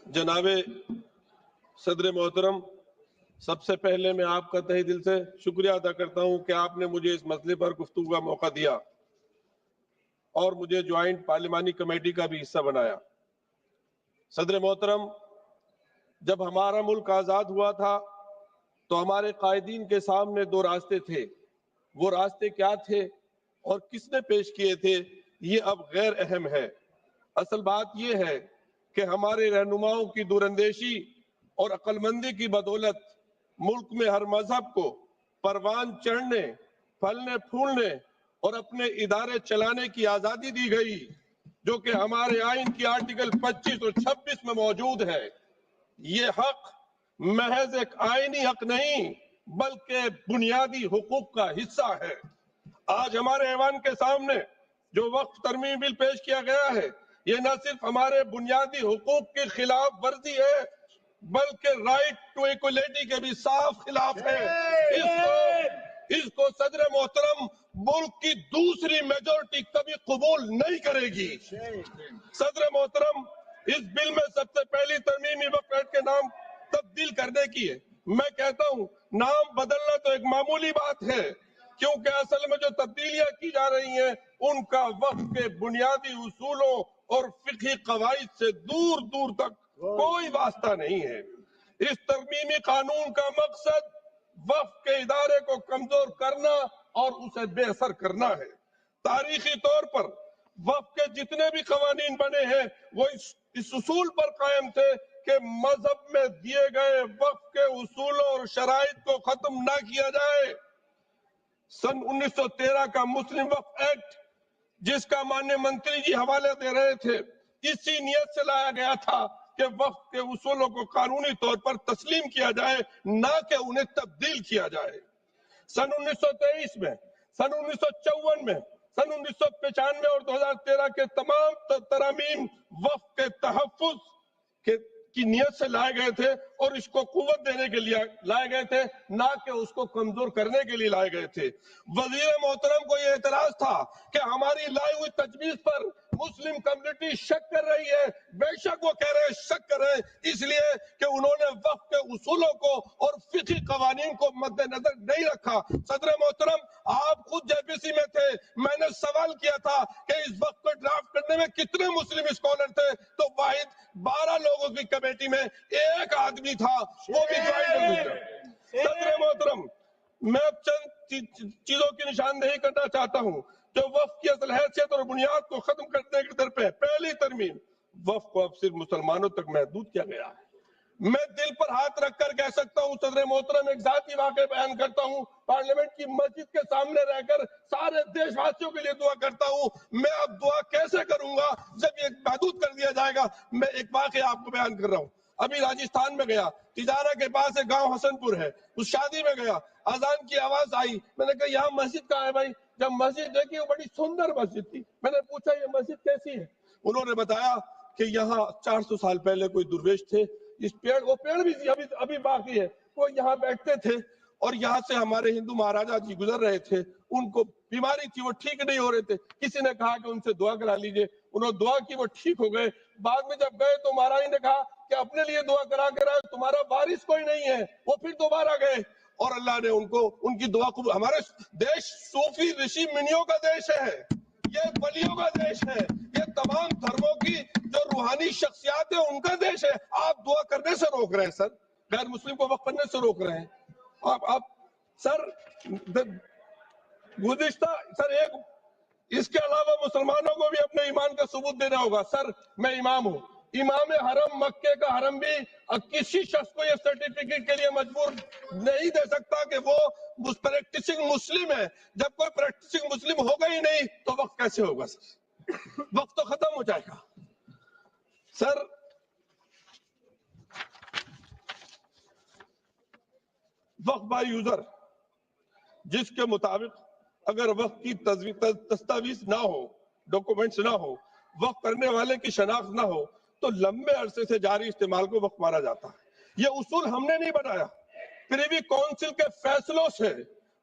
जनाबे सदर मोहतरम, सबसे पहले मैं आपका तहे दिल से शुक्रिया अदा करता हूं कि आपने मुझे इस मसले पर गुफ्तगू का मौका दिया और मुझे ज्वाइंट पार्लिमानी कमेटी का भी हिस्सा बनाया। सदर मोहतरम, जब हमारा मुल्क आजाद हुआ था तो हमारे कायदीन के सामने दो रास्ते थे। वो रास्ते क्या थे और किसने पेश किए थे, ये अब गैर अहम है। असल बात ये है कि हमारे रहनुमाओं की दूरंदेशी और अक्लमंदी की बदौलत मुल्क में हर मजहब को परवान चढ़ने, फलने फूलने और अपने इदारे चलाने की आजादी दी गई, जो कि हमारे आइन की आर्टिकल 25 और 26 में मौजूद है। ये हक महज एक आईनी हक नहीं बल्कि बुनियादी हुकूक का हिस्सा है। आज हमारे ऐवान के सामने जो वक्फ तरमीम बिल पेश किया गया है, ये न सिर्फ हमारे बुनियादी हुकूक की खिलाफ वर्जी है बल्कि राइट टू इक्वलिटी के भी साफ खिलाफ है। इसको सदर मोहतरम मुल्क की दूसरी मेजोरिटी कभी कबूल नहीं करेगी। सदर मोहतरम, इस बिल में सबसे पहली तरमीमी वक्फ एक्ट के नाम तब्दील करने की है। मैं कहता हूं, नाम बदलना तो एक मामूली बात है, क्योंकि असल में जो तब्दीलियां की जा रही हैं उनका वक्फ के बुनियादी उसूलों और फिक़ही कवाइद से दूर दूर तक कोई वास्ता नहीं है। इस तरमीमी कानून का मकसद वक्फ के इदारे को कमजोर करना और उसे बेअसर करना है। तारीखी तौर पर वक्फ के जितने भी कवानीन बने हैं वो इस उसूल पर कायम थे कि मजहब में दिए गए वक्फ के उसूलों और शराइत को खत्म ना किया जाए। सन 1913 का मुस्लिम वक्फ एक्ट, जिसका माननीय मंत्री जी हवाले दे रहे थे, इसी नियत से लाया गया था कि वक्फ के उसूलों को कानूनी तौर पर तस्लीम किया जाए, ना कि उन्हें तब्दील किया जाए। सन 1923 में, सन 1954 में, सन 1995 और 2013 के तमाम तरामीम वक्फ के तहफ्फुज की नियत से लाए गए थे और इसको कुव्वत देने के लिए लाए गए थे, ना कि उसको कमजोर करने के लिए लाए गए थे। वजीर मोहतरम को यह एतराज था कि हमारी लाई हुई तजवीज पर मुस्लिम कम्युनिटी शक कर रही है। बेशक वो कह रहे हैं शक कर रहे हैं, इसलिए कि उन्होंने वक्फ के उसूलों को और फिक़ही कवानीन को मद्देनजर नहीं रखा। सदर मोहतरम, आप खुद जेपीसी में थे, मैंने सवाल किया था कि इस वक्त को ड्राफ्ट करने में कितने मुस्लिम स्कॉलर थे, तो वाहिद 12 लोगों की कमेटी में एक आदमी था, वो भी ज्वाइंट। सदर मोहतरम, मैं अब चंद चीजों की निशानदेही करना चाहता हूँ जो वक्फ की असल हैसियत और बुनियाद को खत्म करने की तरफ है। पहली तरमीम, वक्फ को अब सिर्फ मुसलमानों तक महदूद किया गया है। मैं दिल पर हाथ रखकर कह सकता हूँ सदर मोहतरम, एक जाती वाक़या बयान करता हूँ, पार्लियामेंट की मस्जिद के सामने रहकर सारे देशवासियों के लिए दुआ करता हूँ। मैं अब दुआ कैसे करूंगा जब ये महदूद कर दिया जाएगा। मैं एक वाक़या आपको बयान कर रहा हूँ। अभी राजस्थान में गया, तिजारा के पास एक गांव हसनपुर है, उस शादी में गया, अजान की आवाज आई, मैंने कहा यहाँ मस्जिद कहाँ है भाई? जब मस्जिद देखी वो बड़ी सुंदर मस्जिद थी। मैंने पूछा ये मस्जिद कैसी है? उन्होंने बताया कि यहाँ 400 साल पहले कोई दुर्वेश थे, इस पेड़, वो पेड़ भी अभी बाकी है, वो यहाँ बैठते थे और यहाँ से हमारे हिंदू महाराजा जी गुजर रहे थे, उनको बीमारी थी, वो ठीक नहीं हो रहे थे, किसी ने कहा कि उनसे दुआ करा लीजिए, उन्होंने दुआ की, वो ठीक हो गए। बाद में जब गए तो महाराज ने कहा कि अपने लिए दुआ करा के रहा, तुम्हारा वारिस कोई नहीं है। वो फिर दोबारा गए और अल्लाह ने उनको उनकी दुआ को, हमारे देश सूफी ऋषि मुनियों का देश है, ये वलियों का देश है, ये तमाम धर्मों की जो रूहानी शख्सियात है उनका देश है। आप दुआ करने से रोक रहे हैं सर, गैर मुस्लिम को वक्फ करने से रोक रहे हैं। आप सर गुज़िश्ता सर, एक इसके अलावा मुसलमानों को भी अपने ईमान का सबूत देना होगा। सर, मैं इमाम हूँ, इमाम हरम मक्के का हरम भी किसी शख्स को ये सर्टिफिकेट के लिए मजबूर नहीं दे सकता कि वो प्रैक्टिसिंग मुस्लिम है। जब कोई प्रैक्टिसिंग मुस्लिम होगा ही नहीं तो वक्त कैसे होगा सर? वक्त तो खत्म हो जाएगा। सर, वक्त बाय यूजर, जिसके मुताबिक अगर वक्त की दस्तावेज ना हो, डॉक्यूमेंट्स ना हो, वक्त करने वाले की शनाख्त ना हो, तो लंबे अरसे से जारी इस्तेमाल को वक्त माना जाता है। ये उसूल हमने नहीं बनाया, प्रीवी काउंसिल के फैसलों से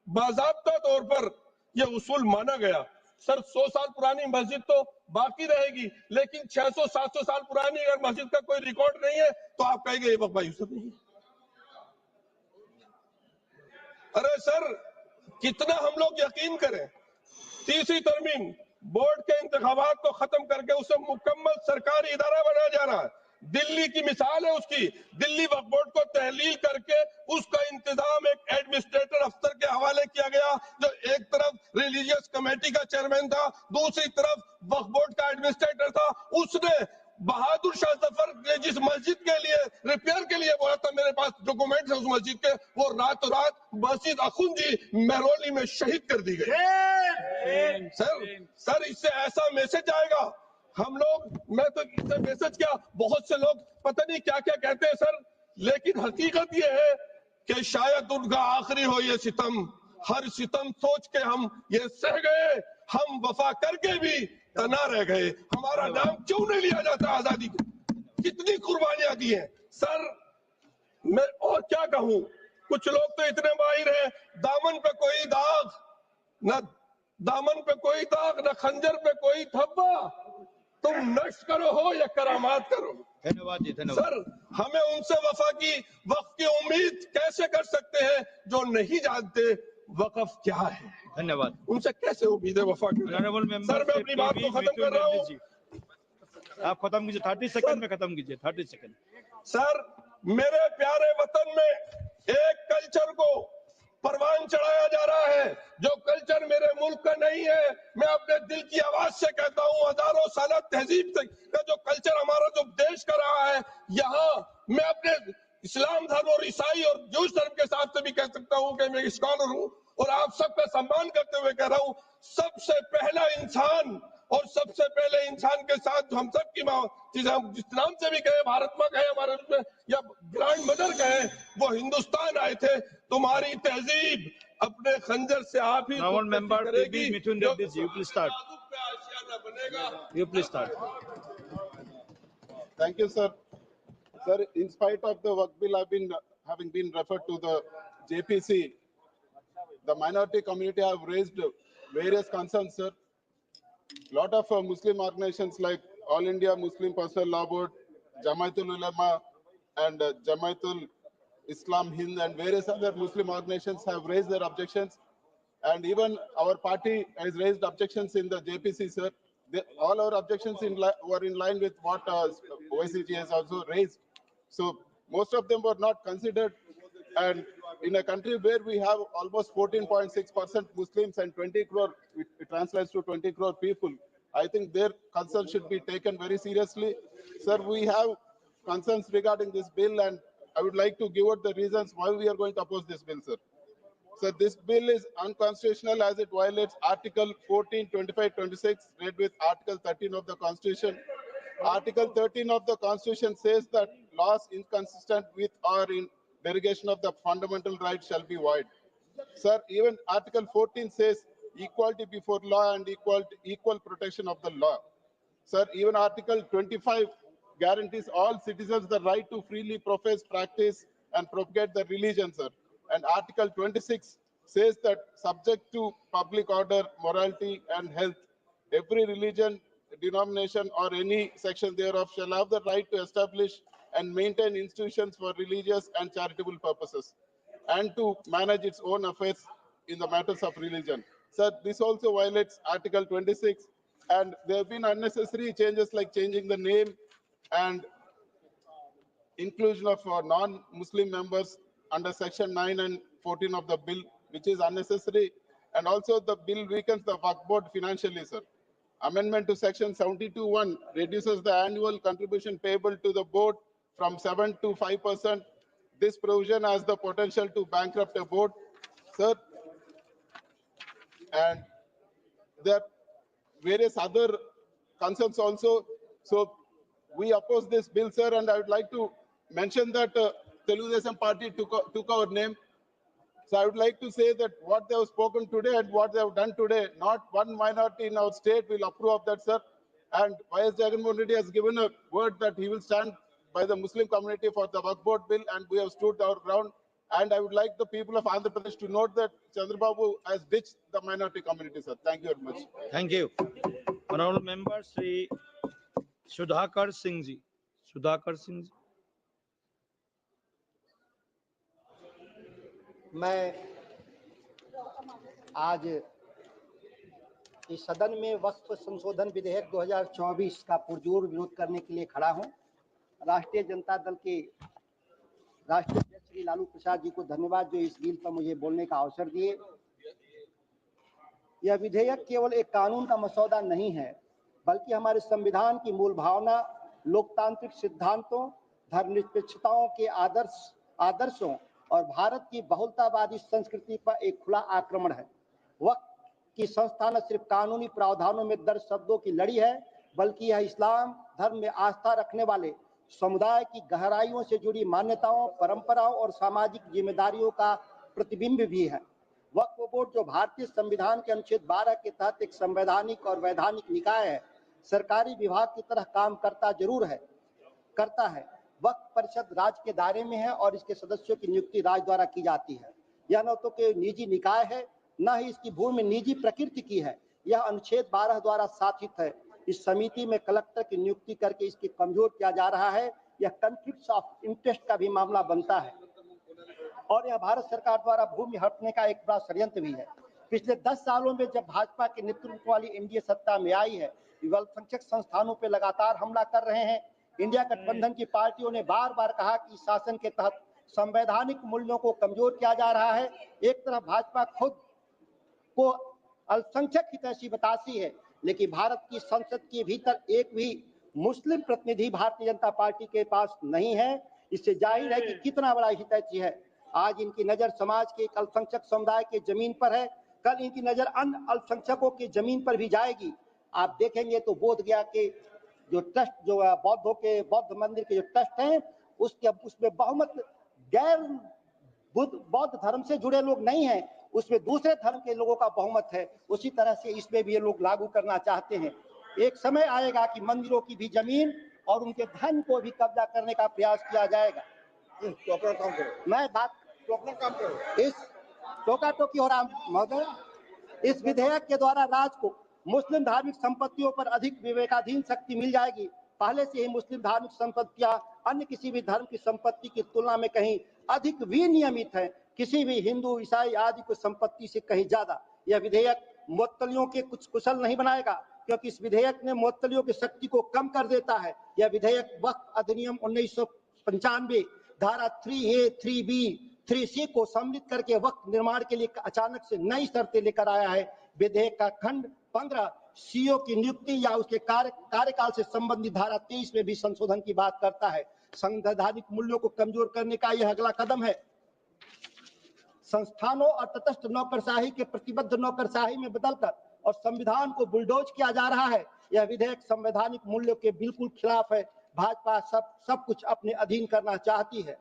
बाज़ाब्ता तौर पर यह उसूल माना गया। सर, 100 साल पुरानी मस्जिद तो बाकी रहेगी, लेकिन 600-700 साल पुरानी अगर मस्जिद का कोई रिकॉर्ड नहीं है तो आप कहेंगे ये वक्त यूसुफ नहीं है। अरे सर, कितना हम लोग यकीन करें? तीसरी तरमीम, बोर्ड के इंतखाबात को खत्म करके उसे मुकम्मल सरकारी इदारा बनाया जा रहा है। दिल्ली की मिसाल है उसकी, दिल्ली वक्फ बोर्ड को तहलील करके उसका इंतजाम एक एडमिनिस्ट्रेटर अफसर के हवाले किया गया, जो एक तरफ रिलीजियस कमेटी का चेयरमैन था, दूसरी तरफ वक्फ बोर्ड का एडमिनिस्ट्रेटर था। उसने बहादुर शाह जफर ने जिस मस्जिद के लिए रिपेयर के लिए बोला था, मेरे पास डॉक्यूमेंट्स है उस मस्जिद के, वो रातों रात मस्जिद अखुंजी महरौली में शहीद कर दी गई। सर, इससे ऐसा मैसेज आएगा, हम लोग, मैं तो इससे मैसेज क्या, बहुत से लोग पता नहीं क्या क्या कहते हैं सर, लेकिन हकीकत ये है कि शायद उनका आखिरी हो ये सितम। हर सितम सोच के हम ये सह गए, हम वफा करके भी तना रह गए। हमारा नाम क्यों नहीं लिया जाता आजादी को? कितनी कुर्बानियां दी हैं सर। मैं और क्या कहूं, कुछ लोग तो इतने माहिर हैं, दामन पे कोई दाग न, दामन पे कोई दाग न, खंजर पे कोई धब्बा, तुम नक्श करो हो या करामात करो। धन्यवाद जी, धन्यवाद। सर, हमें उनसे वफा की, वक्त की उम्मीद कैसे कर सकते हैं जो नहीं जानते वकफ क्या है, धन्यवाद। उनसे कैसे उम्मीदें वफा करें। ऑनरेबल मेंबर सर मैं अपनी बात को खत्म कर रहा हूँ। आप खत्म कीजिए, 30 सेकंड में खत्म कीजिए, 30 सेकंड। सर मेरे प्यारे वतन में एक कल्चर को परवान चढ़ाया जा रहा है जो कल्चर मेरे मुल्क का नहीं है। मैं अपने दिल की आवाज से कहता हूँ, हजारों साल तहजीब का जो कल्चर हमारा जो देश का रहा है, यहाँ मैं अपने इस्लाम धर्म और ईसाई और जूस धर्म के हिसाब से भी कह सकता हूँ कि मैं स्कॉलर हूँ और आप सबका सम्मान करते हुए कह रहा हूँ, सबसे पहला इंसान और सबसे पहले इंसान के साथ हम सब की माँ जिस नाम से भी कहे, भारत माँ कहे हमारे उसमें या ग्रैंड मदर कहे, वो हिंदुस्तान आए थे। तुम्हारी तहजीब अपने खंजर से आप ही करेगी। Mithun Reddy ji, please start. You please start. Thank you, sir. Sir, in spite of the work bill having been referred to the JPC, the minority community have raised various concerns, sir. Lot of Muslim organizations like All India Muslim Personal Law Board, Jamaatul Ulama, and Jamaatul Islam Hind, and various other Muslim organizations have raised their objections. And even our party has raised objections in the JPC, sir. All our objections were in line with what OICG has also raised. So most of them were not considered. And in a country where we have almost 14.6% Muslims and 20 crore, it translates to 20 crore people, I think their concerns should be taken very seriously. Sir, we have concerns regarding this bill, and I would like to give out the reasons why we are going to oppose this bill, sir. So this bill is unconstitutional as it violates Article 14, 25, 26, read with Article 13 of the Constitution. Article 13 of the Constitution says that laws inconsistent with or in derogation of the fundamental rights shall be void. Sir, even Article 14 says equality before law and equal protection of the law. Sir, even Article 25 guarantees all citizens the right to freely profess, practice, and propagate their religion, sir. And Article 26 says that subject to public order, morality, and health, every religion, denomination, or any section thereof shall have the right to establish and maintain institutions for religious and charitable purposes, and to manage its own affairs in the matters of religion. Sir, this also violates Article 26, and there have been unnecessary changes like changing the name and inclusion of non-Muslim members under Section 9 and 14 of the bill, which is unnecessary. And also the bill weakens the Waqf Board financially, sir. Amendment to Section 72(1) reduces the annual contribution payable to the board from 7 to 5%. This provision has the potential to bankrupt a board, sir. And there are various other concerns also. So we oppose this bill, sir, and I would like to mention that Telugu Desam Party took our name. So I would like to say that what they have spoken today and what they have done today, not one minority in our state will approve of that, sir. And Y.S. Jagannath Reddy has given a word that he will stand by the Muslim community for the Waqf Board bill, and we have stood our ground. And I would like the people of Andhra Pradesh to note that Chandrababu has ditched the minority community, sir. Thank you very much. Thank you. Honorable Member Shri Sudhakar Singh ji. Sudhakar Singh ji. मैं आज इस सदन में वक्फ संशोधन विधेयक 2024 का पुरजोर विरोध करने के लिए खड़ा हूं। राष्ट्रीय जनता दल के राष्ट्रीय अध्यक्ष श्री लालू प्रसाद जी को धन्यवाद जो इस बिल पर मुझे बोलने का अवसर दिए। यह विधेयक केवल एक कानून का मसौदा नहीं है, बल्कि हमारे संविधान की मूल भावना, लोकतांत्रिक सिद्धांतों, धर्मनिरपेक्षताओं के आदर्शों और भारत की बहुलतावादी संस्कृति पर एक खुला आक्रमण है। वक्फ की संस्था न सिर्फ कानूनी प्रावधानों में दर्ज शब्दों की लड़ी है, बल्कि यह इस्लाम धर्म में आस्था रखने वाले समुदाय की गहराइयों से जुड़ी मान्यताओं, परंपराओं और सामाजिक जिम्मेदारियों का प्रतिबिंब भी है। वक्फ बोर्ड जो भारतीय संविधान के अनुच्छेद 12 के तहत एक संवैधानिक और वैधानिक निकाय है, सरकारी विभाग की तरह काम करता है। वक्फ परिषद राज्य के दायरे में है और इसके सदस्यों की नियुक्ति राज्य द्वारा की जाती है। यह न तो कोई निजी निकाय है, न ही इसकी भूमि निजी प्रकृति की है। यह अनुच्छेद 12 द्वारा शासित है। इस समिति में कलेक्टर की नियुक्ति करके इसकी कमजोर किया जा रहा है। यह कॉन्फ्लिक्ट ऑफ इंटरेस्ट का भी मामला बनता है। और यह भारत सरकार द्वारा भूमि हड़पने का एक बड़ा षड्यंत्र भी है। पिछले 10 सालों में जब भाजपा के नेतृत्व वाली एनडीए सत्ता में आई है, अल्पसंख्यक संस्थानों पर लगातार हमला कर रहे हैं। इंडिया गठबंधन की पार्टियों ने बार बार कहा कि शासन के तहत संवैधानिक मूल्यों को कमजोर किया जा रहा है। एक तरफ भाजपा खुद को अल्पसंख्यक हितैषी बताती है, लेकिन भारत की संसद के भीतर एक भी मुस्लिम प्रतिनिधि भारतीय जनता पार्टी के पास नहीं है। इससे जाहिर है कि कितना बड़ा हितैषी है। आज इनकी नजर समाज के एक अल्पसंख्यक समुदाय के जमीन पर है, कल इनकी नजर अन्य अल्पसंख्यकों की जमीन पर भी जाएगी। आप देखेंगे तो बोध गया के जो ट्रस्ट जो बौद्ध मंदिर के जो ट्रस्ट हैं, उसमें बहुमत गैर बौद्ध धर्म से जुड़े लोग नहीं हैं, उसमें दूसरे धर्म के लोगों का बहुमत है। उसी तरह से इसमें भी ये लोग लागू करना चाहते हैं। एक समय आएगा कि मंदिरों की भी जमीन और उनके धन को भी कब्जा करने का प्रयास किया जाएगा। तो अपना काम करो, मैं बात तो अपना काम करो। इस टोका टोकी हो रहा महोदय, इस विधेयक के द्वारा राज्य को मुस्लिम धार्मिक संपत्तियों पर अधिक विवेकाधीन शक्ति मिल जाएगी। पहले से ही मुस्लिम धार्मिक संपत्तियां अन्य किसी भी धर्म की संपत्ति की तुलना में कहीं अधिक विनियमित है, किसी भी हिंदू ईसाई आदि की संपत्ति से कहीं ज्यादा। यह विधेयक मुअत्तलियों के कुछ कुशल नहीं बनाएगा, क्योंकि इस विधेयक ने मुअत्तलियों की शक्ति को कम कर देता है। यह विधेयक वक्फ अधिनियम 1995 धारा 3A, 3B, 3C को सम्मिलित करके वक्फ निर्माण के लिए अचानक से नई शर्तें लेकर आया है। विधेयक का खंड 15 सीओ की नियुक्ति या उसके कार्यकाल से संबंधित धारा 23 में भी संशोधन की बात करता है। संवैधानिक मूल्यों को कमजोर करने का यह अगला कदम है। संस्थानों और तटस्थ नौकरशाही के प्रतिबद्ध नौकरशाही में बदलकर और संविधान को बुलडोज किया जा रहा है। यह विधेयक संवैधानिक मूल्यों के बिल्कुल खिलाफ है। भाजपा सब कुछ अपने अधीन करना चाहती है,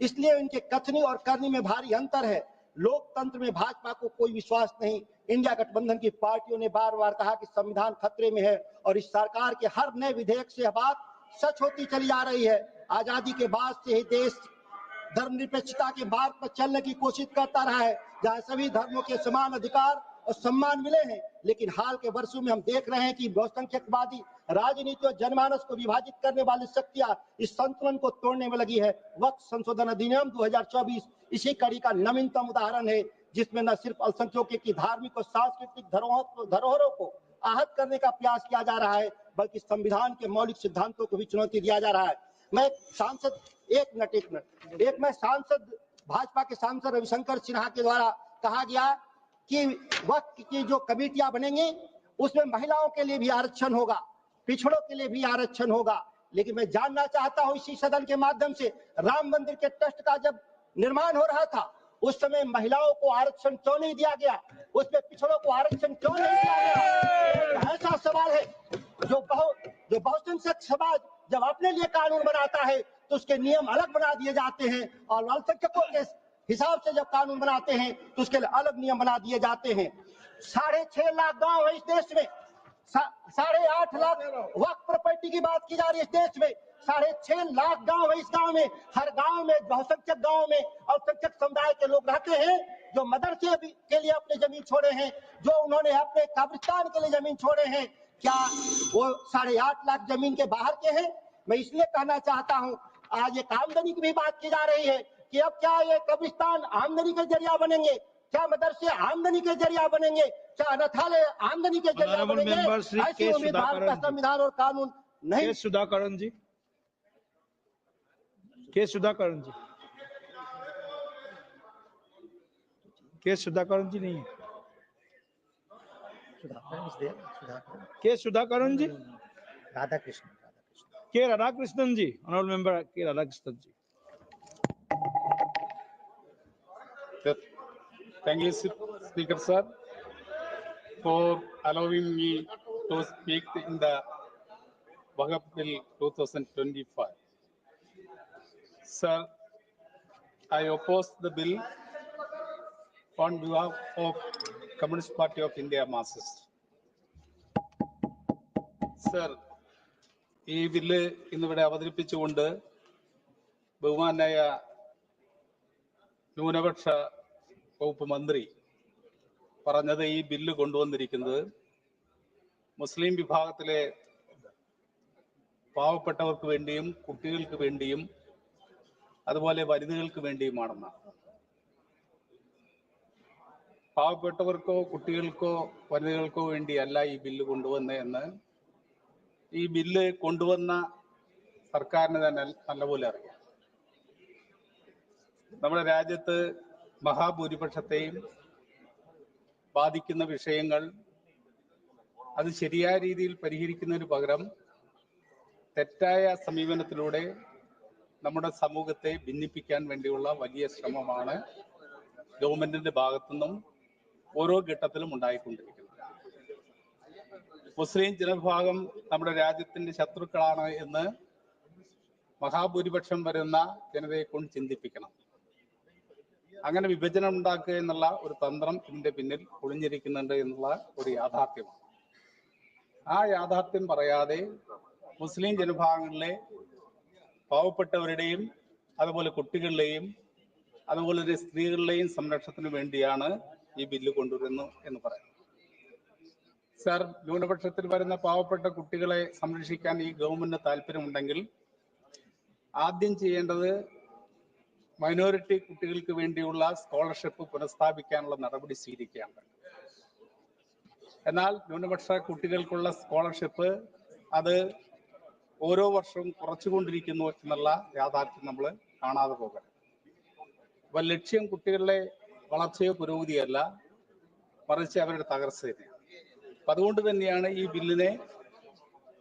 इसलिए इनके कथनी और करनी में भारी अंतर है। लोकतंत्र में भाजपा को कोई विश्वास नहीं। इंडिया गठबंधन की पार्टियों ने बार बार कहा कि संविधान खतरे में है, और इस सरकार के हर नए विधेयक से यह बात सच होती चली जा रही है। आजादी के बाद से ही देश धर्मनिरपेक्षता के मार्ग पर चलने की कोशिश करता रहा है, जहां सभी धर्मों के समान अधिकार और सम्मान मिले हैं। लेकिन हाल के वर्षों में हम देख रहे हैं कि बहुसंख्यकवादी राजनीति और जनमानस को विभाजित करने वाली शक्तियां इस संतुलन को तोड़ने में लगी है। वक्फ संशोधन अधिनियम 2024 इसी कड़ी का नवीनतम उदाहरण है, जिसमें न सिर्फ अल्पसंख्यकों की धार्मिक और सांस्कृतिक धरोहरों को आहत करने का प्रयास किया जा रहा है, बल्कि संविधान के मौलिक सिद्धांतों को भी चुनौती दिया जा रहा है। मैं सांसद एक मैं सांसद भाजपा के सांसद रविशंकर सिन्हा के द्वारा कहा गया कि वक्फ की जो कमेटियां बनेंगी उसमें महिलाओं के लिए भी आरक्षण होगा, पिछड़ों के लिए भी आरक्षण होगा। लेकिन मैं जानना चाहता हूं इसी सदन के माध्यम से, राम मंदिर के ट्रस्ट का जब निर्माण हो रहा था उस समय महिलाओं को आरक्षण क्यों नहीं दिया गया, उसमें पिछड़ों को आरक्षण क्यों नहीं दिया गया? ऐसा सवाल है जो बहुसंख्यक समाज जब अपने लिए कानून बनाता है तो उसके नियम अलग बना दिए जाते हैं, और अल्पसंख्यकों के हिसाब से जब कानून बनाते हैं तो उसके लिए अलग नियम बना दिए जाते हैं। 6.5 लाख गांव है इस देश में, 8.5 लाख वक्फ प्रॉपर्टी की बात की जा रही है इस देश में। 6.5 लाख गांव है इस गांव में, हर गांव में बहुसंख्यक गांव में अल्पसंख्यक समुदाय के लोग रहते हैं, जो मदरसे के लिए अपने जमीन छोड़े हैं, जो उन्होंने अपने कब्रिस्तान के लिए जमीन छोड़े हैं। क्या वो 8.5 लाख जमीन के बाहर के हैं? मैं इसलिए कहना चाहता हूं, आज एक आमदनी की भी बात की जा रही है कि अब क्या ये कब्रिस्तान आमदनी के जरिया बनेंगे, क्या मदरसे आमदनी के जरिया बनेंगे, क्या अनाथालय आमदनी के जरिया बनेंगे? ऐसी उम्मीद भारत का संविधान और कानून नहीं। सुधाकरण जी, के सुधाकरण जी, के सुधाकरण जी नहीं है, के सुधाकरण जी, राधाकृष्ण के राधाकृष्णन जी, ऑनरेबल मेंबर के राधाकृष्णन जी। Thank you, Speaker Sir, for allowing me to speak in the Waqf Bill 2025. Sir, I oppose the bill on behalf of Communist Party of India Marxist. Sir, ഈ ബില്ല് ഇന്നിവിടെ അവതരിപ്പിച്ചുകൊണ്ട് ബഹുമാനായ ന്യൂനപക്ഷ വകുപ്പ് മന്ത്രി പറഞ്ഞത് ഈ ബില്ല് കൊണ്ടുവന്നിരിക്കുന്നത് മുസ്ലിം വിഭാഗത്തിലെ പാവപ്പെട്ടവർക്ക് വേണ്ടിയും കുട്ടികൾക്ക് വേണ്ടിയും അതുപോലെ വനിതകൾക്ക് വേണ്ടിയുമാണെന്നാണ്. പാവപ്പെട്ടവർക്കോ കുട്ടികൾക്കോ വനിതകൾക്കോ വേണ്ടിയല്ല ഈ ബില്ല് കൊണ്ടുവന്നതെന്ന് ഈ ബില്ല് കൊണ്ടുവന്ന സർക്കാരിന് തന്നെ നല്ലപോലെ അറിയാം. നമ്മുടെ രാജ്യത്ത് മഹാഭൂരിപക്ഷത്തെയും ബാധിക്കുന്ന വിഷയങ്ങൾ അത് ശരിയായ രീതിയിൽ പരിഹരിക്കുന്നതിന് പകരം തെറ്റായ സമീപനത്തിലൂടെ നമ്മുടെ സമൂഹത്തെ ഭിന്നിപ്പിക്കാൻ വേണ്ടിയുള്ള വലിയ ശ്രമമാണ് ഗവൺമെന്റിന്റെ ഭാഗത്തുനിന്നും ഓരോ ഘട്ടത്തിലും ഉണ്ടായിക്കൊണ്ടിരിക്കുന്നത്. മുസ്ലിം ജനവിഭാഗം നമ്മുടെ രാജ്യത്തിന്റെ ശത്രുക്കളാണ് എന്ന് മഹാഭൂരിപക്ഷം വരുന്ന ജനതയെ കൊണ്ട് ചിന്തിപ്പിക്കണം. അങ്ങനെ വിഭജനം ഉണ്ടാക്കുക എന്നുള്ള ഒരു തന്ത്രം ഇതിന്റെ പിന്നിൽ ഒളിഞ്ഞിരിക്കുന്നുണ്ട് എന്നുള്ള ഒരു യാഥാർത്ഥ്യമാണ്. ആ യാഥാർത്ഥ്യം പറയാതെ മുസ്ലിം ജനവിഭാഗങ്ങളിലെ പാവപ്പെട്ടവരുടെയും അതുപോലെ കുട്ടികളുടെയും അതുപോലെ തന്നെ സ്ത്രീകളുടെയും സംരക്ഷണത്തിന് വേണ്ടിയാണ് ഈ ബില്ല് കൊണ്ടുവരുന്നു എന്ന് പറയുന്നത്. സർ, ന്യൂനപക്ഷത്തിൽ വരുന്ന പാവപ്പെട്ട കുട്ടികളെ സംരക്ഷിക്കാൻ ഈ ഗവൺമെന്റിന് താല്പര്യമുണ്ടെങ്കിൽ ആദ്യം ചെയ്യേണ്ടത് മൈനോറിറ്റി കുട്ടികൾക്ക് വേണ്ടിയുള്ള സ്കോളർഷിപ്പ് പുനഃസ്ഥാപിക്കാനുള്ള നടപടി സ്വീകരിക്കുകയാണ്. എന്നാൽ ന്യൂനപക്ഷ കുട്ടികൾക്കുള്ള സ്കോളർഷിപ്പ് അത് ഓരോ വർഷവും കുറച്ചുകൊണ്ടിരിക്കുന്നു എന്നുള്ള യാഥാർത്ഥ്യം നമ്മൾ കാണാതെ പോകരുത്. അപ്പൊ ലക്ഷ്യം കുട്ടികളുടെ വളർച്ചയോ പുരോഗതിയല്ല, മറിച്ച് അവരുടെ തകർച്ച തന്നെയാണ്. അപ്പൊ അതുകൊണ്ട് തന്നെയാണ് ഈ ബില്ലിനെ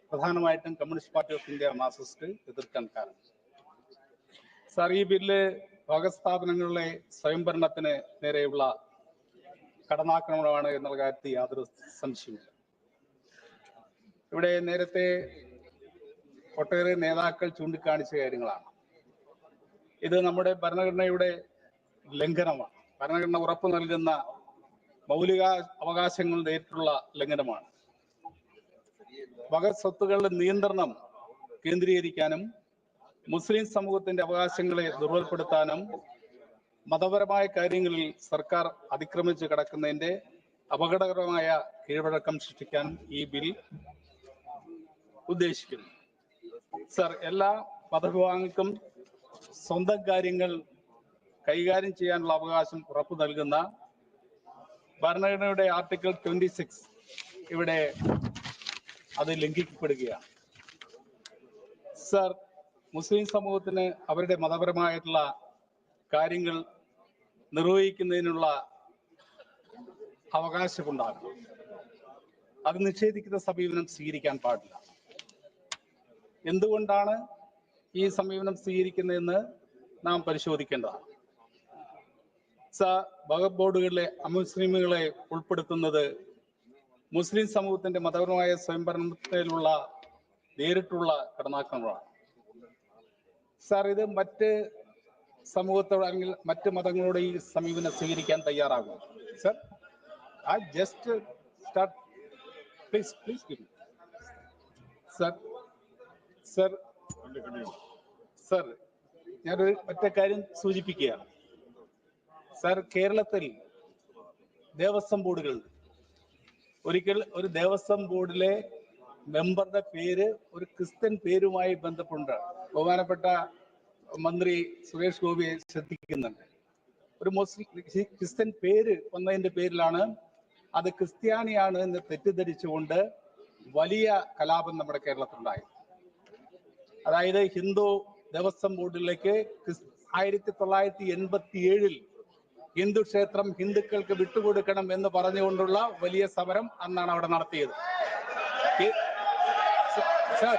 പ്രധാനമായിട്ടും communist party of India Marxist എതിർക്കാൻ കാരണം. സാർ, ഈ ബില്ല് ഭരണസ്ഥാപനങ്ങളിലെ സ്വയംഭരണത്തിന് നേരെയുള്ള കടന്നാക്രമണമാണ് എന്നുള്ള കാര്യത്തിൽ യാതൊരു സംശയമില്ല. ഇവിടെ നേരത്തെ ഒട്ടേറെ നേതാക്കൾ ചൂണ്ടിക്കാണിച്ച കാര്യങ്ങളാണ്. ഇത് നമ്മുടെ ഭരണഘടനയുടെ ലംഘനമാണ്. ഭരണഘടന ഉറപ്പു നൽകുന്ന മൗലിക അവകാശങ്ങളുടെ നേരിട്ടുള്ള ലംഘനമാണ്. വഖഫ് സ്വത്തുക്കളുടെ നിയന്ത്രണം കേന്ദ്രീകരിക്കാനും മുസ്ലിം സമൂഹത്തിന്റെ അവകാശങ്ങളെ ദുർബലപ്പെടുത്താനും മതപരമായ കാര്യങ്ങളിൽ സർക്കാർ അതിക്രമിച്ച് കിടക്കുന്നതിന്റെ അപകടകരമായ കീഴ്വഴക്കം സൃഷ്ടിക്കാനും ഈ ബിൽ ഉദ്ദേശിക്കുന്നു. സർ, എല്ലാ മതവിഭാഗങ്ങൾക്കും സ്വന്തം കാര്യങ്ങൾ കൈകാര്യം ചെയ്യാനുള്ള അവകാശം ഉറപ്പു നൽകുന്ന ഭരണഘടനയുടെ ആർട്ടിക്കിൾ 26 ഇവിടെ അത് ലംഘിക്കപ്പെടുകയാണ്. സർ, മുസ്ലിം സമൂഹത്തിന് അവരുടെ മതപരമായിട്ടുള്ള കാര്യങ്ങൾ നിർവഹിക്കുന്നതിനുള്ള അവകാശമുണ്ടാകും. അത് നിഷേധിക്കുന്ന സമീപനം സ്വീകരിക്കാൻ പാടില്ല. എന്തുകൊണ്ടാണ് ഈ സമീപനം സ്വീകരിക്കുന്നതെന്ന് നാം പരിശോധിക്കേണ്ടതാണ്. വഖഫ് ബോർഡുകളിലെ അമുസ്ലിമുകളെ ഉൾപ്പെടുത്തുന്നത് മുസ്ലിം സമൂഹത്തിന്റെ മതപരമായ സ്വയംഭരണത്തിലുള്ള നേരിട്ടുള്ള കടന്നാക്രമണമാണ്. സാർ, ഇത് മറ്റ് സമൂഹത്തോട് അല്ലെങ്കിൽ മറ്റ് മതങ്ങളോട് ഈ സമീപനം സ്വീകരിക്കാൻ തയ്യാറാകും. Sir, I just start. Please give me. Sir, ഞാനൊരു ഒറ്റ കാര്യം സൂചിപ്പിക്കുകയാണ്. സർ, കേരളത്തിൽ ദേവസ്വം ബോർഡുകൾ, ഒരിക്കൽ ഒരു ദേവസ്വം ബോർഡിലെ മെമ്പറുടെ പേര് ഒരു ക്രിസ്ത്യൻ പേരുമായി ബന്ധപ്പെട്ട് ബഹുമാനപ്പെട്ട മന്ത്രി സുരേഷ് ഗോപിയെ ശ്രദ്ധിക്കുന്നുണ്ട്. ഒരു മുസ്ലിം ക്രിസ്ത്യൻ പേര് വന്നതിന്റെ പേരിലാണ് അത് ക്രിസ്ത്യാനിയാണ് എന്ന് തെറ്റിദ്ധരിച്ചുകൊണ്ട് വലിയ കലാപം നമ്മുടെ കേരളത്തിലുണ്ടായി. അതായത് ഹിന്ദു ദേവസ്വം ബോർഡിലേക്ക് 1987 ഹിന്ദു ക്ഷേത്രം ഹിന്ദുക്കൾക്ക് വിട്ടുകൊടുക്കണം എന്ന് പറഞ്ഞുകൊണ്ടുള്ള വലിയ സമരം അന്നാണ് അവിടെ നടത്തിയത്. സർ,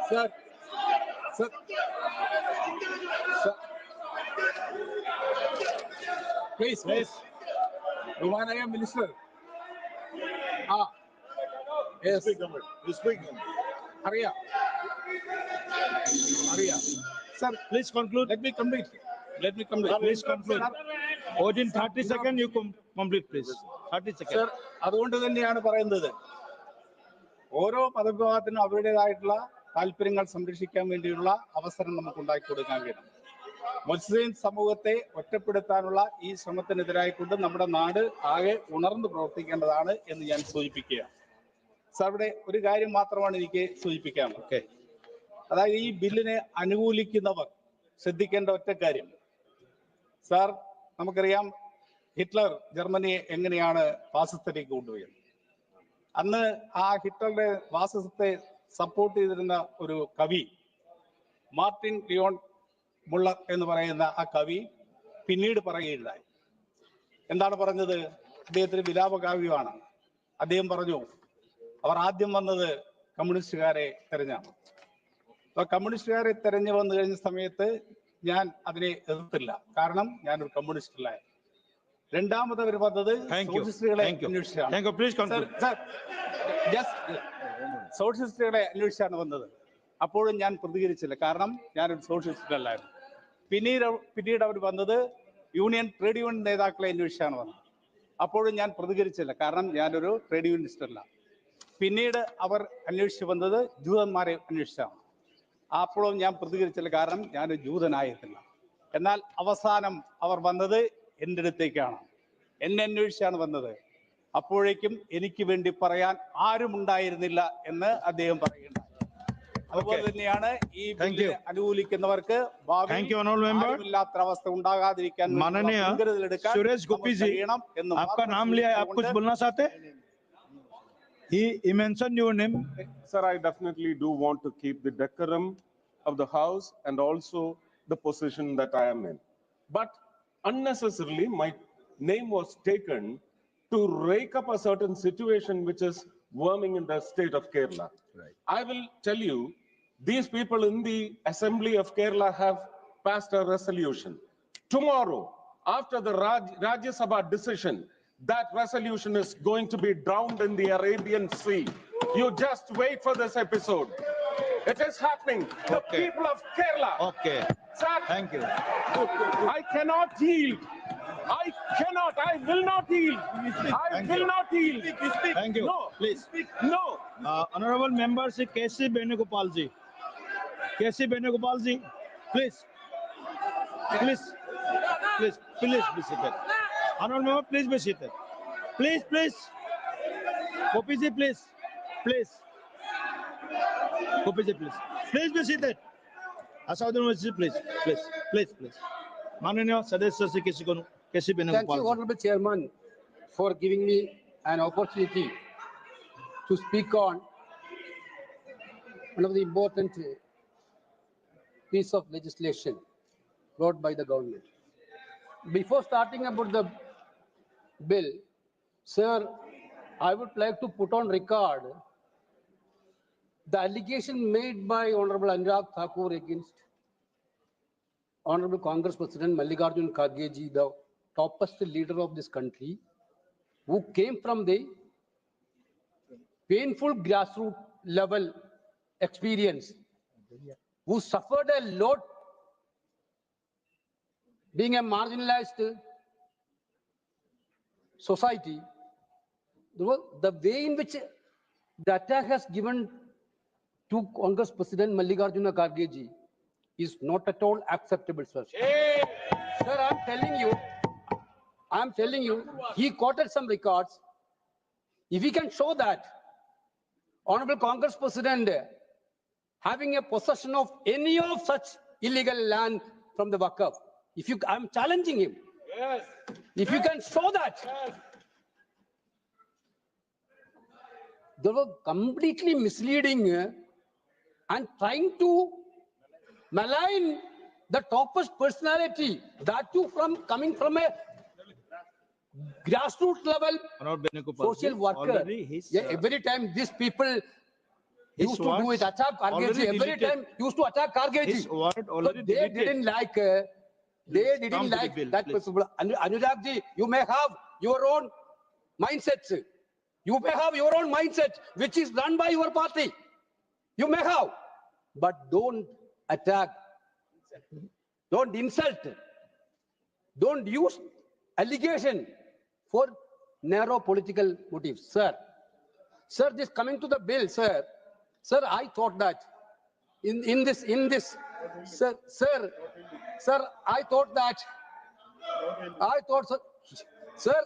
സർ, സർ, പ്ലീസ്, ബഹുമാനായ മിനിസ്റ്റർ. അറിയാം. Sir, please conclude. Let me complete. Please conclude. Within 30 seconds, you complete, please. 30 seconds. Sir, അതുകൊണ്ട് തന്നെയാണ് പറയുന്നത്, ഓരോ മതവിഭാഗത്തിനും അവരുടേതായിട്ടുള്ള താല്പര്യങ്ങൾ സംരക്ഷിക്കാൻ വേണ്ടിയുള്ള അവസരം നമുക്ക് ഉണ്ടാക്കി കൊടുക്കാൻ കഴിയണം. മുസ്ലിം സമൂഹത്തെ ഒറ്റപ്പെടുത്താനുള്ള ഈ ശ്രമത്തിനെതിരായിക്കൊണ്ട് നമ്മുടെ നാട് ആകെ ഉണർന്നു പ്രവർത്തിക്കേണ്ടതാണ് എന്ന് ഞാൻ സൂചിപ്പിക്കുകയാണ്. സാർ, ഇവിടെ ഒരു കാര്യം മാത്രമാണ് എനിക്ക് സൂചിപ്പിക്കാനുള്ളത്. അതായത് ഈ ബില്ലിനെ അനുകൂലിക്കുന്നവർ ശ്രദ്ധിക്കേണ്ട ഒറ്റ കാര്യം, സാർ, നമുക്കറിയാം ഹിറ്റ്ലർ ജർമ്മനിയെ എങ്ങനെയാണ് ഫാസിസത്തിലേക്ക് കൊണ്ടുപോയത്. അന്ന് ആ ഹിറ്റ്ലറുടെ ഫാസിസത്തെ സപ്പോർട്ട് ചെയ്തിരുന്ന ഒരു കവി മാർട്ടിൻ ലിയോൺ മുള്ളർ എന്ന് പറയുന്ന ആ കവി പിന്നീട് പറയുകയുണ്ടായി. എന്താണ് പറഞ്ഞത്? അദ്ദേഹത്തിന് വിലാപകാവ്യമാണ്. അദ്ദേഹം പറഞ്ഞു, അവർ ആദ്യം വന്നത് കമ്മ്യൂണിസ്റ്റുകാരെ തെരഞ്ഞാണ്. അപ്പൊ കമ്മ്യൂണിസ്റ്റുകാരെ തെരഞ്ഞു വന്നു കഴിഞ്ഞ സമയത്ത് ഞാൻ അതിനെ എതിർത്തില്ല, കാരണം ഞാനൊരു കമ്മ്യൂണിസ്റ്റ് അല്ല. രണ്ടാമത് അവർ വന്നത് സോഷ്യലിസ്റ്റുകളെ അന്വേഷിച്ചാണ്. സോഷ്യലിസ്റ്റുകളെ അന്വേഷിച്ചാണ് വന്നത്. അപ്പോഴും ഞാൻ പ്രതികരിച്ചില്ല, കാരണം ഞാനൊരു സോഷ്യലിസ്റ്റ് അല്ലായിരുന്നു. പിന്നീട് അവർ വന്നത് ട്രേഡ് യൂണിയൻ നേതാക്കളെ അന്വേഷിച്ചാണ് വന്നത്. അപ്പോഴും ഞാൻ പ്രതികരിച്ചില്ല, കാരണം ഞാനൊരു ട്രേഡ് യൂണിയനിസ്റ്റ് അല്ല. പിന്നീട് അവർ അന്വേഷിച്ച് വന്നത് ജൂതന്മാരെ അന്വേഷിച്ചാണ്. അപ്പോഴും ഞാൻ പ്രതികരിച്ചില്ല, കാരണം ഞാനൊരു ജൂതനായിട്ടില്ല. എന്നാൽ അവസാനം അവർ വന്നത് എൻ്റെ അടുത്തേക്കാണ്, എന്നെ അന്വേഷിച്ചാണ് വന്നത്. അപ്പോഴേക്കും എനിക്ക് വേണ്ടി പറയാൻ ആരും ഉണ്ടായിരുന്നില്ല എന്ന് അദ്ദേഹം പറയുന്നുണ്ട്. അതുപോലെ തന്നെയാണ് ഈ ബില്ലിനെ അനുകൂലിക്കുന്നവർക്ക് ഭാവിയില്ലാത്ത അവസ്ഥ ഉണ്ടാകാതിരിക്കാൻ മുൻകരുതലെടുക്കാൻ കഴിയണം എന്ന്. आपका नाम लिया है, आप कुछ बोलना चाहते? He mentioned your name. Sir, I definitely do want to keep the decorum of the House and also the position that I am in. But unnecessarily, my name was taken to rake up a certain situation which is worming in the state of Kerala. Right. I will tell you, these people in the Assembly of Kerala have passed a resolution. Tomorrow, after the Rajya Sabha decision, that resolution is going to be drowned in the Arabian Sea. You just wait for this episode. It is happening. The people of Kerala. Okay. Sir, Thank you. I cannot yield. I will not yield. I will not yield. Thank you. No. Please. No. Honorable Member Sri K.C. Benugopal ji. K.C. Benugopal ji, please. Please be seated. Honorable Member, please be seated. Please. Gopi ji, please. Gopi ji, please. Please be seated. Asauddin ji, please. माननीय सदस्य श्री केसी Thank बेनुगोपाल you, Honorable Chairman, for giving me an opportunity to speak on one of the important piece of legislation brought by the government. Before starting about the bill, sir, I would like to put on record the allegation made by Honorable Anurag Thakur against Honorable Congress President Mallikarjun Kharge ji, the topest leader of this country, who came from the painful grassroots level experience, who suffered a lot being a marginalized society. The way in which the attack has given to Congress President Mallikarjun Kharge ji is not at all acceptable, sir. Sir, I'm telling you, he quoted some records. If he can show that Honorable Congress President having a possession of any of such illegal land from the Waqf, I'm challenging him. Yes. If you can show that. Yes. They were completely misleading and trying to malign the topest personality, that too coming from a grassroots level social worker. Every time these people used to do it, attack Kharge ji. Every time used to attack Kharge ji. So they didn't like that people. Anurag ji, you may have your own mindsets. You may have your own mindset, which is run by your party. You may have, but don't attack, don't insult, don't use allegation for narrow political motives, sir. Sir, this coming to the bill, sir, I thought that in this, sir, I thought, sir,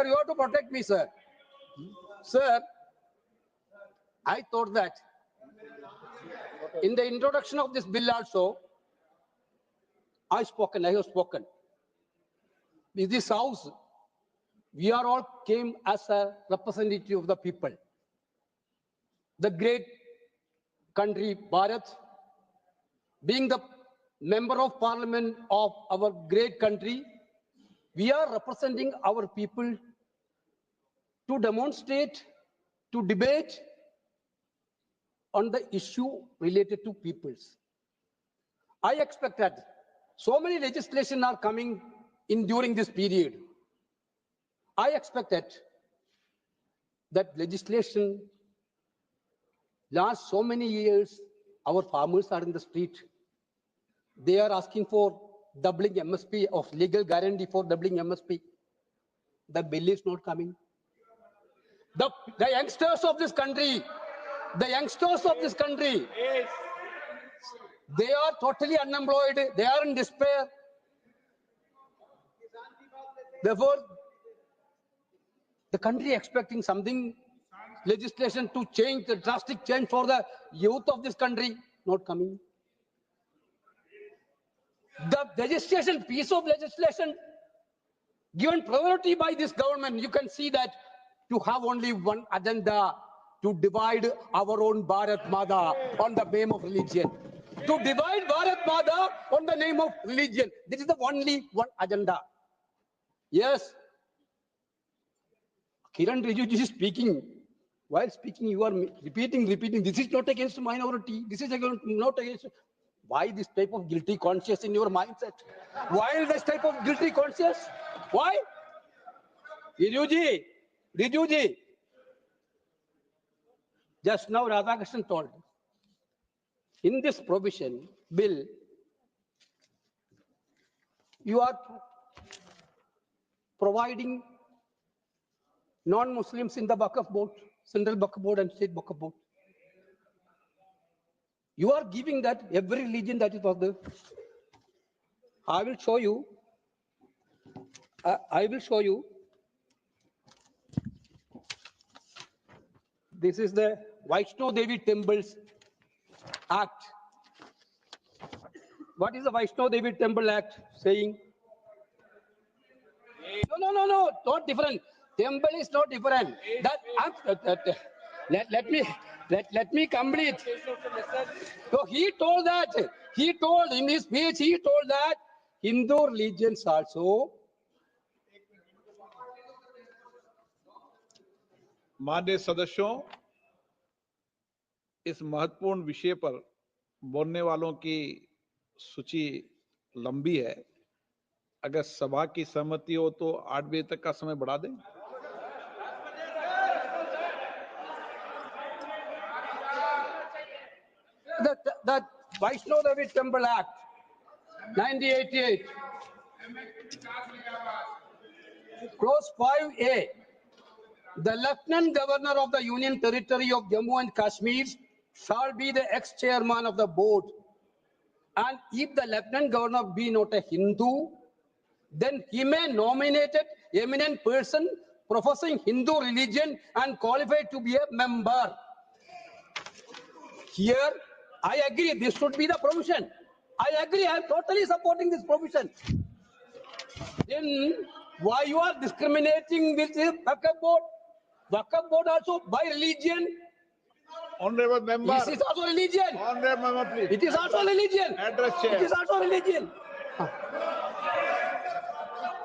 you have to protect me, sir. Sir, I thought that in the introduction of this bill also, I have spoken. in this house, we are all came as a representative of the people. The great country, Bharat, being the member of parliament of our great country, we are representing our people to demonstrate, to debate on the issue related to peoples. I expect that so many legislation are coming in during this period. I expect that legislation last so many years, our farmers are in the street. They are asking for doubling MSP, of legal guarantee for doubling MSP. The bill is not coming. The youngsters of this country, they are totally unemployed. They are in despair. Therefore, the country expecting something, legislation to change, the drastic change for the youth of this country, not coming. The legislation, piece of legislation given priority by this government, you can see that to have only one agenda, to divide our own Bharat Mata on the name of religion. To divide Bharat Mata on the name of religion. This is the only one agenda. Yes. Kiran Rijiju is speaking. While speaking, you are repeating. This is not against minority. This is not against. Why this type of guilty conscience in your mindset? Why this type of guilty conscience? Why? Rijuji. Just now Radhakrishnan told, in this provision bill, you are providing non-Muslims in the Waqf board, central Waqf board and state Waqf board. You are giving that every religion that is of the. I will show you. This is the Vaishno Devi Temples Act. What is the Vaishno Devi Temple Act saying? No, not different. Temple is not different. Let me complete. So he told in his speech, that Hindu religions also. माननीय सदस्यों, इस महत्वपूर्ण विषय पर बोलने वालों की सूची लंबी है। अगर सभा की सहमति हो तो 8 बजे तक का समय बढ़ा दें। The Vaishno Devi Temple Act, 1988, Clause 5A. The Lieutenant Governor of the Union Territory of Jammu and Kashmir shall be the ex-chairman of the board. And if the Lieutenant Governor be not a Hindu, then he may nominate an eminent person professing Hindu religion and qualified to be a member. Here, I agree, this should be the provision. I agree, I am totally supporting this provision. Then, why you are discriminating with the Waqf board? Waqf board also by religion. Honorable member. This is also religion. Honorable member, please. It is also religion. Address chair. It is also religion.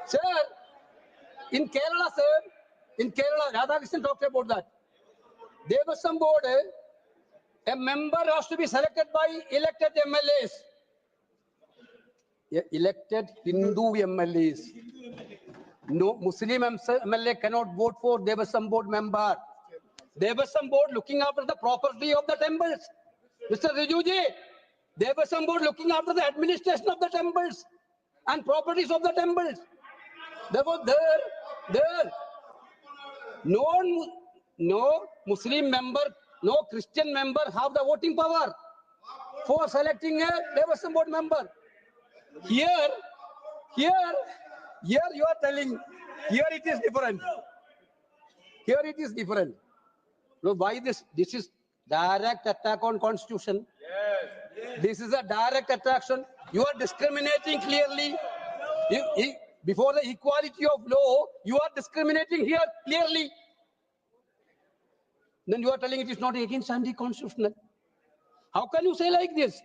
Sir, in Kerala, Radhakrishnan talked about that. There was some board, a member has to be selected by elected MLAs. Elected Hindu MLAs. No Muslim MLA cannot vote for Devasam board member. Devasam board looking after the property of the temples. Mr. Rijuji, Devasam board looking after the administration of the temples and properties of the temples. Therefore, there, no Muslim member, no Christian member have the voting power for selecting a Devasam board member. Here you are telling, here it is different. Here it is different. So why this? This is direct attack on constitution. Yes. This is a direct attack. You are discriminating clearly. Before the equality of law, you are discriminating here clearly. Then you are telling it is not against anti-constitutional. How can you say like this?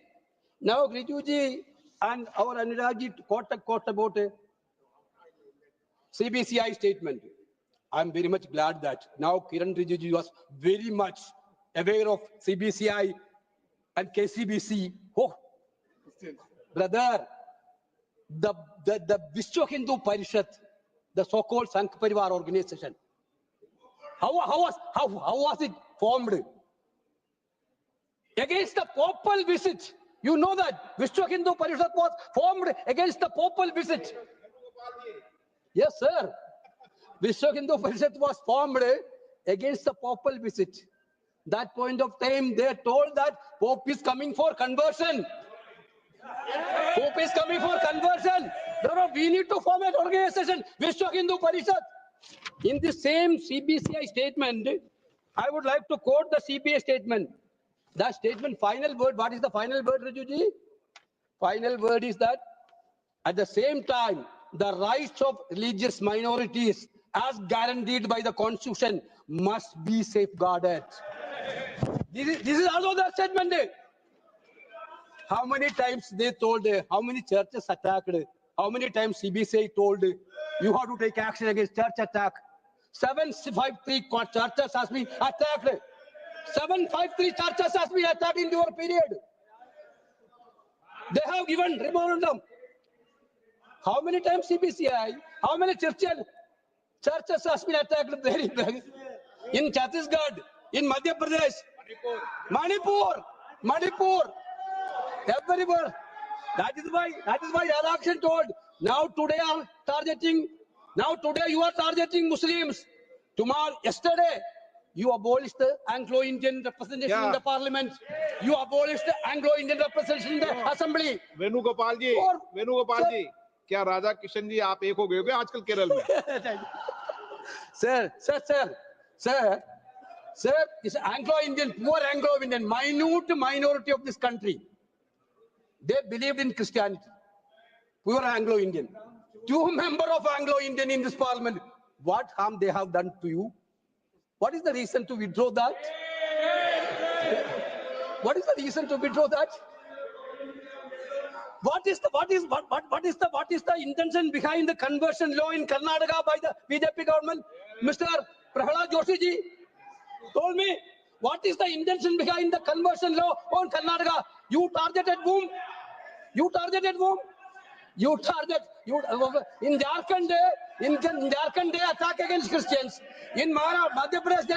Now, Rituji and our Anuragji quote about a CBCI statement. I'm very much glad that now Kiran Rijiju was very much aware of CBCI and KCBC. Oh, brother, the Vishwa Hindu Parishad, the so-called Sangh Parivar organization, how was it formed? Against the papal visit. You know that Vishwa Hindu Parishad was formed against the papal visit. Yes, sir. Vishwa Hindu Parishad was formed against the papal visit. That point of time, they told that Pope is coming for conversion. Pope is coming for conversion. Therefore, we need to form an organization, Vishwa Hindu Parishad. In the same CBCI statement, I would like to quote the CBCI statement. That statement, final word, what is the final word, Rajuji? Final word is that at the same time, the rights of religious minorities as guaranteed by the Constitution must be safeguarded. This is also the statement. How many times they told, how many churches attacked, how many times CBCI told you have to take action against church attack. 753 churches has been attacked. 753 churches has been attacked in your period. They have given memorandum. How many times CBCI, how many churches has been attacked in Chhattisgarh, in Madhya Pradesh, Manipur, everywhere. That is why Radhakrishnan told, now today you are targeting Muslims. Tomorrow, yesterday, you abolished the Anglo-Indian representation in the parliament. You abolished the Anglo-Indian representation in the assembly. Venugopal जी, क्या राधा किशन जी आप एक हो गए होगे आजकल केरल में? Sir, this Anglo-Indian, poor Anglo-Indian, minute minority of this country, they believed in Christianity. Poor Anglo-Indian. 2 members of Anglo-Indian in this parliament. What harm they have done to you? What is the reason to withdraw that? What is the reason to withdraw that? What is the intention behind the conversion law in Karnataka by the BJP government? Mr. Prahalad Joshi ji told me, what is the intention behind the conversion law on Karnataka? You targeted whom? In Jharkhand, they attack against Christians. In Madhya Pradesh, they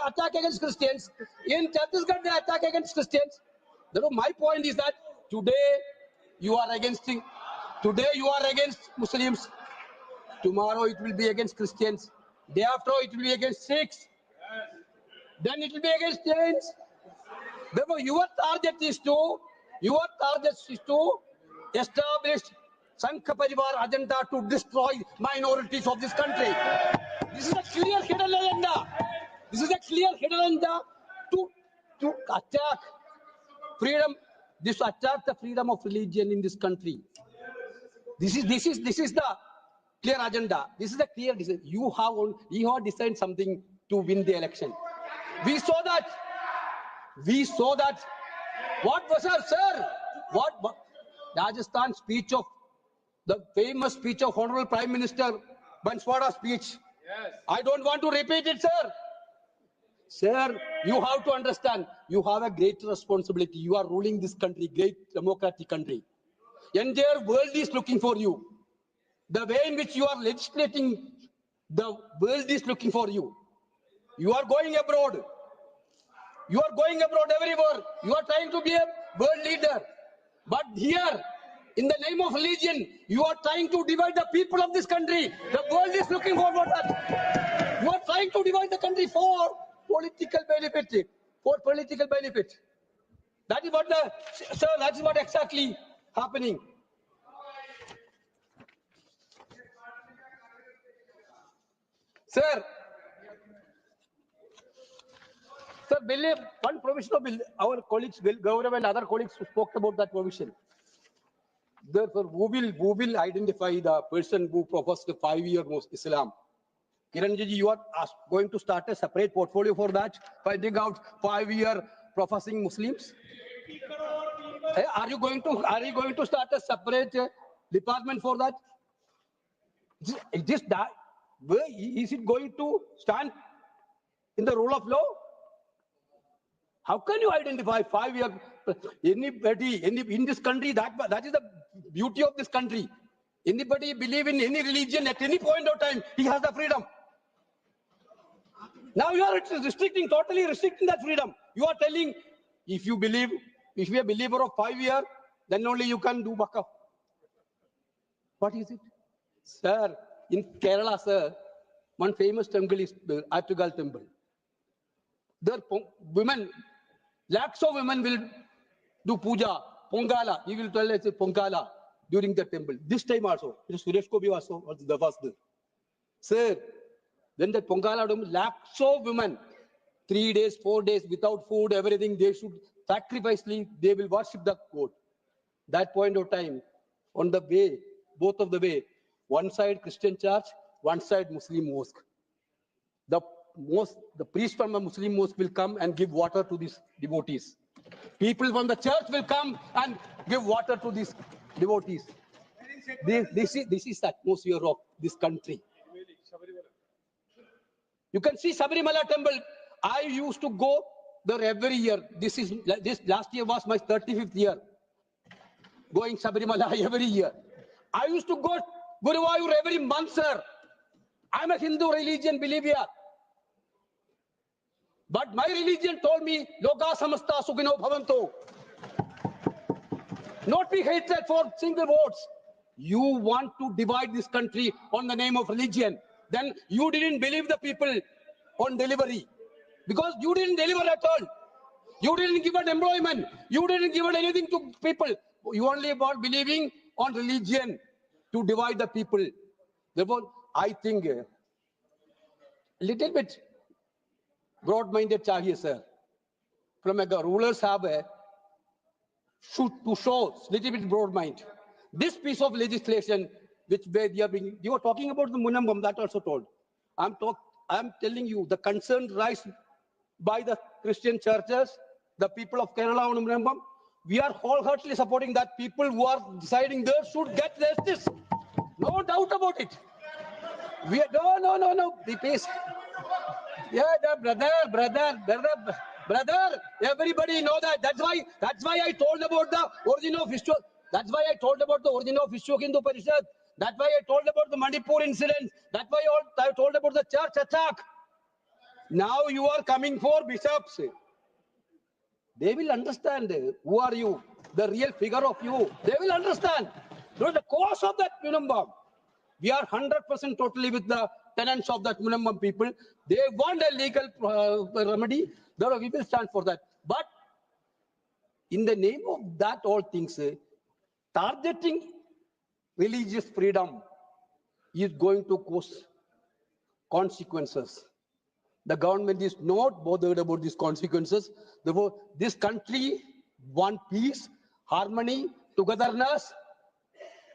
attack against Christians. In Chhattisgarh, they attack against Christians. Therefore, my point is that today you are against Muslims. Tomorrow it will be against Christians. Day after it will be against Sikhs. Then it will be against Jains. Therefore, your target is to establish Sangh Parivar agenda to destroy minorities of this country. This is a clear hidden agenda. This is a clear hidden agenda to attack freedom. This attack the freedom of religion in this country. This is the clear agenda. This is a clear decision. You have designed something to win the election. We saw that. What was sir? What Rajasthan speech of the famous speech of Honorable Prime Minister Banswara speech. Yes. I don't want to repeat it, sir. Sir, you have to understand, you have a great responsibility. You are ruling this country, great democratic country. Entire world is looking for you. The way in which you are legislating, the world is looking for you. You are going abroad. You are going abroad everywhere. You are trying to be a world leader. But here, in the name of religion, you are trying to divide the people of this country. The world is looking for that. You are trying to divide the country for political benefit. That is what exactly happening. Sir, one provision of bill, our colleagues, Gaurav and other colleagues spoke about that provision. Therefore, who will identify the person who professed 5-year Islam? Kiranji, you are going to start a separate portfolio for that, finding out 5-year professing Muslims. Are you going to start a separate department for that? Just that, is it going to stand in the rule of law? How can you identify 5-year anybody in this country? That is the beauty of this country. Anybody believe in any religion at any point of time, he has the freedom. Now you are totally restricting that freedom. You are telling, if you are a believer of 5 years, then only you can do wakaf. What is it? Sir, in Kerala, sir, one famous temple is the Attugal temple. There women, lakhs of women will do puja, pongala. He will tell us pongala during the temple. This time also, Suresh Kobi also was the first. Sir, when the pongala, lakhs of women, 3 days, 4 days without food, everything, they should sacrificially, they will worship the God. That point of time, on the way, both of the way, one side Christian church, one side Muslim mosque. The priest from the Muslim mosque will come and give water to these devotees. People from the church will come and give water to these devotees. This is the atmosphere of this country. You can see Sabarimala temple. I used to go there every year. This last year was my 35th year. Going Sabarimala every year. I used to go Guruvayur every month, sir. I'm a Hindu religion believer. But my religion told me, Loka samasta sukhino bhavanto. Not be hatred for single votes. You want to divide this country on the name of religion. Then you didn't believe the people on delivery. Because you didn't deliver at all. You didn't give an employment. You didn't give anything to people. You only about believing on religion to divide the people. Therefore, I think a little bit broad-minded chahiye, sir. From a ruler sahab should to show little bit broad mind. This piece of legislation, which you are talking about the Munambam, that also told. I'm telling you, the concern raised by the Christian churches, the people of Kerala on Munambam, we are wholeheartedly supporting that. People who are deciding there should get justice. No doubt about it. We are, no. The peace. Yeah, brother. Everybody know that. That's why I told about the origin of Vishwa. That's why I told about the origin of Vishwa Hindu Parishad. That's why I told about the Manipur incident. That's why I told about the church attack. Now you are coming for bishops. They will understand who are you, the real figure of you. They will understand. The cause of that Munambam. We are 100% totally with the tenants of that Munambam people. They want a legal remedy. Therefore, we will stand for that. But in the name of that, all things, targeting religious freedom is going to cause consequences. The government is not bothered about these consequences. Therefore, this country wants peace, harmony, togetherness.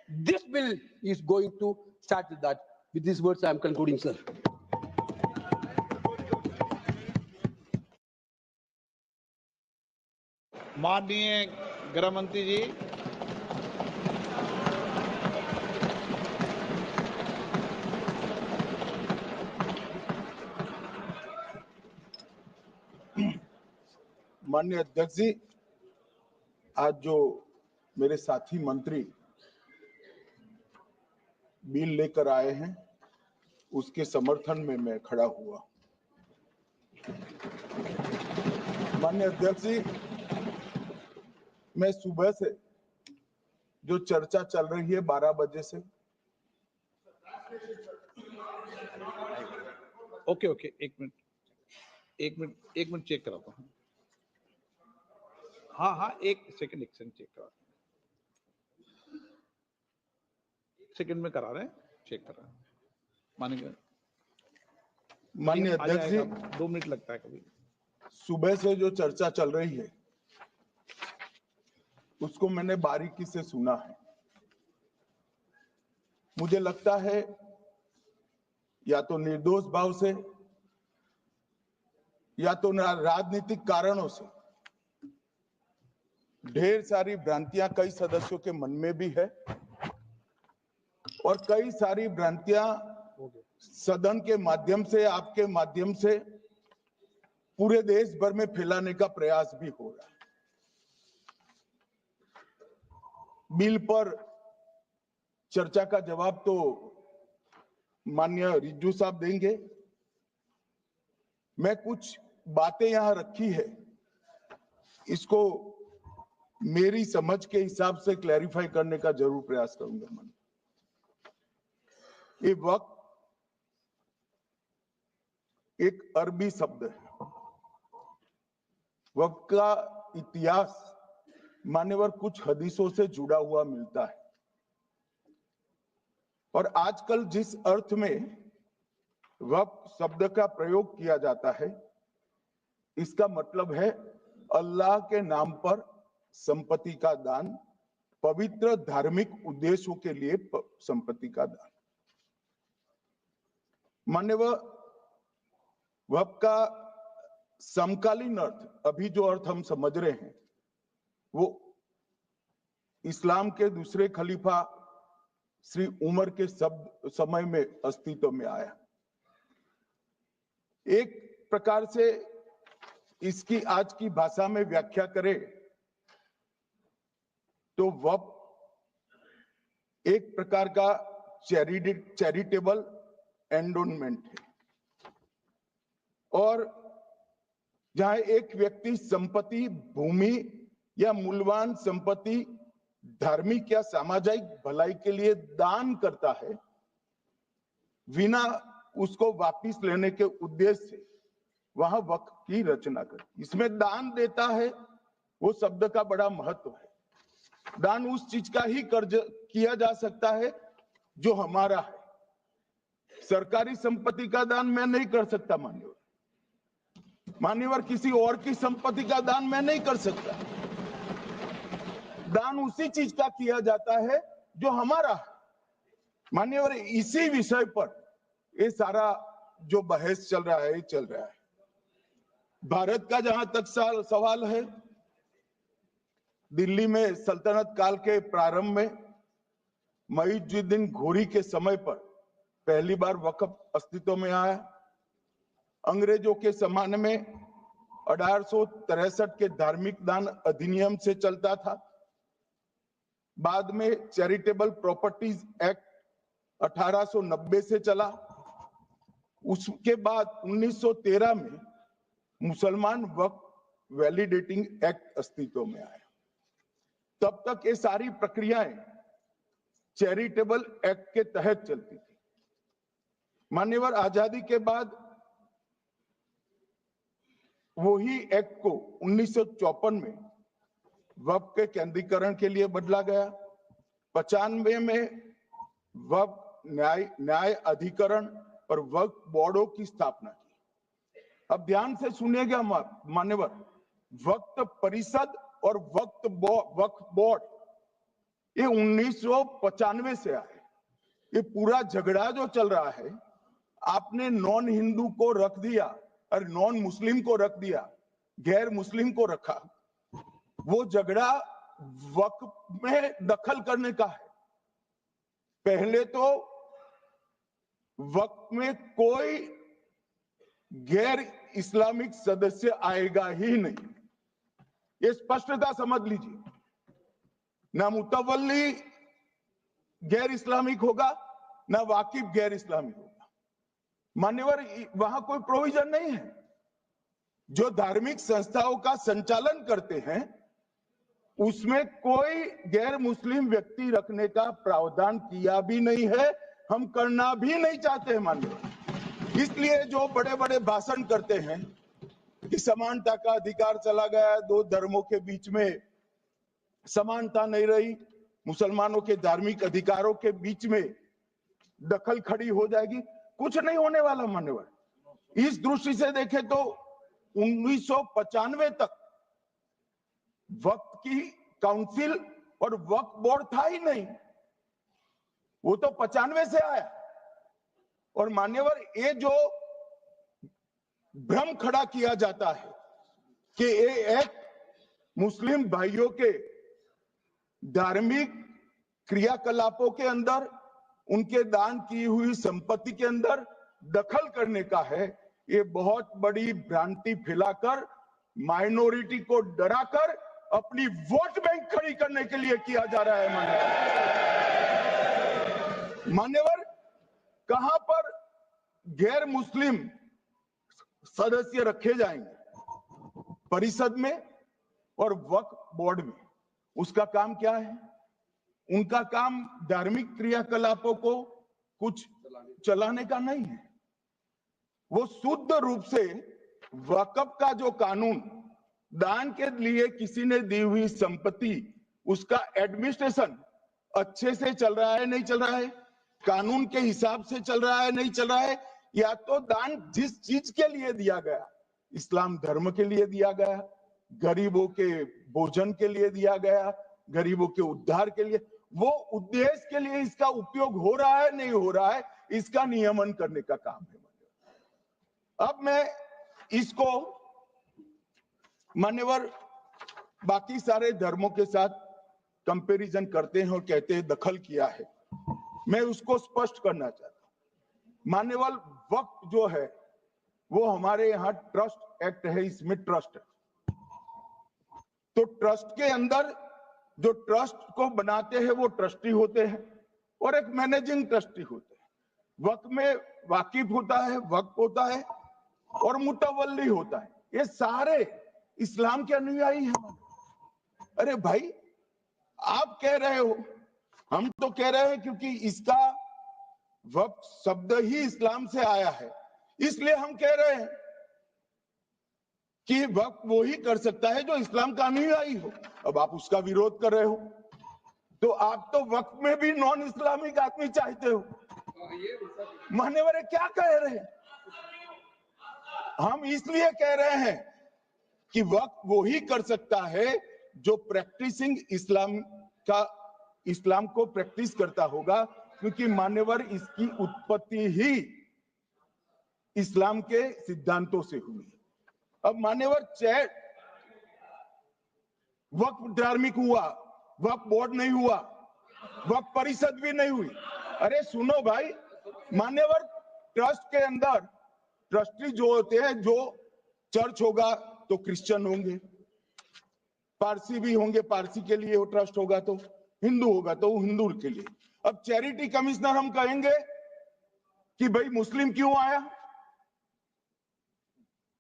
This bill is going to start with that. With these words, I am concluding, sir. माननीय गृह मंत्री जी, माननीय अध्यक्ष जी, आज जो मेरे साथी मंत्री बिल लेकर आए हैं, उसके समर्थन में मैं खड़ा हुआ। माननीय अध्यक्ष जी, मैं सुबह से जो चर्चा चल रही है 12 बजे से, ओके, एक मिनट चेक कराता हूँ। हाँ, एक सेकंड चेक करा, सेकंड में करा रहे हैं, चेक कर रहे हैं। माननीय अध्यक्ष जी, 2 मिनट लगता है कभी। सुबह से जो चर्चा चल रही है उसको मैंने बारीकी से सुना है। मुझे लगता है या तो निर्दोष भाव से या तो राजनीतिक कारणों से ढेर सारी भ्रांतियां कई सदस्यों के मन में भी है और कई सारी भ्रांतियां सदन के माध्यम से, आपके माध्यम से पूरे देश भर में फैलाने का प्रयास भी हो रहा है। बिल पर चर्चा का जवाब तो माननीय रिज्जू साहब देंगे। मैं कुछ बातें यहां रखी है, इसको मेरी समझ के हिसाब से क्लैरिफाई करने का जरूर प्रयास करूंगा। ये वक्त एक अरबी शब्द है। वक्त का इतिहास मान्यवर कुछ हदीसों से जुड़ा हुआ मिलता है और आजकल जिस अर्थ में वक्त शब्द का प्रयोग किया जाता है, इसका मतलब है अल्लाह के नाम पर संपत्ति का दान, पवित्र धार्मिक उद्देश्यों के लिए संपत्ति का दान। मान्यवर वक्त का समकालीन अर्थ, अभी जो अर्थ हम समझ रहे हैं, वो इस्लाम के दूसरे खलीफा श्री उमर के समय में अस्तित्व में आया। एक प्रकार से इसकी आज की भाषा में व्याख्या करें तो वक्त एक प्रकार का चैरिटेबल एंडोनमेंट है और जहां एक व्यक्ति संपत्ति, भूमि या मूल्यवान संपत्ति धार्मिक या सामाजिक भलाई के लिए दान करता है बिना उसको वापस लेने के उद्देश्य से, वहां वक्त की रचना करती। इसमें दान देता है, वो शब्द का बड़ा महत्व है। दान उस चीज का ही कर्ज किया जा सकता है जो हमारा है। सरकारी संपत्ति का दान मैं नहीं कर सकता मान्यवर, किसी और की संपत्ति का दान मैं नहीं कर सकता। दान उसी चीज का किया जाता है जो हमारा है मान्यवर। इसी विषय पर ये सारा जो बहस चल रहा है भारत का जहां तक सवाल है, दिल्ली में सल्तनत काल के प्रारंभ में मुइज़ुद्दीन घोरी के समय पर पहली बार वक्फ अस्तित्व में आया। अंग्रेजों के जमाने में 1863 के धार्मिक दान अधिनियम से चलता था। बाद में चैरिटेबल प्रॉपर्टीज एक्ट 1890 से चला। उसके बाद 1913 में मुसलमान वक्फ वैलिडेटिंग एक्ट अस्तित्व में आया। तब तक ये सारी प्रक्रियाएं चैरिटेबल एक्ट के तहत चलती थी। मान्यवर आजादी के बाद वही एक्ट को 1954 में वक्फ के केंद्रीकरण के लिए बदला गया। 95 में वक्फ न्याय अधिकरण और वक्फ बोर्डों की स्थापना की। अब ध्यान से सुनिएगा मान्यवर, वक्फ परिषद और वक्फ बोर्ड ये 1995 से आए। ये पूरा झगड़ा जो चल रहा है, आपने नॉन हिंदू को रख दिया और नॉन मुस्लिम को रख दिया, गैर मुस्लिम को रखा। वो झगड़ा वक्फ में दखल करने का है। पहले तो वक्फ में कोई गैर इस्लामिक सदस्य आएगा ही नहीं, ये स्पष्टता समझ लीजिए। ना मुतवल्ली गैर इस्लामिक होगा, ना वाकिफ गैर इस्लामिक होगा। मान्यवर वहां कोई प्रोविजन नहीं है। जो धार्मिक संस्थाओं का संचालन करते हैं उसमें कोई गैर मुस्लिम व्यक्ति रखने का प्रावधान किया भी नहीं है, हम करना भी नहीं चाहते हैं मान्यवर। इसलिए जो बड़े बड़े भाषण करते हैं कि समानता का अधिकार चला गया, दो धर्मों के बीच में समानता नहीं रही, मुसलमानों के धार्मिक अधिकारों के बीच में दखल खड़ी हो जाएगी, कुछ नहीं होने वाला मान्यवर। इस दृष्टि से देखें तो 1995 तक वक्फ की काउंसिल और वक्फ बोर्ड था ही नहीं। वो तो 95 से आया। और मान्यवर, ये जो भ्रम खड़ा किया जाता है कि ये एक मुस्लिम भाइयों के धार्मिक क्रियाकलापों के अंदर, उनके दान की हुई संपत्ति के अंदर दखल करने का है, ये बहुत बड़ी भ्रांति फैलाकर माइनॉरिटी को डराकर अपनी वोट बैंक खड़ी करने के लिए किया जा रहा है। मान्यवर, कहां पर गैर मुस्लिम सदस्य रखे जाएंगे? परिषद में और वक्फ बोर्ड में। उसका काम क्या है? उनका काम धार्मिक क्रियाकलापों को कुछ चलाने का नहीं है। वो शुद्ध रूप से वक्फ का जो कानून, दान के लिए किसी ने दी हुई संपत्ति, उसका एडमिनिस्ट्रेशन अच्छे से चल रहा है नहीं चल रहा है, कानून के हिसाब से चल रहा है नहीं चल रहा है, या तो दान जिस चीज के लिए दिया गया, इस्लाम धर्म के लिए दिया गया, गरीबों के भोजन के लिए दिया गया, गरीबों के उद्धार के लिए, वो उद्देश्य के लिए इसका उपयोग हो रहा है नहीं हो रहा है, इसका नियमन करने का काम है। अब मैं इसको मान्यवर बाकी सारे धर्मों के साथ कंपैरिजन करते हैं और कहते हैं दखल किया है। मैं उसको स्पष्ट करना चाहता हूं। मान्यवर, वक्फ जो है वो हमारे यहाँ ट्रस्ट एक्ट है, इसमें ट्रस्ट है। तो ट्रस्ट के अंदर जो ट्रस्ट को बनाते हैं वो ट्रस्टी होते हैं और एक मैनेजिंग ट्रस्टी होते हैं। वक्फ में वाकिफ होता है, वक्फ होता है और मुतवल्ली होता है। ये सारे इस्लाम के अनुयायी हैं। अरे भाई, आप कह रहे हो, हम तो कह रहे हैं क्योंकि इसका वक्फ शब्द ही इस्लाम से आया है, इसलिए हम कह रहे हैं कि वक्फ वो ही कर सकता है जो इस्लाम का अनुयायी हो। अब आप उसका विरोध कर रहे हो, तो आप तो वक्फ में भी नॉन इस्लामिक आदमी चाहते हो। मान्यवर, क्या कह रहे हैं? हम इसलिए कह रहे हैं कि वक्फ वो ही कर सकता है जो प्रैक्टिसिंग इस्लाम को प्रैक्टिस करता होगा, क्योंकि मान्यवर इसकी उत्पत्ति ही इस्लाम के सिद्धांतों से हुई। अब मान्यवर, वक्फ धार्मिक हुआ, वक्फ बोर्ड नहीं हुआ, वक्फ परिषद भी नहीं हुई। अरे सुनो भाई, मान्यवर, ट्रस्ट के अंदर ट्रस्टी जो होते हैं, जो चर्च होगा तो क्रिश्चियन होंगे, पारसी भी होंगे, पारसी के लिए वो ट्रस्ट होगा, तो हिंदू होगा तो हिंदू के लिए। अब चैरिटी कमिश्नर हम कहेंगे कि भाई मुस्लिम क्यों आया?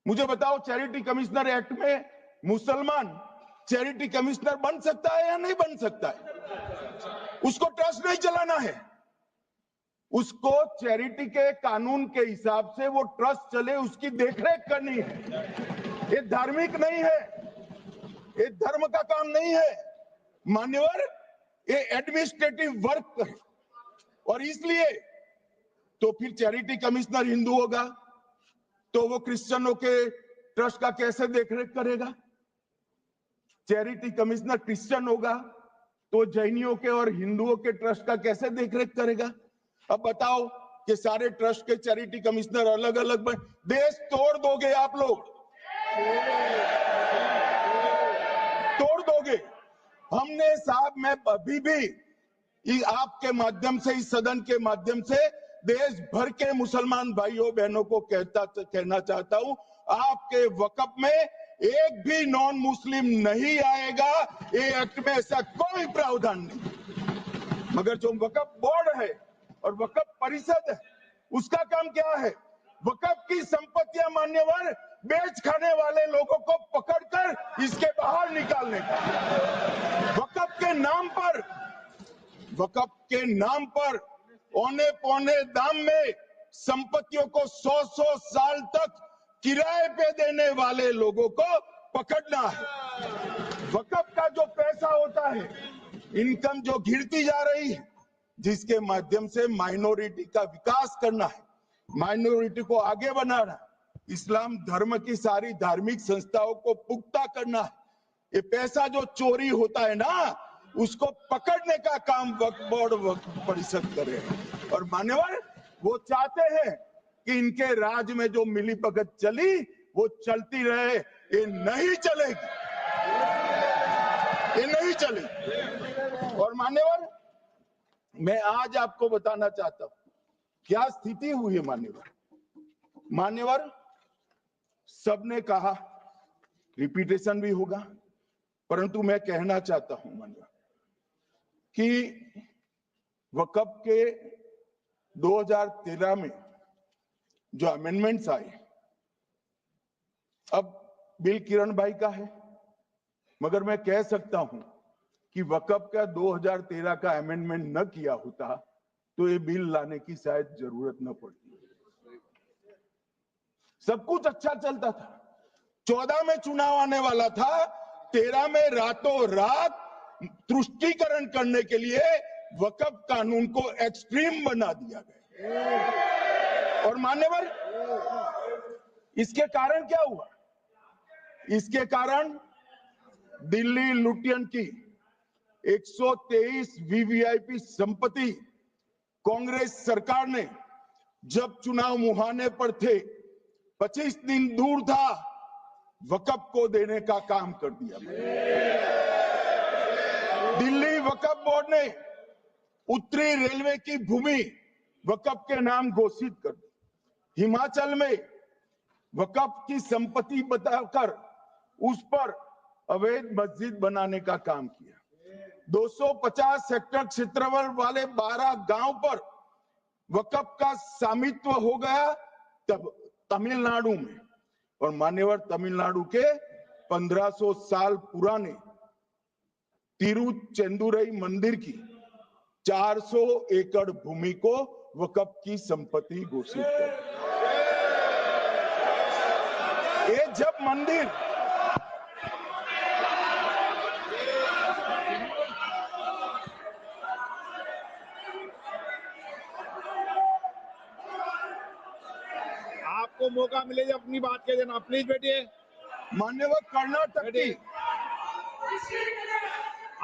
मुझे बताओ, चैरिटी कमिश्नर एक्ट में मुसलमान चैरिटी कमिश्नर बन सकता है या नहीं बन सकता है? उसको ट्रस्ट नहीं चलाना है, उसको चैरिटी के कानून के हिसाब से वो ट्रस्ट चले, उसकी देखरेख करनी है। ये धार्मिक नहीं है, ये धर्म का काम नहीं है मान्यवर, ये एडमिनिस्ट्रेटिव वर्क है। और इसलिए तो फिर चैरिटी कमिश्नर हिंदू होगा तो वो क्रिश्चियनों के ट्रस्ट का कैसे देखरेख करेगा? चैरिटी कमिश्नर क्रिश्चियन होगा तो जैनियों के और हिंदुओं के ट्रस्ट का कैसे देखरेख करेगा? अब बताओ कि सारे ट्रस्ट के चैरिटी कमिश्नर अलग अलग बन, देश तोड़ दोगे आप लोग, तोड़ दोगे। हमने साहब, मैं अभी भी आपके माध्यम से, इस सदन के माध्यम से देश भर के मुसलमान भाइयों बहनों को कहना चाहता हूं, आपके वक्फ में एक भी नॉन मुस्लिम नहीं आएगा। ये एक्ट में ऐसा कोई प्रावधान नहीं। मगर जो वक्फ बोर्ड है और वक्फ परिषद है, उसका काम क्या है? वक्फ की संपत्तियां मान्यवर बेच खाने वाले लोगों को पकड़कर इसके बाहर निकालने का। वक्फ के नाम पर औने पौने दाम में संपत्तियों को 100 साल तक किराए पे देने वाले लोगों को पकड़ना है। वक्फ का जो पैसा होता है, इनकम जो गिरती जा रही है, जिसके माध्यम से माइनॉरिटी का विकास करना है, माइनॉरिटी को आगे बढ़ाना है, इस्लाम धर्म की सारी धार्मिक संस्थाओं को पुख्ता करना है। ये पैसा जो चोरी होता है ना, उसको पकड़ने का काम वक्फ बोर्ड वक्फ परिषद करे। और मान्यवर वो चाहते हैं कि इनके राज में जो मिलीभगत चली वो चलती रहे, ये नहीं चलेगी, ये नहीं चलेगी। और मान्यवर मैं आज आपको बताना चाहता हूं क्या स्थिति हुई है। मान्यवर सबने कहा, रिपीटेशन भी होगा, परंतु मैं कहना चाहता हूं मान्यवर कि वक्फ के 2013 में जो अमेंडमेंट्स आए, अब बिल किरण भाई का है, मगर मैं कह सकता हूं कि वक्फ का 2013 का अमेंडमेंट न किया होता तो ये बिल लाने की शायद जरूरत न पड़ती। सब कुछ अच्छा चलता था, 14 में चुनाव आने वाला था, 13 में रातों रात तुष्टीकरण करने के लिए वक्फ कानून को एक्सट्रीम बना दिया गया। और मान्यवर इसके कारण क्या हुआ? इसके कारण दिल्ली लुटियन की 123 वीवीआईपी संपत्ति कांग्रेस सरकार ने जब चुनाव मुहाने पर थे, 25 दिन दूर था, वक्फ को देने का काम कर दिया। दिल्ली वक्फ बोर्ड ने उत्तरी रेलवे की भूमि वक्फ के नाम घोषित कर दी। हिमाचल में वक्फ की संपत्ति बताकर उस पर अवैध मस्जिद बनाने का काम किया। 250 हेक्टेयर क्षेत्रफल वाले 12 गांव पर वक्फ का स्वामित्व हो गया तब तमिलनाडु में। और मान्यवर तमिलनाडु के 1500 साल पुराने तिरुचेंदुरई मंदिर की 400 एकड़ भूमि को वक्फ की संपत्ति घोषित कर। ये जब मंदिर आपको मौका मिले जब अपनी बात कह देना, प्लीज बैठिए। मान्यवर कर्नाटक की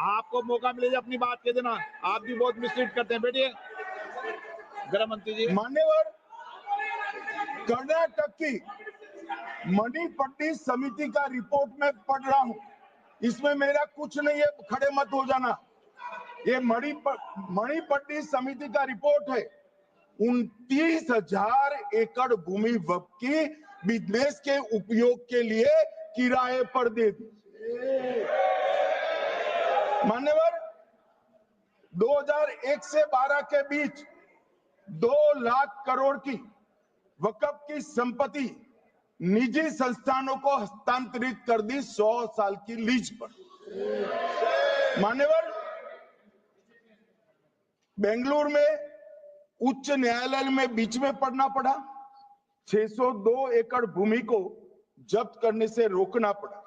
आपको मौका मिले जब अपनी बात कह देना, आप भी बहुत मिसलीड करते हैं। बैठिए गृह मंत्री जी। मान्यवर कर्नाटक की मणिपट्टी समिति का रिपोर्ट में पढ़ रहा हूं, इसमें मेरा कुछ नहीं है, खड़े मत हो जाना। ये मणिपट्टी समिति का रिपोर्ट है। 29,000 एकड़ भूमि वक्फ की बिजनेस के उपयोग के लिए किराए पर दे दी। मान्यवर 2001 से 12 के बीच 2 लाख करोड़ की वक्फ की संपत्ति निजी संस्थानों को हस्तांतरित कर दी 100 साल की लीज पर। मान्यवर बेंगलुरु में उच्च न्यायालय में बीच में पढ़ना पड़ा, 602 एकड़ भूमि को जब्त करने से रोकना पड़ा।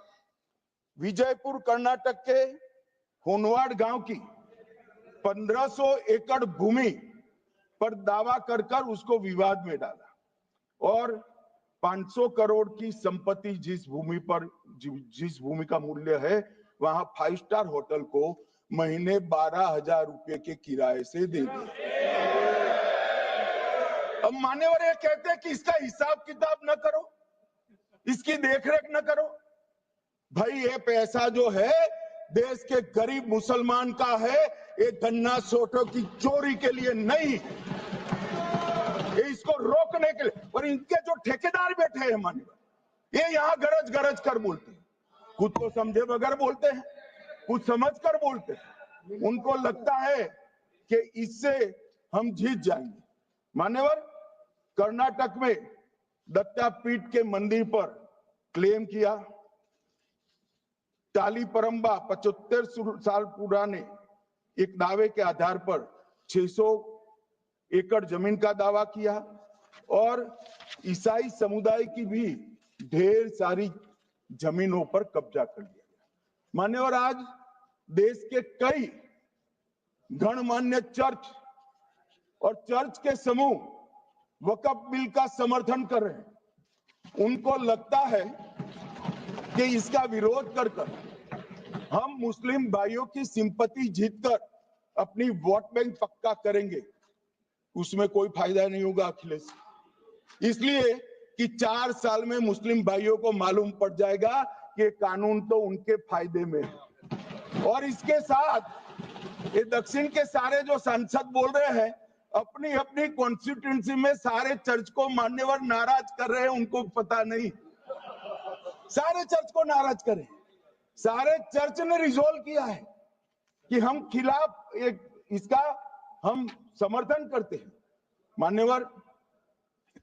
विजयपुर कर्नाटक के होनवाड़ गांव की 1500 एकड़ भूमि पर दावा कर उसको विवाद में डाला और 500 करोड़ की संपत्ति जिस भूमि का मूल्य है वहां 5 स्टार होटल को महीने 12,000 रुपए के किराए से दे दिया। अब मान्यवर ये कहते हैं कि इसका हिसाब किताब न करो, इसकी देखरेख न करो। भाई ये पैसा जो है देश के गरीब मुसलमान का है, ये गन्ना सोटों की चोरी के लिए नहीं, ये इसको रोकने के लिए। और इनके जो ठेकेदार बैठे हैं मान्यवर, ये यहाँ गरज गरज कर बोलते हैं, खुद को समझे बगैर बोलते हैं, कुछ समझ कर बोलते हैं। उनको लगता है कि इससे हम जीत जाएंगे। मान्यवर कर्नाटक में दत्तापीठ के मंदिर पर क्लेम किया, टाली परंबा 75 साल पुराने एक दावे के आधार पर 600 एकड़ जमीन का दावा किया और ईसाई समुदाय की भी ढेर सारी जमीनों पर कब्जा कर लिया गया। मान्यवर आज देश के कई गणमान्य चर्च और चर्च के समूह वक्फ बिल का समर्थन कर रहे हैं। उनको लगता है कि इसका विरोध कर हम मुस्लिम भाइयों की सिंपैथी जीतकर अपनी वोट बैंक पक्का करेंगे, उसमें कोई फायदा नहीं होगा अखिलेश। इसलिए कि 4 साल में मुस्लिम भाइयों को मालूम पड़ जाएगा कि कानून तो उनके फायदे में है। और इसके साथ ये दक्षिण के सारे जो सांसद बोल रहे हैं, अपनी अपनी कॉन्स्टिट्यूंसी में सारे चर्च को मान्यवर नाराज कर रहे हैं, उनको पता नहीं, सारे चर्च को नाराज करें। सारे चर्च ने रिजोल्व किया है कि हम खिलाफ इसका हम समर्थन करते हैं। मान्यवर,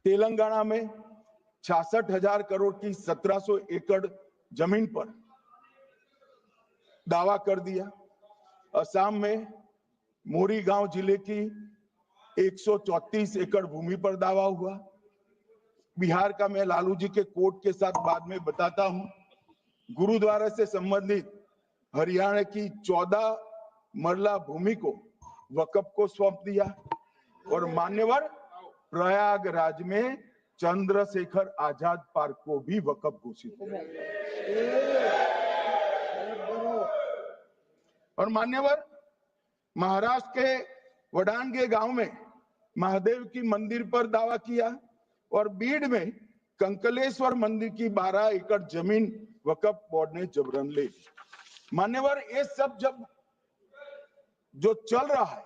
तेलंगाना में 66,000 करोड़ की 1700 एकड़ जमीन पर दावा कर दिया। असम में मोरीगांव जिले की 134 एकड़ भूमि पर दावा हुआ। बिहार का मैं लालू जी के कोर्ट के साथ बाद में बताता हूं। गुरुद्वारा से संबंधित हरियाणा की 14 मरला भूमि को वक्फ को सौंप दिया। और मान्यवर, प्रयागराज में चंद्रशेखर आजाद पार्क को भी वक्फ घोषित किया। और मान्यवर, महाराष्ट्र के वडानगे गांव में महादेव की मंदिर पर दावा किया। और बीड में कंकलेश्वर मंदिर की 12 एकड़ जमीन वक्फ बोर्ड ने जबरन ले ली। मान्यवर, ये सब जब जो चल रहा है,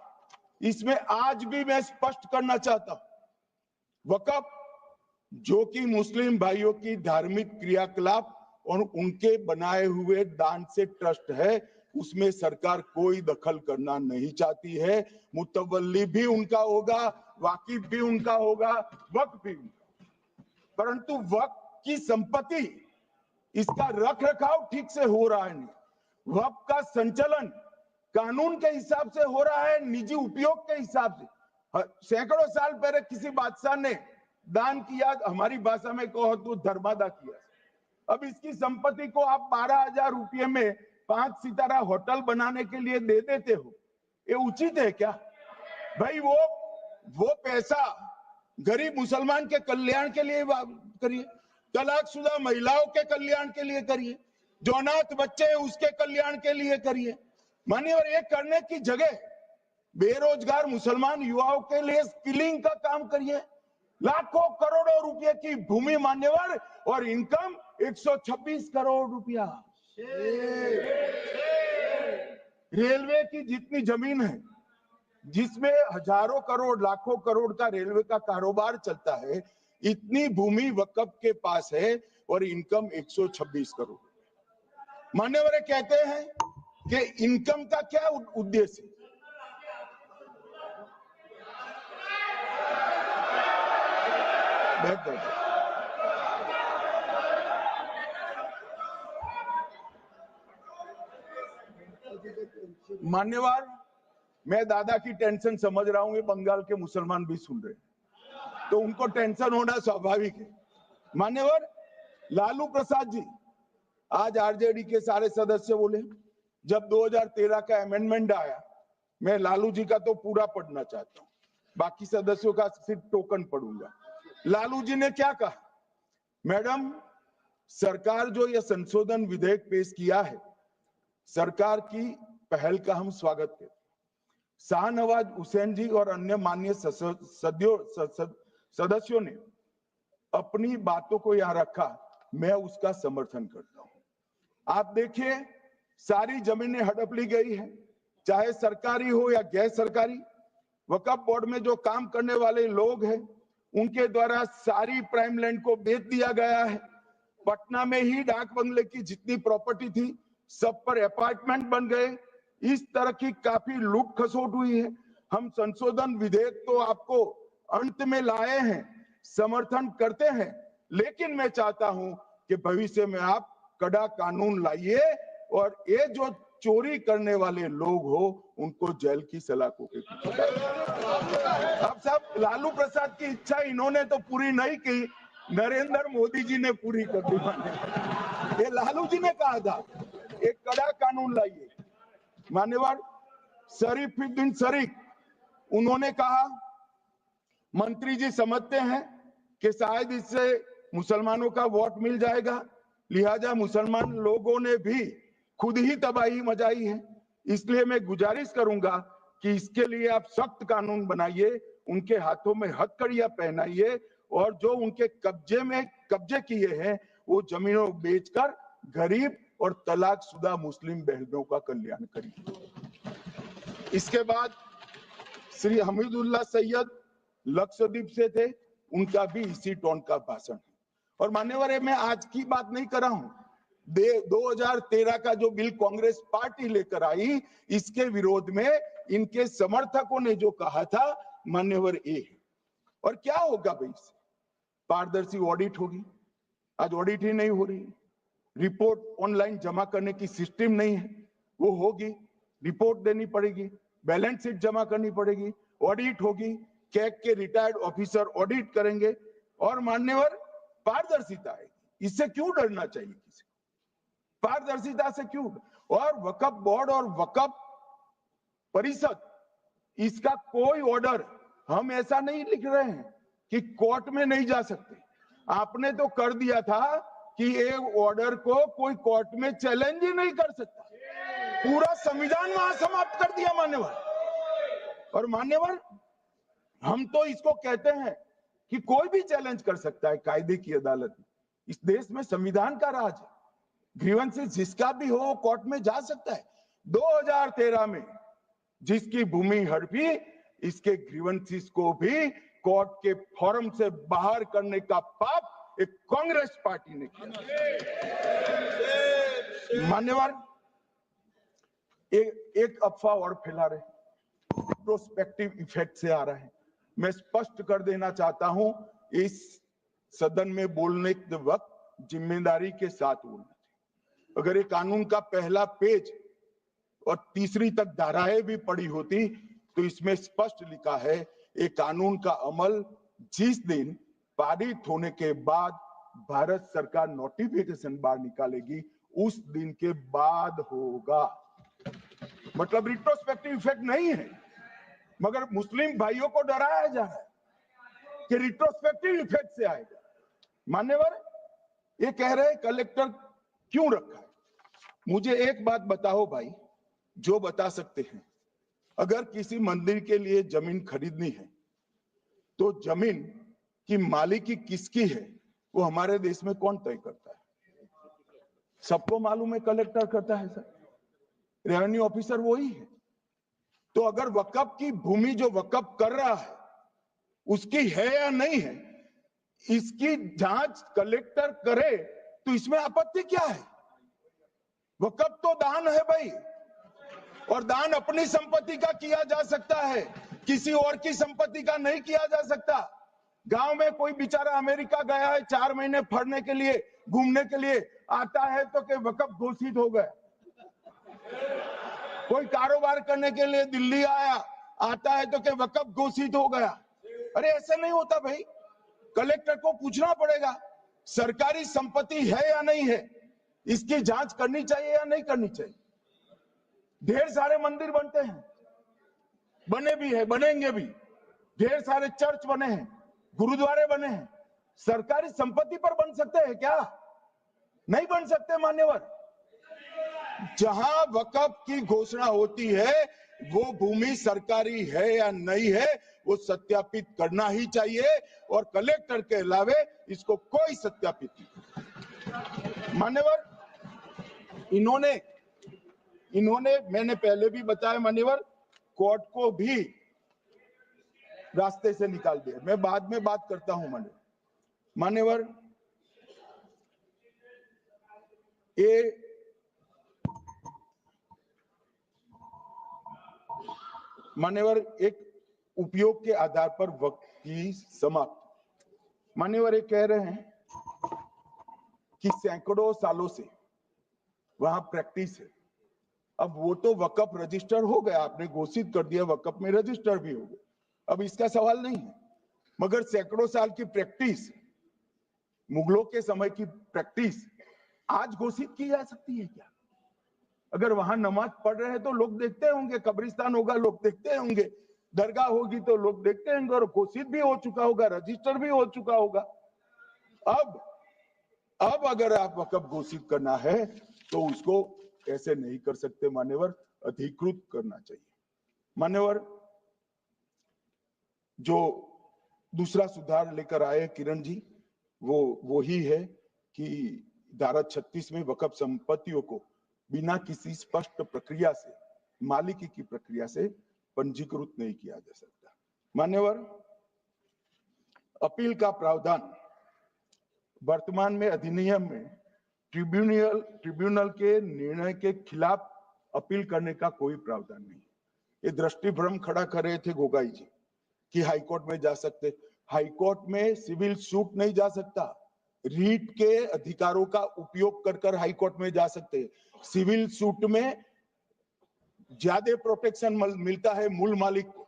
इसमें आज भी मैं स्पष्ट करना चाहता हूं, वक्फ जो कि मुस्लिम भाइयों की धार्मिक क्रियाकलाप और उनके बनाए हुए दान से ट्रस्ट है, उसमें सरकार कोई दखल करना नहीं चाहती है। मुतवल्ली भी उनका होगा, वाकिफ भी उनका होगा, वक्फ भी उनका। परंतु वक्फ की संपत्ति, इसका रख रखाव ठीक से हो रहा है नहीं। वक्फ का संचालन कानून के हिसाब से हो रहा है, निजी उपयोग के हिसाब से। सैकड़ों साल पहले किसी बादशाह ने दान किया, हमारी भाषा में कहो तो धर्मादा किया। अब इसकी संपत्ति को आप 12,000 रुपये में 5 सितारा होटल बनाने के लिए दे देते हो, ये उचित है क्या भाई? वो पैसा गरीब मुसलमान के कल्याण के लिए करिए, तलाकशुदा महिलाओं के कल्याण के लिए करिए, जो अनाथ बच्चे हैं उसके कल्याण के लिए करिए। मानिए, और ये करने की जगह बेरोजगार मुसलमान युवाओं के लिए स्किलिंग का काम करिए। लाखों करोड़ों रुपए की भूमि मान्यवर, और इनकम 126 करोड़ रुपया। रेलवे की जितनी जमीन है, जिसमें हजारों करोड़ लाखों करोड़ का रेलवे का कारोबार चलता है, इतनी भूमि वक्फ के पास है और इनकम 126 करोड़। मान्यवर कहते हैं कि इनकम का क्या उद्देश्य है? मान्यवर, मैं दादा की टेंशन समझ रहा हूं, ये बंगाल के मुसलमान भी सुन रहे हैं, तो उनको टेंशन होना स्वाभाविक है। मान्यवर, लालू प्रसाद जी, आज आरजेडी के सारे सदस्य बोले, जब 2013 का अमेंडमेंट आया, मैं लालू जी का तो पूरा पढ़ना चाहता हूं, बाकी सदस्यों का सिर्फ टोकन पढ़ूंगा। लालू जी ने क्या कहा? मैडम, सरकार जो यह संशोधन विधेयक पेश किया है, सरकार की पहल का हम स्वागत करते हैं। शाहनवाज हुसैन जी और अन्य माननीय सदस्यों ने अपनी बातों को यहां रखा, मैं उसका समर्थन करता हूं। आप देखिए, सारी जमीनें हड़प ली गई है, चाहे सरकारी हो या गैर सरकारी। वक्फ बोर्ड में जो काम करने वाले लोग हैं, उनके द्वारा सारी प्राइम लैंड को बेच दिया गया है। पटना में ही डाक बंगले की जितनी प्रॉपर्टी थी, सब पर अपार्टमेंट बन गए। इस तरह की काफी लूट खसोट हुई है। हम संशोधन विधेयक तो आपको अंत में लाए हैं, समर्थन करते हैं, लेकिन मैं चाहता हूं कि भविष्य में आप कड़ा कानून लाइए और ये जो चोरी करने वाले लोग हो, उनको जेल की सलाखों के पीछे डालिए। अब साहब, लालू प्रसाद की इच्छा इन्होंने तो पूरी नहीं की, नरेंद्र मोदी जी ने पूरी कर दी। ये लालू जी ने कहा था, एक कड़ा कानून लाइए। मान्यवर शरीफुद्दीन शरीफ, उन्होंने कहा, मंत्री जी समझते हैं कि शायद इससे मुसलमानों का वोट मिल जाएगा, लिहाजा मुसलमान लोगों ने भी खुद ही तबाही मचाई है। इसलिए मैं गुजारिश करूंगा कि इसके लिए आप सख्त कानून बनाइए, उनके हाथों में हथकड़ियां पहनाइए और जो उनके कब्जे किए हैं वो जमीनों बेचकर गरीब और तलाकशुदा मुस्लिम बहनों का कल्याण करिए। इसके बाद श्री हमीदुल्लाह सैयद लक्षद्वीप से थे, उनका भी इसी टोन का भाषण है। और मान्यवर, मैं आज की बात नहीं कर रहा हूं, 2013 का जो बिल कांग्रेस पार्टी लेकर आई, इसके विरोध में इनके समर्थकों ने जो कहा था, मान्यवर ए। और क्या होगा भाई इससे? पारदर्शी ऑडिट होगी, आज ऑडिट ही नहीं हो रही, रिपोर्ट ऑनलाइन जमा करने की सिस्टम नहीं है, वो होगी, रिपोर्ट देनी पड़ेगी, बैलेंस शीट जमा करनी पड़ेगी, ऑडिट होगी, कैग के रिटायर्ड ऑफिसर ऑडिट करेंगे और मान्यवर पारदर्शिता आएगी। इससे क्यों डरना चाहिए किसी को? पारदर्शिता से क्यों? और वक्फ बोर्ड और वक्फ परिषद, इसका कोई ऑर्डर हम ऐसा नहीं लिख रहे हैं कि कोर्ट में नहीं जा सकते। आपने तो कर दिया था कि एक ऑर्डर को कोई कोर्ट में चैलेंज ही नहीं कर सकता, पूरा संविधान वहां समाप्त कर दिया मान्यवर। और मान्यवर, हम तो इसको कहते हैं कि कोई भी चैलेंज कर सकता है कायदे की अदालत में। इस देश में संविधान का राज है, ग्रीवेंसेस जिसका भी हो कोर्ट में जा सकता है। 2013 में जिसकी भूमि हड़पी, इसके ग्रीवेंसेस को भी कोर्ट के फोरम से बाहर करने का पाप एक कांग्रेस पार्टी ने किया। मान्यवर, एक अफवाह और फैला रहे, प्रोस्पेक्टिव इफेक्ट से आ रहा है। मैं स्पष्ट कर देना चाहता हूं, इस सदन में बोलने के वक्त जिम्मेदारी के साथ बोलना चाहिए। अगर ये कानून का पहला पेज और तीसरी तक धाराएं भी पड़ी होती तो इसमें स्पष्ट लिखा है, ये कानून का अमल जिस दिन पारित होने के बाद भारत सरकार नोटिफिकेशन बाहर निकालेगी, उस दिन के बाद होगा। मतलब रिट्रोस्पेक्टिव इफेक्ट नहीं है, मगर मुस्लिम भाइयों को डराया जा रहा है कि रिट्रोस्पेक्टिव इफेक्ट से आएगा। मान्यवर, ये कह रहे कलेक्टर क्यों रखा है? मुझे एक बात बताओ भाई, जो बता सकते हैं, अगर किसी मंदिर के लिए जमीन खरीदनी है तो जमीन की मालिकी किसकी है वो हमारे देश में कौन तय करता है? सबको मालूम है, कलेक्टर करता है सर, रेवेन्यू ऑफिसर वही है। तो अगर वक्फ की भूमि जो वक्फ कर रहा है उसकी है या नहीं है, इसकी जांच कलेक्टर करे तो इसमें आपत्ति क्या है? वक्फ तो दान है भाई, और दान अपनी संपत्ति का किया जा सकता है, किसी और की संपत्ति का नहीं किया जा सकता। गांव में कोई बेचारा अमेरिका गया है 4 महीने पढ़ने के लिए, घूमने के लिए, आता है तो कि वक्फ घोषित हो गए। कोई कारोबार करने के लिए दिल्ली आया, आता है तो कि वक्फ घोषित हो गया। अरे ऐसा नहीं होता भाई, कलेक्टर को पूछना पड़ेगा सरकारी संपत्ति है या नहीं है, इसकी जांच करनी चाहिए या नहीं करनी चाहिए। ढेर सारे मंदिर बनते हैं, बने भी है, बनेंगे भी, ढेर सारे चर्च बने हैं, गुरुद्वारे बने हैं, सरकारी संपत्ति पर बन सकते हैं क्या? नहीं बन सकते मान्यवर। जहां वक्फ की घोषणा होती है वो भूमि सरकारी है या नहीं है वो सत्यापित करना ही चाहिए, और कलेक्टर के अलावे इसको कोई सत्यापित नहीं। मान्यवर, इन्होंने मैंने पहले भी बताया मान्यवर, कोर्ट को भी रास्ते से निकाल दिया। मैं बाद में बात करता हूं मान्यवर, ये मान्यवर एक उपयोग के आधार पर वक्त की समाप्ति। मान्यवर ये कह रहे हैं कि सैकड़ों सालों से वहां प्रैक्टिस है। अब वो तो वक्फ रजिस्टर हो गया, आपने घोषित कर दिया, वक्फ में रजिस्टर भी हो गया, अब इसका सवाल नहीं है। मगर सैकड़ों साल की प्रैक्टिस, मुगलों के समय की प्रैक्टिस आज घोषित की जा सकती है क्या? अगर वहां नमाज पढ़ रहे हैं तो लोग देखते होंगे, कब्रिस्तान होगा लोग देखते होंगे, दरगाह होगी तो लोग देखते होंगे, और घोषित भी हो चुका होगा, रजिस्टर भी हो चुका होगा। अब अगर आप वक्फ घोषित करना है तो उसको ऐसे नहीं कर सकते मान्यवर, अधिकृत करना चाहिए। मान्यवर, जो दूसरा सुधार लेकर आए किरण जी, वो ही है कि धारा 36 में वक्फ संपत्तियों को बिना किसी स्पष्ट प्रक्रिया से, मालिकी की प्रक्रिया से पंजीकृत नहीं किया जा सकता। मान्यवर, अपील का प्रावधान वर्तमान में अधिनियम में ट्रिब्यूनल के निर्णय के खिलाफ अपील करने का कोई प्रावधान नहीं। ये दृष्टिभ्रम खड़ा कर रहे थे गोगाई जी कि हाईकोर्ट में जा सकते। हाईकोर्ट में सिविल सूट नहीं जा सकता, रीट के अधिकारों का उपयोग कर हाईकोर्ट में जा सकते। सिविल सूट में ज्यादा प्रोटेक्शन मिलता है मूल मालिक को।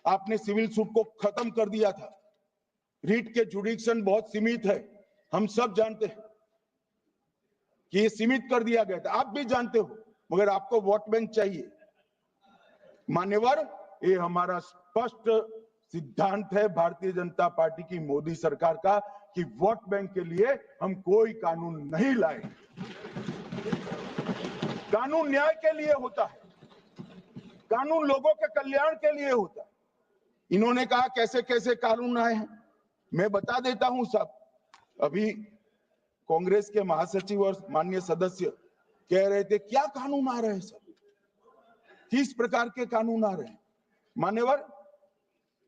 आपने सिविल सूट को खत्म कर दिया था। रीट के जुडिक्शन बहुत सीमित है, हम सब जानते हैं कि ये सीमित कर दिया गया था, आप भी जानते हो, मगर आपको वोट बैंक चाहिए। मान्यवर, ये हमारा स्पष्ट सिद्धांत है भारतीय जनता पार्टी की, मोदी सरकार का, कि वोट बैंक के लिए हम कोई कानून नहीं लाए। कानून न्याय के लिए होता है, कानून लोगों के कल्याण के लिए होता है। इन्होंने कहा कैसे कैसे कानून आए हैं, मैं बता देता हूं सब। अभी कांग्रेस के महासचिव और माननीय सदस्य कह रहे थे क्या कानून आ रहे हैं सब, किस प्रकार के कानून आ रहे हैं। मान्यवर,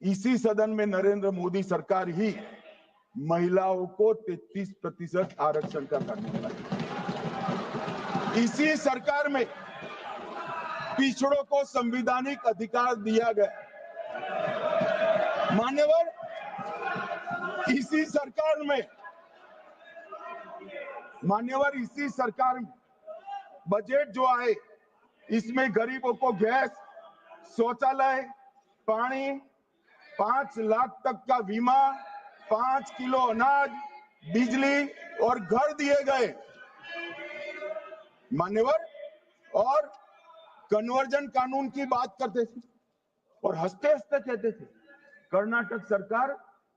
इसी सदन में नरेंद्र मोदी सरकार ही महिलाओं को 33% आरक्षण का कानून लाई। इसी सरकार में पिछड़ों को संवैधानिक अधिकार दिया गया। मान्यवर, इसी सरकार में बजट जो आए, इसमें गरीबों को गैस, शौचालय, पानी, 5 लाख तक का बीमा, 5 किलो अनाज, बिजली और घर दिए गए। मान्यवर, और कन्वर्जन कानून की बात करते थे और हंसते हंसते कहते थे कर्नाटक सरकार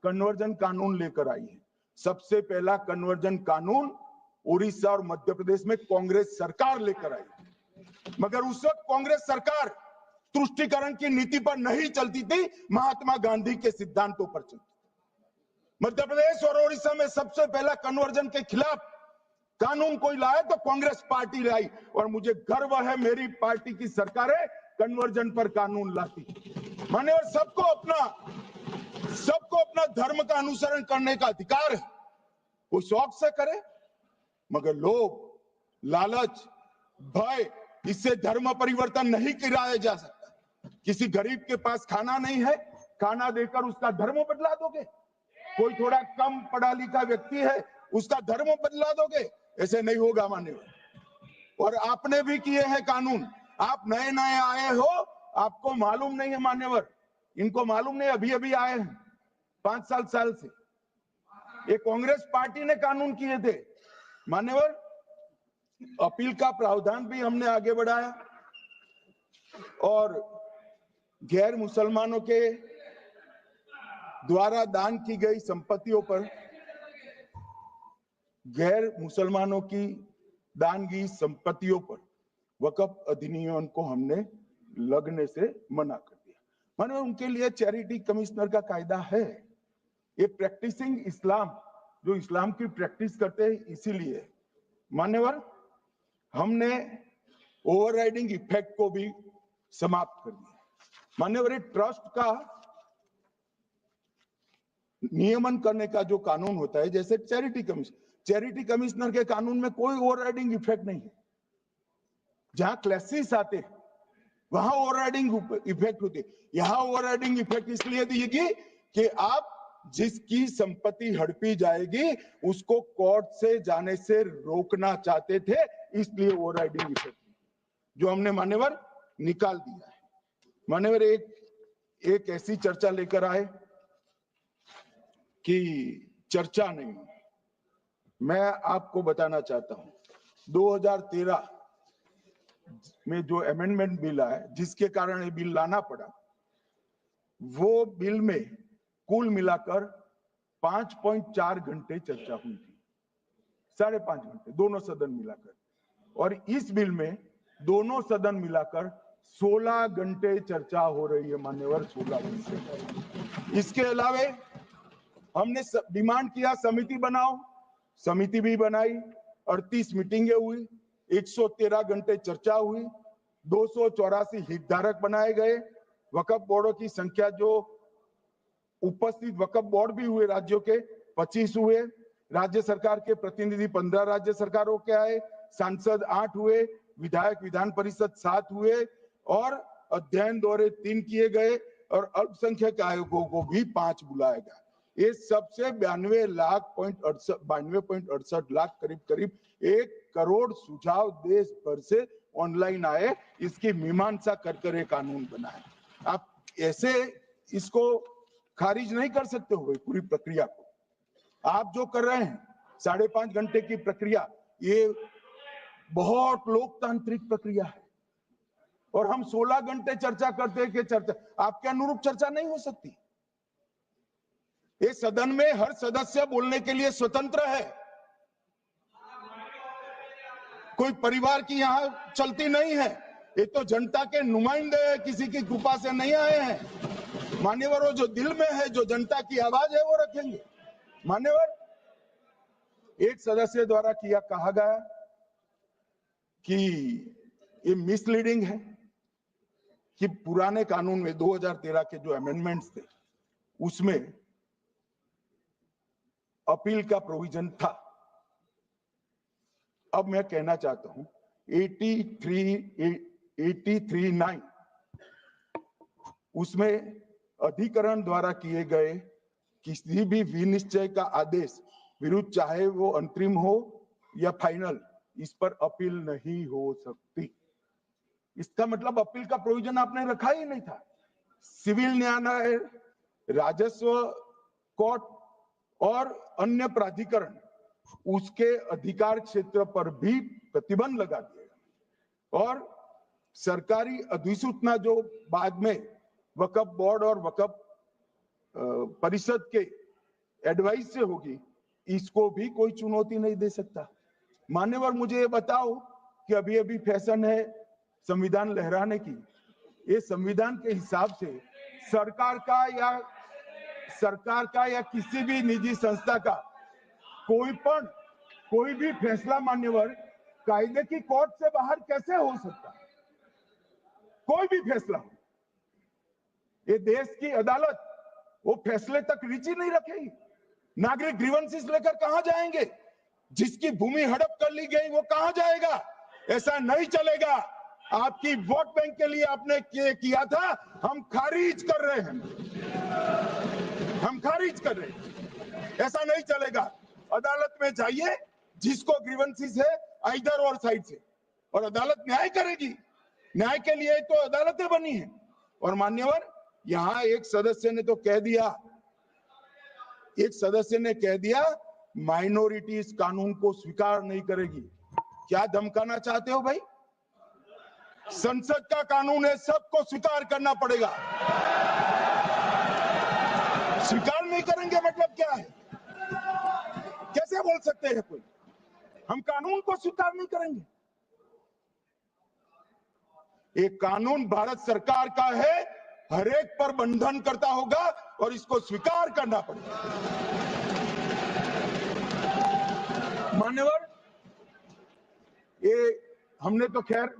कन्वर्जन कानून लेकर आई है। सबसे पहला कन्वर्जन कानून उड़ीसा और मध्य प्रदेश में कांग्रेस सरकार लेकर आई, मगर उस वक्त कांग्रेस सरकार तुष्टीकरण की नीति पर नहीं चलती थी, महात्मा गांधी के सिद्धांतों पर चलती। मध्य प्रदेश और उड़ीसा में सबसे पहला कन्वर्जन के खिलाफ कानून कोई लाया तो कांग्रेस पार्टी लाई, और मुझे गर्व है मेरी पार्टी की सरकारें कन्वर्जन पर कानून लाती। मान्यवर, सबको अपना धर्म का अनुसरण करने का अधिकार है, वो शौक से करे, मगर लोग लालच, भय, इससे धर्म परिवर्तन नहीं कराया जा सकता। किसी गरीब के पास खाना नहीं है, खाना देकर उसका धर्म बदला दोगे? कोई थोड़ा कम पढ़ा लिखा व्यक्ति है, उसका धर्म बदला दोगे? ऐसे नहीं होगा मान्यवर। और आपने भी किए हैं कानून, आप नए नए आए हो, आपको मालूम नहीं है मान्यवर, इनको मालूम नहीं, अभी अभी आए हैं 5 साल से। ये कांग्रेस पार्टी ने कानून किए थे मान्यवर। अपील का प्रावधान भी हमने आगे बढ़ाया और गैर मुसलमानों के द्वारा दान की गई संपत्तियों पर, गैर मुसलमानों की दान की संपत्तियों पर वक्फ अधिनियम को हमने लगने से मना कर दिया। मानो उनके लिए चैरिटी कमिश्नर का कायदा है। ये प्रैक्टिसिंग इस्लाम, जो इस्लाम की प्रैक्टिस करते हैं, इसीलिए मान्यवर हमने ओवरराइडिंग इफेक्ट को भी समाप्त कर दिया। मान्यवर, ट्रस्ट का नियमन करने का जो कानून होता है, जैसे चैरिटी कमिश्नर के कानून में कोई ओवरराइडिंग इफेक्ट नहीं है। जहां क्लासेस आते हैं वहां ओवरराइडिंग इफेक्ट होती है। यहां ओवरराइडिंग इफेक्ट इसलिए दिएगी कि आप जिसकी संपत्ति हड़पी जाएगी उसको कोर्ट से जाने से रोकना चाहते थे, इसलिए ओवरराइडिंग इफेक्ट जो हमने मान्यवर निकाल दिया है। मान्यवर, एक ऐसी चर्चा लेकर आए कि चर्चा नहीं, मैं आपको बताना चाहता हूं 2013 में जो अमेंडमेंट बिल आया, जिसके कारण ये बिल लाना पड़ा, वो बिल में कुल मिलाकर 5.4 घंटे चर्चा हुई थी, 5.5 घंटे दोनों सदन मिलाकर। और इस बिल में दोनों सदन मिलाकर 16 घंटे चर्चा हो रही है मान्यवर, 16 घंटे। इसके अलावे हमने डिमांड किया समिति बनाओ, समिति भी बनाई, 38 मीटिंगें हुई, 113 घंटे चर्चा हुई, 284 हितधारक बनाए गए। वक्फ बोर्डों की संख्या जो उपस्थित वक्फ बोर्ड भी हुए राज्यों के 25 हुए, राज्य सरकार के प्रतिनिधि 15 राज्य सरकारों के आए, सांसद 8 हुए, विधायक विधान परिषद 7 हुए और अध्ययन दौरे 3 किए गए और अल्पसंख्यक आयोगों को भी 5 बुलाया गया। ये सबसे 92.68 लाख करीब 1 करोड़ सुझाव देश भर से ऑनलाइन आए। इसकी मीमांसा कर ये कानून बना है। आप ऐसे इसको खारिज नहीं कर सकते हो पूरी प्रक्रिया को। आप जो कर रहे हैं 5.5 घंटे की प्रक्रिया, ये बहुत लोकतांत्रिक प्रक्रिया है और हम 16 घंटे चर्चा करते हैं कि चर्चा आपके अनुरूप चर्चा नहीं हो सकती। ये सदन में हर सदस्य बोलने के लिए स्वतंत्र है, कोई परिवार की यहां चलती नहीं है। ये तो जनता के नुमाइंदे हैं, किसी की कृपा से नहीं आए हैं। मान्यवर, वो जो दिल में है, जो जनता की आवाज है, वो रखेंगे। मान्यवर, एक सदस्य द्वारा कहा गया कि ये मिसलीडिंग है कि पुराने कानून में 2013 के जो अमेंडमेंट्स थे उसमें अपील का प्रोविजन था। अब मैं कहना चाहता हूं 83(9) उसमें अधिकरण द्वारा किए गए किसी भी विनिश्चय का आदेश विरुद्ध, चाहे वो अंतरिम हो या फाइनल, इस पर अपील नहीं हो सकती। इसका मतलब अपील का प्रोविजन आपने रखा ही नहीं था। सिविल न्यायालय, राजस्व कोर्ट और अन्य प्राधिकरण उसके अधिकार क्षेत्र पर भी प्रतिबंध लगा दिया और सरकारी अधिसूचना जो बाद में वक्फ बोर्ड और वक्फ परिषद के एडवाइस से होगी, इसको भी कोई चुनौती नहीं दे सकता। मान्यवर, मुझे ये बताओ कि अभी अभी फैशन है संविधान लहराने की। ये संविधान के हिसाब से सरकार का या किसी भी निजी संस्था का कोई भी फैसला मान्यवर कायदे की कोर्ट से बाहर कैसे हो सकता है? कोई भी फैसला हो, ये देश की अदालत वो फैसले तक रुचि नहीं रखेगी। नागरिक ग्रीवेंसेस लेकर कहां जाएंगे? जिसकी भूमि हड़प कर ली गई वो कहां जाएगा? ऐसा नहीं चलेगा। आपकी वोट बैंक के लिए आपने किया था, हम खारिज कर रहे हैं, हम खारिज कर रहे हैं। ऐसा नहीं चलेगा। अदालत में जाइए, जिसको ग्रीवेंसेस है इधर और साइड से, और अदालत न्याय करेगी। न्याय के लिए तो अदालतें बनी है। और मान्यवर, यहां एक सदस्य ने तो कह दिया माइनॉरिटी इस कानून को स्वीकार नहीं करेगी। क्या धमकाना चाहते हो भाई? संसद का कानून है, सबको स्वीकार करना पड़ेगा। स्वीकार नहीं करेंगे मतलब क्या है? कैसे बोल सकते हैं कोई? हम कानून को स्वीकार नहीं करेंगे। एक कानून भारत सरकार का है, हर एक पर बंधन करता होगा और इसको स्वीकार करना पड़ेगा। मान्यवर, ये हमने तो खैर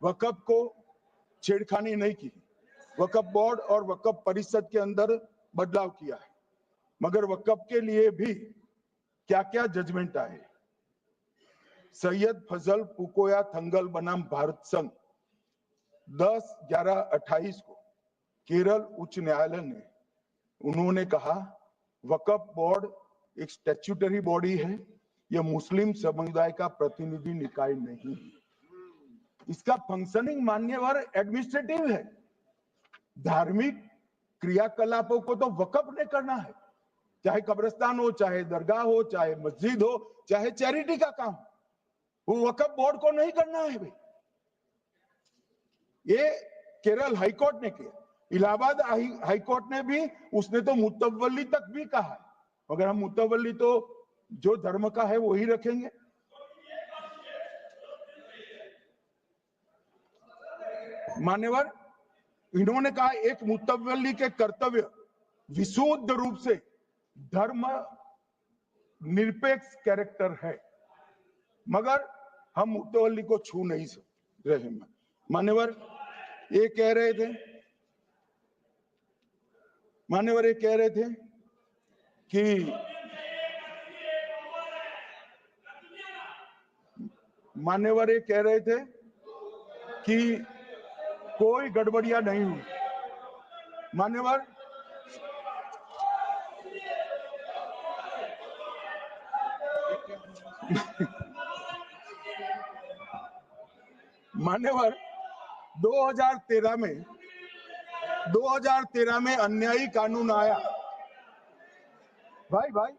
वक्फ को छेड़खानी नहीं की। वक्फ बोर्ड और वक्फ परिषद के अंदर बदलाव किया है, मगर वक्फ के लिए भी क्या क्या जजमेंट आए। सैयद फजल पुकोया थंगल बनाम भारत संघ 10/11/28 को केरल उच्च न्यायालय ने उन्होंने कहा वक्फ बोर्ड एक स्टैट्यूटरी बॉडी है, यह मुस्लिम समुदाय का प्रतिनिधि निकाय नहीं है। इसका फंक्शनिंग मान्यवर एडमिनिस्ट्रेटिव है। धार्मिक क्रियाकलापों को तो वक्फ ने करना है, चाहे कब्रिस्तान हो, चाहे दरगाह हो, चाहे मस्जिद हो, चाहे चैरिटी का काम, वो वक्फ बोर्ड को नहीं करना है भाई। ये केरल हाईकोर्ट ने किया, इलाहाबाद हाईकोर्ट ने भी, उसने तो मुतवल्ली तक भी कहा। अगर हम मुतवल्ली तो जो धर्म का है वही रखेंगे। मान्यवर, इन्होंने कहा एक मुतवल्ली के कर्तव्य विशुद्ध रूप से धर्म निरपेक्ष कैरेक्टर है, मगर हम मुतवल्ली को छू नहीं रहे। मान्यवर ये कह रहे थे, मान्यवर ये कह रहे थे कि मान्यवर ये कह रहे थे कि कोई गड़बड़ियां नहीं हुई। मान्यवर मान्यवर 2013 में अन्यायी कानून आया। भाई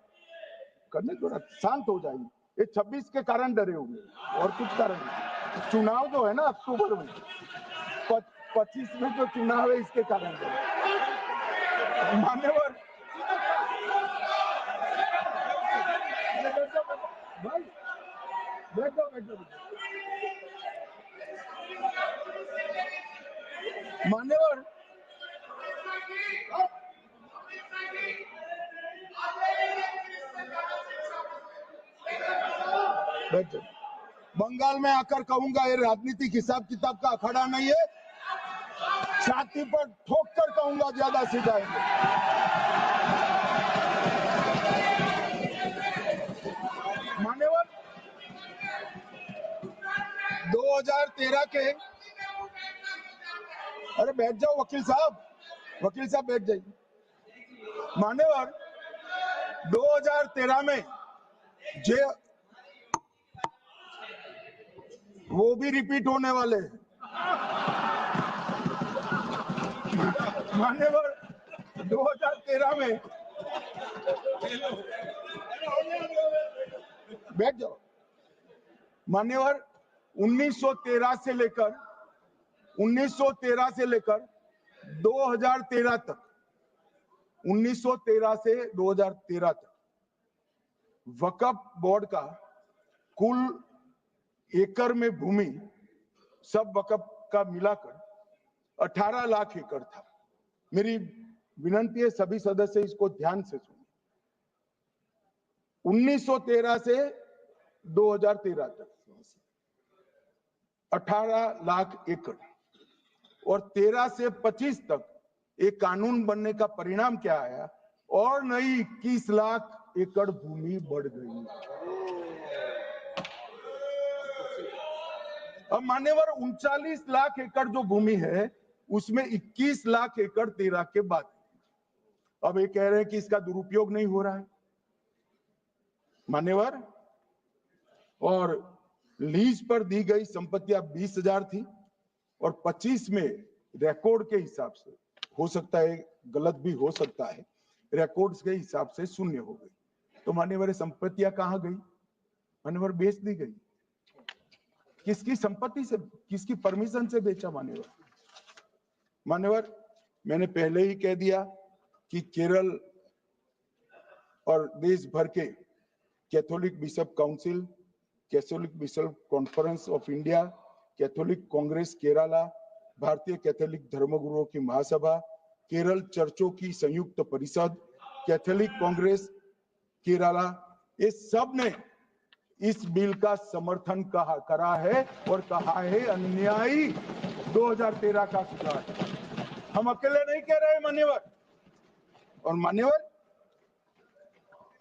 करने थोड़ा शांत हो जाइए। ये 26 के कारण डरे होंगे और कुछ कारण नहीं। चुनाव जो है ना अक्टूबर में, 25 में जो चुनाव है इसके कारण डरे। मान्यवर भाई बैठो मान्यवर बैठो। बंगाल में आकर कहूंगा ये राजनीतिक हिसाब किताब का अखाड़ा नहीं है, छाती पर ठोक कर कहूंगा ज्यादा सीधा है। मान्यवर 2013 के, अरे बैठ जाओ वकील साहब बैठ जाइए। मान्यवर 2013 में वो भी रिपीट होने वाले हैं। मान्यवर 2013 में बैठ जाओ। मान्यवर 1913 से लेकर 2013 तक 1913 से 2013 तक वक्फ बोर्ड का कुल एकड़ में भूमि सब वक्फ का मिलाकर 18 लाख एकड़ था। मेरी विनंती है सभी सदस्य इसको ध्यान से सुनिए। 1913 से 2013 तक 18 लाख एकड़ और 13 से 25 तक एक कानून बनने का परिणाम क्या आया और नई 21 लाख एकड़ भूमि बढ़ गई। अब मान्यवर 39 लाख एकड़ जो भूमि है उसमें 21 लाख एकड़ 13 के बाद। अब ये कह रहे हैं कि इसका दुरुपयोग नहीं हो रहा है मान्यवर। और लीज पर दी गई संपत्तियां 20,000 थी और 25 में रिकॉर्ड के हिसाब से, हो सकता है गलत भी हो सकता है, रिकॉर्ड्स के हिसाब से शून्य हो गई। तो मान्यवर संपत्तियां कहां गई? मान्यवर बेच दी गई। किसकी संपत्ति से, किसकी परमिशन से बेचा? मान्यवर मैंने पहले ही कह दिया कि केरल और देश भर के Catholic bishop council, Catholic Bishop Conference of India, Catholic Congress Kerala, भारतीय कैथोलिक धर्मगुरुओं की महासभा, केरल चर्चों की संयुक्त परिषद, कैथोलिक कांग्रेस केरला, ये सब ने इस बिल का समर्थन करा है और कहा है अन्यायी 2013 का सुधार। हम अकेले नहीं कह रहे मान्यवर। और मान्यवर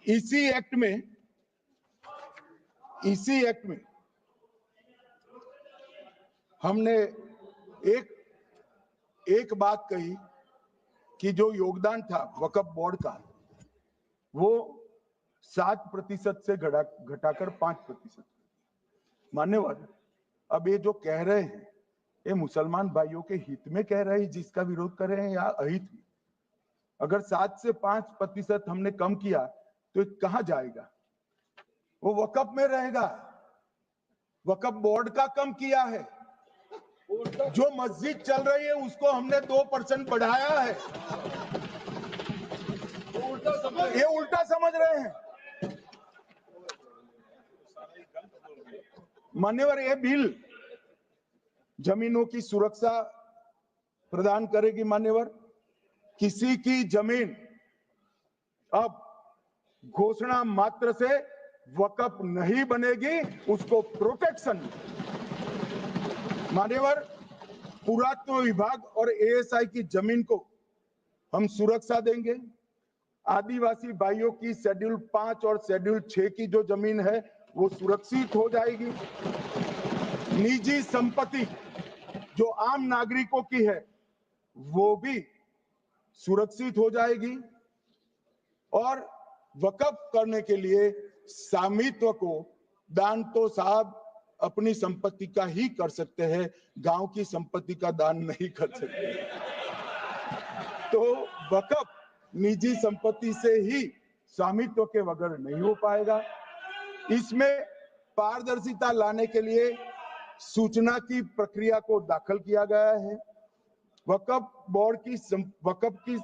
इसी एक्ट में हमने एक बात कही कि जो योगदान था वक्फ बोर्ड का वो 7% से घटाकर 5%। मान्यवर अब ये जो कह रहे हैं ये मुसलमान भाइयों के हित में कह रहे हैं जिसका विरोध कर रहे हैं या अहित में? अगर 7 से 5% हमने कम किया तो कहां जाएगा? वो वक्फ में रहेगा। वक्फ बोर्ड का कम किया है। जो मस्जिद चल रही है उसको हमने 2% बढ़ाया है। ये उल्टा समझ रहे हैं मान्यवर। ये बिल जमीनों की सुरक्षा प्रदान करेगी मान्यवर। किसी की जमीन अब घोषणा मात्र से वक्फ नहीं बनेगी, उसको प्रोटेक्शन मान्यवर। पुरातत्व विभाग और एएसआई की जमीन को हम सुरक्षा देंगे। आदिवासी भाइयों की शेड्यूल 5 और शेड्यूल 6 की जो जमीन है वो सुरक्षित हो जाएगी। निजी संपत्ति जो आम नागरिकों की है वो भी सुरक्षित हो जाएगी। और वक्फ करने के लिए स्वामित्व को दान तो साहब अपनी संपत्ति का ही कर सकते हैं, गांव की संपत्ति का दान नहीं कर सकते। तो वक्फ निजी संपत्ति से ही स्वामित्व के बगैर नहीं हो पाएगा। इसमें पारदर्शिता लाने के लिए सूचना की प्रक्रिया को दाखिल किया गया है। वक्फ बोर्ड की वक्फ की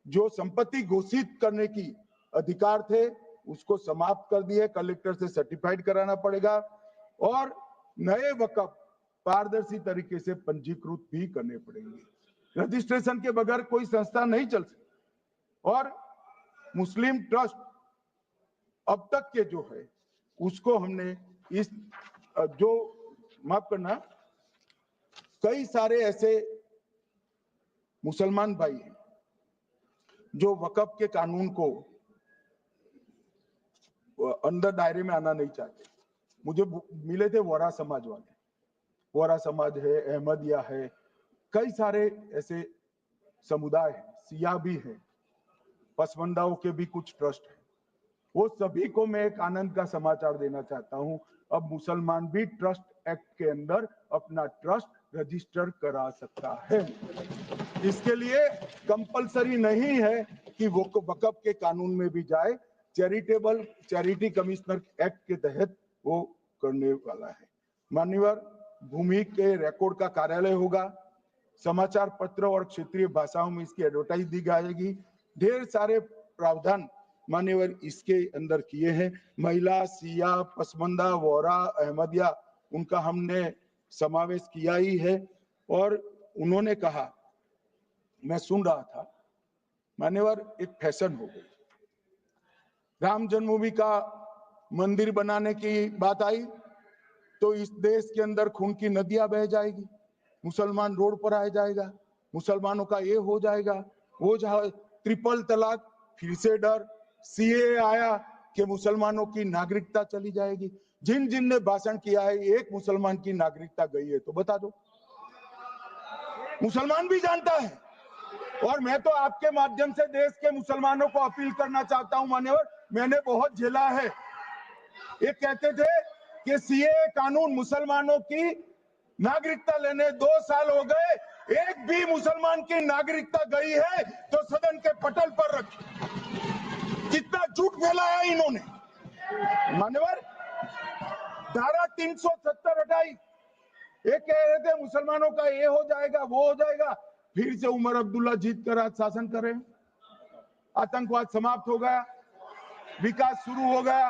जो संपत्ति घोषित करने की अधिकार थे उसको समाप्त कर दिए, कलेक्टर से सर्टिफाइड कराना पड़ेगा और नए वक्फ पारदर्शी तरीके से पंजीकृत भी करने पड़ेंगे। रजिस्ट्रेशन के बगैर कोई संस्था नहीं चल सकती। और मुस्लिम ट्रस्ट अब तक के जो है उसको हमने इस जो माफ करना, कई सारे ऐसे मुसलमान भाई हैं जो वक्फ के कानून को अंदर दायरे में आना नहीं चाहते। मुझे मिले थे वोरा समाज वाले, वोरा समाज है, अहमदिया है, कई सारे ऐसे समुदाय हैं, सिया भी हैं, पसमंदाओं के भी कुछ ट्रस्ट हैं। वो सभी को मैं एक आनंद का समाचार देना चाहता हूं, अब मुसलमान भी ट्रस्ट एक्ट के अंदर अपना ट्रस्ट रजिस्टर करा सकता है। इसके लिए कंपलसरी नहीं है कि वो वक्फ के कानून में भी जाए, चैरिटी कमिश्नर एक्ट के तहत वो करने वाला है। मान्यवर, भूमि के रिकॉर्ड का कार्यालय होगा, समाचार पत्र और क्षेत्रीय भाषाओं में इसकी एडवर्टाइज दी जाएगी। ढेर सारे प्रावधान मान्यवर इसके अंदर किए हैं। महिला, सिया, पसमंदा, वोरा, अहमदिया, उनका हमने समावेश किया ही है। और उन्होंने कहा, मैं सुन रहा था मान्यवर, एक फैशन हो गई, राम जन्मभूमि का मंदिर बनाने की बात आई तो इस देश के अंदर खून की नदियां बह जाएगी, मुसलमान रोड पर आ जाएगा, मुसलमानों का ये हो जाएगा, वो जहां ट्रिपल तलाक, फिर से डर, सीए आया कि मुसलमानों की नागरिकता चली जाएगी। जिन जिन ने भाषण किया है, एक मुसलमान की नागरिकता गई है तो बता दो। मुसलमान भी जानता है। और मैं तो आपके माध्यम से देश के मुसलमानों को अपील करना चाहता हूं मान्यवर, मैंने बहुत झेला है। ये कहते थे कि सीए कानून मुसलमानों की नागरिकता लेने 2 साल हो गए, एक भी मुसलमान की नागरिकता गई है तो सदन के पटल पर रखी। कितना झूठ फैलाया इन्होंने। मान्यवर, धारा 370 हटाई, ये कह रहे थे मुसलमानों का ये हो जाएगा, वो हो जाएगा, फिर से उमर अब्दुल्ला जीत कर आज शासन करें। आतंकवाद समाप्त हो गया, विकास शुरू हो गया,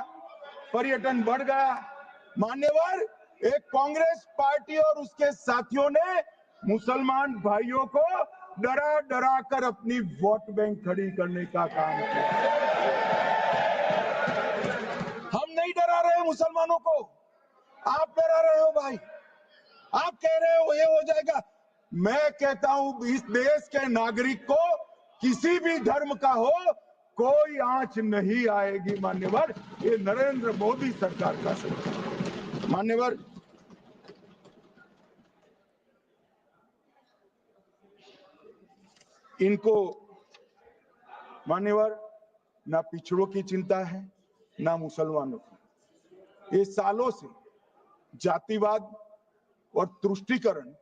पर्यटन बढ़ गया। मान्यवर, एक कांग्रेस पार्टी और उसके साथियों ने मुसलमान भाइयों को डरा डरा कर अपनी वोट बैंक खड़ी करने का काम किया। हम नहीं डरा रहे मुसलमानों को, आप डरा रहे हो भाई। आप कह रहे हो ये हो जाएगा, मैं कहता हूं इस देश के नागरिक को किसी भी धर्म का हो कोई आंच नहीं आएगी। मान्यवर, ये नरेंद्र मोदी सरकार का सरकार। मान्यवर, इनको मान्यवर ना पिछड़ों की चिंता है ना मुसलमानों की। ये सालों से जातिवाद और तुष्टीकरण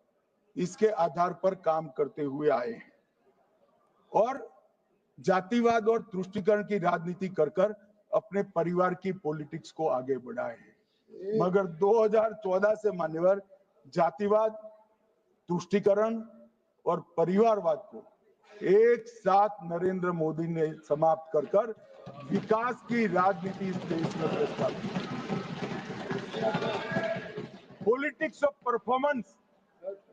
इसके आधार पर काम करते हुए आए हैं और जातिवाद और तुष्टीकरण की राजनीति कर कर अपने परिवार की पॉलिटिक्स को आगे बढ़ाए हैं। मगर 2014 से मान्यवर जातिवाद, तुष्टीकरण और परिवारवाद को एक साथ नरेंद्र मोदी ने समाप्त कर कर विकास की राजनीति इस देश में प्रस्तावित की। पॉलिटिक्स ऑफ परफॉर्मेंस,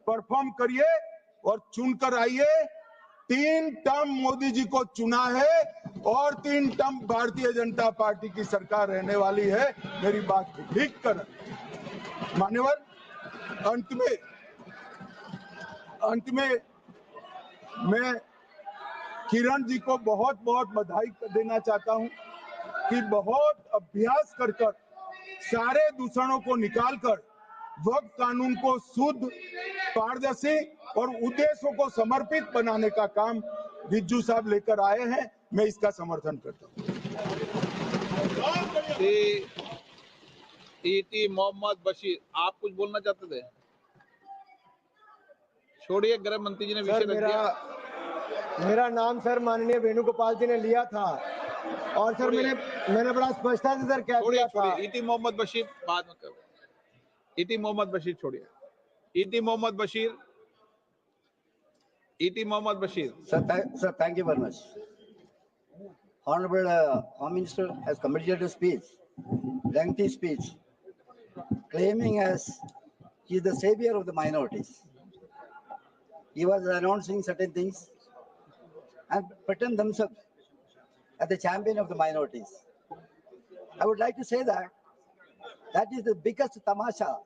परफॉर्म करिए और चुनकर आइए। 3 टर्म मोदी जी को चुना है और 3 टर्म भारतीय जनता पार्टी की सरकार रहने वाली है। मेरी बात ठीक कर मान्यवर, अंत में मैं किरण जी को बहुत बहुत बधाई देना चाहता हूं कि बहुत अभ्यास कर सारे दूषणों को निकालकर वक्फ कानून को शुद्ध, पारदर्शी और उद्देश्यों को समर्पित बनाने का काम रिज्जू साहब लेकर आए हैं। मैं इसका समर्थन करता हूं। ईटी मोहम्मद बशीर, आप कुछ बोलना चाहते थे? छोड़िए, गृह मंत्री जी ने विषय रख दिया। मेरा नाम सर माननीय वेणुगोपाल जी ने लिया था और सर मैंने बड़ा स्पष्टता से सर कह दिया था। ईटी मोहम्मद बशीर बाद में करो। ईटी मोहम्मद बशीर छोड़िए। ET Mohammad Basheer. ET Mohammad Basheer. Sir, thank you very much. Honorable Home Minister has committed a speech, lengthy speech, claiming as he is the savior of the minorities. He was announcing certain things and pretend themselves as the champion of the minorities. I would like to say that that is the biggest tamasha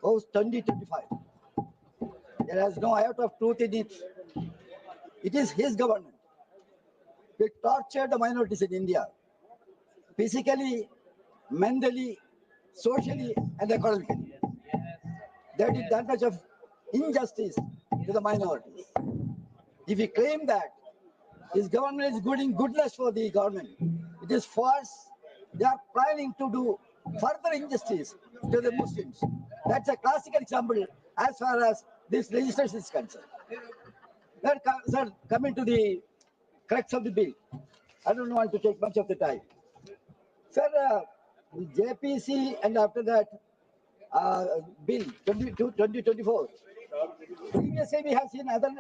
of 2025. There is no iota of truth in it. It is his government. They tortured the minorities in India, physically, mentally, socially, and economically. They did that much of injustice to the minorities. If we claim that his government is doing goodness for the government, it is false. They are planning to do further injustice to the Muslims. That's a classical example as far as this legislation is concerned. Then, sir, coming to the crux of the bill, I don't want to take much of the time. Sir, JPC and after that bill 2024. Previously, we have seen other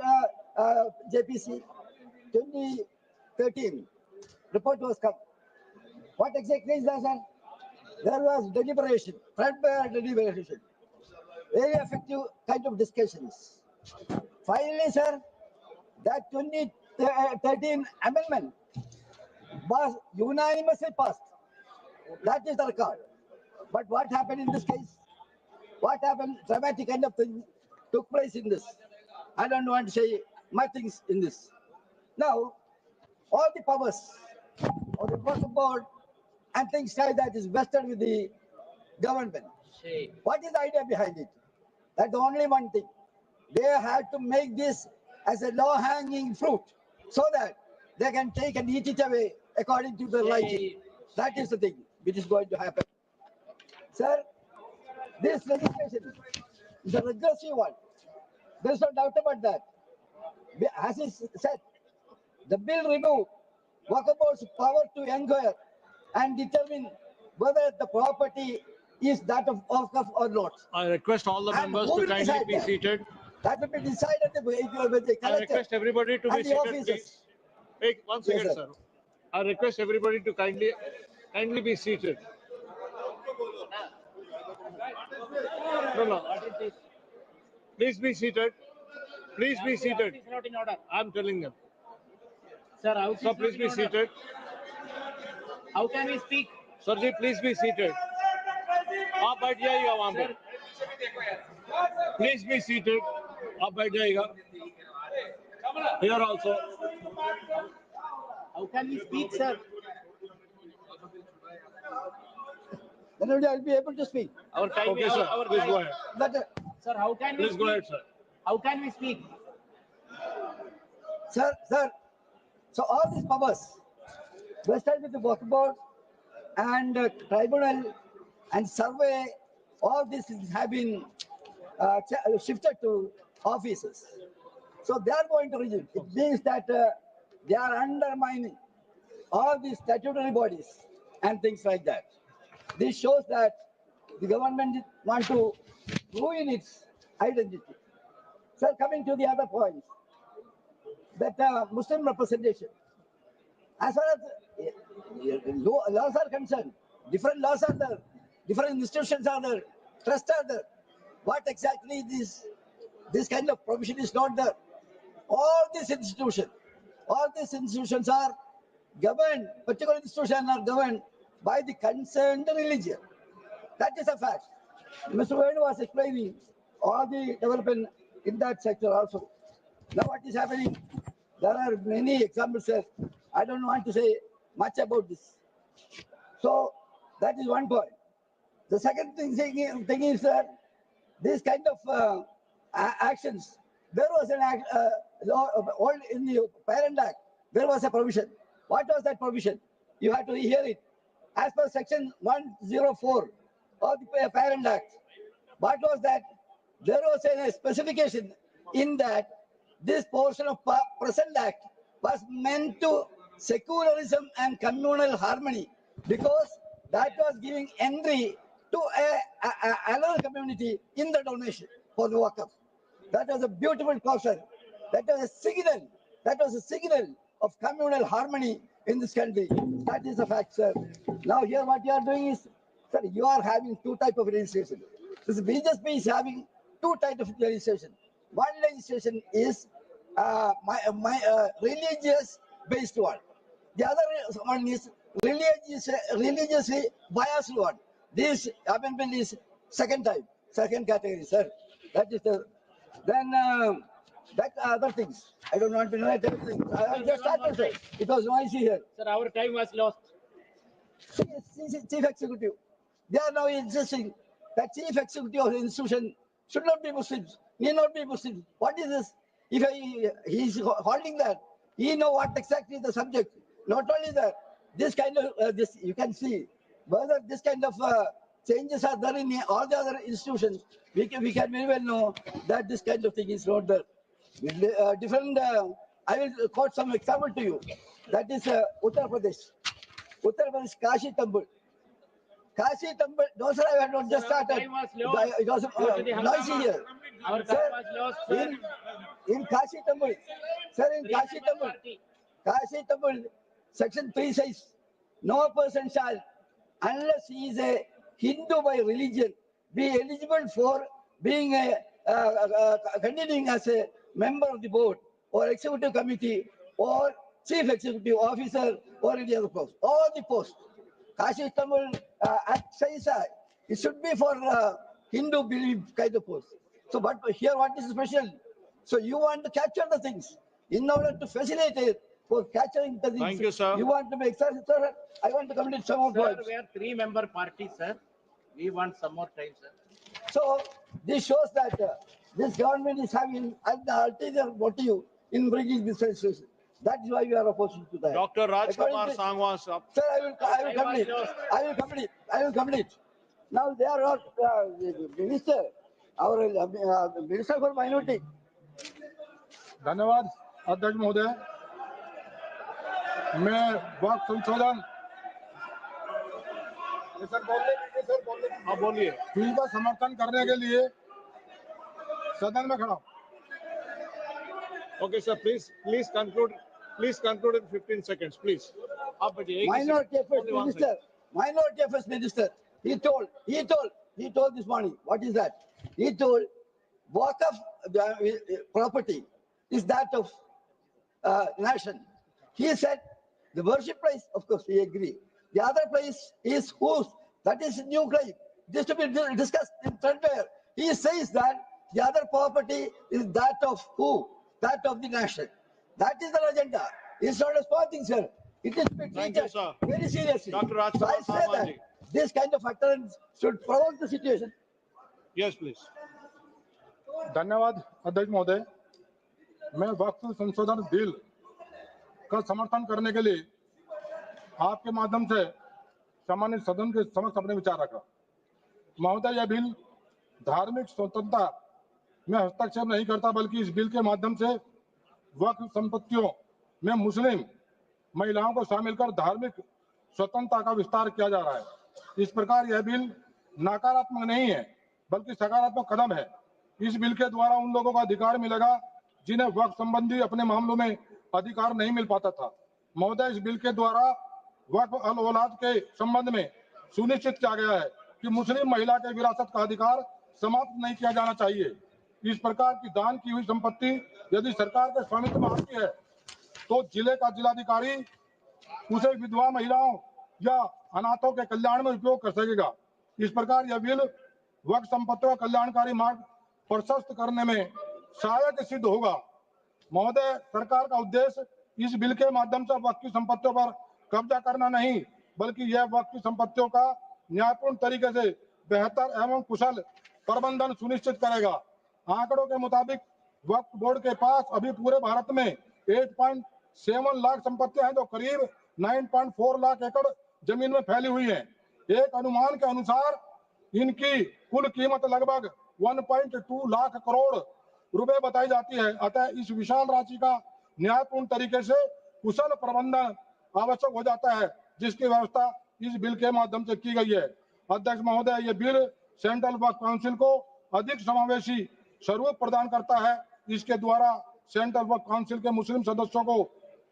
JPC 2013 report was come. What exactly is that, sir? There was deliberation, deliberation, very effective kind of discussions. Finally, sir, that 2013 amendment was unanimously passed. That is the record. But what happened in this case? What happened? Dramatic kind of thing took place in this. I don't want to say much things in this. Now, all the powers of the Work Board and things like that is vested with the government. What is the idea behind it? That's the only one thing. They had to make this as a low-hanging fruit so that they can take and eat it away according to their liking. That is the thing which is going to happen. Sir, this legislation is a regressive one. There is no doubt about that. As he said, the bill removed Waqf Board's power to inquire and determine whether the property is that of Waqf or not. I request all the And members who to will kindly decide be that? seated. That will be decided with the I collector request everybody to be and the seated, officers. please. Wait, 1 second, Yes, sir. I request everybody to kindly be seated. No. Please be seated. Please be seated. I'm telling them. Sir, Sir, please be seated. how can we speak? Sir ji, please be seated. आप बैठ जाइएगा वहाँ पे. Please be seated. आप बैठ जाइएगा. Here also. How can we speak, sir? Then only I'll be able to speak. Our time Okay, sir. Please go ahead. But, Sir, how can we Please speak? go ahead, sir. How can we speak? sir, so all these powers vested with the Waqf Board and tribunal and survey, all these have been shifted to officers. So they are going to resume. It means that they are undermining all these statutory bodies and things like that. This shows that the government wants to ruin its identity. Sir, coming to the other points, that Muslim representation, as far as laws are concerned, different laws are there, different institutions are there, trusts are there. What exactly is this kind of provision is not there. All these institutions are governed, particular institutions are governed by the concerned religion. That is a fact. Mr. Venu was explaining all the development in that sector also. Now what is happening? There are many examples, sir. I don't want to say much about this. So that is one point. The second thing is that this kind of actions, there was an act, law in the Parent Act, there was a provision. What was that provision? You have to hear it. As per section 104 of the Parent Act, what was that? There was a specification in that this portion of present act was meant to secularism and communal harmony, because that was giving entry to another community in the donation for the Waqf. That was a beautiful caution. That was a signal. That was a signal of communal harmony in this country. That is a fact, sir. Now here what you are doing is, sir, you are having two types of legislation. This BJP is having two types of legislation. One legislation is religious based one. The other one is religiously biased one. This amendment is second category, sir. That is the then that other things. I don't want to know everything. I just started, sir. It was noisy here. Sir, our time was lost. Chief executive. They are now insisting that chief executive of the institution should not be Muslims, need not be Muslims. What is this? If he is holding that, he know what exactly the subject. Not only that, this kind of this you can see whether this kind of changes are there in all the other institutions. We can very well know that this kind of thing is not there. Different. I will quote some example to you. That is Uttar Pradesh. Uttar Pradesh Kashi Temple. Kashi Temple. No, sir, I have not just started. It was noisy here. Sir, in Kashi Temple, sir, in Kashi Temple, section 3 says, no person shall, unless he is a Hindu by religion, be eligible for being continuing as a member of the board or executive committee or chief executive officer or any other post. All the posts. Kashi Temple Act says it should be for Hindu belief kind of post. So, but here what is special? So you want to capture the things in order to facilitate for capturing the things. Thank you, sir. You want to make, sir, I want to complete some more points. We are 3-member party, sir. We want some more time, sir. So this shows that this government is having an ulterior motive in bringing this legislation. That is why we are opposed to that. Dr. Rajkumar Sang was up. Sir, I will complete. Now they are not minister, our minister for minority. धन्यवाद अध्यक्ष महोदय। मैं वक्त संशोधन बोलिए bill का समर्थन करने के लिए सदन में खड़ा हूं। Okay, sir. Please conclude in 15 seconds, please. Minority affairs minister. He told this morning. What is that? He told Waqf property is that of nation. He said the worship place, of course, we agree. The other place is whose? That is new claim. This to be discussed in threadbare. He says that the other property is that of who? That of the nation. That is the agenda. It's not a small thing, sir. It is to be treated very seriously. Dr. So I say that this kind of utterance should provoke the situation. Yes, please. धन्यवाद अध्यक्ष महोदय। मैं वक्त संशोधन bill का समर्थन करने के लिए आपके माध्यम से सामान्य सदन के समक्ष अपने विचार रखा। महोदय, यह बिल धार्मिक स्वतंत्रता में हस्तक्षेप नहीं करता, बल्कि इस बिल के माध्यम से वक्फ संपत्तियों में मुस्लिम महिलाओं को शामिल कर धार्मिक स्वतंत्रता का विस्तार किया जा रहा है। इस प्रकार यह बिल नकारात्मक नहीं है, बल्कि सकारात्मक कदम है। इस बिल के द्वारा उन लोगों का अधिकार मिलेगा जिन्हें वक्फ संबंधी अपने मामलों में अधिकार नहीं मिल पाता था। महोदय, इस बिल के द्वारा वक्फ अल औलाद के संबंध में सुनिश्चित किया गया है कि मुस्लिम महिला के विरासत का अधिकार समाप्त नहीं किया जाना चाहिए। इस प्रकार की दान की हुई संपत्ति यदि सरकार के स्वामित्व में आती है तो जिले का जिलाधिकारी उसे विधवा महिलाओं या अनाथों के कल्याण में उपयोग कर सकेगा। इस प्रकार यह बिल वक्फ संपत्तियों का कल्याणकारी मार्ग प्रशस्त करने में सहायक सिद्ध होगा। महोदय, सरकार का उद्देश्य इस बिल के माध्यम से वक्फ की संपत्तियों पर कब्जा करना नहीं, बल्कि यह वक्फ की संपत्तियों का न्यायपूर्ण तरीके से बेहतर एवं कुशल प्रबंधन सुनिश्चित करेगा। आंकड़ों के मुताबिक वक्फ बोर्ड के पास अभी पूरे भारत में 8.7 लाख संपत्तियां हैं, जो करीब 9.4 लाख एकड़ जमीन में फैली हुई हैं। एक अनुमान के अनुसार इनकी कुल कीमत लगभग 1.2 लाख करोड़ रुपए बताई जाती है। अतः इस विशाल राशि का न्यायपूर्ण तरीके से कुशल प्रबंधन आवश्यक हो जाता है, जिसकी व्यवस्था इस बिल के माध्यम से की गई है। अध्यक्ष महोदय, ये बिल सेंट्रल वक्फ काउंसिल को अधिक समावेशी स्वरूप प्रदान करता है। इसके द्वारा सेंट्रल वक्फ काउंसिल के मुस्लिम सदस्यों को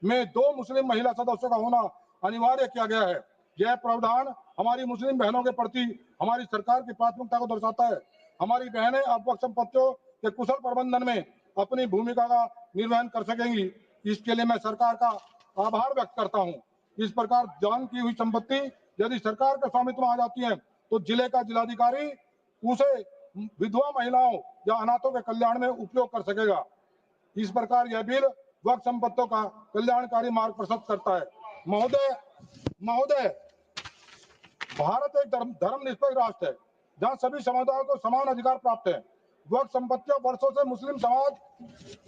में 2 मुस्लिम महिला सदस्यों का होना अनिवार्य किया गया है। यह प्रावधान हमारी मुस्लिम बहनों के प्रति हमारी सरकार की प्राथमिकता को दर्शाता है। हमारी बहनें अब वक्फ संपत्तियों के कुशल प्रबंधन में अपनी भूमिका का निर्वहन कर सकेंगी। इसके लिए मैं सरकार का आभार व्यक्त करता हूँ। इस प्रकार दान की हुई संपत्ति यदि सरकार के स्वामित्व में आ जाती है तो जिले का जिलाधिकारी उसे विधवा महिलाओं या अनाथों के कल्याण में उपयोग कर सकेगा। इस प्रकार यह बिल वक्फ संपत्तियों का कल्याणकारी मार्ग प्रशस्त करता है। महोदय, भारत एक धर्मनिरपेक्ष राष्ट्र है जहाँ सभी समुदायों को समान अधिकार प्राप्त है। वक्फ संपत्तियों वर्षों से मुस्लिम समाज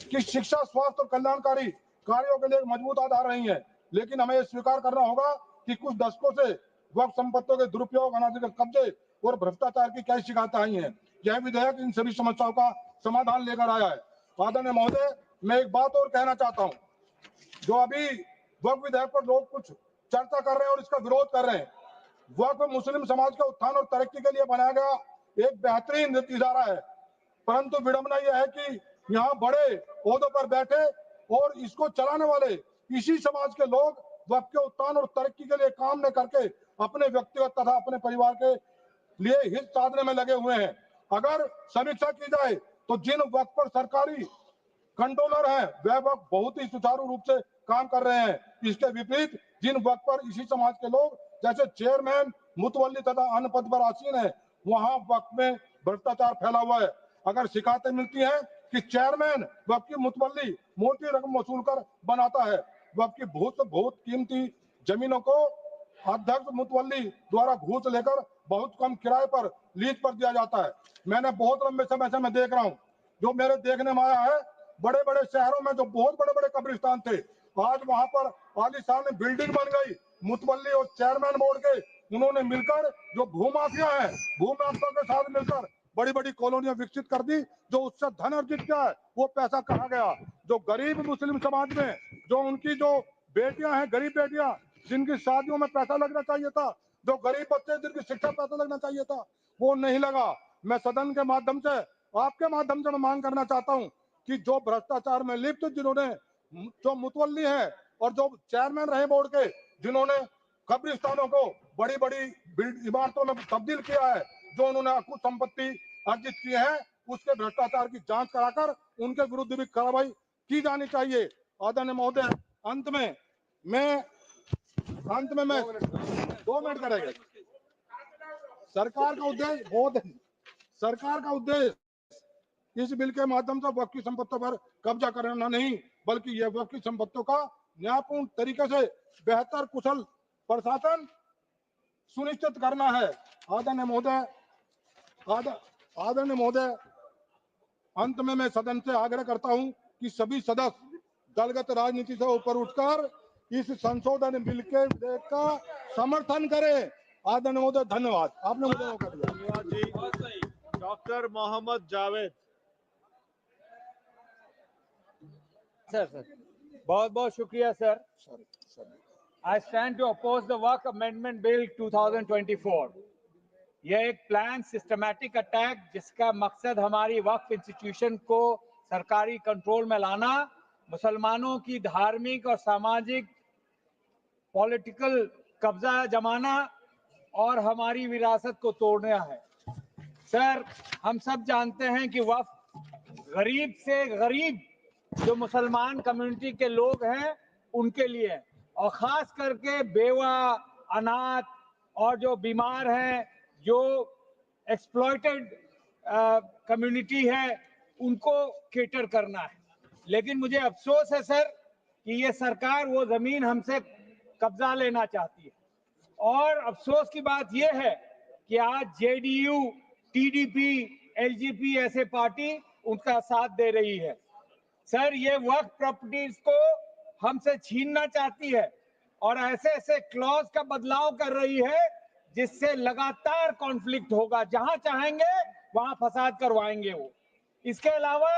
की शिक्षा, स्वास्थ्य और कल्याणकारी कार्यों के लिए एक मजबूत आधार रही है। लेकिन हमें यह स्वीकार करना होगा कि कुछ दशकों से वक्फ संपत्तियों के दुरुपयोग, अनाधिकृत कब्जे और भ्रष्टाचार की कई शिकायतें आई हैं। यह विधेयक इन सभी समस्याओं का समाधान लेकर आया है। आदरणीय महोदय, मैं एक बात और कहना चाहता हूँ। जो अभी वक्फ विधेयक पर लोग कुछ चर्चा कर रहे हैं और इसका विरोध कर रहे हैं, वक्फ मुस्लिम समाज के उत्थान और तरक्की के लिए बनाया गया एक बेहतरीन इदारा है, परंतु विडंबना यह है कि यहाँ बड़े ओहदों पर बैठे और इसको चलाने वाले इसी समाज के लोग वक्फ के उत्थान और तरक्की के लिए काम न करके अपने व्यक्तिगत तथा अपने परिवार के लिए हित साधने में लगे हुए हैं। अगर समीक्षा की जाए तो जिन वक्फ पर सरकारी कंट्रोलर हैं वह वक्फ बहुत ही सुचारू रूप से काम कर रहे हैं। इसके विपरीत जिन वक्फ पर इसी समाज के लोग जैसे चेयरमैन, मुतवल्ली तथा अन्य पद पर आसीन है, वहां वक्फ में भ्रष्टाचार फैला हुआ है। अगर शिकायतें मिलती हैं कि चेयरमैन वक्फ की मुतवल्ली मोटी रकम वसूल कर बनाता है, वक्फ की बहुत कीमती जमीनों को अध्यक्ष मुतवल्ली द्वारा घूस लेकर बहुत कम किराए पर लीज पर दिया जाता है। मैंने बहुत लंबे समय से मैं देख रहा हूँ, जो मेरे देखने में आया है, बड़े बड़े शहरों में जो बहुत बड़े बड़े कब्रिस्तान थे, आज वहां पर आलीशान बिल्डिंग बन गई। मुतवल्ली और चेयरमैन बोर्ड के उन्होंने मिलकर जो भूमाफिया है, भूमाफिया के साथ मिलकर बड़ी बड़ी कॉलोनियां विकसित कर दी। जो उससे धन अर्जित किया है वो पैसा कहाँ गया? जो गरीब मुस्लिम समाज में जो उनकी जो बेटियां हैं, गरीब बेटियां जिनकी शादियों में पैसा लगना चाहिए था, जो गरीब बच्चे जिनकी शिक्षा पैसा लगना चाहिए था, वो नहीं लगा। मैं सदन के माध्यम से, आपके माध्यम से मैं मांग करना चाहता हूँ कि जो भ्रष्टाचार में लिप्त जिन्होंने, जो मुतवल्ली है और जो चेयरमैन रहे बोर्ड के, जिन्होंने कब्रिस्तानों को बड़ी बड़ी इमारतों में तब्दील किया है, जो उन्होंने अकुत संपत्ति अर्जित की है, उसके भ्रष्टाचार की जांच कराकर उनके विरुद्ध भी कार्रवाई की जानी चाहिए। आदरणीय महोदय, अंत में मैं 2 मिनट करेंगे। सरकार का उद्देश्य इस बिल के माध्यम से वक्फ की संपत्तियों पर कब्जा करना नहीं, बल्कि यह वक्फ की संपत्तियों का न्यायपूर्ण तरीके से बेहतर कुशल प्रशासन सुनिश्चित करना है। आदरणीय महोदय, अंत में मैं सदन से आग्रह करता हूं कि सभी सदस्य दलगत राजनीति से ऊपर उठकर इस संशोधन बिल के विधेयक का समर्थन करें। आदरणीय महोदय, धन्यवाद, आपने मुझे मौका दिया। धन्यवाद जी। डॉक्टर मोहम्मद जावेद। सर बहुत बहुत शुक्रिया sir. I stand to oppose the Waqf amendment bill 2024। यह एक प्लान सिस्टमैटिक अटैक जिसका मकसद हमारी वक्फ इंस्टीट्यूशन को सरकारी कंट्रोल में लाना, मुसलमानों की धार्मिक और सामाजिक पॉलिटिकल कब्जा जमाना और हमारी विरासत को तोड़ना है। सर, हम सब जानते हैं कि वक्फ गरीब से गरीब जो मुसलमान कम्युनिटी के लोग हैं उनके लिए है, और खास करके बेवा, अनाथ और जो बीमार हैं, जो एक्सप्लॉइटेड कम्युनिटी है, उनको केटर करना है। लेकिन मुझे अफसोस है सर कि ये सरकार वो जमीन हमसे कब्जा लेना चाहती है, और अफसोस की बात यह है कि आज जेडीयू, टीडीपी, एलजेपी ऐसे पार्टी उनका साथ दे रही है। सर, ये वक्फ प्रॉपर्टीज को हमसे छीनना चाहती है और ऐसे ऐसे क्लॉज का बदलाव कर रही है जिससे लगातार कॉन्फ्लिक्ट होगा, जहां चाहेंगे वहां फसाद करवाएंगे वो। इसके अलावा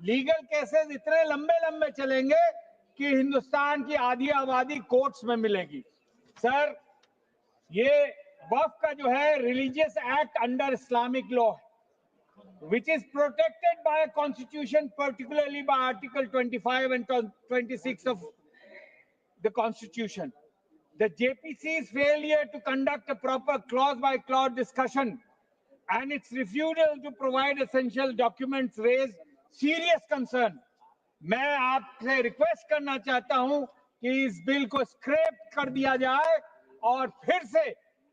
लीगल केसेस इतने लंबे लंबे चलेंगे कि हिंदुस्तान की आधी आबादी कोर्ट्स में मिलेगी। सर, ये वक्फ का जो है religious act under Islamic law है, which is protected by a constitution, particularly by Article 25 and 26 of the Constitution. The JPC's failure to conduct a proper clause-by-clause discussion and its refusal to provide essential documents raise serious concern. मैं आपसे request करना चाहता हूं कि इस bill को scrap कर दिया जाए और फिर से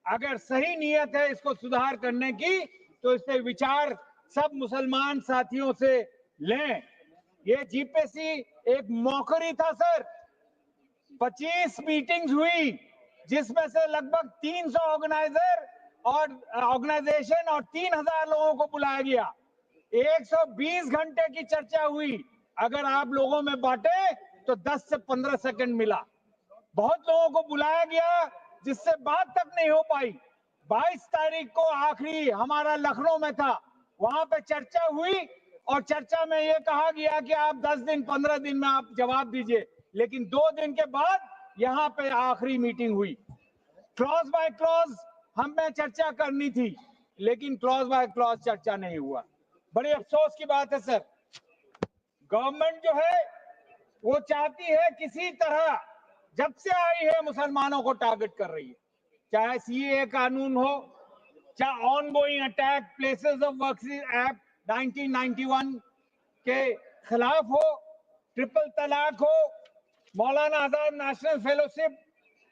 अगर सही नीयत है इसको सुधार करने की तो इस पे विचार सब मुसलमान साथियों से लें। ये जीपीसी एक मौकरी था सर। 25 मीटिंग्स हुई जिसमें से लगभग 300 ऑर्गेनाइजेशन और 3000 लोगों को बुलाया गया। 120 घंटे की चर्चा हुई। अगर आप लोगों में बांटे तो 10 से 15 सेकंड मिला। बहुत लोगों को बुलाया गया जिससे बात तक नहीं हो पाई। 22 तारीख को आखिरी हमारा लखनऊ में था, वहां पे चर्चा हुई और चर्चा में ये कहा गया कि आप 10 दिन 15 दिन में आप जवाब दीजिए, लेकिन 2 दिन के बाद यहाँ पे आखिरी मीटिंग हुई। क्लॉज बाय क्लॉज हमें चर्चा करनी थी, लेकिन क्लॉज बाय क्लॉज चर्चा नहीं हुआ। बड़ी अफसोस की बात है सर। गवर्नमेंट जो है वो चाहती है किसी तरह, जब से आई है मुसलमानों को टारगेट कर रही है, चाहे सीए कानून हो, चाहे ongoing attack places of work act 1991 के खिलाफ हो, ट्रिपल तलाक हो, मौलाना आजाद नेशनल फेलोशिप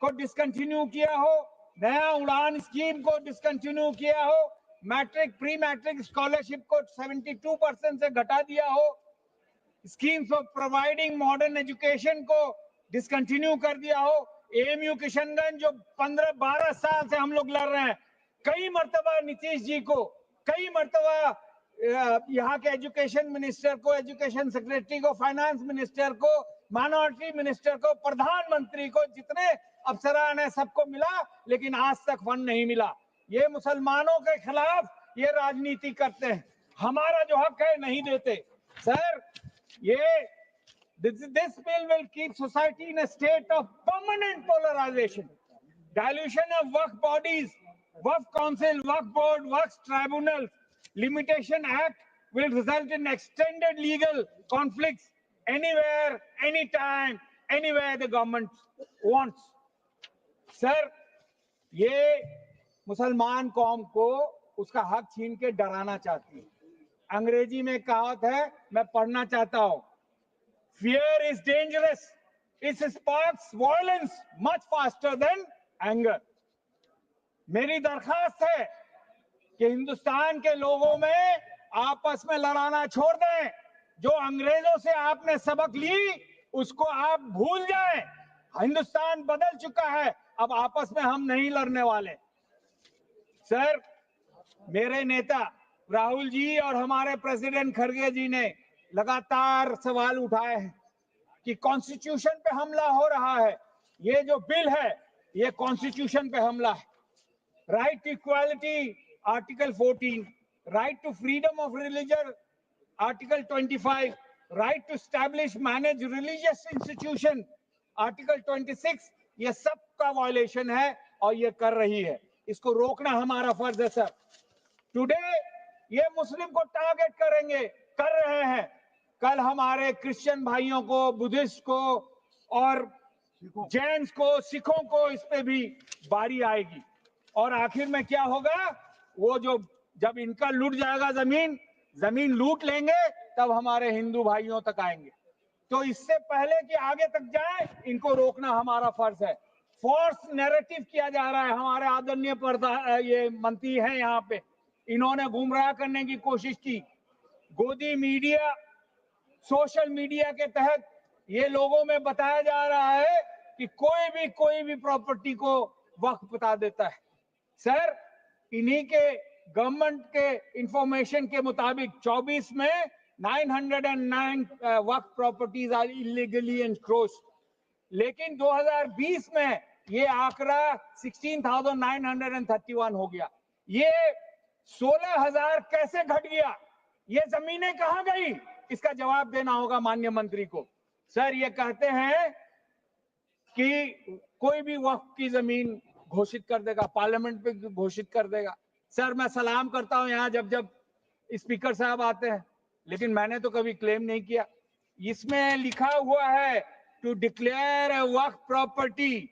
को डिसकंटिन्यू किया हो, नया उड़ान स्कीम को डिसकंटिन्यू किया हो, मैट्रिक प्री मैट्रिक स्कॉलरशिप को 72% से घटा दिया हो, schemes of providing modern education को डिसकंटिन्यू कर दिया हो। एएमयू किशनगंज जो 15-12 साल से हम लोग लड़ रहे हैं, कई मर्तबा नीतीश जी को, कई मर्तबा यहाँ के एजुकेशन मिनिस्टर को, एजुकेशन सेक्रेटरी को, फाइनेंस मिनिस्टर को, माइनॉरिटी मिनिस्टर को, प्रधानमंत्री को, जितने अफसरान है सबको मिला, लेकिन आज तक फंड नहीं मिला। ये मुसलमानों के खिलाफ ये राजनीति करते हैं, हमारा जो हक है नहीं देते। सर, ये this bill will keep society in a state of permanent polarization. Dilution of work bodies, work council, work board, work tribunals, limitation act will result in extended legal conflicts anywhere, anytime, anywhere the government wants. Sir, ये मुसलमान कौम को उसका हक छीन के डराना चाहती है। अंग्रेजी में कहावत है, मैं पढ़ना चाहता हूं, fear is dangerous, it sparks violence much faster than anger. मेरी दरखास्त है कि हिंदुस्तान के लोगों में आपस में लड़ाना छोड़ दें। जो अंग्रेजों से आपने सबक ली उसको आप भूल जाएं। हिंदुस्तान बदल चुका है, अब आपस में हम नहीं लड़ने वाले। सर, मेरे नेता राहुल जी और हमारे प्रेसिडेंट खड़गे जी ने लगातार सवाल उठाए हैं कि कॉन्स्टिट्यूशन पे हमला हो रहा है। ये जो बिल है ये कॉन्स्टिट्यूशन पे हमला है। Right to equality article 14, right to freedom of religion article 25, right to establish manage religious institution article 26, ये सब का वायलेशन है और ये कर रही है। इसको रोकना हमारा फर्ज है सर। टुडे ये मुस्लिम को टारगेट करेंगे, कर रहे हैं। कल हमारे क्रिश्चियन भाइयों को, बुद्धिस्ट को और जैन्स को, सिखों को इस पे भी बारी आएगी। और आखिर में क्या होगा, वो जो जब इनका लूट जाएगा जमीन लूट लेंगे तब हमारे हिंदू भाइयों तक आएंगे। तो इससे पहले कि आगे तक जाए, इनको रोकना हमारा फर्ज है। फोर्स नैरेटिव किया जा रहा है। हमारे आदरणीय ये मंत्री हैं यहाँ पे, इन्होंने गुमराह करने की कोशिश की। गोदी मीडिया, सोशल मीडिया के तहत ये लोगों में बताया जा रहा है कि कोई भी प्रॉपर्टी को वक्फ बता देता है। सर, इन्हीं के गवर्नमेंट के इंफॉर्मेशन के मुताबिक 24 में 909 वक्फ प्रॉपर्टीज आर इलीगली एनक्रोच्ड, लेकिन 2020 में ये आंकड़ा 16,931 हो गया। ये 16,000 कैसे घट गया? ये जमीनें कहां गई? इसका जवाब देना होगा माननीय मंत्री को। सर, ये कहते हैं कि कोई भी वक्फ की जमीन घोषित कर देगा, पार्लियामेंट पे घोषित कर देगा। सर, मैं सलाम करता हूं यहाँ जब स्पीकर साहब आते हैं, लेकिन मैंने तो कभी क्लेम नहीं किया। इसमें लिखा हुआ है to declare a Waqf property,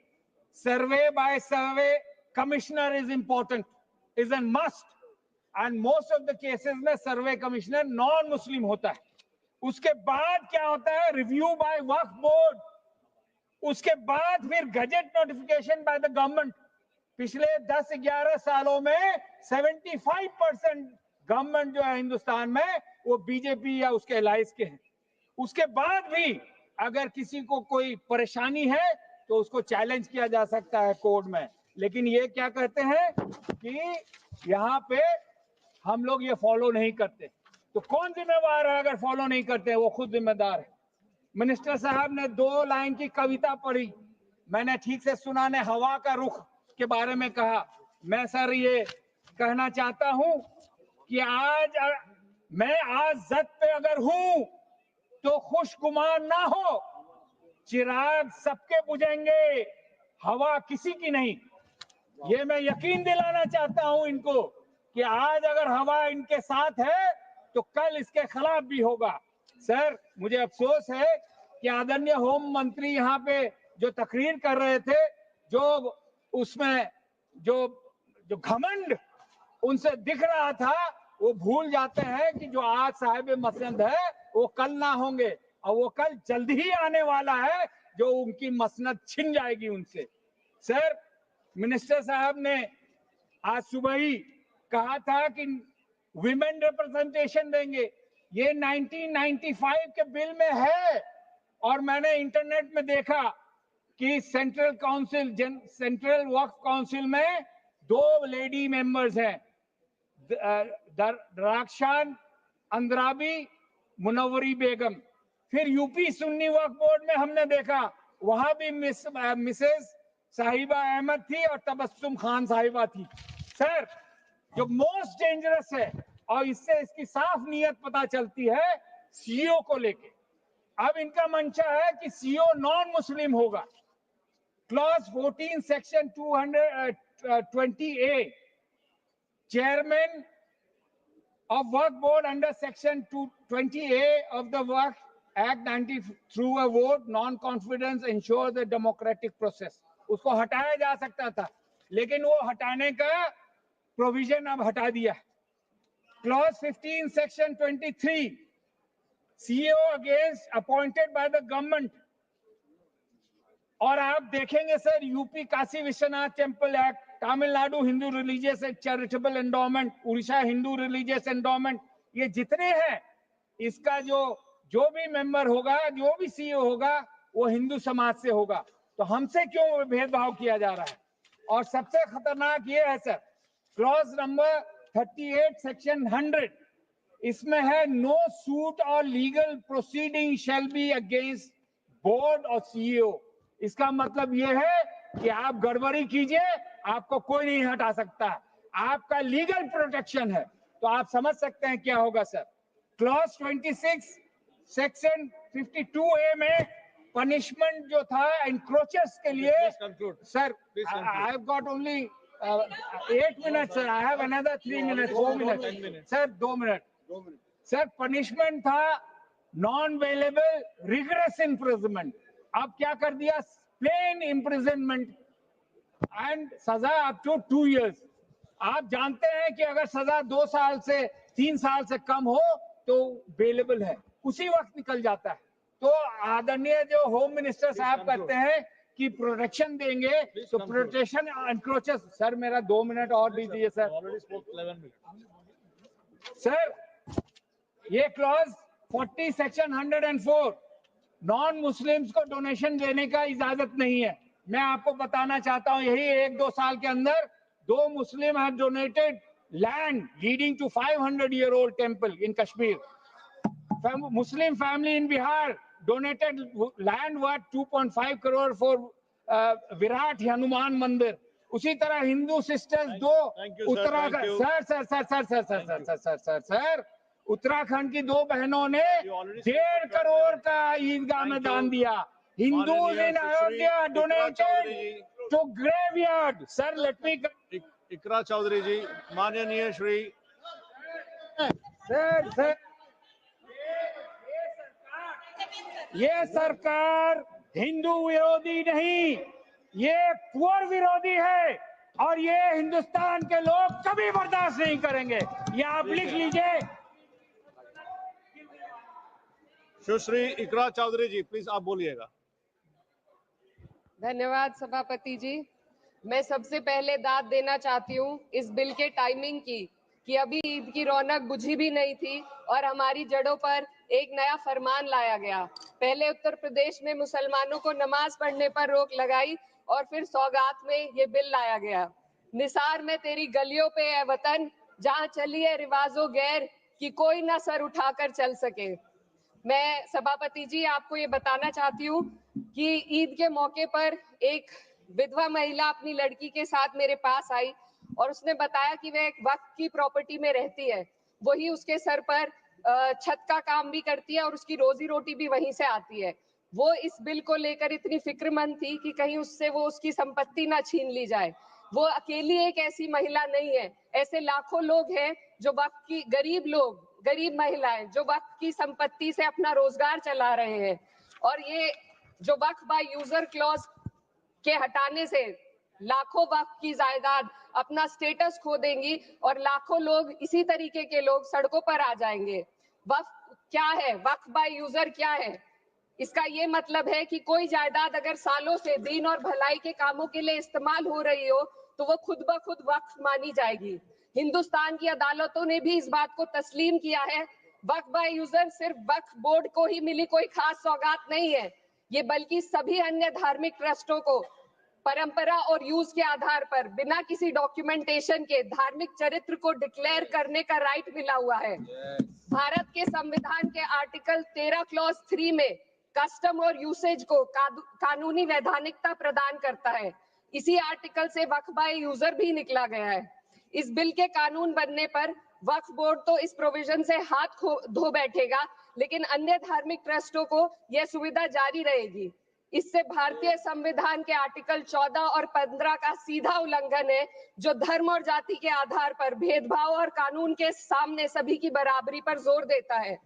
survey by survey commissioner is important, is an must, and most of the cases में सर्वे कमिश्नर नॉन मुस्लिम होता है। उसके बाद क्या होता है? रिव्यू बाय वक्फ बोर्ड, उसके बाद फिर gazette notification by the government. पिछले 10-11 सालों में 75% गवर्नमेंट जो है हिंदुस्तान में वो बीजेपी या उसके अलायंस के हैं। उसके बाद भी अगर किसी को कोई परेशानी है तो उसको चैलेंज किया जा सकता है कोर्ट में। लेकिन ये क्या कहते हैं कि यहाँ पे हम लोग ये फॉलो नहीं करते। तो कौन जिम्मेवार है अगर फॉलो नहीं करते? वो खुद जिम्मेदार है। मिनिस्टर साहब ने 2 लाइन की कविता पढ़ी, मैंने ठीक से सुना ने हवा का रुख के बारे में कहा। मैं सर ये कहना चाहता हूं कि मैं आज जद पे अगर हूं तो खुशगुमान ना हो, चिराग सबके बुझेंगे, हवा किसी की नहीं। ये मैं यकीन दिलाना चाहता हूं इनको कि आज अगर हवा इनके साथ है तो कल इसके खिलाफ भी होगा। सर, मुझे अफसोस है कि आदरणीय होम मंत्री यहाँ पे जो तकरीर कर रहे थे, जो उसमें जो घमंड उनसे दिख रहा था, वो भूल जाते हैं कि जो आज साहिब मसनद है वो कल ना होंगे, और वो कल जल्द ही आने वाला है जो उनकी मसनद छिन जाएगी उनसे। सर, मिनिस्टर साहब ने आज सुबह ही कहा था कि विमेन रिप्रेजेंटेशन देंगे। ये 1995 के बिल में है, और मैंने इंटरनेट में देखा कि सेंट्रल वक्फ काउंसिल में 2 लेडी मेंबर्स हैं, राक्षान अंद्राबी, मुनव्वरी बेगम। फिर यूपी सुन्नी वक्फ बोर्ड में हमने देखा, वहां भी मिसेस साहिबा अहमद थी और तबस्सुम खान साहिबा थी। सर, जो मोस्ट डेंजरस है, और इससे इसकी साफ नियत पता चलती है सीईओ को लेके। अब इनका मंशा है कि सीईओ नॉन मुस्लिम होगा। Clause 14 section 220A, chairman of work board under section 220A of the Work Act 90 through a vote non-confidence ensure the democratic process। उसको हटाया जा सकता था, लेकिन वो हटाने का प्रोविजन अब हटा दिया। Clause 15 section 23, CEO against appointed by the government। और आप देखेंगे sir, UP Kashi Vishwanath temple act, Tamil Nadu Hindu religious charitable endowment, Orissa Hindu religious endowment, ये जितने हैं, इसका जो भी मेंबर होगा, जो भी सीईओ होगा, वो हिंदू समाज से होगा। तो हमसे क्यों भेदभाव किया जा रहा है? और सबसे खतरनाक ये है सर, क्लॉज नंबर 38 सेक्शन 100, इसमें है नो सूट और legal proceeding shall be against board और सीईओ। इसका मतलब ये है कि आप गड़बड़ी कीजिए, आपको कोई नहीं हटा सकता, आपका लीगल प्रोटेक्शन है। तो आप समझ सकते हैं क्या होगा सर। क्लॉज 26 सेक्शन 52A में पनिशमेंट जो था एनक्रोचर्स के लिए, sir I have got only 8 minute sir, I have another 3 minute, 2 minute sir, 2 minute sir. Punishment था नॉन वेलेबल रिगरस इम्प्रिजनमेंट, अब क्या कर दिया? प्लेन इम्प्रिजनमेंट एंड सजा अप टू 2 years। आप जानते हैं कि अगर सजा 2 साल से 3 साल से कम हो तो अवेलेबल है, उसी वक्त निकल जाता है। तो आदरणीय जो होम मिनिस्टर साहब कहते हैं कि प्रोटेक्शन देंगे, तो प्रोटेक्शन एनक्रोचेस। सर मेरा 2 मिनट और दीजिए सर। सर ये क्लॉज 40 सेक्शन 104 नॉन मुस्लिम्स को डोनेशन देने का इजाजत नहीं है। मैं आपको बताना चाहता हूं, यही 1-2 साल के अंदर 2 Muslim have donated land leading to 500-year-old temple in Kashmir. Muslim family in Bihar donated land worth 2.5 crore for Virat Hanuman Mandir. उसी तरह हिंदू सिस्टर्स 2 उत्तराखंड सर उत्तराखंड की 2 बहनों ने 1.5 करोड़ का ईदगाह में दान दिया। Hindus in Ayodhya donated to graveyard. Sir, let me. इकरा चौधरी जी, माननीय श्री सर ये सरकार हिंदू विरोधी नहीं, ये पुअर विरोधी है और ये हिंदुस्तान के लोग कभी बर्दाश्त नहीं करेंगे। ये आप लिख लीजिए। सुश्री इकरा चौधरी जी, प्लीज आप बोलिएगा। धन्यवाद सभापति जी। मैं सबसे पहले दाद देना चाहती हूँ इस बिल के टाइमिंग की, कि अभी ईद की रौनक बुझी भी नहीं थी और हमारी जड़ों पर एक नया फरमान लाया गया। पहले उत्तर प्रदेश में मुसलमानों को नमाज पढ़ने पर रोक लगाई और फिर सौगात में ये बिल लाया गया। निसार में तेरी गलियों पे है वतन, जहाँ चली है रिवाजों गैर कि कोई ना सर उठाकर चल सके। मैं सभापति जी आपको ये बताना चाहती हूँ कि ईद के मौके पर एक विधवा महिला अपनी लड़की के साथ मेरे पास आई और उसने बताया कि वह एक वक्त की प्रॉपर्टी में रहती है, वही उसके सर पर छत का काम भी करती है और उसकी रोजी रोटी भी वहीं से आती है। वो इस बिल को लेकर इतनी फिक्रमंद थी कि कहीं उससे वो उसकी संपत्ति ना छीन ली जाए। वो अकेली एक ऐसी महिला नहीं है, ऐसे लाखों लोग हैं जो वक्त की गरीब महिलाएं जो वक्त की संपत्ति से अपना रोजगार चला रहे हैं। और ये जो वक्फ बाय यूजर क्लॉज के हटाने से लाखों वक्फ की जायदाद अपना स्टेटस खो देंगी और लाखों लोग इसी तरीके के लोग सड़कों पर आ जाएंगे। वक्फ क्या है? वक्फ बाय यूजर क्या है? इसका ये मतलब है कि कोई जायदाद अगर सालों से दीन और भलाई के कामों के लिए इस्तेमाल हो रही हो तो वो खुद ब खुद वक्फ मानी जाएगी। हिंदुस्तान की अदालतों ने भी इस बात को तस्लीम किया है। वक्फ बाय यूजर सिर्फ वक्फ बोर्ड को ही मिली कोई खास सौगात नहीं है, ये बल्कि सभी अन्य धार्मिक ट्रस्टों को परंपरा और यूज के आधार पर बिना किसी डॉक्यूमेंटेशन के धार्मिक चरित्र को डिक्लेयर करने का राइट मिला हुआ है। भारत के संविधान के आर्टिकल 13 क्लॉज 3 में कस्टम और यूसेज को कानूनी वैधानिकता प्रदान करता है। इसी आर्टिकल से वक्फ बाय यूजर भी निकला गया है। इस बिल के कानून बनने पर वक्फ बोर्ड तो इस प्रोविजन से हाथ धो बैठेगा, लेकिन अन्य धार्मिक ट्रस्टों को यह सुविधा जारी रहेगी। इससे भारतीय संविधान के आर्टिकल 14 और 15 का सीधा उल्लंघन है, जो धर्म और जाति के आधार पर भेदभाव और कानून के सामने सभी की बराबरी पर जोर देता है।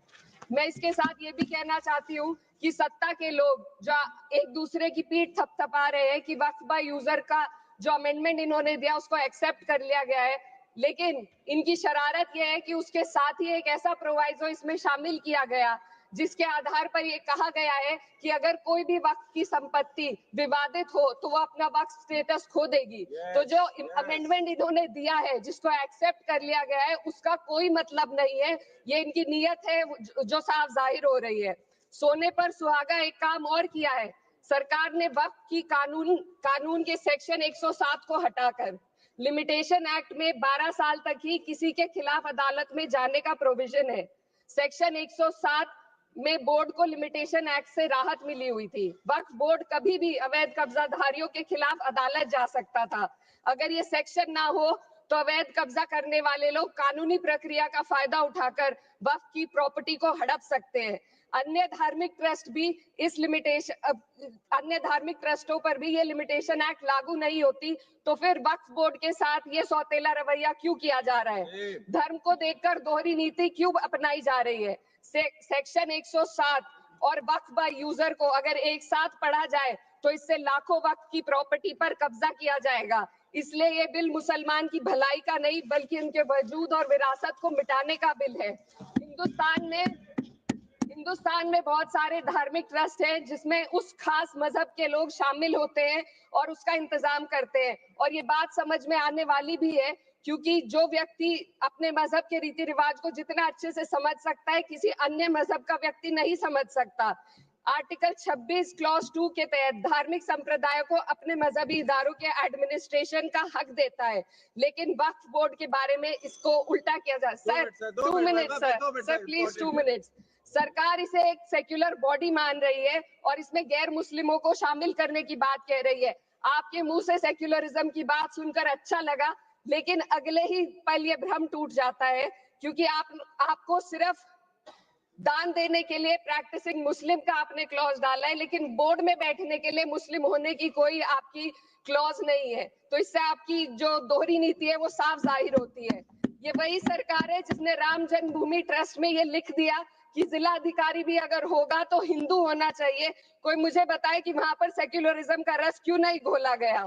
मैं इसके साथ ये भी कहना चाहती हूँ कि सत्ता के लोग जो एक दूसरे की पीठ थपथपा रहे हैं कि वक्फ बाय यूजर का जो अमेंडमेंट इन्होंने दिया उसको एक्सेप्ट कर लिया गया है, लेकिन इनकी शरारत यह है कि उसके साथ ही एक ऐसा प्रोवाइजो इसमें शामिल किया गया जिसके आधार पर यह कहा गया है कि अगर कोई भी वक्फ की संपत्ति विवादित हो तो वो अपना वक्फ स्टेटस खो देगी। तो जो अमेंडमेंट इन्होंने दिया है, जिसको एक्सेप्ट कर लिया गया है, उसका कोई मतलब नहीं है। ये इनकी नीयत है जो साफ जाहिर हो रही है। सोने पर सुहागा एक काम और किया है सरकार ने। वक्फ की कानून के सेक्शन 107 को हटाकर लिमिटेशन एक्ट में 12 साल तक ही किसी के खिलाफ अदालत में जाने का प्रोविजन है। सेक्शन 107 में बोर्ड को लिमिटेशन एक्ट से राहत मिली हुई थी। वक्फ बोर्ड कभी भी अवैध कब्जाधारियों के खिलाफ अदालत जा सकता था। अगर ये सेक्शन ना हो तो अवैध कब्जा करने वाले लोग कानूनी प्रक्रिया का फायदा उठाकर वक्फ की प्रॉपर्टी को हड़प सकते हैं। अन्य धार्मिक ट्रस्टों पर भी ये लिमिटेशन एक्ट लागू नहीं होती, तो फिर वक्फ बोर्ड के साथ ये सौतेला रवैया क्यों किया जा रहा है? धर्म को देखकर दोहरी नीति क्यों अपनाई जा रही है? सेक्शन 107 और वक्फ बाय यूजर को अगर एक साथ पढ़ा जाए तो इससे लाखों वक्फ की प्रॉपर्टी पर कब्जा किया जाएगा। इसलिए ये बिल मुसलमान की भलाई का नहीं बल्कि उनके वजूद और विरासत को मिटाने का बिल है। हिंदुस्तान में बहुत सारे धार्मिक ट्रस्ट हैं जिसमें उस खास मजहब के लोग शामिल होते हैं और उसका इंतजाम करते हैं, और ये बात समझ में आने वाली भी है क्योंकि जो व्यक्ति अपने मजहब के रीति रिवाज को जितना अच्छे से समझ सकता है, किसी अन्य मजहब का व्यक्ति नहीं समझ सकता। आर्टिकल 26 क्लॉज 2 के तहत धार्मिक संप्रदायों को अपने मजहबी इदारों के एडमिनिस्ट्रेशन का हक देता है, लेकिन वक्फ बोर्ड के बारे में इसको उल्टा किया जा। Sir 2 minute sir please 2 minutes. सरकार इसे एक सेक्युलर बॉडी मान रही है और इसमें गैर मुस्लिमों को शामिल करने की बात कह रही है। आपके मुंह से सेक्युलरिज्म की बात सुनकर अच्छा लगा, लेकिन अगले ही पल ये भ्रम टूट जाता है क्योंकि आपको सिर्फ दान देने के लिए प्रैक्टिसिंग मुस्लिम का आपने क्लॉज डाला है, लेकिन बोर्ड में बैठने के लिए मुस्लिम होने की कोई आपकी क्लॉज नहीं है। तो इससे आपकी जो दोहरी नीति है वो साफ जाहिर होती है। ये वही सरकार है जिसने राम जन्मभूमि ट्रस्ट में ये लिख दिया कि जिला अधिकारी भी अगर होगा तो हिंदू होना चाहिए। कोई मुझे बताए कि वहां पर सेक्युलरिज्म का रस क्यों नहीं घोला गया।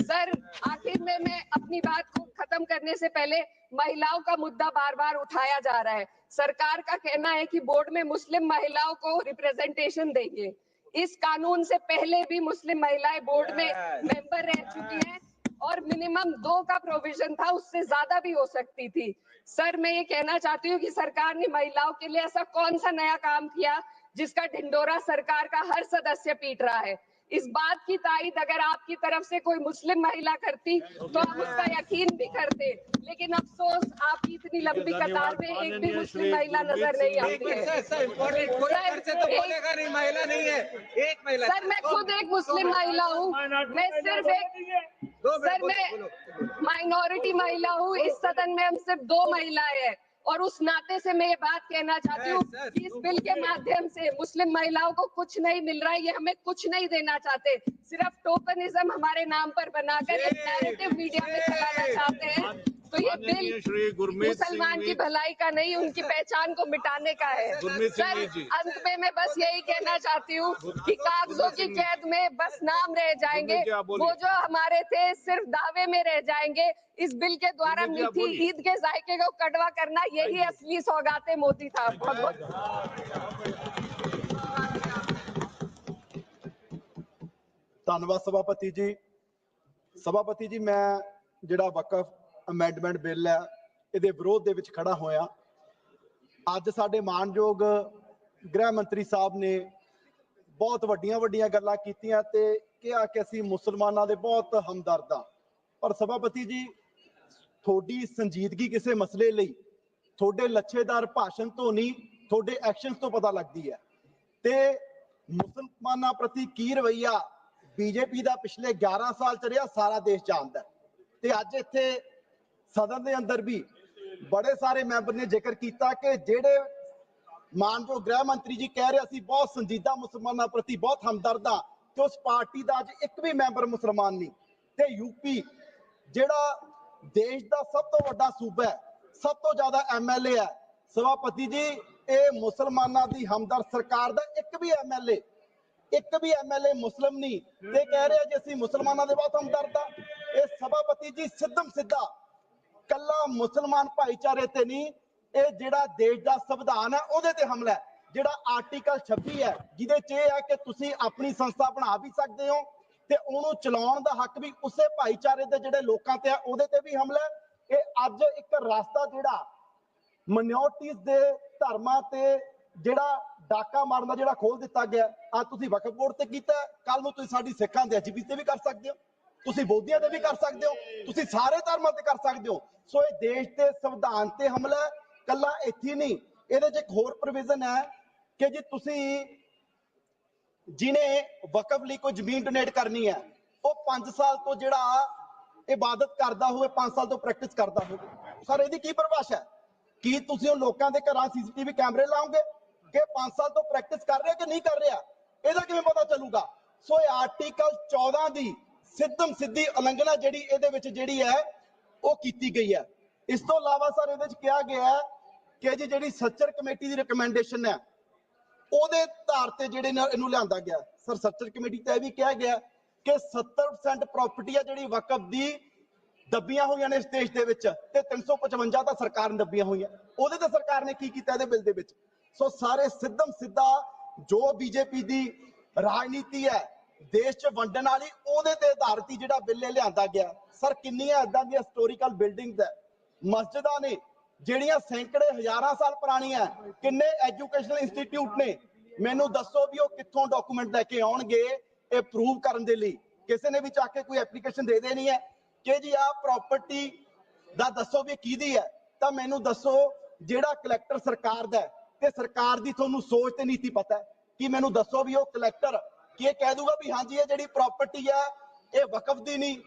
सर आखिर में मैं अपनी बात को खत्म करने से पहले महिलाओं का मुद्दा बार बार उठाया जा रहा है। सरकार का कहना है कि बोर्ड में मुस्लिम महिलाओं को रिप्रेजेंटेशन देंगे। इस कानून से पहले भी मुस्लिम महिलाएं बोर्ड में मेंबर रह चुकी हैं और मिनिमम 2 का प्रोविजन था, उससे ज्यादा भी हो सकती थी। सर मैं ये कहना चाहती हूँ कि सरकार ने महिलाओं के लिए ऐसा कौन सा नया काम किया जिसका ढिंडोरा सरकार का हर सदस्य पीट रहा है। इस बात की तायीद अगर आपकी तरफ से कोई मुस्लिम महिला करती तो आप उसका यकीन भी करते, लेकिन अफसोस आपकी इतनी लंबी कतार में एक भी मुस्लिम महिला नजर नहीं आती है। सर मैं खुद एक मुस्लिम महिला हूँ, मैं सिर्फ मैं माइनॉरिटी महिला हूँ। इस सदन में हम सिर्फ 2 महिलाएं हैं और उस नाते से मैं ये बात कहना चाहती हूँ कि इस बिल के माध्यम से मुस्लिम महिलाओं को कुछ नहीं मिल रहा है। ये हमें कुछ नहीं देना चाहते, सिर्फ टोकनिज्म हमारे नाम पर बनाकर एक नैरेटिव मीडिया में चलाना चाहते हैं। तो ये बिल मुसलमान की भलाई का नहीं, उनकी पहचान को मिटाने का है। सर अंत में मैं बस यही कहना चाहती हूँ कि कागजों की कैद में बस नाम रह जाएंगे, वो जो हमारे थे सिर्फ दावे में रह जाएंगे। इस बिल के द्वारा मीठी ईद के जायके को कड़वा करना यही असली सौगाते मोती था। धन्यवाद सभापति जी मैं ਜਿਹੜਾ ਵਕਫ ਅਮੈਂਡਮੈਂਟ ਬਿੱਲ ਹੈ ਇਹਦੇ ਵਿਰੋਧ ਦੇ ਵਿੱਚ ਖੜਾ ਹੋਇਆ। ਅੱਜ ਸਾਡੇ ਮਾਨਯੋਗ ਗ੍ਰਹਿ ਮੰਤਰੀ ਸਾਹਿਬ ਨੇ ਬਹੁਤ ਵੱਡੀਆਂ ਗੱਲਾਂ ਕੀਤੀਆਂ ਤੇ ਕਿਹਾ ਕਿ ਅਸੀਂ ਮੁਸਲਮਾਨਾਂ ਦੇ ਬਹੁਤ ਹਮਦਰਦ ਹਾਂ, ਪਰ ਸਭਾਪਤੀ ਜੀ ਤੁਹਾਡੀ ਸੰਜੀਦਗੀ ਕਿਸੇ ਮਸਲੇ ਲਈ ਤੁਹਾਡੇ ਲੱਛੇਦਾਰ ਭਾਸ਼ਣ ਤੋਂ ਨਹੀਂ, ਤੁਹਾਡੇ ਐਕਸ਼ਨਸ ਤੋਂ ਪਤਾ ਲੱਗਦੀ ਹੈ। ਤੇ ਮੁਸਲਮਾਨਾਂ ਪ੍ਰਤੀ ਕੀ ਰਵੱਈਆ बीजेपी ਦਾ ਪਿਛਲੇ 11 ਸਾਲ ਚ ਰਿਹਾ ਸਾਰਾ ਦੇਸ਼ ਜਾਣਦਾ। ਤੇ ਅੱਜ ਇੱਥੇ ਸਦਨ ਦੇ ਅੰਦਰ ਵੀ ਬੜੇ ਸਾਰੇ ਮੈਂਬਰ ਨੇ ਜ਼ਿਕਰ ਕੀਤਾ ਕਿ ਜਿਹੜੇ ਮਾਨਯੋਗ ਗ੍ਰਹਿ ਮੰਤਰੀ ਜੀ ਕਹਿ ਰਹੇ ਅਸੀਂ ਬਹੁਤ ਸੰਜੀਦਾ ਮੁਸਲਮਾਨਾਂ ਪ੍ਰਤੀ ਬਹੁਤ ਹਮਦਰਦ ਹਾਂ, ਤੇ ਉਸ ਪਾਰਟੀ ਦਾ ਅੱਜ ਇੱਕ ਵੀ ਮੈਂਬਰ ਮੁਸਲਮਾਨ ਨਹੀਂ। ਤੇ यूपी ਜਿਹੜਾ ਦੇਸ਼ ਦਾ ਸਭ ਤੋਂ ਵੱਡਾ ਸੂਬਾ ਹੈ, ਸਭ ਤੋਂ ਜ਼ਿਆਦਾ MLA ਹੈ, ਸਭਾਪਤੀ ਜੀ ਇਹ ਮੁਸਲਮਾਨਾਂ ਦੀ ਹਮਦਰਦ ਸਰਕਾਰ ਦਾ ਇੱਕ ਵੀ MLA ਮੁਸਲਿਮ ਨਹੀਂ ਤੇ ਕਹਿ ਰਿਹਾ ਜੀ ਅਸੀਂ ਮੁਸਲਮਾਨਾਂ ਦੇ ਬਹੁਤ ਹਮਦਰਦ ਆ। ਇਹ ਸਭਾਪਤੀ ਜੀ ਸਿੱਧਾ ਕੱਲਾ ਮੁਸਲਮਾਨ ਭਾਈਚਾਰੇ ਤੇ ਨਹੀਂ, ਇਹ ਜਿਹੜਾ ਦੇਸ਼ ਦਾ ਸੰਵਿਧਾਨ ਹੈ ਉਹਦੇ ਤੇ ਹਮਲਾ ਹੈ। ਜਿਹੜਾ ਆਰਟੀਕਲ 26 ਹੈ ਜਿਹਦੇ ਚ ਇਹ ਹੈ ਕਿ ਤੁਸੀਂ ਆਪਣੀ ਸੰਸਥਾ ਬਣਾ ਵੀ ਸਕਦੇ ਹੋ ਤੇ ਉਹਨੂੰ ਚਲਾਉਣ ਦਾ ਹੱਕ ਵੀ ਉਸੇ ਭਾਈਚਾਰੇ ਦੇ ਜਿਹੜੇ ਲੋਕਾਂ ਤੇ ਹੈ ਉਹਦੇ ਤੇ ਵੀ ਹਮਲਾ ਹੈ। ਇਹ ਅੱਜ ਇੱਕ ਰਸਤਾ ਜਿਹੜਾ ਮਾਈਨੋਰਟੀਜ਼ ਦੇ ਧਰਮਾਂ ਤੇ ਜਿਹੜਾ ਡਾਕਾ ਮਾਰਨ ਦਾ ਜਿਹੜਾ ਖੋਲ ਦਿੱਤਾ ਗਿਆ। ਅੱਜ ਤੁਸੀਂ ਵਕਫ ਬੋਰਡ ਤੇ ਕੀਤਾ, ਕੱਲ ਨੂੰ ਤੁਸੀਂ ਸਾਡੀ ਸਿੱਖਾਂ ਦੇ ਐਚਪੀ ਤੇ ਵੀ ਕਰ ਸਕਦੇ ਹੋ, ਤੁਸੀਂ ਬੋਧੀਆਂ ਤੇ ਵੀ ਕਰ ਸਕਦੇ ਹੋ, ਤੁਸੀਂ ਸਾਰੇ ਧਰਮਾਂ ਤੇ ਕਰ ਸਕਦੇ ਹੋ। ਸੋ ਇਹ ਦੇਸ਼ ਤੇ ਸੰਵਿਧਾਨ ਤੇ ਹਮਲਾ ਕੱਲਾ ਇੱਥੇ ਨਹੀਂ, ਇਹਦੇ 'ਚ ਇੱਕ ਹੋਰ ਪ੍ਰੋਵੀਜ਼ਨ ਹੈ ਕਿ ਜੀ ਤੁਸੀਂ ਜਿਹਨੇ ਵਕਫ ਲਈ ਕੋਈ ਜ਼ਮੀਨ ਡੋਨੇਟ ਕਰਨੀ ਹੈ ਉਹ 5 ਸਾਲ ਤੋਂ ਜਿਹੜਾ ਇਬਾਦਤ ਕਰਦਾ ਹੋਵੇ, 5 ਸਾਲ ਤੋਂ ਪ੍ਰੈਕਟਿਸ ਕਰਦਾ ਹੋਵੇ। ਸਰ ਇਹਦੀ ਕੀ ਪਰਿਭਾਸ਼ਾ ਹੈ? ਕੀ ਤੁਸੀਂ ਉਹ ਲੋਕਾਂ ਦੇ ਘਰਾਂ CCTV ਕੈਮਰੇ ਲਾਓਗੇ ਕਿ 5 ਸਾਲ ਤੋਂ ਪ੍ਰੈਕਟਿਸ ਕਰ ਰਿਹਾ ਕਿ ਨਹੀਂ ਕਰ ਰਿਹਾ? ਇਹਦਾ ਕਿਵੇਂ ਪਤਾ ਚੱਲੂਗਾ? ਸੋ ਇਹ ਆਰਟੀਕਲ 14 ਦੀ ਸਿੱਧੀ ਉਲੰਘਣਾ ਜਿਹੜੀ ਇਹਦੇ ਵਿੱਚ ਜਿਹੜੀ ਹੈ ਉਹ ਕੀਤੀ ਗਈ ਹੈ। ਇਸ ਤੋਂ ਇਲਾਵਾ ਸਰ ਇਹਦੇ ਵਿੱਚ ਕਿਹਾ ਗਿਆ ਹੈ ਕਿ ਜੀ ਜਿਹੜੀ ਸੱਚਰ ਕਮੇਟੀ ਦੀ ਰਿਕਮੈਂਡੇਸ਼ਨ ਹੈ ਉਹਦੇ ਆਧਾਰ ਤੇ ਜਿਹੜੇ ਇਹਨੂੰ ਲਿਆਂਦਾ ਗਿਆ। ਸਰ ਸੱਚਰ ਕਮੇਟੀ ਤੇ ਇਹ ਵੀ ਕਿਹਾ ਗਿਆ ਕਿ 70% ਪ੍ਰਾਪਰਟੀ ਹੈ ਜਿਹੜੀ ਵਕਫ ਦੀ ਦੱਬੀਆਂ ਹੋਈਆਂ ਨੇ ਇਸ ਦੇਸ਼ ਦੇ ਵਿੱਚ ਤੇ 355 ਤਾਂ ਸਰਕਾਰ ਨੇ ਦੱਬੀਆਂ ਹੋਈਆਂ, ਉਹਦੇ ਤੇ ਸਰਕਾਰ ਨੇ ਕੀ ਕੀਤਾ ਇਹਦੇ ਬਿੱਲ ਦੇ ਵਿੱਚ। ਸੋ ਸਾਰੇ ਸਿੱਧਮ ਸਿੱਧਾ ਜੋ ਬੀਜੇਪੀ ਦੀ ਰਾਜਨੀਤੀ ਹੈ ਦੇਸ਼ 'ਚ ਵੰਡਣ ਵਾਲੀ, ਉਹਦੇ ਤੇ ਆਧਾਰਿਤ ਹੀ ਜਿਹੜਾ ਬਿੱਲ ਲਿਆਂਦਾ ਗਿਆ। ਸਰ ਕਿੰਨੀਆਂ ਇਦਾਂ ਦੀਆਂ ਹਿਸਟੋਰੀਕਲ ਬਿਲਡਿੰਗਸ ਹੈ, ਮਸਜਿਦਾਂ ਨੇ ਜਿਹੜੀਆਂ ਸੈਂਕੜੇ ਹਜ਼ਾਰਾਂ ਸਾਲ ਪੁਰਾਣੀਆਂ, ਕਿੰਨੇ ਐਜੂਕੇਸ਼ਨਲ ਇੰਸਟੀਟਿਊਟ ਨੇ, ਮੈਨੂੰ ਦੱਸੋ ਵੀ ਉਹ ਕਿੱਥੋਂ ਡਾਕੂਮੈਂਟ ਲੈ ਕੇ ਆਉਣਗੇ ਇਹ ਪ੍ਰੂਵ ਕਰਨ ਦੇ ਲਈ। ਕਿਸੇ ਨੇ ਵੀ ਚੱਕ ਕੇ ਕੋਈ ਐਪਲੀਕੇਸ਼ਨ ਦੇ ਦੇਣੀ ਹੈ ਕਿ ਜੀ ਆਹ ਪ੍ਰਾਪਰਟੀ ਦਾ ਦੱਸੋ ਵੀ ਕਿਹਦੀ ਹੈ, ਤਾਂ ਮੈਨੂੰ ਦੱਸੋ ਜਿਹੜਾ ਕਲੈਕਟਰ ਸਰਕਾਰ ਦਾ ਤੇ ਸਰਕਾਰ ਦੀ ਤੁਹਾਨੂੰ ਸੋਚ ਤੇ ਨੀਤੀ ਪਤਾ ਹੈ ਕਿ ਮੈਨੂੰ ਦੱਸੋ ਵੀ ਉਹ ਕਲੈਕਟਰ ਕੀ ਇਹ ਕਹਿ ਦੂਗਾ ਵੀ ਹਾਂਜੀ ਇਹ ਜਿਹੜੀ ਪ੍ਰਾਪਰਟੀ ਹੈ ਇਹ ਵਕਫ ਦੀ ਨਹੀਂ।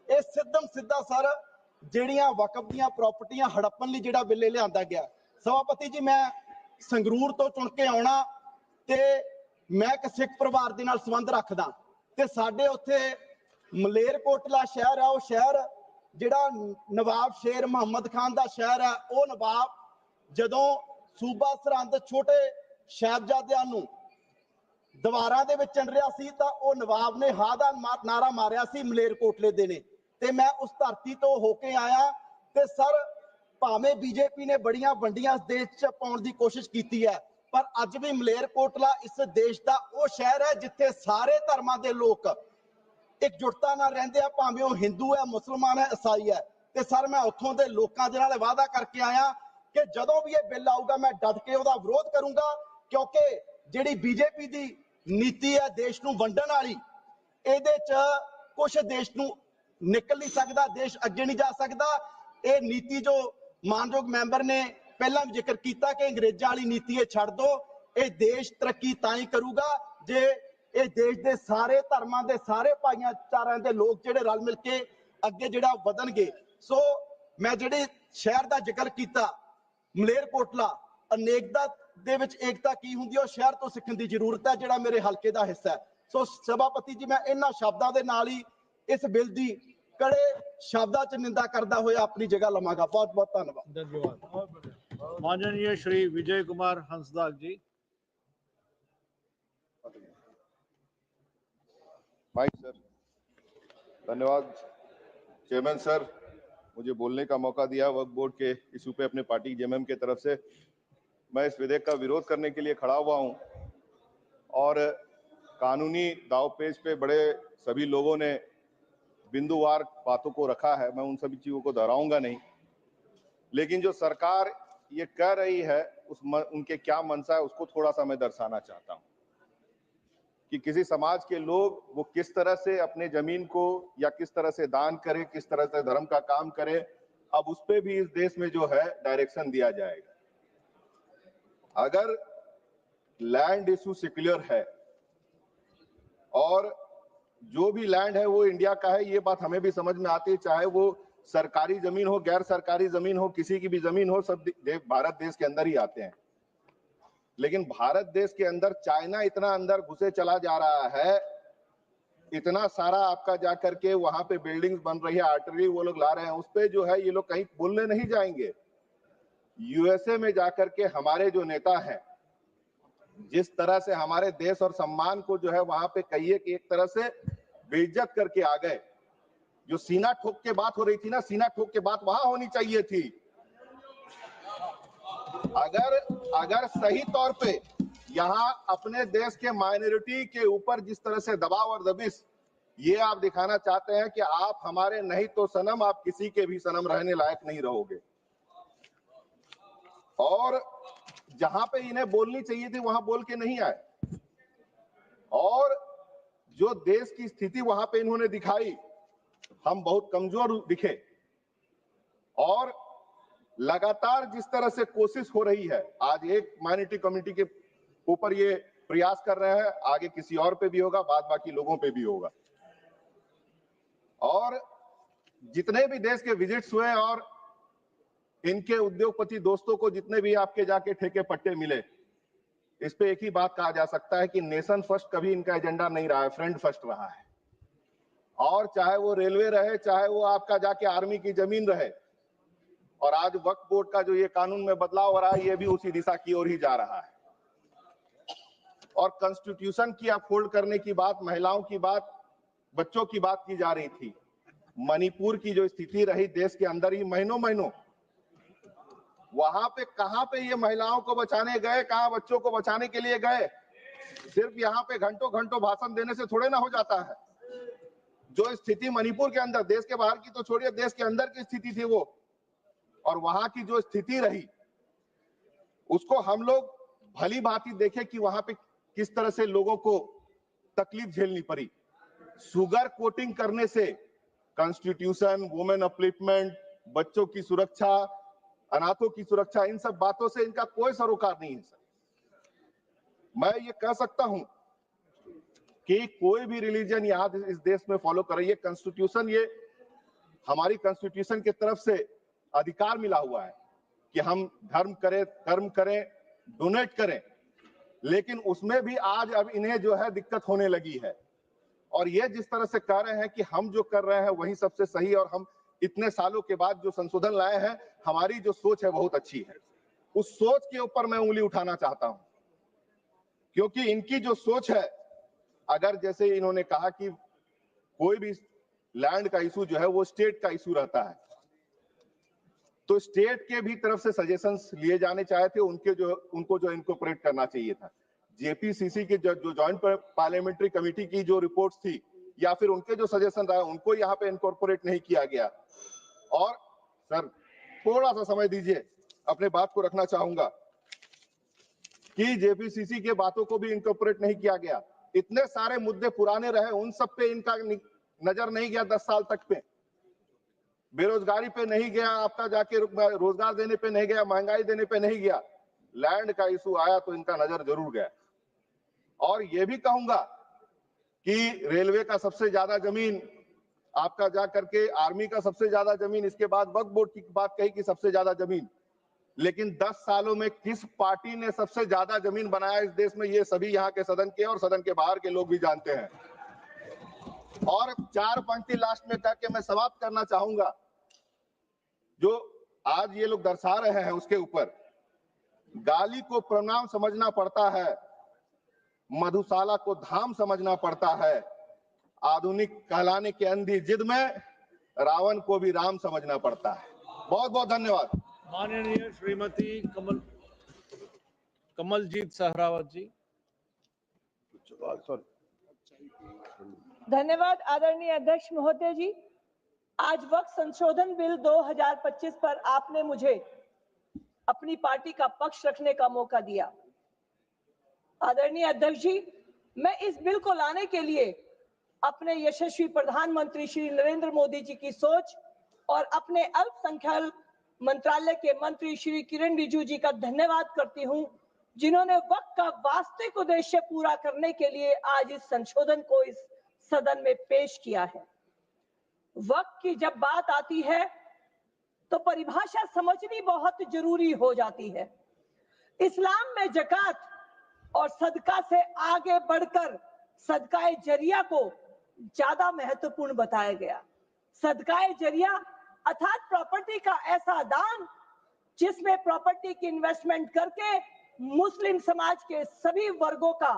ਇਹ ਸਿੱਧਮ ਸਿੱਧਾ ਸਰ ਜਿਹੜੀਆਂ ਵਕਫ ਦੀਆਂ ਪ੍ਰਾਪਰਟੀਆਂ ਹੜੱਪਣ ਲਈ ਜਿਹੜਾ ਬਿੱਲ ਲਿਆਂਦਾ ਗਿਆ। ਸਭਾਪਤੀ ਜੀ ਮੈਂ ਸੰਗਰੂਰ ਤੋਂ ਚੁਣ ਕੇ ਆਉਣਾ ਤੇ ਮੈਂ ਇੱਕ ਸਿੱਖ ਪਰਿਵਾਰ ਦੇ ਨਾਲ ਸੰਬੰਧ ਰੱਖਦਾ ਤੇ ਸਾਡੇ ਉੱਥੇ ਮਲੇਰਕੋਟਲਾ ਸ਼ਹਿਰ ਹੈ, ਉਹ ਸ਼ਹਿਰ ਜਿਹੜਾ ਨਵਾਬ ਸ਼ੇਰ ਮੁਹੰਮਦ ਖਾਨ ਦਾ ਸ਼ਹਿਰ ਹੈ, ਉਹ ਨਵਾਬ ਜਦੋਂ ਸੂਬਾ ਸਰਹੰਦ ਛੋਟੇ ਸਾਹਿਬਜ਼ਾਦਿਆਂ ਨੂੰ ਦੀਵਾਰਾਂ ਦੇ ਵਿੱਚ ਚਿਣ ਰਿਹਾ ਸੀ ਤਾਂ ਉਹ ਨਵਾਬ ਨੇ ਹਾਂ ਦਾ ਨਾਰਾ ਮਾਰਿਆ ਸੀ ਮਲੇਰਕੋਟਲੇ ਦੇ ਨੇ, ਤੇ ਮੈਂ ਉਸ ਧਰਤੀ ਤੋਂ ਹੋ ਕੇ ਆਇਆ। ਤੇ ਸਰ ਭਾਵੇਂ ਬੀਜੇਪੀ ਨੇ ਬੜੀਆਂ ਵੰਡੀਆਂ ਇਸ ਦੇਸ਼ 'ਚ ਪਾਉਣ ਦੀ ਕੋਸ਼ਿਸ਼ ਕੀਤੀ ਹੈ, ਪਰ ਅੱਜ ਵੀ ਮਲੇਰਕੋਟਲਾ ਇਸ ਦੇਸ਼ ਦਾ ਉਹ ਸ਼ਹਿਰ ਹੈ ਜਿੱਥੇ ਸਾਰੇ ਧਰਮਾਂ ਦੇ ਲੋਕ ਇਕਜੁੱਟਤਾ ਨਾਲ ਰਹਿੰਦੇ ਆ, ਭਾਵੇਂ ਉਹ ਹਿੰਦੂ ਹੈ, ਮੁਸਲਮਾਨ ਹੈ, ਈਸਾਈ ਹੈ। ਤੇ ਸਰ ਮੈਂ ਉੱਥੋਂ ਦੇ ਲੋਕਾਂ ਦੇ ਨਾਲ ਵਾਅਦਾ ਕਰਕੇ ਆਇਆ ਕਿ ਜਦੋਂ ਵੀ ਇਹ ਬਿੱਲ ਆਊਗਾ ਮੈਂ ਡਟ ਕੇ ਉਹਦਾ ਵਿਰੋਧ ਕਰੂੰਗਾ, ਕਿਉਂਕਿ ਜਿਹੜੀ ਬੀਜੇਪੀ ਦੀ ਨੀਤੀ ਹੈ ਦੇਸ਼ ਨੂੰ ਵੰਡਣ ਵਾਲੀ, ਇਹਦੇ 'ਚ ਕੁਝ ਦੇਸ਼ ਨੂੰ ਨਿਕਲ ਨਹੀਂ ਸਕਦਾ, ਦੇਸ਼ ਅੱਗੇ ਨਹੀਂ ਜਾ ਸਕਦਾ। ਇਹ ਨੀਤੀ ਜੋ ਮਾਨਯੋਗ ਮੈਂਬਰ ਨੇ ਪਹਿਲਾਂ ਵੀ ਜ਼ਿਕਰ ਕੀਤਾ ਕਿ ਅੰਗਰੇਜ਼ਾਂ ਵਾਲੀ ਨੀਤੀ ਇਹ ਛੱਡ ਦੋ, ਇਹ ਦੇਸ਼ ਤਰੱਕੀ ਤਾਂ ਹੀ ਕਰੂਗਾ ਜੇ ਇਹ ਦੇਸ਼ ਦੇ ਸਾਰੇ ਧਰਮਾਂ ਦੇ ਸਾਰੇ ਭਾਈਚਾਰਿਆਂ ਦੇ ਲੋਕ ਜਿਹੜੇ ਰਲ ਮਿਲ ਕੇ ਅੱਗੇ ਜਿਹੜਾ ਵਧਣਗੇ। ਸੋ ਮੈਂ ਜਿਹੜੇ ਸ਼ਹਿਰ ਦਾ ਜ਼ਿਕਰ ਕੀਤਾ ਮਲੇਰਕੋਟਲਾ, ਅਨੇਕਤਾ ਦੇ ਵਿੱਚ ਏਕਤਾ ਕੀ ਹੁੰਦੀ ਹੈ ਉਹ ਸ਼ਹਿਰ ਤੋਂ ਸਿੱਖਣ ਦੀ ਜ਼ਰੂਰਤ ਹੈ ਜਿਹੜਾ ਮੇਰੇ ਹਲਕੇ ਦਾ ਹਿੱਸਾ ਹੈ। ਸੋ ਸਭਾਪਤੀ ਜੀ ਮੈਂ ਇਹਨਾਂ ਸ਼ਬਦਾਂ ਦੇ ਨਾਲ ਹੀ ਇਸ ਬਿੱਲ ਦੀ ਕੜੇ ਸ਼ਬਦਾਂ 'ਚ ਨਿੰਦਾ ਕਰਦਾ ਹੋਇਆ ਆਪਣੀ ਜਗ੍ਹਾ ਲਵਾਂਗਾ। ਬਹੁਤ ਬਹੁਤ ਧੰਨਵਾਦ। धन्यवाद। माननीय श्री विजय कुमार हंसदास जी। Mike sir. धन्यवाद चेयरमैन सर, मुझे बोलने का मौका दिया वक्फ बोर्ड के इशू पे अपने पार्टी जेएमएम की तरफ से। मैं इस विधेयक का विरोध करने के लिए खड़ा हुआ हूं और कानूनी दावपेच पे बड़े सभी लोगों ने बिंदुवार बातों को रखा है, मैं उन सभी चीजों को दोहराऊंगा नहीं, लेकिन जो सरकार ये कह रही है उनके क्या मंशा है उसको थोड़ा सा मैं दर्शाना चाहता हूं कि किसी समाज के लोग वो किस तरह से अपने जमीन को या किस तरह से दान करे, किस तरह से धर्म का काम करे, अब उस पे भी इस देश में जो है डायरेक्शन दिया जाएगा। अगर लैंड इशू सेक्युलर है और जो भी लैंड है वो इंडिया का है, ये बात हमें भी समझ में आती है, चाहे वो सरकारी जमीन हो, गैर सरकारी जमीन हो, किसी की भी जमीन हो, सब भारत देश के अंदर ही आते हैं। लेकिन भारत देश के अंदर चाइना इतना अंदर घुसे चला जा रहा है, इतना सारा आपका जाकर के वहां पे बिल्डिंग्स बन रही है, आर्टरी वो लोग ला रहे हैं, उस पे जो है ये लोग कहीं बोलने नहीं जाएंगे। यूएसए में जाकर के हमारे जो नेता हैं जिस तरह से हमारे देश और सम्मान को जो है वहां पे कहिए कि एक तरह से बेइज्जत करके आ गए। जो सीना ठोक के बात हो रही थी ना, सीना ठोक के बात वहां होनी चाहिए थी। अगर सही तौर पे यहाँ अपने देश के माइनॉरिटी के ऊपर जिस तरह से दबाव और दबिश ये आप दिखाना चाहते हैं कि आप हमारे नहीं तो सनम, आप किसी के भी सनम रहने लायक नहीं रहोगे। और जहां पे इन्हें बोलनी चाहिए थी वहां बोल के नहीं आए, और जो देश की स्थिति वहां पे इन्होंने दिखाई, हम बहुत कमजोर दिखे। और लगातार जिस तरह से कोशिश हो रही है, आज एक माइनॉरिटी कम्युनिटी के ऊपर ये प्रयास कर रहे हैं, आगे किसी और पे भी होगा, बाद बाकी लोगों पे भी होगा। और जितने भी देश के विजिट्स हुए और इनके उद्योगपति दोस्तों को जितने भी आपके जाके ठेके पट्टे मिले, इस पे एक ही बात कहा जा सकता है कि नेशन फर्स्ट कभी इनका एजेंडा नहीं रहा है, फ्रेंड फर्स्ट रहा है। और चाहे वो रेलवे रहे, चाहे वो आपका जाके आर्मी की जमीन रहे, और आज वक्फ बोर्ड का जो ये कानून में बदलाव हो रहा है ये भी उसी दिशा की ओर ही जा रहा है। और कॉन्स्टिट्यूशन की अपहोल्ड करने की बात, महिलाओं की बात, बच्चों की बात की जा रही थी। मणिपुर की जो स्थिति रही देश के अंदर ही महीनों महीनों, वहां पे कहां पे ये महिलाओं को बचाने गए, कहां बच्चों को बचाने के लिए गए? सिर्फ यहाँ पे घंटों घंटों भाषण देने से थोड़े ना हो जाता है। जो स्थिति मणिपुर के अंदर, देश के बाहर की तो छोड़िए, देश के अंदर की स्थिति थी वो, और वहां की जो स्थिति रही उसको हम लोग भली भांति देखे कि वहां पे किस तरह से लोगों को तकलीफ झेलनी पड़ी। शुगर कोटिंग करने से कॉन्स्टिट्यूशन, वुमेन अपलिफ्टमेंट, बच्चों की सुरक्षा, अनाथों की सुरक्षा, इन सब बातों से इनका कोई सरोकार नहीं है सर। मैं ये कह सकता हूं कि कोई भी रिलीजन यहाँ इस देश में फॉलो करे, ये कॉन्स्टिट्यूशन, ये हमारी कॉन्स्टिट्यूशन की तरफ से अधिकार मिला हुआ है कि हम धर्म करें, कर्म करें, डोनेट करें, लेकिन उसमें भी आज अब इन्हें जो है दिक्कत होने लगी है। और ये जिस तरह से कह रहे हैं कि हम जो कर रहे हैं वही सबसे सही, और हम इतने सालों के बाद जो संशोधन लाए हैं, हमारी जो सोच है बहुत अच्छी है, उस सोच के ऊपर मैं उंगली उठाना चाहता हूं। क्योंकि इनकी जो सोच है, अगर जैसे इन्होंने कहा कि कोई भी लैंड का इशू जो है वो स्टेट का इशू रहता है, तो स्टेट के भी तरफ से सजेशंस लिए जाने चाहिए थे, उनको जो इनकॉर्पोरेट करना चाहिए था। जेपीसीसी के जो जॉइंट पार्लियामेंट्री कमेटी की जो रिपोर्ट्स थी या फिर उनके जो सजेशन रहा, उनको यहाँ पे इनकॉर्पोरेट नहीं किया गया। और सर थोड़ा सा समय दीजिए, अपने बात को रखना चाहूंगा कि जेपीसीसी के बातों को भी इनकॉर्पोरेट नहीं किया गया। इतने सारे मुद्दे पुराने रहे, उन सब पे इनका नजर नहीं गया 10 साल तक पे। बेरोजगारी पे नहीं गया, आपका जाके रोजगार देने पे नहीं गया, महंगाई देने पे नहीं गया। लैंड का इशू आया तो इनका नजर जरूर गया। और ये भी कहूंगा कि रेलवे का सबसे ज्यादा जमीन आपका जा करके, आर्मी का सबसे ज्यादा जमीन, इसके बाद वक्फ बोर्ड की बात कही कि सबसे ज्यादा जमीन, लेकिन 10 सालों में किस पार्टी ने सबसे ज्यादा जमीन बनाया इस देश में, ये सभी यहाँ के सदन के और सदन के बाहर के लोग भी जानते हैं। और 4 पंक्ति लास्ट में करके मैं समाप्त करना चाहूंगा। जो आज ये लोग दर्शा रहे हैं उसके ऊपर, गाली को प्रणाम समझना पड़ता है, मधुशाला को धाम समझना पड़ता है, आधुनिक कहलाने के अंधी जिद में रावण को भी राम समझना पड़ता है। बहुत बहुत धन्यवाद। माननीय श्रीमती कमलजीत सहरावत जी। धन्यवाद आदरणीय अध्यक्ष महोदय जी। आज वक्त संशोधन बिल 2025 पर आपने मुझे अपनी पार्टी का पक्ष रखने का मौका दिया। आदरणीय अध्यक्ष जी, मैं इस बिल को लाने के लिए अपने यशस्वी प्रधानमंत्री श्री नरेंद्र मोदी जी की सोच और अपने अल्पसंख्यक मंत्रालय के मंत्री श्री किरण रिजिजू जी का धन्यवाद करती हूं, जिन्होंने वक्त का वास्तविक उद्देश्य पूरा करने के लिए आज इस संशोधन को इस सदन में पेश किया है। वक्त की जब बात आती है तो परिभाषा समझनी बहुत जरूरी हो जाती है। इस्लाम में ज़कात और सदका से आगे बढ़कर सदकाए जरिया को ज्यादा महत्वपूर्ण बताया गया। सदकाए जरिया अर्थात प्रॉपर्टी का ऐसा दान जिसमें प्रॉपर्टी की इन्वेस्टमेंट करके मुस्लिम समाज के सभी वर्गों का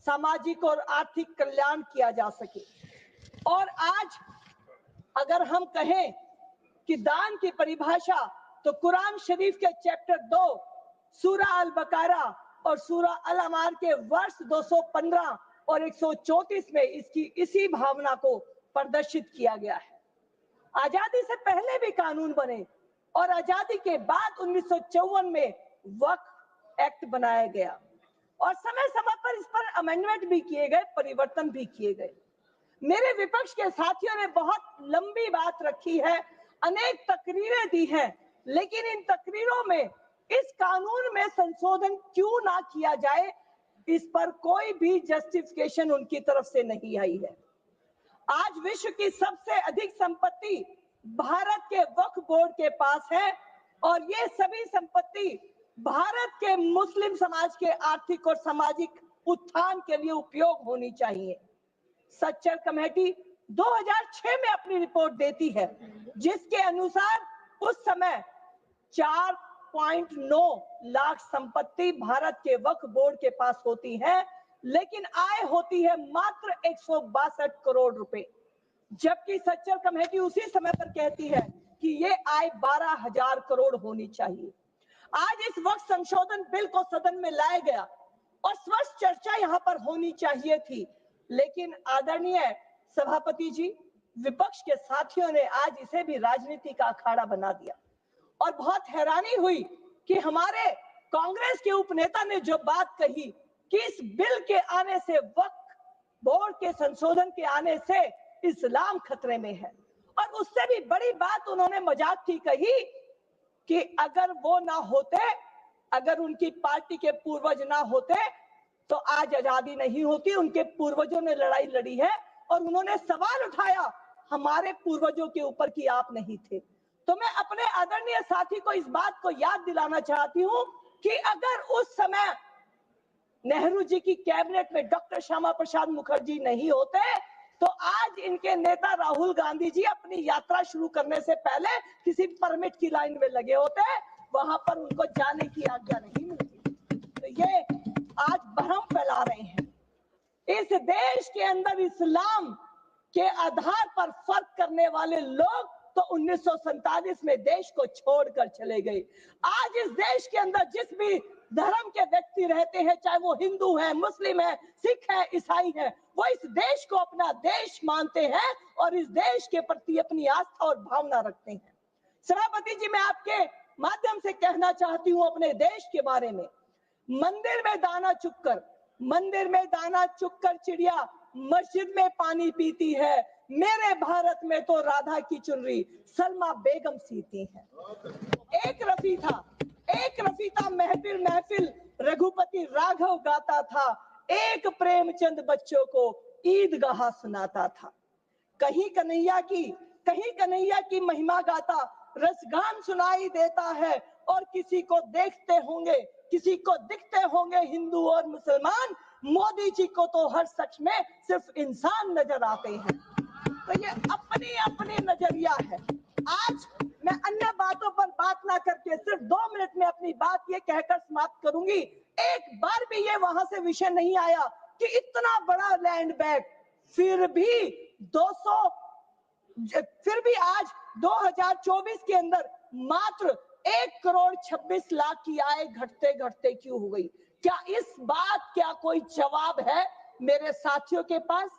सामाजिक और आर्थिक कल्याण किया जा सके। और आज अगर हम कहें कि दान की परिभाषा, तो कुरान शरीफ के चैप्टर 2 सूरा अल बकारा और सूरा अल अमार के वर्ष 215 और 134 में इसी भावना को प्रदर्शित किया गया है। आजादी से पहले भी कानून बने और आजादी के बाद 1954 में वक्फ एक्ट बनाया गया और समय समय पर इस पर अमेंडमेंट भी किए गए, परिवर्तन भी किए गए। मेरे विपक्ष के साथियों ने बहुत लंबी बात रखी है, अनेक तकरीरें दी हैं, लेकिन इन तकरीरों में इस कानून में संशोधन क्यों ना किया जाए, इस पर कोई भी जस्टिफिकेशन उनकी तरफ से नहीं आई है। आज विश्व की सबसे अधिक संपत्ति भारत के वक्फ बोर्ड के पास है और ये सभी संपत्ति भारत के मुस्लिम समाज के आर्थिक और सामाजिक उत्थान के लिए उपयोग होनी चाहिए। सच्चर कमेटी 2006 में अपनी रिपोर्ट देती है, जिसके अनुसार उस समय 4.9 लाख संपत्ति भारत के वक्फ बोर्ड के पास होती है, लेकिन आय होती है मात्र 162 करोड़ रुपए। जबकि सच्चर कमेटी उसी समय पर कहती है कि ये आय 12,000 करोड़ होनी चाहिए। आज इस वक्त संशोधन बिल को सदन में लाया गया और स्पष्ट चर्चा यहाँ पर होनी चाहिए थी, लेकिन आदरणीय सभापति जी, विपक्ष के साथियों ने आज इसे भी राजनीति का अखाड़ा बना दिया। और बहुत हैरानी हुई कि हमारे कांग्रेस के उपनेता ने जो बात कही कि इस बिल के आने से, वक्फ बोर्ड के संशोधन के आने से इस्लाम खतरे में है, और उससे भी बड़ी बात उन्होंने मजाक की कही कि अगर वो ना होते, अगर उनकी पार्टी के पूर्वज ना होते तो आज आजादी नहीं होती। उनके पूर्वजों ने लड़ाई लड़ी है और उन्होंने सवाल उठाया हमारे पूर्वजों के ऊपर कि आप नहीं थे। तो मैं अपने आदरणीय साथी को इस बात को याद दिलाना चाहती हूं कि अगर उस समय नेहरू जी की कैबिनेट में डॉक्टर श्यामा प्रसाद मुखर्जी नहीं होते तो आज इनके नेता राहुल गांधी जी अपनी यात्रा शुरू करने से पहले किसी परमिट की लाइन में लगे होते, वहां पर उनको जाने की आज्ञा नहीं मिलती। तो ये आज भ्रम फैला रहे हैं। इस देश के अंदर इस्लाम के आधार पर फर्क करने वाले लोग तो 1947 में देश को छोड़कर चले गए। आज इस देश के अंदर जिस भी धर्म के व्यक्ति रहते हैं, चाहे वो हिंदू है, मुस्लिम है, सिख है, ईसाई है, वो इस देश को अपना देश मानते हैं और इस देश के प्रति अपनी आस्था और भावना रखते हैं। सभापति जी, मैं आपके माध्यम से कहना चाहती हूँ अपने देश के बारे में। मंदिर में दाना चुगकर चिड़िया मस्जिद में पानी पीती है, मेरे भारत में तो राधा की चुनरी सलमा बेगम सीती है। एक रफी था महफिल रघुपति राघव गाता था, एक प्रेमचंद बच्चों को ईदगाह सुनाता था। कहीं कन्हैया की महिमा गाता रसगान सुनाई देता है, और किसी को दिखते होंगे हिंदू और मुसलमान, मोदी जी को तो हर शख्स में सिर्फ इंसान नजर आते हैं। तो ये अपनी नजरिया है। आज मैं अन्य बातों पर बात ना करके सिर्फ 2 मिनट में अपनी बात ये कहकर समाप्त करूंगी। एक बार भी ये वहां से विषय नहीं आया कि इतना बड़ा लैंड बैंक फिर भी आज 2024 के अंदर मात्र 1,26,00,000 की आय घटते क्यों हो गई? क्या कोई जवाब है मेरे साथियों के पास?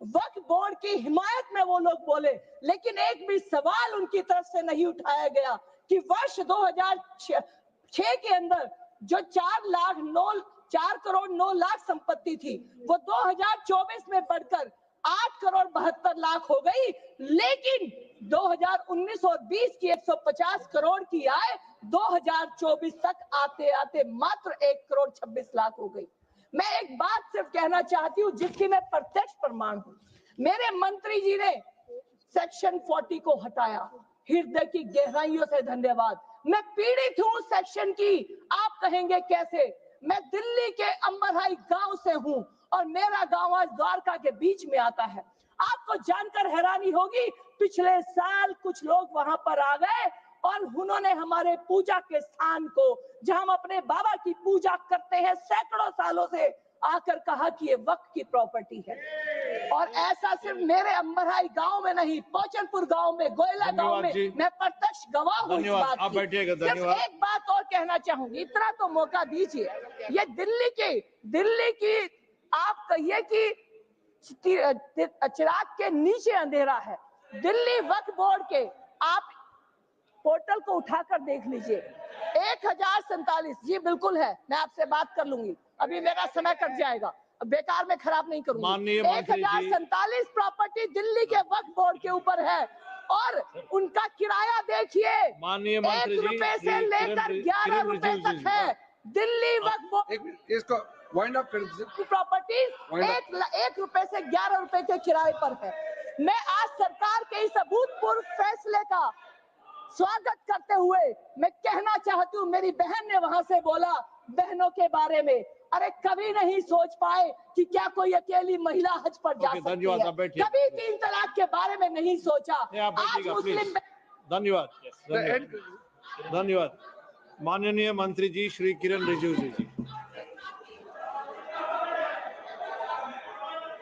वक्फ बोर्ड की हिमायत में वो लोग बोले, लेकिन एक भी सवाल उनकी तरफ से नहीं उठाया गया कि वर्ष 2006 के अंदर जो 4,09,00,000 संपत्ति थी, वो 2024 में बढ़कर 8,72,00,000 हो गई, लेकिन 2019 और 20 की 150 करोड़ की आय 2024 तक आते मात्र 1,26,00,000 हो गई। मैं एक बात सिर्फ कहना चाहती हूँ जिसकी मैं प्रत्यक्ष प्रमाण हूँ। मेरे मंत्री जी ने सेक्शन 40 को हटाया, हृदय की गहराइयों से धन्यवाद। मैं पीड़ित हूँ सेक्शन की, आप कहेंगे कैसे? मैं दिल्ली के अंबरहाई गांव से हूँ और मेरा गांव आज द्वारका के बीच में आता है। आपको जानकर हैरानी होगी, पिछले साल कुछ लोग वहां पर आ गए और उन्होंने हमारे पूजा के स्थान को, जहां हम अपने बाबा की पूजा करते हैं सैकड़ों सालों से, आकर कहा कि ये वक्फ की प्रॉपर्टी है। और ऐसा सिर्फ मेरे अंबरहाई गांव में नहीं, पोचनपुर गांव में, गोयला गांव में मैं प्रत्यक्ष गवाह हूँ इस बात की। सिर्फ एक बात और कहना चाहूंगी, इतना तो मौका दीजिए। ये दिल्ली की आप कहिए कि चिराग के नीचे अंधेरा है। दिल्ली वक्फ बोर्ड के आप पोर्टल को उठाकर देख लीजिए, 1,047। जी बिल्कुल है, मैं आपसे बात कर लूंगी, अभी मेरा समय कट जाएगा, बेकार में खराब नहीं करूंगी। 1,047 प्रॉपर्टी दिल्ली के वक्फ बोर्ड के ऊपर है और उनका किराया देखिए, 1 रुपए से लेकर 11 रुपए तक है। दिल्ली वक्फ बोर्ड इसको वाइंड अप कर प्रॉपर्टीज 1 रुपए से 11 रुपए के किराए पर है। मैं आज सरकार के इस अभूतपूर्व फैसले का स्वागत करते हुए मैं कहना चाहती हूँ, मेरी बहन ने वहां से बोला बहनों के बारे में, अरे कभी नहीं सोच पाए कि क्या कोई अकेली महिला हज पर जा सकती है, कभी 3 तलाक के बारे में नहीं सोचा। आज मुस्लिम धन्यवाद। माननीय मंत्री जी श्री किरण रिजिजू जी।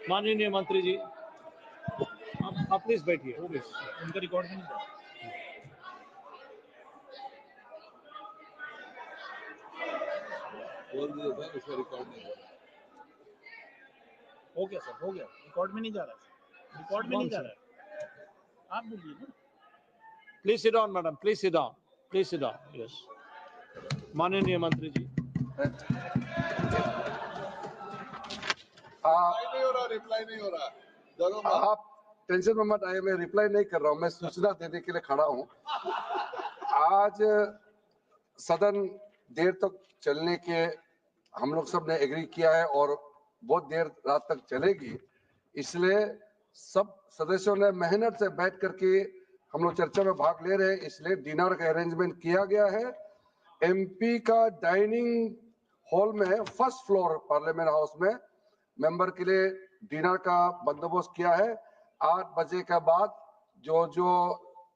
माननीय मंत्री जी, आप आप प्लीज बैठिए, उनका रिकॉर्ड नहीं है। बोल दिया था उसका रिकॉर्ड नहीं हो रहा। हो गया सर, हो गया, रिकॉर्ड में नहीं जा रहा है, रिकॉर्ड में नहीं जा रहा है, आप बोलिए ना। Please sit down madam, please sit down, please sit down. Yes, माननीय मंत्री जी। रिप्लाई नहीं हो रहा। आप टेंशन में मत आइए, मैं रिप्लाई नहीं कर रहा हूँ, मैं सूचना देने के लिए खड़ा हूँ। आज सदन देर तक चलने के हम लोग सब ने एग्री किया है और बहुत देर रात तक चलेगी, इसलिए सब सदस्यों ने मेहनत से बैठ करके हम लोग चर्चा में भाग ले रहे हैं, इसलिए डिनर का अरेंजमेंट किया गया है। एमपी का डाइनिंग हॉल में फर्स्ट फ्लोर पार्लियामेंट हाउस में मेंबर के लिए डिनर का बंदोबस्त किया है। 8 बजे के बाद जो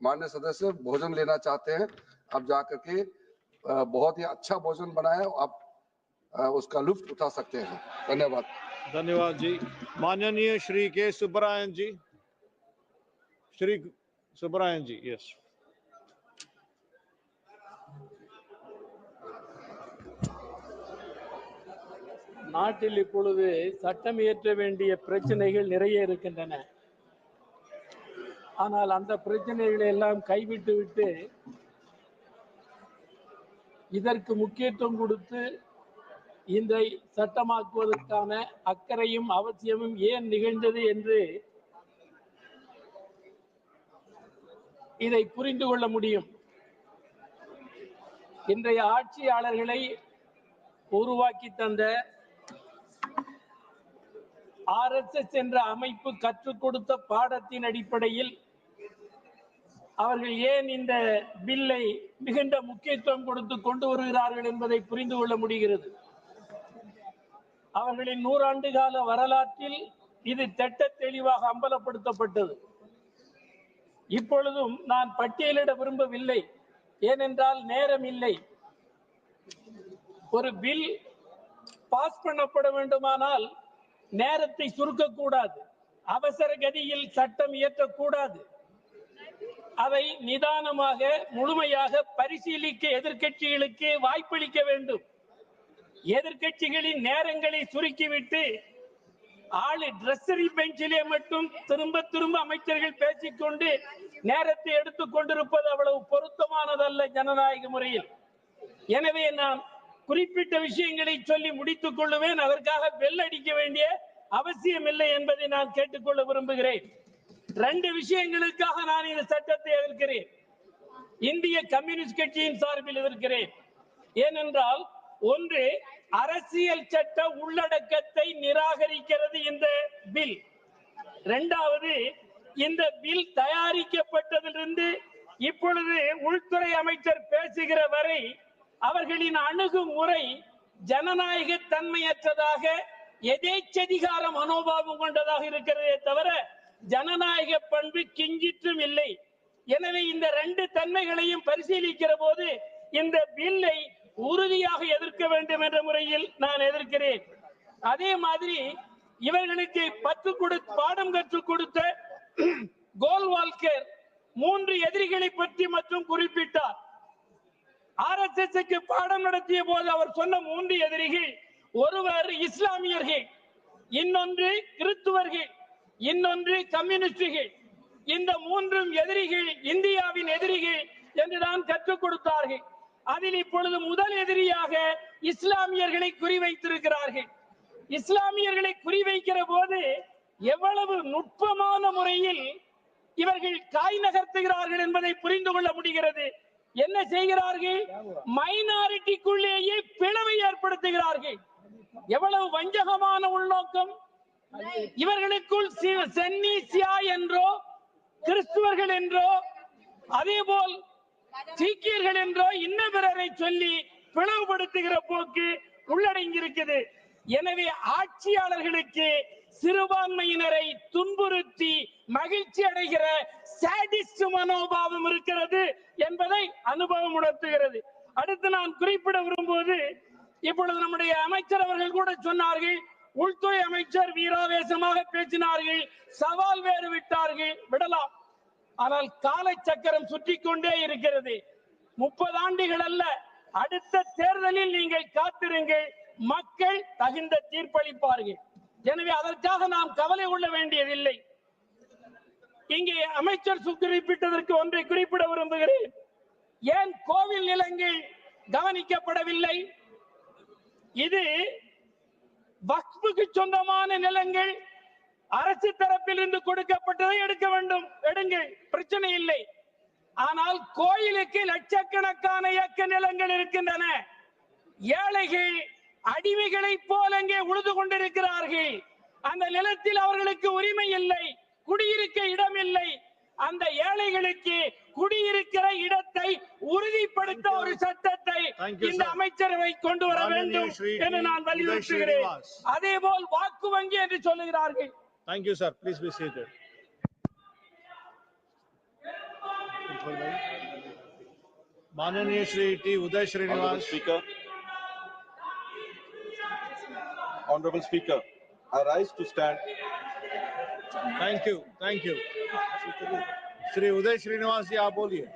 माननीय सदस्य भोजन लेना चाहते हैं आप जाकर के बहुत ही अच्छा भोजन बना है, आप उसका लुत्फ उठा सकते हैं। धन्यवाद। धन्यवाद जी। माननीय श्री के सुब्रायन जी, श्री सुब्रायन जी, यस। நாட்டில் இப்பொழுது சட்டம் இயற்ற வேண்டிய பிரச்சனைகள் நிறைய இருக்கின்றன. ஆனால் அந்த பிரச்சனைகளை எல்லாம் கைவிட்டு விட்டு இதற்கு முக்கியத்துவம் கொடுத்து இந்த சட்டமாக்குவதற்கான அக்கறையும் அவசியமும் ஏன் நிகழ்ந்தது என்று இதை புரிந்து கொள்ள முடியும். இன்றைய ஆட்சியாளர்களை உருவாக்கி தந்த RSS என்ற அமைப்பு கற்றுக் கொடுத்த பாடத்தின் அடிப்படையில் அவர்கள் ஏன் இந்த பில்லை மிகுந்த முக்கியத்துவம் கொடுத்து கொண்டு வருகிறார்கள் என்பதை புரிந்து கொள்ள முடிகிறது. அவர்களின் 100 ஆண்டு கால வரலாற்றில் இது திட்ட தெளிவாக அம்பலப்படுத்தப்பட்டது. இப்பொழுதும் நான் பட்டியலிட விரும்பவில்லை, ஏனென்றால் நேரம் இல்லை. ஒரு பில் பாஸ் பண்ணப்பட வேண்டுமானால் நேரத்தை சுருக்கக்கூடாது, அவசர கதியில் சட்டம் இயற்றக்கூடாது. அதை நிதானமாக முழுமையாக பரிசீலிக்க எதிர்க்கட்சிகளுக்கு வாய்ப்பளிக்க வேண்டும். எதிர்க்கட்சிகளின் நேரங்களை சுருக்கிவிட்டு ட்ரெஸ்ஸரி பெஞ்சிலே மட்டும் திரும்ப திரும்ப அமைச்சர்கள் பேசிக்கொண்டு நேரத்தை எடுத்துக் கொண்டிருப்பது அவ்வளவு பொருத்தமானதல்ல ஜனநாயக முறையில். எனவே நான் குறிப்பிட்ட விஷயங்களை சொல்லி முடித்துக் கொள்ளுவேன், அதற்காக பெல் அடிக்க வேண்டிய அவசியம் இல்லை என்பதை நான் கேட்டுக்கொள்ள விரும்புகிறேன். 2 விஷயங்களுக்காக நான் இந்த சட்டத்தை எதிர்க்கிறேன். இந்திய கம்யூனிஸ்ட் கட்சியின் சார்பில் எதிர்க்கிறேன். ஏனென்றால் ஒன்று, அரசியல் சட்ட உள்ளடக்கத்தை நிராகரிக்கிறது இந்த பில். 2வது, இந்த பில் தயாரிக்கப்பட்டதிலிருந்து இப்பொழுது உள்துறை அமைச்சர் பேசுகிற வரை அவர்களின் அணுகுமுறை ஜனநாயக தன்மையற்றதாக எதேச்சதிகார மனோபாவம் கொண்டதாக இருக்கிறதே தவிர ஜனநாயக பண்பு கிஞ்சிற்றும் இல்லை. எனவே இந்த 2 தன்மைகளையும் பரிசீலிக்கிற போது இந்த பில்லை உறுதியாக எதிர்க்க வேண்டும் என்ற முறையில் நான் எதிர்க்கிறேன். அதே மாதிரி இவர்களுக்கு பாடம் கற்றுக் கொடுத்த கோல்வால்கர் 3 எதிரிகளை பற்றி மற்றும் குறிப்பிட்டார். RSSக்கு பாடம் நடத்திய போது அவர் சொன்ன 3 எதிரிகள், ஒருவர் இஸ்லாமியர்கள், இன்னொன்று கிறிஸ்துவர்கள், இன்னொன்று கம்யூனிஸ்டுகள். இந்த 3 எதிரிகள் இந்தியாவின் எதிரிகள் என்று தான் கற்றுக் கொடுத்தார்கள். அதில் இப்பொழுது முதல் எதிரியாக இஸ்லாமியர்களை குறிவைத்திருக்கிறார்கள். இஸ்லாமியர்களை குறிவைக்கிற போது எவ்வளவு நுட்பமான முறையில் இவர்கள் காய் நகர்த்துகிறார்கள் என்பதை புரிந்து கொள்ள முடிகிறது. என்ன செய்கிறார்கள்? மைனாரிட்டிக்குள்ளேயே பிளவை ஏற்படுத்துகிறார்கள். எவ்வளவு வஞ்சகமான உள்நோக்கம்! இவர்களுக்குள் சன்னி சியா என்றோ, கிறிஸ்துவர்கள் என்றோ, அதேபோல் சீக்கியர்கள் என்றோ இன்ன பிறரை சொல்லி பிளவுபடுத்துகிற போக்கு உள்ளடங்கி இருக்குது. எனவே ஆட்சியாளர்களுக்கு சிறுபான்மையினரை துன்புறுத்தி மகிழ்ச்சி அடைகிற சாடிஸ்ட் மனோபாவம் இருக்கிறது என்பதை அனுபவம் உணர்த்துகிறது. அடுத்து நான் குறிப்பிட விரும்புவது, இப்பொழுது நம்முடைய அமைச்சர் அவர்கள் கூட சொன்னார்கள், உள்துறை அமைச்சர் வீராவேசமாக பேசினார்கள், சவால் வேறு விடலாம். ஆனால் காலச்சக்கரம் சுற்றி கொண்டே இருக்கிறது. 30 ஆண்டுகள் அல்ல, அடுத்த தேர்தலில் நீங்கள் காத்திருங்கள், மக்கள் தகுந்த தீர்ப்பளிப்பார்கள். எனவே அதற்காக நாம் கவலை கொள்ள வேண்டியதில்லை. இங்கே அமைச்சர் குறிப்பிட்டதற்கு ஒன்றை குறிப்பிட விரும்புகிறேன். ஏன் கோவில் நிலங்கள் கவனிக்கப்படவில்லை? இது வக்ஃபுக்கு சொந்தமான நிலங்கள், அரசு தரப்பில் இருந்து கொடுக்கப்பட்டதை எடுக்க வேண்டும், எடுங்கள், பிரச்சனை இல்லை. ஆனால் கோயிலுக்கு லட்சக்கணக்கான ஏக்கர் நிலங்கள் இருக்கின்றன. ஏழைகள் அடிமைகளைப் போல அங்கே உழுது கொண்டிருக்கிறார்கள். அந்த நிலத்தில் அவர்களுக்கு உரிமை இல்லை, குடியிருக்க இடம் இல்லை. அந்த ஏழைகளுக்கு குடியிருக்கிற இடத்தை உறுதிப்படுத்த ஒரு சட்டத்தை இந்த அமைச்சரவை கொண்டு வர வேண்டும் என்று நான் வலியுறுத்துகிறேன். அதே போல் வாக்கு வங்கி என்று சொல்லுகிறார்கள். Thank you, sir. Please be seated. Mananiya Shri T. Uday Srinivas. Honorable Speaker, I rise to stand. Thank you. Thank you. Shri Uday Srinivas ji, aap boliye.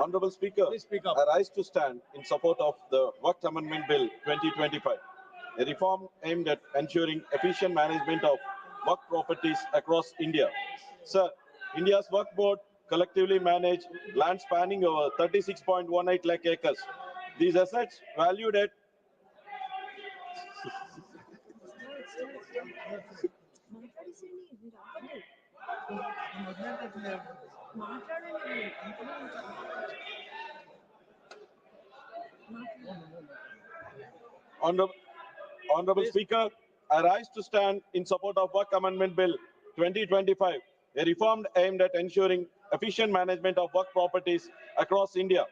Honorable Speaker, Please speak up. I rise to stand in support of the Waqf Amendment Bill 2025, a reform aimed at ensuring efficient management of Waqf properties across India. Sir, India's Waqf Board collectively manage land spanning over 36.18 lakh acres. These assets valued at Honorable Speaker, I rise to stand in support of Waqf Amendment Bill 2025, a reform aimed at ensuring efficient management of Waqf properties across India.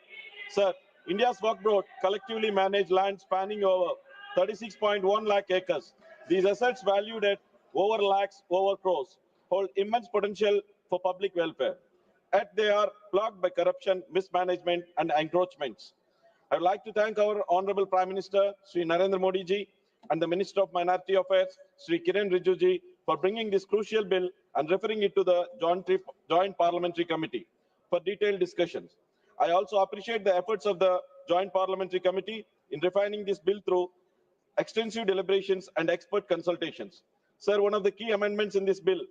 Sir, India's Waqf Board collectively manage land spanning over 36.1 lakh acres. These assets valued at over lakhs, over crores, hold immense potential for public welfare. Yet they are plagued by corruption, mismanagement, and encroachments. I would like to thank our Honorable Prime Minister, Sri Narendra Modi ji, and the Minister of Minority Affairs, Sri Kiren Rijiju ji, for bringing this crucial bill and referring it to the Joint Parliamentary Committee for detailed discussions. I also appreciate the efforts of the Joint Parliamentary Committee in refining this bill through extensive deliberations and expert consultations. Sir, one of the key amendments in this bill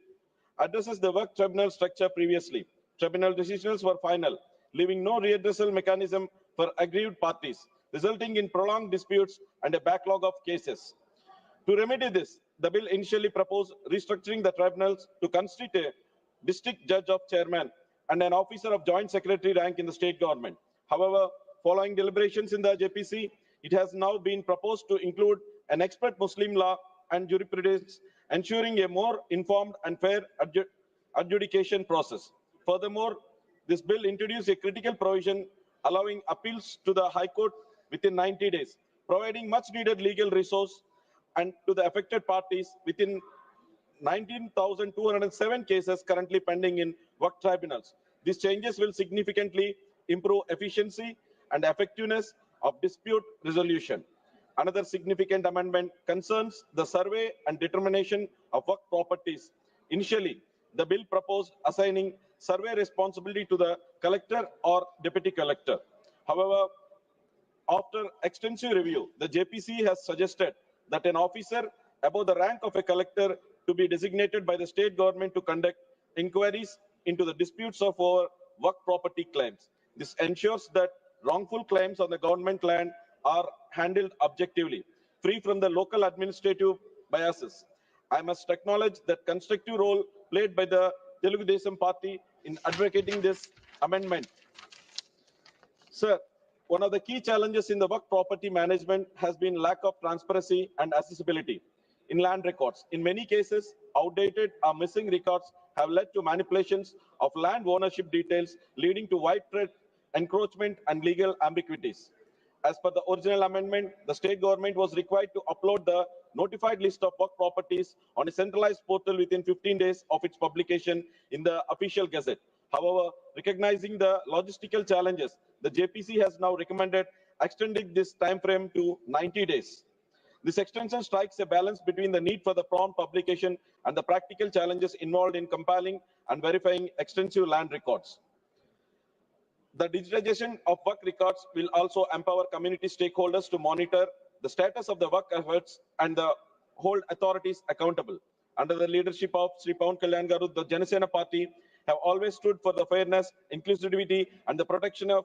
addresses the work tribunal structure previously. Tribunal decisions were final, leaving no redressal mechanism for aggrieved parties, resulting in prolonged disputes and a backlog of cases. To remedy this, the bill initially proposed restructuring the tribunals to constitute a district judge of chairman and an officer of joint secretary rank in the state government. However, following deliberations in the JPC, it has now been proposed to include an expert Muslim law and jurisprudence, ensuring a more informed and fair adjudication process. Furthermore, this bill introduced a critical provision allowing appeals to the High Court within 90 days, providing much needed legal resource and to the affected parties within 19,207 cases currently pending in Waqf tribunals. These changes will significantly improve efficiency and effectiveness of dispute resolution. Another significant amendment concerns the survey and determination of Waqf properties. Initially, the bill proposed assigning survey responsibility to the collector or deputy collector. However, after extensive review, the JPC has suggested that an officer above the rank of a collector to be designated by the state government to conduct inquiries into the disputes of our Waqf property claims. This ensures that wrongful claims on the government land are handled objectively, free from the local administrative biases. I must acknowledge that constructive role played by the Telugu Desam Party in advocating this amendment. Sir, one of the key challenges in the Waqf property management has been lack of transparency and accessibility in land records. In many cases, outdated or missing records have led to manipulations of land ownership details, leading to widespread encroachment and legal ambiguities. As per the original amendment, the state government was required to upload the notified list of Waqf properties on a centralized portal within 15 days of its publication in the official gazette. However, recognizing the logistical challenges, the JPC has now recommended extending this time frame to 90 days. This extension strikes a balance between the need for the prompt publication and the practical challenges involved in compiling and verifying extensive land records. The digitization of work records will also empower community stakeholders to monitor the status of the work efforts and hold authorities accountable. Under the leadership of Sri Pawan Kalyan Garu, the Janasena Party have always stood for the fairness, inclusivity, and the protection of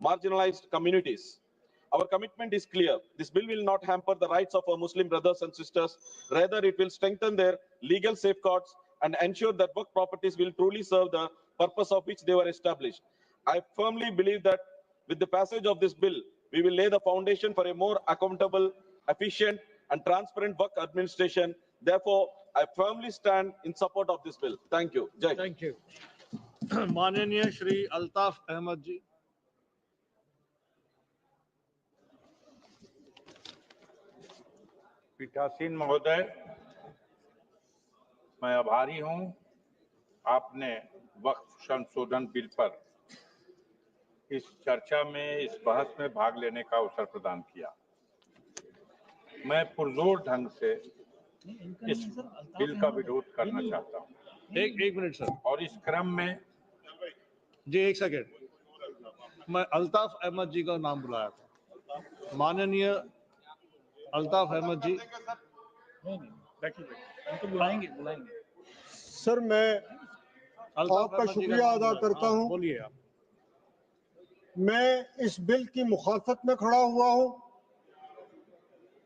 marginalized communities. Our commitment is clear. This bill will not hamper the rights of our Muslim brothers and sisters. Rather, it will strengthen their legal safeguards and ensure that work properties will truly serve the purpose of which they were established. I firmly believe that with the passage of this bill, we will lay the foundation for a more accountable, efficient, and transparent work administration. Therefore, I firmly stand in support of this bill. Thank you. Jai. Thank you. माननीय श्री अल्ताफ अहमद जी। पीठासीन महोदय, मैं आभारी हूं आपने वक्फ संशोधन bill पर इस चर्चा में, इस बहस में भाग लेने का अवसर प्रदान किया। मैं पुरजोर ढंग से इस बिल का विरोध करना चाहता हूं। एक मिनट सर। और इस क्रम में जी एक सेकेंड, मैं अल्ताफ अहमद जी का नाम बुलाया था। माननीय अल्ताफ अहमद जी। उनको बुलाएंगे। सर, मैं आपका शुक्रिया अदा करता हूं। बोलिए आप। मैं इस बिल की मुखालफत में खड़ा हुआ हूं।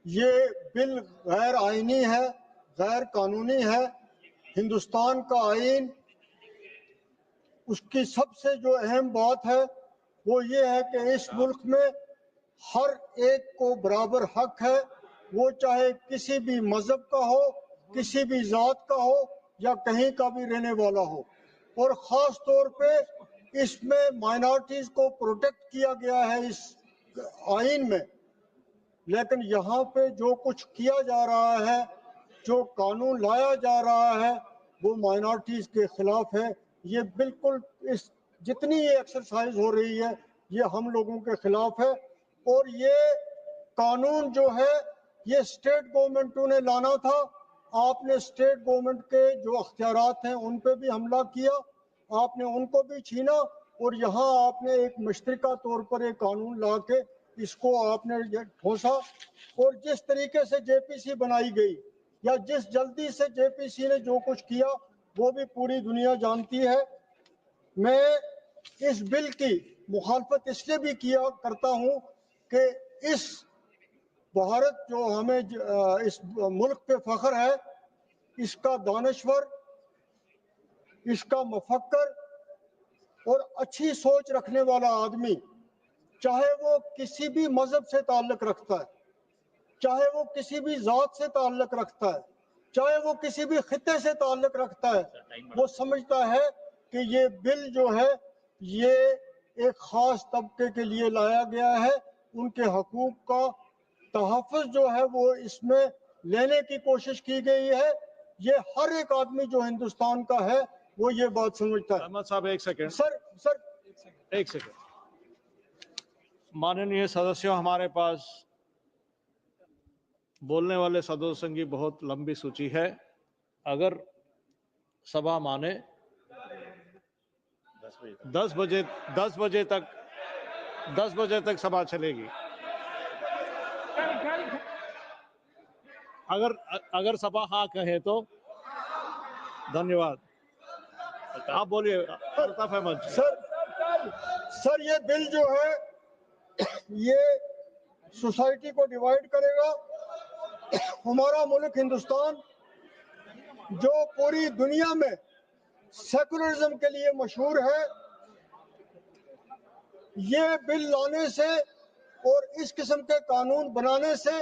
ये बिल गैर आईनी है, गैर कानूनी है। हिंदुस्तान का आईन, उसकी सबसे जो अहम बात है वो ये है कि इस मुल्क में हर एक को बराबर हक है, वो चाहे किसी भी मजहब का हो, किसी भी जात का हो या कहीं का भी रहने वाला हो। और ख़ास तौर पे इसमें माइनॉरिटीज़ को प्रोटेक्ट किया गया है इस आइन में। लेकिन यहाँ पे जो कुछ किया जा रहा है, जो कानून लाया जा रहा है, वो माइनॉरिटीज़ के खिलाफ है। ये बिल्कुल इस जितनी ये एक्सरसाइज हो रही है, ये हम लोगों के खिलाफ है। और ये कानून जो है, ये स्टेट गवर्नमेंटों ने लाना था। आपने स्टेट गवर्नमेंट के जो अख्तियारात हैं उन पे भी हमला किया, आपने उनको भी छीना और यहाँ आपने एक मुश्तरका तौर पर एक कानून ला के इसको आपने ठोसा। और जिस तरीके से जेपीसी बनाई गई या जिस जल्दी से जेपीसी ने जो कुछ किया वो भी पूरी दुनिया जानती है। मैं इस बिल की मुखालफत इसलिए भी किया करता हूँ कि इस भारत जो हमें इस मुल्क पे फख्र है, इसका दानश्वर, इसका मफक्कर और अच्छी सोच रखने वाला आदमी, चाहे वो किसी भी मजहब से ताल्लुक रखता है, चाहे वो किसी भी जात से ताल्लुक रखता है, चाहे वो किसी भी खित्ते से ताल्लुक रखता है, वो समझता है कि ये बिल जो है ये एक खास तबके के लिए लाया गया है। उनके हकूक का तहफ़्फ़ुज़ जो है वो इसमें लेने की कोशिश की गई है। ये हर एक आदमी जो हिंदुस्तान का है वो ये बात समझता है। अहमद साहब एक सेकेंड। सर एक सेकेंड। माननीय सदस्यों, हमारे पास बोलने वाले सदस्यों की बहुत लंबी सूची है। अगर सभा माने 10 बजे तक सभा चलेगी। अगर सभा हाँ कहे तो धन्यवाद। आप बोलिए अल्ताफ अहमद। सर ये बिल जो है ये सोसाइटी को डिवाइड करेगा। हमारा मुल्क हिंदुस्तान जो पूरी दुनिया में सेकुलरिज्म के लिए मशहूर है, ये बिल लाने से और इस किस्म के कानून बनाने से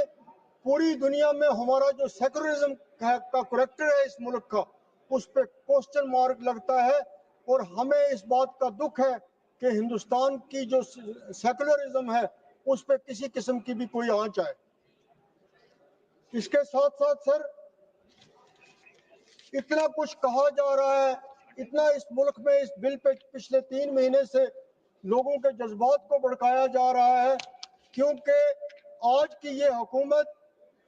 पूरी दुनिया में हमारा जो सेकुलरिज्म का करैक्टर है इस मुल्क का, उस पर क्वेश्चन मार्क लगता है। और हमें इस बात का दुख है कि हिंदुस्तान की जो सेकुलरिज्म है उस पर किसी किस्म की भी कोई आंच आए। इसके साथ साथ सर इतना कुछ कहा जा रहा है, इतना इस मुल्क में इस बिल पे पिछले 3 महीने से लोगों के जज्बात को भड़काया जा रहा है, क्योंकि आज की ये हुकूमत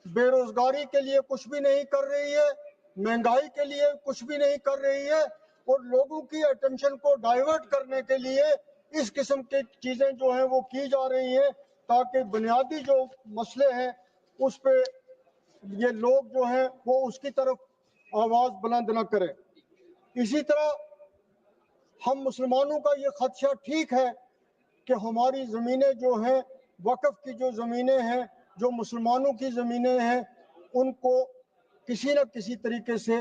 बेरोजगारी के लिए कुछ भी नहीं कर रही है, महंगाई के लिए कुछ भी नहीं कर रही है, और लोगों की अटेंशन को डाइवर्ट करने के लिए इस किस्म की चीजें जो हैं वो की जा रही हैं, ताकि बुनियादी जो मसले हैं उस पे ये लोग जो हैं वो उसकी तरफ आवाज बुलंद न करें। इसी तरह हम मुसलमानों का ये खदशा ठीक है कि हमारी ज़मीनें जो हैं, वक़्फ़ की जो ज़मीनें हैं, जो मुसलमानों की ज़मीनें हैं, उनको किसी न किसी तरीके से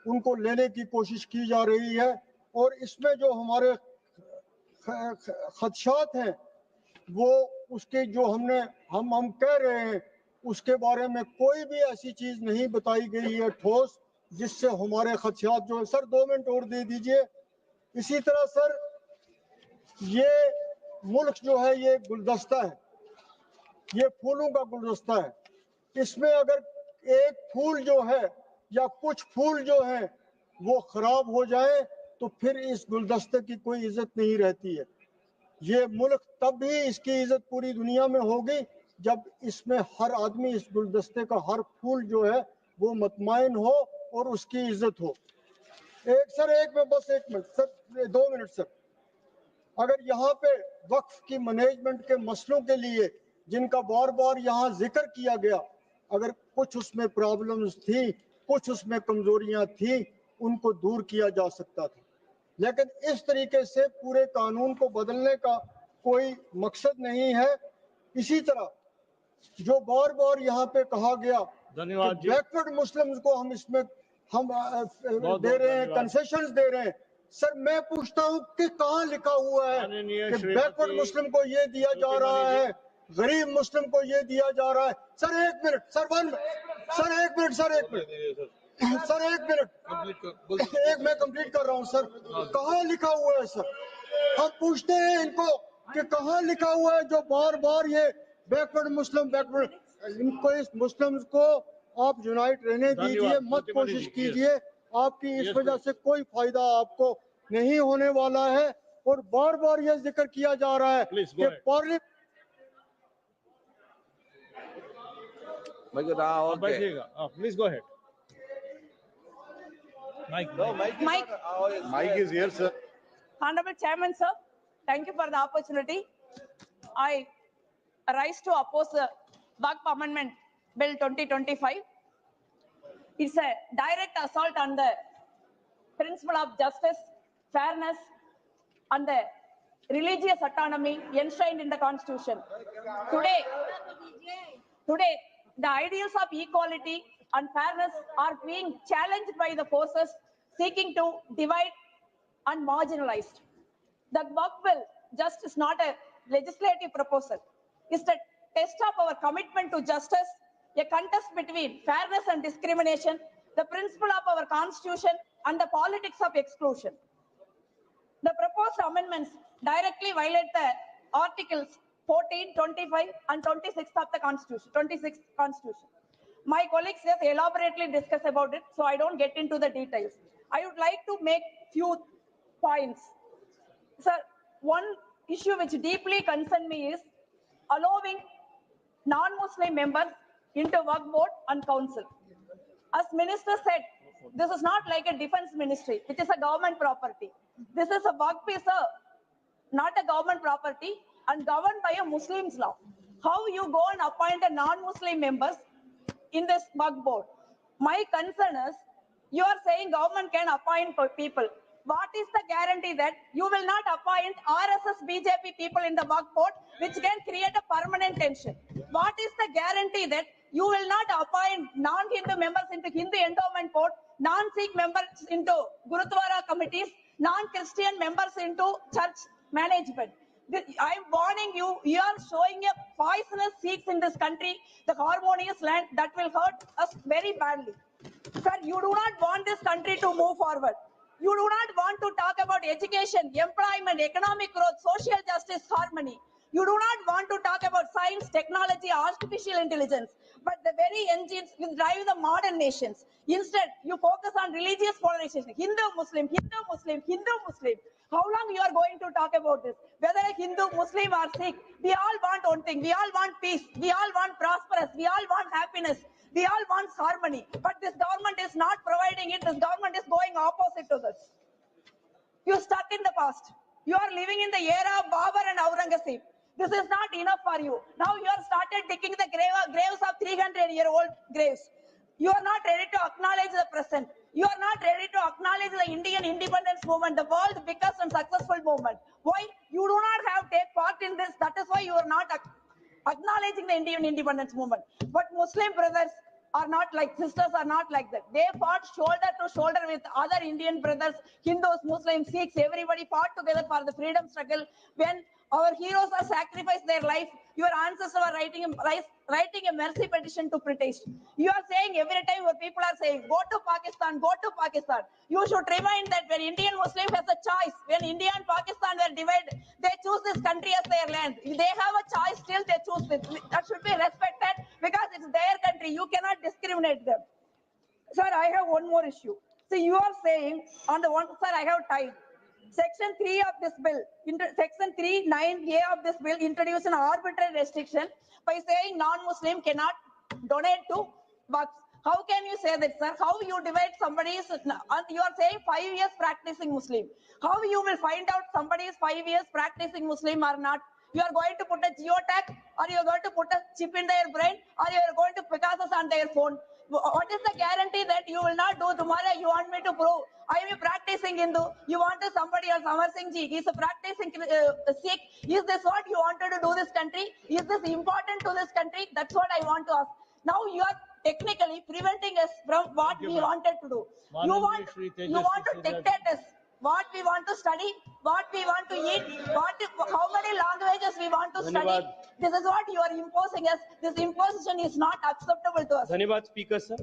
उनको लेने की कोशिश की जा रही है। और इसमें जो हमारे खदशात हैं वो उसके जो हम कह रहे हैं उसके बारे में कोई भी ऐसी चीज़ नहीं बताई गई है ठोस, जिससे हमारे खदशात जो है। सर 2 मिनट और दे दीजिए। इसी तरह सर ये मुल्क जो है ये गुलदस्ता है, ये फूलों का गुलदस्ता है। इसमें अगर एक फूल जो है या कुछ फूल जो है वो खराब हो जाए तो फिर इस गुलदस्ते की कोई इज्जत नहीं रहती है। ये मुल्क तब भी इसकी इज्जत पूरी दुनिया में होगी जब इसमें हर आदमी, इस गुलदस्ते का हर फूल जो है वो मतमाइन हो और उसकी इज्जत हो। एक मिनट सर, 2 मिनट सर। अगर यहाँ पे वक्फ की मैनेजमेंट के मसलों के लिए जिनका बार बार यहाँ जिक्र किया गया, अगर कुछ उसमें प्रॉब्लम्स थी, कुछ उसमें कमजोरियां थी, उनको दूर किया जा सकता था। लेकिन इस तरीके से पूरे कानून को बदलने का कोई मकसद नहीं है। इसी तरह जो बार बार यहाँ पे कहा गया कि बैकवर्ड मुस्लिम्स को हम इसमें दे रहे हैं, कंसेशंस दे रहे हैं। सर मैं पूछता हूँ कि कहाँ लिखा हुआ है कि बैकवर्ड मुस्लिम को ये दिया जा रहा है, गरीब मुस्लिम को ये दिया जा रहा है। सर 1 मिनट सर, मैं कंप्लीट कर रहा हूँ सर। कहाँ लिखा हुआ है सर? हम पूछते हैं इनको कि कहाँ लिखा हुआ है जो बार बार ये बैकवर्ड इनको, इस मुस्लिम्स को आप यूनाइट रहने दीजिए, मत कोशिश कीजिए। आपकी इस वजह से कोई फायदा आपको नहीं होने वाला है। और बार बार यह जिक्र किया जा रहा है कि parliament Please go ahead. Mike is here, sir. Honorable Chairman, sir, thank you for the opportunity. I rise to oppose the Waqf Amendment Bill 2025. It's a direct assault on the principle of justice, fairness, and the religious autonomy enshrined in the Constitution. Today, the ideals of equality and fairness are being challenged by the forces seeking to divide and marginalize. The Waqf Bill just is not a legislative proposal. It's the test of our commitment to justice, a contest between fairness and discrimination, the principle of our Constitution, and the politics of exclusion. The proposed amendments directly violate the Articles 14, 25, and 26 of the Constitution, 26th Constitution. My colleagues have elaborately discussed about it, so I don't get into the details. I would like to make few points. Sir, one issue which deeply concerns me is allowing non-Muslim members into Waqf board and council. As Minister said, this is not like a defense ministry, which is a government property. This is a Waqf is not a government property and governed by a Muslim's law. How you go and appoint a non-Muslim members in this Waqf board? My concern is, you are saying government can appoint people. What is the guarantee that you will not appoint RSS BJP people in the Waqf board, which can create a permanent tension? What is the guarantee that you will not appoint non-Hindu members into Hindu endowment board, non-Sikh members into Gurudwara committees, non-Christian members into church management? I am warning you, you are showing a poisonous seeds in this country, the harmonious land that will hurt us very badly. Sir, you do not want this country to move forward. You do not want to talk about education, employment, economic growth, social justice, harmony. You do not want to talk about science, technology, artificial intelligence, but the very engines will drive the modern nations. Instead, you focus on religious polarization. Hindu, Muslim, Hindu, Muslim, Hindu, Muslim. How long you are going to talk about this? Whether a Hindu, Muslim or Sikh, we all want one thing. We all want peace. We all want prosperous. We all want happiness. We all want harmony, but this government is not providing it. This government is going opposite to this. You're stuck in the past. You are living in the era of Babur and Aurangzeb. This is not enough for you. Now you have started digging the graves of 300-year-old graves. You are not ready to acknowledge the present. You are not ready to acknowledge the Indian independence movement, the world's biggest and successful movement. Why? You do not have take part in this. That is why you are not acknowledging the Indian independence movement. But Muslim brothers are not like, sisters are not like that. They fought shoulder to shoulder with other Indian brothers, Hindus, Muslims, Sikhs, everybody fought together for the freedom struggle. When our heroes have sacrificed their life, your ancestors are writing a mercy petition to British. You are saying every time your people are saying, go to Pakistan, go to Pakistan. You should remind that when Indian Muslim has a choice, when India and Pakistan were divided, they choose this country as their land. They have a choice, still they choose this. That should be respected because it's their country. You cannot discriminate them. Sir, I have one more issue. See, you are saying on the one, sir, I have tied. Section 3 of this bill, Section 3(9)(a) of this bill introduced an arbitrary restriction by saying non-Muslim cannot donate to Waqf. How can you say that, sir? How you divide somebody's, you are saying 5 years practicing Muslim. How you will find out somebody is 5 years practicing Muslim or not? You are going to put a geotag, or you are going to put a chip in their brain, or you are going to Pegasus on their phone. What is the guarantee that you will not do tomorrow? You want me to prove I am a practicing Hindu. You want to somebody else, Amar Singh ji, he is a practicing Sikh. Is this what you wanted to do this country? Is this important to this country? That's what I want to ask. Now you are technically preventing us from what we wanted to do. You want to dictate us what we want to study, what we want to eat, how many languages we want to study. This is what you are imposing us. This imposition is not acceptable to us. Dhanyavad, Speaker, sir,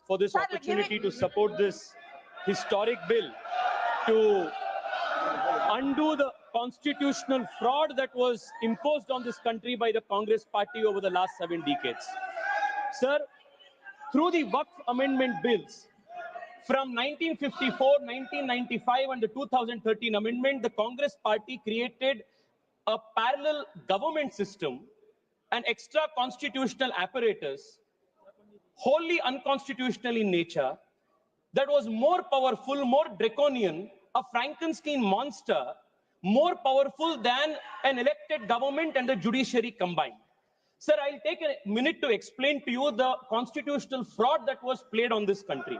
for this opportunity to support this historic bill to undo the constitutional fraud that was imposed on this country by the Congress party over the last 7 decades. Sir, through the Waqf amendment bills, from 1954, 1995 and the 2013 amendment, the Congress party created a parallel government system, an extra constitutional apparatus, wholly unconstitutional in nature, that was more powerful, more draconian, a Frankenstein monster, more powerful than an elected government and the judiciary combined. Sir, I'll take a minute to explain to you the constitutional fraud that was played on this country.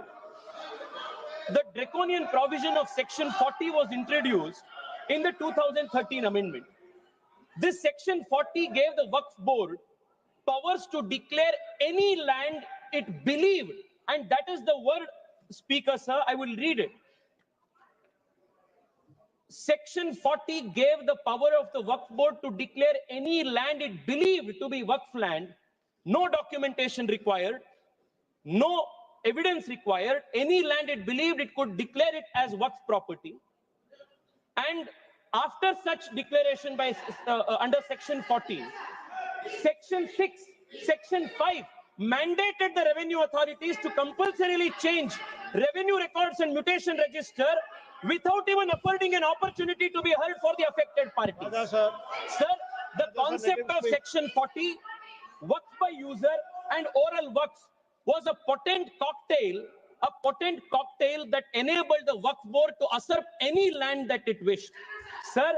The draconian provision of Section 40 was introduced in the 2013 amendment. This Section 40 gave the Waqf Board powers to declare any land it believed, and that is the word, Speaker, sir, I will read it. Section 40 gave the power of the Waqf Board to declare any land it believed to be Waqf land, no documentation required, no evidence required. Any land it believed, it could declare it as Waqf property. And after such declaration by under Section 40, Section 6, Section 5 mandated the revenue authorities to compulsorily change revenue records and mutation register without even affording an opportunity to be heard for the affected parties. Sir, the concept of Section 40, Waqf by user and oral Waqf, was a potent cocktail that enabled the Waqf Board to usurp any land that it wished. Sir,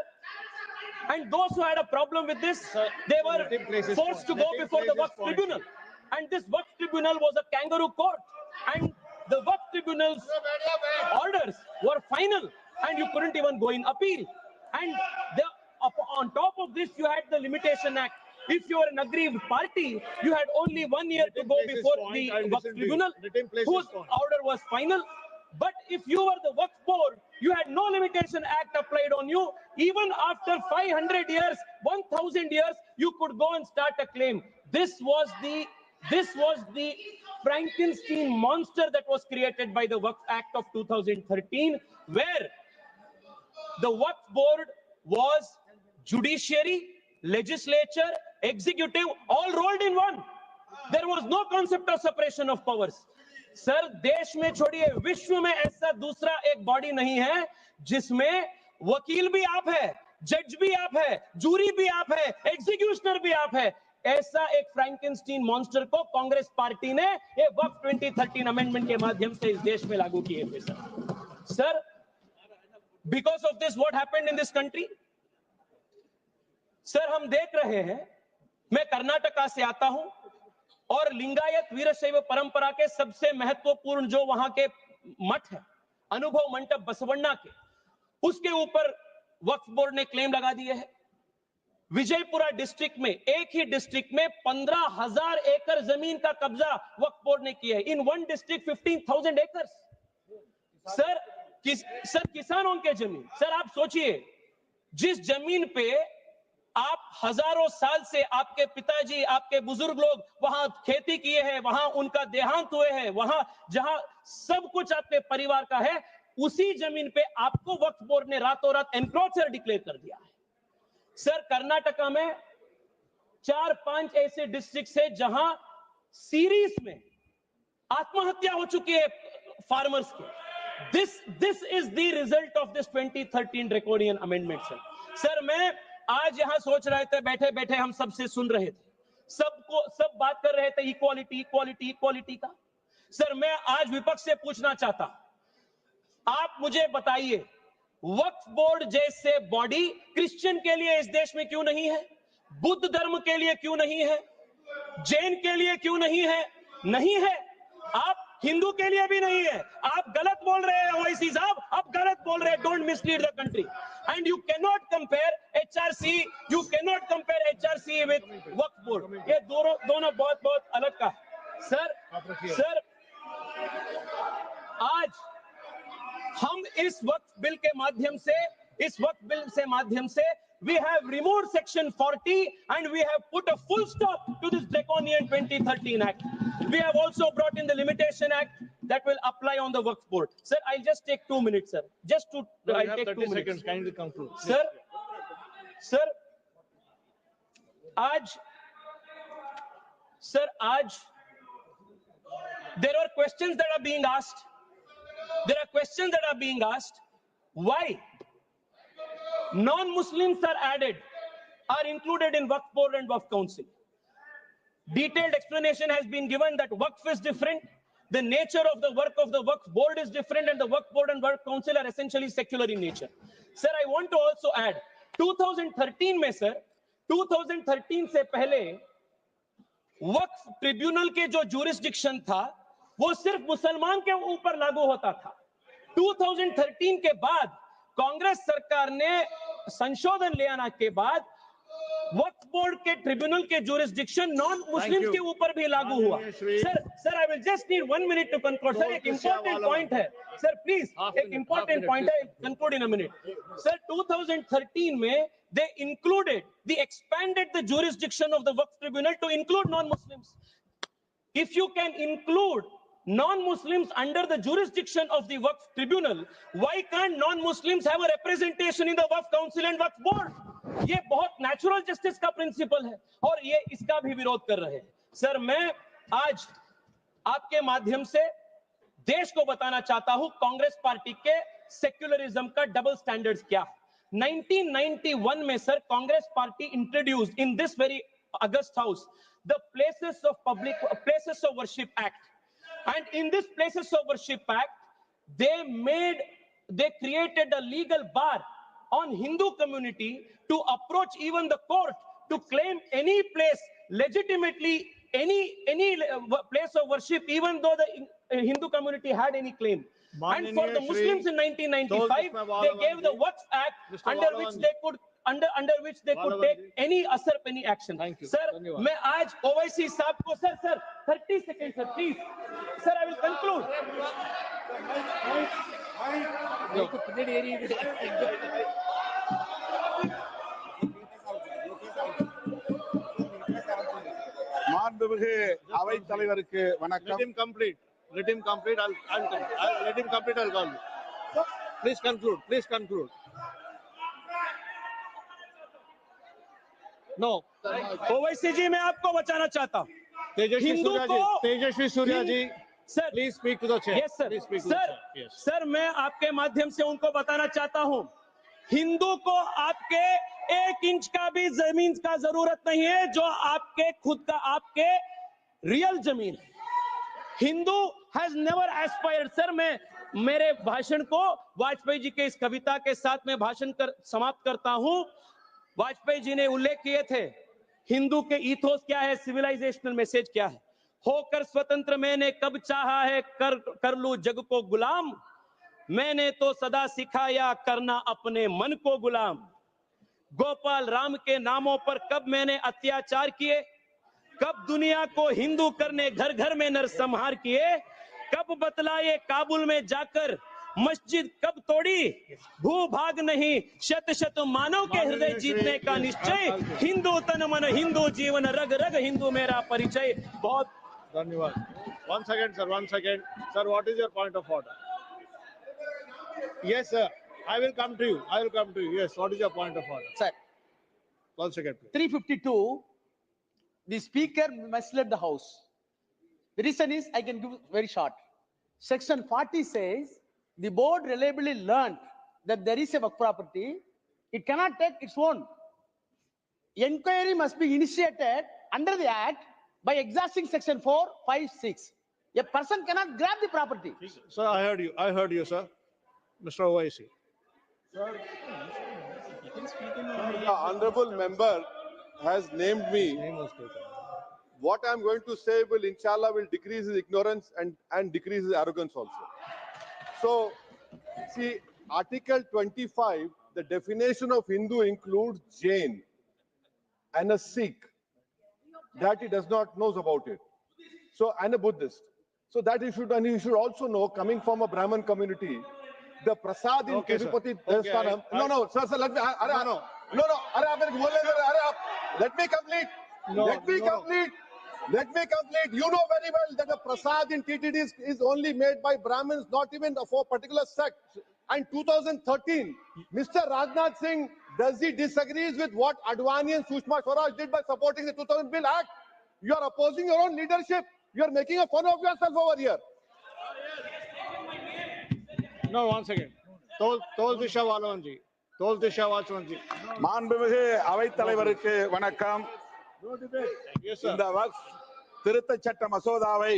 and those who had a problem with this, they were forced to go before the Waqf Tribunal. And this Waqf Tribunal was a kangaroo court. And the Waqf Tribunal's orders were final, and you couldn't even go in appeal. And on top of this, you had the Limitation Act. If you were an aggrieved party, you had only 1 year to go before the Waqf Tribunal, whose order was final. But if you were the Waqf Board, you had no Limitation Act applied on you. Even after 500 years, 1,000 years, you could go and start a claim. This was the Frankenstein monster that was created by the Waqf Act of 2013, where the Waqf Board was judiciary, legislature, executive, all rolled in one. There was no concept of separation of powers. Sir, देश में छोड़िए, विश्व में ऐसा दूसरा एक body नहीं है जिसमें वकील भी आप है, जज भी आप है, जूरी भी आप है, एग्जीक्यूशनर भी आप है, ऐसा एक फ्रैंकेनस्टीन मॉन्स्टर को कांग्रेस पार्टी ने ये वक्फ 2013 अमेंडमेंट के माध्यम से इस देश में लागू किए थे sir. Because of this what happened in this country sir, हम देख रहे हैं, मैं कर्नाटका से आता हूं और लिंगायत वीरशैव परंपरा के सबसे महत्वपूर्ण जो वहां के मठ है, अनुभव मंडप बसवण्णा के, उसके ऊपर वक्फ बोर्ड ने क्लेम लगा दिए हैं। विजयपुरा डिस्ट्रिक्ट में, एक ही डिस्ट्रिक्ट में 15,000 एकड़ जमीन का कब्जा वक्फ बोर्ड ने किया है। इन वन डिस्ट्रिक्ट 15,000 एकड़ सर, किसानों के जमीन। सर आप सोचिए, जिस जमीन पे आप हजारों साल से आपके पिताजी, आपके बुजुर्ग लोग वहां खेती किए हैं, वहां उनका देहांत हुए हैं, वहां जहां सब कुछ आपके परिवार का है, उसी जमीन पे आपको वक्फ बोर्ड ने रातों रात एनक्रोचर डिक्लेयर कर दिया है। सर कर्नाटका में 4-5 ऐसे डिस्ट्रिक्ट है जहां सीरीज में आत्महत्या हो चुकी है फार्मर्स के। This is the result of this 2013 draconian amendment sir. मैं आज यहां सोच रहे थे, बैठे बैठे हम सबसे सुन रहे थे, सब बात कर रहे थे इक्वालिटी इक्वालिटी इक्वालिटी का। सर मैं आज विपक्ष से पूछना चाहता, आप मुझे बताइए, वक्फ बोर्ड जैसे बॉडी क्रिश्चियन के लिए इस देश में क्यों नहीं है? बुद्ध धर्म के लिए क्यों नहीं है? जैन के लिए क्यों नहीं है? नहीं है। आप हिंदू के लिए भी नहीं है। आप गलत बोल रहे हैं ओवैसी साहब, आप गलत बोल रहे हैं। Don't mislead the country and you can not compare HRC with Waqf board. ये दोनों बहुत अलग का है। सर आज हम इस वक्फ बिल के माध्यम से we have removed section 40 and we have put a full stop to this draconian 2013 act. We have also brought in the limitation act that will apply on the waqf board. Sir, I'll just take 2 minutes, sir. I'll take 2 minutes. Kindly conclude. Sir, आज there are questions that are being asked. Why non-Muslims are included in Waqf Board and Waqf Council? Detailed explanation has been given that Waqf is different, the nature of the work of the Waqf Board is different, and the Waqf Board and Waqf Council are essentially secular in nature. Sir, I want to also add, 2013 में sir, 2013 से पहले वक्फ tribunal के जो jurisdiction था वो सिर्फ मुसलमान के ऊपर लागू होता था। 2013 के बाद कांग्रेस सरकार ने संशोधन ले आने के बाद वक्फ बोर्ड के ट्रिब्यूनल के जुरिस्डिक्शन नॉन मुस्लिम्स के ऊपर भी लागू हुआ। Sir I will just need 1 minute to conclude. Sir एक इंपॉर्टेंट पॉइंट है सर, प्लीज एक इंपॉर्टेंट पॉइंट है, conclude in a minute. Sir 2013 में they expanded the jurisdiction of the Waqf Tribunal to include non-Muslims. If you can include non-Muslims under the jurisdiction of the Waqf Tribunal, why can't non-Muslims have a representation in the Waqf Council and Waqf Board? ये बहुत natural justice का principal है और ये इसका भी विरोध कर रहे हैं। सर मैं आज आपके माध्यम से देश को बताना चाहता हूं कांग्रेस पार्टी के सेक्युलरिज्म का डबल स्टैंडर्ड्स क्या है। 1991 में sir Congress party introduced in this very August house the places of worship act, and in this places of worship act they created a legal bar on Hindu community to approach even the court to claim any place legitimately, any place of worship, even though the Hindu community had any claim. And for the Muslims in 1995 they gave the Waqf Act under which they could take any action. Sir मैं आज ओवैसी साहब को sir 30 seconds sir please sir I will conclude. மாண்புமிகு அவைத் தலைவருக்கு வணக்கம். Let him complete. I'll let him complete. I'll call you. Please conclude. No. Owaisi जी मैं आपको बचाना चाहता हूं। Tejasvi Surya ji sir please speak to the chair. Yes sir. Sir मैं आपके माध्यम से उनको बताना चाहता हूं हिंदू को आपके 1 इंच का भी जमीन का जरूरत नहीं है, जो आपके खुद का आपके रियल जमीन है। Hindu has never aspired. Sir, मैं मेरे भाषण को वाजपेयी जी के इस कविता के साथ में समाप्त करता हूं। वाजपेयी जी ने उल्लेख किए थे हिंदू के ईथोस क्या है, सिविलाइजेशनल मैसेज क्या है। होकर स्वतंत्र मैंने कब चाहा है, कर लूं जग को गुलाम। मैंने तो सदा सिखाया करना अपने मन को गुलाम। गोपाल राम के नामों पर कब मैंने अत्याचार किए, कब दुनिया को हिंदू करने घर घर में नरसंहार किए, कब बतलाए काबुल में जाकर मस्जिद कब तोड़ी। भूभाग नहीं शत शत मानव के हृदय जीतने का निश्चय। हिंदू तन मन हिंदू जीवन रग रग हिंदू मेरा परिचय। बहुत धन्यवाद। One second, sir. 1 second. Sir, what is your point of order? Yes, sir. I will come to you. I will come to you. Yes. What is your point of order? Sir, 1 second, please. 352, the speaker misled the house. The reason is, I can give very short. Section 40 says, the board reliably learned that there is a work property. It cannot take its own. Inquiry must be initiated under the act by exhausting section 4, 5, 6. A person cannot grab the property. Sir, I heard you. I heard you, sir. Mr. Owaisi. The honorable member has named me. What I'm going to say will, inshallah, will decrease his ignorance and decrease his arrogance also. So, see, Article 25, the definition of Hindu includes Jain and a Sikh. That he does not know about it. So, and a Buddhist. So that he should, and he should also know, coming from a Brahmin community, the prasad in Tirupati Devasthanam. No, sir, let me. Let me complete. Let me complete. You know very well that the prasad in TTD is only made by Brahmins, not even for a particular sect. And 2013, Mr. Rajnath Singh, does he disagrees with what Advani and Sushma Swaraj did by supporting the 2000 Bill Act? You are opposing your own leadership. You are making a fun of yourself over here. No, 1 second. Tol Disha Walwanji. Tol Disha Walwanji. மாண்புமிகு அவைத்தலைவருக்கு வணக்கம். இந்த வக்ஃப் திருத்தச் சட்ட மசோதாவை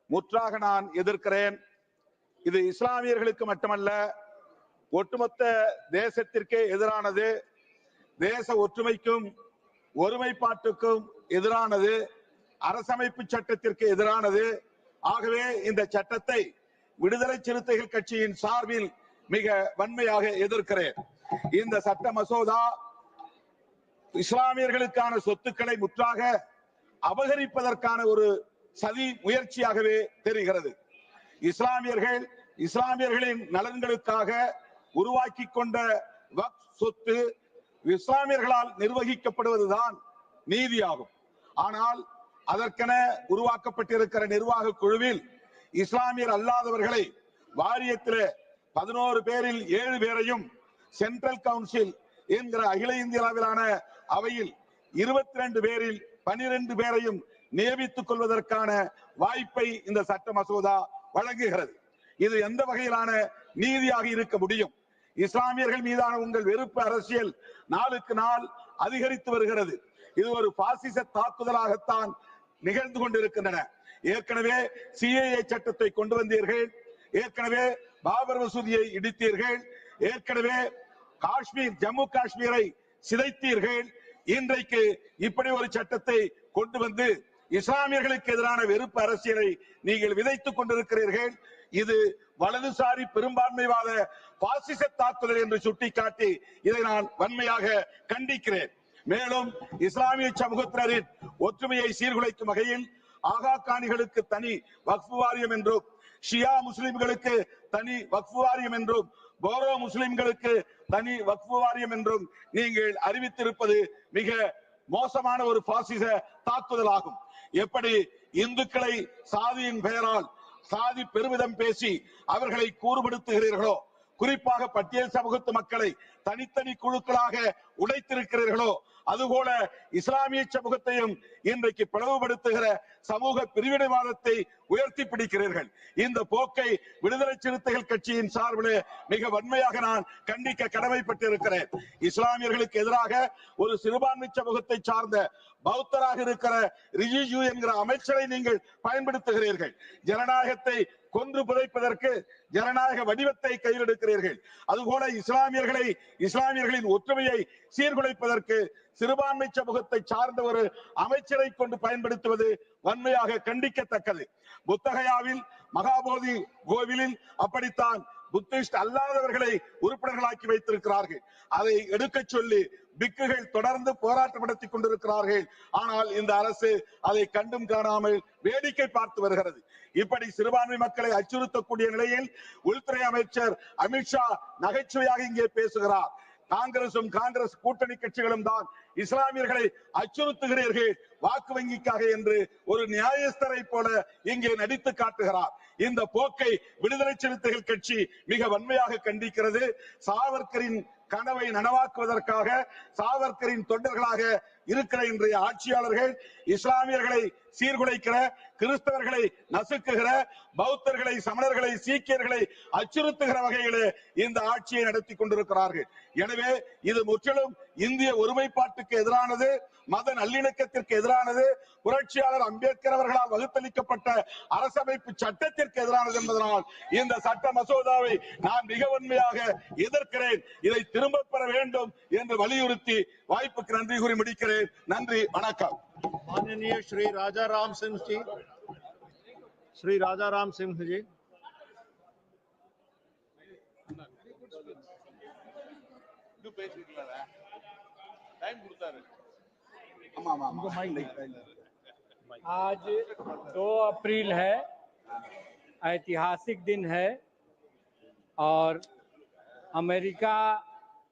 முற்றாக நான் எதிர்க்கிறேன். இது இஸ்லாமியர்களுக்கு மட்டுமல்ல, ஒட்டுமொத்த தேசத்திற்கே எதிரானது, தேச ஒற்றுமைக்கும் ஒருமைப்பாட்டுக்கும் எதிரானது, அரசமைப்பு சட்டத்திற்கு எதிரானது. ஆகவே இந்த சட்டத்தை விடுதலை சிறுத்தைகள் கட்சியின் சார்பில் மிக வன்மையாக எதிர்க்கிறேன். இந்த சட்ட மசோதா இஸ்லாமியர்களுக்கான சொத்துக்களை முற்றாக அபகரிப்பதற்கான ஒரு சதி முயற்சியாகவே தெரிகிறது. இஸ்லாமியர்களின் நலன்களுக்காக உருவாக்கி கொண்ட வக்ஃப் சொத்து இஸ்லாமியர்களால் நிர்வகிக்கப்படுவதுதான் நீதியாகும். ஆனால் அதற்கென உருவாக்கப்பட்டிருக்கிற நிர்வாக குழுவில் இஸ்லாமியர் அல்லாதவர்களை வாரியத்தில் 11 பேரில் 7 பேரையும், சென்ட்ரல் கவுன்சில் என்கிற அகில இந்திய அளவிலான அவையில் 22 பேரில் 12 பேரையும் நியமித்துக் கொள்வதற்கான வாய்ப்பை இந்த சட்ட மசோதா வழங்குகிறது. இது எந்த வகையிலான நீதியாக இருக்க முடியும்? இஸ்லாமியர்கள் மீதான உங்கள் வெறுப்பு அரசியல் நாளுக்கு நாள் அதிகரித்து வருகிறது. இது ஒரு பாசிச தாக்குதலாகத்தான் நிகழ்ந்து கொண்டிருக்கின்றன. ஏற்கனவே சிஏஏ சட்டத்தை கொண்டு வந்தீர்கள், ஏற்கனவே பாபர் மசூதியை இடித்தீர்கள், ஏற்கனவே ஜம்மு காஷ்மீரை சிதைத்தீர்கள். இன்றைக்கு இப்படி ஒரு சட்டத்தை கொண்டு வந்து இஸ்லாமியர்களுக்கு எதிரான வெறுப்பு அரசியலை நீங்கள் விதைத்துக் கொண்டிருக்கிறீர்கள். இது வலதுசாரி பெரும்பான்மைவாத பாசிச தாக்குதல் என்று சுட்டிக்காட்டி இதை நான் வன்மையாக கண்டிக்கிறேன். மேலும் இஸ்லாமிய சமூகத்தினரின் ஒற்றுமையை சீர்குலைக்கும் வகையில் ஆகா காணிகளுக்கு தனி வக்ஃப் வாரியம் என்றும், ஷியா முஸ்லிம்களுக்கு தனி வக்ஃப் வாரியம் என்றும், போரோ முஸ்லிம்களுக்கு தனி வக்ஃப் வாரியம் என்றும் நீங்கள் அறிவித்திருப்பது மிக மோசமான ஒரு பாசிச தாக்குதல் ஆகும். எப்படி இந்துக்களை சாதியின் பெயரால் சாதி பெருமிதம் பேசி அவர்களை கூறுபடுத்துகிறீர்களோ, குறிப்பாக பட்டியல் சமூகத்து மக்களை தனித்தனி குழுக்களாக உடைத்திருக்கிறீர்களோ, அதுபோல இஸ்லாமிய சமூகத்தையும் இன்றைக்கு பிளவுபடுத்துகிற சமூக பிரிவினைவாதத்தை உயர்த்தி பிடிக்கிறீர்கள். இந்த போக்கை விடுதலை சிறுத்தைகள் கட்சியின் சார்பில் மிக வன்மையாக நான் கண்டிக்க கடமைப்பட்டிருக்கிறேன். இஸ்லாமியர்களுக்கு எதிராக ஒரு சிறுபான்மை சமூகத்தை சார்ந்த பௌத்தராக இருக்கிற ரிஜிஜு என்கிற அமைச்சரை நீங்கள் பயன்படுத்துகிறீர்கள். ஜனநாயகத்தை கொன்று புதைப்பதற்கு ஜனநாயக வடிவத்தை கையில் எடுக்கிறீர்கள். அதுபோல இஸ்லாமியர்களின் ஒற்றுமையை சீர்குலைப்பதற்கு சிறுபான்மை சமூகத்தை சார்ந்த ஒரு அமைச்சரை கொண்டு பயன்படுத்துவது வன்மையாக கண்டிக்கத்தக்கது. புத்தகயாவில் மகாபோதி கோவிலில் அப்படித்தான் புத்திஸ்ட் அல்லாதவர்களை உறுப்பினர்களாக்கி வைத்திருக்கிறார்கள். அதை எடுக்க சொல்லி பிக்குகள் தொடர்ந்து போராட்டம் நடத்தி கொண்டிருக்கிறார்கள். ஆனால் இந்த அரசு அதை கண்டும் காணாமல் வேடிக்கை பார்த்து வருகிறது. இப்படி சிறுபான்மை மக்களை அச்சுறுத்தக்கூடிய நிலையில் உள்துறை அமைச்சர் அமித்ஷா நகைச்சுவையாக இங்கே பேசுகிறார். காங்கிரஸ் கூட்டணி கட்சிகளும் தான் இஸ்லாமியர்களை அச்சுறுத்துகிறீர்கள் வாக்கு வங்கிக்காக என்று ஒரு நியாயஸ்தரை போல இங்கே நடித்து காட்டுகிறார். இந்த போக்கை விடுதலை சிறுத்தைகள் கட்சி மிக வன்மையாக கண்டிக்கிறது. சாவர்கரின் கனவை நனவாக்குவதற்காக சாவர்கரின் தொண்டர்களாக இருக்கிற இன்றைய ஆட்சியாளர்கள் இஸ்லாமியர்களை சீர்குலைக்கிற, கிறிஸ்தவர்களை நசுக்குகிற, பௌத்தர்களை, சமணர்களை, சீக்கியர்களை அச்சுறுத்துகிற வகையிலே இந்த ஆட்சியை நடத்தி கொண்டிருக்கிறார்கள். எனவே இது முற்றிலும் இந்திய ஒருமைப்பாட்டுக்கு எதிரானது, மத நல்லிணக்கத்திற்கு எதிரானது, புரட்சியாளர் அம்பேத்கர் அவர்களால் வகுத்தளிக்கப்பட்ட அரசமைப்பு சட்டத்திற்கு எதிரானது என்பதனால் இந்த சட்ட மசோதாவை நான் மிக வன்மையாக எதிர்க்கிறேன். இதை திரும்ப பெற வேண்டும் என்று வலியுறுத்தி வாய்ப்புக்கு நன்றி கூறி முடிக்கிறேன். நன்றி, வணக்கம். माननीय श्री राजा राम सिंह जी, श्री राजा राम सिंह जी। आज 2 अप्रैल है, ऐतिहासिक दिन है और अमेरिका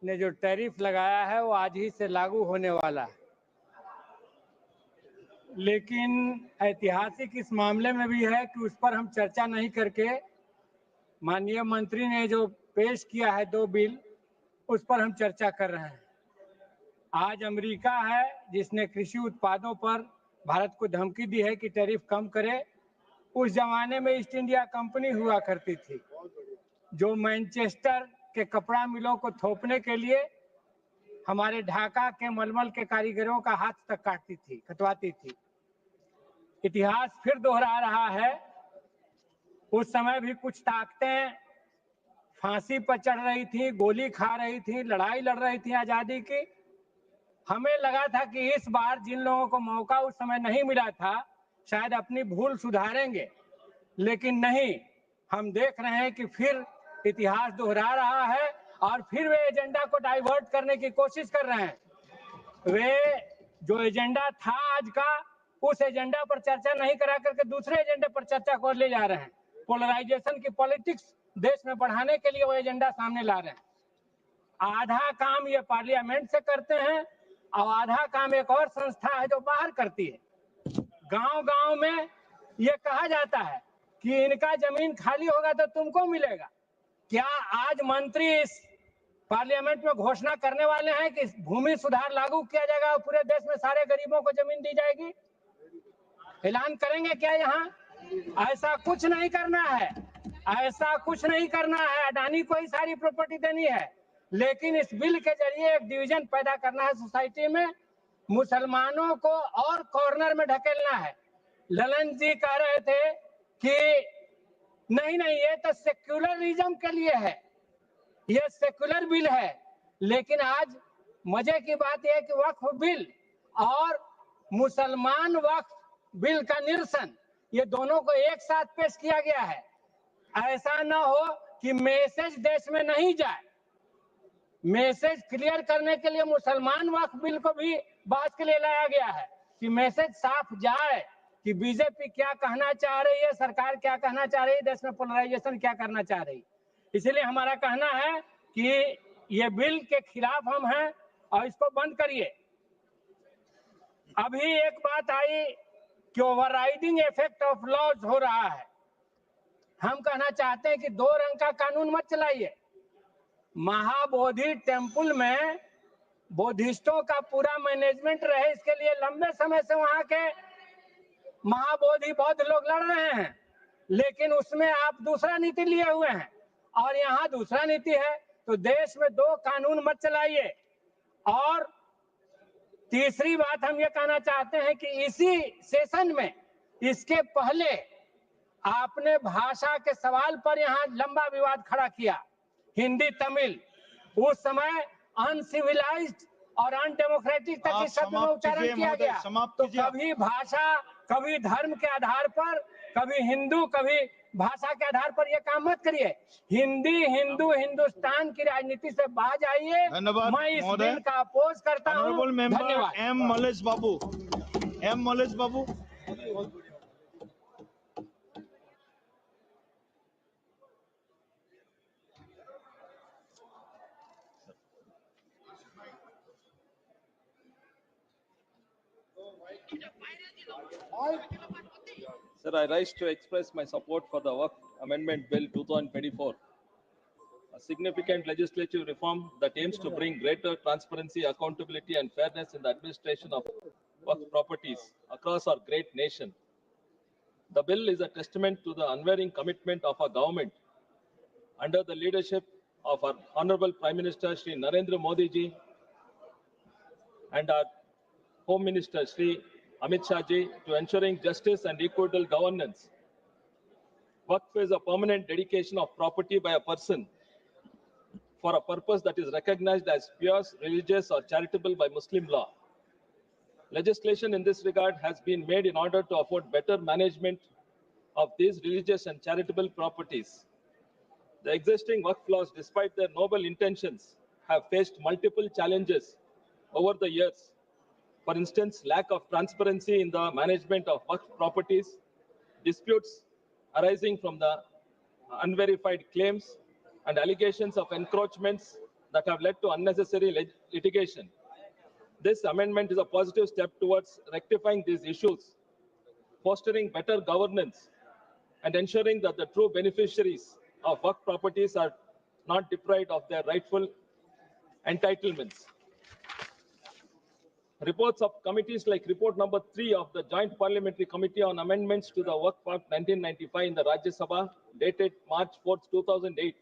ने जो टैरिफ लगाया है वो आज ही से लागू होने वाला है। लेकिन ऐतिहासिक इस मामले में भी है कि उस पर हम चर्चा नहीं करके माननीय मंत्री ने जो पेश किया है 2 बिल, उस पर हम चर्चा कर रहे हैं। आज अमेरिका है जिसने कृषि उत्पादों पर भारत को धमकी दी है कि टैरिफ कम करे। उस जमाने में ईस्ट इंडिया कंपनी हुआ करती थी जो मैनचेस्टर के कपड़ा मिलों को थोपने के लिए हमारे ढाका के मलमल के कारीगरों का हाथ तक कटवाती थी। इतिहास फिर दोहरा रहा है। उस समय भी कुछ ताकतें फांसी पर चढ़ रही थी, गोली खा रही थी, लड़ाई लड़ रही थी आजादी की। हमें लगा था कि इस बार जिन लोगों को मौका उस समय नहीं मिला था शायद अपनी भूल सुधारेंगे, लेकिन नहीं, हम देख रहे हैं कि फिर इतिहास दोहरा रहा है और फिर वे एजेंडा को डाइवर्ट करने की कोशिश कर रहे हैं। वे जो एजेंडा था आज का, उस एजेंडा पर चर्चा नहीं करा करके दूसरे एजेंडे पर चर्चा को ले जा रहे हैं। पोलराइजेशन की पॉलिटिक्स देश में बढ़ाने के लिए वो एजेंडा सामने ला रहे हैं। आधा काम ये पार्लियामेंट से करते हैं और आधा काम एक और संस्था है जो बाहर करती है। गांव-गांव में ये कहा जाता है कि इनका जमीन खाली होगा तो तुमको मिलेगा। क्या आज मंत्री इस पार्लियामेंट में घोषणा करने वाले हैं कि भूमि सुधार लागू किया जाएगा और पूरे देश में सारे गरीबों को जमीन दी जाएगी? ऐलान करेंगे क्या यहाँ? ऐसा कुछ नहीं करना है, ऐसा कुछ नहीं करना है। अडानी को ही सारी प्रॉपर्टी देनी है, लेकिन इस बिल के जरिए एक डिवीजन पैदा करना है सोसाइटी में, मुसलमानों को और कॉर्नर में ढकेलना है। ललन जी कह रहे थे कि नहीं नहीं, ये तो सेक्युलरिज्म के लिए है, ये सेक्युलर बिल है। लेकिन आज मजे की बात यह है कि वक्फ बिल और मुसलमान वक्फ बिल का निरसन, ये दोनों को एक साथ पेश किया गया है। ऐसा ना हो कि मैसेज देश में नहीं जाए। मैसेज क्लियर करने के लिए मुसलमान वक्फ बिल को भी बात के लिए लाया गया है कि मैसेज साफ जाए कि बीजेपी क्या कहना चाह रही है, सरकार क्या कहना चाह रही है, देश में पोलराइजेशन क्या करना चाह रही है। इसलिए हमारा कहना है कि ये बिल के खिलाफ हम हैं और इसको बंद करिए। अभी एक बात आई कि ओवरराइडिंग इफेक्ट ऑफ लॉज हो रहा है। हम कहना चाहते हैं कि 2 रंग का कानून मत चलाइए। महाबोधि टेम्पल में बोधिष्टों का पूरा मैनेजमेंट रहे, इसके लिए लंबे समय से वहां के महाबोधि बौद्ध लोग लड़ रहे हैं, लेकिन उसमें आप दूसरा नीति लिए हुए हैं और यहाँ दूसरा नीति है। तो देश में दो कानून मत चलाइए। और तीसरी बात हम ये कहना चाहते हैं कि इसी सेशन में इसके पहले आपने भाषा के सवाल पर यहाँ लंबा विवाद खड़ा किया, हिंदी तमिल। उस समय अनसिविलाइज्ड और अनडेमोक्रेटिक तक इस शब्द में उच्चारण किया गया। तो कभी भाषा, कभी धर्म के आधार पर, कभी हिंदू, कभी भाषा के आधार पर ये काम मत करिए। हिंदी, हिंदू, हिंदुस्तान की राजनीति से बाहर आइए। मैं इस बिल का अपोज करता हूँ। धन्यवाद। M Mallesh Babu, M Mallesh Babu. Sir, I rise to express my support for the Waqf Amendment Bill 2024, a significant legislative reform that aims to bring greater transparency, accountability, and fairness in the administration of Waqf properties across our great nation. The bill is a testament to the unwavering commitment of our government under the leadership of our Honorable Prime Minister Shri Narendra Modi ji and our Home Minister Shri Amit Shah ji to ensuring justice and equitable governance. Waqf is a permanent dedication of property by a person for a purpose that is recognized as pious, religious, or charitable by Muslim law. Legislation in this regard has been made in order to afford better management of these religious and charitable properties. The existing Waqf laws, despite their noble intentions, have faced multiple challenges over the years. For instance, lack of transparency in the management of Waqf properties, disputes arising from the unverified claims, and allegations of encroachments that have led to unnecessary litigation. This amendment is a positive step towards rectifying these issues, fostering better governance, and ensuring that the true beneficiaries of Waqf properties are not deprived of their rightful entitlements. Reports of committees like report number 3 of the Joint Parliamentary Committee on Amendments to the Waqf Act 1995 in the Rajya Sabha dated March 4, 2008,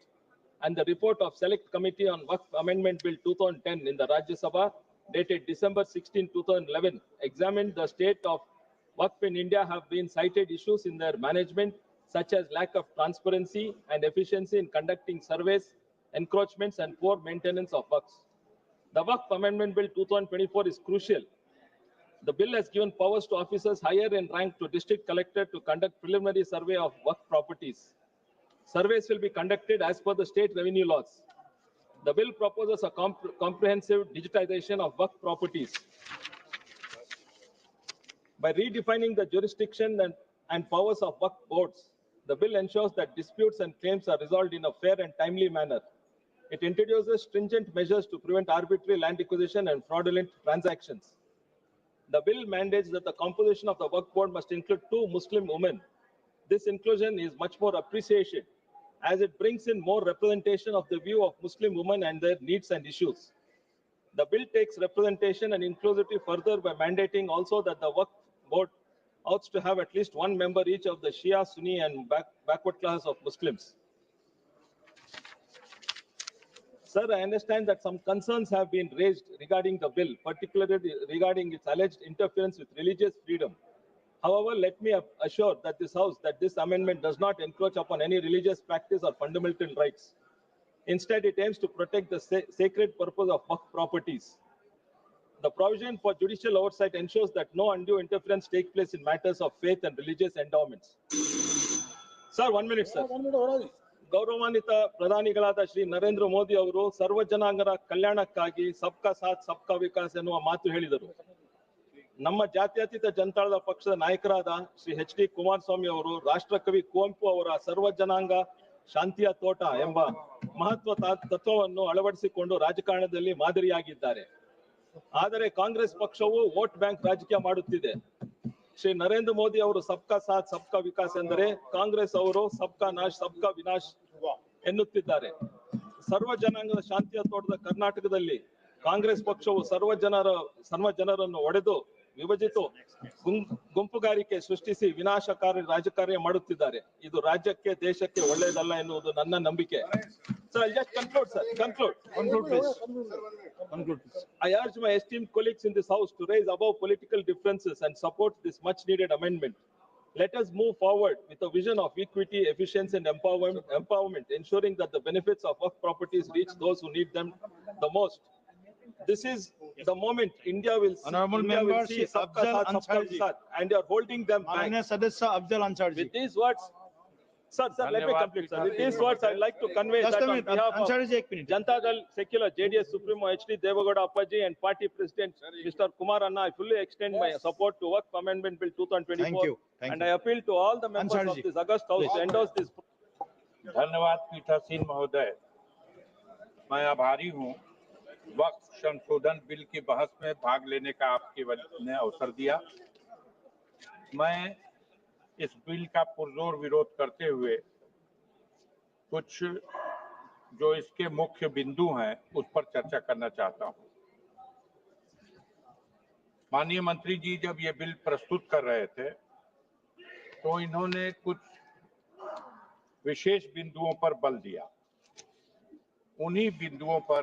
and the report of Select Committee on Waqf Amendment Bill 2010 in the Rajya Sabha dated December 16, 2011 examined the state of Waqf in India have been cited issues in their management such as lack of transparency and efficiency in conducting surveys, encroachments, and poor maintenance of Waqfs. The Waqf Amendment Bill 2024 is crucial. The bill has given powers to officers higher in rank to district collector to conduct preliminary survey of Waqf properties. Surveys will be conducted as per the state revenue laws. The bill proposes a comprehensive digitization of Waqf properties. By redefining the jurisdiction and powers of Waqf boards, the bill ensures that disputes and claims are resolved in a fair and timely manner. It introduces stringent measures to prevent arbitrary land acquisition and fraudulent transactions. The bill mandates that the composition of the Waqf board must include 2 Muslim women. This inclusion is much more appreciated as it brings in more representation of the view of Muslim women and their needs and issues. The bill takes representation and inclusivity further by mandating also that the Waqf board ought to have at least 1 member each of the Shia, Sunni, and backward class of Muslims. Sir, I understand that some concerns have been raised regarding the bill, particularly regarding its alleged interference with religious freedom. However, let me assure that this House that this amendment does not encroach upon any religious practice or fundamental rights. Instead, it aims to protect the sacred purpose of Waqf properties. The provision for judicial oversight ensures that no undue interference takes place in matters of faith and religious endowments. Sir, 1 minute, sir. ಗೌರವಾನ್ವಿತ ಪ್ರಧಾನಿಗಳಾದ ಶ್ರೀ ನರೇಂದ್ರ ಮೋದಿ ಅವರು ಸರ್ವ ಜನಾಂಗರ ಕಲ್ಯಾಣಕ್ಕಾಗಿ ಸಬ್ಕಾ ಸಾಥ್ ಸಬ್ಕಾ ವಿಕಾಸ್ ಎನ್ನುವ ಮಾತು ಹೇಳಿದರು. ನಮ್ಮ ಜಾತ್ಯತೀತ ಜನತಾದಳ ಪಕ್ಷದ ನಾಯಕರಾದ ಶ್ರೀ ಎಚ್.ಡಿ. ಕುಮಾರಸ್ವಾಮಿ ಅವರು ರಾಷ್ಟ್ರಕವಿ ಕುವೆಂಪು ಅವರ ಸರ್ವ ಜನಾಂಗ ಶಾಂತಿಯ ತೋಟ ಎಂಬ ಮಹತ್ವ ತತ್ವವನ್ನು ಅಳವಡಿಸಿಕೊಂಡು ರಾಜಕಾರಣದಲ್ಲಿ ಮಾದರಿಯಾಗಿದ್ದಾರೆ. ಆದರೆ ಕಾಂಗ್ರೆಸ್ ಪಕ್ಷವು ವೋಟ್ ಬ್ಯಾಂಕ್ ರಾಜಕೀಯ ಮಾಡುತ್ತಿದೆ. ಶ್ರೀ ನರೇಂದ್ರ ಮೋದಿ ಅವರು ಸಬ್ಕಾ ಸಾಥ್ ಸಬ್ಕಾ ವಿಕಾಸ್ ಎಂದರೆ ಕಾಂಗ್ರೆಸ್ ಅವರು ಸಬ್ಕಾ ನಾಶ್ ಸಬ್ಕಾ ವಿನಾಶ್ ಎನ್ನುತ್ತಿದ್ದಾರೆ. ಸರ್ವ ಜನಾಂಗದ ಶಾಂತಿಯ ತೋಟದ ಕರ್ನಾಟಕದಲ್ಲಿ ಕಾಂಗ್ರೆಸ್ ಪಕ್ಷವು ಸರ್ವ ಜನರನ್ನು ಒಡೆದು ವಿಭಜಿತು ಗುಂಪುಗಾರಿಕೆ ಸೃಷ್ಟಿಸಿ ವಿನಾಶಕಾರಿ ರಾಜಕಾರ್ಯ ಮಾಡುತ್ತಿದ್ದಾರೆ. ಇದು ರಾಜ್ಯಕ್ಕೆ ದೇಶಕ್ಕೆ ಒಳ್ಳೆಯದಲ್ಲ ಎನ್ನುವುದು ನನ್ನ ನಂಬಿಕೆ. Sir, I'll just conclude, sir. Conclude, please. Conclude, please. I urge my esteemed colleagues in this house to raise above political differences and support this much-needed amendment. Let us move forward with a vision of equity, efficiency, and empowerment, ensuring that the benefits of work properties reach those who need them the most. This is the moment India will see, Honorable India will members, see Sabka Afzal Saath, Sabka Ansari ji. Vikas, and you are holding them back. माननीय सदस्य Afzal Ansari ji. With these words, sir, let me complete, sir. With these words, I'd like to convey Just that a on minute, behalf Ansari ji, of एक minute. Janata Dal Secular JDS Supremo HD Devagowda Appaji and Party President Mr. Kumar Anna, I fully extend my support to Work Amendment Bill 2024. Thank you. And I appeal to all the members Ansari of ji, this August House to endorse this. धन्यवाद पीठासीन महोदय, मैं आभारी हूं वक्फ संशोधन bill की बहस में भाग लेने का आपके ने अवसर दिया। मैं इस बिल का पुरजोर विरोध करते हुए कुछ जो इसके मुख्य बिंदु हैं उस पर चर्चा करना चाहता हूं। माननीय मंत्री जी जब ये बिल प्रस्तुत कर रहे थे तो इन्होंने कुछ विशेष बिंदुओं पर बल दिया। उन्हीं बिंदुओं पर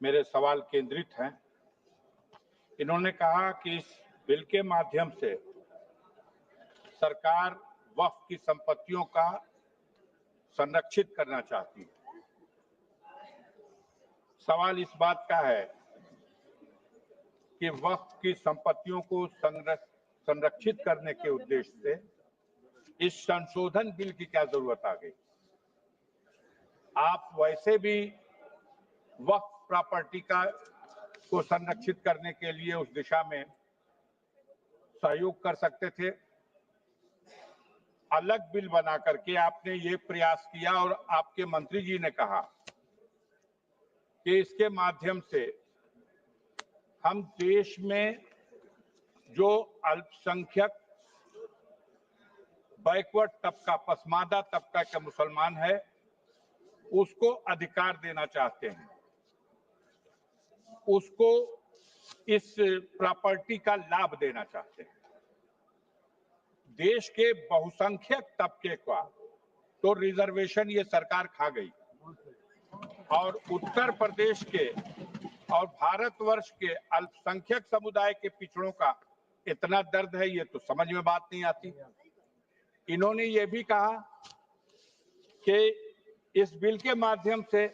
मेरे सवाल केंद्रित हैं। इन्होंने कहा कि इस बिल के माध्यम से सरकार वक्फ की संपत्तियों का संरक्षित करना चाहती है। सवाल इस बात का है कि वक्फ की संपत्तियों को संरक्षित करने के उद्देश्य से इस संशोधन बिल की क्या जरूरत आ गई? आप वैसे भी वक्फ प्रॉपर्टी को संरक्षित करने के लिए उस दिशा में सहयोग कर सकते थे। अलग बिल बना करके आपने ये प्रयास किया और आपके मंत्री जी ने कहा कि इसके माध्यम से हम देश में जो अल्पसंख्यक बैकवर्ड तबका, पसमानदा तबका का मुसलमान है उसको अधिकार देना चाहते हैं, उसको इस प्रॉपर्टी का लाभ देना चाहते हैं। देश के बहुसंख्यक तबके का तो रिजर्वेशन ये सरकार खा गई और उत्तर प्रदेश के और भारतवर्ष के अल्पसंख्यक समुदाय के पिछड़ों का इतना दर्द है ये तो समझ में बात नहीं आती। इन्होंने ये भी कहा कि इस बिल के माध्यम से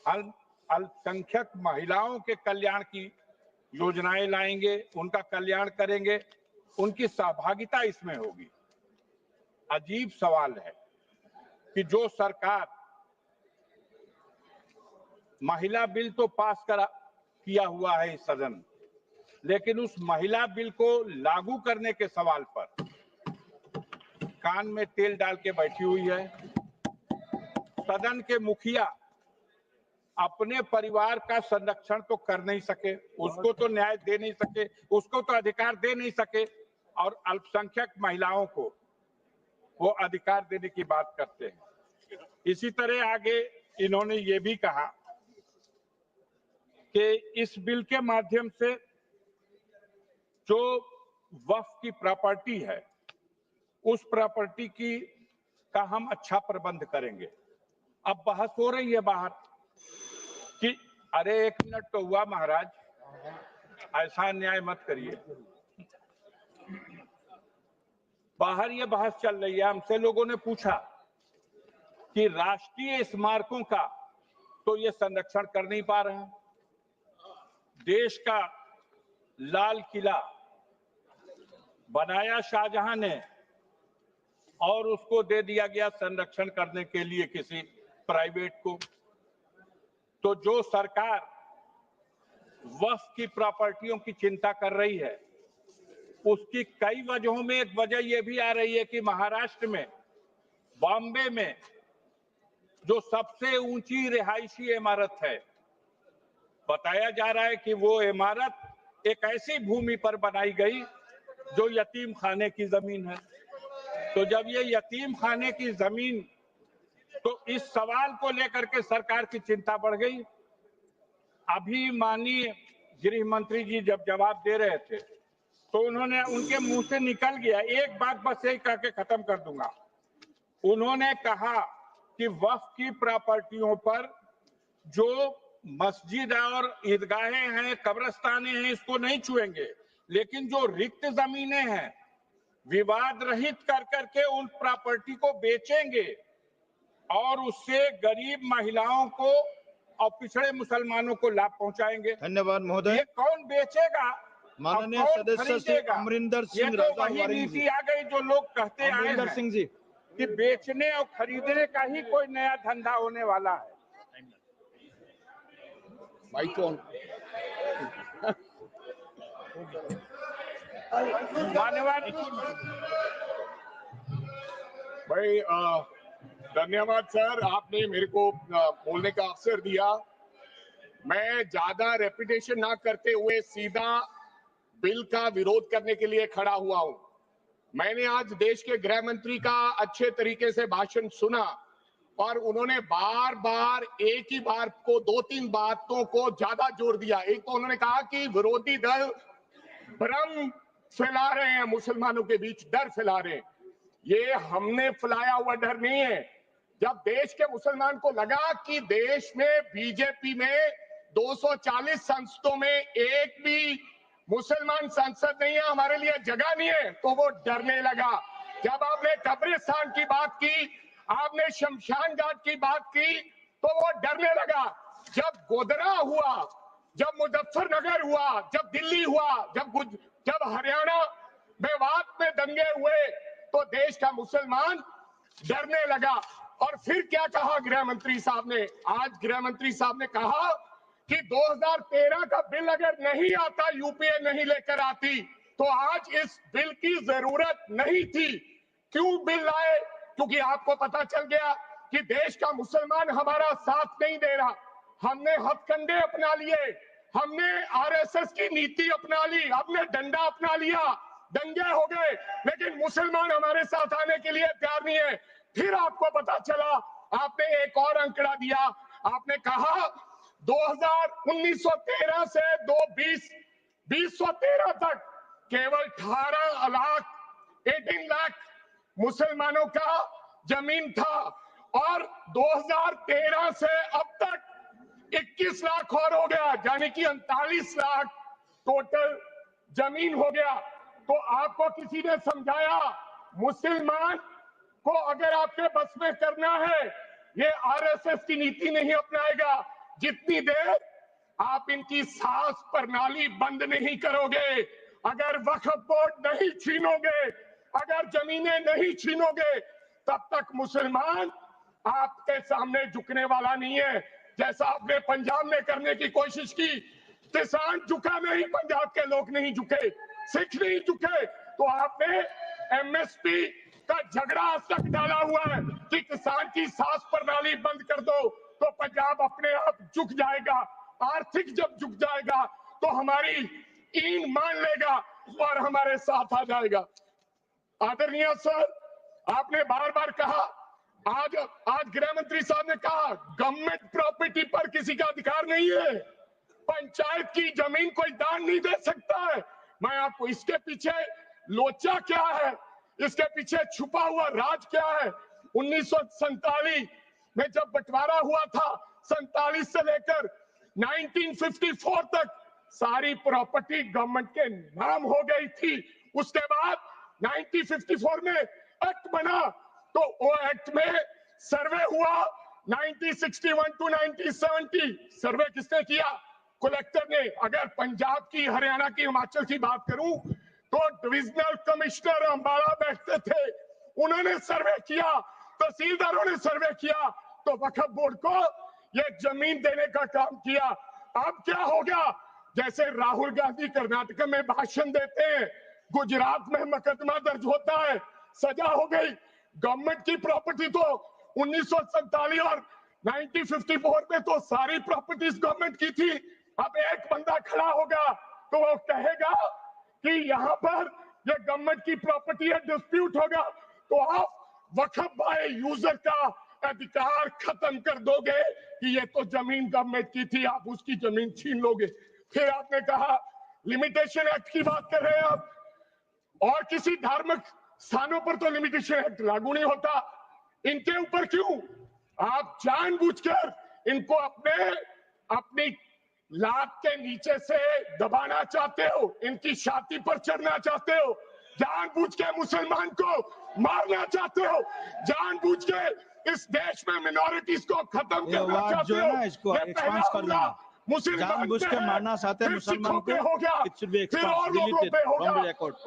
अल्पसंख्यक महिलाओं के कल्याण की योजनाएं लाएंगे, उनका कल्याण करेंगे, उनकी सहभागिता इसमें होगी। अजीब सवाल है कि जो सरकार महिला बिल तो पास किया हुआ है इस सदन, लेकिन उस महिला बिल को लागू करने के सवाल पर कान में तेल डाल के बैठी हुई है। सदन के मुखिया अपने परिवार का संरक्षण तो कर नहीं सके, उसको तो न्याय दे नहीं सके, उसको तो अधिकार दे नहीं सके और अल्पसंख्यक महिलाओं को वो अधिकार देने की बात करते हैं। इसी तरह आगे इन्होंने ये भी कहा कि इस बिल के माध्यम से जो वक्फ की प्रॉपर्टी है उस प्रॉपर्टी का हम अच्छा प्रबंध करेंगे। अब बहस हो रही है बाहर कि अरे 1 मिनट तो हुआ महाराज, ऐसा अन्याय मत करिए। बाहर ये बहस चल रही है, हमसे लोगों ने पूछा कि राष्ट्रीय स्मारकों का तो ये संरक्षण कर नहीं पा रहे हैं। देश का लाल किला बनाया शाहजहां ने और उसको दे दिया गया संरक्षण करने के लिए किसी प्राइवेट को। तो जो सरकार वक्फ की प्रॉपर्टियों की चिंता कर रही है उसकी कई वजहों में एक वजह यह भी आ रही है कि महाराष्ट्र में, बॉम्बे में जो सबसे ऊंची रिहायशी इमारत है, बताया जा रहा है कि वो इमारत एक ऐसी भूमि पर बनाई गई जो यतीम खाने की जमीन है। तो जब ये यतीम खाने की जमीन, तो इस सवाल को लेकर के सरकार की चिंता बढ़ गई अभी माननीय गृह मंत्री जी जब जवाब दे रहे थे तो उन्होंने उनके मुंह से निकल गया, एक बात बस यही कह के खत्म कर दूंगा। उन्होंने कहा कि वक्फ की प्रॉपर्टियों पर जो मस्जिद और ईदगाहें हैं, कब्रिस्तानें हैं, इसको नहीं छुएंगे, लेकिन जो रिक्त जमीनें हैं विवाद रहित कर करके उन प्रॉपर्टी को बेचेंगे और उससे गरीब महिलाओं को और पिछड़े मुसलमानों को लाभ पहुंचाएंगे। धन्यवाद महोदय। ये कौन बेचेगा, माननीय अब कौन सदस्य श्री खरीदेगा? अमरिंदर ये सिंह तो राजा वही वारिंग नीति जी। आ गई जो लोग कहते आए अमरिंदर हैं सिंह जी। कि बेचने और खरीदने का ही कोई नया धंधा होने वाला है। Mike on. धन्यवाद भाई, धन्यवाद सर, आपने मेरे को बोलने का अवसर दिया। मैं ज्यादा रेपिटेशन ना करते हुए सीधा बिल का विरोध करने के लिए खड़ा हुआ हूं। मैंने आज देश के गृह मंत्री का अच्छे तरीके से भाषण सुना और उन्होंने बार बार एक ही बार को 2-3 बातों को ज्यादा जोर दिया। एक तो उन्होंने कहा कि विरोधी दल भ्रम फैला रहे हैं, मुसलमानों के बीच डर फैला रहे हैं। ये हमने फैलाया हुआ डर नहीं है। जब देश के मुसलमान को लगा कि देश में बीजेपी में 240 संसदों में एक भी मुसलमान सांसद नहीं है, हमारे लिए जगह नहीं है, तो वो डरने लगा। जब आपने कब्रिस्तान की बात की, आपने शमशान घाट की बात की, तो वो डरने लगा। जब गोधरा हुआ, जब मुजफ्फरनगर हुआ, जब दिल्ली हुआ, जब हरियाणा मेवात में दंगे हुए, तो देश का मुसलमान डरने लगा। और फिर क्या कहा गृह मंत्री साहब ने? आज गृह मंत्री साहब ने कहा कि 2013 का बिल अगर नहीं आता, यूपीए नहीं लेकर आती, तो आज इस बिल की जरूरत नहीं थी। क्यों बिल लाए? क्योंकि आपको पता चल गया कि देश का मुसलमान हमारा साथ नहीं दे रहा। हमने हथकंडे अपना लिए, हमने आरएसएस की नीति अपना ली, हमने डंडा अपना लिया, दंगे हो गए, लेकिन मुसलमान हमारे साथ आने के लिए तैयार नहीं है। फिर आपको पता चला, आपने एक और अंकड़ा दिया, आपने कहा 1913 से 2013 तक केवल 18 लाख मुसलमानों का जमीन था और 2013 से अब तक 21 लाख और हो गया, यानी कि 39 लाख टोटल जमीन हो गया। तो आपको किसी ने समझाया मुसलमान को अगर आपके बस में करना है, ये आरएसएस की नीति नहीं अपनाएगा जितनी देर आप इनकी सास प्रणाली बंद नहीं करोगे, अगर वक्फ बोर्ड नहीं छीनोगे, अगर जमीनें नहीं छीनोगे, तब तक मुसलमान आपके सामने झुकने वाला नहीं है। जैसा आपने पंजाब में करने की कोशिश की, किसान झुका नहीं, पंजाब के लोग नहीं झुके, सिख नहीं झुके, तो आपने एमएसपी का झगड़ा आज तक डाला हुआ है कि किसान की सास प्रणाली बंद कर दो तो पंजाब अपने आप झुक जाएगा। आर्थिक जब झुक जाएगा तो हमारी ईन मान लेगा और हमारे साथ आ जाएगा। आदरणीय सर, आपने बार बार कहा, आज गृह मंत्री साहब ने कहा गवर्नमेंट प्रॉपर्टी पर किसी का अधिकार नहीं है, पंचायत की जमीन कोई दान नहीं दे सकता है। मैं आपको इसके पीछे लोचा क्या है, इसके पीछे छुपा हुआ राज क्या है? 1947 में जब बंटवारा हुआ था, 47 से लेकर 1954 तक सारी प्रॉपर्टी गवर्नमेंट के नाम हो गई थी। उसके बाद 1954 में एक्ट बना, तो वो एक्ट में सर्वे हुआ 1961 टू 1970। सर्वे किसने किया? कलेक्टर ने। अगर पंजाब की, हरियाणा की, हिमाचल की बात करूं तो डिविजनल कमिश्नर अंबाला बैठते थे, उन्होंने सर्वे किया, तहसीलदारों ने सर्वे किया, तो वक्फ बोर्ड को ये जमीन देने का काम किया। अब क्या हो गया? जैसे राहुल गांधी कर्नाटक में भाषण देते हैं, गुजरात में मुकदमा दर्ज होता है, सजा हो गई। गवर्नमेंट की प्रॉपर्टी तो 1947 और 1954 में तो सारी प्रॉपर्टीज गवर्नमेंट की थी। अब एक बंदा खड़ा होगा तो वो कहेगा कि यहाँ पर ये गवर्नमेंट की प्रॉपर्टी है, डिस्प्यूट होगा, तो आप वक्फ बाय यूजर का अधिकार खत्म कर दोगे कि ये तो जमीन गवर्नमेंट की थी, आप उसकी जमीन छीन लोगे। फिर आपने कहा लिमिटेशन एक्ट की बात कर रहे हैं आप, और किसी धार्मिक स्थानों पर तो लिमिटेशन एक्ट लागू नहीं होता, इनके ऊपर क्यों? आप जानबूझकर इनको अपनी लात के नीचे से दबाना चाहते हो, इनकी छाती पर चढ़ना चाहते हो, जानबूझ के मुसलमान को मारना चाहते हो, जानबूझ के इस देश में मिनॉरिटीज को खत्म करना चाहते हो। ये पहला हमला मुसलमान पे है, फिर सिखों पे हो गया, फिर और लोगों पे होगा।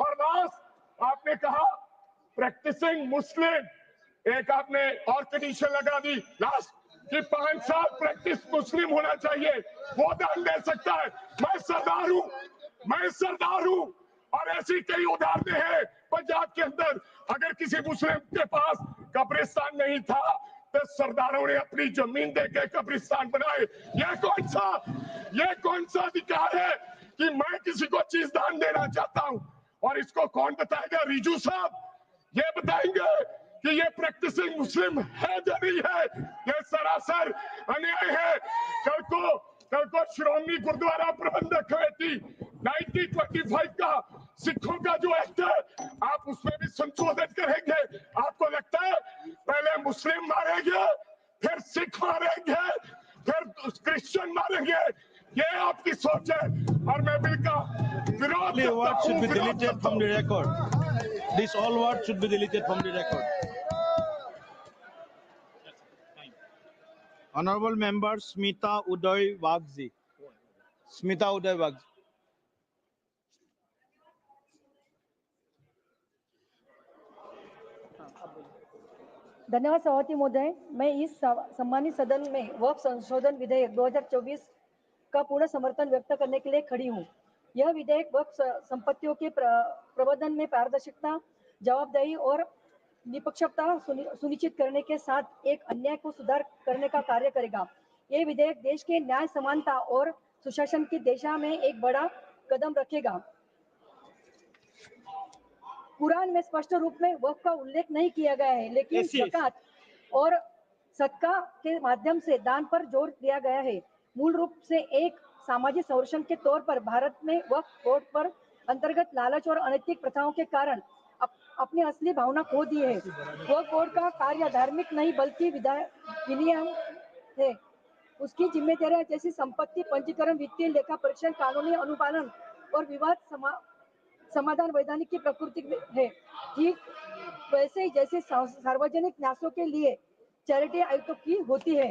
और लास्ट आपने कहा प्रैक्टिसिंग मुस्लिम, एक आपने और कंडीशन लगा दी लास्ट कि 5 साल प्रैक्टिस मुस्लिम होना चाहिए, वो दान दे सकता है। मैं सरदार हूं और ऐसी कई उदाहरणें हैं पंजाब के अंदर। अगर किसी मुस्लिम के पास कब्रिस्तान नहीं था तो सरदारों ने अपनी जमीन देके कब्रिस्तान बनाए। ये कौन सा अधिकार है कि मैं किसी को चीज दान देना चाहता हूं? और इसको कौन बताएगा? रिजू साहब ये बताएंगे कि ये प्रैक्टिसिंग मुस्लिम है या नहीं है? ये सरासर अन्याय है। कल को श्रोमणी गुरुद्वारा प्रबंधक कमेटी 1925 का सिखों का जो एक्ट है, आप उसमें भी संशोधन करेंगे। आपको लगता है पहले मुस्लिम मारेंगे, फिर सिख मारेंगे, फिर क्रिश्चियन मारेंगे? ये आपकी सोच है और मैं बिल का विरोध करता हूं। This all words should be deleted from the record. Honorable member Smita Uday Wagzi. Smita Uday Wagzi. धन्यवाद सभापति महोदय। मैं इस सम्मानित सदन में वक्फ संशोधन विधेयक 2024 का पूर्ण समर्थन व्यक्त करने के लिए खड़ी हूँ। यह विधेयक वक्फ संपत्तियों के प्रबंधन में पारदर्शिता, जवाबदेही और निष्पक्षता सुनिश्चित करने के साथ एक अन्याय को सुधार करने का कार्य करेगा। ये विधेयक देश के न्याय, समानता और सुशासन की दिशा में एक बड़ा कदम रखेगा। कुरान में स्पष्ट रूप में वक्फ का उल्लेख नहीं किया गया है, लेकिन ज़कात और सदका के माध्यम से दान पर जोर दिया गया है। मूल रूप से एक सामाजिक संरक्षण के तौर पर भारत में वक्फ बोर्ड पर अंतर्गत लालच और अनैतिक प्रथाओं के कारण अपनी असली भावना खो दी है। वक्फ बोर्ड का कार्य धार्मिक नहीं बल्कि विनियम है। उसकी जिम्मेदारियां जैसी संपत्ति पंजीकरण, वित्तीय लेखा परीक्षण, कानूनी अनुपालन और विवाद समाधान वैधानिक की प्रकृति है। ठीक वैसे ही जैसे सार्वजनिक न्यासों के लिए चैरिटी आयुक्तों की होती है।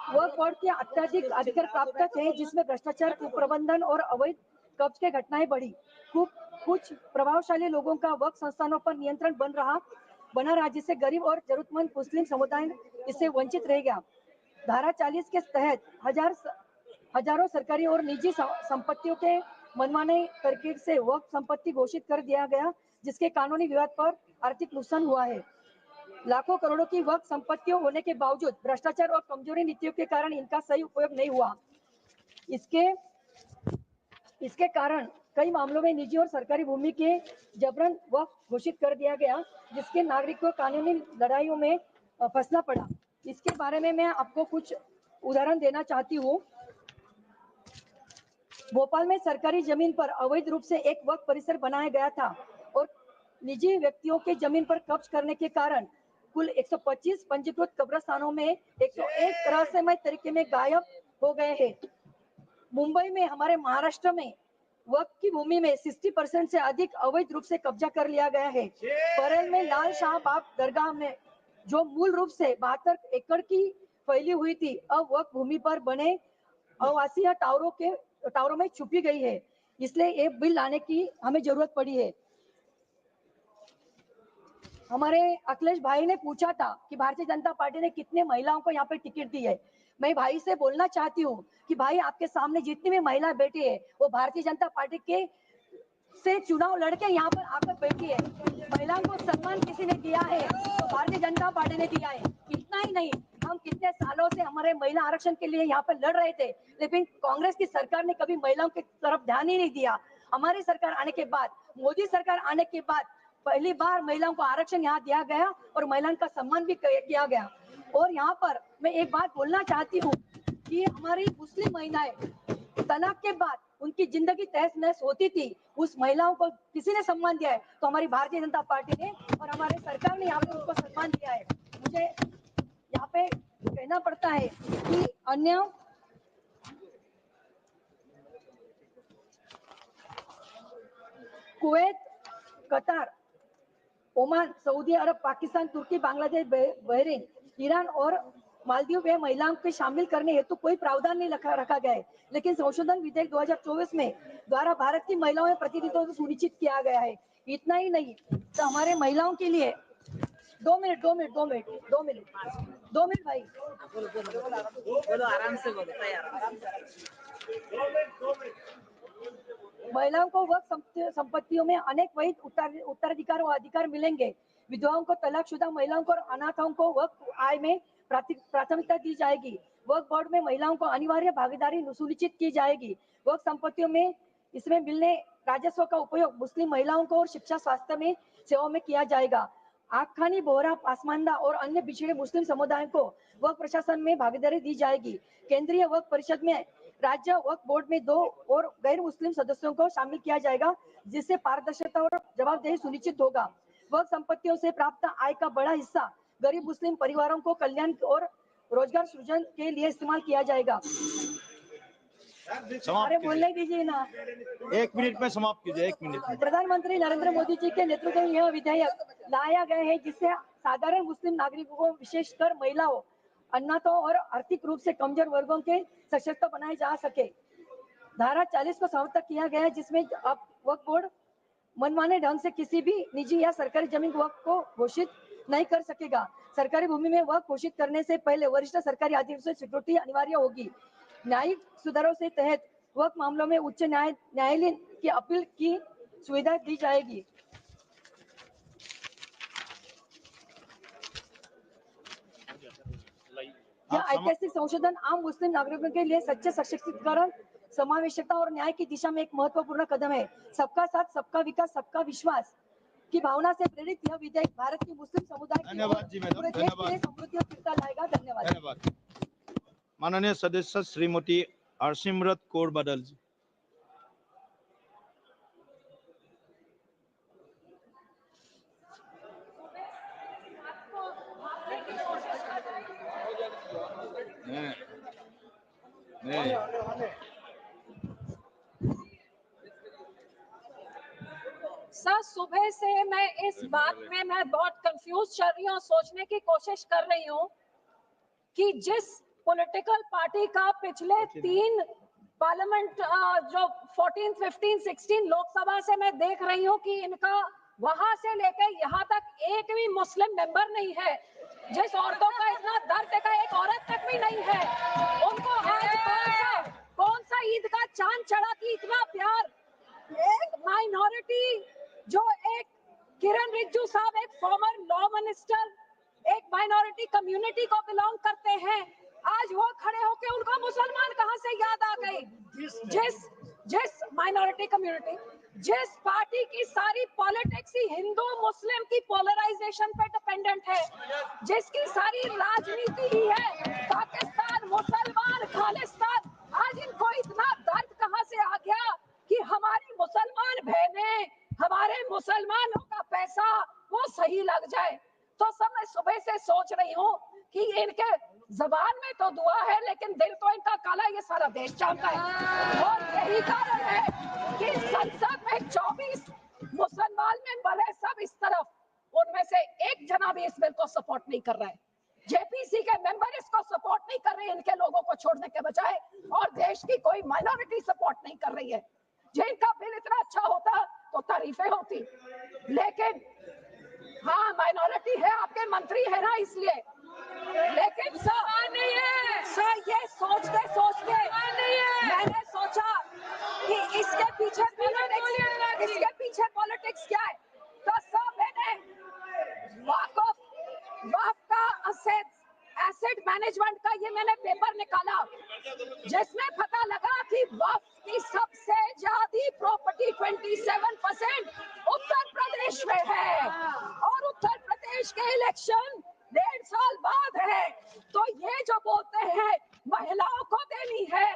वक्फ बोर्ड के अत्यधिक अधिकार प्राप्त है, जिसमें भ्रष्टाचार, कुप्रबंधन और अवैध कब्ज के घटनाएं बढ़ी। कुछ प्रभावशाली लोगों का वक्फ संस्थानों पर नियंत्रण बना रहा, जिससे गरीब और जरूरतमंद मुस्लिम समुदाय इससे वंचित रह गया। धारा 40 के तहत हजारों सरकारी और निजी संपत्तियों के मनमाने तरकीब से वक्फ संपत्ति घोषित कर दिया गया, जिसके कानूनी विवाद पर आर्थिक नुकसान हुआ है। लाखों करोड़ों की वक्फ संपत्तियों होने के बावजूद भ्रष्टाचार और कमजोरी नीतियों के कारण इनका सही उपयोग नहीं हुआ। इसके कारण कई मामलों में निजी और सरकारी भूमि के जबरन वक्फ घोषित कर दिया गया, जिसके नागरिकों को कानूनी लड़ाइयों में फंसना पड़ा। इसके बारे में मैं आपको कुछ उदाहरण देना चाहती हूँ। भोपाल में सरकारी जमीन पर अवैध रूप से एक वक्फ परिसर बनाया गया था और निजी व्यक्तियों के जमीन पर कब्ज करने के कारण कुल 125 पंजीकृत कब्रिस्तानों में 101 रहस्यमय तरीके में गायब हो गए हैं। मुंबई में, हमारे महाराष्ट्र में वक्फ की भूमि में 60% से अधिक अवैध रूप से कब्जा कर लिया गया है। बरेल में लाल शाह बाग दरगाह में, जो मूल रूप से 72 एकड़ की फैली हुई थी, अब वक्फ भूमि पर बने आवासीय टावरों में छुपी गई है। इसलिए ये बिल लाने की हमें जरूरत पड़ी है। हमारे अखिलेश भाई ने पूछा था कि भारतीय जनता पार्टी ने कितने महिलाओं को यहाँ पे टिकट दी है। मैं भाई से बोलना चाहती हूँ कि भाई, आपके सामने जितनी भी महिला बैठी है वो भारतीय जनता पार्टी के से चुनाव लड़के यहाँ पर आकर बैठी है। महिलाओं को सम्मान किसी ने दिया है तो भारतीय जनता पार्टी ने दिया है। इतना ही नहीं, हम कितने सालों से हमारे महिला आरक्षण के लिए यहाँ पर लड़ रहे थे, लेकिन कांग्रेस की सरकार ने कभी महिलाओं की तरफ ध्यान ही नहीं दिया। हमारी सरकार आने के बाद, मोदी सरकार आने के बाद पहली बार महिलाओं को आरक्षण यहाँ दिया गया और महिलाओं का सम्मान भी किया गया। और यहाँ पर मैं एक बात बोलना चाहती हूँ कि हमारी मुस्लिम महिलाएं तलाक के बाद उनकी जिंदगी तहस नहस होती थी, उस महिलाओं को किसी ने सम्मान दिया है तो हमारी भारतीय जनता पार्टी ने और हमारे सरकार ने यहाँ पे उनको सम्मान दिया है। मुझे यहाँ पे कहना पड़ता है कि अन्य कुवैत, कतार, ओमान, सऊदी अरब, पाकिस्तान, तुर्की, बांग्लादेश, बहरीन, ईरान और मालदीव में महिलाओं के शामिल करने हेतु कोई प्रावधान नहीं रखा गया है, लेकिन संशोधन विधेयक 2024 में द्वारा भारत की महिलाओं में प्रतिनिधित्व को सुनिश्चित किया गया है। इतना ही नहीं तो हमारे महिलाओं के लिए 2 मिनट भाई, बोलो आराम से बोलो, महिलाओं को वक्फ संपत्तियों में अनेक वही उत्तराधिकार और अधिकार मिलेंगे। विधवाओं को, तलाकशुदा महिलाओं को और अनाथों को वक्फ आय में प्राथमिकता दी जाएगी। वक्फ बोर्ड में महिलाओं को अनिवार्य भागीदारी सुनिश्चित की जाएगी। वक्फ संपत्तियों में इसमें मिलने राजस्व का उपयोग मुस्लिम महिलाओं को और शिक्षा, स्वास्थ्य में सेवाओं में किया जाएगा। आखानी, बोहरा, पासमानदा और अन्य पिछड़े मुस्लिम समुदायों को वक्फ प्रशासन में भागीदारी दी जाएगी। केंद्रीय वक्फ परिषद में राज्य वक्फ बोर्ड में 2 और गैर मुस्लिम सदस्यों को शामिल किया जाएगा, जिससे पारदर्शिता और जवाबदेही सुनिश्चित होगा। वक्फ संपत्तियों से प्राप्त आय का बड़ा हिस्सा गरीब मुस्लिम परिवारों को कल्याण और रोजगार सृजन के लिए इस्तेमाल किया जाएगा। अरे बोलने दीजिए ना, 1 मिनट में समाप्त कीजिए, 1 मिनट में। प्रधानमंत्री नरेंद्र मोदी जी के नेतृत्व में यह विधेयक लाया गया है, जिससे साधारण मुस्लिम नागरिकों को, विशेषकर महिलाओं, अनाथों और आर्थिक रूप से कमजोर वर्गों के सशक्त बनाए जा सके। धारा 40 को समाप्त किया गया है, जिसमें अब वक्फ बोर्ड मनमाने ढंग से किसी भी निजी या सरकारी जमीन वक्फ को घोषित नहीं कर सकेगा। सरकारी भूमि में वक्फ घोषित करने से पहले वरिष्ठ सरकारी अधिकारियों से स्वीकृति अनिवार्य होगी। न्यायिक सुधारों से तहत वक्फ मामलों में उच्च न्यायालय की अपील की सुविधा दी जाएगी। यह ऐतिहासिक संशोधन आम मुस्लिम नागरिकों के लिए सच्चे सशक्तिकरण, समावेशिता और न्याय की दिशा में एक महत्वपूर्ण कदम है। सबका साथ, सबका विकास, सबका विश्वास की भावना से प्रेरित यह विधेयक भारत की मुस्लिम समुदाय की पूरे देश के लिए समृद्धि और स्थिरता लाएगा। धन्यवाद। माननीय सदस्य श्रीमती हरसिमरत कौर बादल जी। सर, सुबह से मैं इस बात में बहुत कंफ्यूज चल रही हूँ, सोचने की कोशिश कर रही हूँ कि जिस पॉलिटिकल पार्टी का पिछले 3 पार्लियामेंट जो 14, 15, 16 लोकसभा से मैं देख रही हूँ कि इनका वहां से लेकर यहाँ तक एक भी मुस्लिम मेंबर नहीं है। जिस औरतों का इतना दर्द का एक औरत तक भी नहीं है, उनको आज कौन सा ईद का चांद चढ़ा कि इतना प्यार। एक माइनॉरिटी जो एक किरण रिजिजू साहब, एक फॉर्मर लॉ मिनिस्टर, एक माइनॉरिटी कम्युनिटी को बिलोंग करते हैं, आज वो खड़े होके उनको मुसलमान कहां से याद आ गई। जिस माइनॉरिटी कम्युनिटी, जिस पार्टी की सारी पॉलिटिक्स ही हिंदू मुस्लिम की पोलराइजेशन पे डिपेंडेंट है, जिसकी सारी राजनीति ही है पाकिस्तान, मुसलमान, खालिस्तान, आज इनको इतना दर्द कहां से आ गया कि हमारी मुसलमान बहनें, हमारे मुसलमानों का पैसा वो सही लग जाए। तो सब मैं सुबह से सोच रही हूँ कि इनके जबान में तो दुआ है, लेकिन दिल तो इनका काला, ये सारा देश जानता है। और यही कारण है कि संसद में 24 मुसलमान मेंबर है, सब इस तरफ, उनमें से एक जना भी इस बिल को सपोर्ट नहीं कर रहा है। जेपीसी के मेंबर इसको सपोर्ट नहीं कर रहे हैं, इनके लोगों को छोड़ने के बजाय, और देश की कोई माइनॉरिटी सपोर्ट नहीं कर रही है। जिनका बिल इतना अच्छा होता तो तारीफें होती, लेकिन हाँ माइनॉरिटी है, आपके मंत्री है ना इसलिए, लेकिन सर ये सोचते सोचते मैंने सोचा कि इसके पीछे पॉलिटिक्स क्या है। तो सर मैंने वक्फ का एसेट मैनेजमेंट का ये मैंने पेपर निकाला जिसमें पता लगा कि वक्फ की सबसे ज्यादा प्रॉपर्टी 27% उत्तर प्रदेश में है और उत्तर प्रदेश के इलेक्शन 1.5 साल बाद है। तो ये जो बोलते हैं महिलाओं को देनी है,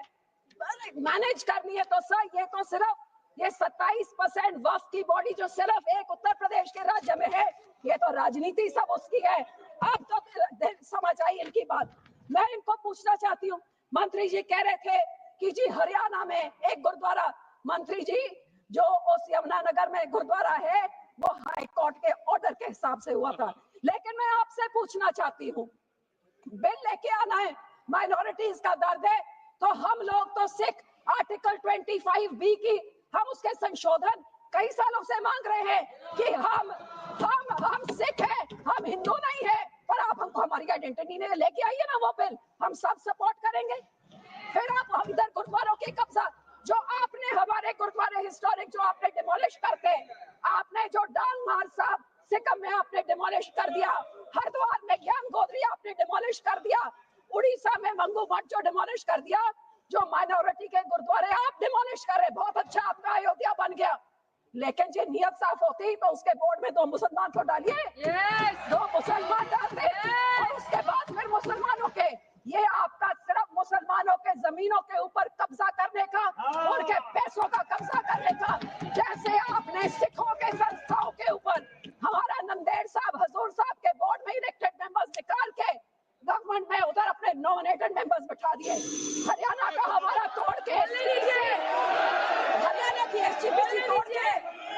मैनेज करनी है, तो सर ये तो सिर्फ ये 27% वक्फ की बॉडी जो सिर्फ एक उत्तर प्रदेश के राज्य में है, ये तो राजनीति सब उसकी है। अब तो समझ आई इनकी बात। मैं इनको पूछना चाहती हूँ, मंत्री जी कह रहे थे कि जी हरियाणा में एक गुरुद्वारा, मंत्री जी जो उस यमुनानगर में गुरुद्वारा है वो हाई कोर्ट के ऑर्डर के हिसाब से हुआ था, लेकिन मैं आपसे पूछना चाहती हूँ, बिल लेके आना है, माइनॉरिटीज का दर्द है, तो हम लोग तो सिख आर्टिकल 25B की हम उसके संशोधन कई सालों से मांग रहे हैं कि हम सिख हैं, हम हिंदू नहीं है, पर आप हमको हमारी आइडेंटिटी ने लेके आइए ना वो बिल, हम सब सपोर्ट करेंगे। फिर आप हम इधर गुरुद्वारों के कब्जा, जो आपने हमारे गुरुद्वारे हिस्टोरिक जो आपने डिमोलिश करके, आपने जो डांग मार साहब सिक्किम में आपने डिमोलिश कर दिया, हरिद्वार में ज्ञान गोदरी आपने डिमोलिश कर दिया, उड़ीसा में मंगू मठ जो डिमोलिश कर दिया, जो माइनॉरिटी के गुरुद्वारे आप डिमोलिश कर रहे, बहुत अच्छा आपका अयोध्या बन गया, लेकिन जो नियत साफ होती तो उसके बोर्ड में 2 मुसलमान को डालिए, 2 मुसलमान डालते और उसके बाद फिर मुसलमानों के, ये आपका सिर्फ मुसलमानों के जमीनों के ऊपर कब्जा करने का, उनके पैसों का कब्जा करने का, जैसे आपने सिखों के संस्थाओं के ऊपर हमारा नंदेड़ साहब हजूर साहब के बोर्ड में इलेक्टेड मेंबर्स निकाल के गवर्नमेंट में उधर अपने नॉमिनेटेड मेंबर्स बिठा दिए, हरियाणा का हमारा तोड़ के, हरियाणा की एसजीपीसी तोड़ के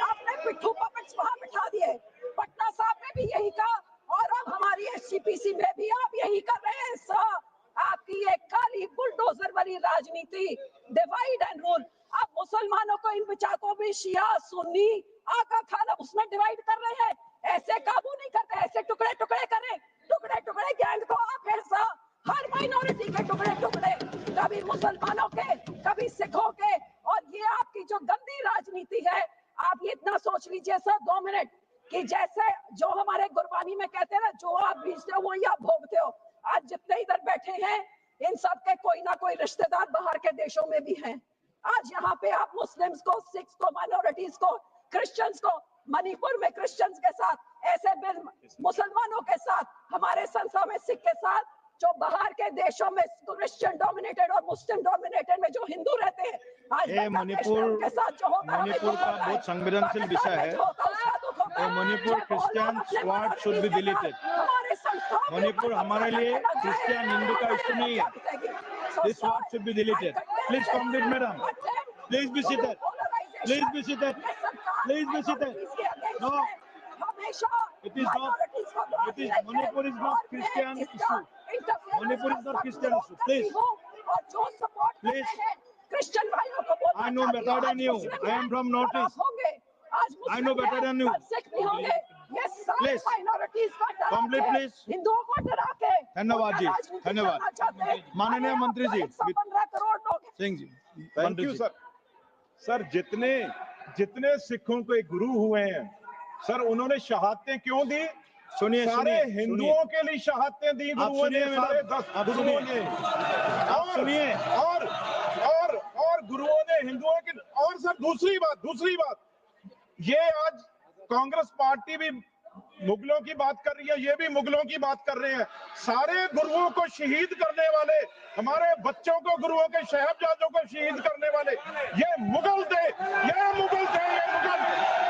आपने पिट्ठू पपेट्स वहां बिठा दिए, पटना साहब में भी यही कहा और अब हमारी एसजीपीसी में भी आप यही कर रहे हैं सर। आपकी ये काली बुलडोजर वाली राजनीति, डिवाइड एंड रूल, अब मुसलमानों को इन बिचारों में शिया सुन्नी आका खाना उसमें डिवाइड कर रहे हैं, ऐसे काबू नहीं करते, ऐसे टुकड़े टुकड़े करें, टुकड़े टुकड़े गैंग को आप ऐसा हर माइनॉरिटी के टुकड़े टुकड़े, कभी मुसलमानों के कभी सिखों के, और ये आपकी जो गंदी राजनीति है, आप ये इतना सोच लीजिए सर 2 मिनट कि जैसे जो हमारे गुरबानी में कहते हैं ना, जो आप बीजते हो वही आप भोगते हो। आज जितने इधर बैठे हैं इन सब के कोई ना कोई रिश्तेदार बाहर के देशों में भी हैं। आज यहाँ पे आप मुस्लिम्स को, सिख्स को, माइनॉरिटीज को, क्रिश्चियंस को, मणिपुर में क्रिश्चियंस के साथ ऐसे बिल, मुसलमानों के साथ, हमारे संस्था में सिख के साथ, जो बाहर के देशों में क्रिश्चियन डोमिनेटेड और मुस्लिम डोमिनेटेड में जो हिंदू रहते हैं, आज मणिपुर के साथ जो होता है, मणिपुर का बहुत संवेदनशील विषय है। Manipur Christian sword should be deleted. Manipur हमारे लिए क्रिश्चियन हिंदू का इश्यू नहीं है। This sword should be deleted. Please complete madam, please be seated, please be seated, please be seated. No, it is not, it is, Manipur is not Christian issue. Manipur is not Christian issue. Please, please. Christian भाइयों को बोलना, I know better than you. I am from Northeast. I know better than you. Please, complete please. हिंदुओं को डरा के धन्यवाद जी, धन्यवाद। माननीय मंत्री जी, 15 करोड़ लोग Singh ji, thank you sir. Sir जितने सिखों के गुरु हुए हैं सर, उन्होंने शहादतें क्यों दी? सुनिए, सारे हिंदुओं के लिए शहादतें दी गुरुओं ने, सारे 10 गुरुओं ने, सुनिए, और गुरुओं ने हिंदुओं के। और सर दूसरी बात, ये आज कांग्रेस पार्टी भी मुगलों की बात कर रही है, ये भी मुगलों की बात कर रहे हैं। सारे गुरुओं को शहीद करने वाले, हमारे बच्चों को, गुरुओं के साहिबजादों को शहीद करने वाले ये मुगल थे,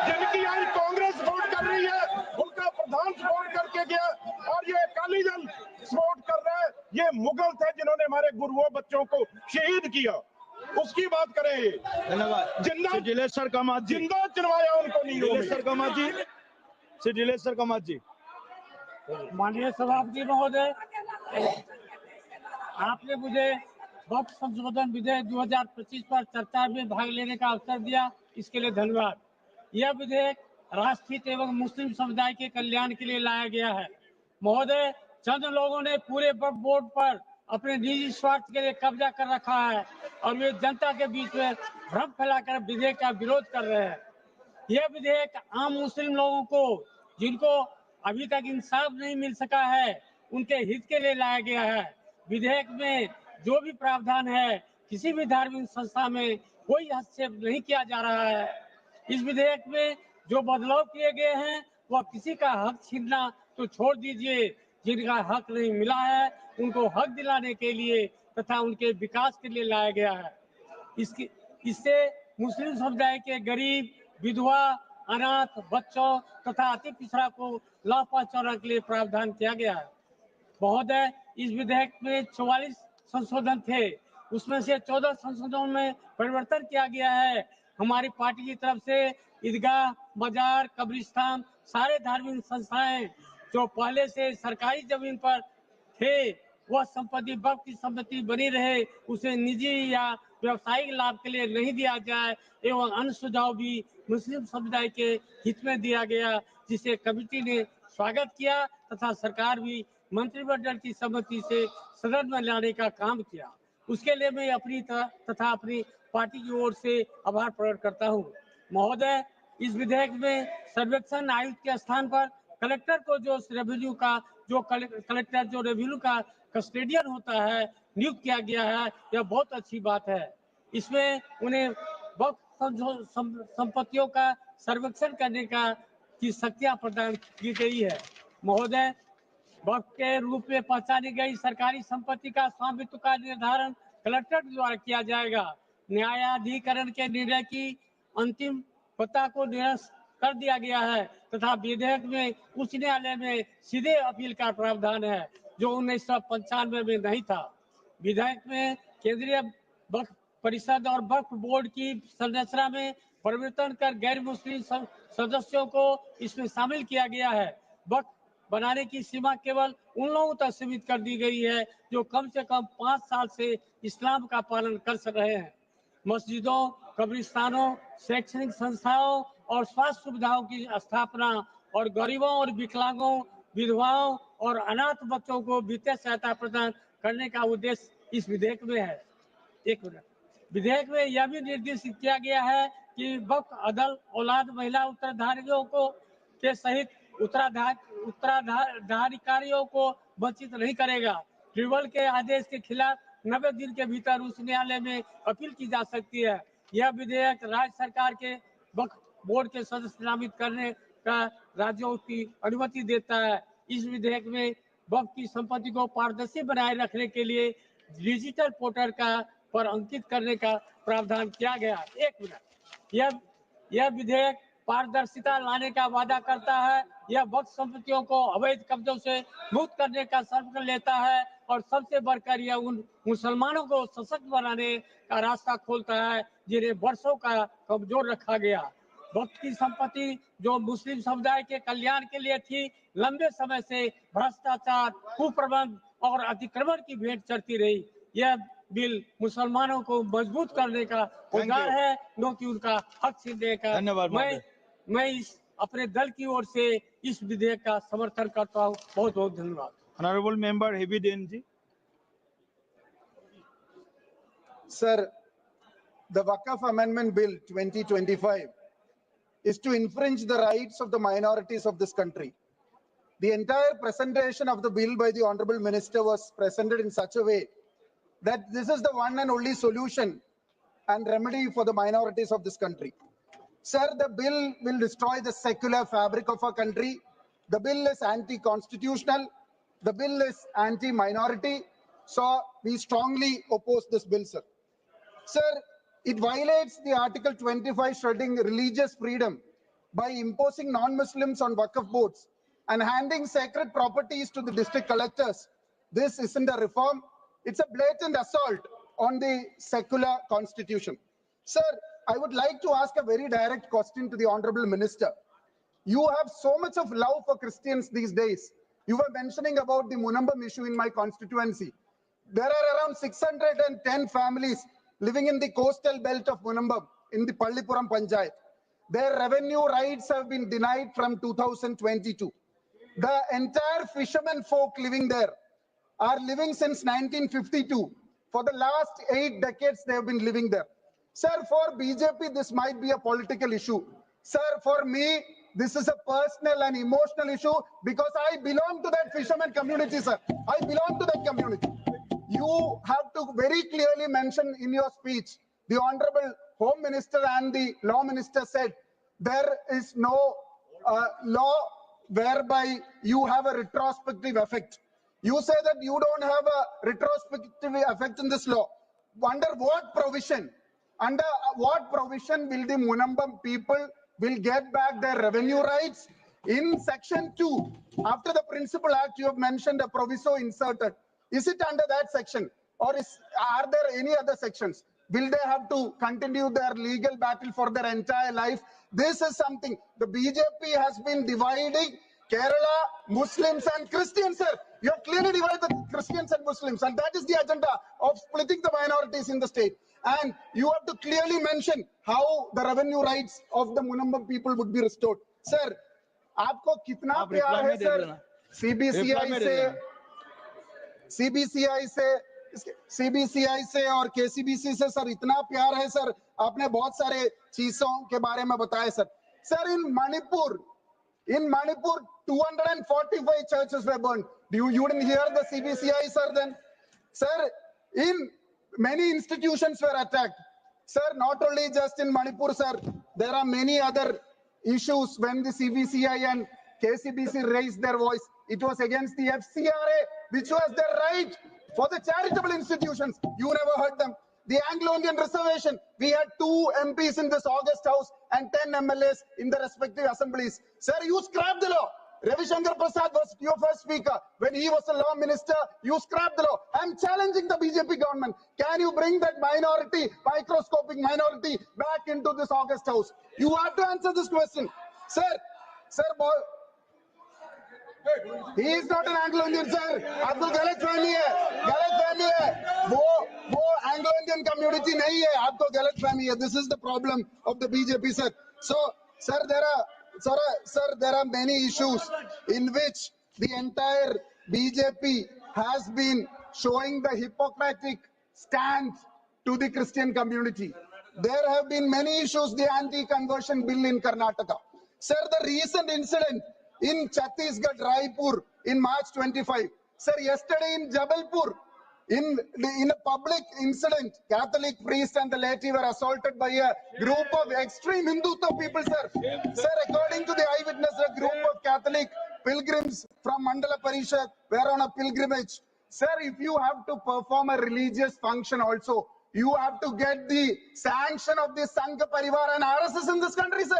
जिनकी आज कांग्रेस सपोर्ट कर रही है, उनका प्रधान सपोर्ट करके गया और ये अकाली दल सपोर्ट कर रहा है। ये मुगल थे जिन्होंने हमारे गुरुओं बच्चों को शहीद किया, उसकी बात करें। धन्यवाद। जिलेश्वर कामत जी, जिंदा चलवाया उनको नीलों में। जिलेश्वर कामत जी, श्री जिलेश्वर कामत जी। माननीय सभापति महोदय, आपने मुझे वक्फ संशोधन विधेयक 2025 पर चर्चा में भाग लेने का अवसर दिया, इसके लिए धन्यवाद। यह विधेयक राष्ट्रहित एवं मुस्लिम समुदाय के कल्याण के लिए लाया गया है। महोदय, चंद लोगों ने पूरे वक्फ बोर्ड पर अपने निजी स्वार्थ के लिए कब्जा कर रखा है और वे जनता के बीच में भ्रम फैलाकर विधेयक का विरोध कर रहे हैं। यह विधेयक आम मुस्लिम लोगों को, जिनको अभी तक इंसाफ नहीं मिल सका है, उनके हित के लिए लाया गया है। विधेयक में जो भी प्रावधान है किसी भी धार्मिक संस्था में कोई हस्तक्षेप नहीं किया जा रहा है। इस विधेयक में जो बदलाव किए गए हैं वह किसी का हक छीनना तो छोड़ दीजिए, जिनका हक नहीं मिला है उनको हक दिलाने के लिए तथा उनके विकास के लिए लाया गया है। इससे मुस्लिम समुदाय के गरीब, विधवा, अनाथ बच्चों तथा अति पिछड़ा को लाभ पहुंचाने के लिए प्रावधान किया गया है। महोदय, इस विधेयक में 44 संशोधन थे, उसमें से 14 संशोधनों में परिवर्तन किया गया है। हमारी पार्टी की तरफ से ईदगाह, बाजार, कब्रिस्तान, सारे धार्मिक संस्थाएं जो पहले से सरकारी जमीन पर थे वह संपत्ति वक्फ की संपत्ति बनी रहे, उसे निजी या व्यवसायिक लाभ के लिए नहीं दिया जाए एवं अन्य सुझाव भी मुस्लिम समुदाय के हित में दिया गया, जिसे कमेटी ने स्वागत किया तथा सरकार भी मंत्रिमंडल की सहमति से सदन में लाने का काम किया। उसके लिए मैं अपनी तथा अपनी पार्टी की ओर से आभार प्रकट करता हूँ। महोदय, इस विधेयक में सर्वेक्षण आयुक्त के स्थान पर कलेक्टर को जो रेवेन्यू का कस्टोडियन होता है नियुक्त किया गया है, यह बहुत अच्छी बात है। इसमें उन्हें वक्फ संपत्तियों का सर्वेक्षण करने की शक्तियां प्रदान की गई है। महोदय, वक्फ के रूप में पहचानी गई सरकारी संपत्ति का स्वामित्व का निर्धारण कलेक्टर द्वारा किया जाएगा। न्यायाधिकरण के निर्णय की अंतिम पता को निरस्त कर दिया गया है तथा विधेयक में उच्च न्यायालय में सीधे अपील का प्रावधान है, जो 1995 में नहीं था। विधेयक में केंद्रीय वक्फ परिषद और वक्फ बोर्ड की संरचना में परिवर्तन कर गैर मुस्लिम सदस्यों को इसमें शामिल किया गया है। वक्फ बनाने की सीमा केवल उन लोगों तक सीमित कर दी गई है जो कम से कम 5 साल से इस्लाम का पालन कर रहे हैं। मस्जिदों, कब्रिस्तानों, शैक्षणिक संस्थाओं और स्वास्थ्य सुविधाओं की स्थापना और गरीबों और विकलांगों, विधवाओं और अनाथ बच्चों को वित्तीय सहायता प्रदान करने का उद्देश्य इस विधेयक में है। विधेयक में यह भी निर्देशित किया गया है कि वक्फ अदल औलाद महिला उत्तराधिकारियों को के सहित उत्तराधिकारियों को वंचित नहीं करेगा। ट्रिब्यूनल के आदेश के खिलाफ 90 दिन के भीतर उस न्यायालय में अपील की जा सकती है। यह विधेयक राज्य सरकार के वक्फ बोर्ड के सदस्य नामित करने का राज्यों की अनुमति देता है। इस विधेयक में वक्फ की संपत्ति को पारदर्शी बनाए रखने के लिए डिजिटल पोर्टल पर अंकित करने का प्रावधान किया गया। एक मिनट, यह विधेयक पारदर्शिता लाने का वादा करता है। यह वक्फ संपत्तियों को अवैध कब्जों से मुक्त करने का संकल्प लेता है और सबसे बढ़कर यह उन मुसलमानों को सशक्त बनाने का रास्ता खोलता है जिन्हें वर्षों का कमजोर रखा गया। वक्फ की संपत्ति जो मुस्लिम समुदाय के कल्याण के लिए थी, लंबे समय से भ्रष्टाचार, कुप्रबंध और अतिक्रमण की भेंट चढ़ती रही। यह बिल मुसलमानों को मजबूत करने का औजार है, न कि उनका हक छीनने का। धन्यवाद। मैं इस अपने दल की ओर से इस विधेयक का समर्थन करता हूँ। बहुत बहुत धन्यवाद। Honorable Member Heavy Denji. Sir, the Waqf Amendment Bill 2025 is to infringe the rights of the minorities of this country. The entire presentation of the bill by the Honorable Minister was presented in such a way that this is the one and only solution and remedy for the minorities of this country. Sir, the bill will destroy the secular fabric of our country. The bill is anti-constitutional. The bill is anti-minority. So we strongly oppose this bill, sir. Sir, it violates the Article 25 shredding religious freedom by imposing non-Muslims on Waqf boards and handing sacred properties to the district collectors. This isn't a reform. It's a blatant assault on the secular constitution. Sir, I would like to ask a very direct question to the Honorable Minister. You have so much of love for Christians these days. You were mentioning about the Munambam issue in my constituency. There are around 610 families living in the coastal belt of Munambam in the Pallipuram Panchayat. Their revenue rights have been denied from 2022. The entire fishermen folk living there are living since 1952. For the last 8 decades, they have been living there. Sir, for BJP, this might be a political issue. Sir, for me, this is a personal and emotional issue because I belong to that fisherman community, sir. I belong to that community. You you have to very clearly mention in your speech, the Honorable Home Minister and the Law Minister said, there is no law whereby you have a retrospective effect. You say that you don't have a retrospective effect in this law. Under what provision? Under what provision will the Munambam people will get back their revenue rights? In section 2, after the Principal Act, you have mentioned a proviso inserted. Is it under that section, or are there any other sections? Will they have to continue their legal battle for their entire life? This is something the BJP has been dividing Kerala, Muslims and Christians, sir. You have clearly divided the Christians and Muslims, and that is the agenda of splitting the minorities in the state. And you have to clearly mention how the revenue rights of the Munambam people would be restored. Sir, आपको कितना प्यार है sir CBCI से और KCBC से sir इतना प्यार है सर आपने बहुत सारे चीजों के बारे में बताया sir in Manipur 245 churches were burned. You didn't hear the CBCI, sir, then? Sir, in many institutions were attacked. Sir, not only just in Manipur, sir, there are many other issues when the CBCI and KCBC raised their voice. It was against the FCRA, which was their right for the charitable institutions. You never heard them. The Anglo-Indian reservation, we had 2 MPs in this August House and 10 MLAs in the respective assemblies. Sir, you scrapped the law. Ravi Shankar Prasad was your first speaker. When he was a law minister, you scrapped the law. I'm challenging the BJP government. Can you bring that minority, microscopic minority, back into this August House? You have to answer this question. Sir, he is not an Anglo-Indian, sir. आपको गलत फहमी है. वो Anglo-Indian community नहीं है. आपको गलत फहमी है. This is the problem of the BJP, sir. So, sir, there are many issues in which the entire BJP has been showing the Hippocratic stance to the Christian community. There have been many issues. The anti-conversion bill in Karnataka. Sir, the recent incident in Chhattisgarh, Raipur, in March 25. Sir, yesterday in Jabalpur, in a public incident, Catholic priest and the laity were assaulted by a group of extreme Hindutva people, sir. Sir, according to the eyewitness, a group of Catholic pilgrims from Mandala Parishad were on a pilgrimage. Sir, if you have to perform a religious function also, you have to get the sanction of the Sangha Parivar and RSS in this country, sir,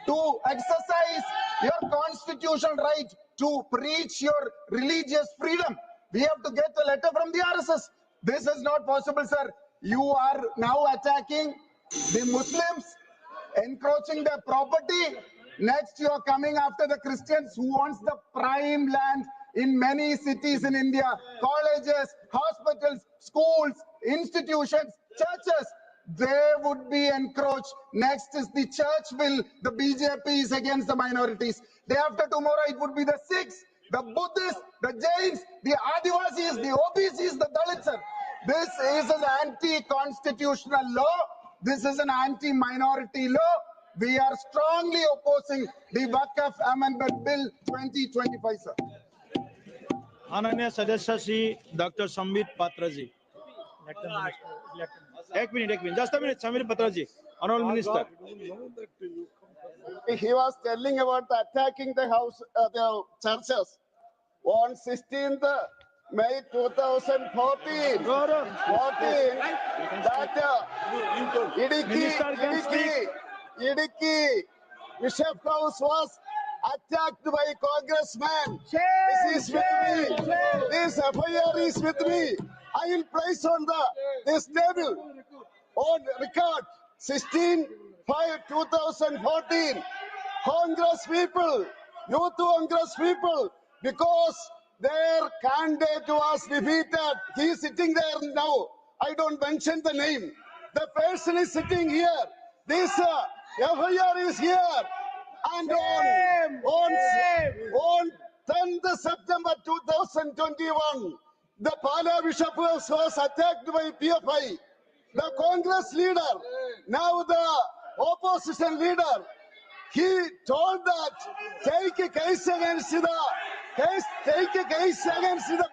to exercise your constitutional right to preach your religious freedom. We have to get a letter from the RSS. This is not possible, sir. You are now attacking the Muslims, encroaching their property. Next, you are coming after the Christians who wants the prime land in many cities in India, colleges, hospitals, schools, institutions, churches. They would be encroached. Next is the church bill. The BJP is against the minorities. Day after tomorrow, it would be the Sikhs, the Buddhists, the Jains, the Adivasis, the OBCs, the Dalits. This is an anti-constitutional law. This is an anti-minority law. We are strongly opposing the Waqf Amendment Bill 2025, sir. माननीय सदस्य Shri doctor Sambit Patra जी. एक minute just a minute. Samir Patra ji, Honorable Minister. He was telling about attacking the house, the churches on 16th May 2014. That Idiki Bishop House was attacked by congressmen. This is with me. This FIR is with me. I will place on this table on record 16/5/2014. Congress people, youth Congress people, because their candidate was defeated. He is sitting there now. I don't mention the name. The person is sitting here. This FIR is here. And on 10th September 2021, the Pala Bishop was attacked by PFI. The Congress leader, now the opposition leader, he told that take a case against the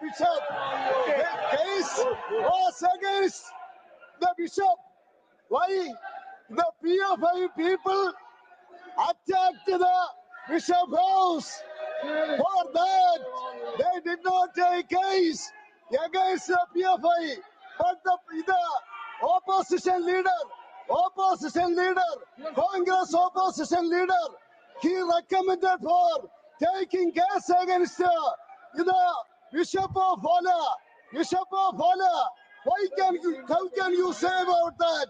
bishop. case was against the bishop. Why the PFI people attacked the bishop house? For that, they did not take case against the PFI, but the opposition leader, Congress opposition leader, he recommended for taking case against the Bishop of Vala. How can you say about that?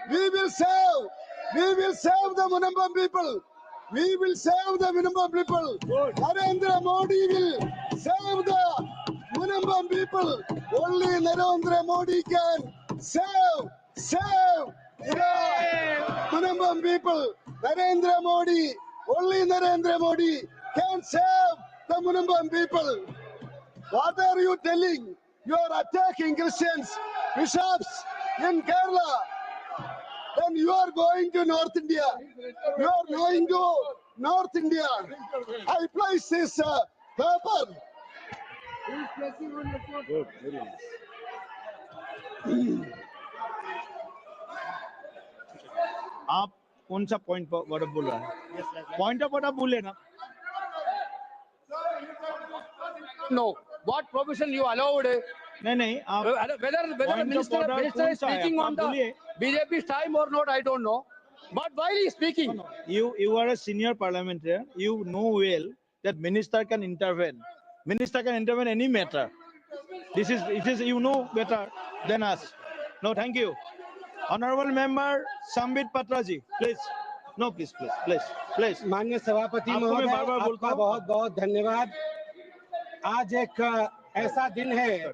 We will save the Munambam people. We will save the Munambam people. Narendra Modi will save the Munambam people. Only Narendra Modi can save the Munambam people. Only Narendra Modi can save the Munambam people. What are you telling? You are attacking Christians, bishops in Kerala. Then you are going to North India. You are going to North India. I place this paper. Good, very nice. आप कौन सा point पर बोल रहा है? Point of order बोले ना? No. What provision you allowed? नहीं आप whether minister is speaking on the BJP's time or not, I don't know. But while he is speaking, you are a senior parliamentarian. You know well that minister can intervene. Minister can intervene any matter. It is you know better than us. No, thank you. Honorable member Sambit Patraji, please. No, please. माननीय सभापति महोदय, आपका बहुत बहुत धन्यवाद। आज एक ऐसा दिन है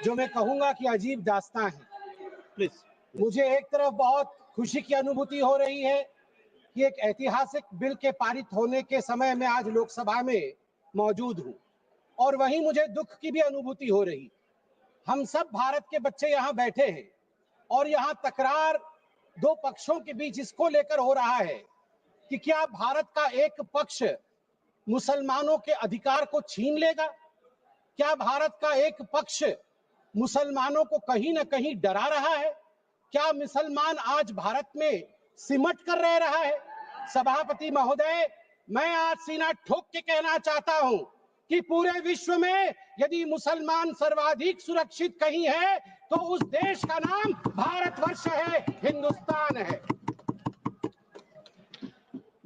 जो मैं कहूंगा कि अजीब दास्तां है। प्लीज। मुझे एक तरफ बहुत खुशी की अनुभूति हो रही है कि एक ऐतिहासिक बिल के पारित होने के समय में आज लोकसभा में मौजूद हूं, और वहीं मुझे दुख की भी अनुभूति हो रही। हम सब भारत के बच्चे यहाँ बैठे हैं और यहाँ तकरार दो पक्षों के बीच इसको लेकर हो रहा है कि क्या भारत का एक पक्ष मुसलमानों के अधिकार को छीन लेगा? क्या भारत का एक पक्ष मुसलमानों को कहीं ना कहीं डरा रहा है? क्या मुसलमान आज भारत में सिमट कर रह रहा है? सभापति महोदय, मैं आज सीना ठोक के कहना चाहता हूं कि पूरे विश्व में यदि मुसलमान सर्वाधिक सुरक्षित कहीं है तो उस देश का नाम भारतवर्ष है, हिंदुस्तान है।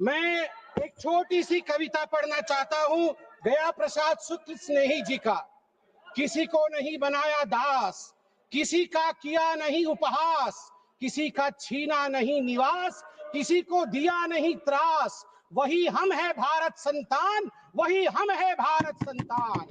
मैं एक छोटी सी कविता पढ़ना चाहता हूं गया प्रसाद शुक्ल स्नेही जी का। किसी को नहीं बनाया दास, किसी का किया नहीं उपहास, किसी का छीना नहीं निवास, किसी को दिया नहीं त्रास, वही हम है भारत संतान, वही हम है भारत संतान।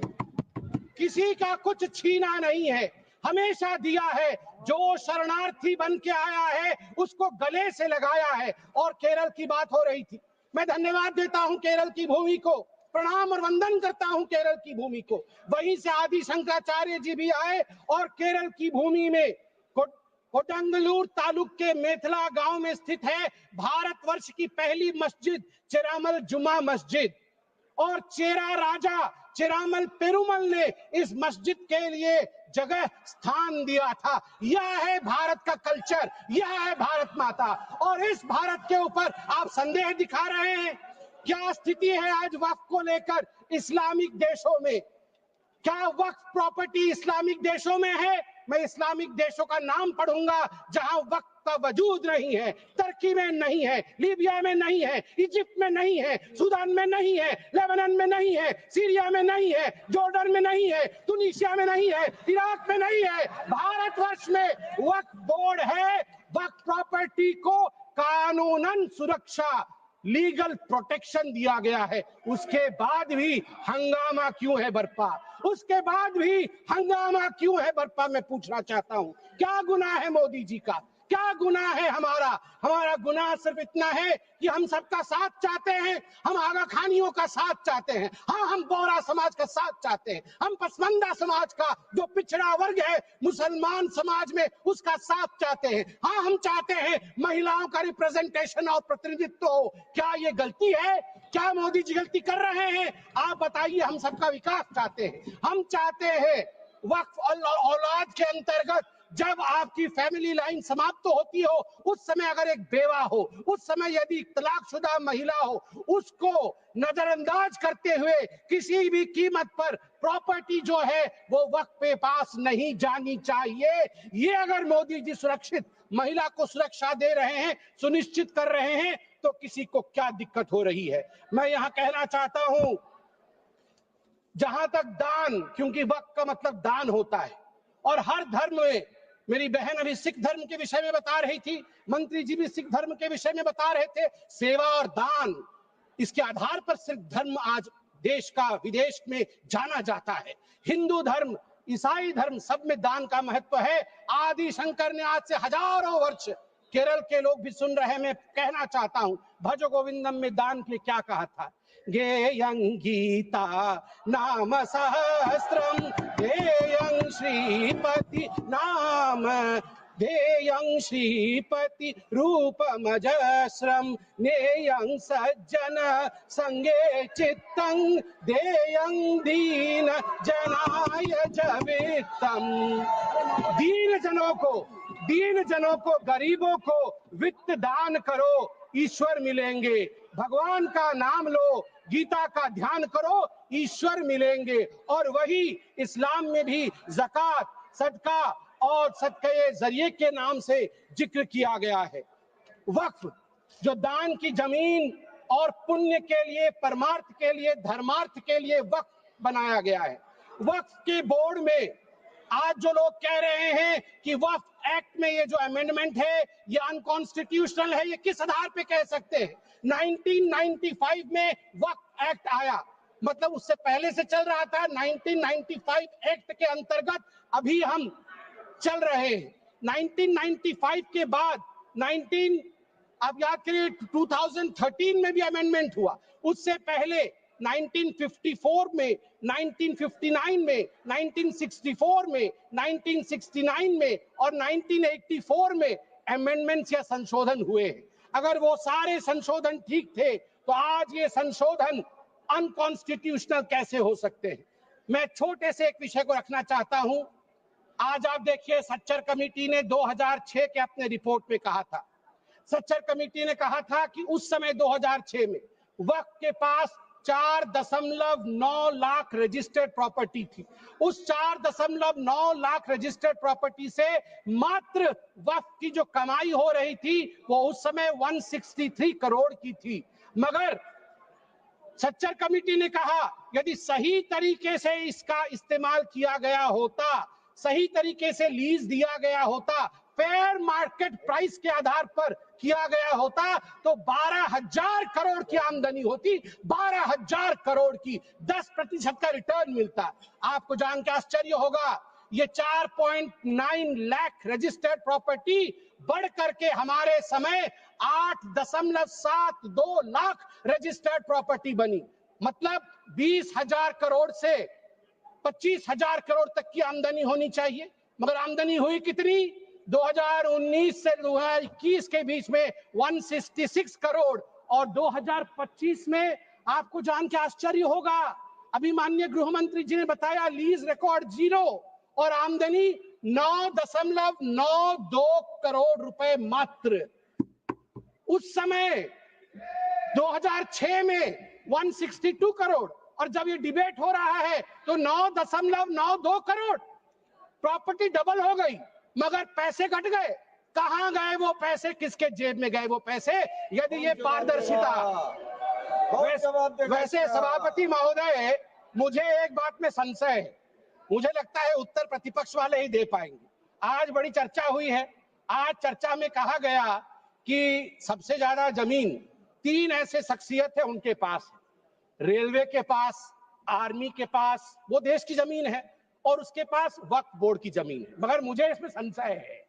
किसी का कुछ छीना नहीं है, हमेशा दिया है। जो शरणार्थी बन के आया है उसको गले से लगाया है। और केरल की बात हो रही थी, मैं धन्यवाद देता हूं केरल की भूमि को, प्रणाम और वंदन करता हूं केरल की भूमि को। वहीं से आदि शंकराचार्य जी भी आए और केरल की भूमि में कोडंगलूर तालुक के मेथला गांव में स्थित है भारतवर्ष की पहली मस्जिद चेरामल जुमा मस्जिद। और चेरा राजा चेरामल पेरुमल ने इस मस्जिद के लिए जगह स्थान दिया था। यह है भारत का कल्चर, यह है भारत माता। और इस भारत के ऊपर आप संदेह दिखा रहे हैं। क्या स्थिति है आज वक्फ को लेकर इस्लामिक देशों में? क्या वक्फ प्रॉपर्टी इस्लामिक देशों में है? मैं इस्लामिक देशों का नाम पढ़ूंगा जहां वक्फ का वजूद नहीं है। तुर्की में नहीं है, लीबिया में नहीं है, इजिप्ट में नहीं है, सूडान में नहीं है, लेबनान में नहीं है, सीरिया में नहीं है, जॉर्डन में नहीं है, तुनीसिया में नहीं है, इराक में नहीं है। भारतवर्ष में वक्फ बोर्ड है। वक्फ प्रॉपर्टी को कानूनन सुरक्षा, लीगल प्रोटेक्शन दिया गया है। उसके बाद भी हंगामा क्यों है बरपा? उसके बाद भी हंगामा क्यों है बरपा? मैं पूछना चाहता हूं, क्या गुनाह है मोदी जी का? क्या गुनाह है हमारा? हमारा गुनाह सिर्फ इतना है कि हम सबका साथ चाहते हैं, हम आगा खानियों का साथ चाहते हैं, हाँ हम बोरा समाज का साथ चाहते हैं, हम पसमंदा समाज का जो पिछड़ा वर्ग है मुसलमान समाज में उसका साथ चाहते हैं, हाँ हम चाहते हैं महिलाओं का रिप्रेजेंटेशन और प्रतिनिधित्व हो। क्या ये गलती है? क्या मोदी जी गलती कर रहे हैं? आप बताइए। हम सबका विकास चाहते हैं, हम चाहते हैं वक्फ औलाद के अंतर्गत जब आपकी फैमिली लाइन समाप्त होती हो, उस समय अगर एक बेवा हो, उस समय यदि तलाकशुदा महिला हो, उसको नजरअंदाज करते हुए किसी भी कीमत पर प्रॉपर्टी जो है वो वक्फ पे पास नहीं जानी चाहिए। ये अगर मोदी जी सुरक्षित महिला को सुरक्षा दे रहे हैं, सुनिश्चित कर रहे हैं, तो किसी को क्या दिक्कत हो रही है। मैं यहां कहना चाहता हूं, जहां तक दान, क्योंकि वक्फ का मतलब दान होता है और हर धर्म में, मेरी बहन अभी सिख धर्म के विषय में बता रही थी, मंत्री जी भी सिख धर्म के विषय में बता रहे थे, सेवा और दान, इसके आधार पर सिख धर्म आज देश का विदेश में जाना जाता है। हिंदू धर्म, ईसाई धर्म, सब में दान का महत्व है। आदि शंकर ने आज से हजारों वर्ष, केरल के लोग भी सुन रहे हैं, मैं कहना चाहता हूं, भज गोविंदम में दान के क्या कहा था, गेयं गीता नाम सहस्त्रम गेयं श्रीपति नाम गेयं श्रीपति रूपमजस्रम नेयं सज्जन संगे चित्तं देयं दीन जनाय जवित्तम। दीन जनों को, गरीबों को वित्त दान करो, ईश्वर मिलेंगे। भगवान का नाम लो, गीता का ध्यान करो, ईश्वर मिलेंगे। और वही इस्लाम में भी ज़कात, सदका और सदके जरिए के नाम से जिक्र किया गया है। वक्फ जो दान की जमीन और पुण्य के लिए, परमार्थ के लिए, धर्मार्थ के लिए वक्फ बनाया गया है। वक्फ के बोर्ड में आज जो लोग कह रहे हैं कि वक्फ एक्ट में ये जो अमेंडमेंट है ये अनकॉन्स्टिट्यूशनल है, ये किस आधार पे कह सकते हैं? 1995 में वक्फ एक्ट आया, मतलब उससे पहले से चल रहा था। 1995 एक्ट के अंतर्गत अभी हम चल रहे हैं। 1995 के बाद आप याद करिए 2013 में भी अमेंडमेंट हुआ। उससे पहले 1954 में, 1959 में, 1964 में, 1969 में और 1984 में अमेंडमेंट्स या संशोधन हुए हैं। अगर वो सारे संशोधन ठीक थे तो आज ये संशोधन अनकॉन्स्टिट्यूशनल कैसे हो सकते हैं? मैं छोटे से एक विषय को रखना चाहता हूं। आज आप देखिए, सच्चर कमेटी ने 2006 के अपने रिपोर्ट में कहा था, सच्चर कमेटी ने कहा था कि उस समय 2006 में वक्फ के पास 4.9 लाख रजिस्टर्ड प्रॉपर्टी थी। उस 4.9 लाख रजिस्टर्ड प्रॉपर्टी से मात्र वक्फ की जो कमाई हो रही थी वो उस समय 163 करोड़ की थी। मगर सच्चर कमेटी ने कहा यदि सही तरीके से इसका इस्तेमाल किया गया होता, सही तरीके से लीज दिया गया होता, फेयर मार्केट प्राइस के आधार पर किया गया होता, तो 12,000 करोड़ की आमदनी होती, 12,000 करोड़ की, 10% का रिटर्न मिलता। आपको जान के आश्चर्य होगा, ये 4.9 लाख रजिस्टर्ड प्रॉपर्टी बढ़ करके हमारे समय 8.72 लाख रजिस्टर्ड प्रॉपर्टी बनी। मतलब 20,000 करोड़ से 25,000 करोड़ तक की आमदनी होनी चाहिए, मगर आमदनी हुई कितनी? 2019 से 2021 के बीच में 166 करोड़, और 2025 में आपको जान के आश्चर्य होगा, अभी माननीय गृह मंत्री जी ने बताया लीज रिकॉर्ड 0 और आमदनी 9.92 करोड़ रुपए मात्र। उस समय 2006 में 162 करोड़, और जब ये डिबेट हो रहा है तो 9.92 करोड़, प्रॉपर्टी डबल हो गई, मगर पैसे घट गए। कहां गए वो पैसे, किसके जेब में गए वो पैसे? यदि ये पारदर्शिता। वैसे सभापति महोदय, मुझे एक बात में संशय है, मुझे लगता है उत्तर प्रतिपक्ष वाले ही दे पाएंगे। आज बड़ी चर्चा हुई है, आज चर्चा में कहा गया कि सबसे ज्यादा जमीन 3 ऐसे शख्सियत है उनके पास है, रेलवे के पास, आर्मी के पास, वो देश की जमीन है, और उसके पास वक्फ बोर्ड की जमीन है। मगर मुझे इसमें संशय है,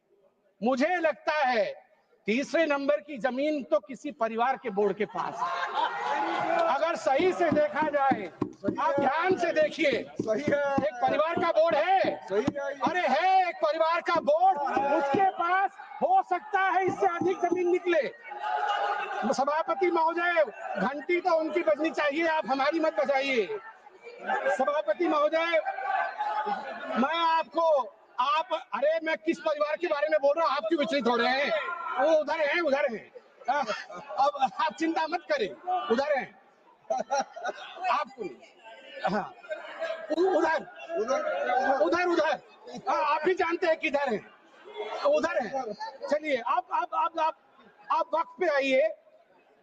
मुझे लगता है तीसरे नंबर की जमीन तो किसी परिवार के बोर्ड के पास है। अगर सही से देखा जाए, आप ध्यान से देखिए, एक परिवार का बोर्ड है, अरे है एक परिवार का बोर्ड, उसके पास हो सकता है इससे अधिक जमीन निकले। सभापति महोदय, घंटी तो उनकी बजनी चाहिए, आप हमारी मत बजाइए। सभापति महोदय, मैं आपको आप अरे मैं किस परिवार के बारे में बोल रहा हूँ, आप क्यों विचलित हो रहे हैं? वो उधर है, उधर है। अब आप चिंता मत करें, उधर है। आपको हाँ, उधर उधर उधर आप भी जानते हैं किधर है, उधर है। चलिए आप वक्त पे आइए।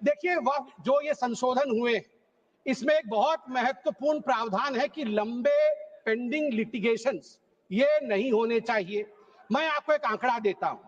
देखिए वक्त जो ये संशोधन हुए, इसमें एक बहुत महत्वपूर्ण प्रावधान है कि लंबे पेंडिंग लिटिगेशंस ये नहीं होने चाहिए। मैं आपको एक आंकड़ा देता हूं,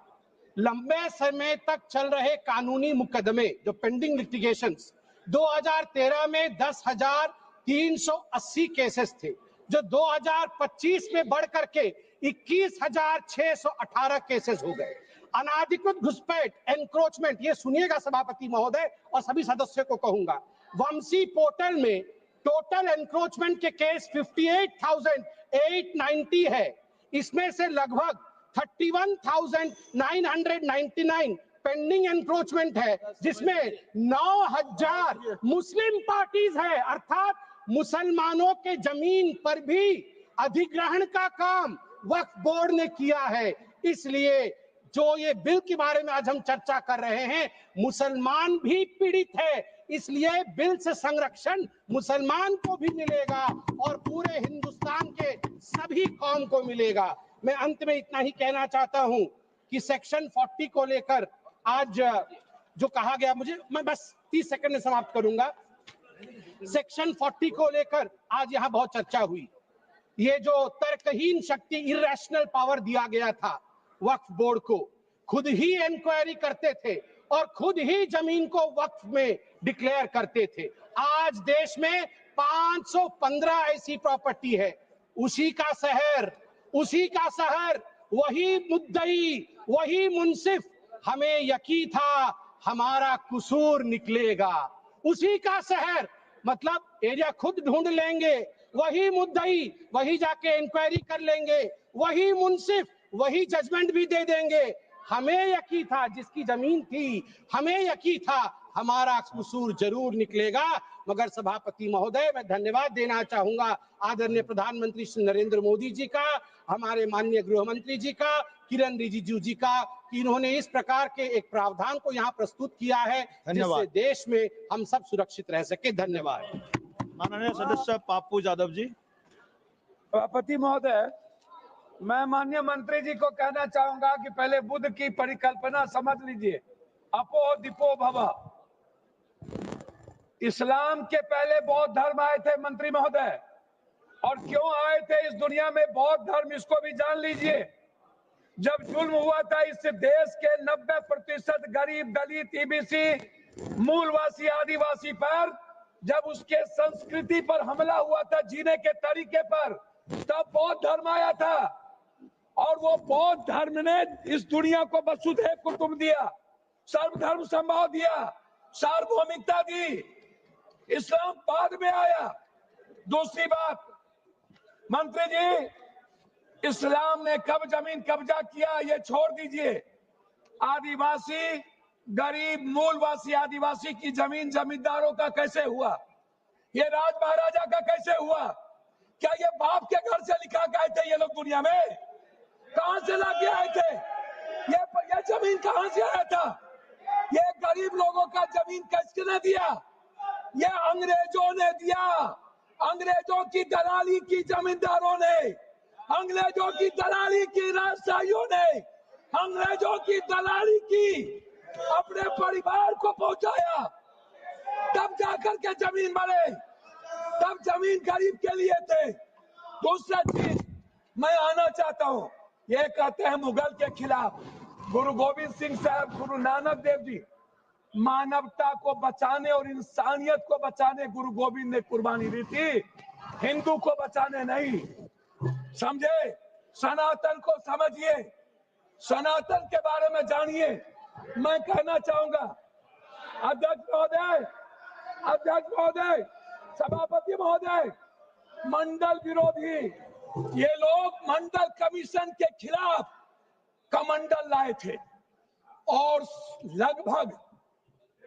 लंबे समय तक चल रहे कानूनी मुकदमे जो पेंडिंग लिटिगेशंस 2013 में 10,380 केसेस थे, जो 2025 में बढ़ करके 21,618 केसेस हो गए। अनाधिकृत घुसपैठ एनक्रोचमेंट, ये सुनिएगा सभापति महोदय और सभी सदस्यों को कहूंगा, वंशी पोर्टल में टोटल एनक्रोचमेंट के केस 58,890 है। इसमें से लगभग 31,999 पेंडिंग एनक्रोचमेंट है, जिसमें 9,000 मुस्लिम पार्टीज है, अर्थात मुसलमानों के जमीन पर भी अधिग्रहण का काम वक्फ बोर्ड ने किया है। इसलिए जो ये बिल के बारे में आज हम चर्चा कर रहे हैं, मुसलमान भी पीड़ित है, इसलिए बिल से संरक्षण मुसलमान को भी मिलेगा और पूरे हिंदुस्तान के सभी कौम को मिलेगा। मैं अंत में इतना ही कहना चाहता हूं कि सेक्शन 40 को लेकर आज जो कहा गया, मैं बस 30 सेकंड में समाप्त करूंगा। सेक्शन 40 को लेकर आज यहाँ बहुत चर्चा हुई। ये जो तर्कहीन शक्ति, इरेशनल पावर दिया गया था वक्फ बोर्ड को, खुद ही इंक्वायरी करते थे और खुद ही जमीन को वक्फ में डिक्लेयर करते थे। आज देश में 515 ऐसी प्रॉपर्टी है, उसी का शहर, वही मुद्दई, वही मुंसिफ। हमें यकीन था हमारा कसूर निकलेगा। उसी का शहर मतलब एरिया खुद ढूंढ लेंगे, वही मुद्दई, वही जाके इंक्वायरी कर लेंगे, वही मुंसिफ, वही जजमेंट भी दे देंगे। हमें यकीन था, जिसकी जमीन थी, हमें यकीन था हमारा कसूर जरूर निकलेगा। मगर सभापति महोदय, मैं धन्यवाद देना चाहूंगा आदरणीय प्रधानमंत्री श्री नरेंद्र मोदी जी का, हमारे माननीय गृह मंत्री जी का, किरण रिजिजू जी का, कि इन्होंने इस प्रकार के एक प्रावधान को यहाँ प्रस्तुत किया है जिससे देश में हम सब सुरक्षित रह सके। धन्यवाद। माननीय सदस्य पाप्पू यादव जी। सभापति महोदय, मैं माननीय मंत्री जी को कहना चाहूंगा कि पहले बुद्ध की परिकल्पना समझ लीजिए, अपो दीपो भव। इस्लाम के पहले बौद्ध धर्म आए थे मंत्री महोदय, और क्यों आए थे इस दुनिया में बौद्ध धर्म, इसको भी जान लीजिए। जब जुल्म हुआ था इस देश के 90% गरीब, दलित, ईबीसी, मूलवासी, आदिवासी पर, जब उसके संस्कृति पर हमला हुआ था, जीने के तरीके पर, तब बौद्ध धर्म आया था। और वो बौद्ध धर्म ने इस दुनिया को वसुधैव कुटुंब दिया, सर्वधर्म समभाव दिया, सार्वभौमिकता दी। इस्लाम बाद में आया। दूसरी बात, मंत्री जी, इस्लाम ने कब जमीन कब्जा किया ये छोड़ दीजिए। आदिवासी, गरीब, मूलवासी आदिवासी की जमीन जमींदारों का कैसे हुआ? ये राज महाराजा का कैसे हुआ? क्या ये बाप के घर से लिखा गए थे ये लोग दुनिया में? कहां से लाके आए थे? ये जमीन कहां से आया था? ये गरीब लोगों का जमीन किसने दिया? ये अंग्रेजों ने दिया। अंग्रेजों की दलाली की जमींदारों ने, अंग्रेजों की दलाली की राजशाहियों ने, अंग्रेजों की दलाली की अपने परिवार को पहुंचाया, तब जाकर के जमीन बने, तब जमीन गरीब के लिए थे। दूसरा चीज मैं आना चाहता हूं, ये कहते हैं मुगल के खिलाफ, गुरु गोविंद सिंह साहब, गुरु नानक देव जी, मानवता को बचाने और इंसानियत को बचाने गुरु गोविंद ने कुर्बानी दी थी, हिंदू को बचाने नहीं। समझे? सनातन को समझिए, सनातन के बारे में जानिए। मैं कहना चाहूंगा अध्यक्ष महोदय, सभापति महोदय, मंडल विरोधी, ये लोग मंडल कमीशन के खिलाफ कमंडल लाए थे और लगभग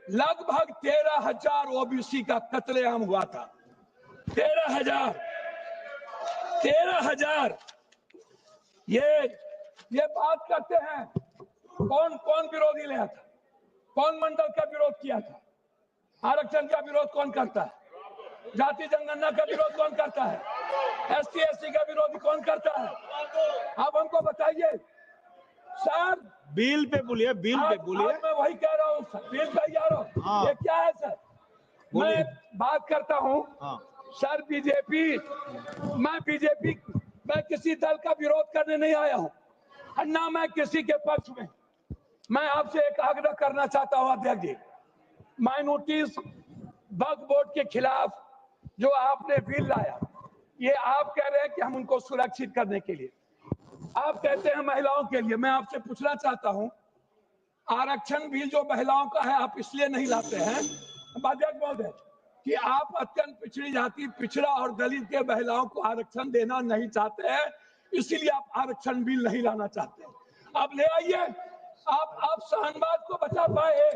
13,000 ओबीसी का कत्लेआम हुआ था। 13,000 13,000 ये बात करते हैं। कौन कौन विरोधी लिया था? कौन मंडल का विरोध किया था? आरक्षण का विरोध कौन करता है? जाति जनगणना का विरोध कौन करता है? ST SC का विरोध कौन करता है? आप हमको बताइए सर। बिल पे बोलिए, बिल पे बोलिए। मैं वही कह रहा हूँ सर, बिल पे जा रहा हूँ। हाँ। ये क्या है सर? मैं बात करता हूँ सर मैं किसी दल का विरोध करने नहीं आया हूँ और ना मैं किसी के पक्ष में। मैं आपसे एक आग्रह करना चाहता हूँ अध्यक्ष जी, माइनॉरिटीज वक्फ बोर्ड के खिलाफ जो आपने बिल लाया, ये आप कह रहे हैं कि हम उनको सुरक्षित करने के लिए, आप कहते हैं महिलाओं के लिए। मैं आपसे पूछना चाहता हूं, आरक्षण बिल जो महिलाओं का है आप इसलिए नहीं लाते हैं अध्यक्ष महोदय कि आप अत्यंत पिछड़ी जाति, पिछड़ा और दलित के महिलाओं को आरक्षण देना नहीं चाहते हैं, इसीलिए आप आरक्षण बिल नहीं लाना चाहते हैं। आप ले आइए। आप शाहनवाज को बचा पाए।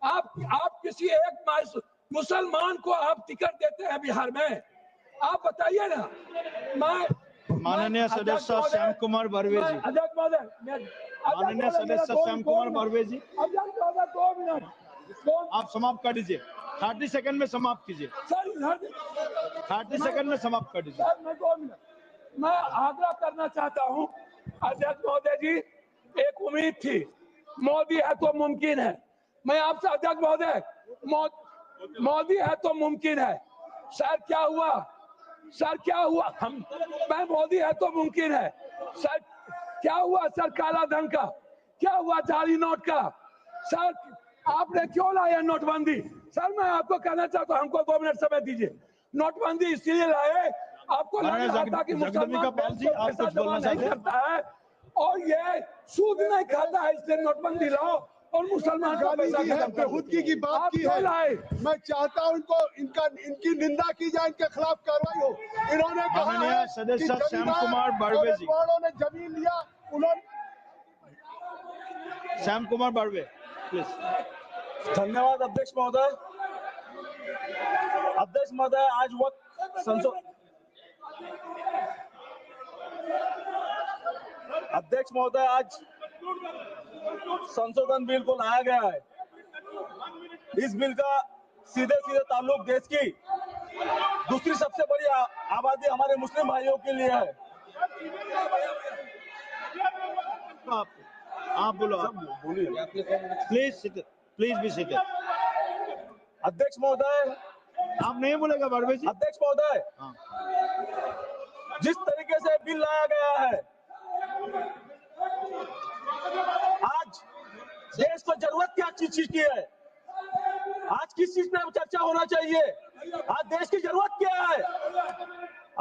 आप किसी एक मुसलमान को आप टिकट देते हैं बिहार में? आप बताइए ना। माननीय सदस्य श्याम कुमार बर्वे जी, अध्यक्ष महोदय, माननीय सदस्य श्याम कुमार बर्वे जी, अध्यक्ष महोदय 2 मिनट आप समाप्त कर दीजिए। 30 सेकंड में समाप्त कीजिए। 30 सेकंड में समाप्त कर दीजिए। सर मैं 2 मिनट मैं आग्रह करना चाहता हूं अध्यक्ष महोदय जी। एक उम्मीद थी, मोदी है तो मुमकिन है। मैं आपसे अध्यक्ष महोदय, मोदी है तो मुमकिन है। सर क्या हुआ? सर क्या हुआ? मैं मोदी है तो मुमकिन है। सर क्या हुआ? सर काला धन का क्या हुआ? जाली नोट का? सर आपने क्यों लाया नोटबंदी? सर मैं आपको कहना चाहता हूं, हमको 2 मिनट समय दीजिए। नोटबंदी इसलिए लाए, आपको लग रहा था कि मुसलमान पैसा जमा नहीं करता है और ये सूद नहीं खाता है, इसलिए नोटबंदी लाओ और मुसलमान का पैसा बेहूदगी की बात की है। मैं चाहता हूं इनकी निंदा की जाए, इनके खिलाफ कार्रवाई हो। इन्होंने कहा है कि श्याम कुमार बर्वे जी, ने जमीन लिया, उन्होंने। श्याम कुमार बर्वे प्लीज। धन्यवाद अध्यक्ष महोदय। अध्यक्ष महोदय, आज वक्त अध्यक्ष महोदय आज संशोधन बिल को लाया गया है। इस बिल का सीधे सीधे ताल्लुक देश की दूसरी सबसे बड़ी आबादी हमारे मुस्लिम भाइयों के लिए है। आप बोलो, बोलिए प्लीज बी सीटेड। अध्यक्ष महोदय, आप नहीं बोलेगा बर्वे जी? अध्यक्ष महोदय, जिस तरीके से बिल लाया गया है, आज देश को जरूरत क्या चीज की है? आज किस चीज पे चर्चा होना चाहिए? आज देश की जरूरत क्या है?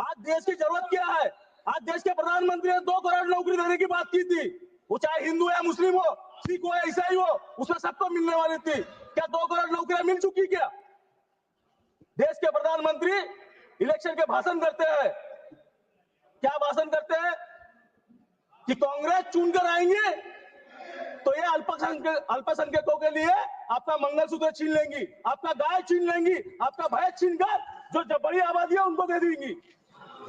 आज देश की जरूरत क्या है? आज देश के प्रधानमंत्री ने 2 करोड़ नौकरी देने की बात की थी। वो चाहे हिंदू या मुस्लिम हो, सिख हो या ईसाई हो, उसमें सबको मिलने वाली थी। क्या 2 करोड़ नौकरियां मिल चुकी? क्या देश के प्रधानमंत्री इलेक्शन के भाषण करते हैं? क्या भाषण करते हैं कि कांग्रेस चुनकर आएंगे तो ये अल्पसंख्यकों के लिए आपका मंगलसूत्र छीन लेंगी, आपका गाय छीन लेंगी, आपका भैंस छीनकर जो बड़ी आबादी है उनको दे देंगी।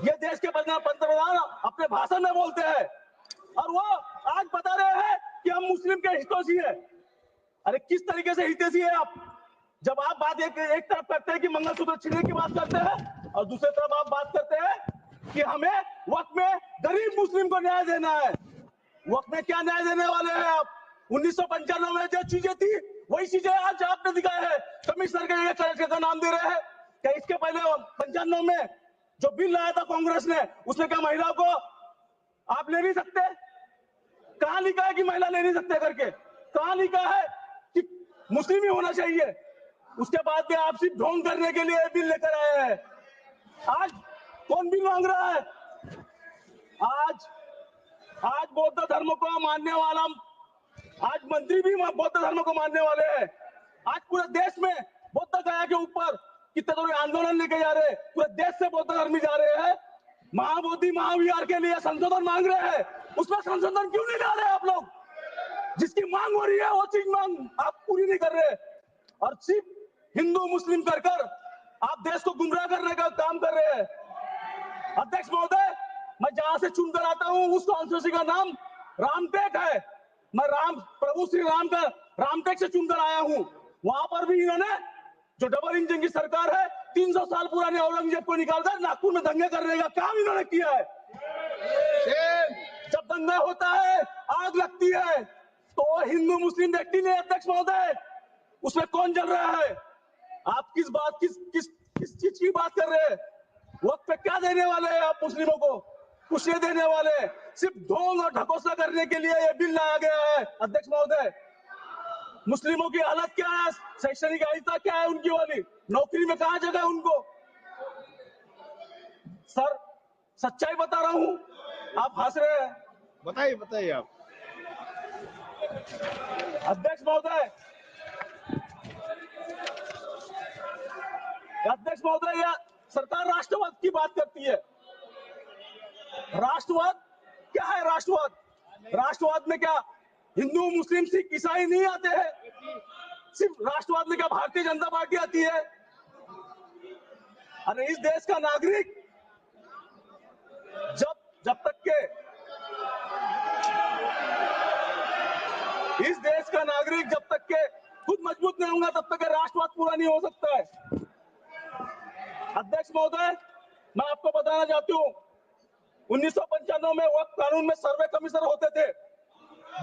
ये देश के पंतप्रधान अपने भाषण में बोलते हैं और वो आज बता रहे हैं कि हम मुस्लिम के हितैषी हैं। अरे किस तरीके से हितैषी है आप? जब आप बात एक तरफ करते हैं कि मंगलसूत्र छीनने की बात करते हैं और दूसरी तरफ आप बात करते हैं कि हमें वक्त में गरीब मुस्लिम को न्याय देना है। वक्त में क्या न्याय देने वाले हैं आप? 1995 में जो चीजें थी वही चीजें आज आपने दिखाए हैं। कमिश्नर के लिए कलेक्टर का नाम दे रहे हैं। क्या इसके पहले 95 में जो बिल लाया था कांग्रेस ने, उसमें क्या महिलाओं को आप ले नहीं सकते? कहां लिखा है कि महिला ले नहीं सकते करके? कहां लिखा है कि मुस्लिम ही होना चाहिए? उसके बाद में आप सिर्फ ढोंग करने के लिए बिल लेकर आए हैं। आज कौन बिल मांग रहा है? आज बौद्ध धर्म को मानने वाला, आज मंत्री भी बौद्ध धर्म को मानने वाले हैं। आज पूरे देश में बौद्ध गया के ऊपर कितने तो आंदोलन लेके जा रहे हैं। पूरे देश से बौद्ध धर्मी जा रहे हैं। महाबोधि महाविहार के लिए संशोधन मांग रहे हैं। उसमें संशोधन क्यों नहीं ला रहे आप लोग? जिसकी मांग हो रही है वो चीज मांग आप पूरी नहीं कर रहे और सिर्फ हिंदू मुस्लिम कर आप देश को गुमराह करने का काम कर रहे हैं। अध्यक्ष महोदय, मैं जहां से चुनकर आता हूं उस कॉन्स्टिट्यूंसी का नाम रामटेक है। मैं प्रभु श्री राम का रामटेक से चुनकर आया हूं। वहां पर भी इन्होंने जो डबल इंजन की सरकार है 300 साल पुराने औरंगजेब को निकालकर नागपुर में दंगे करने का काम इन्होंने किया है। जब दंगा होता है, आग लगती है, तो हिंदू मुस्लिम देखती नहीं। अध्यक्ष महोदय, उसमें कौन जल रहा है? आप किस चीज की बात कर रहे हैं? वक्त पे क्या देने वाले हैं आप मुस्लिमों को? कुछ नहीं देने वाले। सिर्फ ढोंग और ढकोसला करने के लिए ये बिल लाया गया है। अध्यक्ष महोदय, मुस्लिमों की हालत क्या है? शैक्षणिक हालत क्या है उनकी वाली? नौकरी में कहां जगह है उनको? सर, सच्चाई बता रहा हूं, आप हंस रहे हैं। बताइए आप। अध्यक्ष महोदय, यह सरकार राष्ट्रवाद की बात करती है। राष्ट्रवाद क्या है? राष्ट्रवाद में क्या हिंदू मुस्लिम सिख ईसाई नहीं आते हैं? सिर्फ राष्ट्रवाद में क्या भारतीय जनता पार्टी आती है? अरे इस देश का नागरिक जब तक के खुद मजबूत नहीं होगा तब तक राष्ट्रवाद पूरा नहीं हो सकता है। अध्यक्ष महोदय, मैं आपको बताना चाहती हूँ 1995 में वक्फ कानून में सर्वे कमिश्नर होते थे,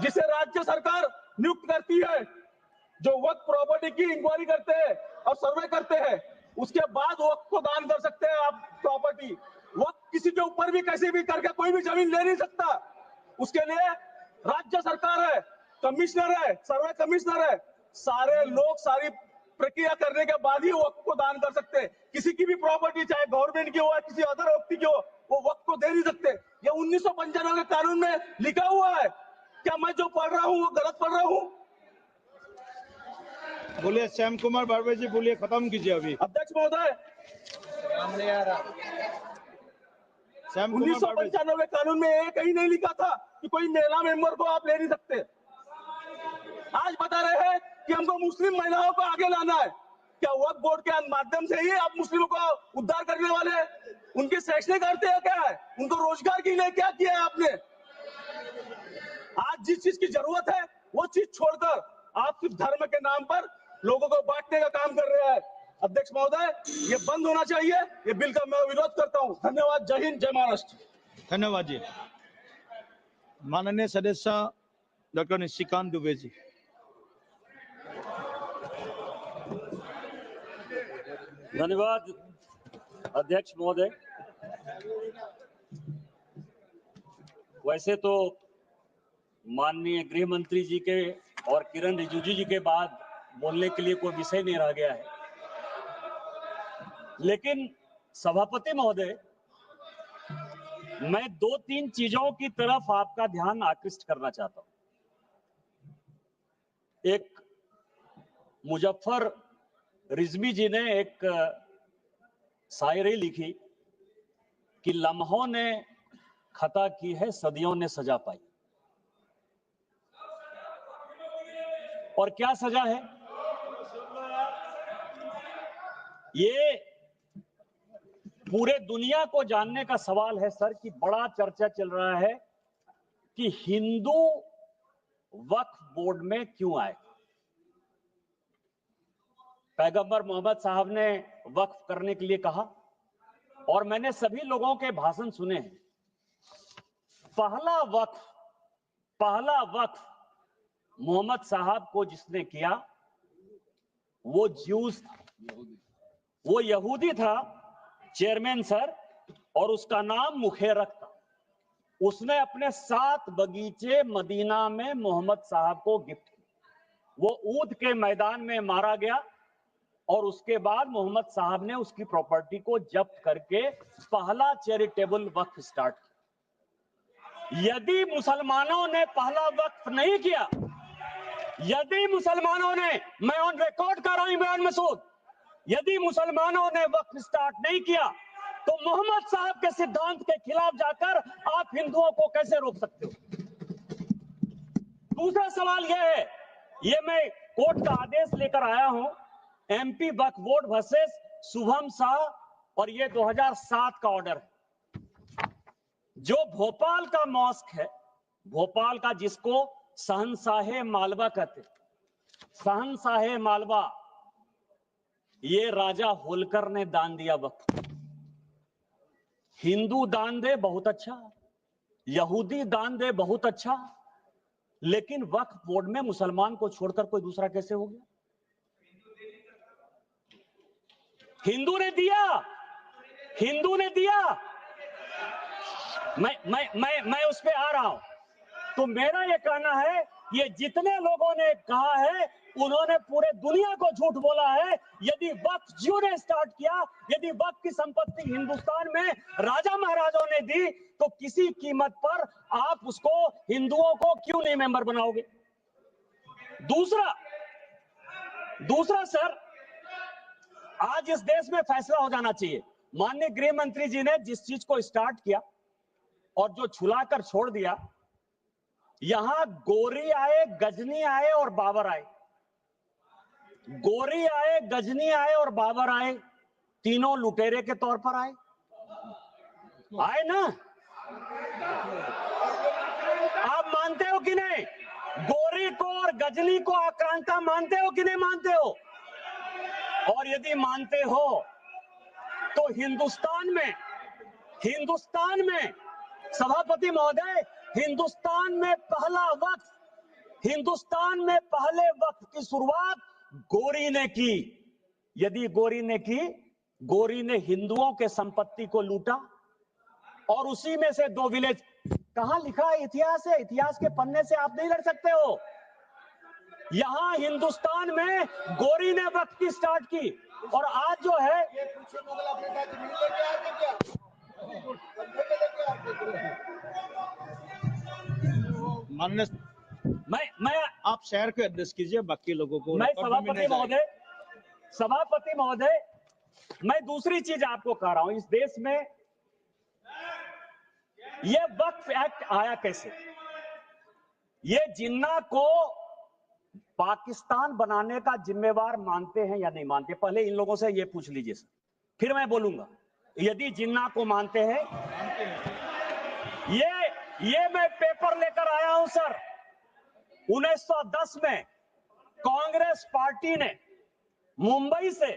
जिसे राज्य सरकार नियुक्त करती है, जो वक्फ प्रॉपर्टी की इंक्वायरी करते हैं और सर्वे करते हैं। उसके बाद वक्फ को दान कर सकते हैं आप प्रॉपर्टी। वक्फ किसी के ऊपर भी कैसे भी करके कोई भी जमीन ले नहीं सकता। उसके लिए राज्य सरकार है, कमिश्नर है, सर्वे कमिश्नर है। सारे लोग सारी प्रक्रिया करने के बाद ही वक्फ को दान कर सकते हैं। किसी की भी प्रॉपर्टी चाहे गवर्नमेंट की हो या किसी अदर व्यक्ति की हो, वो वक्फ को दे नहीं सकते। ये 1995 के कानून में लिखा हुआ है। क्या मैं जो पढ़ रहा हूँ वो गलत पढ़ रहा हूँ? बोलिए श्याम कुमार बारवे जी, बोलिए, खत्म कीजिए अभी। अध्यक्ष महोदय, 1995 के कानून में ये कहीं नहीं लिखा था कि कोई महिला मेंबर को आप ले नहीं सकते। आज बता रहे हैं कि हमको मुस्लिम महिलाओं को आगे लाना है। क्या वक्फ बोर्ड के माध्यम से ही आप मुस्लिमों को उद्धार करने वाले हैं? उनके शैक्षणिक अर्थ क्या है? उनको रोजगार के लिए क्या किया है आपने? आज जिस चीज की जरूरत है वो चीज छोड़कर आप सिर्फ धर्म के नाम पर लोगों को बांटने का काम कर रहे हैं। अध्यक्ष महोदय, ये बंद होना चाहिए। ये बिल का मैं विरोध करता हूँ। धन्यवाद। जय हिंद, जय महाराष्ट्र। धन्यवाद जी। माननीय सदस्य डॉक्टर निशिकांत दुबे जी। धन्यवाद अध्यक्ष महोदय। वैसे तो माननीय गृह मंत्री जी के और किरण रिजिजू जी के बाद बोलने के लिए कोई विषय नहीं रह गया है, लेकिन सभापति महोदय, मैं 2-3 चीजों की तरफ आपका ध्यान आकृष्ट करना चाहता हूं। एक मुजफ्फर रिजवी जी ने एक शायरी लिखी कि लम्हों ने खता की है, सदियों ने सजा पाई। और क्या सजा है? ये पूरे दुनिया को जानने का सवाल है सर, कि बड़ा चर्चा चल रहा है कि हिंदू वक्फ बोर्ड में क्यों आए। पैगंबर मोहम्मद साहब ने वक्फ करने के लिए कहा, और मैंने सभी लोगों के भाषण सुने हैं। पहला वक्फ मोहम्मद साहब को जिसने किया वो ज्यूस था, वो यहूदी था, चेयरमैन सर, और उसका नाम मुखेरक था। उसने अपने 7 बगीचे मदीना में मोहम्मद साहब को गिफ्ट किए। वो ऊद के मैदान में मारा गया और उसके बाद मोहम्मद साहब ने उसकी प्रॉपर्टी को जब्त करके पहला चैरिटेबल वक्फ स्टार्ट किया। यदि मुसलमानों ने पहला वक्फ नहीं किया, यदि मुसलमानों ने, मैं ऑन रिकॉर्ड कर रहा हूं इमरान मसूद, यदि मुसलमानों ने वक्फ स्टार्ट नहीं किया तो मोहम्मद साहब के सिद्धांत के खिलाफ जाकर आप हिंदुओं को कैसे रोक सकते हो? दूसरा सवाल यह है, ये मैं कोर्ट का आदेश लेकर आया हूं, एमपी वक्फ बोर्ड वर्सेस शुभम शाह, और ये 2007 का ऑर्डर है। जो भोपाल का मॉस्क है, भोपाल का, जिसको शहंशाहे मालवा कहते, शहंशाहे मालवा, ये राजा होलकर ने दान दिया वक्त। हिंदू दान दे बहुत अच्छा, यहूदी दान दे बहुत अच्छा, लेकिन वक्फ बोर्ड में मुसलमान को छोड़कर कोई दूसरा कैसे हो गया? हिंदू ने दिया, हिंदू ने दिया। मैं उस पे आ रहा हूं। तो मेरा ये कहना है, ये जितने लोगों ने कहा है उन्होंने पूरे दुनिया को झूठ बोला है। यदि वक्फ जियो ने स्टार्ट किया, यदि वक्फ की संपत्ति हिंदुस्तान में राजा महाराजाओं ने दी, तो किसी कीमत पर आप उसको, हिंदुओं को क्यों नहीं मेंबर बनाओगे? दूसरा सर, आज इस देश में फैसला हो जाना चाहिए। माननीय गृह मंत्री जी ने जिस चीज को स्टार्ट किया और जो छुलाकर छोड़ दिया, यहां गोरी आए, गजनी आए और बाबर आए, गोरी आए, गजनी आए और बाबर आए, तीनों लुटेरे के तौर पर आए ना? आप मानते हो कि नहीं? गोरी को और गजनी को आक्रांता मानते हो कि नहीं मानते हो? और यदि मानते हो तो हिंदुस्तान में सभापति महोदय, हिंदुस्तान में पहले वक्त की शुरुआत गोरी ने की। यदि गोरी ने हिंदुओं के संपत्ति को लूटा और उसी में से 2 विलेज, कहां लिखा है? इतिहास है, इतिहास के पन्ने से आप नहीं लड़ सकते हो। यहां हिंदुस्तान में गोरी ने वक्त की स्टार्ट की और आज जो है, मैं आप शहर को एड्रेस कीजिए, बाकी लोगों को। मैं सभापति महोदय, मैं दूसरी चीज आपको कह रहा हूं, इस देश में यह वक्फ एक्ट आया कैसे? ये जिन्ना को पाकिस्तान बनाने का जिम्मेवार मानते हैं या नहीं मानते? पहले इन लोगों से ये पूछ लीजिए सर, फिर मैं बोलूंगा। यदि जिन्ना को मानते हैं, ये मैं पेपर लेकर आया हूं सर। 1910 में कांग्रेस पार्टी ने मुंबई से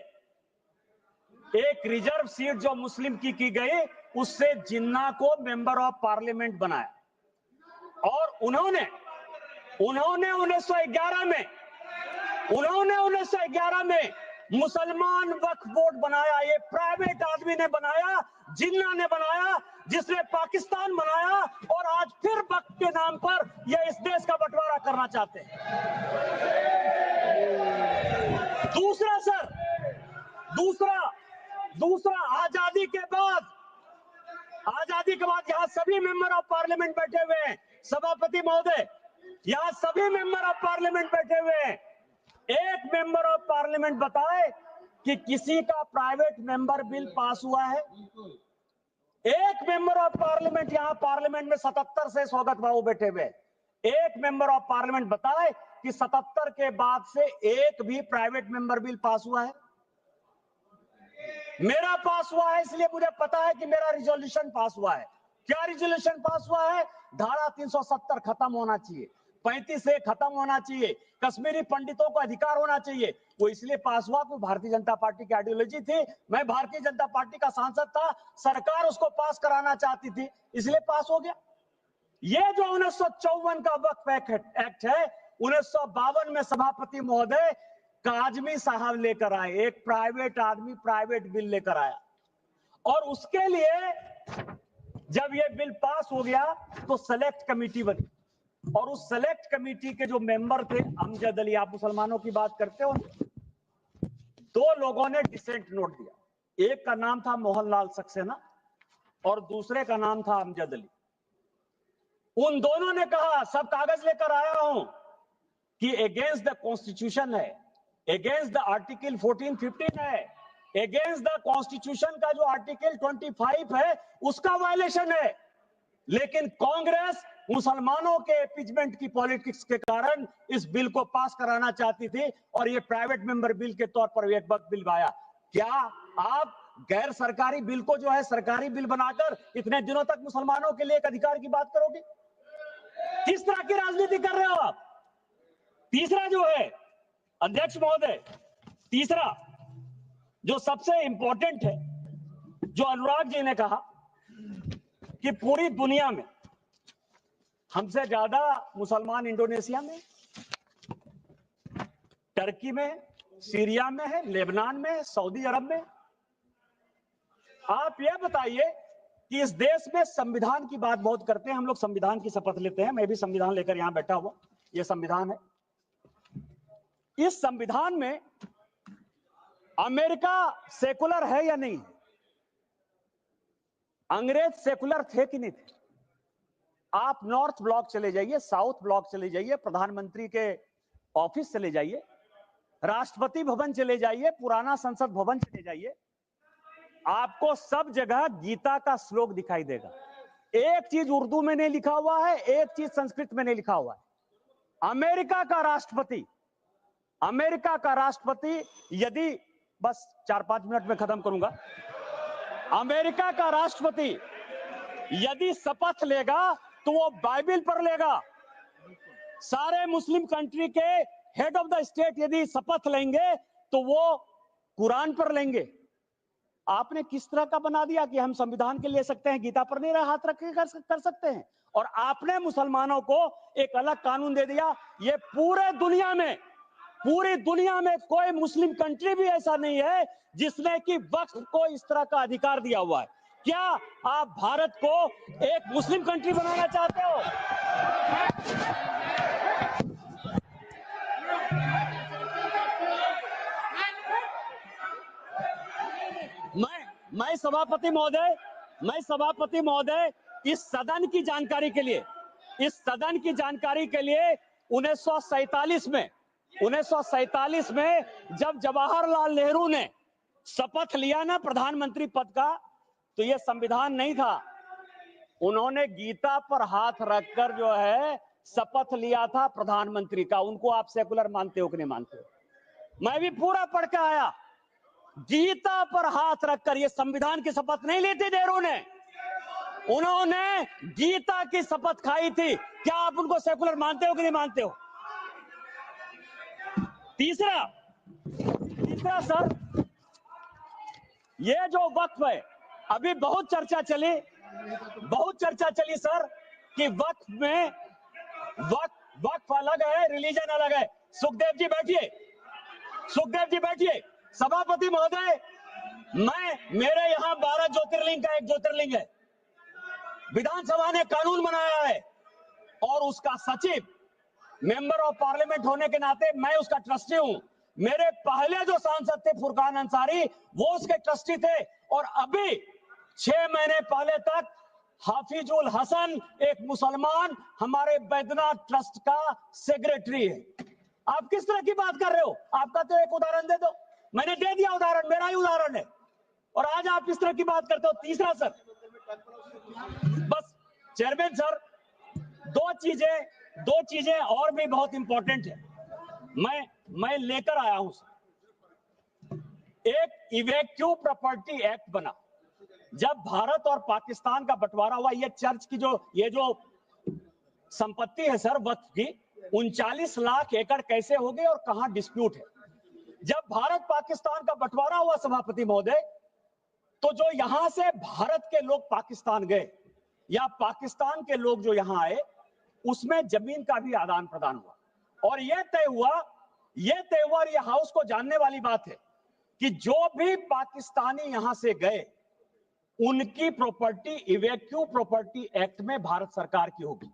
एक रिजर्व सीट जो मुस्लिम की गई, उससे जिन्ना को मेंबर ऑफ पार्लियामेंट बनाया और उन्होंने 1911 में मुसलमान वक्फ बोर्ड बनाया। ये प्राइवेट आदमी ने बनाया, जिन्ना ने बनाया, जिसने पाकिस्तान बनाया, और आज फिर वक्फ के नाम पर ये इस देश का बंटवारा करना चाहते हैं। दूसरा आजादी के बाद यहां सभी मेंबर ऑफ पार्लियामेंट बैठे हुए हैं। सभापति महोदय, यहां सभी मेंबर ऑफ पार्लियामेंट बैठे हुए हैं। एक मेंबर ऑफ पार्लियामेंट बताए कि किसी का प्राइवेट मेंबर बिल पास हुआ है? एक मेंबर ऑफ पार्लियामेंट, यहां पार्लियामेंट में 77 से स्वागत बाबू बैठे हुए, एक मेंबर ऑफ पार्लियामेंट बताए कि 77 के बाद से एक भी प्राइवेट मेंबर बिल पास हुआ है? मेरा पास हुआ है, इसलिए मुझे पता है कि मेरा रिजोल्यूशन पास हुआ है। क्या रिजोल्यूशन पास हुआ है? धारा 370 खत्म होना चाहिए, 35 से खत्म होना चाहिए, कश्मीरी पंडितों को अधिकार होना चाहिए। वो इसलिए पास हुआ कि भारतीय जनता पार्टी की आइडियोलॉजी थी। मैं भारतीय जनता पार्टी का सांसद था, सरकार उसको पास कराना चाहती थी, इसलिए पास हो गया। ये जो 1954 का वक्फ एक्ट है, 1952 में सभापति महोदय काजमी साहब लेकर आए, एक प्राइवेट आदमी प्राइवेट बिल लेकर आया, और उसके लिए जब ये बिल पास हो गया तो सेलेक्ट कमेटी बनी, और उस सेलेक्ट कमेटी के जो मेंबर थे, अमजद अली, आप मुसलमानों की बात करते हो, 2 लोगों ने डिसेंट नोट दिया। एक का नाम था मोहनलाल सक्सेना और दूसरे का नाम था अमजद अली। उन दोनों ने कहा, सब कागज लेकर आया हूं, कि अगेंस्ट द कॉन्स्टिट्यूशन है, अगेंस्ट द आर्टिकल 14-15 है, अगेंस्ट द कॉन्स्टिट्यूशन का जो आर्टिकल 25 है उसका वायलेशन है। लेकिन कांग्रेस मुसलमानों के एपीजमेंट की पॉलिटिक्स के कारण इस बिल को पास कराना चाहती थी, और ये प्राइवेट मेंबर बिल के तौर पर एक वक्त बिल आया। क्या आप गैर सरकारी बिल को जो है सरकारी बिल बनाकर इतने दिनों तक मुसलमानों के लिए एक अधिकार की बात करोगे? किस तरह की राजनीति कर रहे हो आप? तीसरा जो है अध्यक्ष महोदय, तीसरा जो सबसे इंपॉर्टेंट है, जो अनुराग जी ने कहा कि पूरी दुनिया में हमसे ज्यादा मुसलमान इंडोनेशिया में, टर्की में, सीरिया में है, लेबनान में, सऊदी अरब में। आप यह बताइए कि इस देश में संविधान की बात बहुत करते हैं हम लोग, संविधान की शपथ लेते हैं, मैं भी संविधान लेकर यहां बैठा हुआ, यह संविधान है। इस संविधान में अमेरिका सेकुलर है या नहीं? अंग्रेज सेकुलर थे कि नहीं थे? आप नॉर्थ ब्लॉक चले जाइए, साउथ ब्लॉक चले जाइए, प्रधानमंत्री के ऑफिस चले जाइए, राष्ट्रपति भवन चले जाइए, पुराना संसद भवन चले जाइए, आपको सब जगह गीता का श्लोक दिखाई देगा। एक चीज उर्दू में नहीं लिखा हुआ है, एक चीज संस्कृत में नहीं लिखा हुआ है। अमेरिका का राष्ट्रपति यदि, बस 4-5 मिनट में खत्म करूंगा, अमेरिका का राष्ट्रपति यदि शपथ लेगा तो वो बाइबल पर लेगा। सारे मुस्लिम कंट्री के हेड ऑफ द स्टेट यदि शपथ लेंगे तो वो कुरान पर लेंगे। आपने किस तरह का बना दिया कि हम संविधान के ले सकते हैं, गीता पर नहीं हाथ रख के कर सकते हैं, और आपने मुसलमानों को एक अलग कानून दे दिया। ये पूरी दुनिया में कोई मुस्लिम कंट्री भी ऐसा नहीं है जिसने कि वक्फ को इस तरह का अधिकार दिया हुआ है। क्या आप भारत को एक मुस्लिम कंट्री बनाना चाहते हो? मैं सभापति महोदय इस सदन की जानकारी के लिए 1947 में जब जवाहरलाल नेहरू ने शपथ लिया ना प्रधानमंत्री पद का, तो यह संविधान नहीं था। उन्होंने गीता पर हाथ रखकर जो है शपथ लिया था प्रधानमंत्री का। उनको आप सेकुलर मानते हो कि नहीं मानते हो? मैं भी पूरा पढ़ के आया। गीता पर हाथ रखकर, ये संविधान की शपथ नहीं ली थी नेहरू ने, उन्होंने गीता की शपथ खाई थी। क्या आप उनको सेकुलर मानते हो कि नहीं मानते हो? तीसरा सर, ये जो वक्फ है, अभी बहुत चर्चा चली सर कि वक्फ अलग है, रिलीजन अलग है। सुखदेव जी बैठिए। सभापति महोदय, मेरे यहाँ 12 ज्योतिर्लिंग का एक ज्योतिर्लिंग है। विधानसभा ने कानून बनाया है और उसका सचिव, मेंबर ऑफ पार्लियामेंट होने के नाते मैं उसका ट्रस्टी हूं। मेरे पहले जो सांसद थे फुरकान अंसारी, वो उसके ट्रस्टी थे, और अभी 6 महीने पहले तक हाफिजुल हसन, एक मुसलमान, हमारे बैद्यनाथ ट्रस्ट का सेक्रेटरी है। आप किस तरह की बात कर रहे हो? आपका तो एक उदाहरण दे दो। मैंने दे दिया उदाहरण, मेरा ही उदाहरण है, और आज आप इस तरह की बात करते हो। तीसरा सर, बस चेयरमैन सर, दो चीजें और भी बहुत इंपॉर्टेंट है, मैं लेकर आया हूं सर। एक इवैक्यू प्रॉपर्टी एक्ट बना। जब भारत और पाकिस्तान का बंटवारा हुआ, ये चर्च की ये जो संपत्ति है सर वक्फ की, 39 लाख एकड़ कैसे हो गए और कहां डिस्प्यूट है? जब भारत पाकिस्तान का बंटवारा हुआ सभापति महोदय, तो जो यहां से भारत के लोग पाकिस्तान गए या पाकिस्तान के लोग जो यहां आए, उसमें जमीन का भी आदान प्रदान हुआ, और यह तय हुआ, और यह हाउस को जानने वाली बात है कि जो भी पाकिस्तानी यहां से गए, उनकी प्रॉपर्टी इवैक्यू प्रॉपर्टी एक्ट में भारत सरकार की होगी।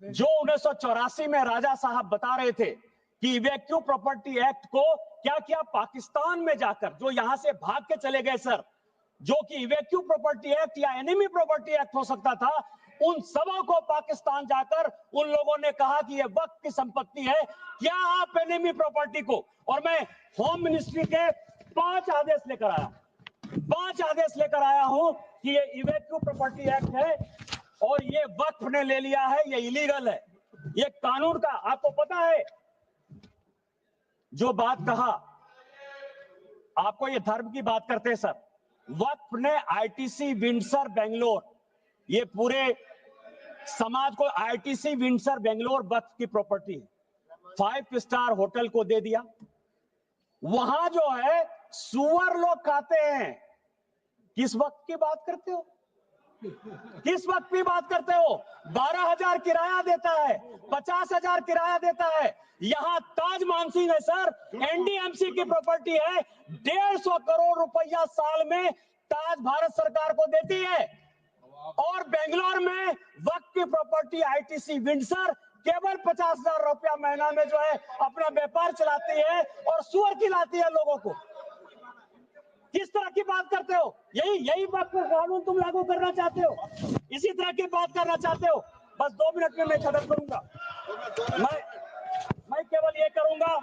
जो 1984 में राजा साहब बता रहे थे कि इवैक्यू प्रॉपर्टी एक्ट को क्या पाकिस्तान में जाकर, जो यहां से भाग के चले गए सर, जो कि इवैक्यू प्रॉपर्टी एक्ट या एनिमी प्रॉपर्टी एक्ट हो सकता था, उन सबों को पाकिस्तान जाकर उन लोगों ने कहा कि यह वक्त की संपत्ति है, क्या आप एनिमी प्रॉपर्टी को, और मैं होम मिनिस्ट्री के 5 आदेश लेकर आया हूं कि ये इवैक्यू प्रॉपर्टी एक्ट है और ये वक्फ ने ले लिया है, ये इलीगल है। ये कानून का आपको पता है, जो बात कहा आपको ये धर्म की बात करते हैं सर, वक्फ ने आईटीसी विंडसर बेंगलोर, ये पूरे समाज को आईटीसी विंडसर बेंगलोर वक्फ की प्रॉपर्टी है, 5 स्टार होटल को दे दिया। वहां जो है सुअर लोग खाते हैं। किस वक्त की बात करते हो? किस वक्त की बात करते हो? 12,000 किराया देता है, 50,000 किराया देता है। यहां ताज मानसिंह है सर, एनडीएमसी की प्रॉपर्टी है, 150 करोड़ रुपया साल में ताज भारत सरकार को देती है। और बेंगलोर में वक्त की प्रॉपर्टी आईटीसी विंडसर केवल 50,000 रुपया महीना में जो है अपना व्यापार चलाती है और सुअर खिलाती है लोगों को। किस तरह की बात करते हो? यही बात को कानून तुम लागू करना चाहते हो? इसी तरह की बात करना चाहते हो? बस 2 मिनट में मैं खत्म करूंगा। मैं केवल ये करूंगा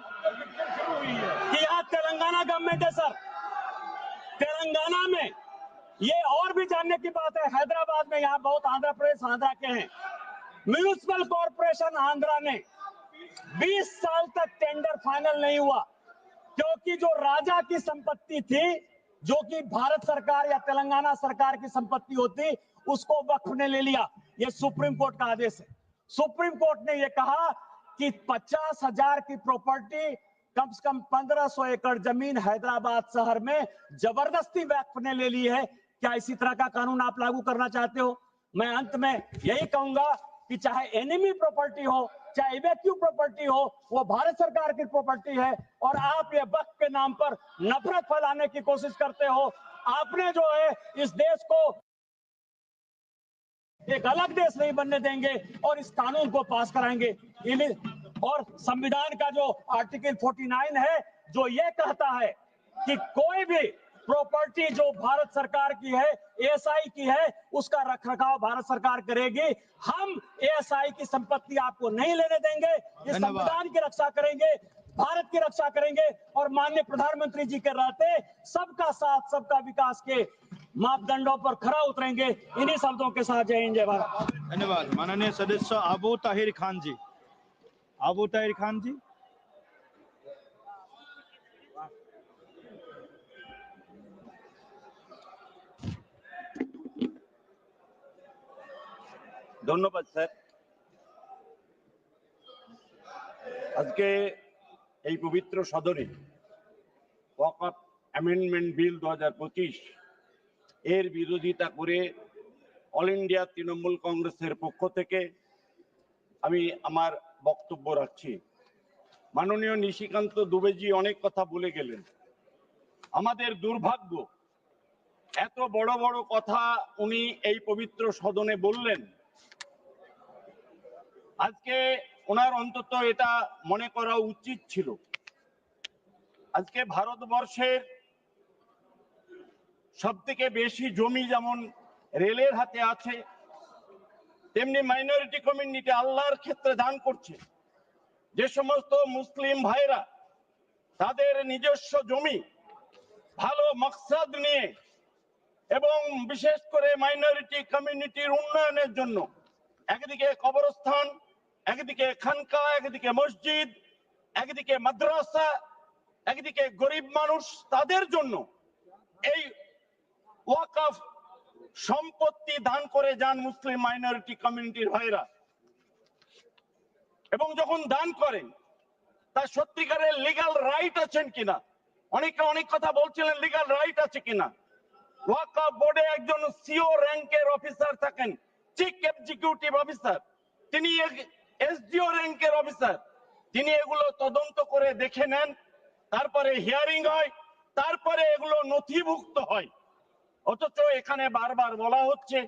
कि यहाँ तेलंगाना गवर्नमेंट है सर, तेलंगाना में ये और भी जानने की बात है, हैदराबाद में यहाँ बहुत आंध्र प्रदेश आंध्रा के हैं, म्यूनिसिपल कॉर्पोरेशन आंध्रा ने 20 साल तक टेंडर फाइनल नहीं हुआ, क्योंकि जो राजा की संपत्ति थी, जो कि भारत सरकार या तेलंगाना सरकार की संपत्ति होती, उसको वक्फ ने ले लिया। ये सुप्रीम कोर्ट का आदेश है। सुप्रीम कोर्ट ने यह कहा कि 50,000 की प्रॉपर्टी, कम से कम 1500 एकड़ जमीन हैदराबाद शहर में जबरदस्ती वक्फ ने ले ली है। क्या इसी तरह का कानून आप लागू करना चाहते हो? मैं अंत में यही कहूंगा कि चाहे एनिमी प्रॉपर्टी हो, चाहे इवैक्यू प्रॉपर्टी हो, वो भारत सरकार की प्रॉपर्टी है और आप ये वक्फ के नाम पर नफरत फैलाने की कोशिश करते हो। आपने जो है इस देश को एक अलग देश नहीं बनने देंगे और इस कानून को पास कराएंगे। और संविधान का जो आर्टिकल 49 है, जो ये कहता है कि कोई भी प्रॉपर्टी जो भारत सरकार की है, एएसआई की है, उसका रखरखाव भारत सरकार करेगी। हम एएसआई की संपत्ति आपको नहीं लेने देंगे। इस संविधान की रक्षा करेंगे, भारत की रक्षा करेंगे और माननीय प्रधानमंत्री जी के रहते सबका साथ सबका विकास के मापदंडों पर खरा उतरेंगे। इन्हीं शब्दों के साथ जय हिंद जय भारत। धन्यवाद। माननीय सदस्य अबू ताहिर खान जी, अबू ताहिर खान जी। ধন্যবাদ স্যার। আজকে এই পবিত্র সদনে ওয়াকফ অ্যামেন্ডমেন্ট বিল 2025 এর বিরোধিতা করে অল ইন্ডিয়া তৃণমূল কংগ্রেসের পক্ষ থেকে আমি আমার বক্তব্য রাখছি। মাননীয় নিশিকান্ত দুবেজি অনেক কথা বলে গেলেন। আমাদের দুর্ভাগ্য, এত বড় বড় কথা উনি এই পবিত্র সদনে বললেন, আজকে ওনার অন্তত এটা মনে করা উচিত ছিল। আজকে ভারতবর্ষের সবথেকে বেশি জমি যেমন রেলের হাতে আছে, তেমনি মাইনরিটি কমিউনিটি আল্লাহর ক্ষেত্রে দান করছে। যে সমস্ত মুসলিম ভাইরা তাদের নিজস্ব জমি ভালো মাকসাদ নিয়ে এবং বিশেষ করে মাইনরিটি কমিউনিটির উন্নয়নের জন্য একদিকে কবরস্থান, একদিকে খানকা, একদিকে মসজিদ, একদিকে মাদ্রাসা, একদিকে গরিব মানুষ, তাদের জন্য এই ওয়াকফ সম্পত্তি দান করে যান মুসলিম মাইনরিটি কমিউনিটির ভাইরা। এবং যখন দান করেন তার সত্যিকারের লিগ্যাল রাইট আছেন কিনা, অনেকে অনেক কথা বলছিলেন লিগ্যাল রাইট আছে কিনা। ওয়াকফ বোর্ডে একজন সিও র্যাঙ্কের অফিসার থাকেন, চিফ এক্সিকিউটিভ অফিসার, তিনি এসডিও র্যাঙ্কের অফিসার, তিনি এগুলো তদন্ত করে দেখে নেন, তারপরে হিয়ারিং হয়, তারপরে এগুলো নথিভুক্ত হয়। অথচ এখানে বারবার বলা হচ্ছে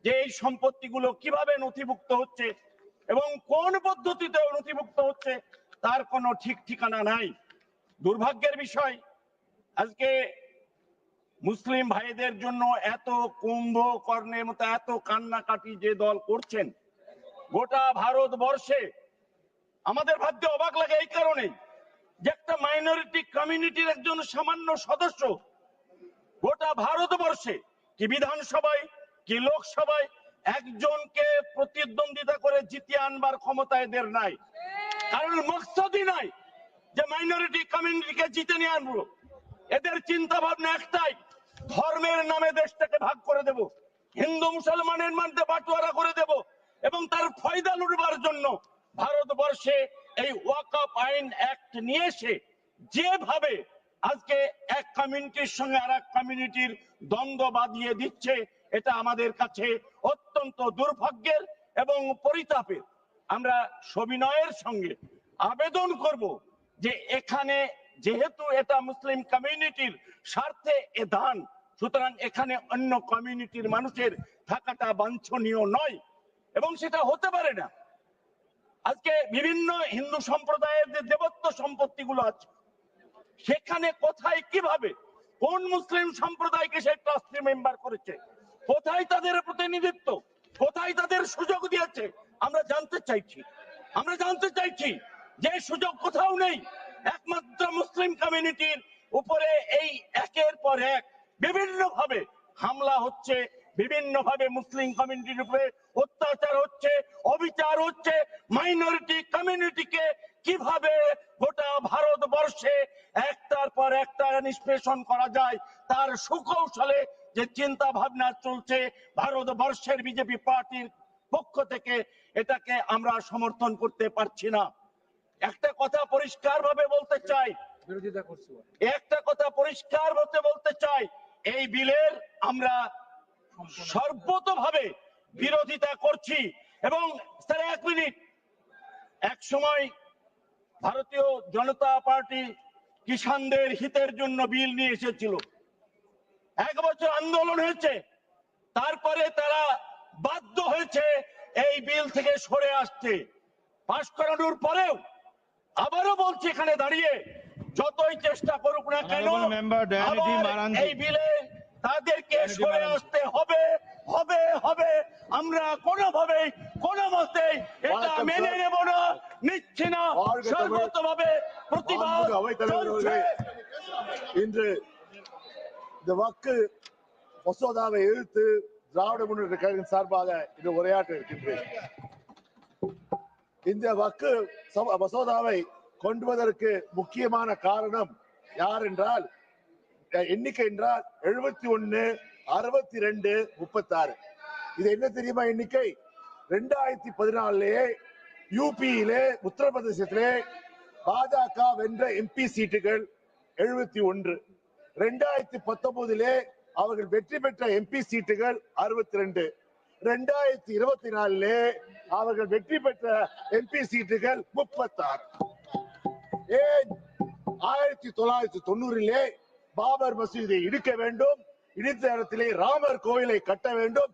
যে এই সম্পত্তিগুলো কিভাবে নথিভুক্ত হচ্ছে এবং কোন পদ্ধতিতে নথিভুক্ত হচ্ছে তার কোনো ঠিক ঠিকানা নাই। দুর্ভাগ্যের বিষয়, আজকে মুসলিম ভাইদের জন্য এত কুম্ভকর্ণের মতো এত কান্নাকাটি যে দল করছেন গোটা ভারতবর্ষে, আমাদের ভাবতে অবাক লাগে এই কারণে যে একটা মাইনরিটি কমিউনিটির একজন সামান্য সদস্য গোটা ভারতবর্ষে কি বিধানসভায় কি লোকসভায় একজনকে প্রতিদ্বন্দ্বিতা করে জিতিয়ে আনবার ক্ষমতা এদের নাই। কারণ মকসদই নাই যে মাইনরিটি কমিউনিটিকে জিতে নিয়ে আনবো। এদের চিন্তা ভাবনা একটাই, ধর্মের নামে দেশটাকে ভাগ করে দেব, হিন্দু মুসলমানের মধ্যে বাটোয়ারা করে দেব এবং তার ফায়দা লুটবার জন্য ভারতবর্ষে এই ওয়াকফ আইন অ্যাক্ট নিয়ে এসে যেভাবে আজকে এক কমিউনিটির সঙ্গে আর এক কমিউনিটির দ্বন্দ্ব বাঁধিয়ে দিচ্ছে, এটা আমাদের কাছে অত্যন্ত দুর্ভাগ্যের এবং পরিতাপের। আমরা সবিনয়ের সঙ্গে আবেদন করব যে এখানে যেহেতু এটা মুসলিম কমিউনিটির স্বার্থে এ দান, সুতরাং এখানে অন্য কমিউনিটির মানুষের থাকাটা বাঞ্ছনীয় নয় এবং সেটা হতে পারে না। আজকে বিভিন্ন হিন্দু সম্প্রদায়ের যে দেবত্ব সম্পত্তিগুলো আছে সেখানে কোথায় কিভাবে কোন মুসলিম সম্প্রদায়কে সে ট্রাস্টি মেম্বার করেছে, কোথায় তাদের প্রতিনিধিত্ব, কোথায় তাদের সুযোগ দিয়েছে, আমরা জানতে চাইছি যে সুযোগ কোথাও নেই। একমাত্র মুসলিম কমিউনিটির উপরে এই একের পর এক বিভিন্ন ভাবে হামলা হচ্ছে, বিভিন্ন ভাবে মুসলিম কমিউনিটির উপরে অত্যাচার হচ্ছে, অবিচার হচ্ছে। মাইনরিটি কমিউনিটিকে কিভাবে গোটা ভারতবর্ষে একটার পর একটা নিষ্পেষণ করা যায় তার সুকৌশলে যে চিন্তা ভাবনা চলছে ভারতবর্ষের বিজেপি পার্টির পক্ষ থেকে, এটাকে আমরা সমর্থন করতে পারছি না। একটা কথা পরিষ্কার ভাবে বলতে চাই, এই বিলের আমরা সর্বতভাবে বিরোধিতা করছি। এবং স্যার এক মিনিট, এক সময় ভারতীয় জনতা পার্টি কিষানদের হিতের জন্য বিল নিয়ে এসেছিল, 1 বছর আন্দোলন হয়েছে, তারপরে তারা বাধ্য হয়েছে এই বিল থেকে সরে আসতে। পাশ করানোর পরেও আবারও বলছি এখানে দাঁড়িয়ে, যতই চেষ্টা করুক না কেন এই বিলে তাদেরকে সরে আসতে হবে। আমরা কোনোভাবেই কোনো মতেই এটা মেনে নেব না, নিচ্ছি না, সর্বতভাবে প্রতিবাদ চলছে। இன்று இந்த வக்கு மசோதாவை எதிர்த்து திராவிட முன்னேற்ற கழகத்தின் சார்பாக இன்று உரையாற்ற இருக்கின்றேன். இந்த வக்கு மசோதாவை கொண்டுவதற்கு முக்கியமான காரணம் யார் என்றால், எண்ணிக்கை என்றால் 71, 62, 36. இது என்ன தெரியுமா எண்ணிக்கை? 2014 யூபியிலே உத்தரப்பிரதேசத்திலே பாஜக வென்ற எம்பி சீட்டுகள் 71, 2019 அவர்கள் வெற்றி பெற்ற எம்பி சீட்டுகள் 62, 2024 அவர்கள் வெற்றி பெற்ற எம்பி சீட்டுகள் 36. ஏன் 1990 பாபர் மசூதியை இடிக்க வேண்டும், இடித்த இடத்திலே ராமர் கோயிலை கட்ட வேண்டும்,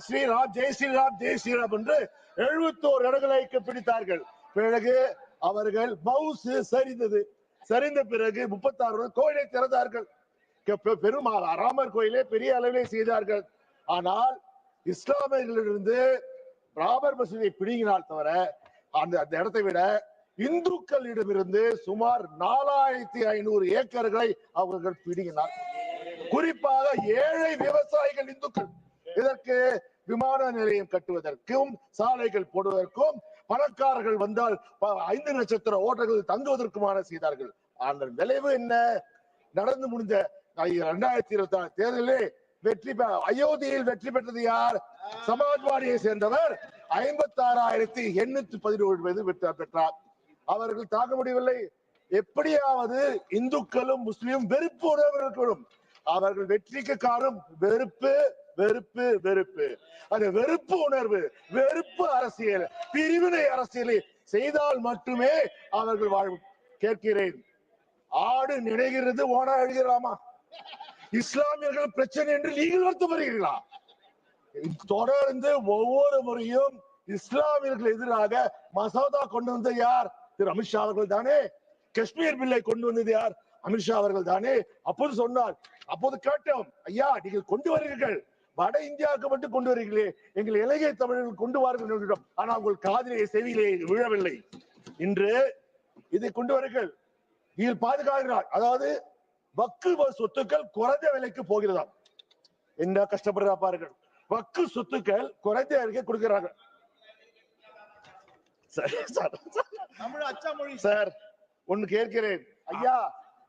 ஸ்ரீராம் ஜெய் ஸ்ரீராம் ஜெய் ஸ்ரீராம் என்று 71 இடங்களை பிடித்தார்கள். பிறகு அவர்கள் மவுஸ் சரிந்தது, சரிந்த பிறகு 36 கோயிலை திறந்தார்கள். பெருமாள் ராமர் கோயிலை பெரிய அளவிலே செய்தார்கள். ஆனால் இஸ்லாமியர்களிலிருந்து ராமர் மசூதியை பிடிங்கினால் தவிர அந்த இடத்தை விட இந்துக்களிடமிருந்து சுமார் 4500 ஏக்கர்களை அவர்கள் பிடிங்கினார். குறிப்பாக ஏழை விவசாயிகள் இந்துக்கள். இதற்கு விமான நிலையம் கட்டுவதற்கும் சாலைகள் போடுவதற்கும் பணக்காரர்கள் வந்தால் 5 நட்சத்திர ஓட்டர்கள் தங்குவதற்குமான செய்தார்கள். அந்த விளைவு என்ன? நடந்து முடிந்த 2026 தேர்தலில் அயோத்தியில் வெற்றி பெற்றது யார்? சமாஜ்வாடியை சேர்ந்தவர் 56,817 பெற்றார். அவர்கள் தாங்க முடியவில்லை. எப்படியாவது இந்துக்களும் முஸ்லிமும் வெறுப்பு உணர்வு இருக்கணும். அவர்கள் வெற்றிக்கு காரணம் வெறுப்பு, வெறுப்பு, வெறுப்பு. அந்த வெறுப்பு உணர்வு, வெறுப்பு அரசியல், பிரிவினை அரசியலை செய்தால் மட்டுமே அவர்கள் வாழும். கேட்கிறேன், ஆடு நினைகிறது ஓனா அழுகிறாமா? இஸ்லாமியர்கள் பிரச்சனை என்று நீங்கள் வருத்த வருகிறீர்களா? தொடர்ந்து ஒவ்வொரு முறையும் இஸ்லாமியர்கள் எதிராக மசோதா கொண்டு வந்த யார்? திரு அமித்ஷா அவர்கள் தானே. காஷ்மீர் பில்லை கொண்டு வந்தது யார்? அமித்ஷா அவர்கள் தானே. அப்போது சொன்னார், அப்போது கேட்டோம், ஐயா நீங்கள் கொண்டு வருகிறீர்கள், வட இந்தியாவுக்கு மட்டும் கொண்டு வருகிறீர்களே, எங்கள் இலங்கை தமிழர்கள் கொண்டு வாருங்கள். ஆனால் உங்கள் காதிலே செவியிலே விழவில்லை. இன்று இதை கொண்டு வருங்கள், இதில் பாதுகாக்கிறார். அதாவது வக்கு சொத்துக்கள் குறைந்த விலைக்கு போகிறதா? என்ன கஷ்டப்படுறா பாருங்கள். வக்கு சொத்துக்கள் குறைந்த விலைக்கு கொடுக்கிறார்கள். சார் ஒன்னு கேட்கிறேன், ஐயா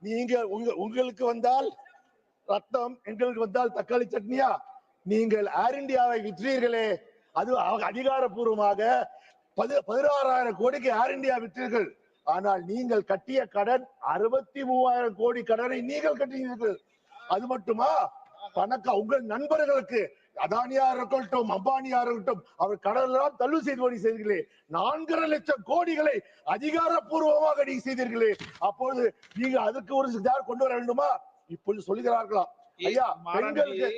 நீங்க உங்களுக்கு வந்தால் ரத்தம், எங்களுக்கு வந்தால் தக்காளி சட்னியா? நீங்கள் ஏர் இந்தியாவை விற்றீர்களே, அது அதிகாரப்பூர்வமாக 16,000 கோடிக்கு ஏர் இந்தியா விற்றீர்கள். ஆனால் நீங்கள் கட்டிய கடன் 63,000 கோடி கடனை நீங்கள் கட்டினீர்கள். அது மட்டுமா? உங்கள் நண்பர்களுக்கு அதானியா இருக்கட்டும், அம்பானியா இருக்கட்டும், அவர் கடனெல்லாம் தள்ளுபடி செய்தீர்களே. 4.5 லட்சம் கோடிகளை அதிகாரப்பூர்வமாக நீங்க செய்தீர்களே. அப்பொழுது நீங்க அதுக்கு ஒரு கொண்டு வர வேண்டுமா? இப்பொழுது சொல்லுகிறார்களா ஐயா பெண்களுக்கு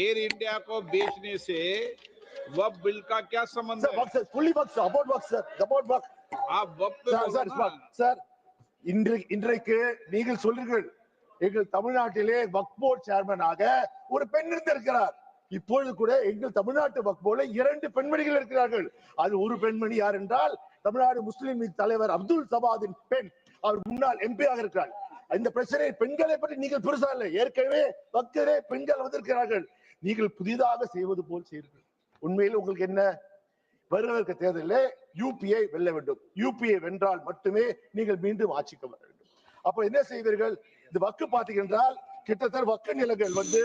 एयर इंडिया को बेचने से वक्फ बिल का क्या संबंध है? fully works about works sir, about work. आप वक्फ पे बोलो ना। சார் இன்றைக்கு நீங்கள் சொல்றீர்கள் எங்கள் தமிழ்நாட்டிலே வக்ஃப் போர்டு சேர்மனாக ஒரு பெண் இருந்திருக்கிறார். இப்பொழுது கூட எங்கள் தமிழ்நாட்டு வக்ஃப் போர்டுல 2 பெண்மணிகள் இருக்கிறார்கள். அது ஒரு பெண்மணி யார் என்றால் தமிழ்நாடு முஸ்லிம் லீக் தலைவர் அப்துல் சபாதின் பெண். அவர் முன்னாள் எம்பியாக இருக்கிறார். இந்த பிரச்சனை பெண்களை பற்றி நீங்கள் பெருசா இல்லை, ஏற்கனவே வக்ஃபிலே பெண்கள் வந்திருக்கிறார்கள். நீங்கள் புதிதாக செய்வது போல் செய்வீர்கள். உண்மையில் உங்களுக்கு என்ன? வருகிற தேர்தலில் யூபிஐ வெல்ல வேண்டும். யூபிஐ வென்றால் மட்டுமே நீங்கள் மீண்டும் ஆட்சிக்கு வர வேண்டும். அப்ப என்ன செய்வீர்கள்? இந்த வக்கு பாத்தீங்கன்றால் கிட்டத்தட்ட வக்கு நிலங்கள் வந்து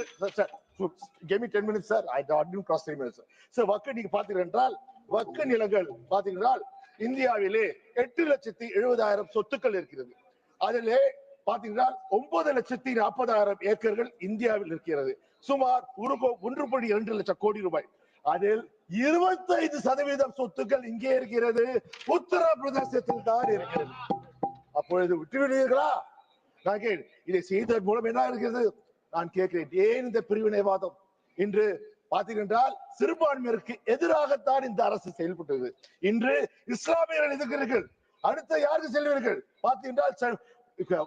give me 10 minutes sir, I didn't cross 3 minutes sir. வக்கு நீங்க பாத்தீங்கன்றால் வக்கு நிலங்கள் பாத்தீங்கன்றால் இந்தியாவிலே 8,70,000 சொத்துக்கள் இருக்கிறது. அதிலே பாத்தீங்கன்னா 9,40,000 ஏக்கர்கள் இந்தியாவில் இருக்கிறது. சுமார் 1.2 லட்சம் கோடி ரூபாய். அதில் 25% சொத்துக்கள் இங்கே இருக்கிறது, உத்தரப்பிரதேசத்தில் தான் இருக்கிறது. அப்பொழுது விட்டுவிடுவீர்களா? இதை செய்ததன் மூலம் என்ன இருக்கிறது? நான் கேட்கிறேன், ஏன் இந்த பிரிவினைவாதம்? இன்று பார்த்தீங்கன்றால் சிறுபான்மையினருக்கு எதிராகத்தான் இந்த அரசு செயல்பட்டது. இன்று இஸ்லாமியர்கள் எதிர்க்கிறீர்கள், அடுத்த யாருக்கு செல்வீர்கள்? பார்த்தீங்கன்றால்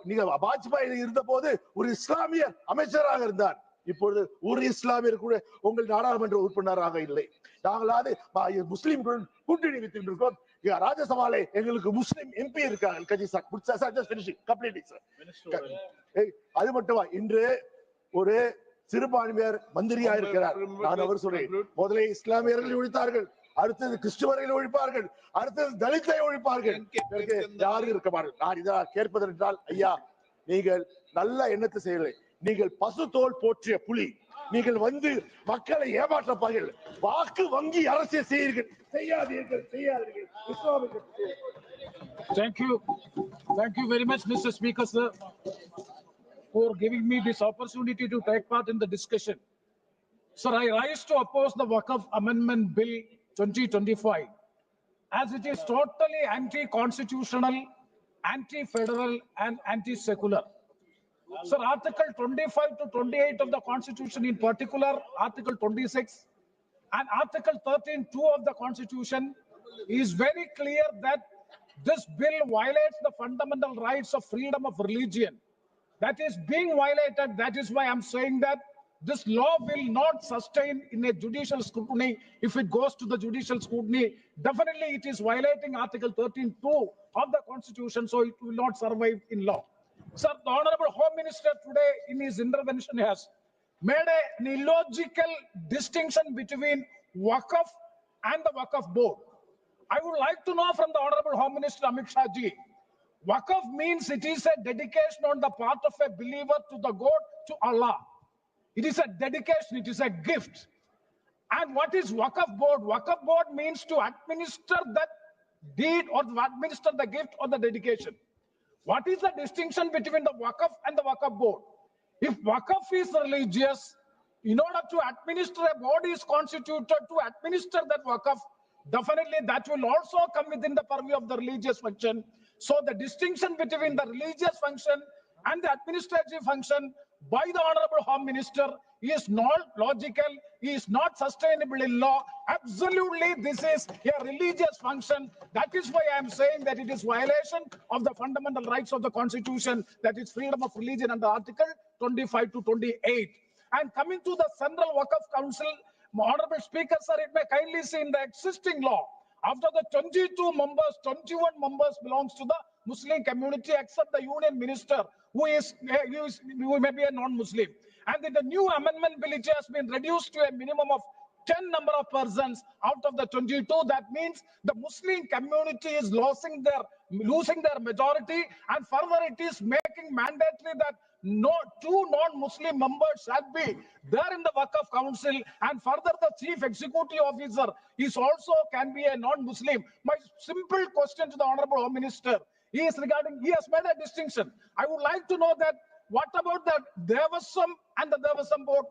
நீங்க வாஜ்பாய் இருந்த போது ஒரு இஸ்லாமியர் அமைச்சராக இருந்தார். இப்பொழுது ஒரு இஸ்லாமியர் கூட உங்கள் நாடாளுமன்ற உறுப்பினராக இல்லை. நாங்களாவது முஸ்லிம்களுடன் கூட்டணி வைத்திருக்கிறோம். ராஜ்யசபாலே எங்களுக்கு முஸ்லிம் எம்பி இருக்காங்க. அது மட்டுமா, இன்று ஒரு சிறுபான்மையர் மந்திரியா இருக்கிறார். நான் அவர் சொல்றேன், முதலே இஸ்லாமியர்கள் ஒழித்தார்கள், அடுத்தது கிறிஸ்துவர்களை ஒழிப்பார்கள், அடுத்தது தலித்தை ஒழிப்பார்கள், யாரும் இருக்க மாட்டார்கள். நான் இதை கேட்பதென்றால், ஐயா நீங்கள் நல்ல எண்ணத்தை செய்யலை. நீங்கள் பசு தோல் போற்றிய புலி. நீங்கள் வந்து மக்களை ஏமாற்றப்பார்கள். வாக்கு வங்கி அரசியல் செய்யாதீர்கள். Thank you very much, Mr. Speaker, sir, for giving me this opportunity to take part in the discussion. Sir, I rise to oppose the Waqf Amendment Bill 2025 as it is totally anti-constitutional, anti-federal and anti-secular. Sir, Article 25 to 28 of the Constitution, in particular Article 26 and Article 13(2) of the Constitution is very clear that this bill violates the fundamental rights of freedom of religion. That is being violated. That is why I'm saying that this law will not sustain in a judicial scrutiny. If it goes to the judicial scrutiny, definitely it is violating Article 13(2) of the Constitution, so it will not survive in law. Sir, the Honorable Home Minister today in his intervention has made an illogical distinction between Waqf and the Waqf Board. I would like to know from the Honorable Home Minister Amit Shah ji, Waqf means it is a dedication on the part of a believer to the God, to Allah. It is a dedication, it is a gift. And what is Waqf Board? Waqf Board means to administer that deed or to administer the gift or the dedication. What is the distinction between the Waqf and the Waqf Board? If Waqf is religious, in order to administer, a board is constituted to administer that Waqf. Definitely that will also come within the purview of the religious function. So the distinction between the religious function and the administrative function by the Honorable Home Minister is not logical, is not sustainable in law. Absolutely, this is a religious function. That is why I am saying that it is violation of the fundamental rights of the Constitution, that is freedom of religion under Article 25 to 28. And coming to the Central Waqf Council, Honorable Speaker, sir, it may kindly see in the existing law, after the 22 members, 21 members belongs to the Muslim community, except the union minister, who may be a non-Muslim. And in the new amendment bill, it has been reduced to a minimum of 10 number of persons out of the 22. That means the Muslim community is losing losing their majority, and further it is making mandatory that no two non-Muslim members shall be there in the Waqf Council, and further the chief executive officer is also can be a non-Muslim. My simple question to the Honorable Home Minister is regarding, he has made a distinction. I would like to know that what about the Devasam and the Devasam board?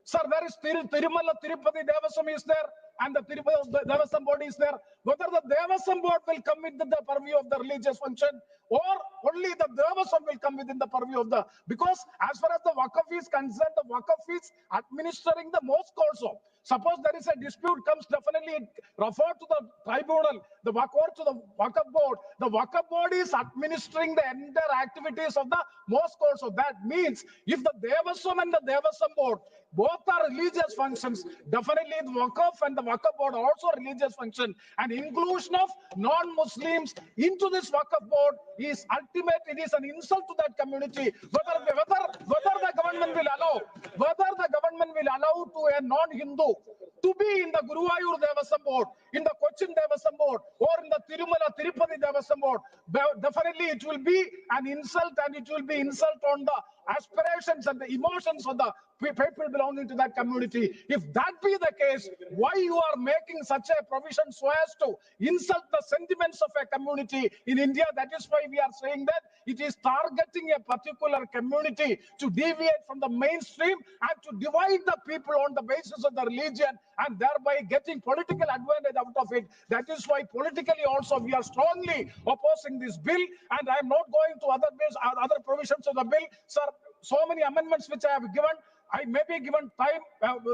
Sir, there is Tirumala Tirupati Devasam is there, and the Devasam board is there. Whether the Devasam board will come within the purview of the religious function, or only the Devasam will come within the purview of the, because as far as the Waqf is concerned, the Waqf is administering the mosque also. Suppose there is a dispute comes, definitely refer to the tribunal, the Waqf to the Waqf board. The Waqf board is administering the entire activities of the mosque also. That means if the Devasam and the Devasam board both are religious functions, definitely the Waqf and the Waqf board are also religious function, and inclusion of non-Muslims into this Waqf board is ultimate. It is an insult to that community. Whether the government will allow to a non-Hindu to be in the Guruvayur Devasam board, in the Cochin Devasam board, or in the Tirumala Tirupati Devasam board, definitely it will be an insult, and it will be insult on the aspirations and the emotions of the people belonging to that community. If that be the case, why you are making such a provision so as to insult the sentiments of a community in India? That is why we are saying that it is targeting a particular community to deviate from the mainstream and to divide the people on the basis of the religion, and thereby getting political advantage out of it. That is why politically also we are strongly opposing this bill, and I am not going to other provisions of the bill. Sir, so many amendments which I have given, I may be given time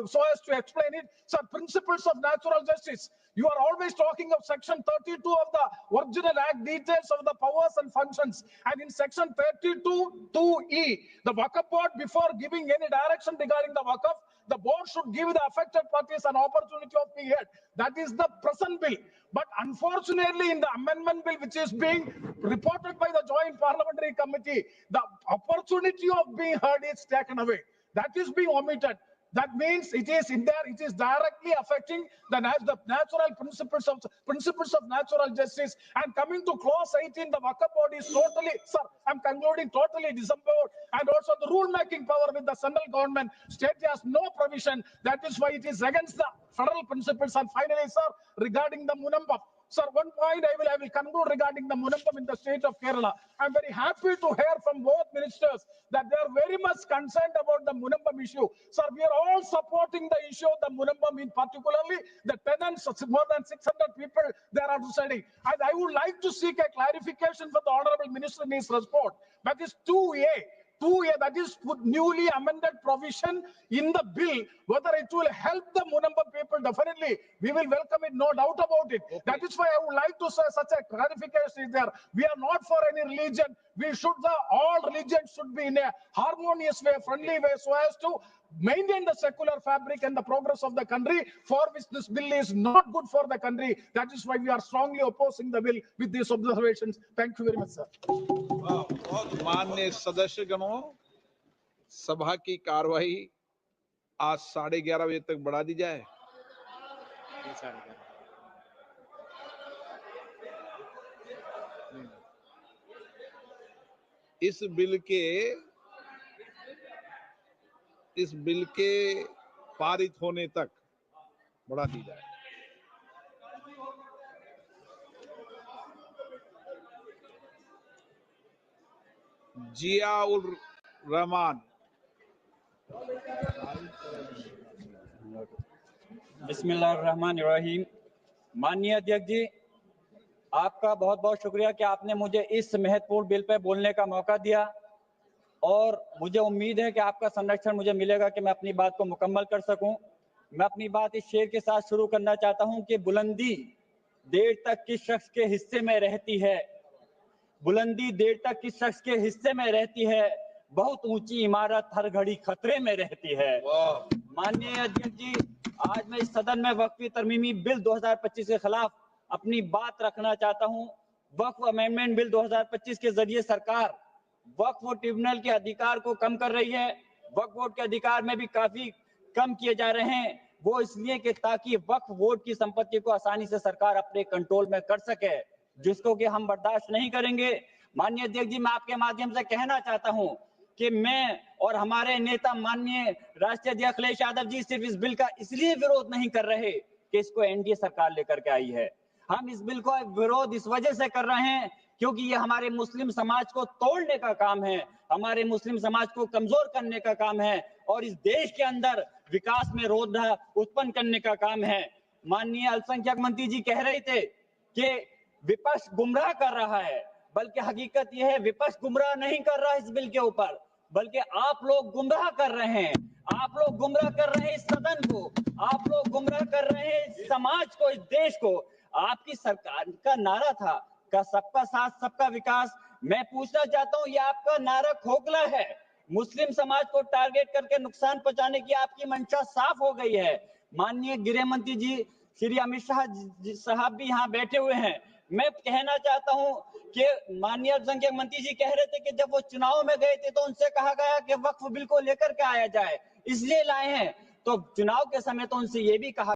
so as to explain it. Sir, principles of natural justice. You are always talking of section 32 of the original act, details of the powers and functions. And in section 32(2)(e), the Waqf board, before giving any direction regarding the Waqf, the board should give the affected parties an opportunity of being heard. That is the present bill. But unfortunately, in the amendment bill which is being reported by the Joint Parliamentary Committee, the opportunity of being heard is taken away. That is being omitted. That means it is in there, it is directly affecting the natural principles of natural justice. And coming to clause 18, the Waqf board is totally, sir, I'm concluding, totally disemboweled. And also the rule making power with the central government, state has no provision. That is why it is against the federal principles. And finally, sir, regarding the Munambam. Sir, one point I will conclude regarding the Munambam in the state of Kerala. I'm very happy to hear from both ministers that they are very much concerned about the Munambam issue. Sir, we are all supporting the issue of the Munambam, in particularly the tenants, more than 600 people there are residing. And I would like to seek a clarification for the Honorable Minister in his response. That is 2A. That is newly amended provision in the bill. Whether it will help the Munambam people, definitely we will welcome it, no doubt about it. Okay. That is why I would like to say such a clarification is there. We are not for any religion. All religions should be in a harmonious way, friendly way, so as to maintain the secular fabric and the progress of the country, for which this bill is not good for the country. That is why we are strongly opposing the bill with these observations. Thank you very much, sir. बहुत माननीय सदस्यगणों, सभा की कार्यवाही आज 11:30 बजे तक बढ़ा दी जाए। इस बिल के पारित होने तक बढ़ा दी जाए। जियाउर रहमान। बिस्मिल्लाहिर्रहमानिर्रहीम। माननीय अध्यक्ष जी, आपका बहुत बहुत शुक्रिया कि आपने मुझे इस महत्वपूर्ण बिल पर बोलने का मौका दिया, और मुझे उम्मीद है कि आपका संरक्षण मुझे मिलेगा कि मैं अपनी बात को मुकम्मल कर सकूं। मैं अपनी बात इस शेर के साथ शुरू करना चाहता हूं कि बुलंदी देर तक किस शख्स के हिस्से में रहती है, बुलंदी देर तक किस शख्स के हिस्से में रहती है, बहुत ऊंची इमारत हर घड़ी खतरे में रहती है। माननीय अध्यक्ष जी, आज मैं इस सदन में वक्फी तरमीमी बिल 2025 के खिलाफ अपनी बात रखना चाहता हूं। वक्फ अमेंडमेंट बिल 2025 के जरिए सरकार वक्फ ट्रिब्यूनल के अधिकार को कम कर रही है। वक्फ बोर्ड के अधिकार में भी काफी कम किए जा रहे हैं। वो इसलिए कि ताकि वक्फ बोर्ड की संपत्ति को आसानी से सरकार अपने कंट्रोल में कर सके, जिसको कि हम बर्दाश्त नहीं करेंगे। माननीय अध्यक्ष जी, मैं आपके माध्यम से कहना चाहता हूं कि मैं और हमारे नेता माननीय राष्ट्रीय अध्यक्ष अखिलेश यादव जी सिर्फ इस बिल का इसलिए विरोध नहीं कर रहे कि इसको एनडीए सरकार लेकर के आई है। हम इस बिल को विरोध इस वजह से कर रहे हैं क्योंकि ये हमारे मुस्लिम समाज को तोड़ने का काम है, हमारे मुस्लिम समाज को कमजोर करने का काम है और इस देश के अंदर विकास में रोध उत्पन्न करने का काम है। माननीय अल्पसंख्यक मंत्री जी कह रहे थे कि विपक्ष गुमराह कर रहा है, बल्कि हकीकत यह है विपक्ष गुमराह नहीं कर रहा है इस बिल के ऊपर, बल्कि आप लोग गुमराह कर रहे हैं। आप लोग गुमराह कर रहे हैं इस सदन को, आप लोग गुमराह कर रहे हैं इस समाज को, इस देश को। आपकी सरकार का नारा था का सबका साथ सबका विकास। मैं पूछना चाहता हूं, ये आपका नारा खोखला है। मुस्लिम समाज को टारगेट करके नुकसान पहुंचाने की आपकी मंशा साफ हो गई है। माननीय गृह मंत्री जी श्री अमित शाह साहब भी यहाँ बैठे हुए हैं। मैं कहना चाहता हूं कि माननीय अल्पसंख्यक मंत्री जी कह रहे थे कि जब वो चुनाव में गए थे तो उनसे कहा गया कि वक्फ बिल को लेकर के आया जाए, इसलिए लाए हैं। तो चुनाव के समय तो उनसे ये भी कहा